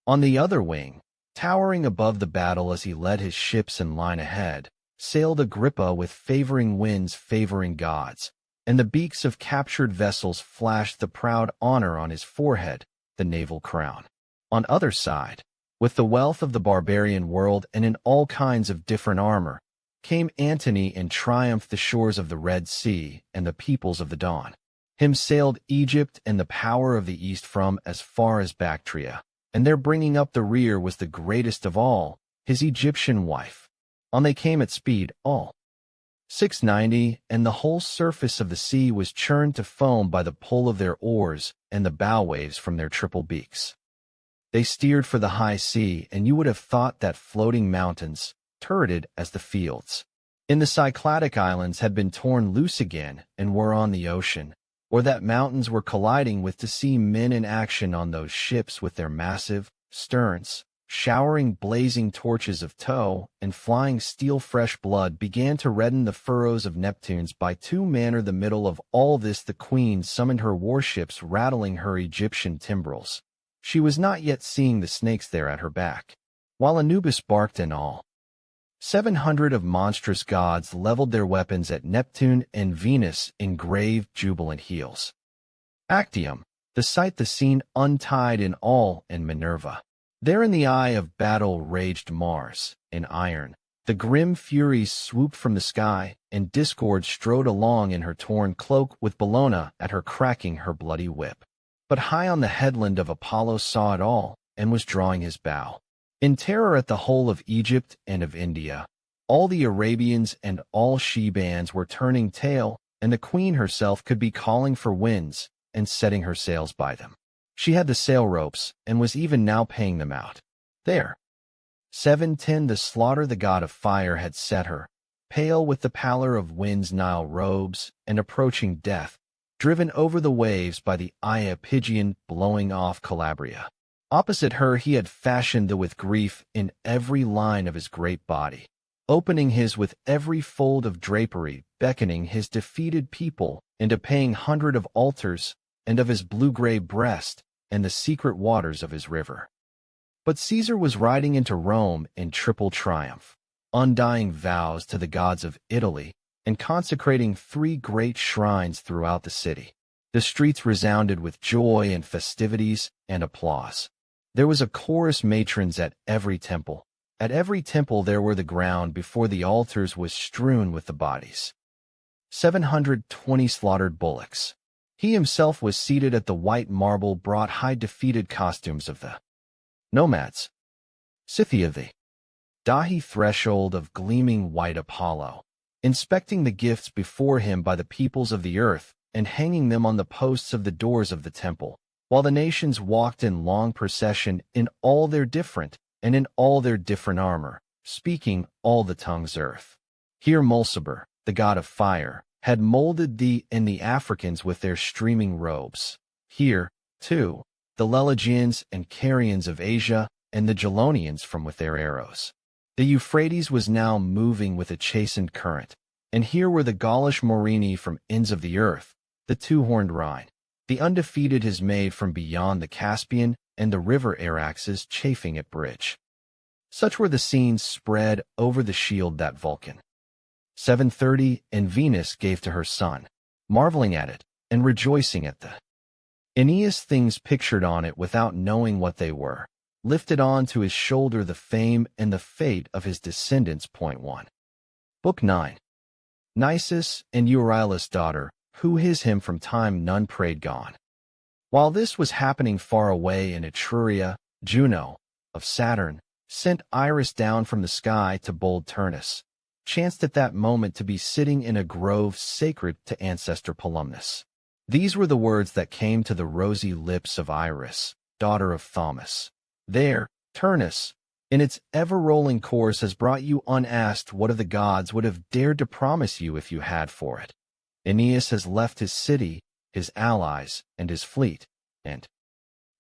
On the other wing, Towering above the battle as he led his ships in line ahead, sailed Agrippa with favoring winds favoring gods, and the beaks of captured vessels flashed the proud honor on his forehead, the naval crown. On other side, with the wealth of the barbarian world and in all kinds of different armor, came Antony in triumph the shores of the Red Sea and the peoples of the dawn. Him sailed Egypt and the power of the east from as far as Bactria, and there bringing up the rear was the greatest of all, his Egyptian wife. On they came at speed, all 690, and the whole surface of the sea was churned to foam by the pull of their oars and the bow waves from their triple beaks. They steered for the high sea, and you would have thought that floating mountains, turreted as the fields in the Cycladic islands, had been torn loose again and were on the ocean, or that mountains were colliding with to see men in action on those ships with their massive sterns, showering blazing torches of tow and flying steel. Fresh blood began to redden the furrows of Neptune's by 2 manner. The middle of all this the queen summoned her warships, rattling her Egyptian timbrels. She was not yet seeing the snakes there at her back, while Anubis barked and all 700 of monstrous gods leveled their weapons at Neptune and Venus in grave jubilant heels. Actium, the sight the scene untied in all, and Minerva. There in the eye of battle raged Mars, in iron. The grim Furies swooped from the sky, and Discord strode along in her torn cloak with Bellona at her cracking her bloody whip. But high on the headland of Apollo saw it all, and was drawing his bow. In terror at the whole of Egypt and of India, all the Arabians and all she-bands were turning tail, and the queen herself could be calling for winds and setting her sails by them. She had the sail ropes, and was even now paying them out. There. 710 the slaughter the god of fire had set her, pale with the pallor of wind's Nile robes, and approaching death, driven over the waves by the eye of Pigeon blowing off Calabria. Opposite her he had fashioned the with grief in every line of his great body, opening his with every fold of drapery, beckoning his defeated people into paying 100 of altars, and of his blue-gray breast, and the secret waters of his river. But Caesar was riding into Rome in triple triumph, undying vows to the gods of Italy, and consecrating 3 great shrines throughout the city. The streets resounded with joy and festivities and applause. There was a chorus matrons at every temple. At every temple there were the ground before the altars was strewn with the bodies. 720 slaughtered bullocks. He himself was seated at the white marble brought high defeated costumes of the nomads. Scythia the dahi threshold of gleaming white Apollo, inspecting the gifts before him by the peoples of the earth, and hanging them on the posts of the doors of the temple, while the nations walked in long procession in all their different and in all their different armor, speaking all the tongues earth. Here Mulciber, the god of fire, had molded thee and the Africans with their streaming robes. Here, too, the Lelegians and Carians of Asia, and the Gelonians from with their arrows. The Euphrates was now moving with a chastened current, and here were the Gaulish Morini from ends of the earth, the 2-horned Rhine. The undefeated has made from beyond the Caspian, and the river Araxes chafing at bridge. Such were the scenes spread over the shield that Vulcan. 730 and Venus gave to her son, marveling at it, and rejoicing at the Aeneas things pictured on it without knowing what they were, lifted on to his shoulder the fame and the fate of his descendants. 1. Book 9. Nisus and Euryalus' daughter, who his him from time none prayed gone. While this was happening far away in Etruria, Juno, of Saturn, sent Iris down from the sky to bold Turnus, chanced at that moment to be sitting in a grove sacred to ancestor Polymnus. These were the words that came to the rosy lips of Iris, daughter of Thomas. There, Turnus, in its ever-rolling course has brought you unasked what of the gods would have dared to promise you if you had for it. Aeneas has left his city, his allies, and his fleet, and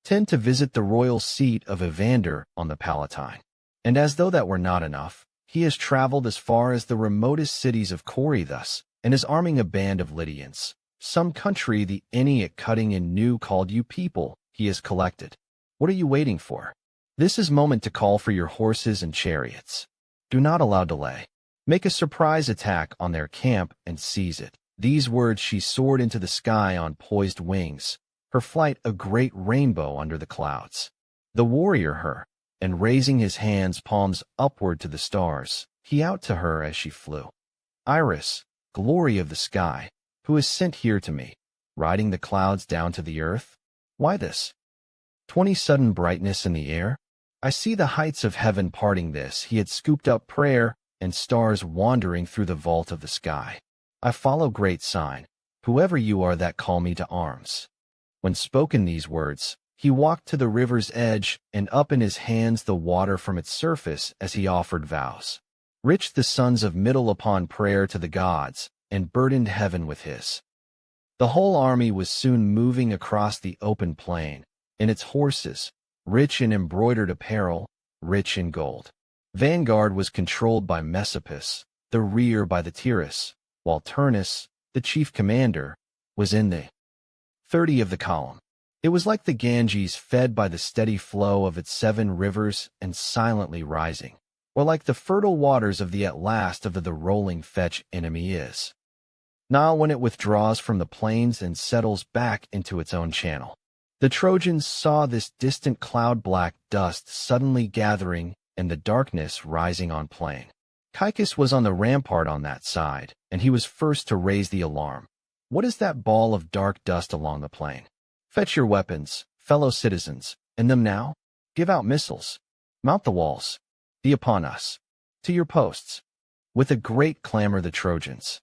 tend to visit the royal seat of Evander on the Palatine. And as though that were not enough, he has traveled as far as the remotest cities of Corythus, and is arming a band of Lydians. Some country the Aeneid cutting in new called you people, he has collected. What are you waiting for? This is moment to call for your horses and chariots. Do not allow delay. Make a surprise attack on their camp and seize it." These words she soared into the sky on poised wings, her flight a great rainbow under the clouds. The warrior her, and raising his hands palms upward to the stars, he out to her as she flew. "Iris, glory of the sky, who is sent here to me, riding the clouds down to the earth? Why this 20 sudden brightness in the air? I see the heights of heaven parting this." He had scooped up prayer and stars wandering through the vault of the sky. "I follow great sign, whoever you are that call me to arms." When spoken these words, he walked to the river's edge and up in his hands the water from its surface as he offered vows. Rich the sons of Middle upon prayer to the gods, and burdened heaven with his. The whole army was soon moving across the open plain, and its horses, rich in embroidered apparel, rich in gold. Vanguard was controlled by Messapus, the rear by the Tyrrhus, while Turnus, the chief commander, was in the 30 of the column. It was like the Ganges fed by the steady flow of its 7 rivers and silently rising, or like the fertile waters of the at last of the rolling fetch enemy is. Nile when it withdraws from the plains and settles back into its own channel. The Trojans saw this distant cloud-black dust suddenly gathering and the darkness rising on plain. Caicus was on the rampart on that side, and he was first to raise the alarm. "What is that ball of dark dust along the plain? Fetch your weapons, fellow citizens, and them now. Give out missiles. Mount the walls. Be upon us. To your posts." With a great clamor the Trojans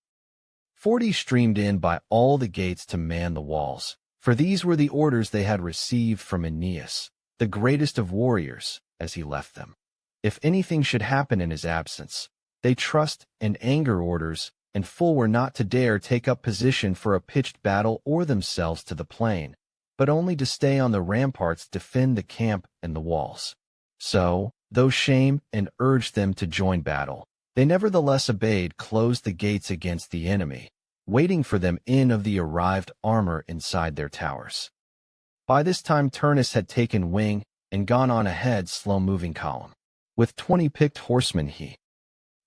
40 streamed in by all the gates to man the walls, for these were the orders they had received from Aeneas, the greatest of warriors, as he left them. If anything should happen in his absence, they trust and anger orders, and full were not to dare take up position for a pitched battle or themselves to the plain, but only to stay on the ramparts defend the camp and the walls. So, though shame and urged them to join battle, they nevertheless obeyed, closed the gates against the enemy, waiting for them in of the arrived armor inside their towers. By this time Turnus had taken wing and gone on ahead slow-moving column. With 20 picked horsemen he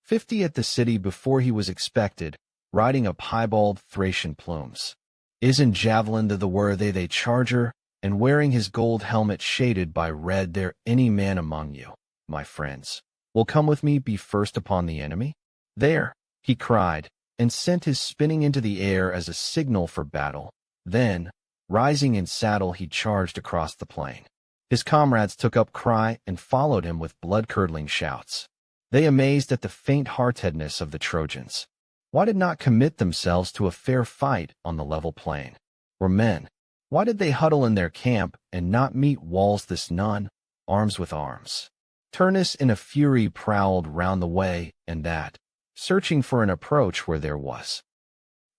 50 at the city before he was expected, riding a piebald Thracian plumes. Is in javelin the were they charger, and wearing his gold helmet shaded by red. There any man among you, my friends, will come with me be first upon the enemy? There, he cried, and sent his spinning into the air as a signal for battle. Then, rising in saddle, he charged across the plain. His comrades took up cry and followed him with blood-curdling shouts. They amazed at the faint-heartedness of the Trojans. Why did not commit themselves to a fair fight on the level plain? Were men, why did they huddle in their camp and not meet walls this none, arms with arms? Turnus in a fury prowled round the way and that, searching for an approach where there was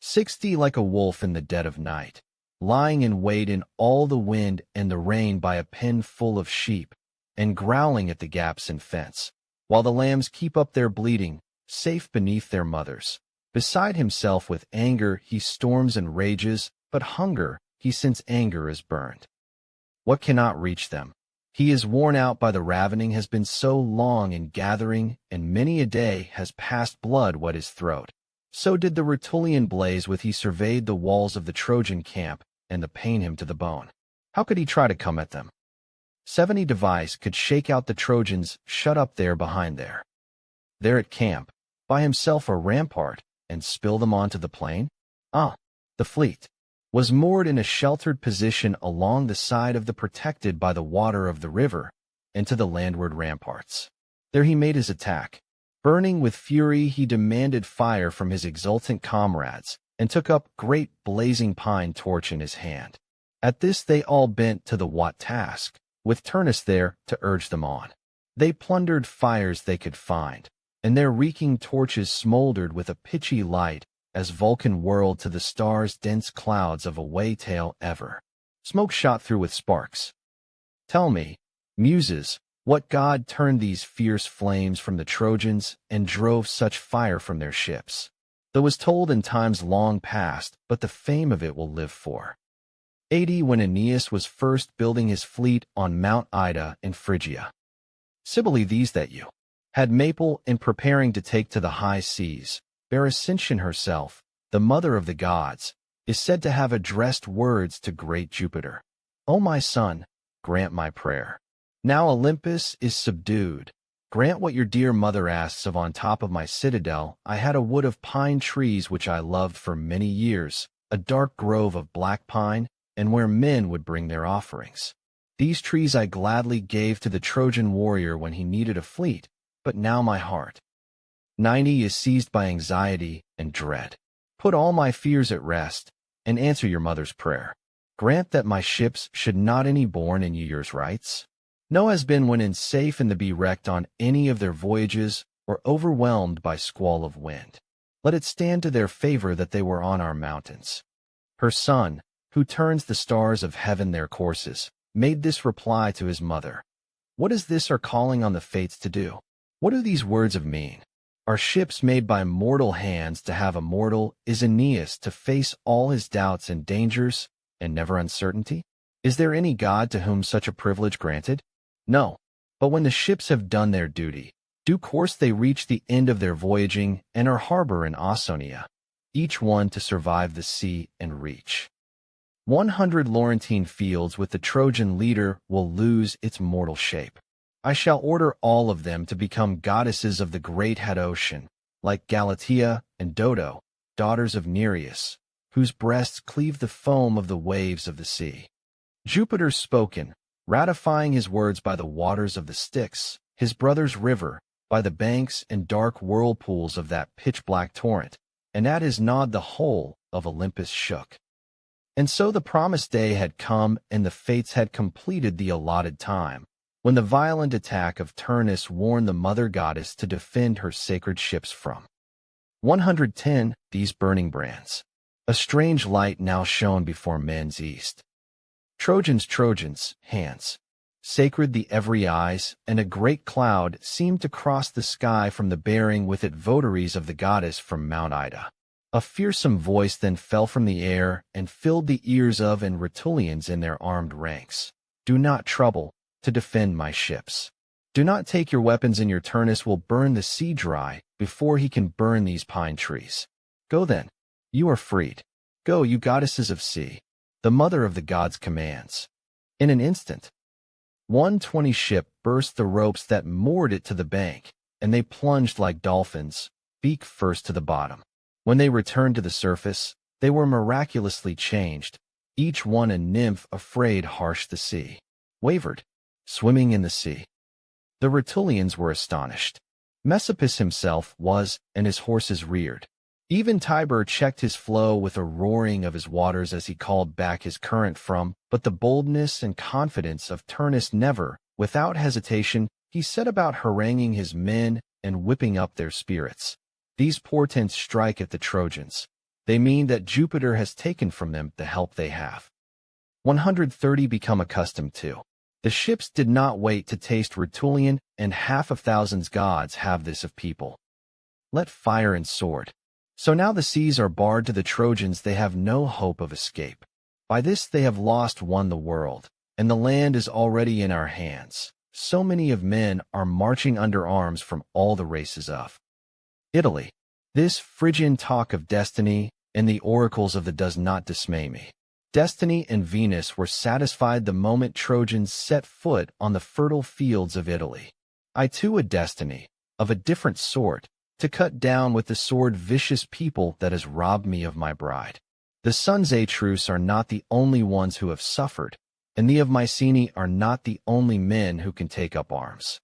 60 like a wolf in the dead of night, lying in wait in all the wind and the rain by a pen full of sheep, and growling at the gaps in fence, while the lambs keep up their bleating, safe beneath their mothers. Beside himself with anger he storms and rages, but hunger he since anger is burned. What cannot reach them? He is worn out by the ravening, has been so long in gathering, and many a day has passed blood wet his throat. So did the Rutulian blaze with he surveyed the walls of the Trojan camp, and the pain him to the bone. How could he try to come at them? 70 device could shake out the Trojans shut up there behind there at camp, by himself a rampart, and spill them onto the plain? The fleet was moored in a sheltered position along the side of the protected by the water of the river, and to the landward ramparts. There he made his attack. Burning with fury he demanded fire from his exultant comrades, and took up great blazing pine torch in his hand. At this they all bent to the what task, with Turnus there to urge them on. They plundered fires they could find, and their reeking torches smoldered with a pitchy light as Vulcan whirled to the stars dense clouds of a way-tail ever. Smoke shot through with sparks. Tell me, muses, what god turned these fierce flames from the Trojans and drove such fire from their ships? Though was told in times long past, but the fame of it will live for 80 when Aeneas was first building his fleet on Mount Ida in Phrygia. Sibylle these that you had maple in preparing to take to the high seas. Berecyntian herself, the mother of the gods, is said to have addressed words to great Jupiter. O my son, grant my prayer. Now Olympus is subdued. Grant what your dear mother asks of. On top of my citadel I had a wood of pine trees which I loved for many years, a dark grove of black pine, and where men would bring their offerings. These trees I gladly gave to the Trojan warrior when he needed a fleet, but now my heart 90 is seized by anxiety and dread. Put all my fears at rest, and answer your mother's prayer. Grant that my ships should not any born in years rights. No has been when in safe and the be wrecked on any of their voyages, or overwhelmed by squall of wind. Let it stand to their favor that they were on our mountains. Her son, who turns the stars of heaven their courses, made this reply to his mother. What is this our calling on the fates to do? What do these words of mean? Are ships made by mortal hands to have a mortal? Is Aeneas to face all his doubts and dangers, and never uncertainty? Is there any god to whom such a privilege granted? No. But when the ships have done their duty, due course they reach the end of their voyaging and are harbor in Ausonia, each one to survive the sea and reach 100 Laurentine fields with the Trojan leader will lose its mortal shape. I shall order all of them to become goddesses of the great head ocean, like Galatea and Dodo, daughters of Nereus, whose breasts cleave the foam of the waves of the sea. Jupiter spoken, ratifying his words by the waters of the Styx, his brother's river, by the banks and dark whirlpools of that pitch-black torrent, and at his nod the whole of Olympus shook. And so the promised day had come, and the fates had completed the allotted time, when the violent attack of Turnus warned the mother goddess to defend her sacred ships from 110 these burning brands. A strange light now shone before men's east. Trojans, hands. Sacred the every eyes, and a great cloud seemed to cross the sky from the bearing with it votaries of the goddess from Mount Ida. A fearsome voice then fell from the air and filled the ears of and Rutulians in their armed ranks. Do not trouble to defend my ships. Do not take your weapons, and your Turnus will burn the sea dry before he can burn these pine trees. Go then. You are freed. Go, you goddesses of sea. The mother of the gods commands. In an instant, 120 ship burst the ropes that moored it to the bank, and they plunged like dolphins, beak first to the bottom. When they returned to the surface, they were miraculously changed, each one a nymph afraid harsh the sea. Wavered, swimming in the sea. The Rutulians were astonished. Messapus himself was, and his horses reared. Even Tiber checked his flow with a roaring of his waters as he called back his current from, but the boldness and confidence of Turnus never, without hesitation, he set about haranguing his men and whipping up their spirits. These portents strike at the Trojans. They mean that Jupiter has taken from them the help they have. 130 become accustomed to. The ships did not wait to taste Rutulian, and 500,000 gods have this of people. Let fire and sword. So now the seas are barred to the Trojans, they have no hope of escape. By this they have lost won the world, and the land is already in our hands. So many of men are marching under arms from all the races of Italy. This Phrygian talk of destiny and the oracles of the does not dismay me. Destiny and Venus were satisfied the moment Trojans set foot on the fertile fields of Italy. I too a destiny, of a different sort, to cut down with the sword vicious people that has robbed me of my bride. The sons Atreus are not the only ones who have suffered, and the of Mycenae are not the only men who can take up arms.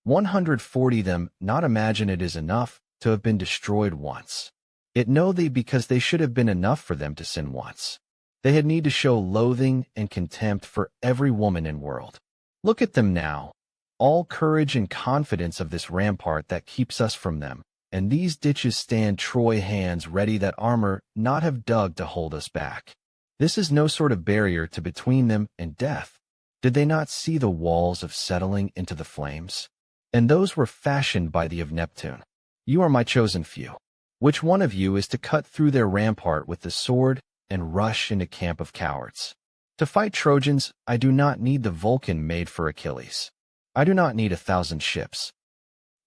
140 them not imagine it is enough to have been destroyed once. It know they because they should have been enough for them to sin once. They had need to show loathing and contempt for every woman in world. Look at them now, all courage and confidence of this rampart that keeps us from them, and these ditches stand Troy hands ready that armor not have dug to hold us back. This is no sort of barrier to between them and death. Did they not see the walls of settling into the flames? And those were fashioned by the of Neptune. You are my chosen few. Which one of you is to cut through their rampart with the sword and rush into camp of cowards? To fight Trojans, I do not need the Vulcan made for Achilles. I do not need 1,000 ships.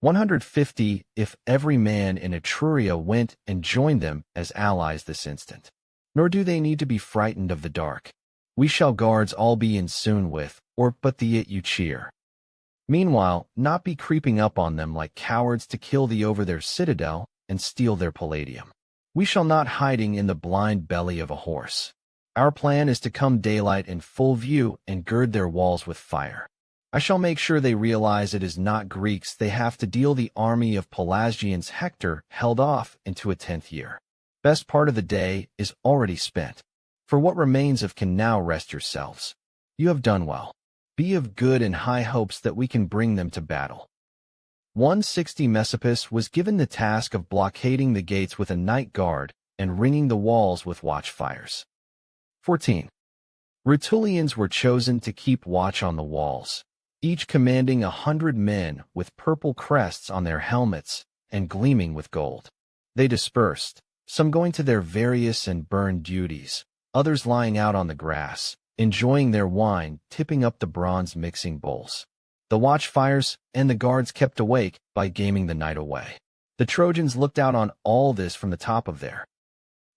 150 if every man in Etruria went and joined them as allies this instant. Nor do they need to be frightened of the dark. We shall guards all be in soon with, or but the it you cheer. Meanwhile, not be creeping up on them like cowards to kill thee over their citadel and steal their palladium. We shall not hiding in the blind belly of a horse. Our plan is to come daylight in full view and gird their walls with fire. I shall make sure they realize it is not Greeks they have to deal the army of Pelasgians Hector held off into a 10th year. Best part of the day is already spent. For what remains of can now rest yourselves. You have done well. Be of good and high hopes that we can bring them to battle. 160 Messapus was given the task of blockading the gates with a night guard and ringing the walls with watchfires. 14. Rutulians were chosen to keep watch on the walls, each commanding 100 men with purple crests on their helmets and gleaming with gold. They dispersed, some going to their various and burned duties, others lying out on the grass, enjoying their wine, tipping up the bronze mixing bowls. The watchfires and the guards kept awake by gaming the night away. The Trojans looked out on all this from the top of their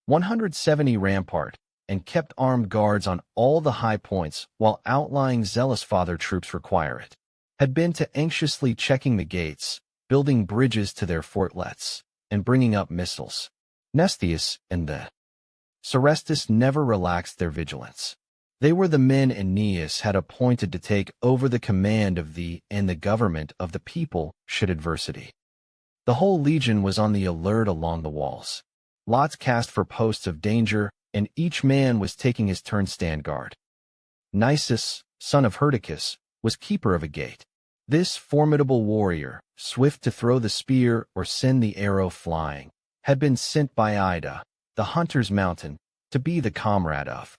170 rampart and kept armed guards on all the high points while outlying zealous father troops require it. Had been to anxiously checking the gates, building bridges to their fortlets, and bringing up missiles. Nestius and the Serestus never relaxed their vigilance. They were the men Aeneas had appointed to take over the command of the and the government of the people should adversity. The whole legion was on the alert along the walls. Lots cast for posts of danger, and each man was taking his turn stand guard. Nisus, son of Hyrtacus, was keeper of a gate. This formidable warrior, swift to throw the spear or send the arrow flying, had been sent by Ida, the hunter's mountain, to be the comrade of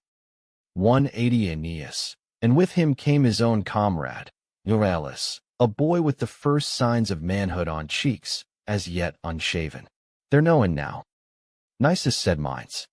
180 Aeneas, and with him came his own comrade, Euryalus, a boy with the first signs of manhood on cheeks, as yet unshaven. They're knowing now. Nisus said minds.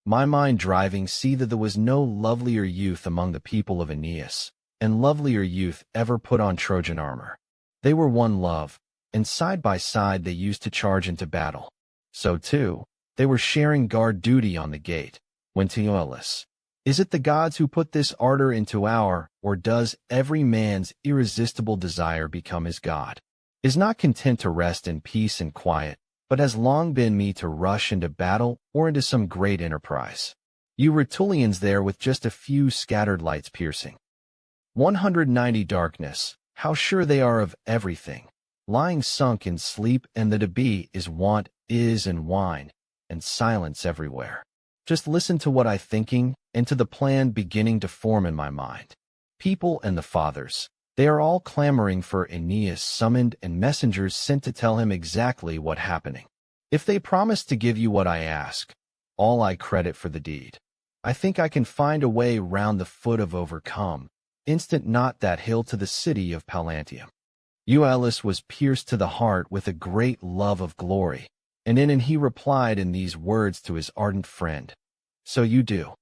My mind driving see that there was no lovelier youth among the people of Aeneas, and lovelier youth ever put on Trojan armor. They were one love, and side by side they used to charge into battle. So too, they were sharing guard duty on the gate, when to Euryalus, is it the gods who put this ardor into our, or does every man's irresistible desire become his god? Is not content to rest in peace and quiet, but has long been me to rush into battle or into some great enterprise. You Rutulians there with just a few scattered lights piercing 190 darkness, how sure they are of everything, lying sunk in sleep, and the to be is want, is and wine, and silence everywhere. Just listen to what I thinking, and to the plan beginning to form in my mind. People and the fathers, they are all clamoring for Aeneas summoned and messengers sent to tell him exactly what happening. If they promise to give you what I ask, all I credit for the deed. I think I can find a way round the foot of overcome, instant not that hill to the city of Pallantium. Euryalus was pierced to the heart with a great love of glory, and he replied in these words to his ardent friend. So you do.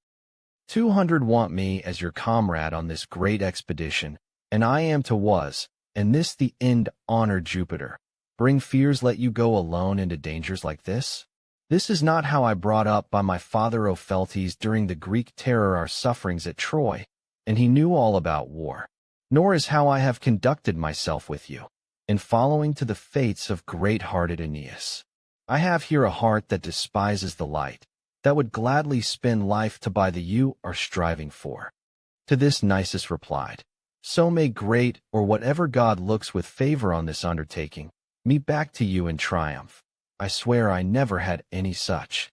200 want me as your comrade on this great expedition, and I am to was, and this the end honor Jupiter. Bring fears let you go alone into dangers like this? This is not how I brought up by my father Opheltes during the Greek terror our sufferings at Troy, and he knew all about war. Nor is how I have conducted myself with you, in following to the fates of great-hearted Aeneas. I have here a heart that despises the light, that would gladly spend life to buy the you are striving for. To this Nisus replied, So may great, or whatever God looks with favor on this undertaking, me back to you in triumph. I swear I never had any such.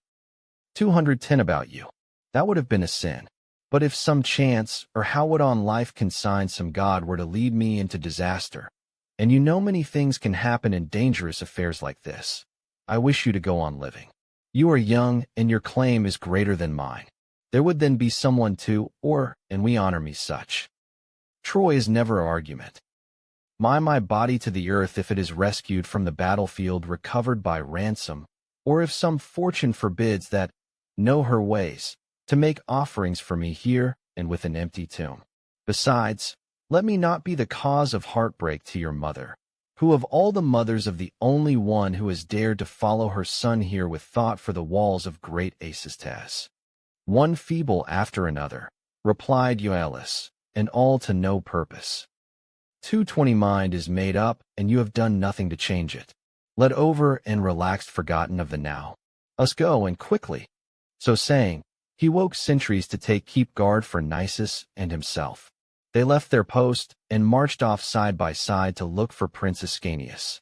210 about you. That would have been a sin. But if some chance, or how would on life consign some God were to lead me into disaster, and you know many things can happen in dangerous affairs like this, I wish you to go on living. You are young, and your claim is greater than mine. There would then be someone to, and we honor me such. Troy is never argument. My body to the earth if it is rescued from the battlefield recovered by ransom, or if some fortune forbids that, know her ways, to make offerings for me here and with an empty tomb. Besides, Let me not be the cause of heartbreak to your mother, who of all the mothers of the only one who has dared to follow her son here with thought for the walls of great Aesistes. One feeble after another, replied Eualus, and all to no purpose. 220 mind is made up, and you have done nothing to change it. Let over and relaxed forgotten of the now. Us go, and quickly. So saying, he woke sentries to keep guard for Nisus and himself. They left their post and marched off side by side to look for Prince Ascanius.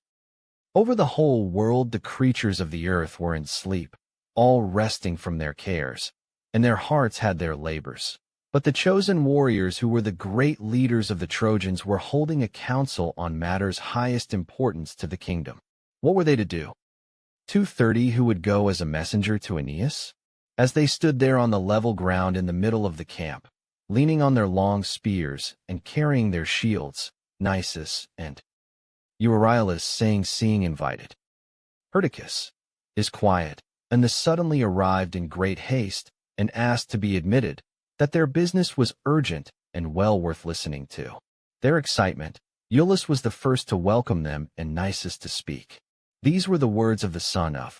Over the whole world the creatures of the earth were in sleep, all resting from their cares, and their hearts had their labors. But the chosen warriors who were the great leaders of the Trojans were holding a council on matters highest importance to the kingdom. What were they to do? 230 who would go as a messenger to Aeneas? As they stood there on the level ground in the middle of the camp, leaning on their long spears and carrying their shields, Nisus and Euryalus seeing invited. Perdiccas is quiet, and the suddenly arrived in great haste and asked to be admitted, that their business was urgent and well worth listening to. Their excitement, Euryalus was the first to welcome them and Nisus to speak. These were the words of the son of.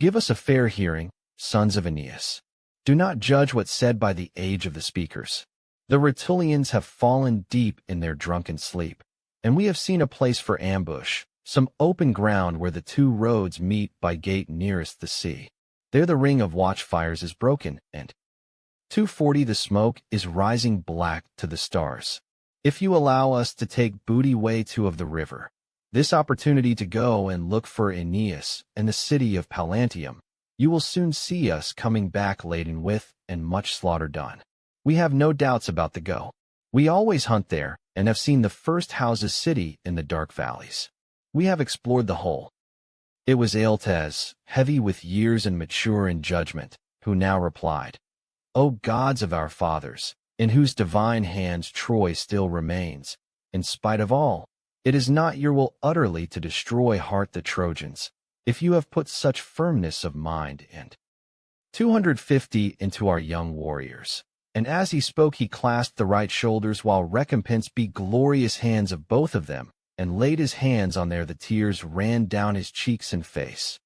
Give us a fair hearing, sons of Aeneas. Do not judge what's said by the age of the speakers. The Rutulians have fallen deep in their drunken sleep, and we have seen a place for ambush, some open ground where the two roads meet by gate nearest the sea. There the ring of watchfires is broken, and 240 the smoke is rising black to the stars. If you allow us to take booty way to of the river, this opportunity to go and look for Aeneas and the city of Pallanteum, you will soon see us coming back laden with and much slaughter done. We have no doubts about the go. We always hunt there and have seen the first houses city in the dark valleys. We have explored the whole. It was Aeoltes, heavy with years and mature in judgment, who now replied, O gods of our fathers, in whose divine hands Troy still remains, in spite of all, it is not your will utterly to destroy heart the Trojans, if you have put such firmness of mind and 250 into our young warriors. And as he spoke he clasped the right shoulders while recompense be glorious hands of both of them, and laid his hands on there the tears ran down his cheeks and face.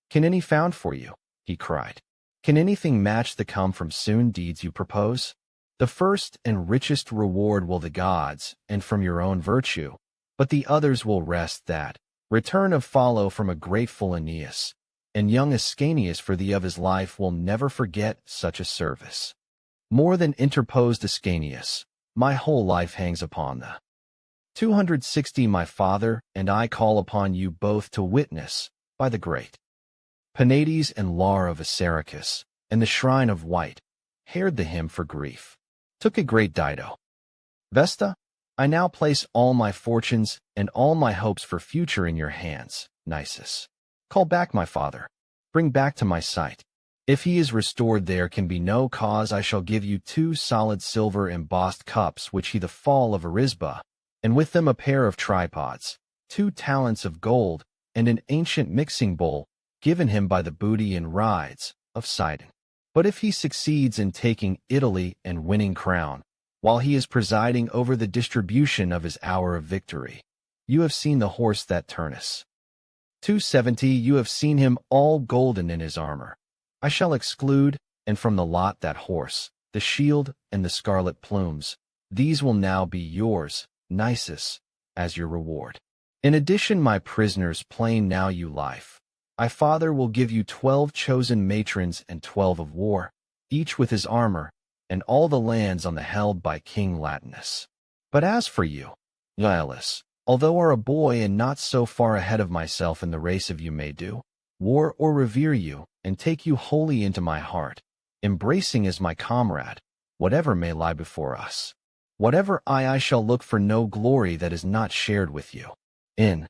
Can any found for you? He cried. Can anything match the come from soon deeds you propose? The first and richest reward will the gods, and from your own virtue, but the others will rest that return of follow from a grateful Aeneas, and young Ascanius for the of his life will never forget such a service. More than interposed Ascanius, my whole life hangs upon the 260 my father and I call upon you both to witness, by the great Penates and Lar of Assaracus, and the shrine of white, haired the hymn for grief. Took a great Dido. Vesta, I now place all my fortunes and all my hopes for future in your hands, Nisus. Call back my father. Bring back to my sight. If he is restored there can be no cause I shall give you 2 solid silver embossed cups which he the fall of Arisba, and with them a pair of tripods, 2 talents of gold, and an ancient mixing bowl, given him by the booty and rides of Sidon. But if he succeeds in taking Italy and winning crown, while he is presiding over the distribution of his hour of victory, you have seen the horse that Turnus. 270 you have seen him all golden in his armor. I shall exclude, and from the lot that horse, the shield, and the scarlet plumes. These will now be yours, Nisus, as your reward. In addition my prisoners plain now you life. My father will give you 12 chosen matrons and 12 of war, each with his armor, and all the lands on the held by King Latinus. But as for you, Eualus, although are a boy and not so far ahead of myself in the race of you may do, war or revere you, and take you wholly into my heart, embracing as my comrade, whatever may lie before us. Whatever I shall look for no glory that is not shared with you. In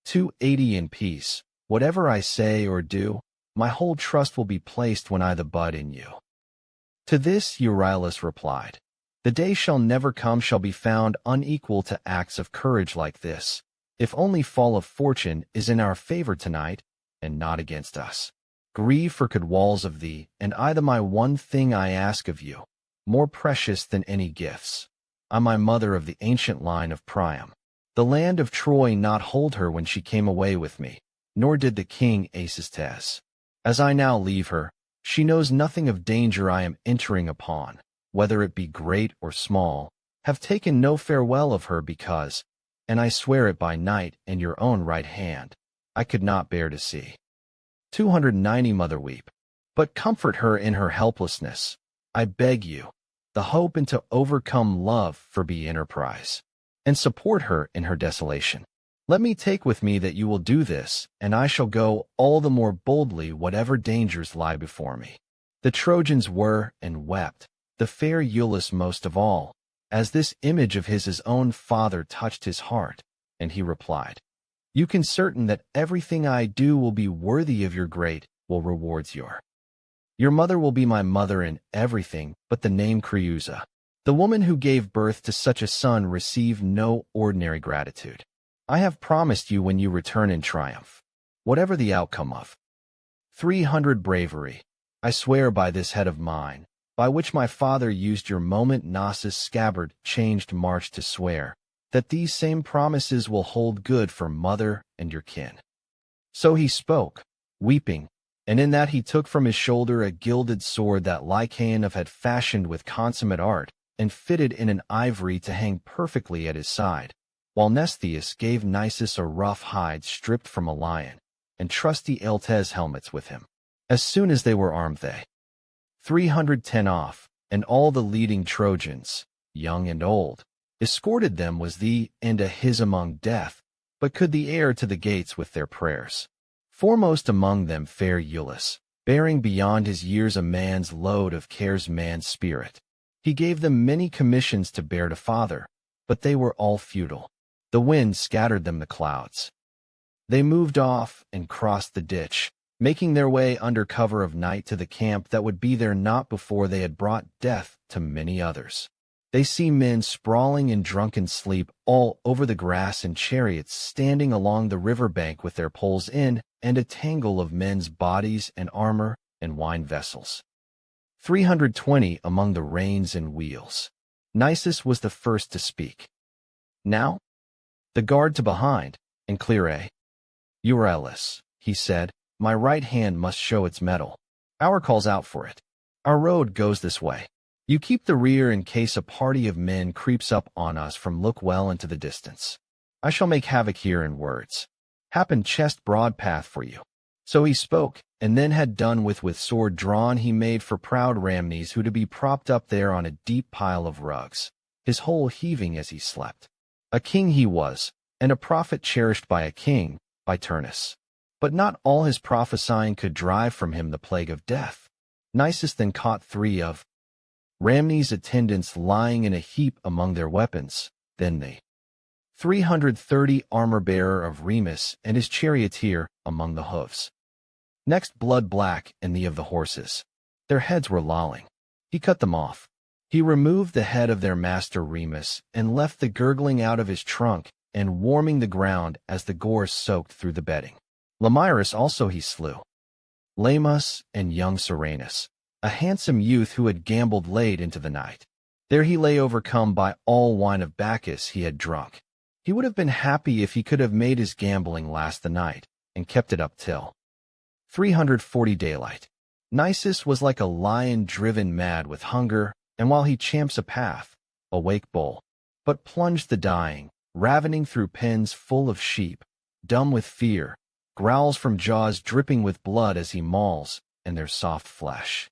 280 in peace, whatever I say or do, my whole trust will be placed when I the bud in you. To this Euryalus replied, The day shall never come shall be found unequal to acts of courage like this, if only fall of fortune is in our favor tonight, and not against us. Grieve for could walls of thee, and I the my one thing I ask of you, more precious than any gifts. I'm my mother of the ancient line of Priam. The land of Troy not hold her when she came away with me, nor did the king Acestes. As I now leave her, she knows nothing of danger I am entering upon, whether it be great or small, have taken no farewell of her because, and I swear it by night and your own right hand, I could not bear to see. 290 Mother weep, but comfort her in her helplessness, I beg you, the hope and to overcome love for be enterprise, and support her in her desolation. Let me take with me that you will do this, and I shall go all the more boldly whatever dangers lie before me. The Trojans were and wept, the fair Iülus most of all, as this image of his own father touched his heart, and he replied, You can certain that everything I do will be worthy of your great will rewards your mother will be my mother in everything but the name Creusa. The woman who gave birth to such a son received no ordinary gratitude. I have promised you when you return in triumph, whatever the outcome of 300 bravery, I swear by this head of mine, by which my father used your moment Notas scabbard changed march to swear, that these same promises will hold good for mother and your kin. So he spoke, weeping, and in that he took from his shoulder a gilded sword that Lycaon had fashioned with consummate art, and fitted in an ivory to hang perfectly at his side, while Mnestheus gave Nisus a rough hide stripped from a lion, and trusty Eltes helmets with him. As soon as they were armed 310 off, and all the leading Trojans, young and old, escorted them was the end of his among death, but could the heir to the gates with their prayers. Foremost among them fair Iülus, bearing beyond his years a man's load of cares man's spirit. He gave them many commissions to bear to father, but they were all futile. The wind scattered them the clouds. They moved off and crossed the ditch, making their way under cover of night to the camp that would be there not before they had brought death to many others. They see men sprawling in drunken sleep all over the grass and chariots standing along the river bank with their poles in, and a tangle of men's bodies and armor and wine vessels. 320 among the reins and wheels. Nisus was the first to speak. Now, the guard to behind, and clear Euryalus, he said, my right hand must show its mettle. Our calls out for it. Our road goes this way. You keep the rear in case a party of men creeps up on us from look well into the distance. I shall make havoc here in words. Happen chest broad path for you. So he spoke, and then had done with sword drawn he made for proud Rhamnes who to be propped up there on a deep pile of rugs, his whole heaving as he slept. A king he was, and a prophet cherished by a king, by Turnus. But not all his prophesying could drive from him the plague of death. Nisus then caught 3 of Rhamnes' attendants lying in a heap among their weapons, then the 330 armor-bearer of Remus and his charioteer among the hoofs. Next blood black and the of the horses. Their heads were lolling. He cut them off. He removed the head of their master Remus and left the gurgling out of his trunk and warming the ground as the gore soaked through the bedding. Lemyrus also he slew. Lamus and young Serenus, a handsome youth who had gambled late into the night. There he lay overcome by all wine of Bacchus he had drunk. He would have been happy if he could have made his gambling last the night, and kept it up till 340 daylight. Nisus was like a lion driven mad with hunger, and while he champs a path, awake bull, but plunged the dying, ravening through pens full of sheep, dumb with fear, growls from jaws dripping with blood as he mauls, and their soft flesh.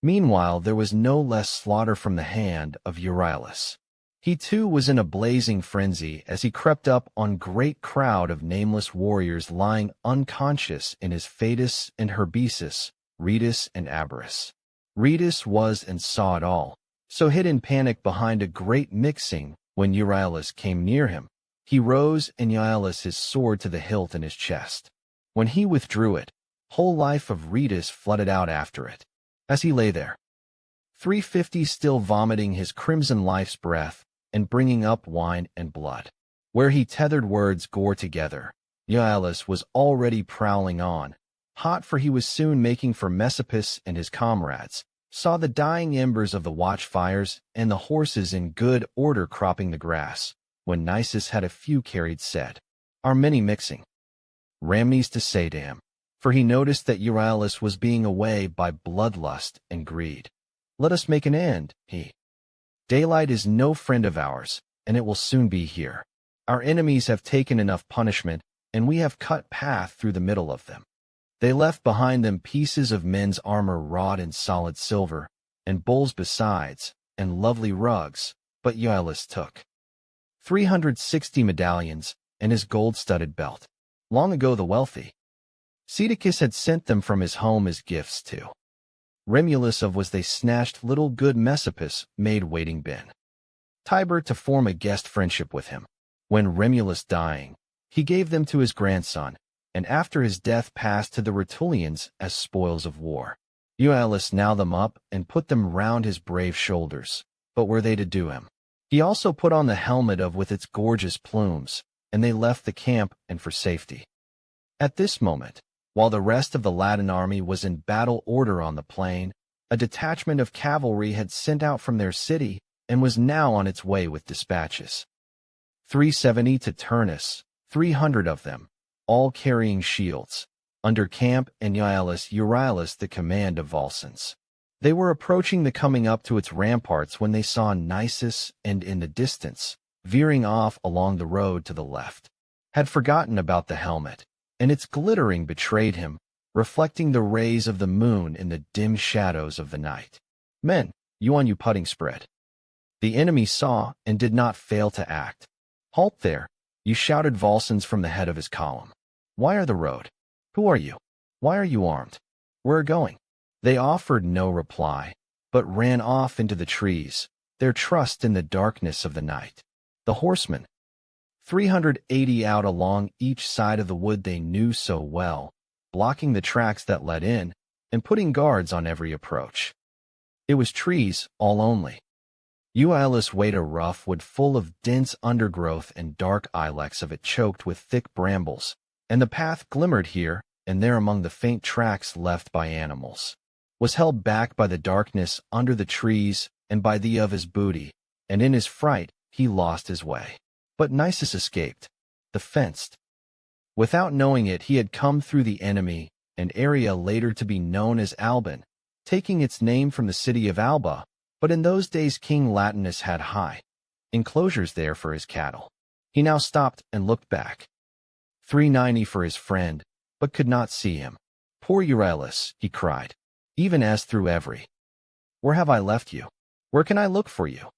Meanwhile there was no less slaughter from the hand of Euryalus. He too was in a blazing frenzy as he crept up on great crowd of nameless warriors lying unconscious in his Phaedus and Herbesus, Rhetus and Abaris. Rhetus was and saw it all, so hid in panic behind a great mixing when Euryalus came near him. He rose and Euryalus his sword to the hilt in his chest. When he withdrew it, whole life of Rhetus flooded out after it. As he lay there, 350 still vomiting his crimson life's breath, and bringing up wine and blood. Where he tethered words gore together, Euryalus was already prowling on, hot for he was soon making for Messapus and his comrades, saw the dying embers of the watchfires and the horses in good order cropping the grass, when Nisus had a few carried said, "Are many mixing?" Ramnes to say to him, for he noticed that Euryalus was being away by bloodlust and greed. "Let us make an end, he. Daylight is no friend of ours, and it will soon be here. Our enemies have taken enough punishment, and we have cut path through the middle of them. They left behind them pieces of men's armor wrought in solid silver, and bowls besides, and lovely rugs, but Euryalus took 360 medallions, and his gold-studded belt. Long ago the wealthy Caedicus had sent them from his home as gifts to Remulus, of was they snatched little good Messapus made waiting bin. Tiber to form a guest friendship with him. When Remulus dying, he gave them to his grandson, and after his death passed to the Rutulians as spoils of war. Euryalus now them up and put them round his brave shoulders, but were they to do him? He also put on the helmet of with its gorgeous plumes, and they left the camp and for safety. At this moment, while the rest of the Latin army was in battle order on the plain, a detachment of cavalry had sent out from their city and was now on its way with dispatches. 370 to Turnus, 300 of them, all carrying shields, under camp and Euryalus the command of Volscens. They were approaching the coming up to its ramparts when they saw Nisus and in the distance, veering off along the road to the left. Had forgotten about the helmet, and its glittering betrayed him, reflecting the rays of the moon in the dim shadows of the night. "Men, you on you putting spread." The enemy saw and did not fail to act. "Halt there," you shouted Volscens from the head of his column. "Why are the road? Who are you? Why are you armed? Where are going?" They offered no reply, but ran off into the trees, their trust in the darkness of the night. The horsemen, 380 out along each side of the wood they knew so well, blocking the tracks that led in, and putting guards on every approach. It was trees, all only. Euryalus weighed a rough wood full of dense undergrowth and dark ilex of it choked with thick brambles, and the path glimmered here and there among the faint tracks left by animals, was held back by the darkness under the trees and by the of his booty, and in his fright he lost his way. But Nisus escaped, the fenced. Without knowing it, he had come through the enemy, an area later to be known as Alban, taking its name from the city of Alba, but in those days King Latinus had high enclosures there for his cattle. He now stopped and looked back. 390 for his friend, but could not see him. "Poor Euryalus," he cried, even as through every. "Where have I left you? Where can I look for you?"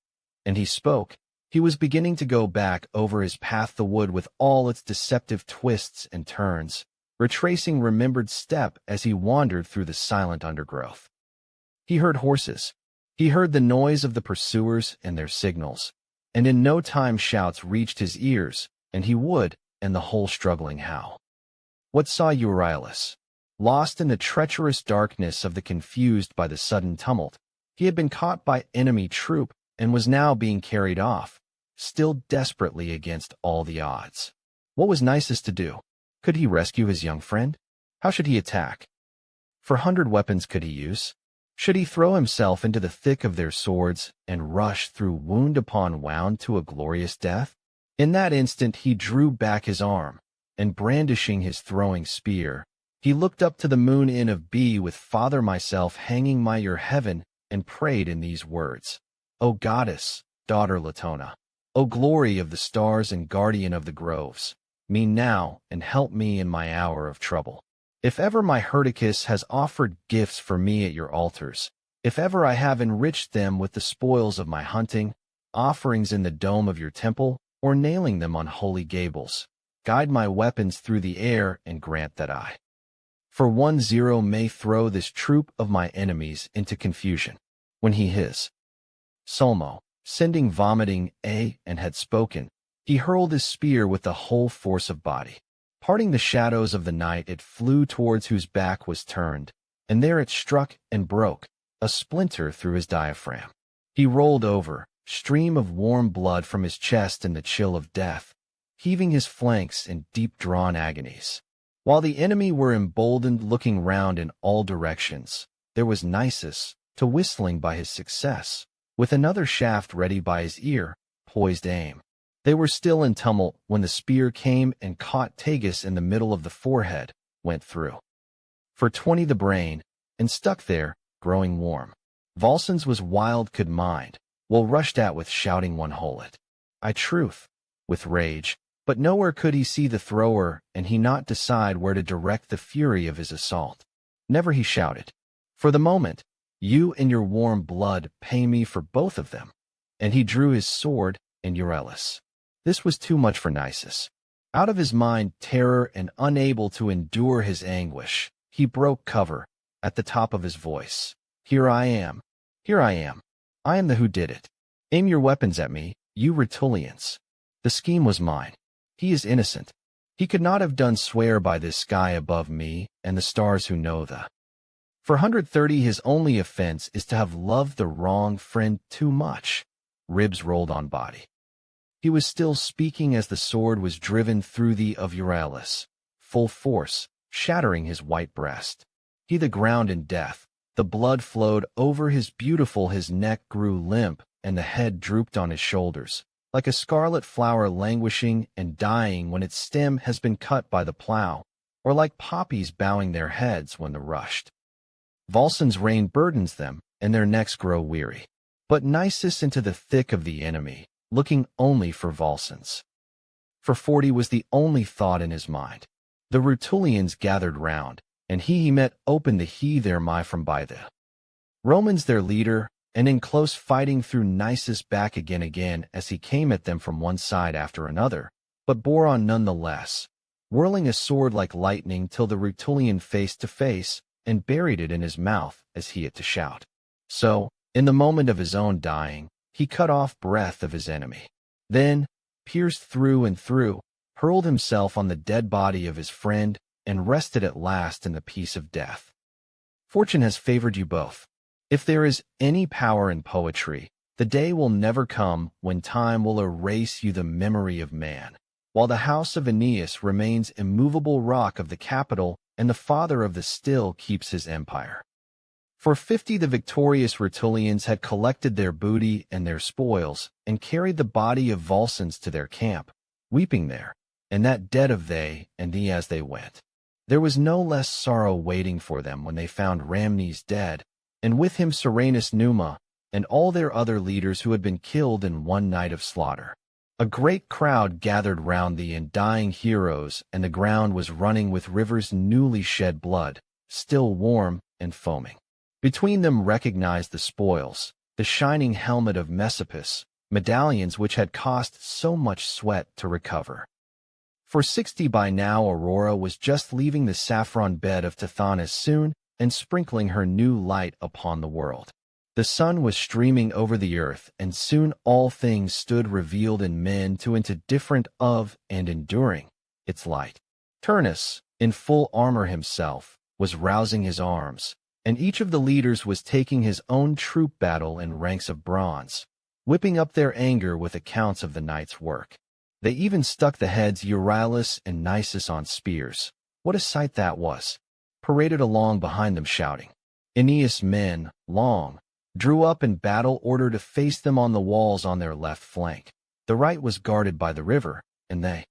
And he spoke. He was beginning to go back over his path, the wood with all its deceptive twists and turns, retracing remembered step as he wandered through the silent undergrowth. He heard horses. He heard the noise of the pursuers and their signals, and in no time shouts reached his ears, and he would, and the whole struggling howl. What saw Euryalus? Lost in the treacherous darkness of the confused by the sudden tumult, he had been caught by enemy troop and was now being carried off, still desperately against all the odds. What was Nisus to do? Could he rescue his young friend? How should he attack? For 100 weapons could he use? Should he throw himself into the thick of their swords and rush through wound upon wound to a glorious death? In that instant he drew back his arm, and brandishing his throwing spear, he looked up to the moon in of B with Father myself hanging my your heaven, and prayed in these words: "O goddess, daughter Latona, O glory of the stars and guardian of the groves, me now and help me in my hour of trouble. If ever my Herdicus has offered gifts for me at your altars, if ever I have enriched them with the spoils of my hunting, offerings in the dome of your temple, or nailing them on holy gables, guide my weapons through the air and grant that I, for 1-0 may throw this troop of my enemies into confusion." When he his Sulmo, sending vomiting and had spoken, he hurled his spear with the whole force of body. Parting the shadows of the night, it flew towards whose back was turned, and there it struck and broke, a splinter through his diaphragm. He rolled over, stream of warm blood from his chest in the chill of death, heaving his flanks in deep-drawn agonies. While the enemy were emboldened looking round in all directions, there was Nisus, to whistling by his success, with another shaft ready by his ear, poised aim. They were still in tumult when the spear came and caught Tagus in the middle of the forehead, went through. For 20 the brain, and stuck there, growing warm. Volson's was wild could mind, well rushed at with shouting one hole it. I truth, with rage, but nowhere could he see the thrower, and he not decide where to direct the fury of his assault. Never he shouted. For the moment, you and your warm blood pay me for both of them. And he drew his sword and Euryalus. This was too much for Nisus. Out of his mind terror and unable to endure his anguish, he broke cover, at the top of his voice. Here I am. Here I am. I am the who did it. Aim your weapons at me, you Rutulians. The scheme was mine. He is innocent. He could not have done swear by this sky above me and the stars who know the. For 130 his only offense is to have loved the wrong friend too much. Ribs rolled on body. He was still speaking as the sword was driven through the of Euryalus, full force, shattering his white breast. He the ground in death. The blood flowed over his beautiful, his neck grew limp, and the head drooped on his shoulders, like a scarlet flower languishing and dying when its stem has been cut by the plow, or like poppies bowing their heads when the rushed. Volson's reign burdens them, and their necks grow weary. But Nisus into the thick of the enemy, looking only for Volson's. For 40 was the only thought in his mind. The Rutulians gathered round, and he met opened the he their my from by the Romans their leader, and in close fighting threw Nisus back again as he came at them from one side after another, but bore on none the less, whirling a sword like lightning till the Rutulian face to face, and buried it in his mouth as he had to shout. So, in the moment of his own dying, he cut off breath of his enemy. Then, pierced through and through, hurled himself on the dead body of his friend, and rested at last in the peace of death. Fortune has favored you both. If there is any power in poetry, the day will never come when time will erase you the memory of man, while the house of Aeneas remains immovable rock of the capital, and the father of the still keeps his empire. For 50 the victorious Rutulians had collected their booty and their spoils, and carried the body of Volson's to their camp, weeping there, and that dead of they and thee as they went. There was no less sorrow waiting for them when they found Rhamnes dead, and with him Serenus Numa, and all their other leaders who had been killed in one night of slaughter. A great crowd gathered round the dying heroes, and the ground was running with rivers newly shed blood, still warm and foaming. Between them recognized the spoils, the shining helmet of Messapus, medallions which had cost so much sweat to recover. For 60 by now Aurora was just leaving the saffron bed of Tithonus soon, and sprinkling her new light upon the world. The sun was streaming over the earth, and soon all things stood revealed in men to into different of and enduring its light. Turnus, in full armor himself, was rousing his arms, and each of the leaders was taking his own troop battle in ranks of bronze, whipping up their anger with accounts of the night's work. They even stuck the heads Euryalus and Nisus on spears. What a sight that was! Paraded along behind them shouting. Aeneas' men, long, drew up in battle order to face them on the walls on their left flank. The right was guarded by the river, and they,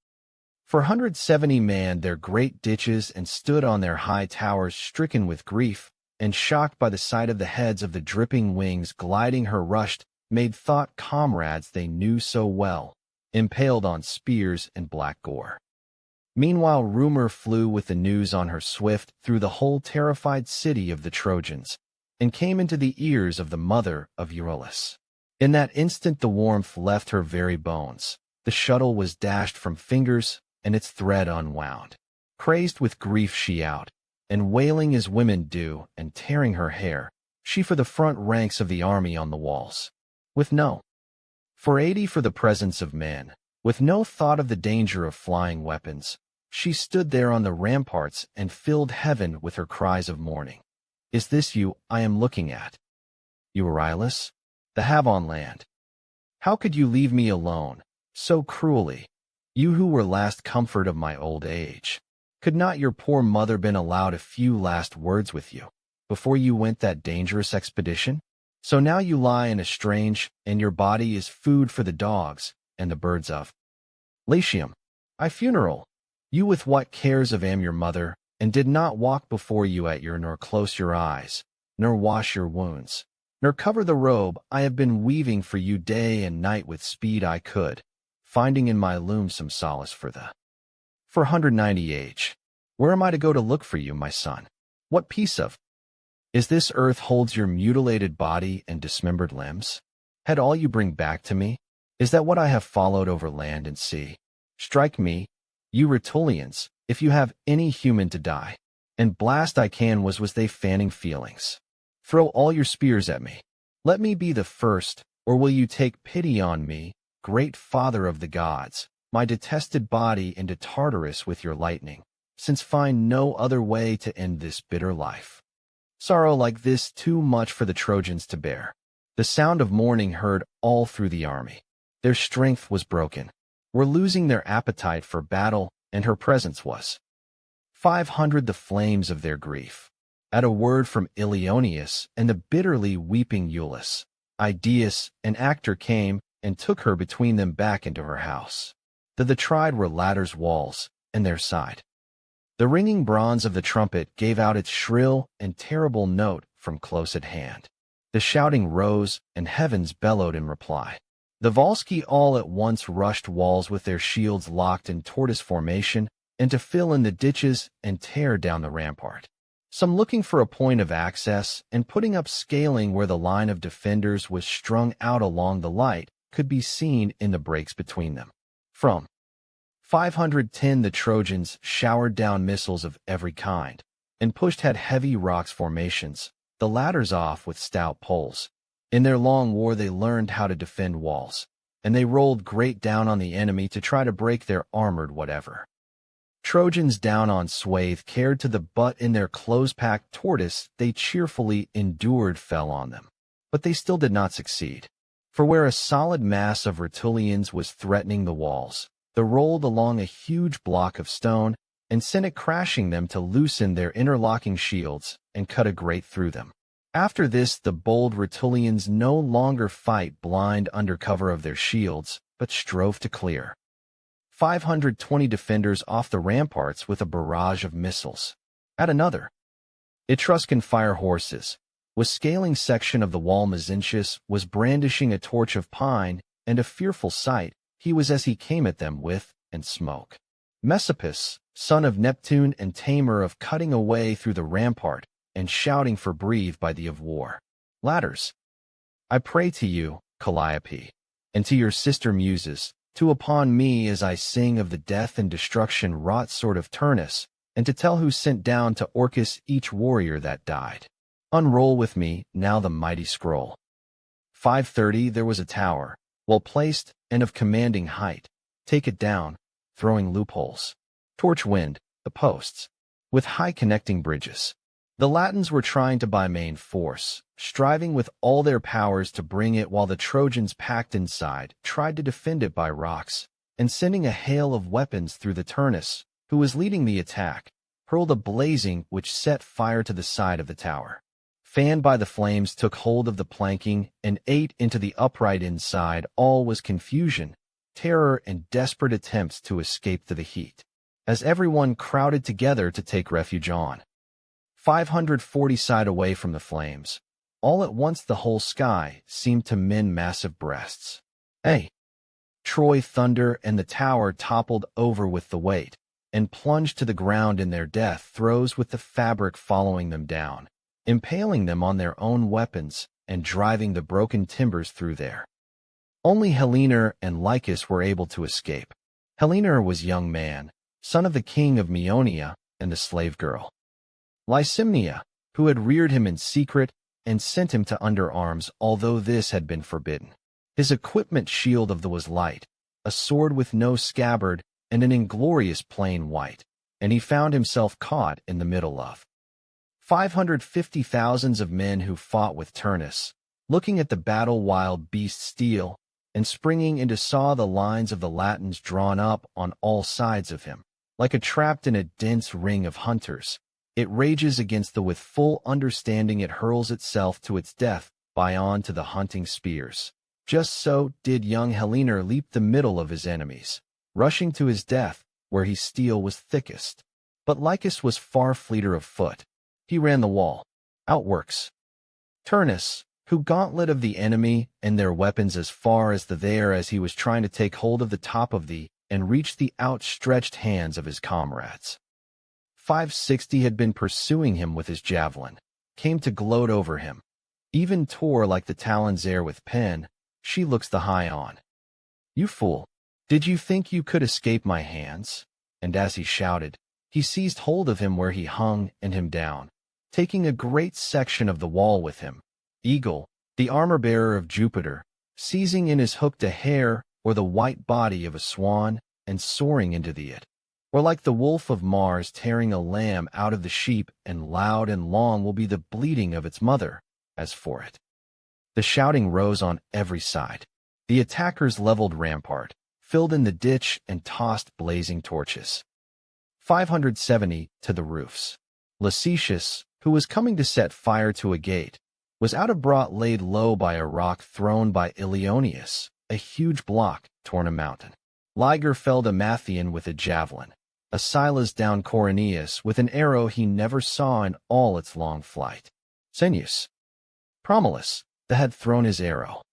for 170 manned their great ditches and stood on their high towers stricken with grief, and shocked by the sight of the heads of the dripping wings gliding her rushed, made thought comrades they knew so well, impaled on spears and black gore. Meanwhile rumor flew with the news on her swift through the whole terrified city of the Trojans, and came into the ears of the mother of Euryalus. In that instant the warmth left her very bones. The shuttle was dashed from fingers, and its thread unwound. Crazed with grief she out, and wailing as women do, and tearing her hair, she for the front ranks of the army on the walls. With no for 80 for the presence of men, with no thought of the danger of flying weapons, she stood there on the ramparts and filled heaven with her cries of mourning. Is this you I am looking at? Euryalus, the have on land. How could you leave me alone, so cruelly, you who were last comfort of my old age? Could not your poor mother been allowed a few last words with you? before you went that dangerous expedition? So now you lie in a strange, and your body is food for the dogs and the birds of Latium. I funeral you with what cares of am your mother, and did not walk before you at your nor close your eyes, nor wash your wounds, nor cover the robe I have been weaving for you day and night with speed I could, finding in my loom some solace for the 490 age. Where am I to go to look for you, my son? What piece of is this earth holds your mutilated body and dismembered limbs? Had all you bring back to me? Is that what I have followed over land and sea? Strike me, you Rutulians, if you have any human to die. And blast I can was they fanning feelings. Throw all your spears at me. Let me be the first, or will you take pity on me, great father of the gods, my detested body into Tartarus with your lightning, since find no other way to end this bitter life. Sorrow like this too much for the Trojans to bear. The sound of mourning heard all through the army. Their strength was broken, were losing their appetite for battle, and her presence was 500 the flames of their grief. At a word from Ilioneus and the bitterly weeping Iulus, Idaeus, an actor, came and took her between them back into her house. The tried were ladder's walls, and their side. The ringing bronze of the trumpet gave out its shrill and terrible note from close at hand. The shouting rose, and heavens bellowed in reply. The Volsci all at once rushed walls with their shields locked in tortoise formation, and to fill in the ditches and tear down the rampart. Some looking for a point of access, and putting up scaling where the line of defenders was strung out along the light, could be seen in the breaks between them. From 510 the Trojans showered down missiles of every kind, and pushed at heavy rocks formations, the ladders off with stout poles. In their long war they learned how to defend walls, and they rolled great down on the enemy to try to break their armored whatever. Trojans down on swathe cared to the butt in their close-packed tortoise they cheerfully endured fell on them. But they still did not succeed. For where a solid mass of Rutulians was threatening the walls, they rolled along a huge block of stone and sent it crashing them to loosen their interlocking shields and cut a grate through them. After this the bold Rutulians no longer fight blind under cover of their shields, but strove to clear 520 defenders off the ramparts with a barrage of missiles. At another, Etruscan fire horses, was scaling section of the wall. Mezentius was brandishing a torch of pine, and a fearful sight he was as he came at them with and smoke. Messapus, son of Neptune and tamer of cutting a way through the rampart, and shouting for breathe by the of war. Ladders, I pray to you, Calliope, and to your sister muses, to upon me as I sing of the death and destruction wrought sword of Turnus, and to tell who sent down to Orcus each warrior that died. Unroll with me now the mighty scroll. 530 there was a tower, well placed and of commanding height. Take it down, throwing loopholes. Torch wind, the posts, with high connecting bridges. The Latins were trying to by main force, striving with all their powers to bring it, while the Trojans packed inside tried to defend it by rocks, and sending a hail of weapons through the Turnus, who was leading the attack, hurled a blazing which set fire to the side of the tower. Fanned by the flames took hold of the planking and ate into the upright inside. All was confusion, terror, and desperate attempts to escape to the heat, as everyone crowded together to take refuge on 540 side away from the flames. All at once the whole sky seemed to men massive breasts. Troy thunder, and the tower toppled over with the weight, and plunged to the ground in their death throes with the fabric following them down, impaling them on their own weapons and driving the broken timbers through there. Only Helener and Lycus were able to escape. Helener was young man, son of the king of Maeonia and the slave girl Lysimnia, who had reared him in secret and sent him to under arms, although this had been forbidden. His equipment shield of the was light, a sword with no scabbard, and an inglorious plain white, and he found himself caught in the middle of 550,000 of men who fought with Turnus, looking at the battle wild beast steel, and springing into saw the lines of the Latins drawn up on all sides of him, like a trapped in a dense ring of hunters. It rages against the with full understanding it hurls itself to its death by on to the hunting spears. Just so did young Helena leap the middle of his enemies, rushing to his death where his steel was thickest. But Lycus was far fleeter of foot. He ran the wall. Outworks. Turnus, who gauntlet of the enemy and their weapons as far as the there as he was trying to take hold of the top of the and reach the outstretched hands of his comrades. 560 had been pursuing him with his javelin, came to gloat over him. Even tore like the talons air with pen, she looks the high on. You fool, did you think you could escape my hands? And as he shouted, he seized hold of him where he hung and him down, taking a great section of the wall with him. Eagle, the armor-bearer of Jupiter, seizing in his hook the hair or the white body of a swan and soaring into the it. Or like the wolf of Mars tearing a lamb out of the sheep, and loud and long will be the bleating of its mother. As for it, the shouting rose on every side. The attackers leveled rampart, filled in the ditch, and tossed blazing torches. 570 to the roofs. Licetius, who was coming to set fire to a gate, was out of brought laid low by a rock thrown by Ilioneus, a huge block torn a mountain. Liger felled a Mathian with a javelin. Asylas down Corineus with an arrow he never saw in all its long flight. Senus. Promulus, that had thrown his arrow.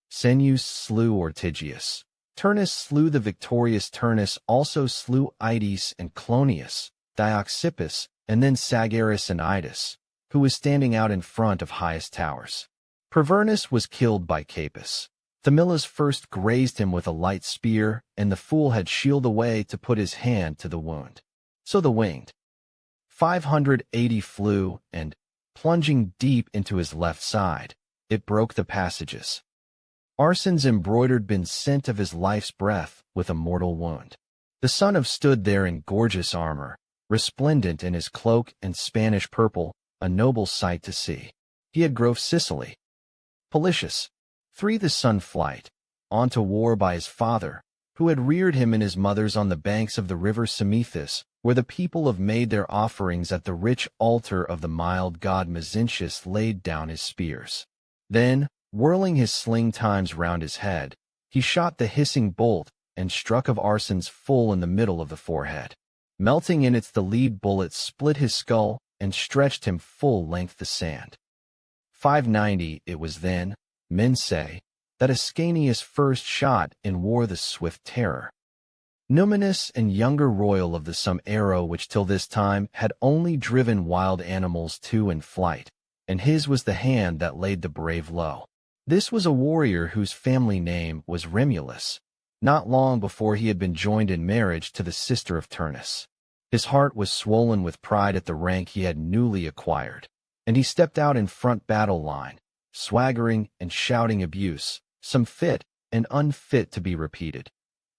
Senus slew Ortygius. Turnus slew the victorious Turnus, also slew Ides and Clonius, Dioxippus, and then Sagaris and Idus, who was standing out in front of highest towers. Pravernus was killed by Capus. Thamilas first grazed him with a light spear, and the fool had shield away to put his hand to the wound. So the winged 580 flew, and, plunging deep into his left side, it broke the passages. Arson's embroidered been sent of his life's breath with a mortal wound. The son of stood there in gorgeous armor, resplendent in his cloak and Spanish purple, a noble sight to see. He had grove Sicily. Policius, 3 the son flight, on to war by his father, who had reared him and his mothers on the banks of the river Semethus, where the people have made their offerings at the rich altar of the mild god Mezentius laid down his spears. Then, whirling his sling times round his head, he shot the hissing bolt and struck of Arson's full in the middle of the forehead. Melting in it, the lead bullet split his skull and stretched him full length the sand. 590 it was then, men say, that Ascanius first shot in war the swift terror. Numinous and younger royal of the some arrow which till this time had only driven wild animals to in flight, and his was the hand that laid the brave low. This was a warrior whose family name was Remulus, not long before he had been joined in marriage to the sister of Turnus. His heart was swollen with pride at the rank he had newly acquired, and he stepped out in front battle line, swaggering and shouting abuse, some fit and unfit to be repeated.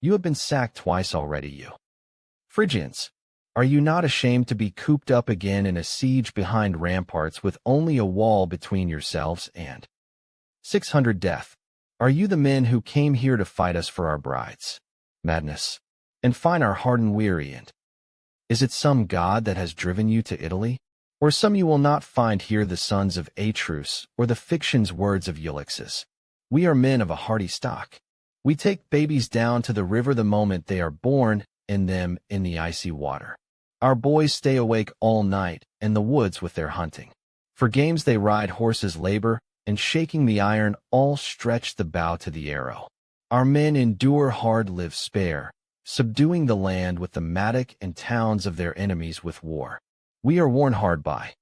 You have been sacked twice already, you Phrygians. Are you not ashamed to be cooped up again in a siege behind ramparts with only a wall between yourselves and 600 death? Are you the men who came here to fight us for our brides? Madness. And find our hardened weary, and is it some god that has driven you to Italy? Or some you will not find here, the sons of Atreus, or the fiction's words of Ulysses. We are men of a hardy stock. We take babies down to the river the moment they are born, and them in the icy water. Our boys stay awake all night in the woods with their hunting. For games they ride horses labor, and shaking the iron all stretch the bow to the arrow. Our men endure hard live spare, subduing the land with the mattock and towns of their enemies with war. We are worn hard by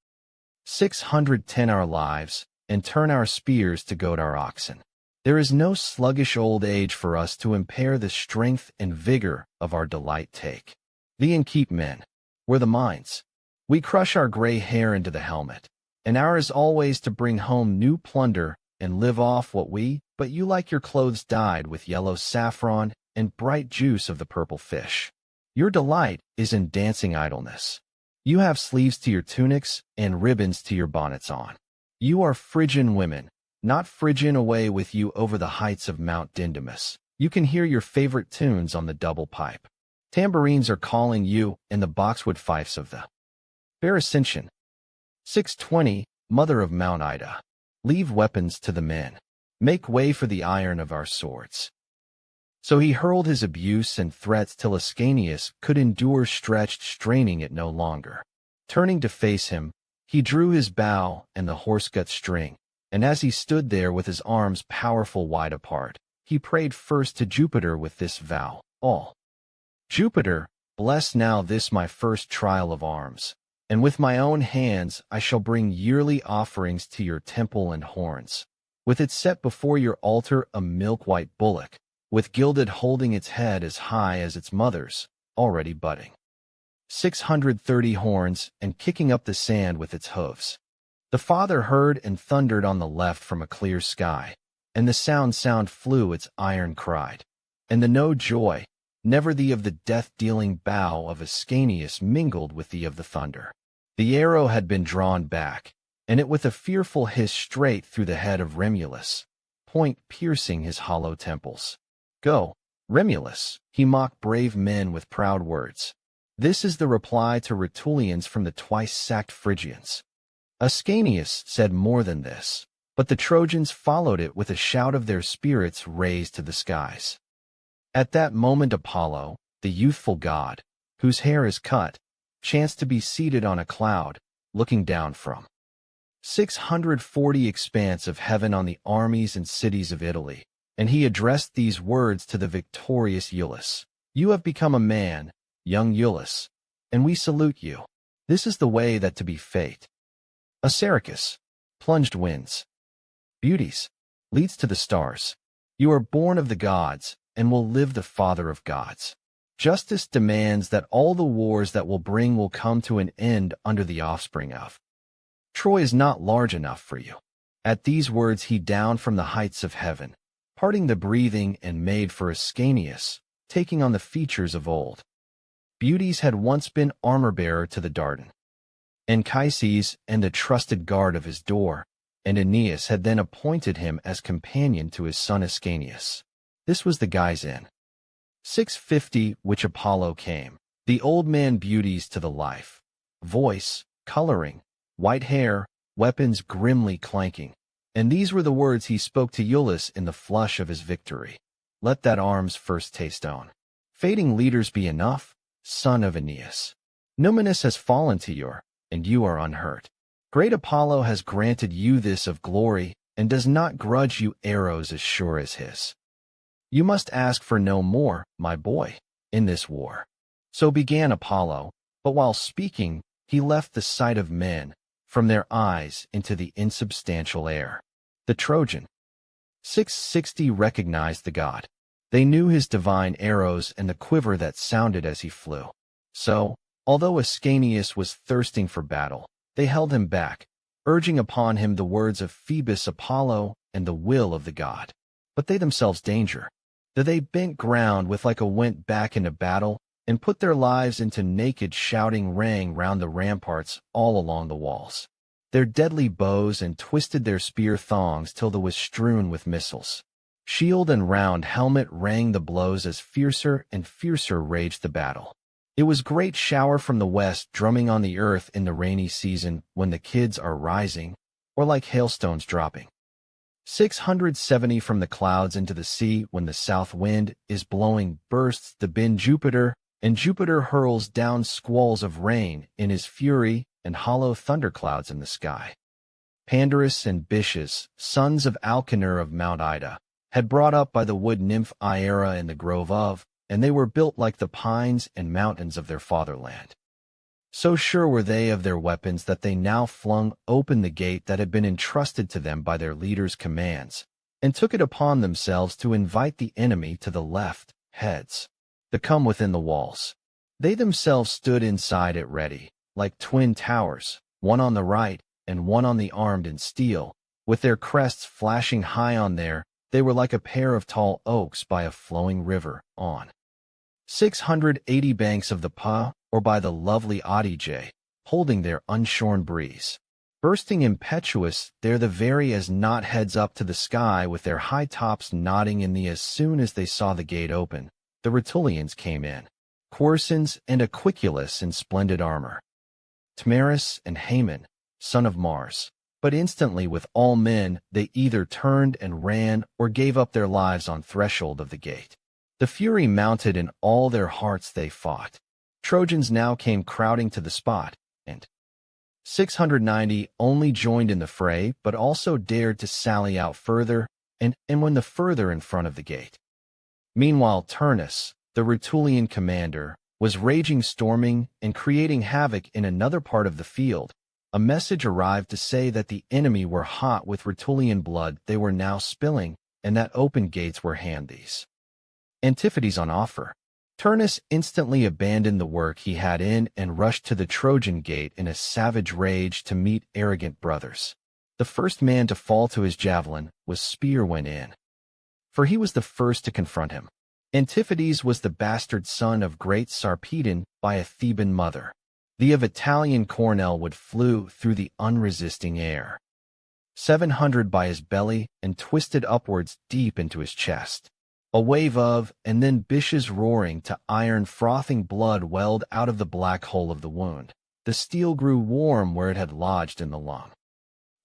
610 our lives, and turn our spears to goad our oxen. There is no sluggish old age for us to impair the strength and vigor of our delight take. Thee and keep men. We're the minds. We crush our gray hair into the helmet, and ours always to bring home new plunder and live off what we, but you like your clothes dyed with yellow saffron and bright juice of the purple fish. Your delight is in dancing idleness. You have sleeves to your tunics and ribbons to your bonnets on. You are Phrygian women, not Phrygian away with you over the heights of Mount Dindymus. You can hear your favorite tunes on the double pipe. Tambourines are calling you, and the boxwood fifes of the Ascension. 620, Mother of Mount Ida. Leave weapons to the men. Make way for the iron of our swords. So he hurled his abuse and threats till Ascanius could endure stretched, straining it no longer. Turning to face him, he drew his bow and the horse-gut string, and as he stood there with his arms powerful wide apart, he prayed first to Jupiter with this vow, all. Jupiter, bless now this my first trial of arms, and with my own hands I shall bring yearly offerings to your temple and horns, with it set before your altar a milk-white bullock, with gilded holding its head as high as its mother's, already budding. 630 horns, and kicking up the sand with its hooves. The Father heard and thundered on the left from a clear sky, and the sound flew its iron cried, and the no joy, never the of the death-dealing bow of Ascanius mingled with the of the thunder. The arrow had been drawn back, and it with a fearful hiss straight through the head of Remulus, point piercing his hollow temples. Go, Remulus, he mocked brave men with proud words. This is the reply to Rutulians from the twice-sacked Phrygians. Ascanius said more than this, but the Trojans followed it with a shout of their spirits raised to the skies. At that moment Apollo, the youthful god, whose hair is cut, chanced to be seated on a cloud, looking down from 640 expanse of heaven on the armies and cities of Italy, and he addressed these words to the victorious Iulus. You have become a man, young Iulus, and we salute you. This is the way that to be fate. Acericus, plunged winds. Beauties, leads to the stars. You are born of the gods, and will live the father of gods. Justice demands that all the wars that will come to an end under the offspring of. Troy is not large enough for you. At these words he down from the heights of heaven, parting the breathing and made for Ascanius, taking on the features of old. Beauties had once been armor-bearer to the Dardan, Anchises and the trusted guard of his door, and Aeneas had then appointed him as companion to his son Ascanius. This was the guise in 650 which Apollo came, the old man beauties to the life, voice, coloring, white hair, weapons grimly clanking, and these were the words he spoke to Iulus in the flush of his victory. Let that arm's first taste on. Fading leaders be enough, son of Aeneas. Numinus has fallen to your, and you are unhurt. Great Apollo has granted you this of glory, and does not grudge you arrows as sure as his. You must ask for no more, my boy, in this war. So began Apollo, but while speaking, he left the sight of men, from their eyes into the insubstantial air. The Trojan 660 recognized the god. They knew his divine arrows and the quiver that sounded as he flew. So, although Ascanius was thirsting for battle, they held him back, urging upon him the words of Phoebus Apollo and the will of the god. But they themselves danger. Though they bent ground with like a went back into battle, and put their lives into naked shouting rang round the ramparts all along the walls. Their deadly bows and twisted their spear thongs till the was strewn with missiles. Shield and round helmet rang the blows as fiercer and fiercer raged the battle. It was great shower from the west drumming on the earth in the rainy season when the kids are rising, or like hailstones dropping. 670 from the clouds into the sea when the south wind is blowing bursts the bin Jupiter, and Jupiter hurls down squalls of rain in his fury and hollow thunderclouds in the sky. Pandarus and Bitias, sons of Alcanor of Mount Ida, had brought up by the wood nymph Iera in the grove of, and they were built like the pines and mountains of their fatherland. So sure were they of their weapons that they now flung open the gate that had been entrusted to them by their leader's commands, and took it upon themselves to invite the enemy to the left, heads, to come within the walls. They themselves stood inside it ready, like twin towers, one on the right, and one on the armed in steel, with their crests flashing high on there. They were like a pair of tall oaks by a flowing river, on 680 banks of the Pa, or by the lovely Adige, holding their unshorn breeze. Bursting impetuous, there the very as not heads up to the sky with their high tops nodding in the as soon as they saw the gate open, the Rutulians came in, Quercens and Aquiculus in splendid armor. Tmarus and Haman, son of Mars. But instantly with all men they either turned and ran or gave up their lives on threshold of the gate. The fury mounted in all their hearts they fought. Trojans now came crowding to the spot, and 690 only joined in the fray but also dared to sally out further and when the further in front of the gate. Meanwhile Turnus, the Rutulian commander, was raging storming and creating havoc in another part of the field. A message arrived to say that the enemy were hot with Rutulian blood they were now spilling, and that open gates were handies. Antiphates on offer. Turnus instantly abandoned the work he had in and rushed to the Trojan gate in a savage rage to meet arrogant brothers. The first man to fall to his javelin was spear went in, for he was the first to confront him. Antiphates was the bastard son of great Sarpedon by a Theban mother. The of Italian Cornell would flew through the unresisting air, 700 by his belly and twisted upwards deep into his chest. A wave of, and then bishes roaring to iron frothing blood welled out of the black hole of the wound. The steel grew warm where it had lodged in the lung.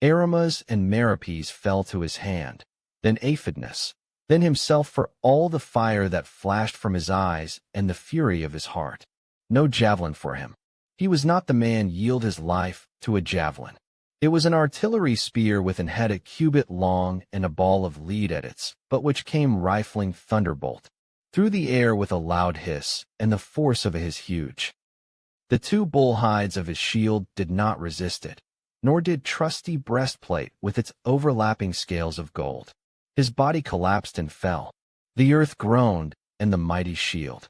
Aramas and Meripes fell to his hand, then Aphidnus, then himself for all the fire that flashed from his eyes and the fury of his heart. No javelin for him. He was not the man yield his life to a javelin. It was an artillery spear with an head a cubit long and a ball of lead at its, but which came rifling thunderbolt through the air with a loud hiss and the force of his huge. The two bull hides of his shield did not resist it, nor did trusty breastplate with its overlapping scales of gold. His body collapsed and fell. The earth groaned, and the mighty shield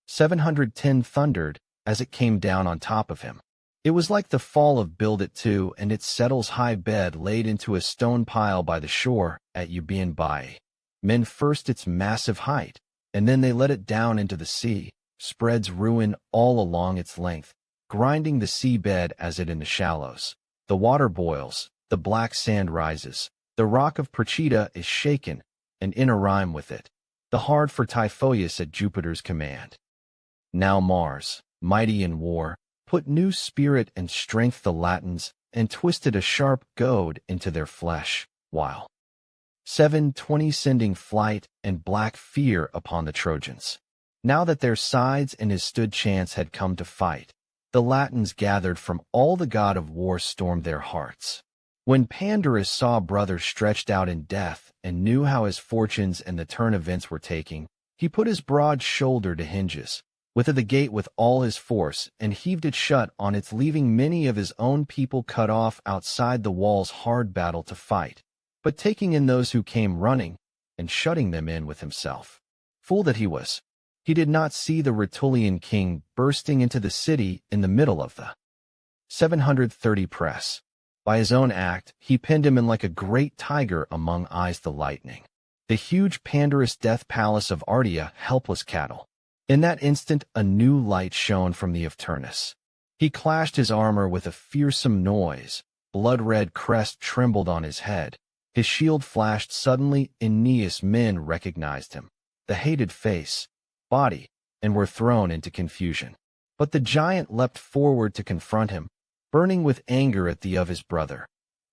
710 thundered as it came down on top of him. It was like the fall of Build It Too, and it settles high bed laid into a stone pile by the shore at Euboean Bay. Men first its massive height, and then they let it down into the sea, spreads ruin all along its length, grinding the sea bed as it in the shallows. The water boils, the black sand rises, the rock of Procida is shaken, and in a rhyme with it, the hard for Typhoeus at Jupiter's command. Now Mars, mighty in war, put new spirit and strength the Latins, and twisted a sharp goad into their flesh, while 720 sending flight and black fear upon the Trojans. Now that their sides and his stood chance had come to fight, the Latins gathered from all the god of war stormed their hearts. When Pandarus saw brothers stretched out in death and knew how his fortunes and the turn events were taking, he put his broad shoulder to hinges, with the gate with all his force, and heaved it shut on its, leaving many of his own people cut off outside the walls hard battle to fight, but taking in those who came running, and shutting them in with himself. Fool that he was, he did not see the Rutulian king bursting into the city in the middle of the 730 press. By his own act, he pinned him in like a great tiger among eyes the lightning. The huge Pandarus death palace of Ardea helpless cattle. In that instant a new light shone from the of Turnus. He clashed his armor with a fearsome noise, blood-red crest trembled on his head. His shield flashed suddenly, Aeneas men recognized him, the hated face, body, and were thrown into confusion. But the giant leapt forward to confront him, burning with anger at the of his brother.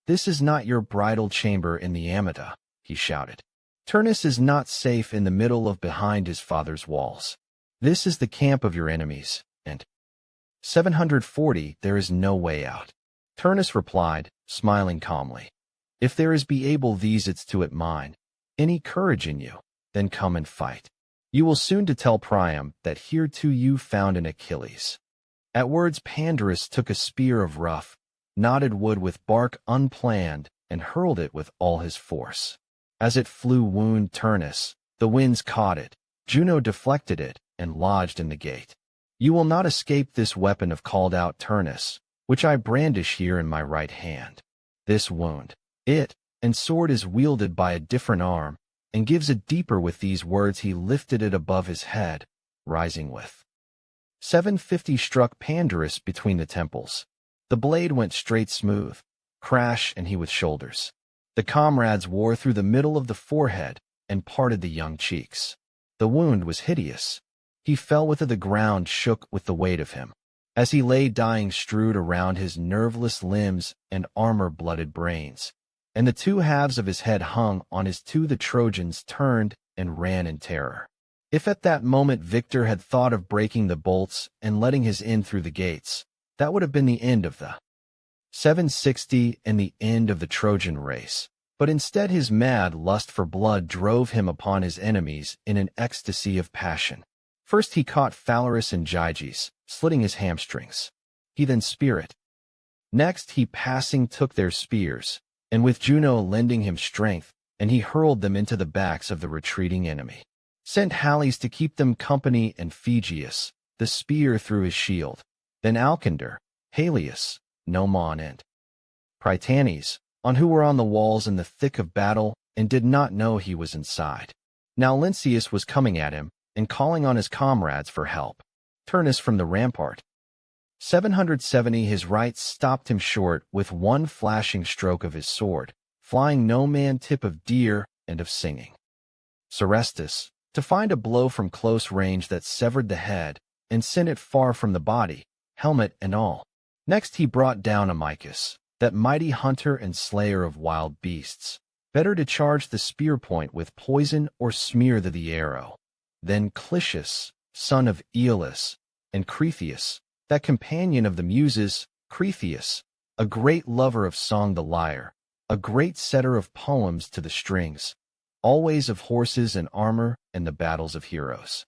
"This is not your bridal chamber in the Amida," he shouted. "Turnus is not safe in the middle of behind his father's walls. This is the camp of your enemies, and 740 there is no way out." Turnus replied, smiling calmly, "If there is be able these it's to it mine, any courage in you, then come and fight. You will soon to tell Priam that here too you found an Achilles." At words Pandarus took a spear of rough, knotted wood with bark unplanned, and hurled it with all his force. As it flew wound Turnus, the winds caught it, Juno deflected it, and lodged in the gate. "You will not escape this weapon of called out Turnus, which I brandish here in my right hand. This wound, it, and sword is wielded by a different arm, and gives a deeper with these words he lifted it above his head, rising with 750 struck Pandarus between the temples. The blade went straight smooth, crash and he with shoulders. The comrades wore through the middle of the forehead, and parted the young cheeks. The wound was hideous. He fell with the ground shook with the weight of him. as he lay dying strewed around his nerveless limbs and armor-blooded brains, and the two halves of his head hung on his two. The Trojans turned and ran in terror. If at that moment Victor had thought of breaking the bolts and letting his in through the gates, that would have been the end of the 760 and the end of the Trojan race. But instead his mad lust for blood drove him upon his enemies in an ecstasy of passion. First he caught Phalaris and Gyges, slitting his hamstrings. He then Spirit. Next he passing took their spears, and with Juno lending him strength, and he hurled them into the backs of the retreating enemy. Sent Hales to keep them company, and Phegeus, the spear through his shield. Then Alcander, Halius, Nomon, and Prytanes, on who were on the walls in the thick of battle, and did not know he was inside. Now Lynceus was coming at him, and calling on his comrades for help. Turnus from the rampart. 770 his right stopped him short with one flashing stroke of his sword, flying no man tip of deer and of singing. Serestus, to find a blow from close range that severed the head, and sent it far from the body, helmet and all. Next he brought down Amycus, that mighty hunter and slayer of wild beasts. Better to charge the spear point with poison or smear the arrow. Then Clitius, son of Aeolus, and Cretheus, that companion of the Muses, Cretheus, a great lover of song the lyre, a great setter of poems to the strings, always of horses and armor and the battles of heroes.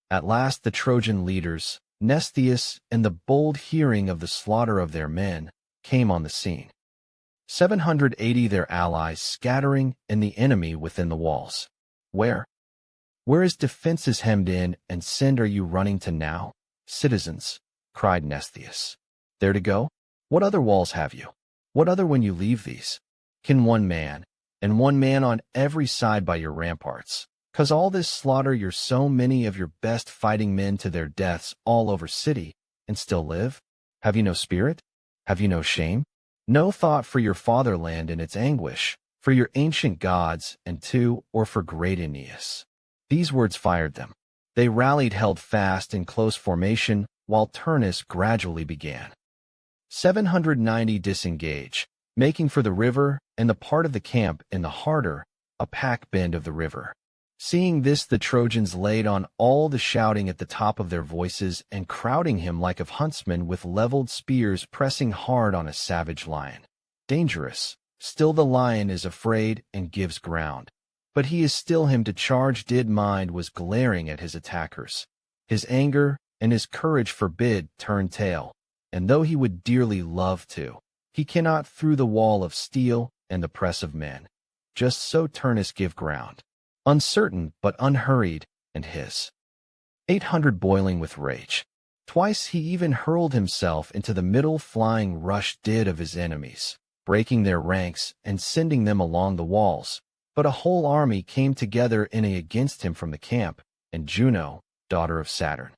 At last the Trojan leaders, Mnestheus and the bold hearing of the slaughter of their men, came on the scene. 780 their allies scattering and the enemy within the walls. Where his defense is hemmed in and send are you running to now, citizens? Cried Mnestheus. There to go? What other walls have you? What other when you leave these? Can one man, and one man on every side by your ramparts, cause all this slaughter your so many of your best fighting men to their deaths all over city, and still live? Have you no spirit? Have you no shame? No thought for your fatherland and its anguish, for your ancient gods, and or for great Aeneas? These words fired them. They rallied, held fast in close formation, while Turnus gradually began. 790 disengage, making for the river and the part of the camp in the harder, a pack bend of the river. Seeing this, the Trojans laid on all the shouting at the top of their voices and crowding him like of huntsmen with leveled spears pressing hard on a savage lion. Dangerous, still the lion is afraid and gives ground. But he is still him to charge did mind was glaring at his attackers. His anger and his courage forbid turn tail, and though he would dearly love to, he cannot through the wall of steel and the press of men. Just so Turnus give ground. Uncertain but unhurried, and his 800 boiling with rage. Twice he even hurled himself into the middle flying rush did of his enemies, breaking their ranks and sending them along the walls. But a whole army came together in against him from the camp, and Juno, daughter of Saturn.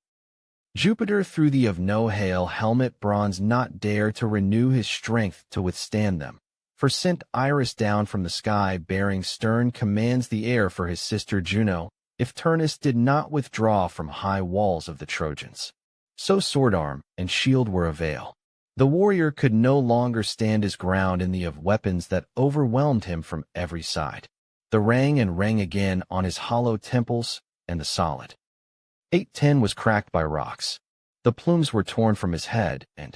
Jupiter through the of no hail helmet bronze not dare to renew his strength to withstand them. For sent Iris down from the sky bearing stern commands the air for his sister Juno, if Turnus did not withdraw from high walls of the Trojans. So sword arm and shield were avail. The warrior could no longer stand his ground in the of weapons that overwhelmed him from every side. The rang and rang again on his hollow temples, and the solid 810 was cracked by rocks. The plumes were torn from his head, and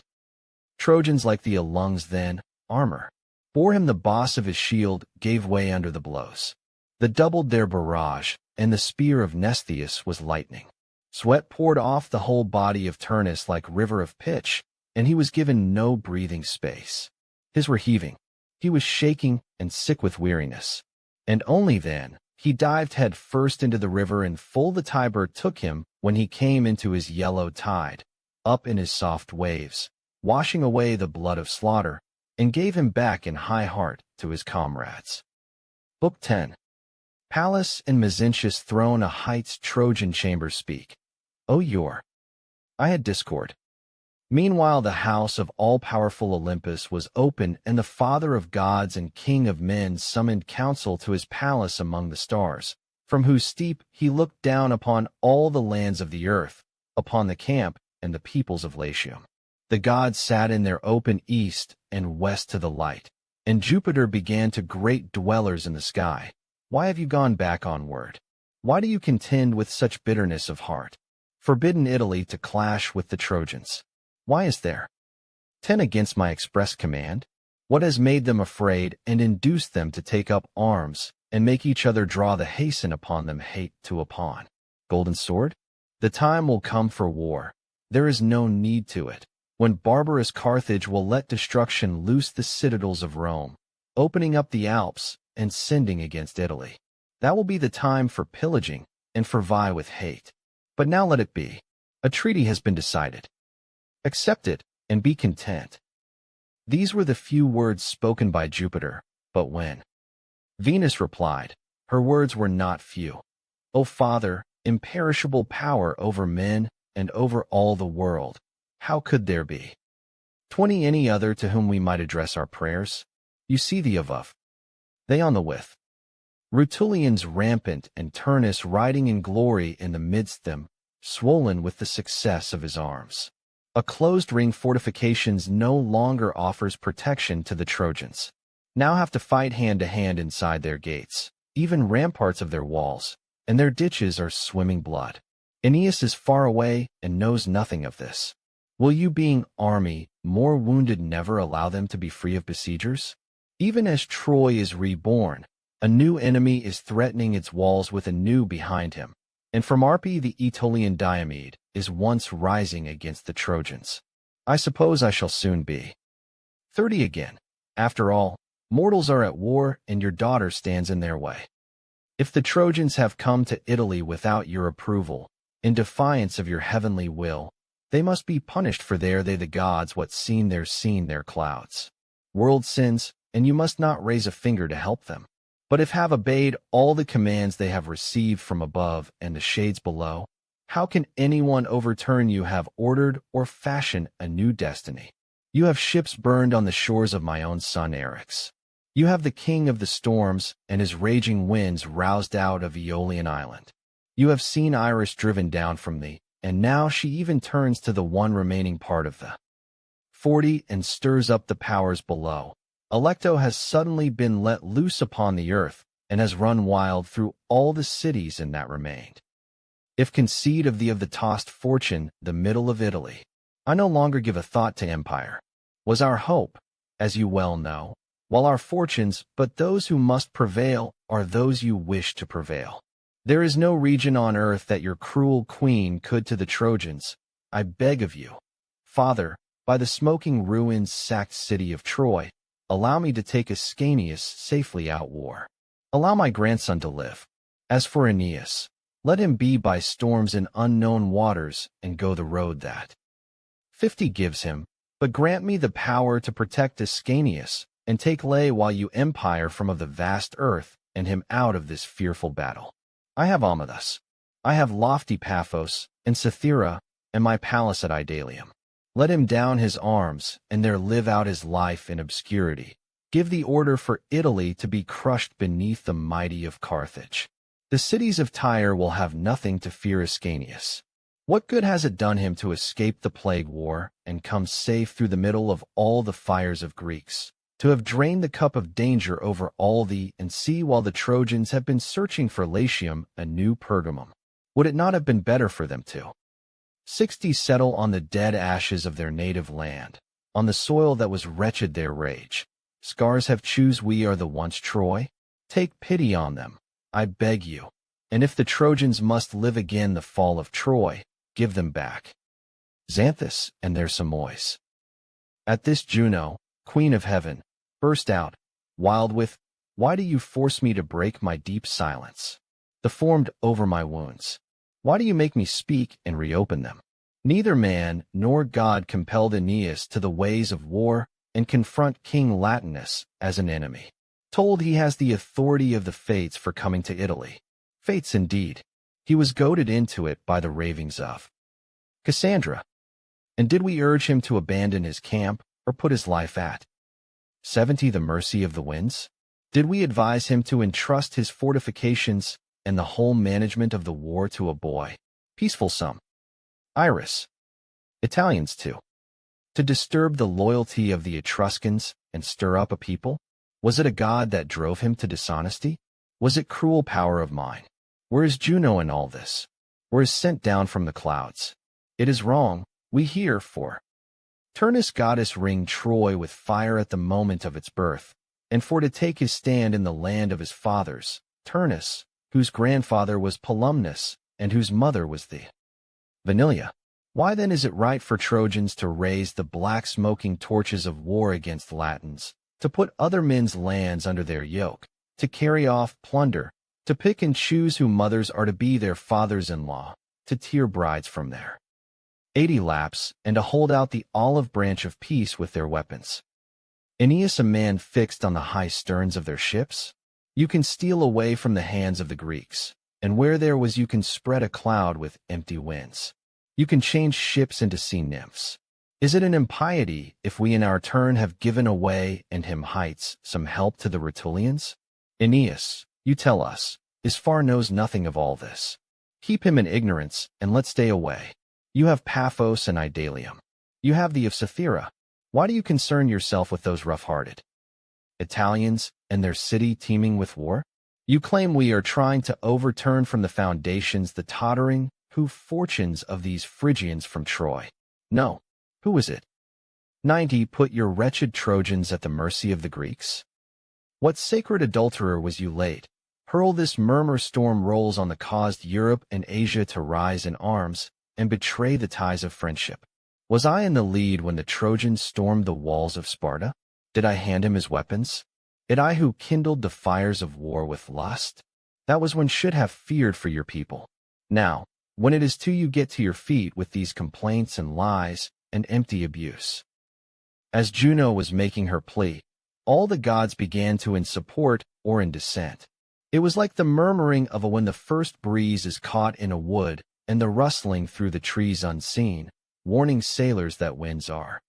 Trojans like the lungs then, armor, bore him the boss of his shield, gave way under the blows. The doubled their barrage, and the spear of Mnestheus was lightning. Sweat poured off the whole body of Turnus like river of pitch, and he was given no breathing space. His were heaving. He was shaking and sick with weariness. And only then, he dived head first into the river, and full the Tiber took him when he came into his yellow tide, up in his soft waves, washing away the blood of slaughter, and gave him back in high heart to his comrades. Book 10. Pallas and Mezentius throne a heights Trojan chamber speak. O I had discord. Meanwhile the house of all-powerful Olympus was open, and the father of gods and king of men summoned counsel to his palace among the stars, from whose steep he looked down upon all the lands of the earth, upon the camp, and the peoples of Latium. The gods sat in their open east and west to the light, and Jupiter began to great dwellers in the sky. Why have you gone back onward? Why do you contend with such bitterness of heart? Forbidden Italy to clash with the Trojans. Why is there 10 against my express command? What has made them afraid and induced them to take up arms and make each other draw the hasten upon them hate to upon? Golden sword? The time will come for war. There is no need to it, when barbarous Carthage will let destruction loose the citadels of Rome, opening up the Alps and sending against Italy. That will be the time for pillaging and for vie with hate. But now let it be. A treaty has been decided. Accept it and be content. These were the few words spoken by Jupiter, but when Venus replied, her words were not few. O Father, imperishable power over men and over all the world, how could there be 20 any other to whom we might address our prayers? You see the above. They on the with. Rutulians rampant and Turnus riding in glory in the midst them, swollen with the success of his arms. A closed ring fortifications no longer offers protection to the Trojans. Now have to fight hand to hand inside their gates, even ramparts of their walls, and their ditches are swimming blood. Aeneas is far away and knows nothing of this. Will you, being army, more wounded, never allow them to be free of besiegers? Even as Troy is reborn, a new enemy is threatening its walls with a new behind him. And from Arpi the Aetolian Diomed is once rising against the Trojans. I suppose I shall soon be 30 again. After all, mortals are at war and your daughter stands in their way. If the Trojans have come to Italy without your approval, in defiance of your heavenly will, they must be punished, for there they the gods what seen their clouds. World sins, and you must not raise a finger to help them. But if have obeyed all the commands they have received from above and the shades below, how can anyone overturn you have ordered or fashion a new destiny? You have ships burned on the shores of my own son Eryx. You have the king of the storms and his raging winds roused out of Aeolian island. You have seen Iris driven down from thee, and now she even turns to the one remaining part of the 40 and stirs up the powers below. Alecto has suddenly been let loose upon the earth, and has run wild through all the cities in that remained. If concede of the tossed fortune, the middle of Italy, I no longer give a thought to empire. Was our hope, as you well know, while our fortunes, but those who must prevail are those you wish to prevail. There is no region on earth that your cruel queen could to the Trojans. I beg of you, Father, by the smoking ruins sacked city of Troy, allow me to take Ascanius safely out war. Allow my grandson to live. As for Aeneas, let him be by storms in unknown waters and go the road that 50 gives him, but grant me the power to protect Ascanius and take lay while you empire from of the vast earth and him out of this fearful battle. I have Amathus. I have lofty Paphos and Cythera and my palace at Idalium. Let him down his arms, and there live out his life in obscurity. Give the order for Italy to be crushed beneath the mighty of Carthage. The cities of Tyre will have nothing to fear Ascanius. What good has it done him to escape the plague war and come safe through the middle of all the fires of Greeks, to have drained the cup of danger over all the and see while the Trojans have been searching for Latium, a new Pergamum? Would it not have been better for them to 60 settle on the dead ashes of their native land, on the soil that was wretched their rage? Scars have choose we are the once Troy? Take pity on them, I beg you, and if the Trojans must live again the fall of Troy, give them back Xanthus and their Samois. At this Juno, queen of heaven, burst out, wild with, why do you force me to break my deep silence, deformed over my wounds? Why do you make me speak and reopen them? Neither man nor God compelled Aeneas to the ways of war and confront King Latinus as an enemy. Told he has the authority of the fates for coming to Italy. Fates indeed. He was goaded into it by the ravings of Cassandra. And did we urge him to abandon his camp or put his life at 70 the mercy of the winds? Did we advise him to entrust his fortifications and the whole management of the war to a boy, peaceful some Iris? Italians too. To disturb the loyalty of the Etruscans and stir up a people? Was it a god that drove him to dishonesty? Was it cruel power of mind? Where is Juno in all this? Or is sent down from the clouds? It is wrong, we hear, for Turnus goddess ringed Troy with fire at the moment of its birth, and for to take his stand in the land of his fathers, Turnus, whose grandfather was Polymnus, and whose mother was the Vanilia. Why then is it right for Trojans to raise the black smoking torches of war against Latins, to put other men's lands under their yoke, to carry off plunder, to pick and choose who mothers are to be their fathers-in-law, to tear brides from their 80 laps, and to hold out the olive branch of peace with their weapons? Aeneas, a man fixed on the high sterns of their ships? You can steal away from the hands of the Greeks, and where there was you can spread a cloud with empty winds. You can change ships into sea nymphs. Is it an impiety if we in our turn have given away and him heights some help to the Rutulians? Aeneas, you tell us, is far knows nothing of all this. Keep him in ignorance, and let's stay away. You have Paphos and Idalium. You have the of Cythera. Why do you concern yourself with those rough-hearted Italians and their city teeming with war? You claim we are trying to overturn from the foundations the tottering fortunes of these Phrygians from Troy. No. Who is it? 90 Put your wretched Trojans at the mercy of the Greeks? What sacred adulterer was you late? Hurl this murmur storm rolls on the caused Europe and Asia to rise in arms and betray the ties of friendship. Was I in the lead when the Trojans stormed the walls of Sparta? Did I hand him his weapons? It I who kindled the fires of war with lust? That was when should have feared for your people. Now, when it is to you get to your feet with these complaints and lies and empty abuse. As Juno was making her plea, all the gods began to in support or in dissent. It was like the murmuring of when the first breeze is caught in a wood and the rustling through the trees unseen, warning sailors that winds are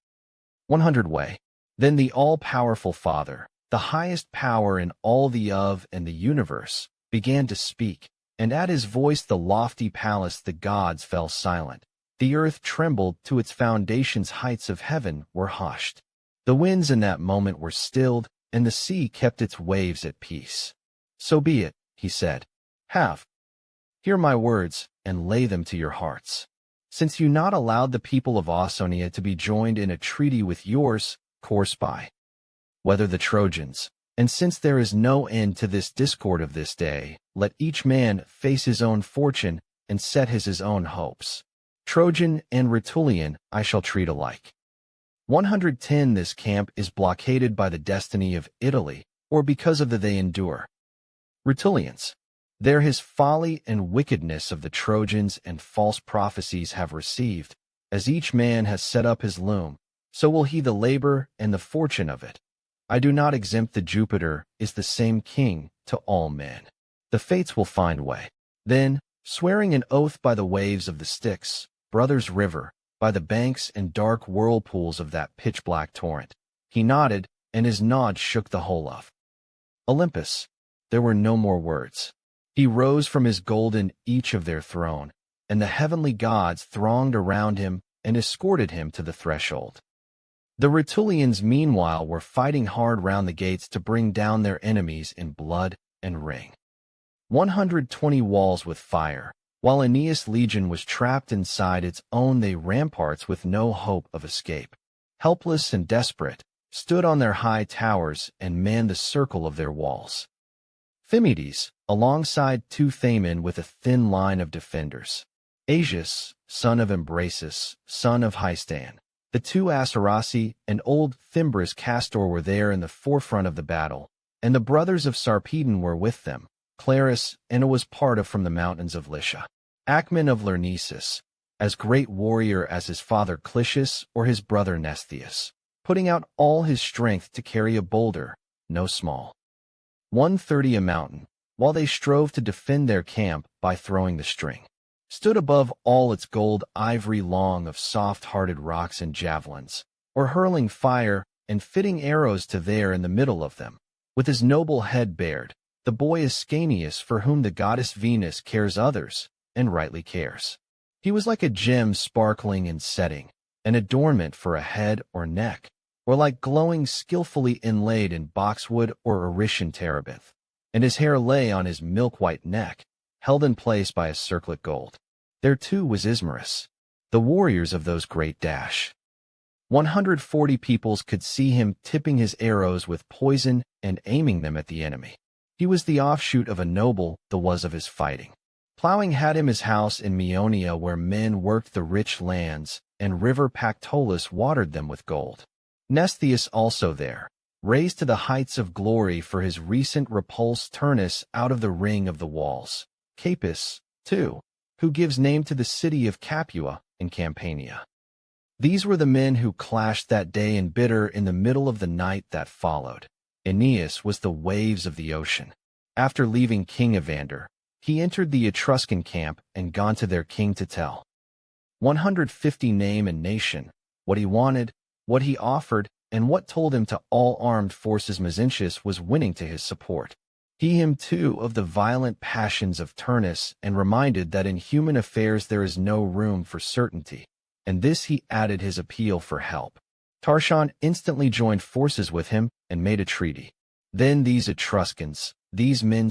100 way. Then the all-powerful Father, the highest power in all the of and the universe, began to speak. And at his voice the lofty palace the gods fell silent. The earth trembled to its foundations, heights of heaven were hushed. The winds in that moment were stilled, and the sea kept its waves at peace. So be it, he said. Hear my words, and lay them to your hearts. Since you not allowed the people of Ausonia to be joined in a treaty with yours, course by whether the Trojans, and since there is no end to this discord of this day, let each man face his own fortune and set his own hopes. Trojan and Rutulian I shall treat alike. 110 This camp is blockaded by the destiny of Italy, or because of the they endure. Rutulians. There his folly and wickedness of the Trojans and false prophecies have received, as each man has set up his loom, so will he the labor and the fortune of it. I do not exempt the Jupiter is the same king to all men. The fates will find way. Then, swearing an oath by the waves of the Styx, Brothers River, by the banks and dark whirlpools of that pitch-black torrent, he nodded, and his nod shook the whole of Olympus. There were no more words. He rose from his golden each of their throne, and the heavenly gods thronged around him and escorted him to the threshold. The Rutulians meanwhile were fighting hard round the gates to bring down their enemies in blood and ring 120 walls with fire, while Aeneas' legion was trapped inside its own they ramparts with no hope of escape. Helpless and desperate, stood on their high towers and manned the circle of their walls. Thymoetes, alongside Teuthemon with a thin line of defenders. Asius, son of Imbrasus, son of Hystan. The two Assarasi and old Thimbris Castor were there in the forefront of the battle, and the brothers of Sarpedon were with them, Clarus, and it was part of from the mountains of Lycia. Acmon of Lyrnesus, as great warrior as his father Clitius or his brother Nestheus, putting out all his strength to carry a boulder, no small 130 a mountain, while they strove to defend their camp by throwing the string. Stood above all its gold ivory long of soft-hearted rocks and javelins, or hurling fire and fitting arrows to there in the middle of them, with his noble head bared, the boy Ascanius for whom the goddess Venus cares others, and rightly cares. He was like a gem sparkling and setting, an adornment for a head or neck, or like glowing skillfully inlaid in boxwood or Orishan terebinth, and his hair lay on his milk-white neck, held in place by a circlet gold. There too was Ismarus, the warriors of those great dash. 140 peoples could see him tipping his arrows with poison and aiming them at the enemy. He was the offshoot of a noble, the was of his fighting. Plowing had him his house in Meonia, where men worked the rich lands, and river Pactolus watered them with gold. Mnestheus also there, raised to the heights of glory for his recent repulse Turnus out of the ring of the walls. Capys, too, who gives name to the city of Capua in Campania. These were the men who clashed that day in the middle of the night that followed. Aeneas was the waves of the ocean. After leaving King Evander, he entered the Etruscan camp and gone to their king to tell 150 name and nation, what he wanted, what he offered, and what told him to all armed forces Mezentius was winning to his support. He him too of the violent passions of Turnus, and reminded that in human affairs there is no room for certainty, and this he added his appeal for help. Tarchon instantly joined forces with him and made a treaty. Then these Etruscans, these men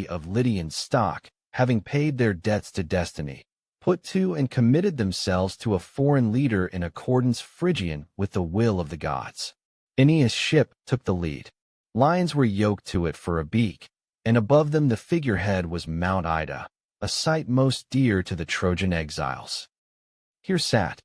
of Lydian stock, having paid their debts to destiny, put to and committed themselves to a foreign leader in accordance Phrygian with the will of the gods. Aeneas' ship took the lead. Lions were yoked to it for a beak, and above them the figurehead was Mount Ida, a sight most dear to the Trojan exiles. Here sat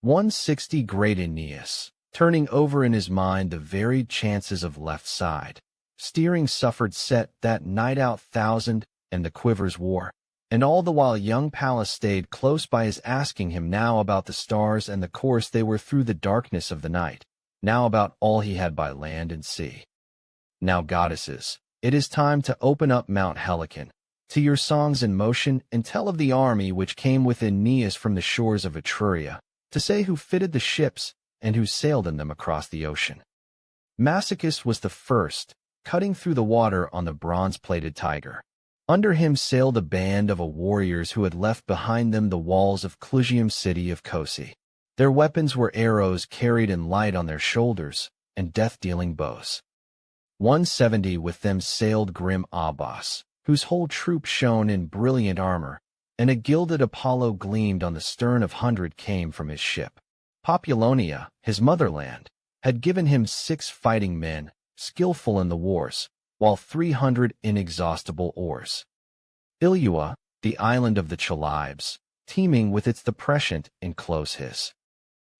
160 great Aeneas, turning over in his mind the varied chances of left side. Steering suffered set that night out 1,000, and the quivers wore. And all the while young Pallas stayed close by his, asking him now about the stars and the course they were through the darkness of the night, now about all he had by land and sea. Now, goddesses, it is time to open up Mount Helicon to your songs in motion, and tell of the army which came with Aeneas from the shores of Etruria, to say who fitted the ships and who sailed in them across the ocean. Massicus was the first, cutting through the water on the bronze-plated tiger. Under him sailed a band of warriors who had left behind them the walls of Clusium's city of Cosae. Their weapons were arrows carried in light on their shoulders, and death-dealing bows. 170 with them sailed grim Abas, whose whole troop shone in brilliant armor, and a gilded Apollo gleamed on the stern of 100 came from his ship. Populonia, his motherland, had given him 6 fighting men, skillful in the wars, while 300 inexhaustible oars. Ilua, the island of the Chalybes, teeming with its prescient enclose his.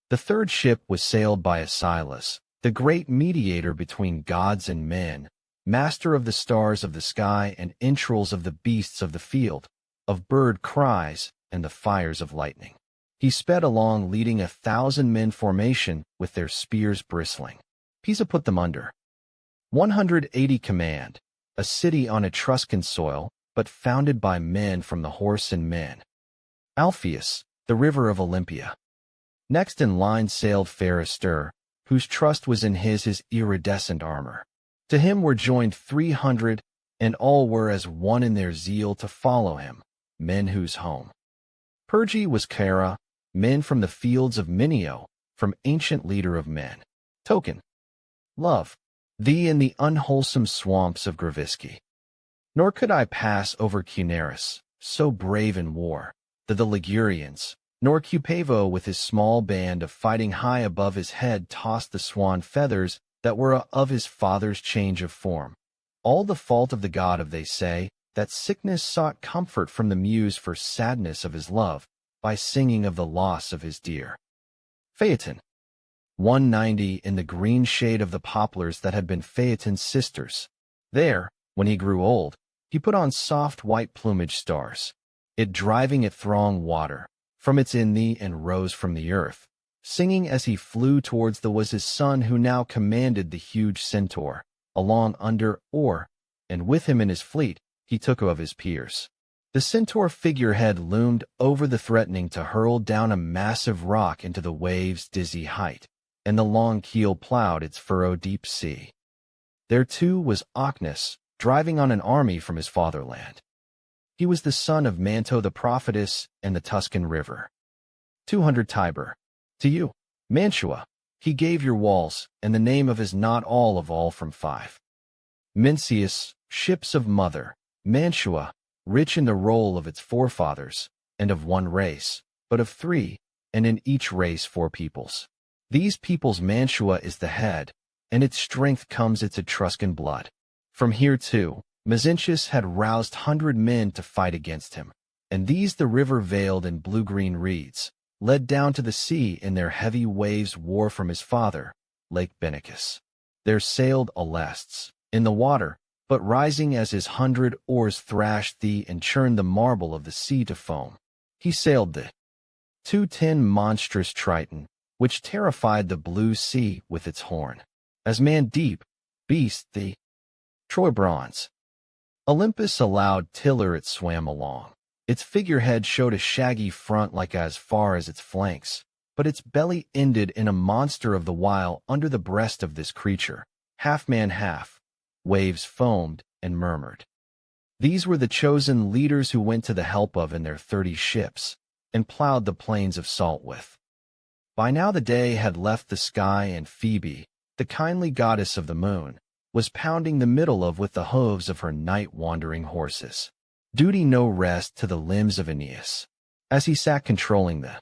The third ship was sailed by Aeschylus, the great mediator between gods and men, master of the stars of the sky and entrails of the beasts of the field, of bird cries and the fires of lightning. He sped along leading 1,000 men formation with their spears bristling. Pisa put them under. 180 command, a city on Etruscan soil, but founded by men from the horse and men. Alpheus, the river of Olympia. Next in line sailed fair Astur, whose trust was in his iridescent armor. To him were joined 300, and all were as one in their zeal to follow him, men whose home. Perge was Cara, men from the fields of Minio, from ancient leader of men. Token. Love. Thee in the unwholesome swamps of Gravisci. Nor could I pass over Cuneris, so brave in war, the Ligurians, nor Cupavo with his small band of fighting high above his head tossed the swan feathers that were of his father's change of form. All the fault of the god of they say, that sickness sought comfort from the muse for sadness of his love, by singing of the loss of his dear. Phaeton. 190 in the green shade of the poplars that had been Phaeton's sisters. There, when he grew old, he put on soft white plumage stars. It driving it throng water, from its in thee and rose from the earth, singing as he flew towards the was his son who now commanded the huge centaur, along under or, and with him in his fleet, he took of his peers. The centaur figurehead loomed over the threatening to hurl down a massive rock into the waves' dizzy height, and the long keel plowed its furrowed deep sea. There too was Ocnus, driving on an army from his fatherland. He was the son of Manto the prophetess and the Tuscan river. 200 Tiber. To you, Mantua, he gave your walls, and the name of his not all from 5. Mencius, ships of mother, Mantua, rich in the roll of its forefathers, and of one race, but of 3, and in each race 4 peoples. These peoples Mantua is the head, and its strength comes its Etruscan blood. From here too, Mezentius had roused 100 men to fight against him, and these the river veiled in blue-green reeds, led down to the sea in their heavy waves wore from his father, Lake Benicus. There sailed Alestes, in the water, but rising as his 100 oars thrashed thee and churned the marble of the sea to foam. He sailed the 210 monstrous Triton, which terrified the blue sea with its horn. As man deep, beast the Troy bronze. Olympus allowed tiller it swam along. Its figurehead showed a shaggy front like as far as its flanks, but its belly ended in a monster of the while under the breast of this creature, half man half. Waves foamed and murmured. These were the chosen leaders who went to the help of in their 30 ships, and plowed the plains of salt with. By now the day had left the sky, and Phoebe, the kindly goddess of the moon, was pounding the middle of with the hooves of her night-wandering horses. Duty no rest to the limbs of Aeneas. As he sat controlling the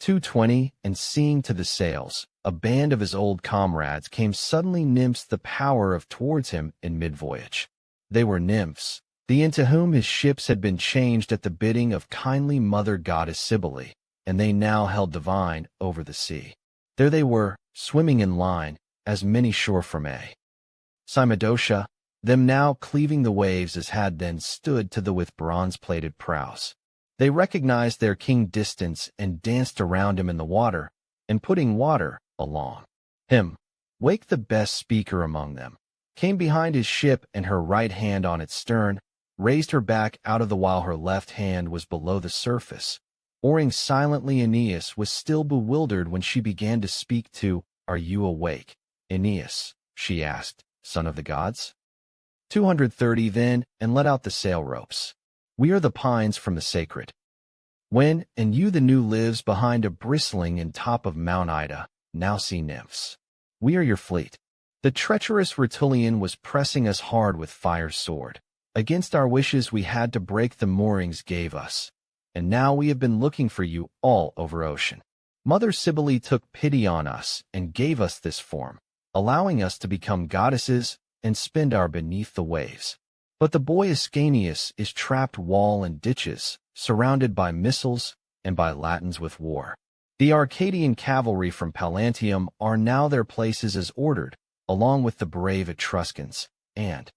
220 and seeing to the sails, a band of his old comrades came suddenly nymphs the power of towards him in mid-voyage. They were nymphs, the into whom his ships had been changed at the bidding of kindly mother goddess Cybele, and they now held divine over the sea. There they were, swimming in line, as many shore from Cymodotia, them now cleaving the waves as had then stood to the with bronze-plated prows. They recognized their king distance and danced around him in the water, and putting water along him. Wake, the best speaker among them, came behind his ship, and her right hand on its stern, raised her back out of the while her left hand was below the surface. Oaring silently, Aeneas was still bewildered when she began to speak to, "Are you awake, Aeneas?" she asked, "son of the gods?" 230 then, and let out the sail ropes. We are the pines from the sacred. When, and you the new lives behind a bristling in top of Mount Ida, now sea nymphs. We are your fleet. The treacherous Rutulian was pressing us hard with fire's sword. Against our wishes we had to break the moorings gave us. And now we have been looking for you all over ocean. Mother Cybele took pity on us and gave us this form, allowing us to become goddesses and spend our beneath the waves. But the boy Ascanius is trapped wall and ditches, surrounded by missiles and by Latins with war. The Arcadian cavalry from Pallanteum are now their places as ordered, along with the brave Etruscans, and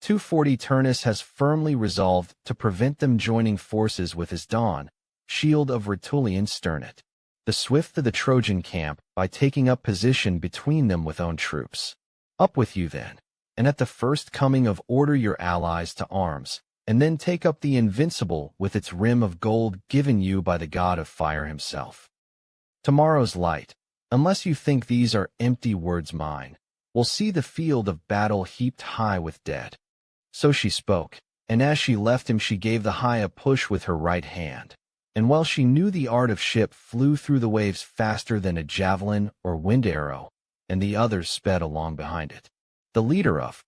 240 Turnus has firmly resolved to prevent them joining forces with his Don, shield of Rutulian sternet. The swift of the Trojan camp by taking up position between them with own troops. Up with you then, and at the first coming of order your allies to arms, and then take up the invincible with its rim of gold given you by the god of fire himself. Tomorrow's light, unless you think these are empty words mine, will see the field of battle heaped high with dead. So she spoke, and as she left him she gave the high a push with her right hand, and while she knew the art of ship flew through the waves faster than a javelin or wind arrow, and the others sped along behind it. The leader of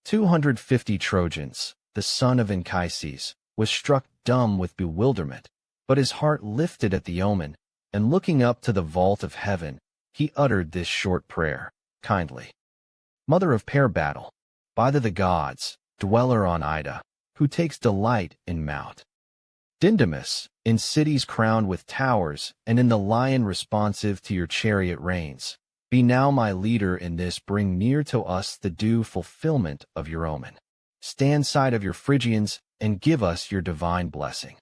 250 Trojans, the son of Anchises, was struck dumb with bewilderment, but his heart lifted at the omen, and looking up to the vault of heaven, he uttered this short prayer, kindly. Mother of pair battle, by the gods, dweller on Ida, who takes delight in Mount Dindymus, in cities crowned with towers, and in the lion responsive to your chariot reins, be now my leader in this, bring near to us the due fulfillment of your omen. Stand side of your Phrygians, and give us your divine blessing.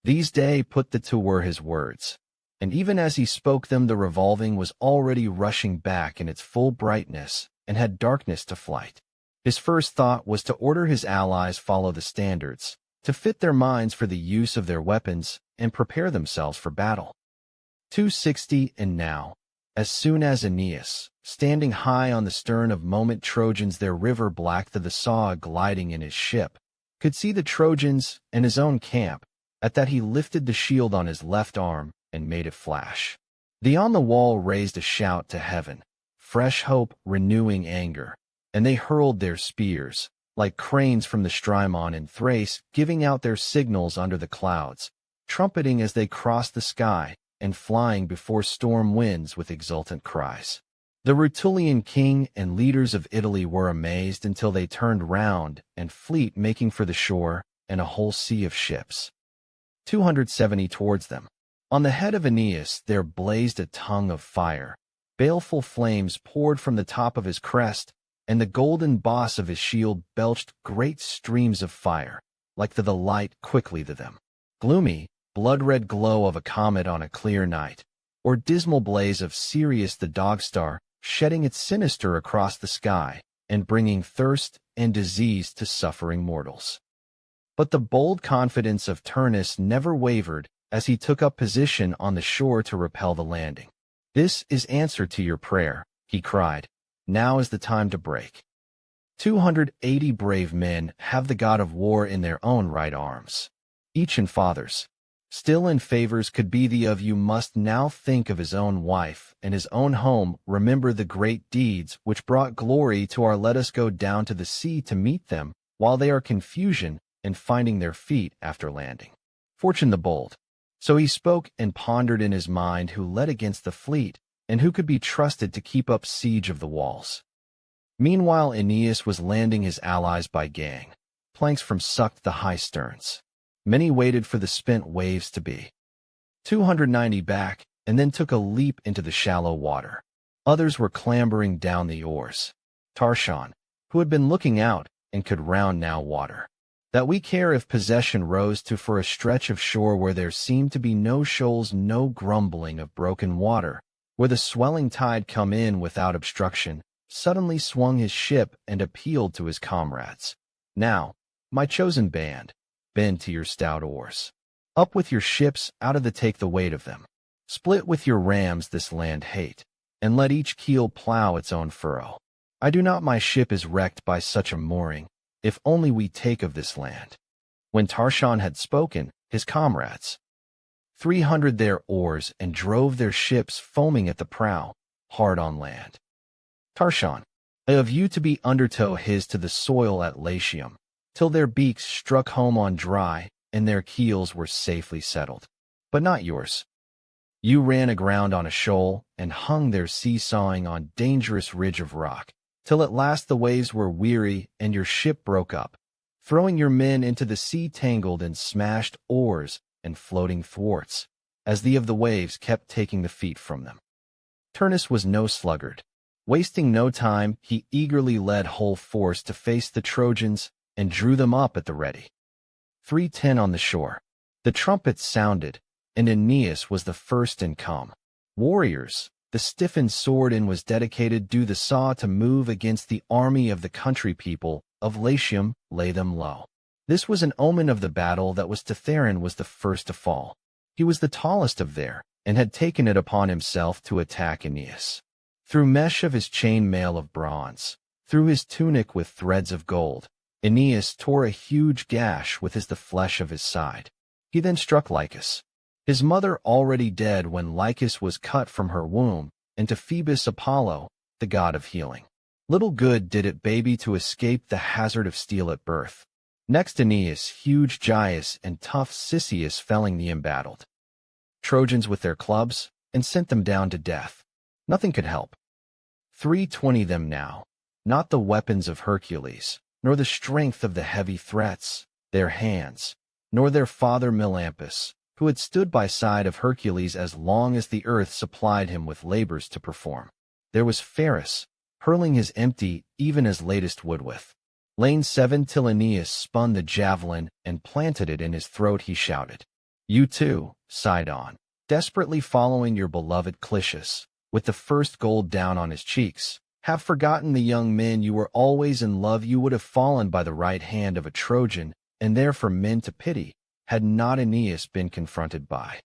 These day put the to were his words, and even as he spoke them the revolving was already rushing back in its full brightness, and had darkness to flight. His first thought was to order his allies follow the standards, to fit their minds for the use of their weapons, and prepare themselves for battle. 260 and now, as soon as Aeneas, standing high on the stern of moment Trojans their river black to the saw gliding in his ship, could see the Trojans and his own camp, at that he lifted the shield on his left arm and made it flash. The on the wall raised a shout to heaven, fresh hope renewing anger, and they hurled their spears, like cranes from the Strymon in Thrace, giving out their signals under the clouds, trumpeting as they crossed the sky, and flying before storm winds with exultant cries. The Rutulian king and leaders of Italy were amazed until they turned round, and fleet making for the shore, and a whole sea of ships. 270 towards them. On the head of Aeneas there blazed a tongue of fire. Baleful flames poured from the top of his crest, and the golden boss of his shield belched great streams of fire, like the light quickly to them. Gloomy, blood-red glow of a comet on a clear night, or dismal blaze of Sirius the dog-star, shedding its sinister across the sky, and bringing thirst and disease to suffering mortals. But the bold confidence of Turnus never wavered as he took up position on the shore to repel the landing. "This is answer to your prayer," he cried. "Now is the time to break." 280 brave men have the god of war in their own right arms, each in fathers. Still in favors could be the of you must now think of his own wife and his own home, remember the great deeds which brought glory to our let us go down to the sea to meet them, while they are confusion and finding their feet after landing. Fortune the bold. So he spoke and pondered in his mind who led against the fleet, and who could be trusted to keep up siege of the walls. Meanwhile Aeneas was landing his allies by gang. Planks from sucked the high sterns. Many waited for the spent waves to be 290 back, and then took a leap into the shallow water. Others were clambering down the oars. Tarshan, who had been looking out, and could round now water. That we care if possession rose to for a stretch of shore where there seemed to be no shoals, no grumbling of broken water, where the swelling tide come in without obstruction, suddenly swung his ship and appealed to his comrades. "Now, my chosen band, bend to your stout oars. Up with your ships out of the take the weight of them. Split with your rams this land hate, and let each keel plow its own furrow. I do not my ship is wrecked by such a mooring, if only we take of this land." When Tarshan had spoken, his comrades 300 their oars and drove their ships foaming at the prow, hard on land. Tarshan, of you to be undertow his to the soil at Latium, till their beaks struck home on dry, and their keels were safely settled. But not yours. You ran aground on a shoal, and hung there seesawing on dangerous ridge of rock, till at last the waves were weary, and your ship broke up, throwing your men into the sea tangled in smashed oars and floating thwarts, as the of the waves kept taking the feet from them. Turnus was no sluggard. Wasting no time, he eagerly led whole force to face the Trojans, and drew them up at the ready. 310 on the shore. The trumpets sounded, and Aeneas was the first in come. Warriors, the stiffened sword in was dedicated do the saw to move against the army of the country people of Latium, lay them low. This was an omen of the battle that was Titharion was the first to fall. He was the tallest of there, and had taken it upon himself to attack Aeneas. Through mesh of his chain mail of bronze, through his tunic with threads of gold, Aeneas tore a huge gash with the flesh of his side. He then struck Lycus, his mother already dead when Lycus was cut from her womb, and to Phoebus Apollo, the god of healing. Little good did it baby to escape the hazard of steel at birth. Next Aeneas, huge Gyas, and tough Cisseus felling the embattled Trojans with their clubs, and sent them down to death. Nothing could help. 320 them now, not the weapons of Hercules, nor the strength of the heavy threats, their hands, nor their father Melampus, who had stood by side of Hercules as long as the earth supplied him with labors to perform. There was Pharis, hurling his empty, even as latest wood with. Lane 7 till Aeneas spun the javelin and planted it in his throat he shouted. You too, Sidon, desperately following your beloved Clitius, with the first gold down on his cheeks, have forgotten the young men you were always in love. You would have fallen by the right hand of a Trojan, and there for men to pity, had not Aeneas been confronted by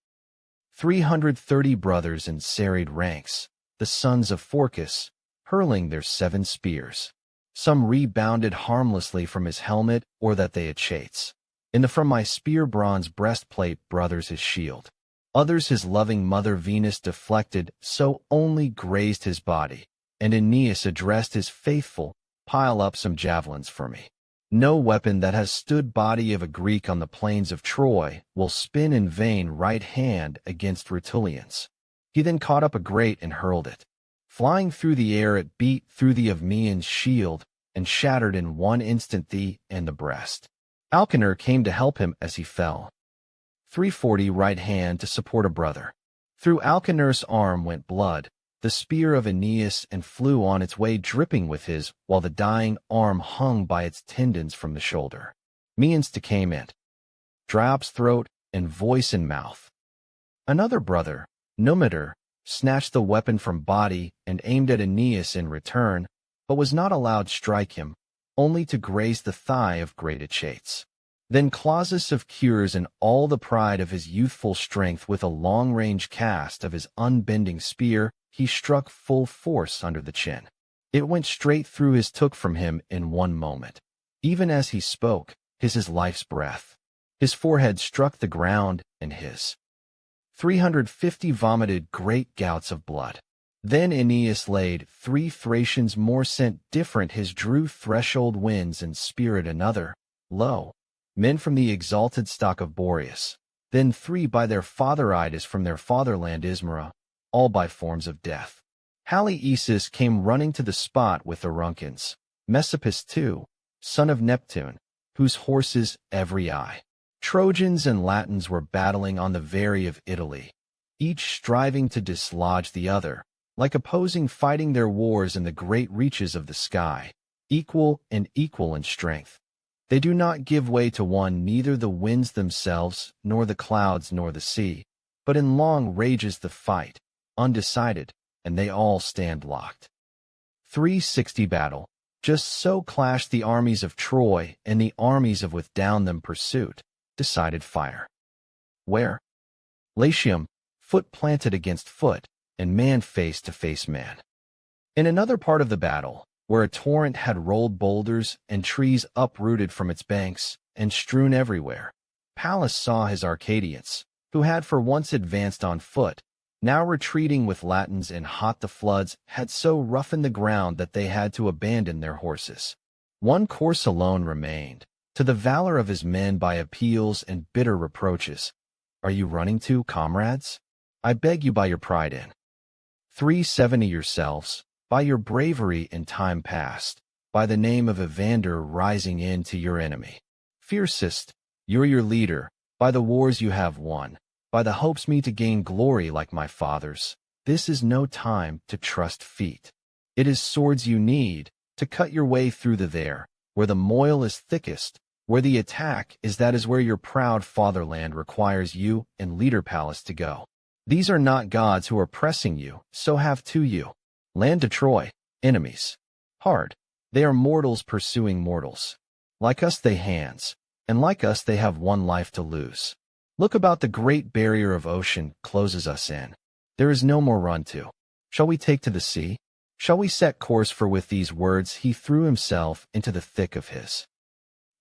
330 brothers in serried ranks, the sons of Phorcus, hurling their 7 spears. Some rebounded harmlessly from his helmet, or that they achates. In the from my spear bronze breastplate brothers his shield. Others his loving mother Venus deflected, so only grazed his body. And Aeneas addressed his faithful, "Pile up some javelins for me. No weapon that has stood body of a Greek on the plains of Troy will spin in vain right hand against Rutulians." He then caught up a great and hurled it. Flying through the air it beat through the Achaeans' shield, and shattered in one instant the and the breast. Alcaner came to help him as he fell. 340 right hand to support a brother. Through Alcaner's arm went blood, the spear of Aeneas, and flew on its way dripping with his, while the dying arm hung by its tendons from the shoulder. Means to came it. Drops throat, and voice and mouth. Another brother, Numitor, snatched the weapon from body and aimed at Aeneas in return, but was not allowed strike him, only to graze the thigh of great Achates. Then Clausus of Cures in all the pride of his youthful strength with a long-range cast of his unbending spear, he struck full force under the chin. It went straight through his took from him in one moment. Even as he spoke, his life's breath. His forehead struck the ground, and his 350 vomited great gouts of blood. Then Aeneas laid 3 Thracians more sent different his drew threshold winds and spirit another, lo, men from the exalted stock of Boreas. Then 3 by their father Idas from their fatherland Ismera, all by forms of death. Haliesis came running to the spot with the Runcans. Messapus too, son of Neptune, whose horses every eye. Trojans and Latins were battling on the very of Italy, each striving to dislodge the other, like opposing fighting their wars in the great reaches of the sky, equal in strength. They do not give way to one, neither the winds themselves, nor the clouds, nor the sea, but in long rages the fight, undecided, and they all stand locked. 360 battle. Just so clashed the armies of Troy and the armies of with down them pursuit, decided fire. Where? Latium, foot planted against foot, and man face to face man. In another part of the battle, where a torrent had rolled boulders and trees uprooted from its banks and strewn everywhere, Pallas saw his Arcadians, who had for once advanced on foot, now retreating with Latins in hot the floods had so roughened the ground that they had to abandon their horses. One course alone remained, to the valor of his men by appeals and bitter reproaches. Are you running to, comrades? I beg you by your pride in 370 yourselves, by your bravery in time past, by the name of Evander rising in to your enemy. Fiercest, you're your leader, by the wars you have won, by the hopes me to gain glory like my fathers. This is no time to trust feet. It is swords you need, to cut your way through the there, where the moil is thickest, where the attack is that is where your proud fatherland requires you and leader Pallas to go. These are not gods who are pressing you, so have to you. Land to Troy, enemies. Hard. They are mortals pursuing mortals. Like us they hands, and like us they have one life to lose. Look about the great barrier of ocean closes us in. There is no more run to. Shall we take to the sea? Shall we set course? For with these words he threw himself into the thick of his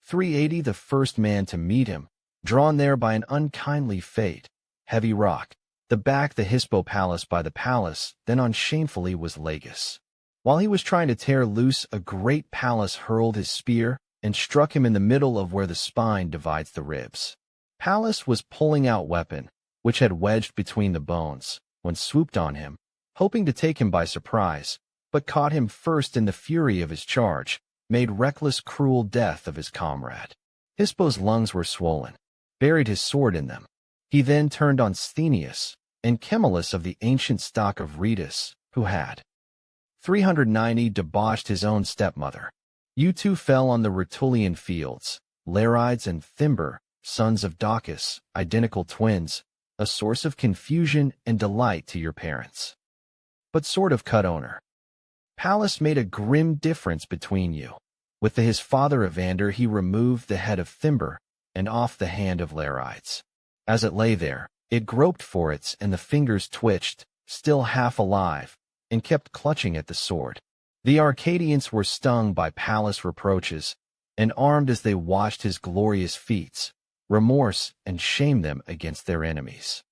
380 the first man to meet him, drawn there by an unkindly fate, heavy rock, the back the Hispo Pallas by the palace, then on shamefully was Lagus. While he was trying to tear loose, a great Pallas hurled his spear, and struck him in the middle of where the spine divides the ribs. Pallas was pulling out weapon, which had wedged between the bones, when swooped on him, hoping to take him by surprise, but caught him first in the fury of his charge, made reckless cruel death of his comrade. Hispo's lungs were swollen, buried his sword in them. He then turned on Sthenius, and Chemulus of the ancient stock of Rhetus, who had 390 debauched his own stepmother. You two fell on the Rutulian fields, Larides and Thymber, sons of Daucus, identical twins, a source of confusion and delight to your parents. But sort of cut owner. Pallas made a grim difference between you. With his father Evander he removed the head of Thymber, and off the hand of Larides. As it lay there, it groped for it, and the fingers twitched, still half alive, and kept clutching at the sword. The Arcadians were stung by Pallas' reproaches, and armed as they watched his glorious feats, remorse and shame them against their enemies.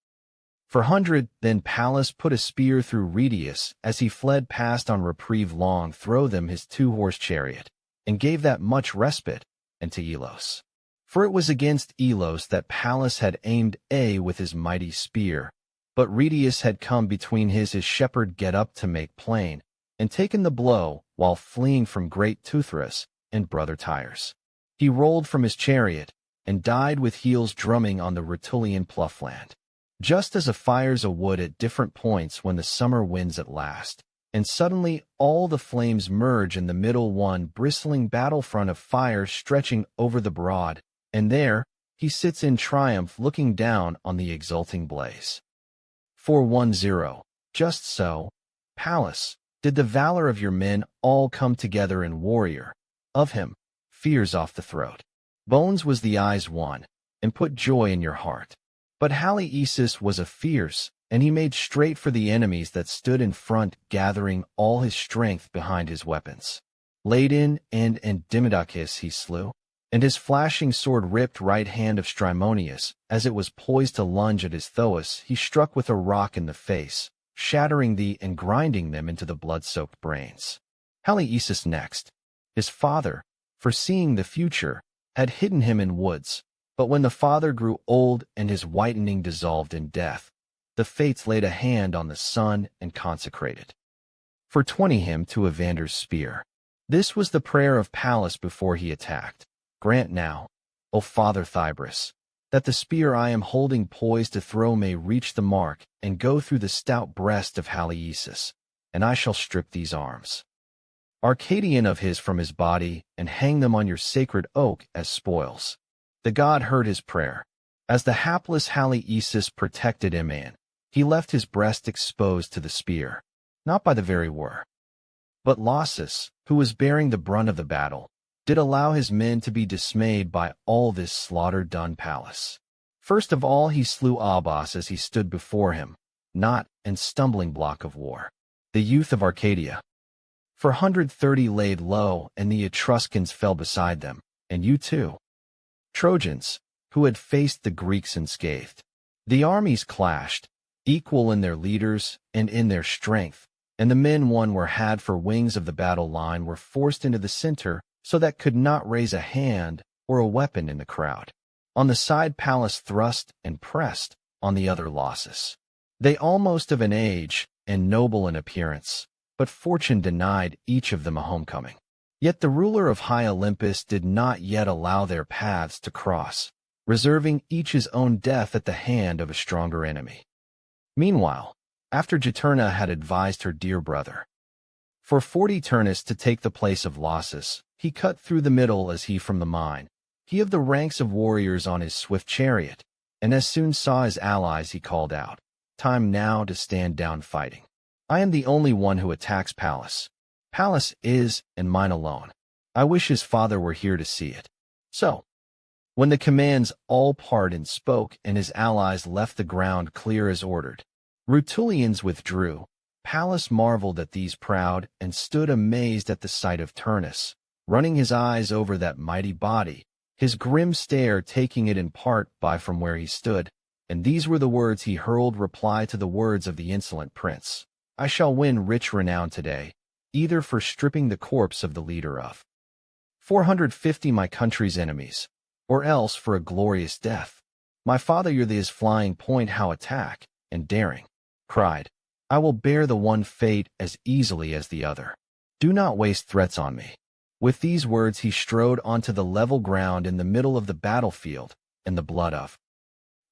Then Pallas put a spear through Rhetius as he fled past on reprieve long throw them his 2-horse chariot, and gave that much respite, and to Elos. For it was against Elos that Pallas had aimed with his mighty spear, but Rhetius had come between his shepherd get up to make plain, and taken the blow while fleeing from great Teuthras and brother Tyres. He rolled from his chariot, and died with heels drumming on the Rutulian ploughland. Just as a fires a wood at different points when the summer winds at last, and suddenly all the flames merge in the middle one bristling battlefront of fire stretching over the broad, and there he sits in triumph looking down on the exulting blaze. 410. Just so, Pallas, did the valor of your men all come together in warrior. Of him, fears off the throat. Bones was the eyes one, and put joy in your heart. But Haliaeus was a fierce, and he made straight for the enemies that stood in front, gathering all his strength behind his weapons. Laden and Demodocus he slew, and his flashing sword ripped right hand of Strymonius, as it was poised to lunge at his Thoas, he struck with a rock in the face, shattering thee and grinding them into the blood-soaked brains. Haliaeus next, his father, foreseeing the future, had hidden him in woods, but when the father grew old and his whitening dissolved in death, the fates laid a hand on the son and consecrated. 420 him to Evander's spear. This was the prayer of Pallas before he attacked. Grant now, O Father Thybris, that the spear I am holding poised to throw may reach the mark and go through the stout breast of Haliaeus, and I shall strip these arms, Arcadian of his, from his body, and hang them on your sacred oak as spoils. The god heard his prayer. As the hapless Haliaeus protected him, and he left his breast exposed to the spear, not by the very war. But Lausus, who was bearing the brunt of the battle, did allow his men to be dismayed by all this slaughter done Pallas. First of all he slew Abas as he stood before him, knot and stumbling block of war, the youth of Arcadia. 430 laid low, and the Etruscans fell beside them, and you too, Trojans, who had faced the Greeks unscathed. The armies clashed, equal in their leaders and in their strength, and the men one were had for wings of the battle line were forced into the center, so that could not raise a hand or a weapon in the crowd. On the side Pallas thrust and pressed, on the other Lausus. They almost of an age, and noble in appearance, but fortune denied each of them a homecoming. Yet the ruler of high Olympus did not yet allow their paths to cross, reserving each his own death at the hand of a stronger enemy. Meanwhile, after Juturna had advised her dear brother, for 40 Turnus to take the place of Lausus, he cut through the middle as he from the mine, he of the ranks of warriors on his swift chariot, and as soon saw his allies he called out, Time now to stand down fighting. I am the only one who attacks Pallas. Pallas is, and mine alone. I wish his father were here to see it. So, when the commands all pardoned spoke and his allies left the ground clear as ordered, Rutulians withdrew. Pallas marveled at these proud and stood amazed at the sight of Turnus, running his eyes over that mighty body, his grim stare taking it in part by from where he stood, and these were the words he hurled reply to the words of the insolent prince. I shall win rich renown today, either for stripping the corpse of the leader of 450 my country's enemies, or else for a glorious death. My father his flying point how attack, and daring, cried, I will bear the one fate as easily as the other. Do not waste threats on me. With these words he strode onto the level ground in the middle of the battlefield, and the blood of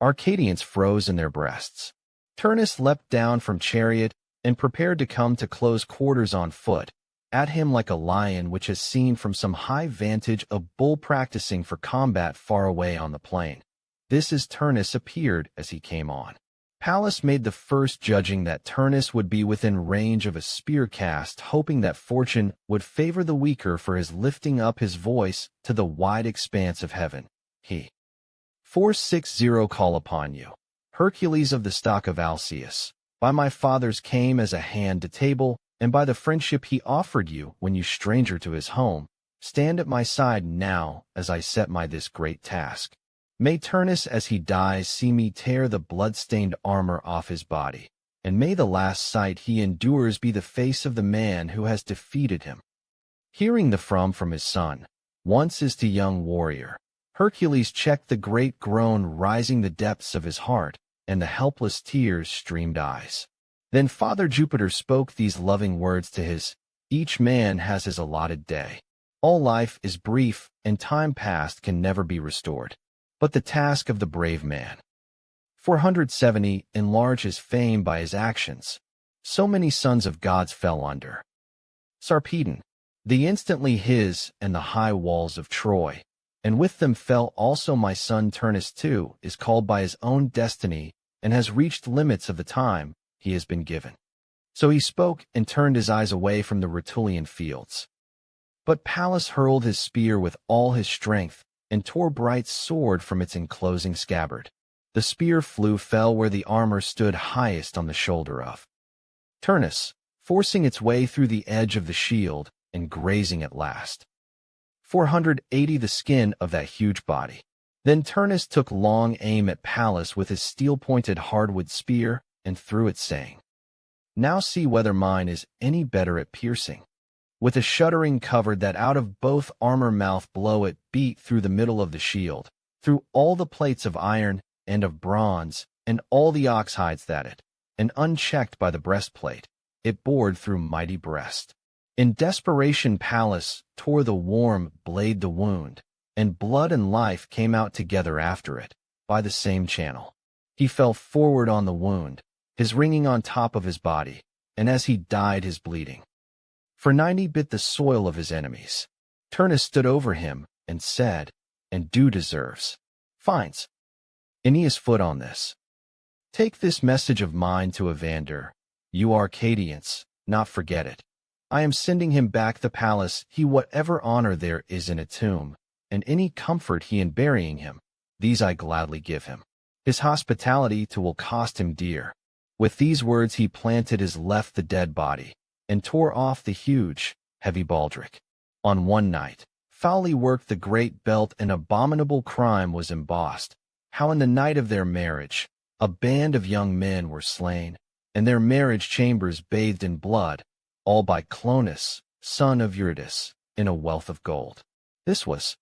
Arcadians froze in their breasts. Turnus leapt down from chariot, and prepared to come to close quarters on foot, at him like a lion which has seen from some high vantage a bull practicing for combat far away on the plain. This as Turnus appeared as he came on. Pallas made the first, judging that Turnus would be within range of a spear cast, hoping that fortune would favor the weaker for his lifting up his voice to the wide expanse of heaven. He 460 call upon you, Hercules of the stock of Alcaeus. By my fathers came as a hand to table, and by the friendship he offered you when you stranger to his home, stand at my side now as I set my this great task. May Turnus as he dies see me tear the blood-stained armor off his body, and may the last sight he endures be the face of the man who has defeated him. Hearing the from his son, once is to young warrior, Hercules checked the great groan rising the depths of his heart, and the helpless tears streamed eyes. Then Father Jupiter spoke these loving words to his, each man has his allotted day. All life is brief, and time past can never be restored. But the task of the brave man. 470 enlarge his fame by his actions. So many sons of gods fell under Sarpedon, the instantly his and the high walls of Troy, and with them fell also my son Turnus too, is called by his own destiny, and has reached limits of the time he has been given. So he spoke and turned his eyes away from the Rutulian fields. But Pallas hurled his spear with all his strength, and tore Bright's sword from its enclosing scabbard. The spear fell where the armor stood highest on the shoulder of Turnus, forcing its way through the edge of the shield, and grazing at last 480 the skin of that huge body. Then Turnus took long aim at Pallas with his steel-pointed hardwood spear, and threw it, saying, Now see whether mine is any better at piercing. With a shuddering covered that out of both armor mouth blow it beat through the middle of the shield, through all the plates of iron and of bronze, and all the ox hides that it, and unchecked by the breastplate, it bored through mighty breast. In desperation Pallas tore the warm blade the wound, and blood and life came out together after it, by the same channel. He fell forward on the wound, his ringing on top of his body, and as he died his bleeding. For 90 bit the soil of his enemies. Turnus stood over him, and said, And due deserves. Fines. Aeneas foot on this. Take this message of mine to Evander, you Arcadians, not forget it. I am sending him back the palace, he whatever honor there is in a tomb, and any comfort he in burying him, these I gladly give him. His hospitality to will cost him dear. With these words he planted his left the dead body, and tore off the huge, heavy baldric. On one night, foully worked the great belt, and abominable crime was embossed, how in the night of their marriage, a band of young men were slain, and their marriage chambers bathed in blood, all by Clonus, son of Eurytus, in a wealth of gold. This was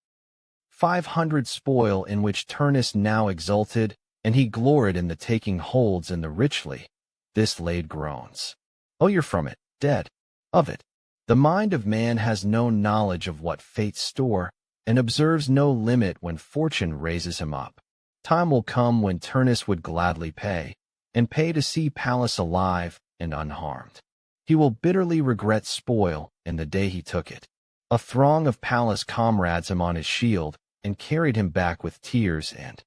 500 spoil in which Turnus now exulted, and he gloried in the taking holds and the richly. This laid groans. Oh, you're from it, dead. Of it. The mind of man has no knowledge of what fates store, and observes no limit when fortune raises him up. Time will come when Turnus would gladly pay, and pay to see Pallas alive and unharmed. He will bitterly regret spoil in the day he took it. A throng of Pallas comrades him on his shield, and carried him back with tears and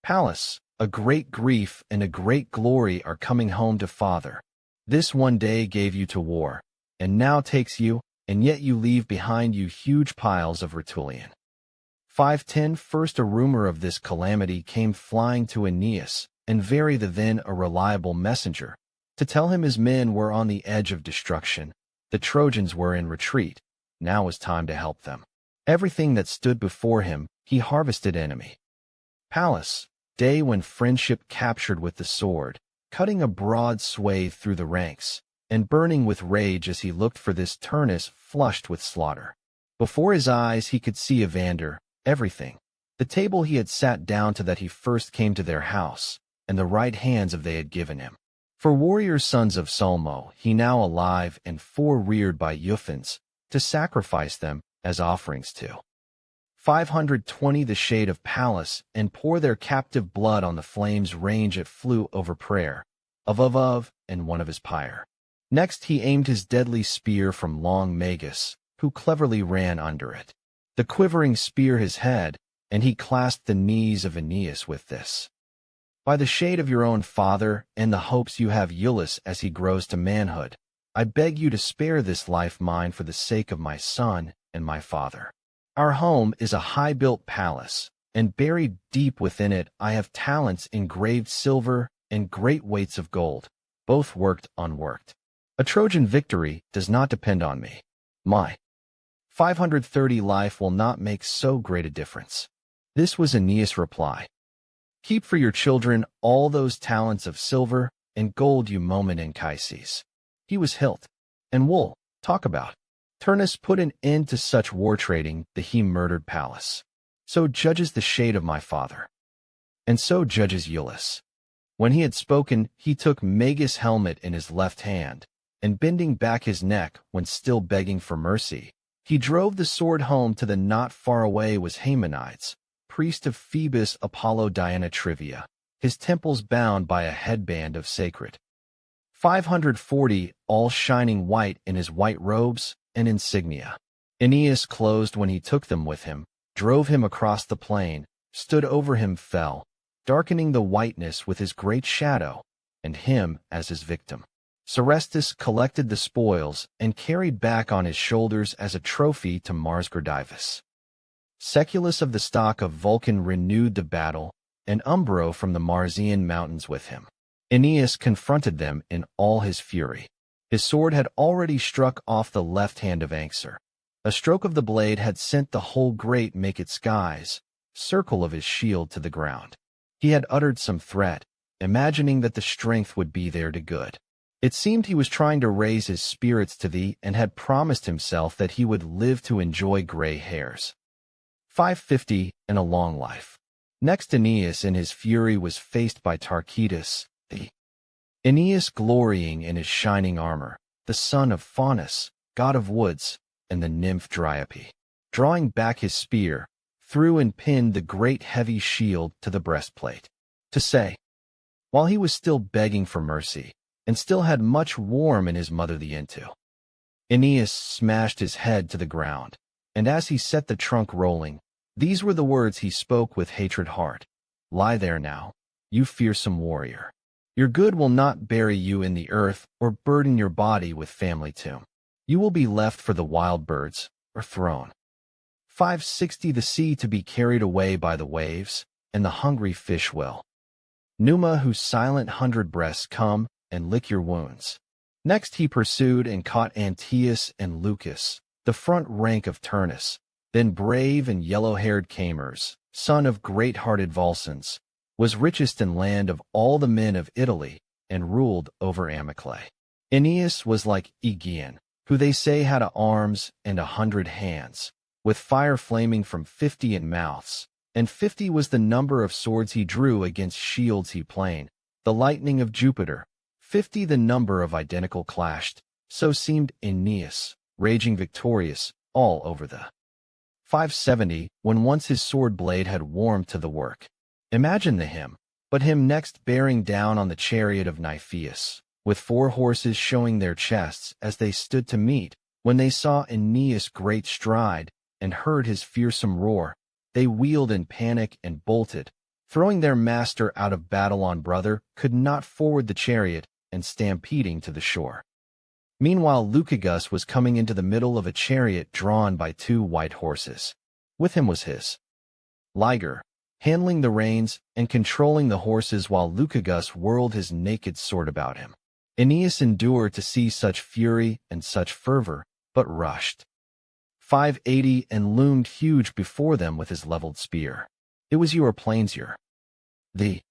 Pallas, a great grief and a great glory are coming home to father. This one day gave you to war, and now takes you, and yet you leave behind you huge piles of Rutulian. 510 First a rumor of this calamity came flying to Aeneas, and very the then a reliable messenger, to tell him his men were on the edge of destruction, the Trojans were in retreat, now was time to help them. Everything that stood before him, he harvested enemy. Pallas, day when friendship captured with the sword, cutting a broad swathe through the ranks, and burning with rage as he looked for this Turnus flushed with slaughter. Before his eyes he could see Evander, everything, the table he had sat down to that he first came to their house, and the right hands of they had given him. For warrior sons of Sulmo he now alive and fore-reared by Euphans, to sacrifice them as offerings to 520 the shade of Pallas, and pour their captive blood on the flames range it flew over prayer, of, and one of his pyre. Next he aimed his deadly spear from long Magus, who cleverly ran under it. The quivering spear his head, and he clasped the knees of Aeneas with this. By the shade of your own father, and the hopes you have Iulus as he grows to manhood, I beg you to spare this life mine for the sake of my son and my father. Our home is a high-built palace, and buried deep within it I have talents engraved silver and great weights of gold, both worked unworked. A Trojan victory does not depend on me. My 530 life will not make so great a difference. This was Aeneas' reply. Keep for your children all those talents of silver and gold you moment in Anchises. He was hilt and wool, talk about. Turnus put an end to such war trading that he murdered Pallas. So judges the shade of my father. And so judges Iulus. When he had spoken, he took Magus' helmet in his left hand, and bending back his neck when still begging for mercy, he drove the sword home to the not far away was Aeneid, priest of Phoebus Apollo Diana Trivia, his temples bound by a headband of sacred. 540, all shining white in his white robes and insignia. Aeneas closed when he took them with him, drove him across the plain, stood over him fell, darkening the whiteness with his great shadow, and him as his victim. Serestus collected the spoils and carried back on his shoulders as a trophy to Mars Gradivus. Seculus of the stock of Vulcan renewed the battle, and Umbro from the Marsian mountains with him. Aeneas confronted them in all his fury. His sword had already struck off the left hand of Anxur. A stroke of the blade had sent the whole great make-it skies, circle of his shield to the ground. He had uttered some threat, imagining that the strength would be there to good. It seemed he was trying to raise his spirits to thee and had promised himself that he would live to enjoy gray hairs. 550 and a long life. Next Aeneas in his fury was faced by Tarquitus, the Aeneas glorying in his shining armor, the son of Faunus, god of woods, and the nymph Dryope. Drawing back his spear, threw and pinned the great heavy shield to the breastplate. To say, while he was still begging for mercy, and still had much warm in his mother the into. Aeneas smashed his head to the ground, and as he set the trunk rolling, these were the words he spoke with hatred heart. Lie there now, you fearsome warrior. Your good will not bury you in the earth or burden your body with family tomb. You will be left for the wild birds, or thrown. 560 the sea to be carried away by the waves, and the hungry fish will. Numa whose silent 100 breasts come, and lick your wounds. Next he pursued and caught Antaeus and Lucus, the front rank of Turnus, then brave and yellow-haired Camers, son of great-hearted Volscens, was richest in land of all the men of Italy, and ruled over Amyclae. Aeneas was like Aegeon, who they say had arms and 100 hands, with fire flaming from 50 in mouths, and 50 was the number of swords he drew against shields he planed, the lightning of Jupiter, 50 the number of identical clashed, so seemed Aeneas, raging victorious, all over the 570, when once his sword blade had warmed to the work. Imagine the him, but him next bearing down on the chariot of Nyphaeus, with 4 horses showing their chests as they stood to meet, when they saw Aeneas' great stride, and heard his fearsome roar, they wheeled in panic and bolted, throwing their master out of battle on brother, could not forward the chariot, and stampeding to the shore. Meanwhile Lucagus was coming into the middle of a chariot drawn by 2 white horses. With him was his Liger, handling the reins and controlling the horses while Lucagus whirled his naked sword about him. Aeneas endured to see such fury and such fervor, but rushed 580 and loomed huge before them with his leveled spear. It was Euryplancier, the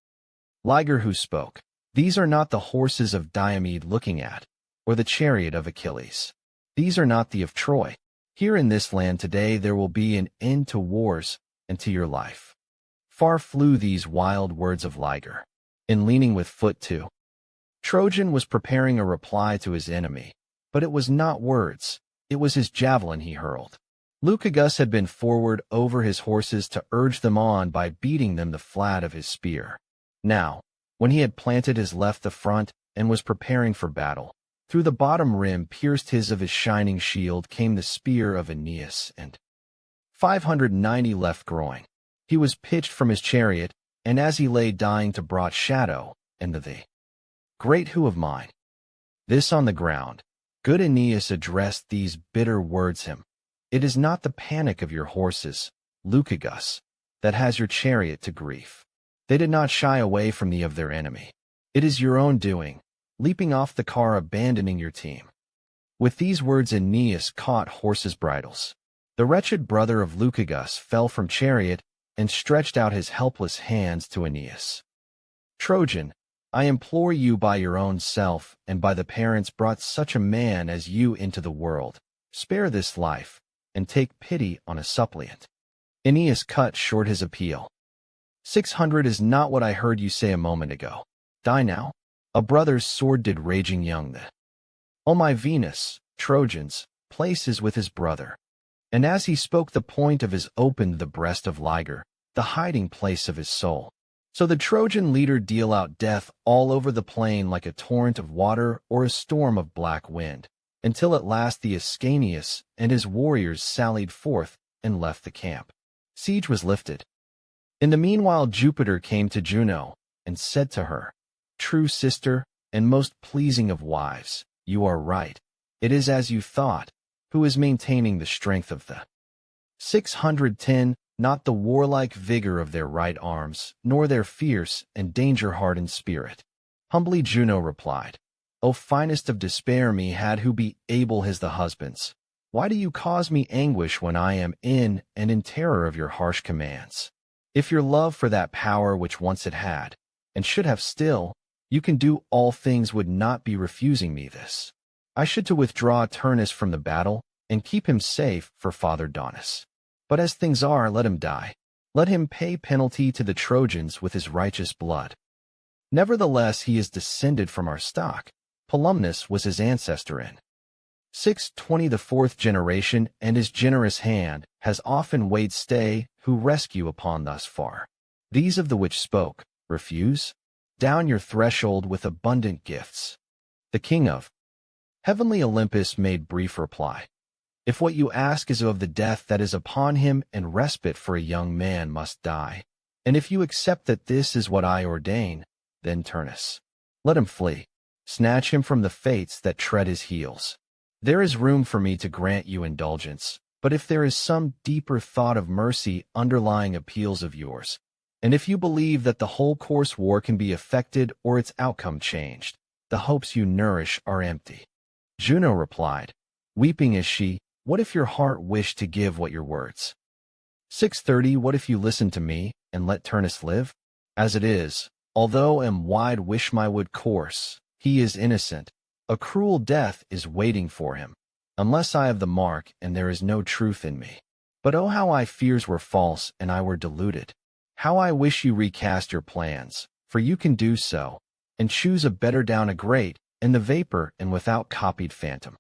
Liger who spoke. These are not the horses of Diomed looking at, or the chariot of Achilles. These are not the of Troy. Here in this land today there will be an end to wars and to your life. Far flew these wild words of Liger, and leaning with foot too. Trojan was preparing a reply to his enemy, but it was not words, it was his javelin he hurled. Lucagus had been forward over his horses to urge them on by beating them the flat of his spear. Now, when he had planted his left the front and was preparing for battle, through the bottom rim pierced his of his shining shield came the spear of Aeneas, and 590 left groin. He was pitched from his chariot, and as he lay dying to brought shadow, and the great who of mine. This on the ground, good Aeneas addressed these bitter words him. It is not the panic of your horses, Lucagus, that has your chariot to grief. They did not shy away from thee of their enemy. It is your own doing, leaping off the car abandoning your team. With these words Aeneas caught horses' bridles. The wretched brother of Lucagus fell from chariot, and stretched out his helpless hands to Aeneas. "Trojan, I implore you by your own self and by the parents brought such a man as you into the world, spare this life, and take pity on a suppliant." Aeneas cut short his appeal. 600 is not what I heard you say a moment ago. Die now? A brother's sword did raging young the. O my Venus, Trojans, place is with his brother. And as he spoke the point of his opened the breast of Liger, the hiding place of his soul. So the Trojan leader deal out death all over the plain like a torrent of water or a storm of black wind, until at last the Ascanius and his warriors sallied forth and left the camp. Siege was lifted. In the meanwhile Jupiter came to Juno, and said to her, "True sister, and most pleasing of wives, you are right. It is as you thought, who is maintaining the strength of the 610, not the warlike vigor of their right arms, nor their fierce and danger-hardened spirit." Humbly Juno replied, "O finest of despair me had who be able as the husbands. Why do you cause me anguish when I am in and in terror of your harsh commands? If your love for that power which once it had, and should have still, you can do all things would not be refusing me this. I should to withdraw Turnus from the battle, and keep him safe for Father Daunus. But as things are, let him die. Let him pay penalty to the Trojans with his righteous blood. Nevertheless he is descended from our stock. Polymnus was his ancestor in 620 the fourth generation, and his generous hand has often weighed stay who rescue upon thus far. These of the which spoke, refuse? Down your threshold with abundant gifts." The king of heavenly Olympus made brief reply, "If what you ask is of the death that is upon him and respite for a young man must die, and if you accept that this is what I ordain, then Turnus, let him flee. Snatch him from the fates that tread his heels. There is room for me to grant you indulgence, but if there is some deeper thought of mercy underlying appeals of yours, and if you believe that the whole course war can be effected or its outcome changed, the hopes you nourish are empty." Juno replied, weeping as she, "What if your heart wished to give what your words? 630 What if you listen to me, and let Turnus live? As it is, although am wide wish my wood course, he is innocent. A cruel death is waiting for him, unless I have the mark and there is no truth in me. But oh how I fears were false and I were deluded. How I wish you recast your plans, for you can do so, and choose a better down a great, and the vapor and without copied phantom."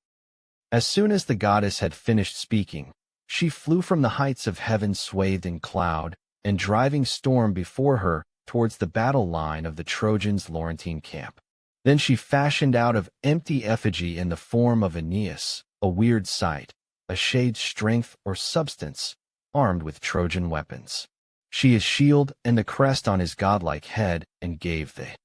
As soon as the goddess had finished speaking, she flew from the heights of heaven swathed in cloud, and driving storm before her towards the battle line of the Trojans' Laurentine camp. Then she fashioned out of empty effigy in the form of Aeneas, a weird sight, a shade's strength or substance, armed with Trojan weapons. She his shield and the crest on his godlike head, and gave the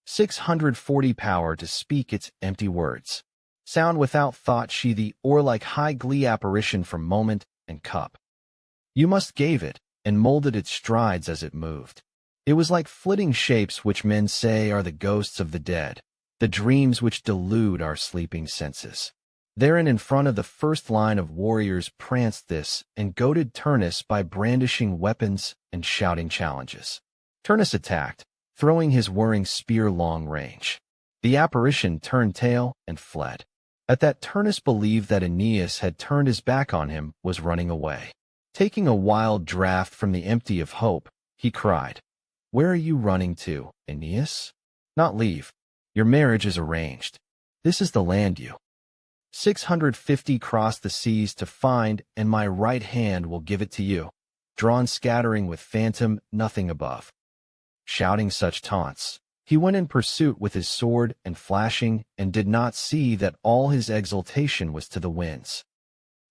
640 power to speak its empty words. Sound without thought she the or-like high glee apparition from moment and cup. You must gave it, and molded its strides as it moved. It was like flitting shapes which men say are the ghosts of the dead, the dreams which delude our sleeping senses. Therein in front of the first line of warriors pranced this and goaded Turnus by brandishing weapons and shouting challenges. Turnus attacked, throwing his whirring spear long range. The apparition turned tail and fled. At that Turnus believed that Aeneas had turned his back on him, was running away. Taking a wild draught from the empty of hope, he cried, "Where are you running to, Aeneas? Not leave. Your marriage is arranged. This is the land you 650 cross the seas to find, and my right hand will give it to you, drawn scattering with phantom nothing above." Shouting such taunts, he went in pursuit with his sword and flashing, and did not see that all his exultation was to the winds.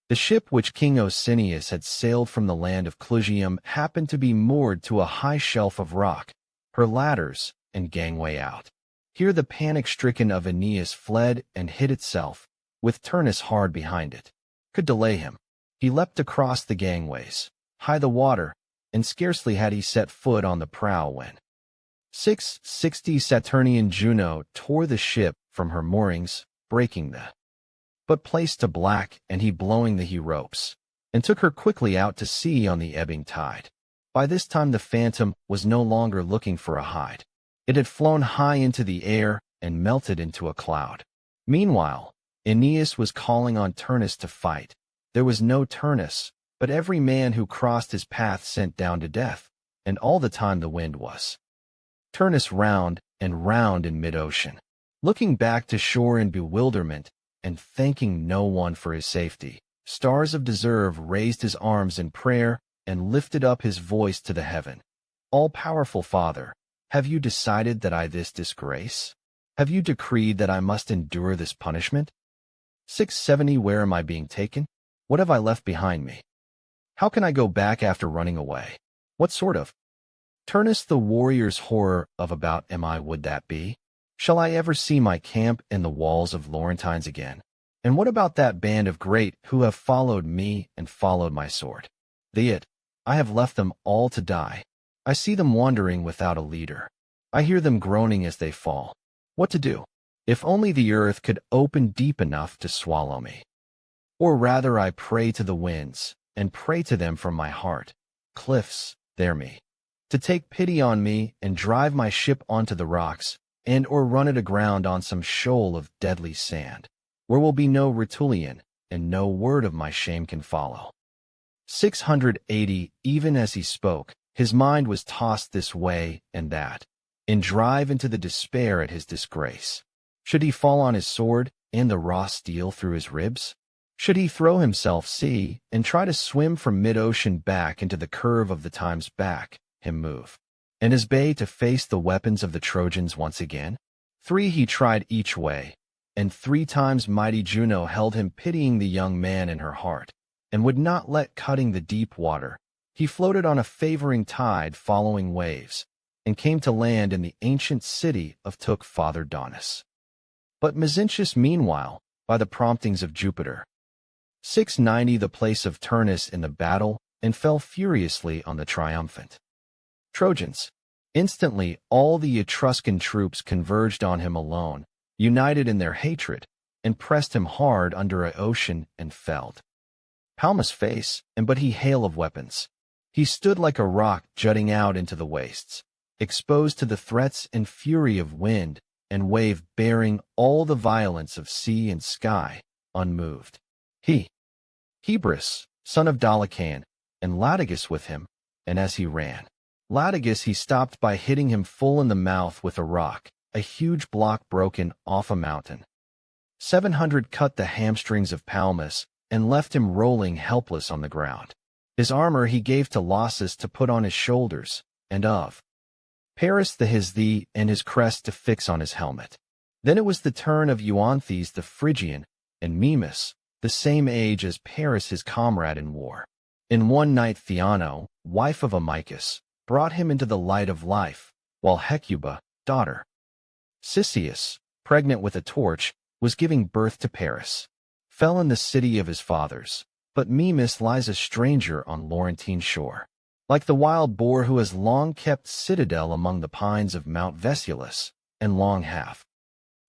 The ship which King Osinius had sailed from the land of Clusium happened to be moored to a high shelf of rock, her ladders and gangway out. Here the panic-stricken of Aeneas fled and hid itself, with Turnus hard behind it. Could delay him. He leapt across the gangways, high the water, and scarcely had he set foot on the prow when 660 Saturnian Juno tore the ship from her moorings, breaking the but placed to black, and he blowing the he ropes, and took her quickly out to sea on the ebbing tide. By this time the phantom was no longer looking for a hide. It had flown high into the air and melted into a cloud. Meanwhile, Aeneas was calling on Turnus to fight. There was no Turnus, but every man who crossed his path sent down to death, and all the time the wind was Turnus round and round in mid-ocean, looking back to shore in bewilderment and thanking no one for his safety. Stars of Deserve raised his arms in prayer and lifted up his voice to the heaven. All-powerful Father, have you decided that I this disgrace? Have you decreed that I must endure this punishment? 670 Where am I being taken? What have I left behind me? How can I go back after running away? What sort of Turnus the warrior's horror of about am I would that be? Shall I ever see my camp in the walls of Laurentines again? And what about that band of great who have followed me and followed my sword? I have left them all to die. I see them wandering without a leader. I hear them groaning as they fall. What to do? If only the earth could open deep enough to swallow me. Or rather I pray to the winds, and pray to them from my heart. Cliffs, there me. To take pity on me and drive my ship onto the rocks, and or run it aground on some shoal of deadly sand, where will be no Rutulian, and no word of my shame can follow. 680 Even as he spoke, his mind was tossed this way and that, in drive into the despair at his disgrace. Should he fall on his sword, and the raw steel through his ribs? Should he throw himself sea, and try to swim from mid-ocean back into the curve of the times back, him move, and his bay to face the weapons of the Trojans once again? 3 He tried each way, and 3 times mighty Juno held him pitying the young man in her heart, and would not let cutting the deep water. He floated on a favoring tide following waves, and came to land in the ancient city of took Father Daunus. But Mezentius meanwhile, by the promptings of Jupiter, 690 the place of Turnus in the battle, and fell furiously on the triumphant Trojans. Instantly all the Etruscan troops converged on him alone, united in their hatred, and pressed him hard under an ocean and felled Palmus' face, and but he hail of weapons. He stood like a rock jutting out into the wastes, exposed to the threats and fury of wind and wave, bearing all the violence of sea and sky, unmoved. He, Hebrus, son of Dolichaon, and Latagus with him, and as he ran, Latagus he stopped by hitting him full in the mouth with a rock, a huge block broken off a mountain. 700 cut the hamstrings of Palmus, and left him rolling helpless on the ground. His armor he gave to Lausus to put on his shoulders, and of Paris the Hysthi and his crest to fix on his helmet. Then it was the turn of Euanthes the Phrygian, and Mimas, the same age as Paris his comrade in war. In one night Theano, wife of Amycus, brought him into the light of life, while Hecuba, daughter Cisseus, pregnant with a torch, was giving birth to Paris. Fell in the city of his fathers, but Mimas lies a stranger on Laurentine shore, like the wild boar who has long kept citadel among the pines of Mount Vesulus, and long have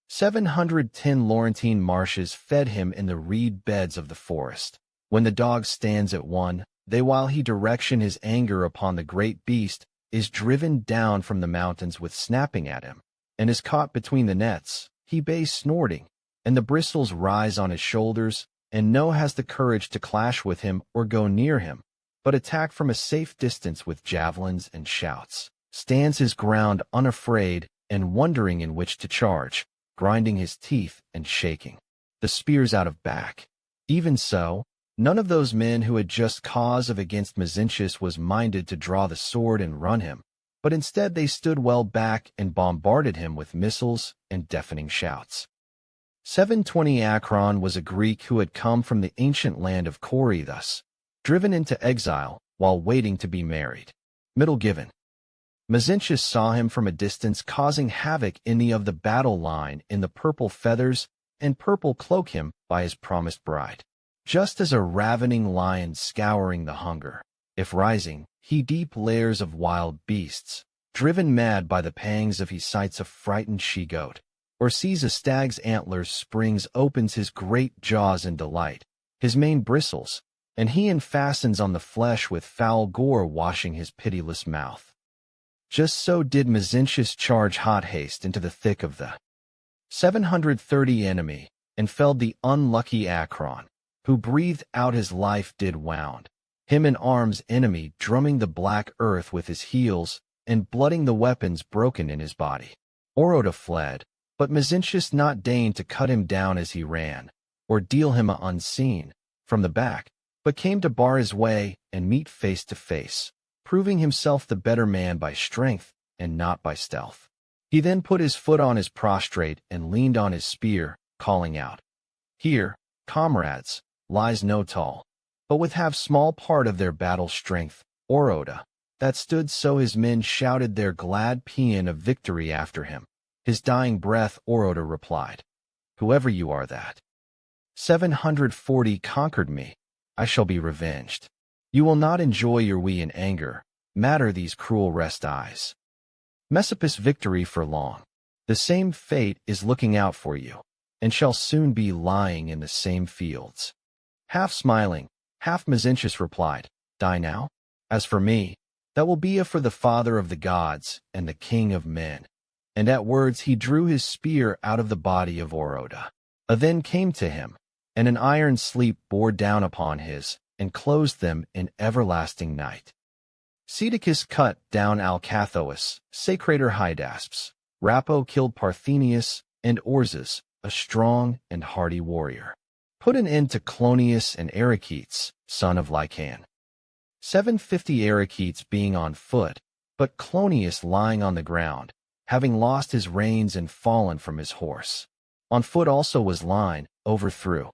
710 Laurentine marshes fed him in the reed beds of the forest. When the dog stands at one, they while he direction his anger upon the great beast, is driven down from the mountains with snapping at him, and is caught between the nets, he bays snorting, and the bristles rise on his shoulders, and no has the courage to clash with him or go near him, but attack from a safe distance with javelins and shouts, stands his ground unafraid and wondering in which to charge, grinding his teeth and shaking the spears out of back. Even so, none of those men who had just cause of against Mezentius was minded to draw the sword and run him, but instead they stood well back and bombarded him with missiles and deafening shouts. 720 Acron was a Greek who had come from the ancient land of Corythus, driven into exile while waiting to be married. Middle given. Mezentius saw him from a distance causing havoc in the of the battle line in the purple feathers and purple cloak him by his promised bride. Just as a ravening lion scouring the hunger, if rising, he deep layers of wild beasts, driven mad by the pangs of he sights a frightened she-goat, or sees a stag's antlers springs opens his great jaws in delight, his mane bristles, and he fastens on the flesh with foul gore washing his pitiless mouth. Just so did Mezentius charge hot haste into the thick of the 730 enemy, and felled the unlucky Acron, who breathed out his life did wound, him in arms enemy drumming the black earth with his heels, and blooding the weapons broken in his body. Oroda fled, but Mezentius not deigned to cut him down as he ran, or deal him unseen, from the back, but came to bar his way and meet face to face, proving himself the better man by strength and not by stealth. He then put his foot on his prostrate and leaned on his spear, calling out, "Here, comrades, lies no tall, but with have small part of their battle strength, Oroda, that stood so his men shouted their glad paean of victory after him. His dying breath Oroda replied, Whoever you are that 740 conquered me, I shall be revenged. You will not enjoy your we in anger, matter these cruel rest eyes. Messapus victory for long. The same fate is looking out for you, and shall soon be lying in the same fields." Half smiling, half Mezentius replied, "Die now? As for me, that will be for the father of the gods and the king of men." And at words he drew his spear out of the body of Oroda. A then came to him, and an iron sleep bore down upon his, and closed them in everlasting night. Caedicus cut down Alcathous, Sacrator Hydasps, Rapo killed Parthenius, and Orzas, a strong and hardy warrior, put an end to Clonius and Arichetes, son of Lycan. 750 Arichetes being on foot, but Clonius lying on the ground, having lost his reins and fallen from his horse. On foot also was Line, overthrew.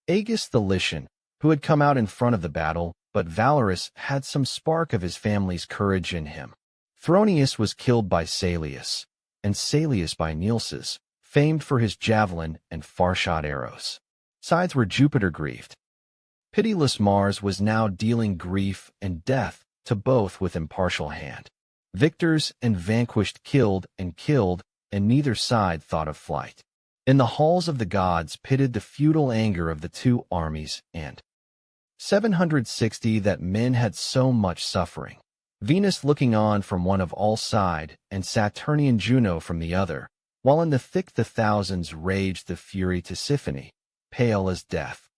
Agis the Lycian, who had come out in front of the battle, but valorous had some spark of his family's courage in him. Thronius was killed by Salius, and Salius by Nielses, famed for his javelin and far-shot arrows. Sides were Jupiter grieved. Pitiless Mars was now dealing grief and death to both with impartial hand. Victors and vanquished killed, and neither side thought of flight. In the halls of the gods pitted the feudal anger of the two armies, and 760 that men had so much suffering. Venus looking on from one of all side, and Saturnian Juno from the other, while in the thick the thousands raged the fury Tisiphone, pale as death.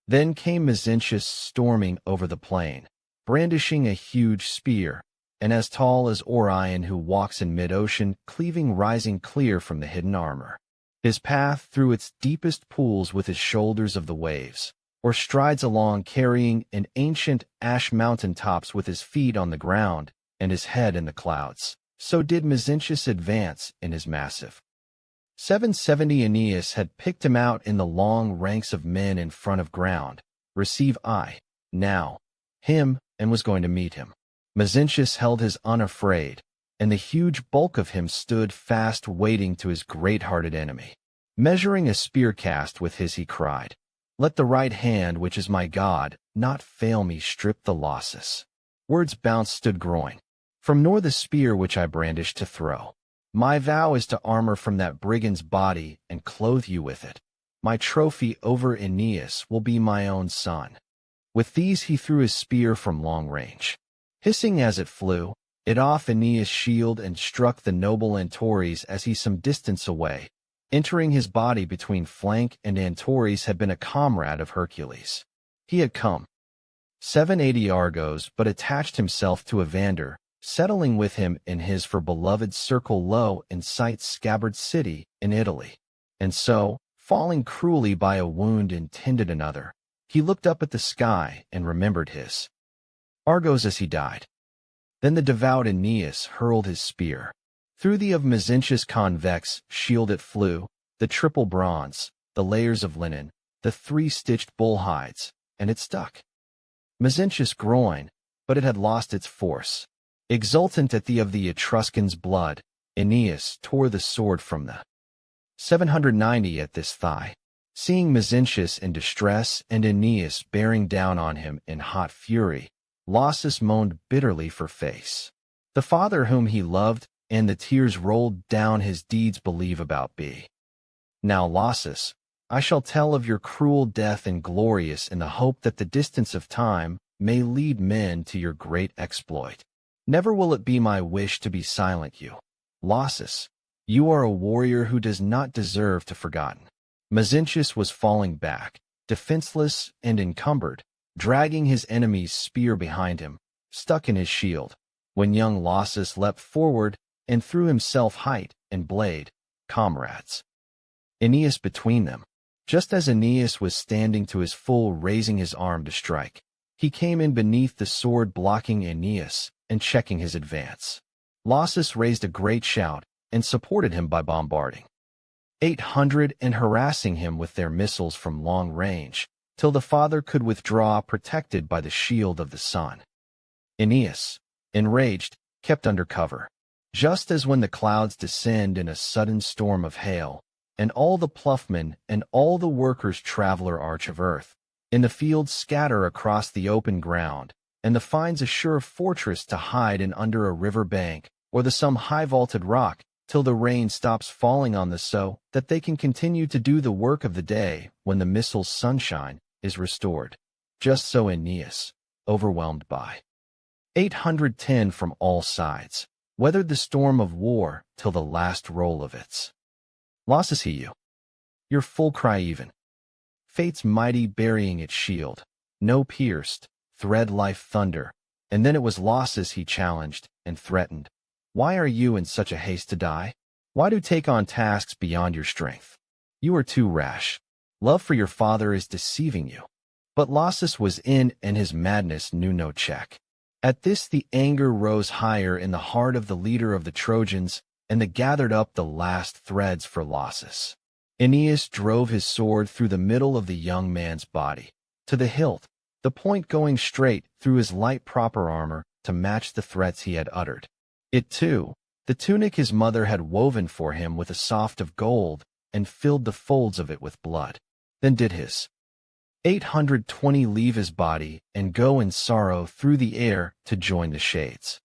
Then came Mezentius storming over the plain, brandishing a huge spear, and as tall as Orion who walks in mid-ocean, cleaving rising clear from the hidden armor. His path through its deepest pools with his shoulders of the waves, or strides along carrying an ancient ash mountain tops with his feet on the ground and his head in the clouds. So did Mezentius advance in his massive. 770 Aeneas had picked him out in the long ranks of men in front of ground, receive I, now, him, and was going to meet him. Mezentius held his unafraid, and the huge bulk of him stood fast waiting to his great-hearted enemy. Measuring a spear cast with his he cried, "Let the right hand, which is my God, not fail me strip the losses." Words bounced stood groin, from nor the spear which I brandished to throw. My vow is to armor from that brigand's body and clothe you with it. My trophy over Aeneas will be my own son. With these he threw his spear from long range. Hissing as it flew, it off Aeneas' shield and struck the noble Antores as he some distance away. Entering his body between flank and Antores had been a comrade of Hercules. He had come 780 Argos but attached himself to Evander, settling with him in his for beloved circle low in sight's scabbard city in Italy. And so, falling cruelly by a wound intended another, he looked up at the sky and remembered his Argos as he died. Then the devout Aeneas hurled his spear. Through the of Mezentius' convex shield it flew, the triple bronze, the layers of linen, the three-stitched bull hides, and it stuck. Mezentius' groin, but it had lost its force. Exultant at the of the Etruscans' blood, Aeneas tore the sword from the 790 at this thigh. Seeing Mezentius in distress and Aeneas bearing down on him in hot fury, Lausus moaned bitterly for face. The father whom he loved, and the tears rolled down his deeds believe about B. Now Lausus, I shall tell of your cruel death and glorious in the hope that the distance of time may lead men to your great exploit. Never will it be my wish to be silent you. Lausus, you are a warrior who does not deserve to be forgotten. Mezentius was falling back, defenseless and encumbered, dragging his enemy's spear behind him, stuck in his shield, when young Lausus leapt forward and threw himself height and blade, comrades. Aeneas between them. Just as Aeneas was standing to his full, raising his arm to strike, he came in beneath the sword, blocking Aeneas and checking his advance. Lausus raised a great shout and supported him by bombarding 800 and harassing him with their missiles from long range, till the father could withdraw, protected by the shield of the son. Aeneas, enraged, kept under cover. Just as when the clouds descend in a sudden storm of hail, and all the ploughmen and all the workers traveler arch of earth, in the fields scatter across the open ground, and the finds a sure fortress to hide in under a river bank, or the some high-vaulted rock, till the rain stops falling on the so that they can continue to do the work of the day when the missile's sunshine is restored. Just so Aeneas, overwhelmed by 810 from all sides, weathered the storm of war till the last roll of its losses he you. Your full cry even. Fate's mighty burying its shield, no pierced, thread life thunder, and then it was losses he challenged and threatened. Why are you in such a haste to die? Why do take on tasks beyond your strength? You are too rash. Love for your father is deceiving you. But Lausus was in, and his madness knew no check. At this the anger rose higher in the heart of the leader of the Trojans, and they gathered up the last threads for Lausus. Aeneas drove his sword through the middle of the young man's body, to the hilt, the point going straight through his light proper armor to match the threats he had uttered. It too, the tunic his mother had woven for him with a soft of gold, and filled the folds of it with blood. Then did his 820 leave his body and go in sorrow through the air to join the shades.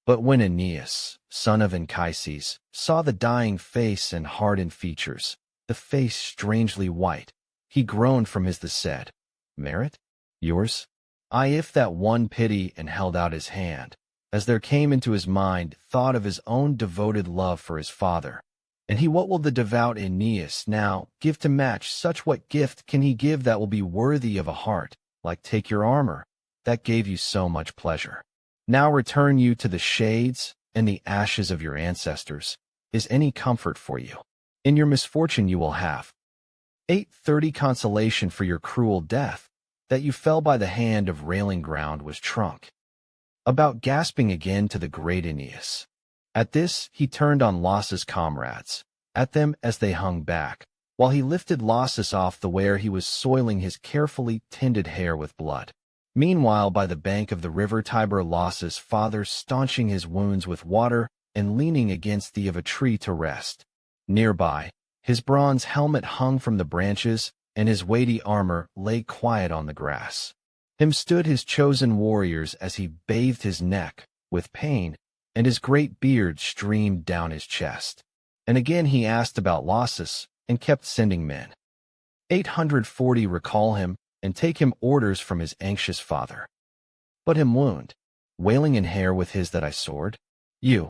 But when Aeneas, son of Anchises, saw the dying face and hardened features, the face strangely white, he groaned from his the said, Merit? Yours? I if that one pity, and held out his hand, as there came into his mind thought of his own devoted love for his father. And he, what will the devout Aeneas now give to match such? What gift can he give that will be worthy of a heart, like take your armor, that gave you so much pleasure? Now return you to the shades and the ashes of your ancestors, is any comfort for you. In your misfortune you will have 830 consolation for your cruel death, that you fell by the hand of railing ground was trunk. About gasping again to the great Aeneas. At this he turned on Lausus' comrades, at them as they hung back, while he lifted Lausus off the where he was soiling his carefully tended hair with blood. Meanwhile by the bank of the river Tiber Lausus' father staunching his wounds with water and leaning against the of a tree to rest. Nearby, his bronze helmet hung from the branches, and his weighty armor lay quiet on the grass. Him stood his chosen warriors as he bathed his neck with pain, and his great beard streamed down his chest. And again he asked about Lausus, and kept sending men. 840 recall him, and take him orders from his anxious father. But him wound, wailing in hair with his that I sword. You,